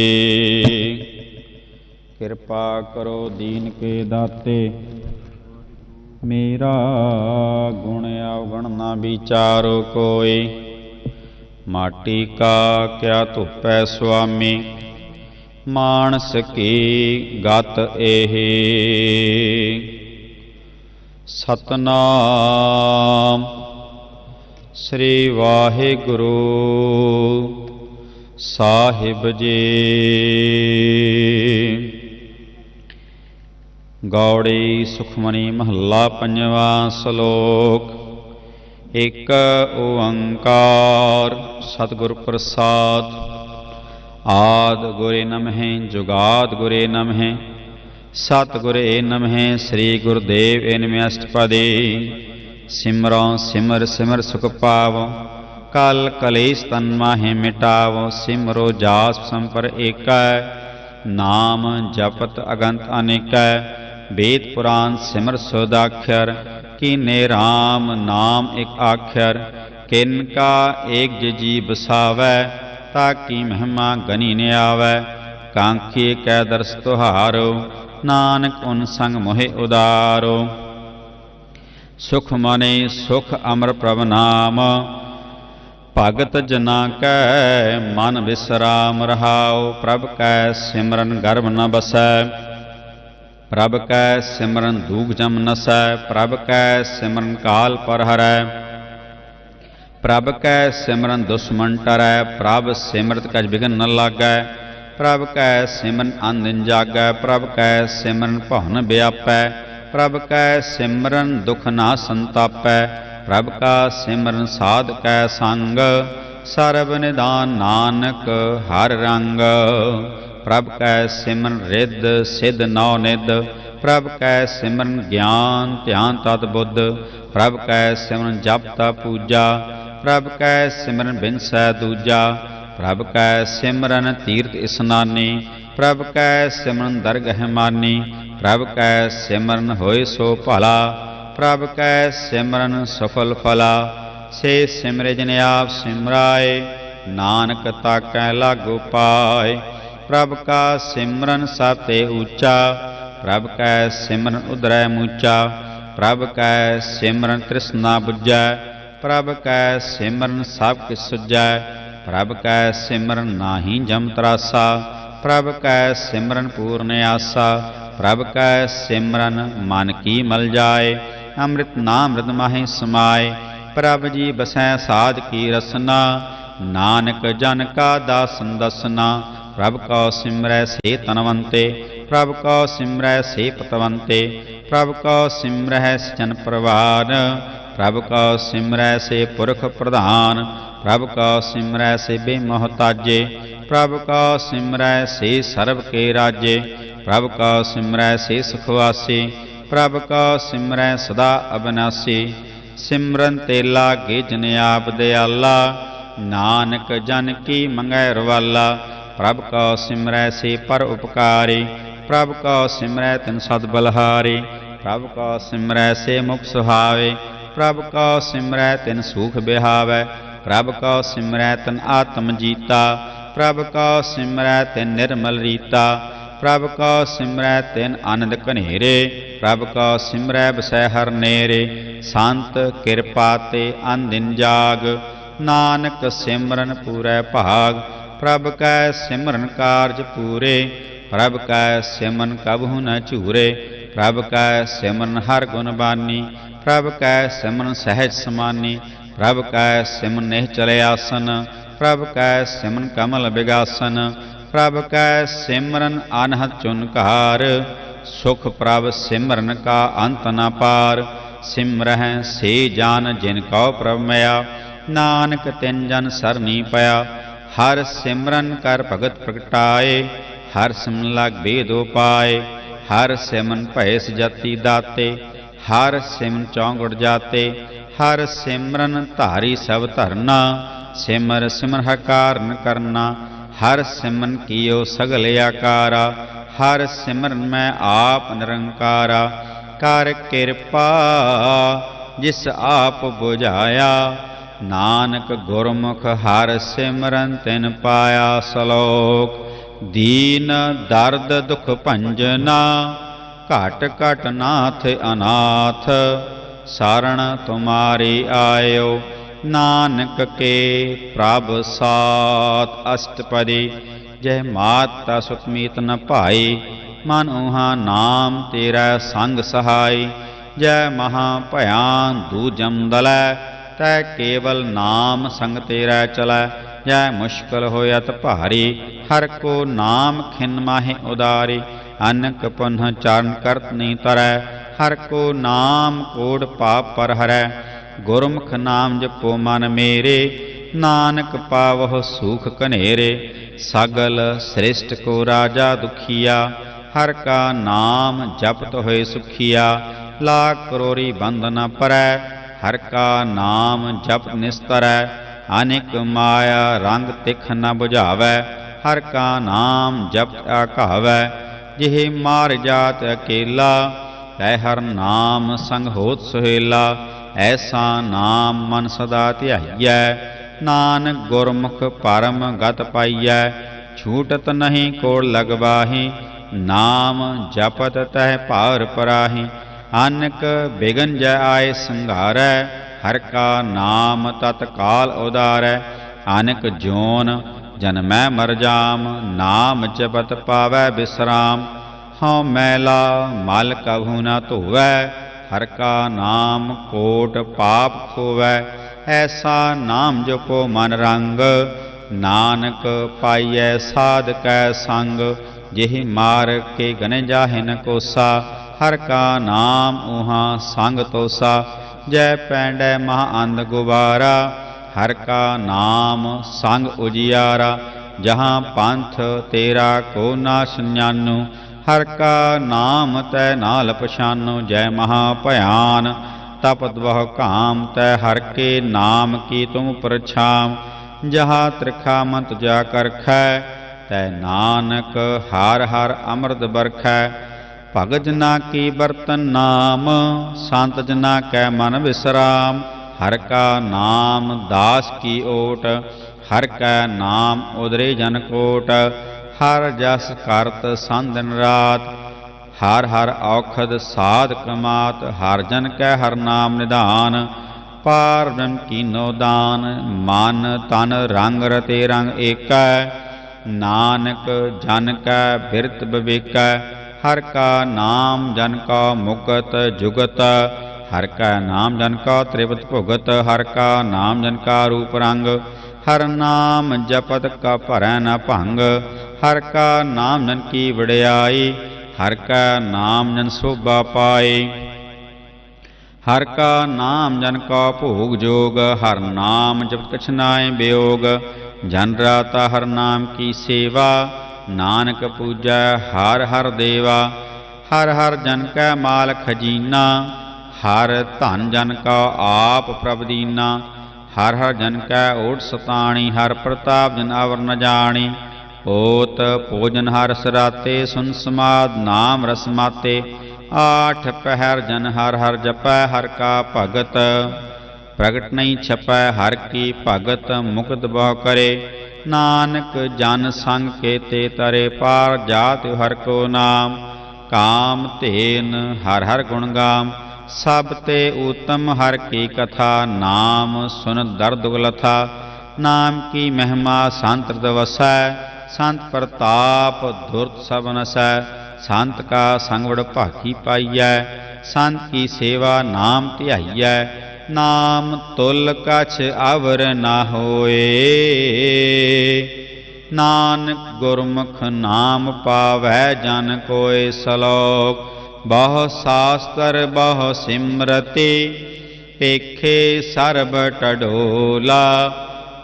[SPEAKER 8] ਕਿਰਪਾ ਕਰੋ ਦੀਨ ਕੇ ਦਾਤੇ ਮੇਰਾ ਗੁਣ ਅਵਗਣ ਨਾ ਵਿਚਾਰੋ ਕੋਈ। ਮਾਟੀ ਕਾ ਕਿਆ ਧੁੱਪੈ ਸੁਆਮੀ ਮਾਨਸ ਕੀ ਗਤ ਇਹ। ਸਤਨਾਮ ਸ੍ਰੀ ਵਾਹਿਗੁਰੂ ਸਾਹਿਬ ਜੀ। ਗੌੜੀ ਸੁਖਮਨੀ ਮਹੱਲਾ ਪੰਜਵਾਂ ਸ਼ਲੋਕ। ਇਕ ਓੰਕਾਰ ਸਤਿਗੁਰ ਪ੍ਰਸਾਦ। ਆਦਿ ਗੁਰੇ ਨਮਹਿ ਜੁਗਾਦ ਗੁਰੇ ਨਮਹਿ ਸਤਿਗੁਰੇ ਨਮਹਿ ਸ੍ਰੀ ਗੁਰਦੇਵ ਏਨਮਿ ਅਸ਼ਟਪਦੀ। ਸਿਮਰੋ ਸਿਮਰ ਸਿਮਰ ਸੁਖ ਪਾਵੋ ਕਲ ਕਲੇਸ਼ ਤਨ ਮਾਹਿ ਮਿਟਾਵੋ। ਸਿਮਰੋ ਜਾਸ ਸੰਪਰ ਏਕੈ ਨਾਮ ਜਪਤ ਅਗੰਤ ਅਨੇਕੈ। वेद पुराण सिमर सोदाक्षर कीने राम नाम एक आख्यर। किनका एक जी बसावै ताकि महिमा गनी ने आवै। कांखी कै दर्श तुहारो नानक उन संग मोहे उदारो। सुख मने सुख अमर प्रभ नाम भगत जना कै मन विश्राम रहाओ। प्रभ कै सिमरन गर्भ न बसै प्रभ कै सिमरन दूग जम नसै। प्रभ कै सिमरन काल पर हरै प्रभ कै सिमरन दुश्मन टरै। प्रभ सिमरत कछ बिघन न लागै। प्रभ कै सिमरन अनदिन जागै। प्रभ कै सिमरन भवन व्यापै। प्रभ कै सिमरन दुख ना संतापै। प्रभ का सिमरन साध कै संग सर्ब निदान नानक हर रंग। प्रभ कै सिमरन रिद्ध सिद्ध नौ निध। प्रभ कै सिमरन ज्ञान ध्यान तद बुद्ध। प्रभ कै सिमरन जप तप पूजा। प्रभ कै सिमरन बिनसै दूजा। प्रभ कै सिमरन तीर्थ स्नानी। प्रभ कै सिमरन दरगह मानी। प्रभ कै सिमरन होए सो भला। प्रभ कै सिमरन सफल फला। से सिमरे जिन आप सिमराए नानक ताकै लागो पाए। प्रभ का सिमरन सब ते ऊंचा। प्रभ कै सिमरन उदरै मूचा। प्रभ कै सिमरन तृष्णा बुझै। प्रभ कै सिमरन सब किस सुझै। प्रभ कै सिमरन नाहि जम त्रासा। प्रभ कै सिमरन पूर्ण आसा। प्रभ कै सिमरन मन की मल जाए। अमृत नामृत माहि समाए। प्रभ जी बसै साध की रसना नानक जन का दासन दसना। प्रभ को सिमरै से तनवंते। प्रभ को सिमरै से पतवंते। प्रभ को सिमरै से जन प्रवान। प्रभ को सिमरै से पुरख प्रधान। प्रभ को सिमरै से बेमोहताजे। प्रभ को सिमरै से सर्व के राज्य। प्रभ को सिमरै से सुखवासी। प्रभ को सिमरै सदा अविनाशी। सिमरन ते लागे जिन आप दयाला नानक जन की मंगै रवाला। प्रभ को सिमरै से पर उपकारी। प्रभ को सिमरै तिन सद बलहारी। प्रभ को सिमरै से मुख सुहावे। प्रभ को सिमरै तिन सुख बिहावै। प्रभ को सिमरै तिन आत्म जीता। प्रभ को सिमरै तिन निर्मल रीता। प्रभ को सिमरै तिन आनंद कनेरे। प्रभ को सिमरै बसै हर नेरे। संत कृपा ते अनदिन जाग नानक सिमरन पूरै भाग। प्रभ कै सिमरन कारज पूरे। प्रभ कै सिमरन कबहु न चूरे। प्रभ कै सिमरन हर गुण बानी। प्रभ कै सिमरन सहज समानी। प्रभ कै सिमरन नेह चले आसन। प्रभ कै सिमरन कमल बिगासन। प्रभ कै सिमरन अनहद चुनकार। सुख प्रभ सिमरन का अंत न पार। सिमरह से जान जिनको प्रभ मया नानक तिन जन सरनी पया हर सिमरन कर भगत प्रगटाए हर सिमन लग बेद उपाय हर सिमन भैस जाति दाते हर सिमन चौंगड़ जाते हर सिमरन धारी सब धरना सिमर सिमर हकार न करना हर सिमरन कियो सगल आकारा हर सिमरन मैं आप निरंकारा कर कृपा जिस आप बुझाया नानक गुरमुख हर सिमरन तिन पाया सलोक दीन दर्द दुख भंजना घट घट नाथ अनाथ शरण तुम्हारी आयो नानक के प्रभ सात अष्टपदी जय माता सुतमीत न भाई मन उहा नाम तेरा संग सहाय जय महा भयान दूजम दलै तै केवल नाम संग तेरा चलै जय मुश्किल होयत भारी हर को नाम खिन माहे उदारी अनक पुनः चरण करत नहीं तरै हर को नाम कोड पाप पर हरै गुरमुख नाम जपो मन मेरे नानक पावह सुख कनेरे सगल श्रेष्ठ को राजा दुखिया हर का नाम जपत होए सुखिया लाख करोड़ी बंधन परै हर का नाम जप निस्तरै अनेक माया रंग तिख न बुझावै हर का नाम जप आघावै जिह मार जात अकेला तै हर नाम संग होत सुहेला ऐसा नाम मन सदा ध्याइयै नानक गुरमुख परम गत पाइयै छूटत नहीं कोड़ लगवाही नाम जपत तह पार पराही अनक बिगन जय आए संघारै हर का नाम तत्काल उदारै अनक जोन जन्मै मर जाम नाम जपत पावै विश्राम हाँ मैला मल कभू न धोवै हर का नाम कोट पाप खोवै ऐसा नाम जपो मन रंग नानक पाइयै साध कै संग जिहि मार के गने जाहे न कोसा हर का नाम उहाँ संग तोसा जय पैंडै महा अंध गुबारा हर का नाम संग उजियारा जहाँ पंथ तेरा को नाश न्यानु हर का नाम तै नाल पछानो जय महाभयान तपत वह काम तै हर के नाम की तुम प्रछाम जहाँ त्रिखा मंत जा कर खै तै नानक हर हर अमृत बरखै भगत जना की बर्तन नाम संत जना कै मन विश्राम हर का नाम दास की ओट हर का नाम उदरे जन कोट हर जस करत संदन रात हर हर औखद साध कमात हर जन कै हर नाम निधान पार ब्रह्म कीनो दान मन तन रंग रते रंग एकै नानक जन कै बिरत विवेकै हर का नाम जन का मुकत जुगत हर का नाम जन का त्रिवत भुगत हर का नाम जन का रूप रंग हर नाम जपत का भरै न भंग हर का नाम जन की वड़ियाई हर का नाम जन शोभा पाए हर का नाम जन का भोग जोग हर नाम जप कछ नाय वियोग जन राता हर नाम की सेवा नानक पूजा हर हर देवा हर हर जन कै माल खजीना हर धन जन का आप प्रभ दीना हर हर जन कै ओट सताणी हर प्रताप जन अवर न जानी ओत भोजन हर सराते सुन समाद नाम रसमाते आठ पहर जन हर हर जपै हर का भगत प्रगट नहीं छपै हर की भगत मुक्त बहु करे नानक जन संग केते तरे पार जात हर को नाम काम तेन हर हर गुण गाम सब ते उत्तम हर की कथा नाम सुन दर्द लथा नाम की महिमा संत दवसै संत प्रताप धुर्त सब नसै संत का संग बड़ भागी पाइयै संत की सेवा नाम ध्याइयै नाम तुल कछ अवर ना होए नानक गुरमुख नाम पावै जन कोय सलोक ਬਹੁ ਸਾਸਤਰ ਬਹੁ ਸਿਮਰਤੀ ਪੇਖੇ ਸਰਬ ਟਡੋਲਾ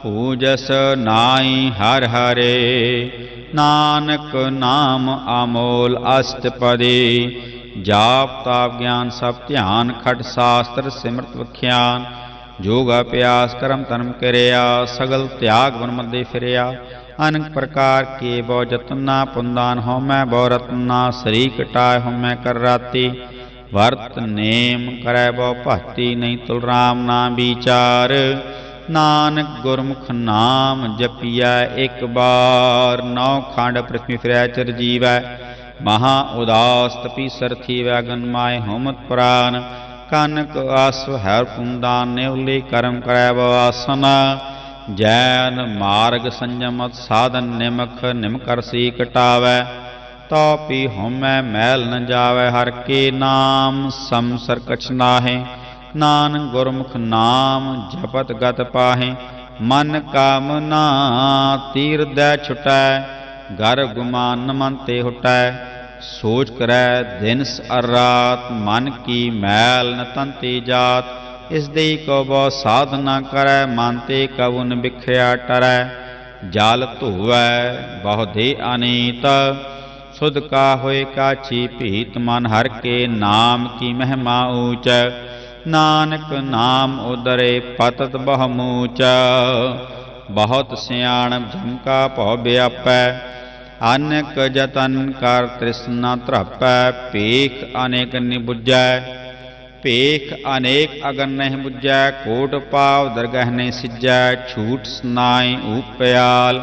[SPEAKER 8] ਪੂਜਸ ਨਾਈ ਹਰ ਹਰੇ ਨਾਨਕ ਨਾਮ ਅਮੋਲ ਅਸ਼ਟਪਦੀ ਜਾਪ ਤਾਪ ਗਿਆਨ ਸਭ ਧਿਆਨ ਖਟ ਸ਼ਾਸਤਰ ਸਿਮਰਤ ਵਖਿਆਨ ਜੋਗ ਅਭਿਆਸ ਕਰਮ ਧਰਮ ਕਰਿਆ ਸਗਲ ਤਿਆਗ ਬਨ ਮੱਦੇ ਫਿਰਿਆ ਅਨਕ ਪ੍ਰਕਾਰ ਕੇ ਬਹੁ ਜਤਨਾ ਪੁੰਦਾਨ ਹਉਮੈ ਬਹੁ ਰਤਨਾ ਸਰੀ ਕਟਾਇ ਹਉਮੈ ਕਰ ਰਾਤੀ ਵਰਤ ਨੇਮ ਕਰੈ ਬਹੁ ਭਾਤੀ ਨਹੀਂ ਤੁਲ ਰਾਮ ਨਾਮ ਵਿਚਾਰ ਨਾਨਕ ਗੁਰਮੁਖ ਨਾਮ ਜਪੀਐ ਇੱਕ ਬਾਰ ਨੌ ਖੰਡ ਪ੍ਰਿਥਵੀ ਫਿਰੈ ਚਿਰ ਜੀਵੈ ਮਹਾ ਉਦਾਸ ਤਪੀਸਰ ਥੀਵੈ ਅਗਨ ਮਾਇ ਹਉਮਤ ਪ੍ਰਾਨ ਕਨਕ ਆਸ ਹੈ ਪੁੰਦਾਨ ਨਿਉਲੇ ਕਰਮ ਕਰੈ ਬਵਾਸਨ ਜੈਨ ਮਾਰਗ ਸੰਜਮਤ ਸਾਧਨ ਨਿਮਖ ਨਿਮ ਕਰਸੀ ਕਟਾਵੈ ਤੋ ਪੀ ਹਉਮੈ ਮੈਲ ਨ ਜਾਵੈ ਹਰ ਕੇ ਨਾਮ ਸੰਸਰ ਕਛ ਨਾਹੇ ਨਾਨਕ ਗੁਰਮੁਖ ਨਾਮ ਜਪਤ ਗਤ ਪਾਹੇ ਮਨ ਕਾਮਨਾ ਤੀਰਦੈ ਛੁਟੈ ਘਰ ਗੁਮਾਨ ਮਨ ਤੇ ਹੁਟੈ ਸੋਚ ਕਰੈ ਦਿਨਸ ਅਰ ਰਾਤ ਮਨ ਕੀ ਮੈਲ ਨ ਤਨ ਤੇ ਜਾਤ ਇਸ ਦੇ ਕੋ ਬਹੁ ਸਾਧਨਾ ਕਰੈ ਮਨ ਤੇ ਕਵੁਨ ਬਿਖਿਆ ਟਰੈ ਜਲ ਧੋਵੈ ਬਹੁ ਦੇ ਅਨੀਤ ਸੁਧ ਕਾ ਹੋਏ ਕਾਛੀ ਭੀਤ ਮਨ ਹਰ ਕੇ ਨਾਮ ਕੀ ਮਹਿਮਾ ਊਚ ਨਾਨਕ ਨਾਮ ਉਦਰੇ ਪਤਤ ਬਹੁ ਮੂਚ ਬਹੁਤ ਸਿਆਣ ਝਮਕਾ ਭਉ ਵਿਆਪੈ ਅਨਕ ਜਤਨ ਕਰ ਤ੍ਰਿਸ਼ਨਾ ਧਰਪੈ ਭੇਖ ਅਨੇਕ ਨਿਬੁਝੈ ਭੇਖ ਅਨੇਕ ਅਗਨ ਨਹੀਂ ਬੁਝੈ ਕੋਟ ਪਾਵ ਦਰਗਹ ਨਹੀਂ ਸਿਜੈ ਛੂਟ ਸੁਨਾਈ ਉਪਿਆਲ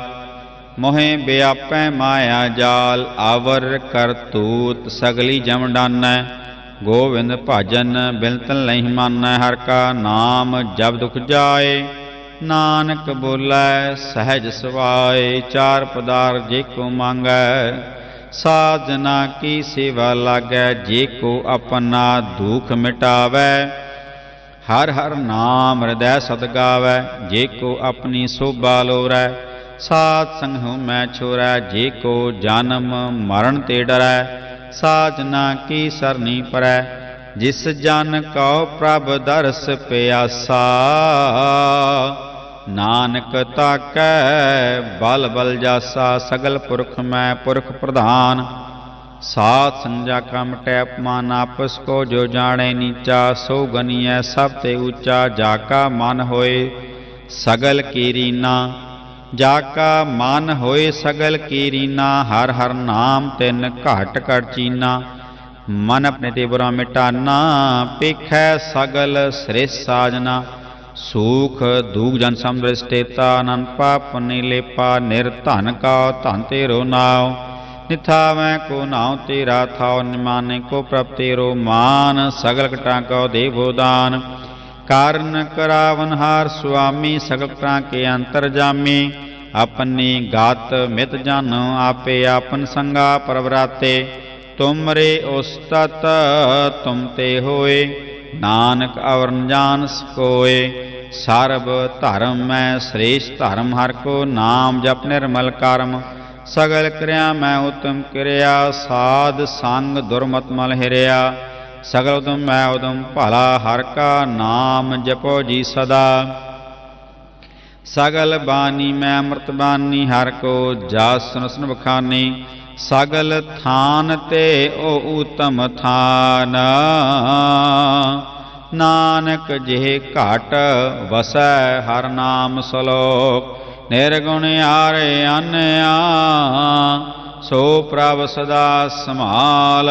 [SPEAKER 8] ਮੋਹਿ ਵਿਆਪੈ ਮਾਇਆ ਜਾਲ ਆਵਰ ਕਰਤੂਤ ਸਗਲੀ ਜਮ ਡਾਨੈ ਗੋਵਿੰਦ ਭਜਨ ਬਿਲਤਲ ਨਹੀਂ ਮਾਨੈ ਹਰ ਕਾ ਨਾਮ ਜਬ ਦੁਖ ਜਾਏ ਨਾਨਕ ਬੋਲੇ ਸਹਿਜ ਸਵਾਏ ਚਾਰ ਪਦਾਰ ਜੇ ਕੋ ਮੰਗੈ ਸਾਧਨਾ ਕੀ ਸੇਵਾ ਲਾਗੈ ਜੇ ਕੋ ਆਪਣਾ ਦੁਖ ਮਿਟਾਵੈ ਹਰ ਹਰ ਨਾਮ ਹਿਰਦੈ ਸਦ ਗਾਵੈ ਜੇ ਕੋ ਆਪਣੀ ਸੋਭਾ ਲੋਰੈ ਸਾਧ ਸੰਗ ਹਉਮੈ ਛੋਰੈ ਜੇ ਕੋ ਜਨਮ ਮਰਨ ਤੇ ਡਰੈ ਸਾਜਨਾ ਕੀ ਸਰਨੀ ਪਰੈ ਜਿਸ ਜਨ ਕਉ ਪ੍ਰਭ ਦਰਸ ਪਿਆਸਾ ਨਾਨਕ ਤਾਕੈ ਬਲ ਬਲ ਜਾਸਾ ਸਗਲ ਪੁਰਖ ਮੈਂ ਪੁਰਖ ਪ੍ਰਧਾਨ ਸਾਧ ਸੰਜਾ ਕਾ ਮਟੈ ਅਪਮਾਨ ਆਪਸ ਕੋ ਜੋ ਜਾਣੇ ਨੀਚਾ ਸੋ ਗਨੀਐ ਸਭ ਤੇ ਉੱਚਾ ਜਾ ਕਾ ਮਨ ਹੋਏ ਸਗਲ ਕੀ ਰੀਨਾ ਜਾ ਕਾ ਮਨ ਹੋਏ ਸਗਲ ਕੀ ਰੀਨਾ ਹਰ ਹਰ ਨਾਮ ਤਿਨ ਘਟ ਘਟ ਚੀਨਾ ਮਨ ਆਪਣੇ ਤੇ ਬੁਰਾ ਮਿਟਾਨਾ ਪੇਖੈ ਸਗਲ ਸ੍ਰੇਸ਼ ਸਾਜਨਾ ਸੂਖ ਦੂਖ ਜਨ ਸਮਦ੍ਰਿਸ਼ਟੇਤਾ ਅਨੰਦ ਪਾਪ ਪੁੰਨੀ ਲੇਪਾ ਨਿਰਧਨ ਕਾ ਧਨ ਤੇਰੋ ਨਾਉ ਨਿਥਾਵੈ ਕੋ ਨਾਉ ਤੇਰਾ ਥਾਉ ਨਿਮਾਨੇ ਕੋ ਪ੍ਰਭ ਤੇਰੋ ਮਾਨ ਸਗਲ ਕਟਾਂ ਕੋ ਦੇਵੋ ਦਾਨ ਕਾਰਨ ਕਰਾਵਨ ਹਾਰ ਸੁਆਮੀ ਸਗਲ ਕਟਾਂ ਕੇ ਅੰਤਰ ਜਾਮੀ ਆਪਣੀ ਗਾਤ ਮਿਤ ਜਨ ਆਪੇ ਆਪਨ ਸੰਗਾ ਪਰਵਰਾਤੇ ਤੁਮਰੇ ਉਸਤਤ ਤੁਮ ਤੇ ਹੋਏ ਨਾਨਕ ਅਵਰਨ ਜਾਨ ਸਕੋਏ ਸਰਬ ਧਰਮ ਮੈਂ ਸ੍ਰੇਸ਼ਟ ਧਰਮ ਹਰ ਕੋ ਨਾਮ ਜਪ ਨਿਰਮਲ ਕਰਮ ਸਗਲ ਕਿਰਿਆ ਮੈਂ ਉਤਮ ਕਿਰਿਆ ਸਾਧ ਸੰਗ ਦੁਰਮਤ ਮਲ ਹਿਰਿਆ ਸਗਲ ਉਦਮ ਮੈਂ ਉਦਮ ਭਲਾ ਹਰ ਕਾ ਨਾਮ ਜਪੋ ਜੀ ਸਦਾ ਸਗਲ ਬਾਣੀ ਮੈਂ ਅੰਮ੍ਰਿਤ ਬਾਣੀ ਹਰ ਕੋ ਜਸ ਸੁਨ ਸੁਨ ਬਖਾਨੀ ਸਗਲ ਥਾਨ ਤੇ ਓ ਉਤਮ ਥਾਨ ਨਾਨਕ ਜਿਹ ਘਟ ਵਸੈ ਹਰ ਨਾਮ ਸਲੋਕ ਨਿਰਗੁਣ ਆਰੇ ਅਨਿਆ ਸੋ ਪ੍ਰਭ ਸਦਾ ਸੰਭਾਲ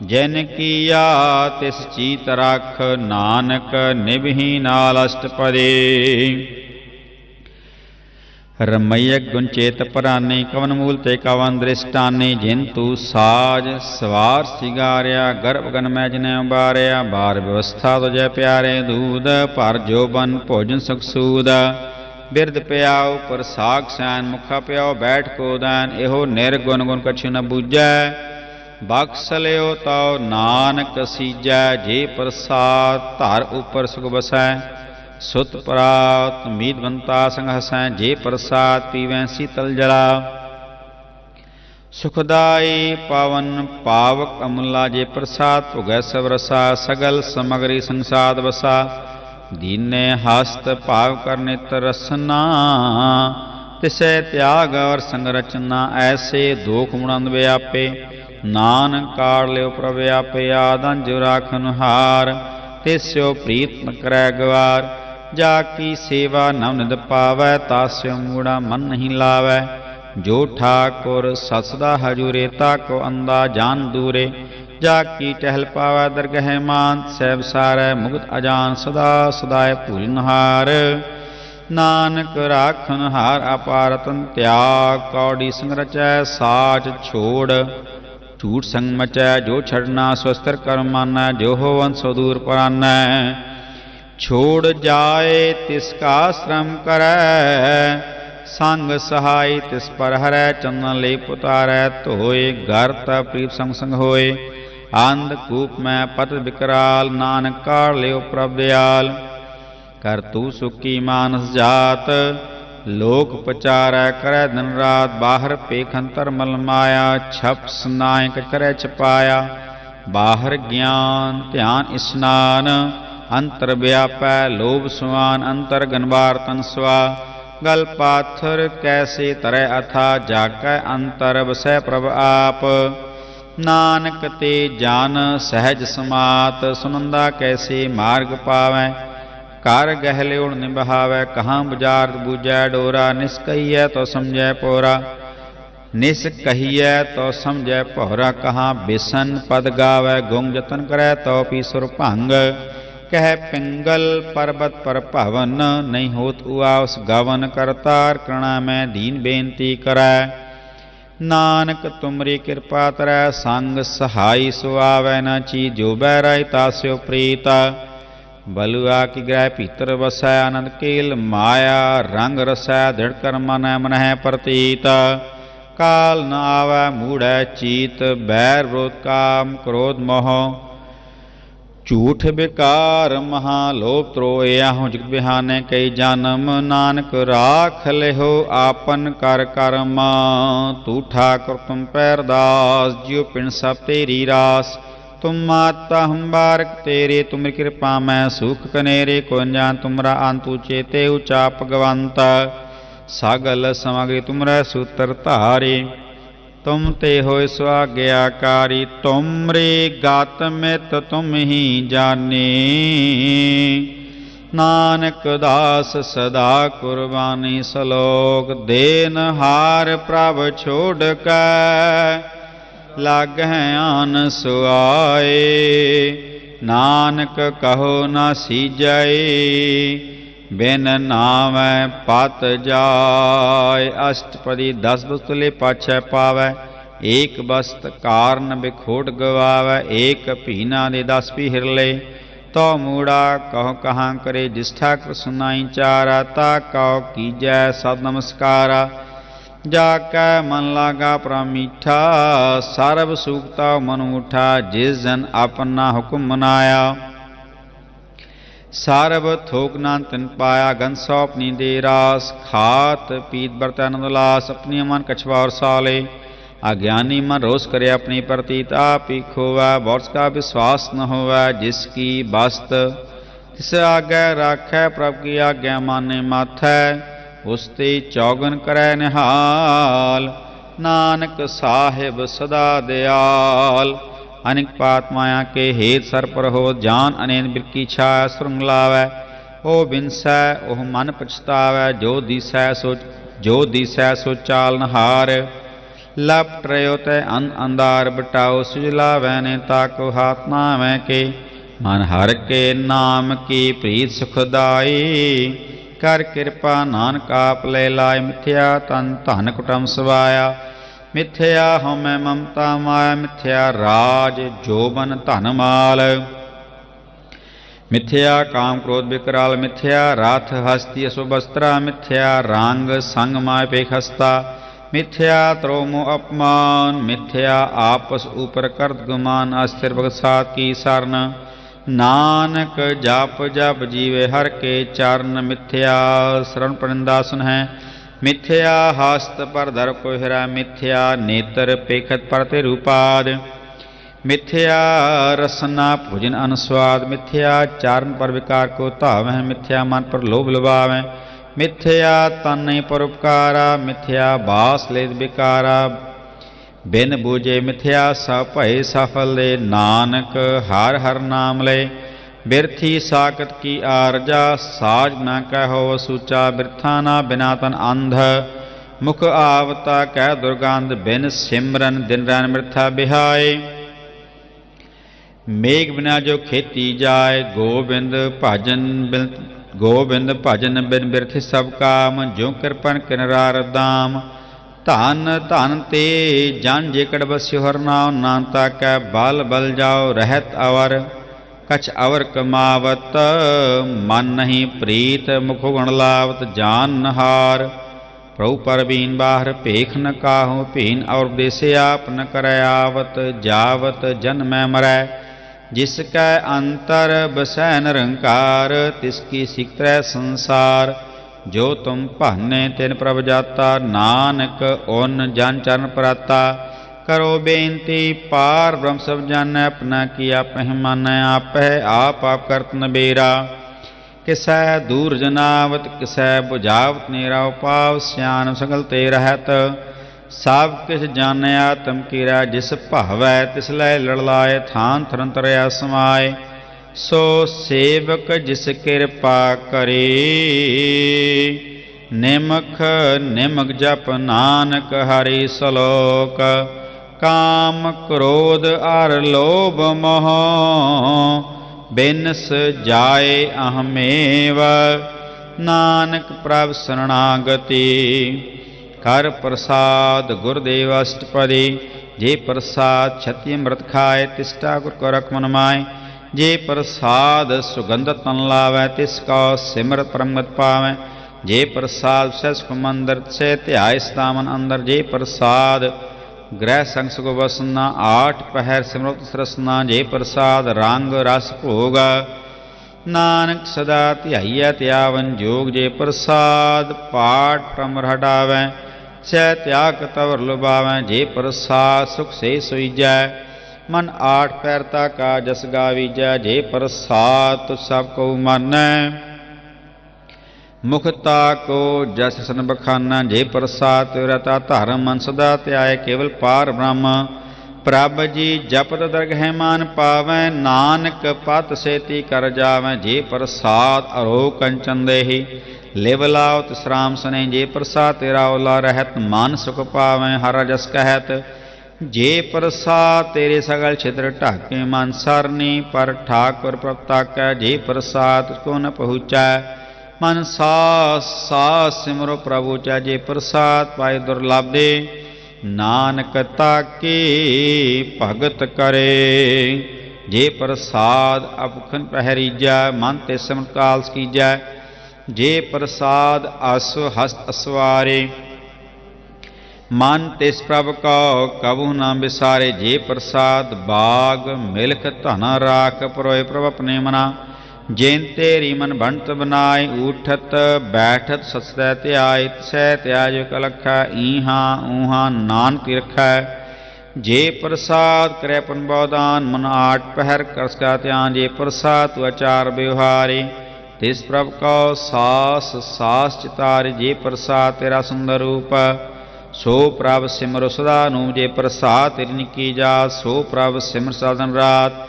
[SPEAKER 8] ਜਿਨ ਕੀਆ ਤਿਸ ਚੀਤ ਰਖ ਨਾਨਕ ਨਿਭੀ ਨਾਲ ਅਸ਼ਟਪਦੀ ਰਮਈਯ ਗੁਣ ਚੇਤ ਪਰਾਨੇ ਕਵਨ ਮੂਲ ਤੇ ਕਵਨ ਦ੍ਰਿਸ਼ਟਾਨੇ ਜਿਨ ਤੂ ਸਾਜ ਸਵਾਰ ਸਿਗਾਰਿਆ ਗਰਭ ਗਨ ਮੈਂ ਜਿਨੇ ਉਬਾਰਿਆ ਬਾਰ ਵਿਵਸਥਾ ਤੁਜੈ ਪਿਆਰੇ ਦੂਧ ਭਰ ਜੋਬਨ ਭੋਜਨ ਸੁਖ ਸੂਦ ਬਿਰਧ ਪਿਆਉ ਪ੍ਰਸਾਗ ਸੈਨ ਮੁਖਾ ਪਿਆਉ ਬੈਠ ਕੋਦੈਨ ਇਹੋ ਨਿਰਗੁਣ ਗੁਣ ਕਛੁ ਨ ਬੂਝੈ ਬਖਸ਼ ਲਿਓ ਤਉ ਨਾਨਕ ਸੀਜੈ ਜੇ ਪ੍ਰਸਾਦ ਧਰ ਉਪਰ ਸੁਖ ਬਸੈ ਸੁਤ ਪ੍ਰਾਤ ਮੀਤਵੰਤਾ ਸੰਗ ਹਸੈ ਜੇ ਪ੍ਰਸਾਦ ਪੀਵੈ ਸੀਤਲ ਜਲਾ सुखदाई पावन पावक अमला जे प्रसाद भुगै सब रसा सगल समगरी संसाद वसा दीने हस्त पाव कर नेत्र रसना तिसै त्याग और संग रचना ऐसे दोख मुड़ंद व्यापे नानक काल लियो प्रव्यापे आदन जो राखन हार तिस्यो प्रीत न करै गवार जाकी सेवा नवनिध पावै तास्यो मूड़ा मन नहीं लावै जो ठाकुर ससदा हजूरे ताको अंदा जान दूरे जाकी टहल पावै दरगह मान सैब सारै मुगत अजान सदा सदाए भूलनहार नानक राखन हार अपार तन त्याग कौड़ी संग रचै साज छोड़ झूठ संग मचै जो छड़ना स्वस्त्र कर मानै जो होवन सो दूर परानै छोड़ जाए तिसका श्रम करै संग सहाय तिस पर हरै चंदन ले पुतारै धोए घर त प्रीत संग संग होए अंधकूप में पत विकराल नानक काढ़ लियो प्रभ दयाल कर तू सुखी मानस जात लोक पचारै करै दिन रात बाहर पेखंतर मल माया छप स्नायक करै छपाया बाहर ज्ञान ध्यान स्नान अंतर व्यापै लोभ सुआन अंतर गनबार तन स्वा गल पाथर कैसे तरह अथा जाकै अंतर बसै प्रभ आप नानक ते जान सहज समात सुनंदा कैसे मार्ग पावै कर गहले उड़ निबहावै कहाँ बुजार बूझै डोरा निस कहिए तो समझै पोरा निस कहिए तो समझै पौरा कहाँ बिसन पद गावै गुंग जतन करै तो पीसुर भंग कह पिंगल पर्वत पर भवन नहीं होत उआ उस गवन करतार कणा में दीन बेनती करै नानक तुमरी कृपा तरै संग सहाय सुआवै न चीज जो बैराई तास्यो प्रीत बलुआ की ग्रह भीतर वसै आनंद केल माया रंग रसै दृढ़ कर मन मनह प्रतीत काल न आवै मूढ़ै चीत बैर विरोध काम क्रोध मोह झूठ बेकार महालोभ त्रोयाहूँ जगत बिहाने कई जन्म नानक राख लेहो आपन कर कर्म तू ठाकुर तुम पैरदास जियो पिण सब तेरी रास तुम माता हम बारक तेरे तुम कृपा में सुख कनेरे को जान तुमरा अंतु चेते उचा भगवंत सगल समग्री तुमरा सूत्र धारे तुम ते होय स्वाज्ञाकारी तुमरे गात मित तुम ही जाने नानक दास सदा कुर्बानी सलोक देन हार प्रभ छोड़ कै लागह आन सुआए नानक कहो न सीजाए बिन नाम पत जाय अष्टपदी 10 बस्तुले पाछै पावै एक बस्त कारण बिखोट गवावै एक पीना दे 10 पी हिरले तो मूड़ा कहो कहाँ करे जिस ठाकुर सुनाई चारा ता कहो कीजै सद नमस्कारा जाकै मन लागा प्रमीठा सर्व सूखता मन उठा जिस जन अपना हुक्म मनाया सारब थोक नान तिन पाया गन सौपनी दे रास खात पीत बर्तन उल्लास अपनी मन कछवा और साले अज्ञानी मन रोष करे अपनी प्रतीत आप ही खोवै बहुत का विश्वास न होवै जिसकी बस्त तिस आज्ञा राखै प्रभ की आज्ञा माने माथै उसते चौगन करै निहाल नानक साहिब सदा दयाल अनेक पात माया के हेत सर पर हो जान अनेन बिरकी छाय सुरंग लावै ओ बिनसै ओह मन पछतावै जो दिसै सो चाल नहार लपट रहो तै अंधार बटाओ सुजलावै ने ताको हाथ नावै के मन हर के नाम की प्रीत सुखदाई कर कृपा नानक आप ले लाय मिथ्या तन धन कुटुम सवाया मिथ्या हमें ममता माया मिथ्या राज जोबन धन माल मिथ्या काम क्रोध विकराल मिथ्या राथ हस्ती सुबस्त्रा मिथ्या रंग संग माय पेखस्ता मिथ्या त्रोमो अपमान मिथ्या आपस ऊपर कर्त गुमान अस्थिर भगत साथ की सरन नानक जाप जप जीवे हर के चरण मिथ्या शरण परिंदासन है मिथ्या हस्त पर धर कोहरा मिथ्या नेत्र पेखत परते रूपाद मिथ्या रसना भोजन अनुस्वाद मिथ्या चारण पर विकार को धावह मिथ्या मन पर लोभ लुभावह मिथ्या तन पर उपकारा मिथ्या बास लेद विकारा बिन बूझे मिथ्या सभय सफल ले नानक हर हर नाम ले बिरथी साकत की आरजा साज न कहो सूचा बिरथा ना बिना तन अंध मुख आवता कह दुर्गंध बिन सिमरन दिन रैन मृथा बिहाय मेघ बिना जो खेती जाए गोबिंद भजन बिन बिरथ सब काम जो कृपन किनरार दाम धन धन ते जन जेकड़ बस्यो हर नाम नानता कै बल बल जाओ रहत अवर कछ अवर कमावत मन नहीं प्रीत मुख गुण लावत जान नहार प्रभु परवीन बाहर पेख न काहू पीन और देसे आप न करे आवत जावत जन में मरै जिसकै अंतर बसै निरंकार तिसकी सिकतै संसार जो तुम भाने तिन प्रभ जाता नानक उन जन चरण प्राता करो बेनती पार ब्रह्म सब जान अपना किया पहमान आप है आप करत नबेरा किसै दूर जनावत किसै बुझावत नेरा उपाव सियान सगल ते रहत सब किस जाने आत्म कीरा जिस भावै तिस लै लड़लाए थान थरन तरया समाए सो सेवक जिस कृपा करे निमख निमक जप नानक हरि सलोक काम क्रोध अर लोभ मोह बिनस जाए अहमेव नानक प्रभ शरणागति कर प्रसाद गुरुदेव अष्टपदी जे प्रसाद छति अमृत खाए तिष्ठा गुर को रख मन माय जे प्रसाद सुगंध तन लावै तिसका सिमरत परमगत पावै जे प्रसाद सस मंदिर से ध्याय स्थामन अंदर जे प्रसाद ग्रह संग सुख वसना आठ पहर सिमरत सरसना जे प्रसाद रंग रस भोग नानक सदा ध्याइया त्यावन जोग जे प्रसाद पाठ प्रमर हटावै सह त्याग तवर लुभावै जे प्रसाद सुख से सोईजै मन आठ पैरता का जस गावीजै जे प्रसाद तुझ सब को मानै मुखता को जस सन बखाना जे प्रसाद रता धर्म मन सदा त्याय केवल पार ब्रह्म प्रभ जी जपत दरगह मान पावै नानक पत सेती कर जावै जे प्रसाद अरो कंचन देहि लिव लावत श्राम सने जे प्रसाद तेरा ओला रहत मान सुख पावै हर जस कहत जे प्रसाद तेरे सगल छिद्र ढाके मन सरनी पर ठाकुर प्रताकै जे प्रसाद को न पहुँचै मन सास सास सिमरो प्रभु जे प्रसाद पाए दुर्लभ दे नानक ताके भगत करे जे प्रसाद अपखन पहरीजा मन ते सिमर काल कीजै जे प्रसाद अस हस्त असवारे मन तिस प्रभ को कबू न बिसारे जे प्रसाद बाग मिलख धन राख परोए प्रभ अपने मना जेन तेरी मन बनत बनाए उठत बैठत ससदै त्याय सह त्याज कलखा ईहा ऊहा नानक रखै जे प्रसाद करे पुन बौदान मन आठ पहर करस का त्यान जे प्रसाद तु आचार व्यवहारे तिस प्रभ को सास सास चितार जे प्रसाद तेरा सुंदर रूप सो प्रभ सिमरो सदा नू जे प्रसाद तेरी निकी जा सो प्रभ सिमर साधन रात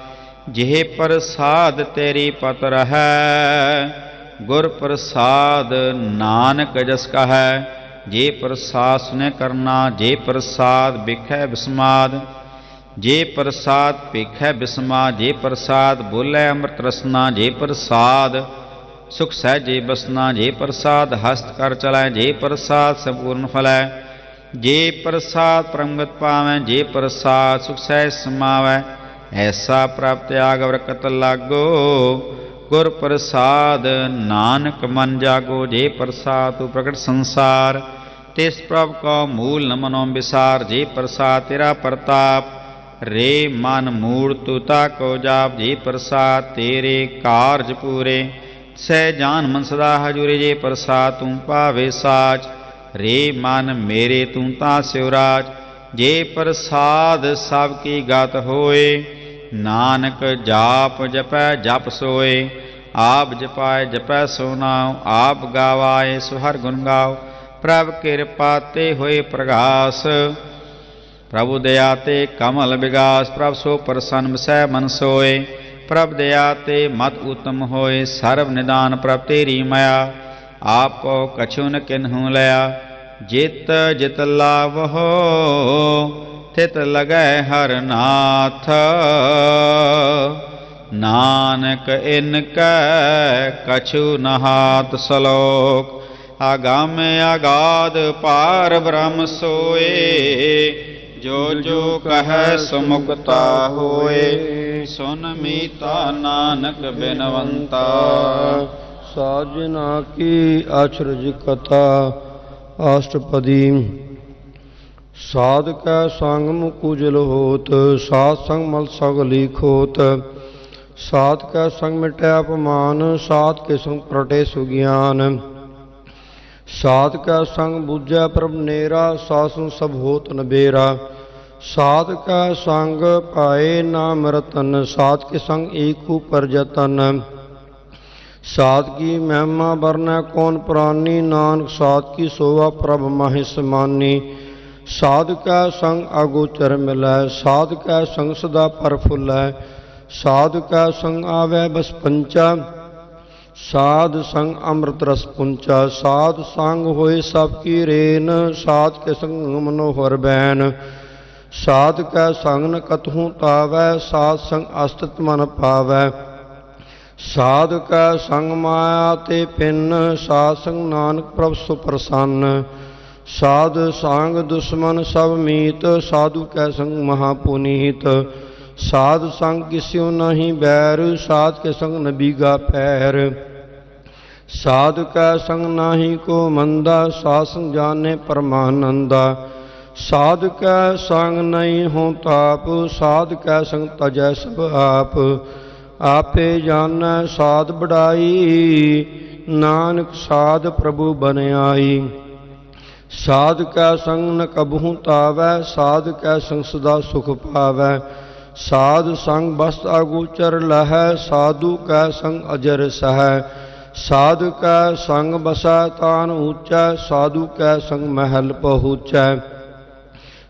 [SPEAKER 8] जेह प्रसाद तेरी पत है गुर प्रसाद नानक जस का है जे प्रसाद सुने करना जे प्रसाद बिखै बिस्माद जे प्रसाद बिखै बिस्माद जे प्रसाद बोले अमृत रसना जे प्रसाद सुख सहजे बसना जे प्रसाद हस्त कर चलै जे प्रसाद संपूर्ण फलै जे प्रसाद परमगत पावै जे प्रसाद सुख सहज समावै ऐसा प्राप्त त्याग वरकत लागो गुर प्रसाद नानक मन जागो जे प्रसाद तू प्रकट संसार तिस प्रभ को मूल न मनो विसार जे प्रसाद तेरा प्रताप रे मन मूड़ तू ताको जाप जे प्रसाद तेरे कारज पूरे सह जान मन सदा हजूरे जे प्रसाद तू पावे साच रे मन मेरे तू ता सिवराज, जे प्रसाद सब की गत होए, नानक जाप जपै जप सोए, आप जपाए जपै सो नाम, आप गावाए सो हर गुण गाओ, प्रभ कृपा ते होए प्रगास, प्रभु दया ते कमल विगास, प्रभ सो प्रसन्न सह मन सोए, प्रभ दया ते मत उत्तम होए, सर्व निदान प्रभ तेरी माया, आप कछु न किन्हू लया, जित जित लावहो थित लगै हर नाथ, नानक इनकै कछु न हाथ। श्लोक आगम आगाध पार ब्रह्म सोए, जो जो कह सुमुक्ता होए, सुन मीता नानक बिनवंता।
[SPEAKER 10] साजना की अचरज कथा अष्टपदी। साध कै संग मुकुजल होत, साध संग मल सगली खोत, साध कै संग मिटै अपमान, साध के संग प्रटे सुज्ञान, साध कै संग बुझै प्रभ नेरा, साध संग सब होत नबेरा, साध कै संग पाए नाम रतन, साध के संग एक ऊपर जतन, साध की महिमा बरनै कौन प्राणी, नानक साध की शोभा प्रभ माहि समानी, साध कै संग अगोचर मिलै, साध कै संग सदा प्रफुल्लै, साध कै संग आवै बस पंचा, साध संग अमृत रस पुंचा, साध संग होए सब की रेन, साध के संग मनोहर बैन, साध कै संग न कतहूँ तावै, साध संग अस्तित्व मन पावै, साध कै संग माया ते पिन, साध संग नानक प्रभ सुप्रसन्न, साध संग दुश्मन सब मीत, साधु कै संग महापुनीत, साध संग किस्यो नहीं बैर, साध के संग न बीगा पैर, साध कै संग नाही को मंदा, साध संग जाने परमानंदा, साध कै संग नहीं हो ताप, साध कै संग तजै सब आप, आपे जानै साध बढ़ाई, नानक साध प्रभु बन आई, साध कै संग न कबहूँ तावै, साध कै संग सदा सुख पावै, साध संग बस अगोचर लहै, साधु कै संग अजर सहै, साध कै संग बसै तान ऊँचै, साधु कै संग महल पहुँचै,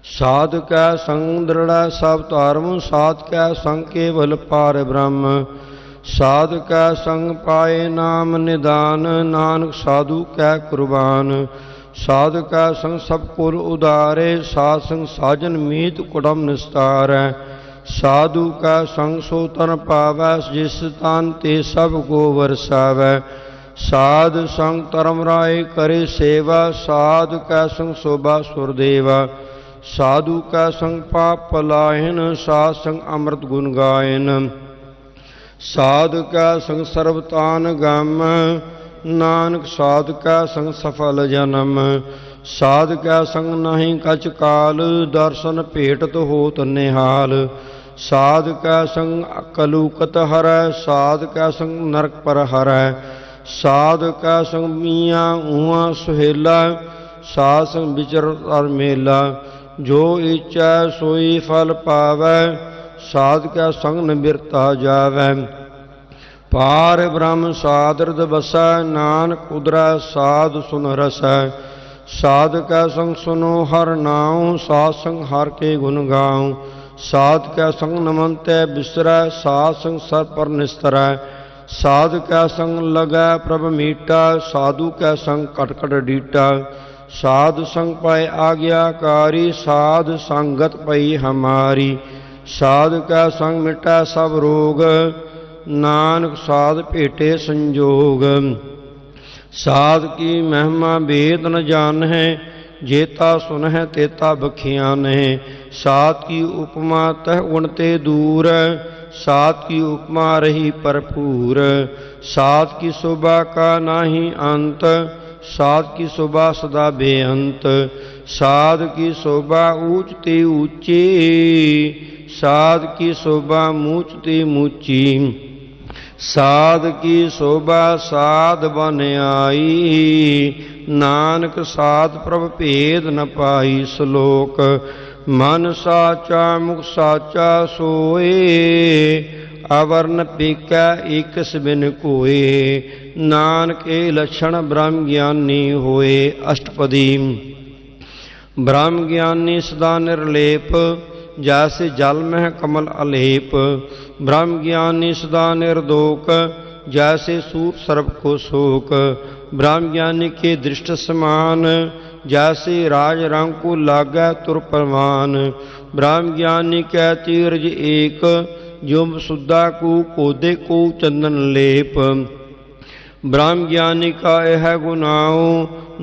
[SPEAKER 10] साध कै संग दृढ़ सब धर्म, साध कै संग केवल पार ब्रह्म, साध कै संग पाए नाम निदान, नानक साधु कै कुर्बान, साध कै संग सब कुल उदारे, साध संग साजन मीत कुटुम निस्तारै, साधु कै संग सो तन पावै, जिस तन ते सब को वरसावै, साध संग धर्म राय करे सेवा, साध कै संग शोभा सुरदेवा, साधु कै संग पाप पलायन, साध संग अमृत गुण गायन, साध कै संग सर्वतान गम, नानक साध कै संग सफल जन्म, साध कै संग नहीं कछ काल, दर्शन भेटत होत निहाल, साध कै संग कलुकत हरै, साध कै संग नरक पर हरै, साध कै संग मियाँ ऊहाँ सुहेला, साध संग विचर और मेला, जो इच्छा सोई फल पावै, साध कै संग न बिरता जावै, पार ब्रह्म साध हृद बसै, नानक उदरै साध सुन रसै, साध कै संग सुनो हर नाम, साध संग हर के गुण गाऊं, साध कै संग नमनतै बिसरै, साध संग सर पर निस्तरै, साध कै संग लगै प्रभ मीटा, साधु कै संग कट कट डीटा, साध संग पाए आज्ञाकारी, साध संगत पई हमारी, साध कै संग मिटा सब रोग, नानक साध भेटे संजोग, साध की महिमा वेद न जान है, जेता सुन है तेता बखियान है, साध की उपमा तह गुण ते दूर, साध की उपमा रही भरपूर, साध की शोभा का नाही अंत, साध की शोभा सदा बेअंत, साध की शोभा ऊंच ते ऊंची, साध की शोभा मूच ते मूची, साध की शोभा साध बन आई, नानक साध प्रभ भेद न पाई। श्लोक मन साचा मुख साचा सोए, अवर्ण पीका एकस बिन कोए। नानक के लक्षण ब्रह्म ज्ञानी होए। अष्टपदी ब्रह्म ज्ञानी सदा निर्लेप, जैसे जल में कमल अलेप। ब्रह्म ज्ञानी सदा निर्दोक, जैसे सूर सर्प को शोक। ब्रह्म ज्ञानी के दृष्ट समान, जैसे राज रंग को लागे तुर परवान। ब्रह्म ज्ञानी कै तीरज एक, जो सुद्धा को कोदे को चंदन लेप। ब्रह्म ज्ञानी का यह गुनाओ,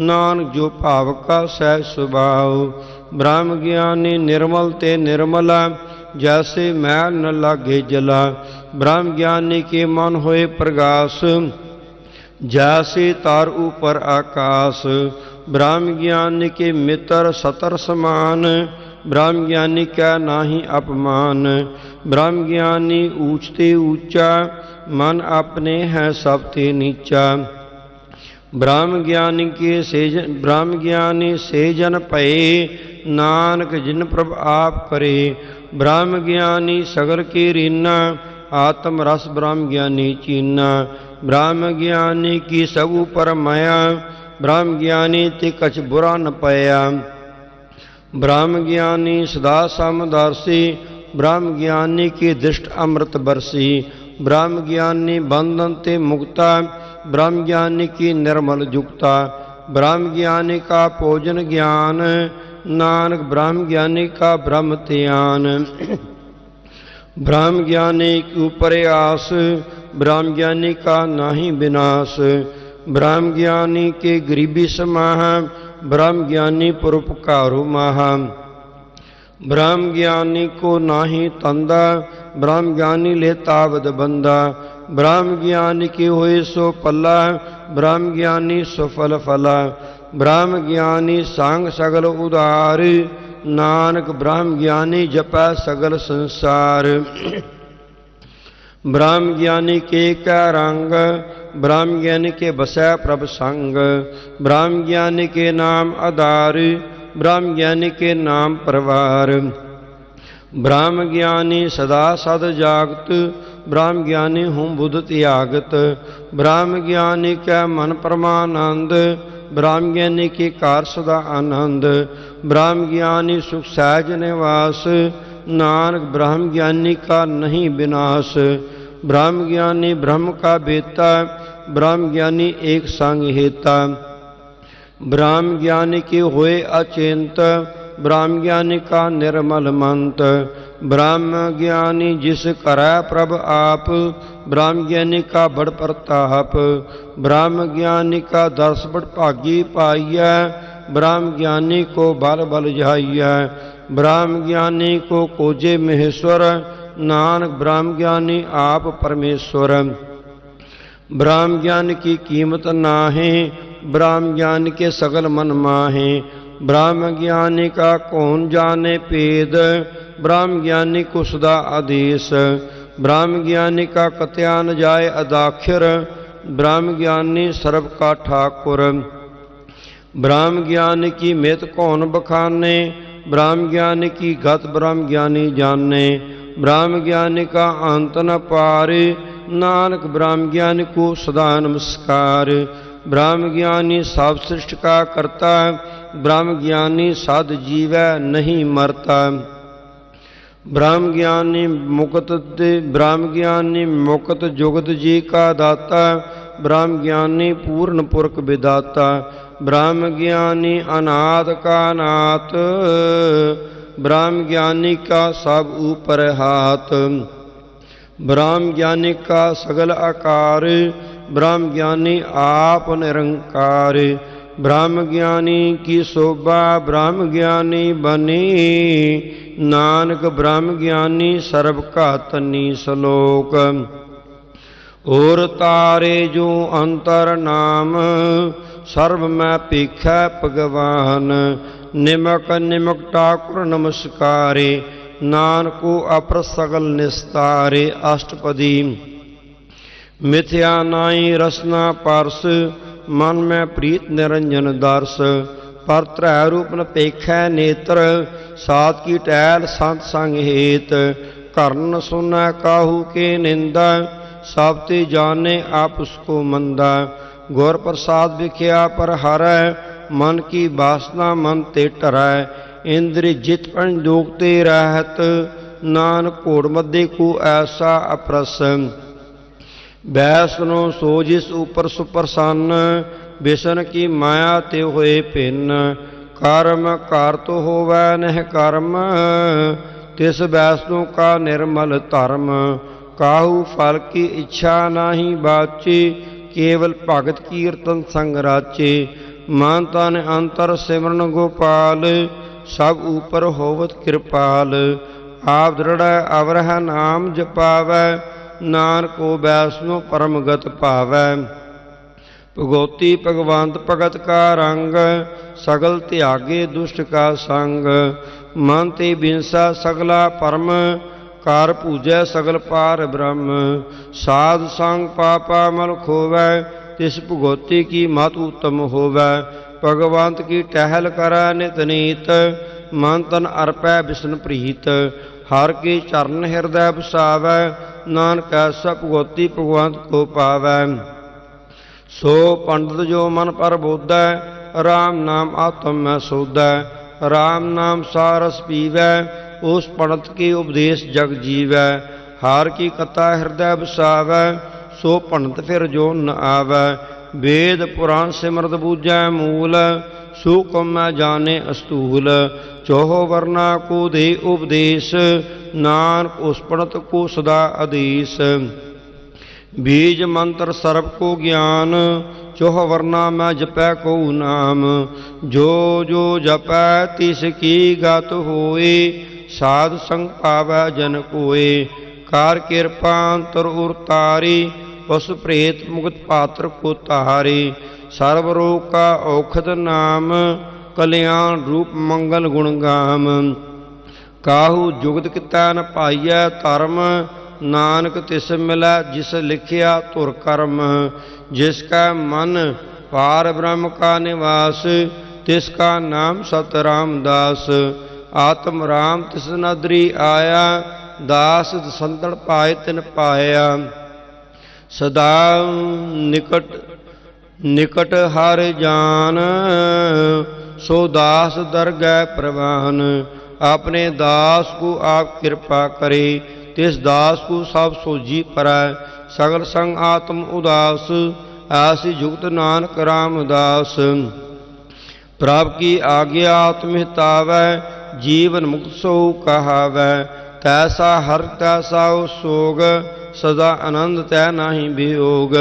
[SPEAKER 10] नानक जो भाव का सह स्वभाव। ब्रह्म ज्ञानी निर्मल ते निर्मला, जैसे मैल न लागे जला। ब्रह्म ज्ञानी के मन होए प्रकाश, जैसे तार ऊपर आकाश। ब्रह्म ज्ञानी के मित्र सतर समान, ब्रह्म ज्ञानी का नाही अपमान। ब्रह्म ज्ञानी ऊंचते ऊंचा, मन अपने है सबते नीचा। ब्रह्म ज्ञानी के ब्रह्म ज्ञानी से जन भये, नानक जिन प्रभ आप करे। ब्रह्म ज्ञानी सगल की रीना, आत्म रस ब्रह्म ज्ञानी चीना। ब्रह्म ज्ञानी की सब पर माया, ब्रह्म ज्ञानी ते कछ बुरा न पाया। ब्रह्म ज्ञानी सदा समदर्शी, ब्रह्म ज्ञानी की दृष्ट अमृत बरसी। ब्रह्म ज्ञानी बंधन ते मुक्ता, ब्रह्म ज्ञानी की निर्मल जुक्ता। ब्रह्म ज्ञानी का भोजन ज्ञान, नानक ब्रह्म ज्ञानी का ब्रह्म ध्यान। ब्रह्म ज्ञानी के ऊपर आस, ब्रह्म ज्ञानी का नाही विनाश। ब्रह्म ज्ञानी के गरीबी समाह, ब्रह्म ज्ञानी परोपकारो माहा। ब्रह्म ज्ञानी को नाही तंदा, ब्रह्म ज्ञानी ले तावद बंदा। ब्रह्म ज्ञानी के होए सो पल्ला, ब्रह्म ज्ञानी सुफल फला। ब्रह्म ज्ञानी सांग सगल उदार, नानक ब्रह्म ज्ञानी जपै सगल संसार। ब्रह्म ज्ञानी के कै रंग, ब्रह्म ज्ञानी के बसै प्रभ संग। ब्रह्म ज्ञानी के नाम आधार, ब्रह्म ज्ञानी के नाम परवार। ब्रह्म ज्ञानी सदा सद जागत, ब्रह्म ज्ञानी हूँ बुध त्यागत। ब्रह्म ज्ञानी कै मन परमानंद, ब्रह्म ज्ञानी के कार सदा आनंद। ब्रह्म ज्ञानी सुख सहज निवास, नानक ब्रह्म ज्ञानी का नहीं विनाश। ब्रह्म ज्ञानी ब्रह्म का बेता, ब्रह्म ज्ञानी एक संग हेता। ब्रह्म ज्ञानी के होए अचिंत, ब्रह्म ज्ञानी का निर्मल मंत। ब्रह्म ज्ञानी जिस करै प्रभ आप, ब्रह्म ज्ञानी का बड़ प्रताप। ब्रह्म ज्ञानी का दर्श बड़ भागी पाइया, ब्रह्म ज्ञानी को बल बल जाइया। ब्रह्म ज्ञानी को खोजे महेश्वर, नानक ब्रह्म ज्ञानी आप परमेश्वर। ब्रह्म ज्ञान की कीमत नाहे, ब्रह्म ज्ञान के सगल मन माहे। ब्रह्म ज्ञानी का कौन जाने पेद, ब्रह्म ज्ञानी को सदा आदेश। ब्रह्म ज्ञानी का कत्या न जाए अदाक्षर, ब्रह्म ज्ञानी सर्व का ठाकुर। ब्रह्म ज्ञानी की मित कौन बखाने, ब्रह्म ज्ञानी की गत ब्रह्म ज्ञानी जाने। ब्रह्म ज्ञानी का अंत न पारे, नानक ब्रह्म ज्ञानी को सदा नमस्कार। ब्रह्म ज्ञानी सब सृष्टि का करता, ब्रह्म ज्ञानी सद जीवै नहीं मरता। ब्रह्म ज्ञानी मुक्त जुगत जी का दाता, ब्रह्म ज्ञानी पूर्ण पुरख विदाता। ब्रह्म ज्ञानी अनाथ का नाथ, ब्रह्म ज्ञानी का सब ऊपर हाथ। ब्रह्म ज्ञानी का सगल आकार, ब्रह्म ज्ञानी आप निरंकार। ब्रह्म ज्ञानी की शोभा ब्रह्म ज्ञानी बनी, नानक ब्रह्म ज्ञानी सर्व का तनी। श्लोक और तारे जो अंतर नाम, सर्व में पीखै भगवान। निमक निमक ठाकुर नमस्कारे, नानक को अपर सगल निस्तारे। अष्टपदी मिथ्या नाई रसना परस मन में प्रीत निरंजन दर्श पर त्रै रूप न पेखै नेत्र सात की टहल संत संग हेत कर्ण सुना काहू के निंदा सब ते जाने आप उसको मंदा गुर प्रसाद विख्या पर हरै मन की वासना मन ते टरै इंद्र जित पंजोगते रहत नानक घोड़ मध्य को ऐसा अप्रस बैसनो सो जिस ऊपर सुप्रसन्न बिशन की माया ते होए भिन्न कर्म कार तो होवै नह कर्म तिस वैष्णु का निर्मल धर्म काहू फल की इच्छा नाही बाची केवल भगत कीर्तन संग राचे मन तन अंतर सिमरन गोपाल सब ऊपर होवत कृपाल आप दृढ़ अवरह नाम जपावै नानक को वैष्णो परम गत पावै भगवती भगवंत भगत का रंग सगल त्यागे दुष्ट का संग मन ते बिंसा सगला परम कार पूजै सगल पार ब्रह्म साध संग पापा मल खोवै तिस भगवती की मत उत्तम होवै भगवंत की टहल करै नित नीत मन तन अर्पै बिशन प्रीत हर के चरण हृदय बसावै नानक ऐसा भगवती भगवंत को पावै सो पंडित जो मन पर बोधै राम नाम आत्म में सोधै राम नाम सारस पीवै उस पंडित के उपदेश जग जीवै हार की कथा हृदय बसावै सो पंडित फिर जो न आवै वेद पुराण सिमरत बूझै मूल सुकम मैं जाने अस्तूल चौहो वर्णा को दे उपदेश नानक उस पंडित को सदा आदेश बीज मंत्र सर्व को ज्ञान चौह वर्णा मैं जपै को नाम जो जो जपै तिसकी गत होए साध संग पावै जन कोय कार कृपांतर उरतारी उस प्रेत मुक्त पात्र को तारे सर्व रोग का औखद नाम कल्याण रूप मंगल गुण गाम काहू जुगत किता न पाइय धर्म नानक तिस मिलै जिस लिखिया तुर कर्म जिसका मन पार ब्रह्म का निवास तिसका नाम सत रामदास आत्म राम तिस नदरी आया दास संतन पाए तिन पाया सदा निकट निकट हर जान सो दास दरगह प्रवान अपने दास को आप कृपा करे तिस दास को सब सोजी परै सगल संग आत्म उदास ऐसी जुगत नानक रामदास प्रभ की आज्ञा आत्महितावै जीवन मुक्त सो कहावै तैसा हर तैसा सोग सदा आनंद तै नाही वियोग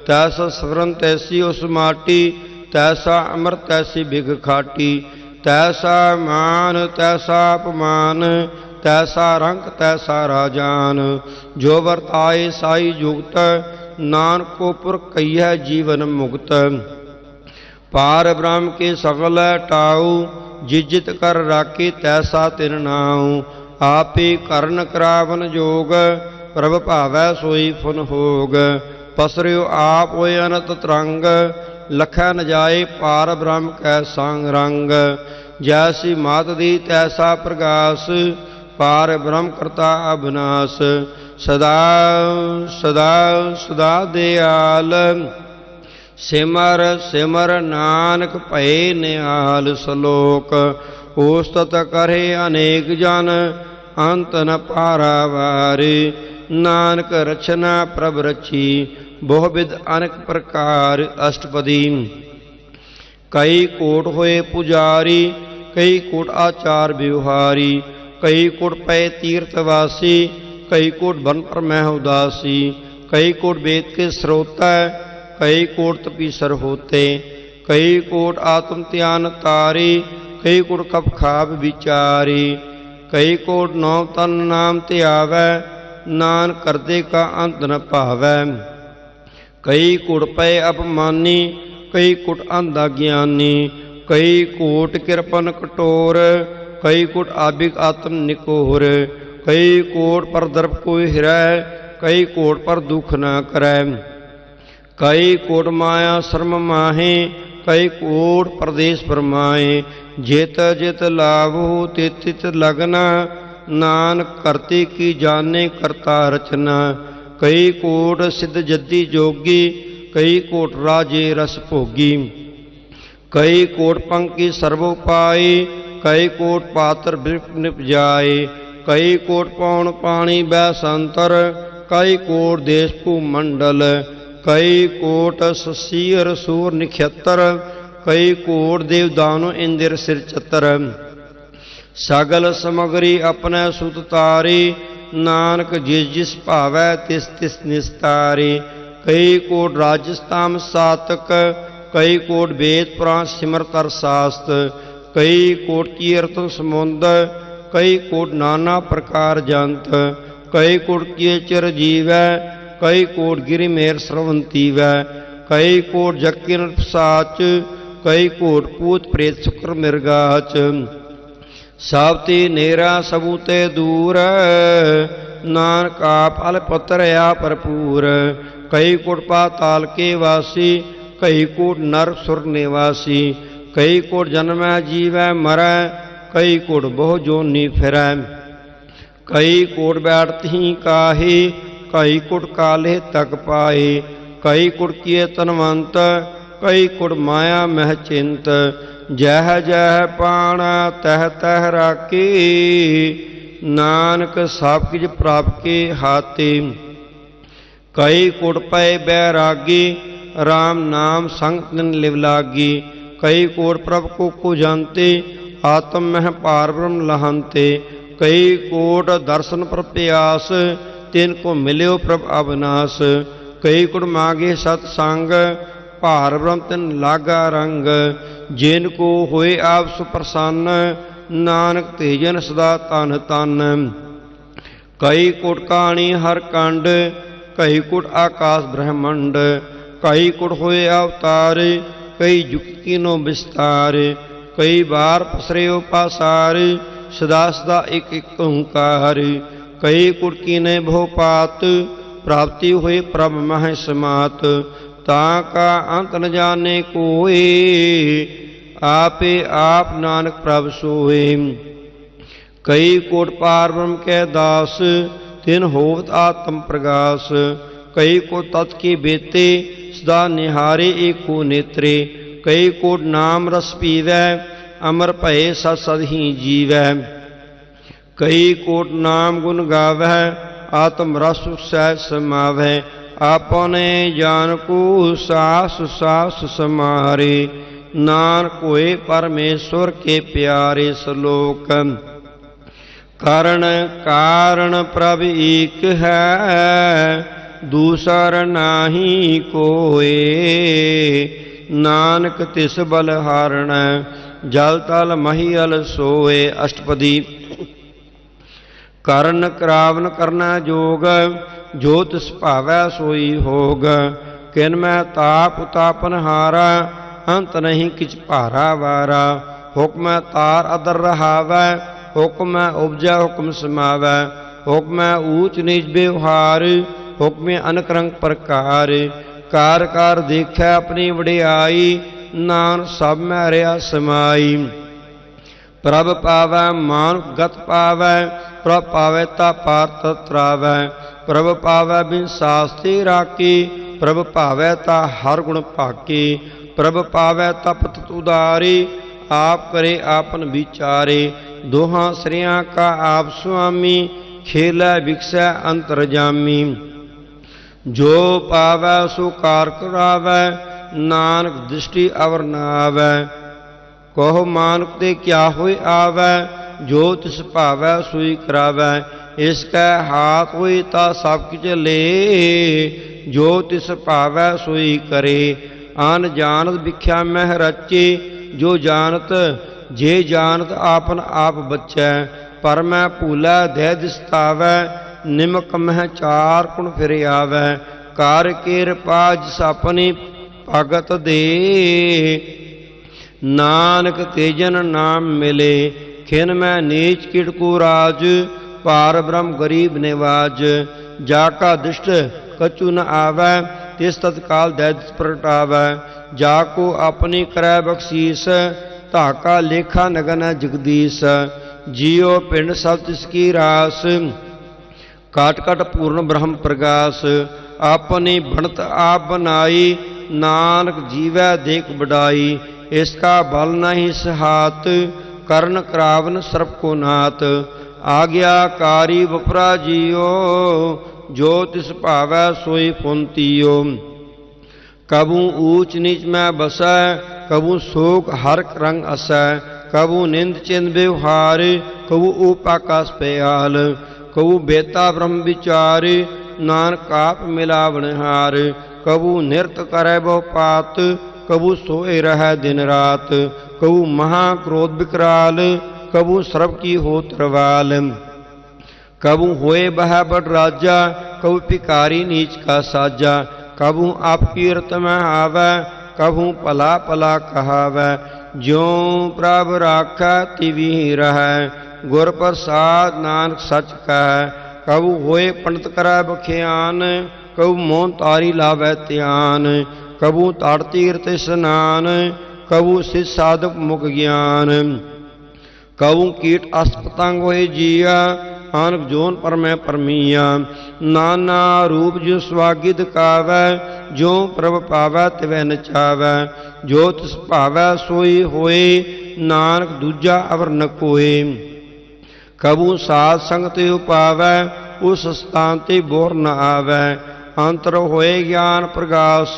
[SPEAKER 10] तैसा स्मरण तैसी उस माटी तैसा अमृत तैसी बिग खाटी तैसा मान तैसा अपमान तैसा रंग तैसा राजान जो वर्ताए साई जुगत नानक को पुर कहिए जीवन मुक्त पार ब्रह्म के सगल टाऊ जिजित कर राखे तैसा तिन नाऊ आपे करण करावन जोग प्रभ भावै सोई फुन होग पसरियो आप होय अनत तरंग लखै न जाए पार ब्रह्म कै संग रंग जैसी मात दी तैसा प्रकाश पार ब्रह्म करता अविनाश सदा सदा सदा दयाल सिमर सिमर नानक भये निहाल सलोक ओस्तत करे अनेक जन अंत न पारावारे नानक रचना प्रभ रची बहुविध अनेक प्रकार अष्टपदी कई कोट होए पुजारी कई कोट आचार व्यवहारी कई कोट पै तीर्थवासी कई कोट वन पर मह उदासी कई कोट वेद के श्रोता कई कोट तपीसर होते कई कोट आत्म त्यान तारी कई कोट कप खाब विचारी कई कोट नौ तन नाम त्यावै नान करदे का अंत न पावै कई कोट पै अपमानी कई कोट अंधा ज्ञानी कई कोट कृपन कटोर कई कोट आबिक आत्म निकोर कई कोट पर दर्प कोई हिरै कई कोट पर दुख न करै। कई कोट माया श्रम माहे, कई कोट प्रदेश परमाए। जित जित लाभो तित तित लगना, नानक करते की जाने करता रचना। कई कोट सिद्ध जद्दी जोगी, कई कोट राजे रस भोगी। कई कोट पंक्ति सर्व पाए, कई कोट पात्र निपजाए। कई कोट पौन पानी बैसंतर, कई कोट देश भूमंडल। कई कोट ससीर सूर निक्षत्र, कई कोट देवदानो इंद्र सिर चतर। सगल समगरी अपने सुत तारे, नानक जिस जिस भावै तिस तिस निस्तारे। कई कोट राजस्थान सातक, कई कोट वेद पुराण सिमरतर शास्त्र। कई कोट कीर्तन समुंद, कई कोट नाना प्रकार जंत। कई कोट किए चिर जीवै, कई कोट गिरि मेर स्रवंती वै। कई कोट जकिन साच, कई कोट पूत प्रेत शुक्र मिर्गाच। सबते नेरा सबूते दूर, नानक आप अल पुत्र आ भरपूर। कई कोट पाताल के वासी, कई कोट नर सुर निवासी। कई कोट जन्मै जीवै मरै, कई कोट बहु जोनी फिरै। कई कोट बैठती काहे, कई कोट काले तक पाए। कई कोट किए तनवंत, कई कोट माया मह चिंत। जह जह पाना तह तह राखे, नानक सब किछ प्राप्त के हाथे। कई कोट पै बैरागी, राम नाम संग दिन लिव लागी। कई कोट प्रभ को जानते, आत्म मह पार ब्रह्म लहंते। कई कोट दर्शन पर प्यास, तिन को मिल्यो प्रभ अविनाश। कई कोट मांगे सतसंग, भार ब्रह्म तिन लागा रंग। जिनको होए आप सुप्रसन्न, नानक तेजन सदा तन तन। कई कोट कहानी हर कंड, कई कोट आकाश ब्रह्मंड। कई कोट होए अवतार, कई जुक्ति नो विस्तार। कई बार पसरे पासार, सदा सदा एक एक ओंकार। कई कोट कीने भोपात, प्राप्ति हुए प्रभ मह समात। ताका अंत न जाने कोई, आपे आप नानक प्रभ सोए। कई कोट पार ब्रह्म के दास, तिन होवत आत्म प्रगास। कई को तत् के बेते, सदा निहारे एको नेत्रे। कई कोट नाम रस पीवै, अमर भय सत सद ही जीवै। कई कोट नाम गुण गावै, आत्म रस सहज समावै। आपने जान को सास सास समारे, नानक होए परमेश्वर के प्यारे श्लोक। कारण कारण प्रभ एक है, दूसर नाही कोए। नानक तिस बल हारण, जल तल महियल सोए। अष्टपदी। करण करावन करना जोग, जो तिस भावै सोई होग। किन मैं ताप उतापन हारा, अंत नहीं किछ भारा वारा। हुक्म तार अदर रहावै, हुक्म उपजै हुक्म समावै। हुक्म ऊच नीच व्यवहार, हुक्म अनक रंग प्रकार। कार कार देखै अपनी वडियाई, नान सब मैं रहा समाई। प्रभ पावै मान गत पावै, प्रभ पावै ता पार तत्रावै। प्रभ पावै बिन शास्त्री राखी, प्रभ पावै ता हर गुण भाकी। प्रभ पावै तपत उदारी, आप करे आपन विचारे। दोहां श्रियां का आप स्वामी, खेलै विकसै अंतरजामी। जो पावै सो कार करावै, नानक दृष्टि अवर न आवै। कहो मानक ते क्या होए आवै, जो तिस भावै सोई करावै। इसकै हाथ होई ता सब किछ ले, जो तिस भावै सोई करे। आन जानत विख्या मह रचे, जो जानत जे जानत आपन आप बचै। पर मैं भूलै दह दिसतावै, निमक मह चार गुण फिर आवै। कार किरपा जिस अपनी भगत दे, नानक तेजन नाम मिले। खिन मैं नीच किड़कू राज, पार ब्रह्म गरीब निवाज। जाका दुष्ट कछु न आवै, तिस तत्काल दैत्य प्रगटावै। जाको अपनी करै बख्शीस, धाका लेखा नगन है जगदीश। जियो पिंड सब तिसकी रास, काट काट पूर्ण ब्रह्म प्रकाश। अपनी बनत आप बनाई, नानक जीवै देख बढ़ाई। इसका बल नहीं सहात, कर्ण करावन सर्प को नाथ। आज्ञाकारी वपरा जियो, जो तिस भावै सोई फुंतियो। कबू ऊच नीच में बसै, कबू शोक हर रंग असै। कबू निंद चिंद व्यवहार, कबू उपाकाश प्याल। कबू बेता ब्रह्म विचार, नानक आप मिलावन हार। कबू निरत करे बहु पात, कबू सोए रह दिन रात। कबू महाक्रोध विकराल, कबू सर्व की हो तरवाल। कबू होए बह बड़ राजा, कबू भिखारी नीच का साजा। कबू आपकी रत में आवै, कबू पला पला कहावै। ज्यों प्रभ राखै तिवी रहै, गुर प्रसाद नानक सच कहै। कबू होए पंडित करै बख्यान, कबू मोहन तारी लावै ध्यान। कबू ताड़ तीर्थ स्नान, कबू सिद्ध साधक मुख ज्ञान। कबू कीट अस्त पतंग होए जिया, नानक जोन पर मैं परमिया। नाना रूप जो स्वागी दिखावै, जो प्रभ पावै तिवै नचावै। जो तिस भावै सोई होए, नानक दूजा अवर न कोय। कबू साध संगत उपावै, उस स्थान ते बोर न आवै। अंतर होए ज्ञान प्रकाश,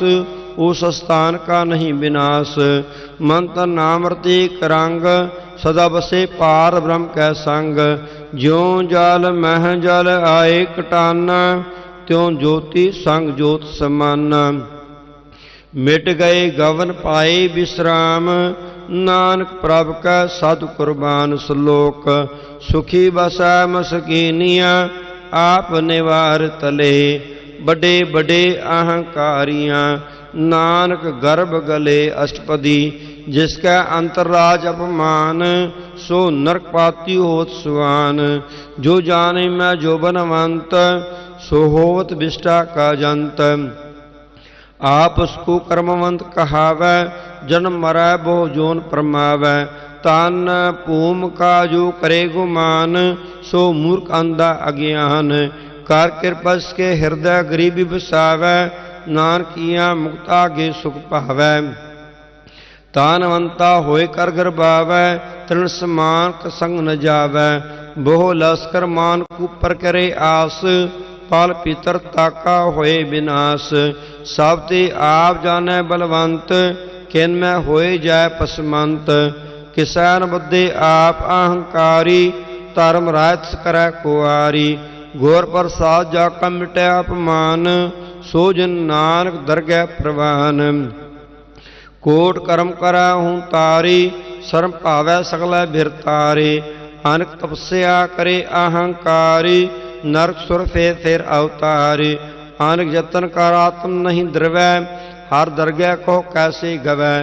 [SPEAKER 10] उस स्थान का नहीं विनाश। मंत्र नाम रति करंग, सदा बसे पार ब्रह्म कै संग। ज्यों जल मह जल आए कटाना, त्यों ज्योति संग ज्योत समाना। मिट गए गवन पाए विश्राम, नानक प्रभ का साधु कुर्बान। श्लोक सुखी बसा मसकीनिया, आप निवार तले। बड़े बड़े अहंकारियां, नानक गर्भ गले अष्टपदी। जिसका अंतरराज अपमान, सो नरकपाती होत सुआन। जो जाने मैं जो बनवंत, सो होवत विष्टा का जंत। आप उसको कर्मवंत कहावै, जन्म मरै बहु जोन परमावै। तन भूम का जो करे गुमान, सो मूर्ख अंधा अज्ञान। कर कृपा के हृदय गरीबी बसावै, नानकिया मुक्त आगे सुख पावै। तानवंता होए कर गर्भावै, तृण समान संग न जावै। बहु लश्कर मान कुपर करे आस, पाल पितर ताका होए विनाश। सब ते आप जाने बलवंत, किन में होए जाए पसमंत। किसान बदे आप अहंकारी, धर्म रायत करै कुआरी। घोर प्रसाद जाका मिटै अपमान, सो जन नानक दरगह प्रवान। कोट कर्म करै हूँ तारी, शर्म भावै सकलै बिर तारे। अनक तपस्या करे अहंकारी, नरक सुर फेर अवतारी। अनक जतन कर आत्म नहीं द्रवै, हर दरगह को कैसे गवै।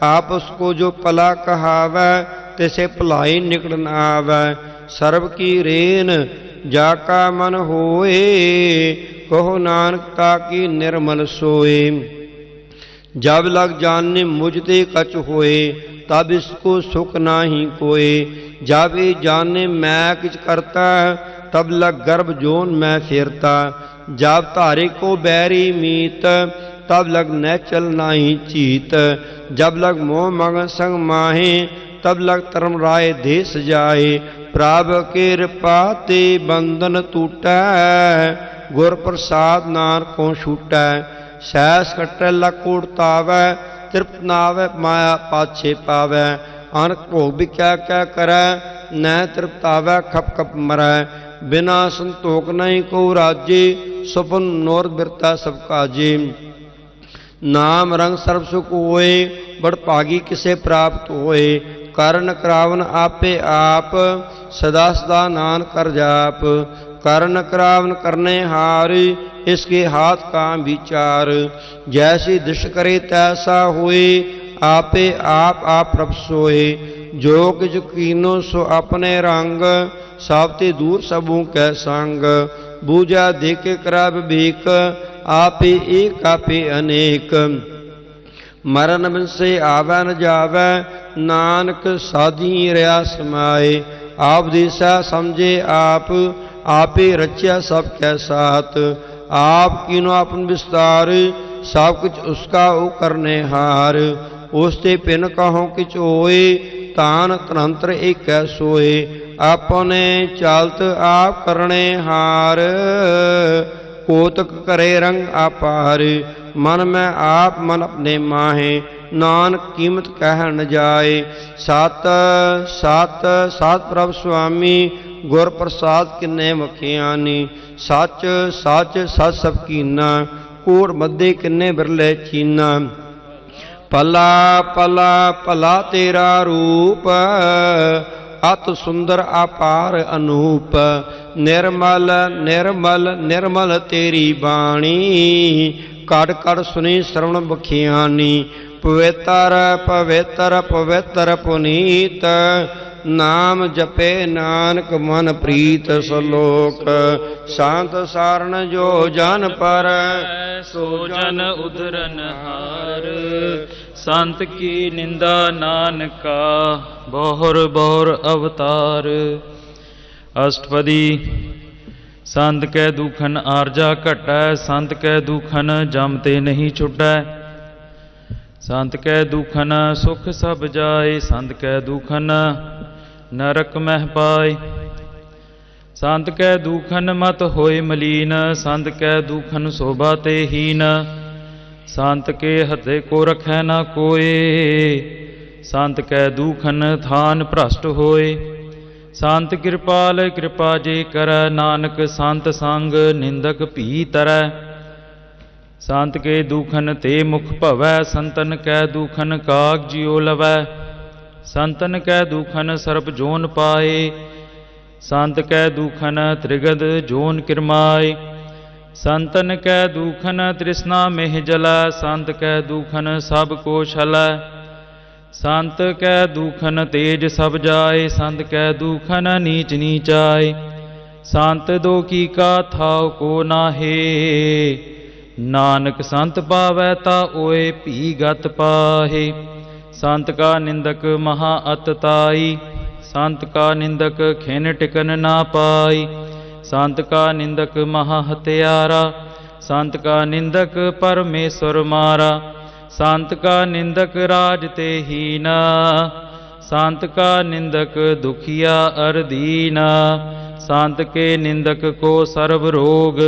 [SPEAKER 10] आप उसको जो पला कहावै, तिसे भलाई निकट न आवै। सर्व की रेन जाका मन होए, कहो नानक ताकी निर्मल सोए। जब लग जानने मुझते कछ होए, तब इसको सुख नाही कोय। जब ये जाने मैं किछ करता, तब लग गर्भ जोन मैं फिरता। जब धारे को बैरी मीत, तब लग नैचल नाही चीत। जब लग मोह मगन संग माहे, तब लग धर्म राय देश जाए। प्रभ कृपा ते बंधन टूटै, गुर प्रसाद नानक को छूटै। सैस कटै लक उड़तावै, तृप्त नावै माया पाछे पावै। अनक भोग भी क्या क्या करै, न तृप्तावै खप खप मरै। बिना संतोख नहीं को राजे, सुपन नोर बिरता सब काजे। नाम रंग सर्व सुख होए, बड़ भागी किसे प्राप्त होए। करण करावन आपे आप, सदा सदा नान कर जाप। करण करावन करने हार, इसके हाथ का विचार। जैसी दिश करे तैसा होए, आपे आप प्रभ सोए। जो किछ कीनो सो अपने रंग, सावते दूर सबों कै संग। बूझा देखे करा विवेक, आपे एक आपे अनेक। मरण बिन से आवै न जावै, नानक साधी रहा समाए। आप दिशा समझे आप, आपे रचा सब कै साथ। आप कीनो अपन विस्तार, सब कुछ उसका ओ करने हार। उसते पिन कहो किच होए, तान तनंत्र एक सोए। अपने चालत आप करने हार, कोतक करे रंग अपार। मन में आप मन अपने माहे, नानक कीमत कह न जाए। सत सत सत प्रभ स्वामी, गुर प्रसाद किन्ने मखियानी। सच सच सच सब कीना, कोट मध्य किन्ने बिरले चीना। पला पला भला तेरा रूप, अत सुंदर अपार अनूप। निर्मल निर्मल निर्मल तेरी बाणी, कड़ कड़ सुनी श्रवण बखियानी। पवित्र पवित्र पवित्र पुनीत, नाम जपे नानक मन प्रीत। सलोक शांत सारण जो जन पर,
[SPEAKER 12] सो जन उदरन हार। संत की निंदा नानका, बहुर बहुर अवतार। अष्टपदी। संत कै दुखन आरजा घटै, संत कै दुखन जमते नहीं छुटै। संत कै दुखन सुख सब जाए, संत कै दुखन नरक मह पाए। संत कै दुखन मत होए मलीन, संत कै दुखन शोभा ते हीन। संत के हथे को रखै न कोय, संत कै दुखन थान भ्रष्ट होए। संत कृपाल कृपा जे करੈ, नानक संत संग निंदक भी तरੈ। संत के दुखन ते मुख भवै, संतन कै दुखन काग जियो लवै। संतन कै दुखन सर्प जोन पाए, संत कै दुखन त्रिगद जोन किरमाए। संतन कै दुखन तृष्णा मेह जलै, संत कै दुखन सब को छलै। संत कै दुखन तेज सब जाए, संत कै दुखन नीच नीचाए। संत दोखी का थाव को नाहे, नानक संत पावै ता ओए भी गत पाहे। संत का निंदक महा अतताई, संत का निंदक खिन टिकन ना पाई। संत का निंदक महा हत्यारा, संत का निंदक परमेश्वर मारा। संत का निंदक राज ते हीना, संत का निंदक दुखिया अर दीना। संत के निंदक को सर्व रोग,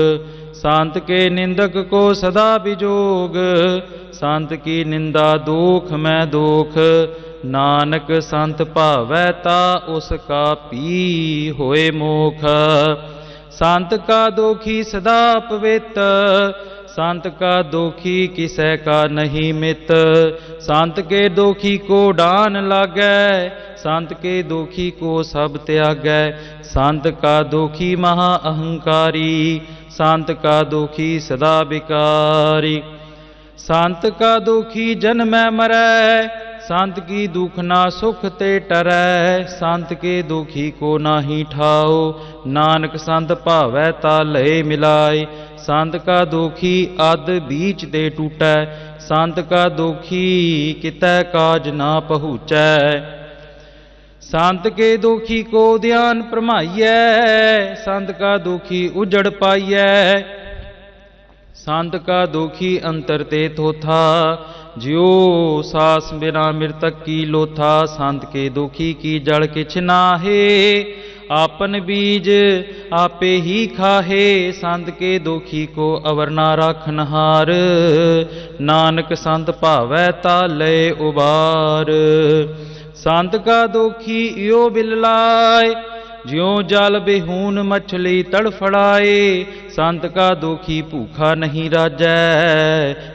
[SPEAKER 12] संत के निंदक को सदा विजोग। संत की निंदा दोख में दोख, नानक संत भावै ता उसका पी होए मोख। संत का दोखी सदा पवित्र, संत का दोखी किसै का नहीं मित। संत के दोखी को डान लागै, संत के दोखी को सब त्यागै। संत का दोखी महा अहंकारी, संत का दोखी सदा विकारी। संत का दोखी जन्मै मरै, संत की दुखना सुख ते टरै। संत के दोखी को नाही ठाओ, नानक संत भावै ता लय मिलाए। संत का दोखी अद बीच दे टूटै, संत का दोखी कितै काज ना पहुँचै। संत के दोखी को ध्यान भरमाइयै, संत का दोखी उजड़ पाइयै। संत का दोखी अंतर ते थोथा, ज्यो सास बिना मृतक की लोथा। संत के दोखी की जड़ किछ नाहे, आपन बीज आपे ही खाहे। संत के दोखी को अवर ना राखनहार, नानक संत भावै ता लय उबार। संत का दोखी यो बिललाय, ज्यों जल बेहून मछली तड़फड़ाए। संत का दोखी भूखा नहीं राजै,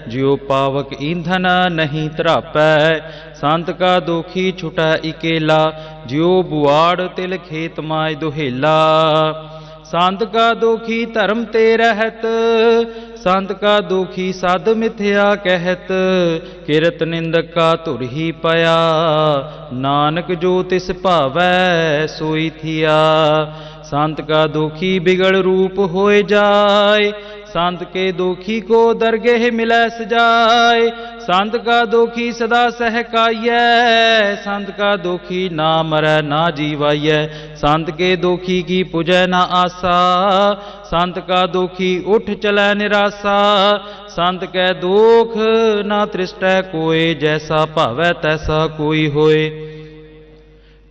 [SPEAKER 12] ज्यों पावक ईंधन नहीं तरापै। संत का दोखी छुटै इकेला, ज्यों बुआड़ तिल खेत माय दुहेला। संत का दोखी धर्म ते रहत, संत का दोखी सद मिथ्या कहत। किरत निंदक का धुर ही पया, नानक जो तिस भावै सोई थिया। संत का दोखी बिगड़ रूप होए जाए, संत के दोखी को दरगह मिलै सजाए। संत का दोखी सदा सहकाइयै, संत का दोखी ना मरै ना जीवाइयै। संत के दोखी की पुजै ना आसा, संत का दोखी उठ चलै निरासा। संत कै दोख ना तृष्टै कोय, जैसा भावै तैसा कोई होए।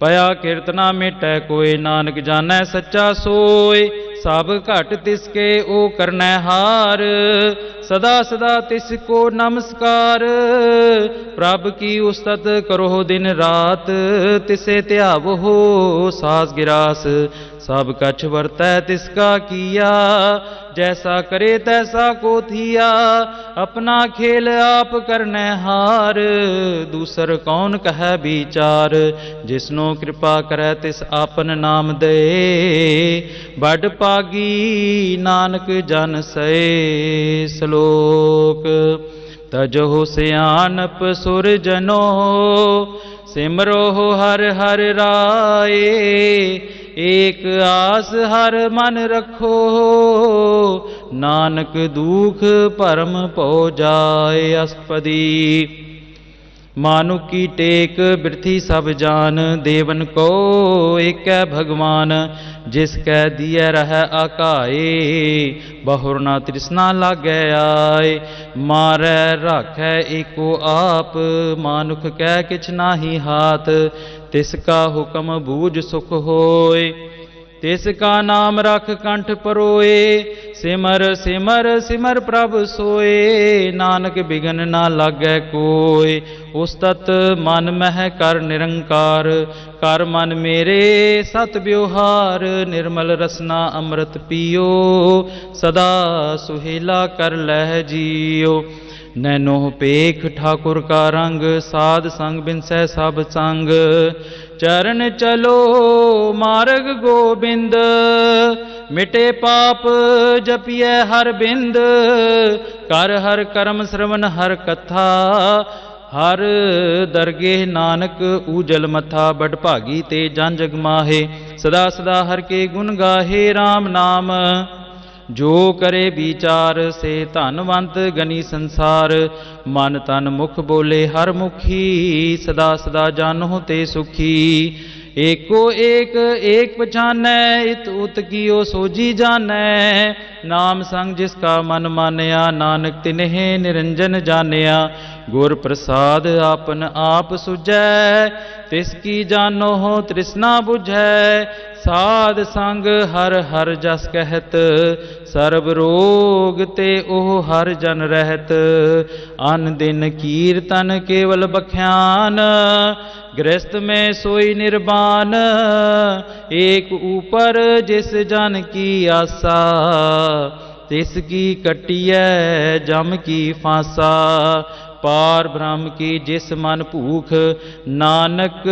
[SPEAKER 12] पया कीर्तना मिटै कोय, नानक जानै सच्चा सोय। सब घट तिसके ओ करनै हार, सदा सदा तिसको नमस्कार। प्रभ की उस्तत करो दिन रात, तिसे ध्यावो सास गिरास। सब कछ वरतै तिसका किया, जैसा करे तैसा को थिया। अपना खेल आप करनै हार, दूसर कौन कह विचार। जिसनो कृपा करै तिस आपन नाम दे, बड़ पागी नानक जन सए। श्लोक तजहो सियानप सुर जनो, सिमरो हर हर राय। एक आस हर मन रखो, नानक दुख परम पौ जाए। अष्टपदी मानुकी टेक बिरथी सब जान, देवन को एक भगवान। जिसकै दिए रह आकाए, बहुर ना तृष्णा लागै आए। मारै राखै एको आप, मानुख कै किछ नाहि हाथ। तिसका हुक्म बूझ सुख होय, तिसका नाम रख कंठ परोए। सिमर सिमर सिमर प्रभ सोए, नानक बिघन ना लागै कोय। उस्तत मन मह कर निरंकार, कर मन मेरे सत व्यवहार। निर्मल रसना अमृत पियो, सदा सुहेला कर लह जियो। नैनो पेख ठाकुर का रंग, साध संग बिनसै सब संग। चरण चलो मार्ग गोबिंद, मिटे पाप जपिए हर बिंद। कर हर कर्म श्रवण हर कथा, हर दरगेह नानक ऊजल मथा। बड़ भागी ते जन जग माहे, सदा सदा हर के गुण गाहे। राम नाम जो करे विचार, से धनवंत गनी संसार। मन तन मुख बोले हर मुखी, सदा सदा जानो ते सुखी। एको एक एक पछानै, इत उत कियो सोजी जानै। नाम संग जिसका मन मानया, नानक तिन्हे निरंजन जानिया। गुर प्रसाद आपन आप सुझै, तिसकी जानो हो तृष्णा बुझै। साध संग हर हर जस कहत, सर्ब रोग ते ओह हर जन रहत। अन दिन कीर्तन केवल बख्यान, गृहस्थ में सोई निर्वाण। एक ऊपर जिस जन की आसा, तिसकी कटियै जम की फांसा। पार ब्रह्म की जिस मन भूख, नानक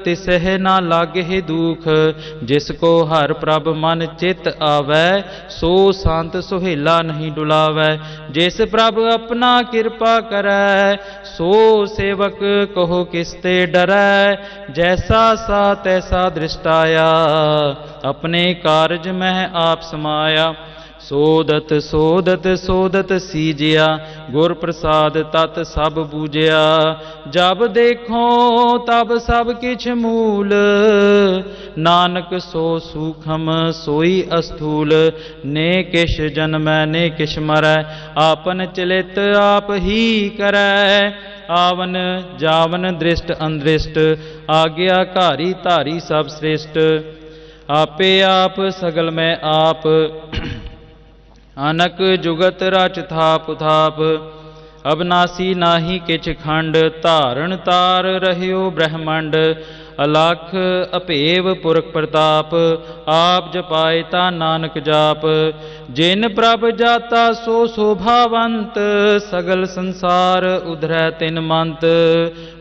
[SPEAKER 12] तिसह ना लागे दुख। जिसको हर प्रभ मन चित आवै, सो संत सुहेला नहीं डुलावै। जिस प्रभ अपना कृपा करै, सो सेवक कहो किसते डरै। जैसा सा तैसा दृष्टाया, अपने कारज में आप समाया। सोदत सोदत सोदत सीजिया, गुर प्रसाद तत सब बूझिया। जब देखो तब सब किछ मूल, नानक सो सूखम सोई अस्थूल। ने किश जन्मै ने किश मरै, आपन चलित आप ही करै। आवन जावन दृष्ट अंदृष्ट, आज्ञाकारी धारी सब श्रेष्ठ। आपे आप सगल में आप, अनक जुगत रच थाप थाप। अविनाशी नाही किछ खंड, धारण तार रहियो ब्रह्मंड। अलख अभेव पुरख प्रताप, आप जपाए ता नानक जाप। जिन प्रभ जाता सो शोभावंत, सगल संसार उधरै तिन मंत।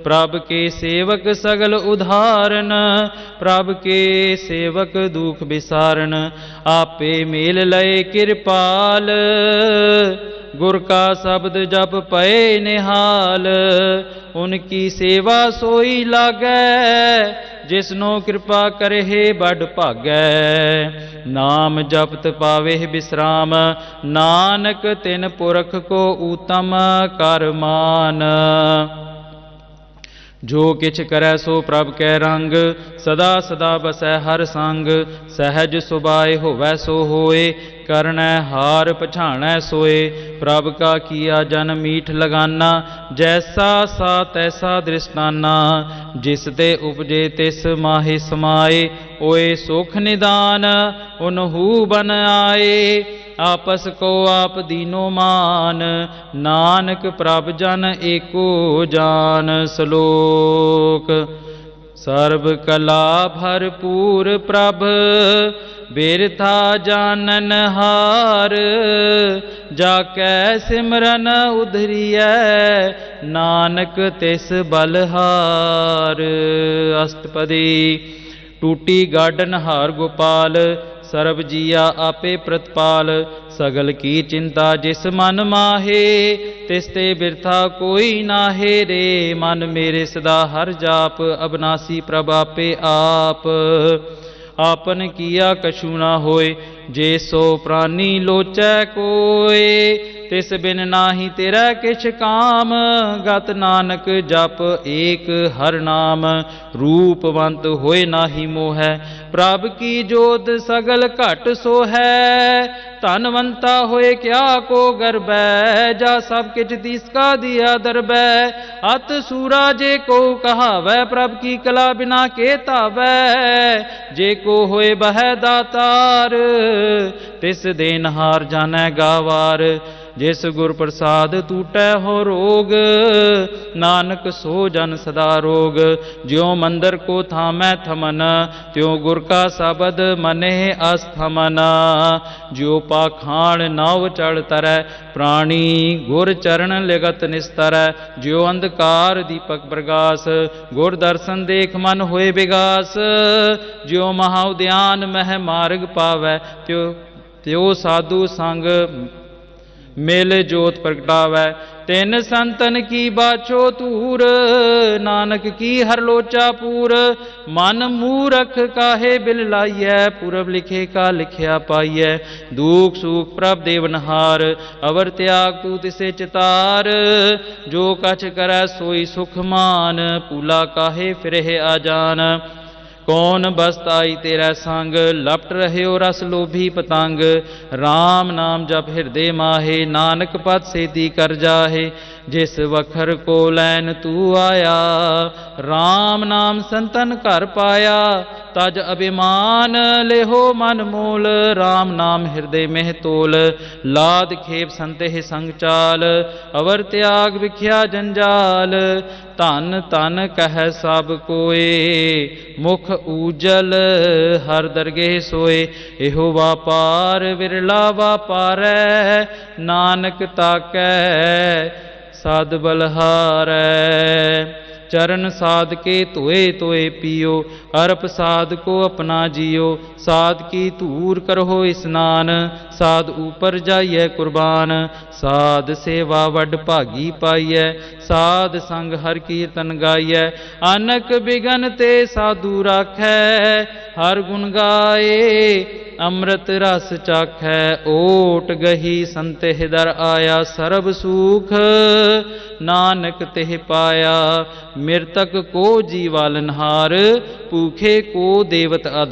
[SPEAKER 12] प्रभ के सेवक सगल उधारन, प्रभ के सेवक दुख बिसारन। आपे मेल लय कृपाल, गुर का शब्द जप पए निहाल। उनकी सेवा सोई लागै, जिसनो कृपा करहे बड़ भागै। नाम जपत पावे विश्राम, नानक तिन पुरख को उत्तम कर मान। जो किछ करै सो प्रभ कै रंग, सदा सदा बसै हर संग। सहज सुबाए होवै सो होए, करनै हार पछाणै सोए। प्रभ का किया जन मीठ लगाना, जैसा सा तैसा दृष्टाना। जिस ते उपजे तिस माहे समाए, ओए सुख निदान उनहु बन आए। आपस को आप दीनो मान, नानक प्रभ जन एको जान। श्लोक। सर्व कला भरपूर प्रभ, बिरथा जानन हार। जाकै सिमरन उधरियै, नानक तिस बलहार। अष्टपदी। टूटी गाडन हार गोपाल, सर्ब जिया आपे प्रतिपाल। सगल की चिंता जिस मन माहे, तिसते बिरथा कोई नाहे रे। मन मेरे सदा हर जाप, अबनासी प्रभ आपे आप। आपन किया कछु ना होए, जे सो प्राणी लोचै कोय। तिस बिन नाही तेरा किछ काम, गत नानक जप एक हर नाम। रूपवंत होए नाही मोहै, प्रभ की जोत सगल घट सो है। धनवंता होए क्या को गर्बै, जा सब किछ तिसका दिया दरबै। अत सूरा जे को कहावै, प्रभ की कला बिना के तावै। जे को होए बह दातार, तिस देनहार जानै गावार। जिस गुर प्रसाद टूटै हो रोग, नानक सो जन सदा रोग। ज्यों मंदिर को थामै थमन, त्यों गुर का शब्द मने अस्थमन। ज्यों पाखाण नाव चढ़ तरै, प्राणी गुर चरण लिगत निस्तरै। ज्यों अंधकार दीपक प्रगास, गुर दर्शन देख मन होए विगास। ज्यों महा उद्यान मह मार्ग पावै, त्यो साधु संग मेल जोत प्रगटावै। तिन संतन की बाछो तूर, नानक की हर लोचा पूर। मन मूरख काहे बिल लाइयै, पूरब लिखे का लिखिया पाइयै। दुख सुख प्रभ देवनहार, अवर त्याग तू तिसे चितार। जो कछ करै सोई सुख मान, पूला काहे फिरहे आजान। कौन बस्त आई तेरा संग, लपट रहे हो रस लोभी पतंग। राम नाम जप हृदय माहे, नानक पद सेती कर जाहे। जिस वखर को लैन तू आया, राम नाम संतन घर पाया। तज अभिमान लेहो मन मोल, राम नाम हृदय में तोल। लाद खेप संतेह संग चाल, अवर त्याग विख्या जंजाल। धन धन कह सब कोए, मुख ऊजल हर दरगेह सोए। एहो वापार विरला वापारै, नानक ताकै साध बलहारै। चरण साध के धोए धोए पियो, अर्प साध को अपना जियो। साध की धूर करहो स्नान, साध ऊपर जाइए कुर्बान। साध सेवा वड भागी पाइयै, साध संग हर कीर्तन गाइयै। अनक बिगन ते साधु राखै, हर गुण गाए अमृत रस चाखै। ओट गही संतेह दर आया, सरब सुख नानक तेह पाया। मृतक को जीवालनहार, भूखे को देवत आधार।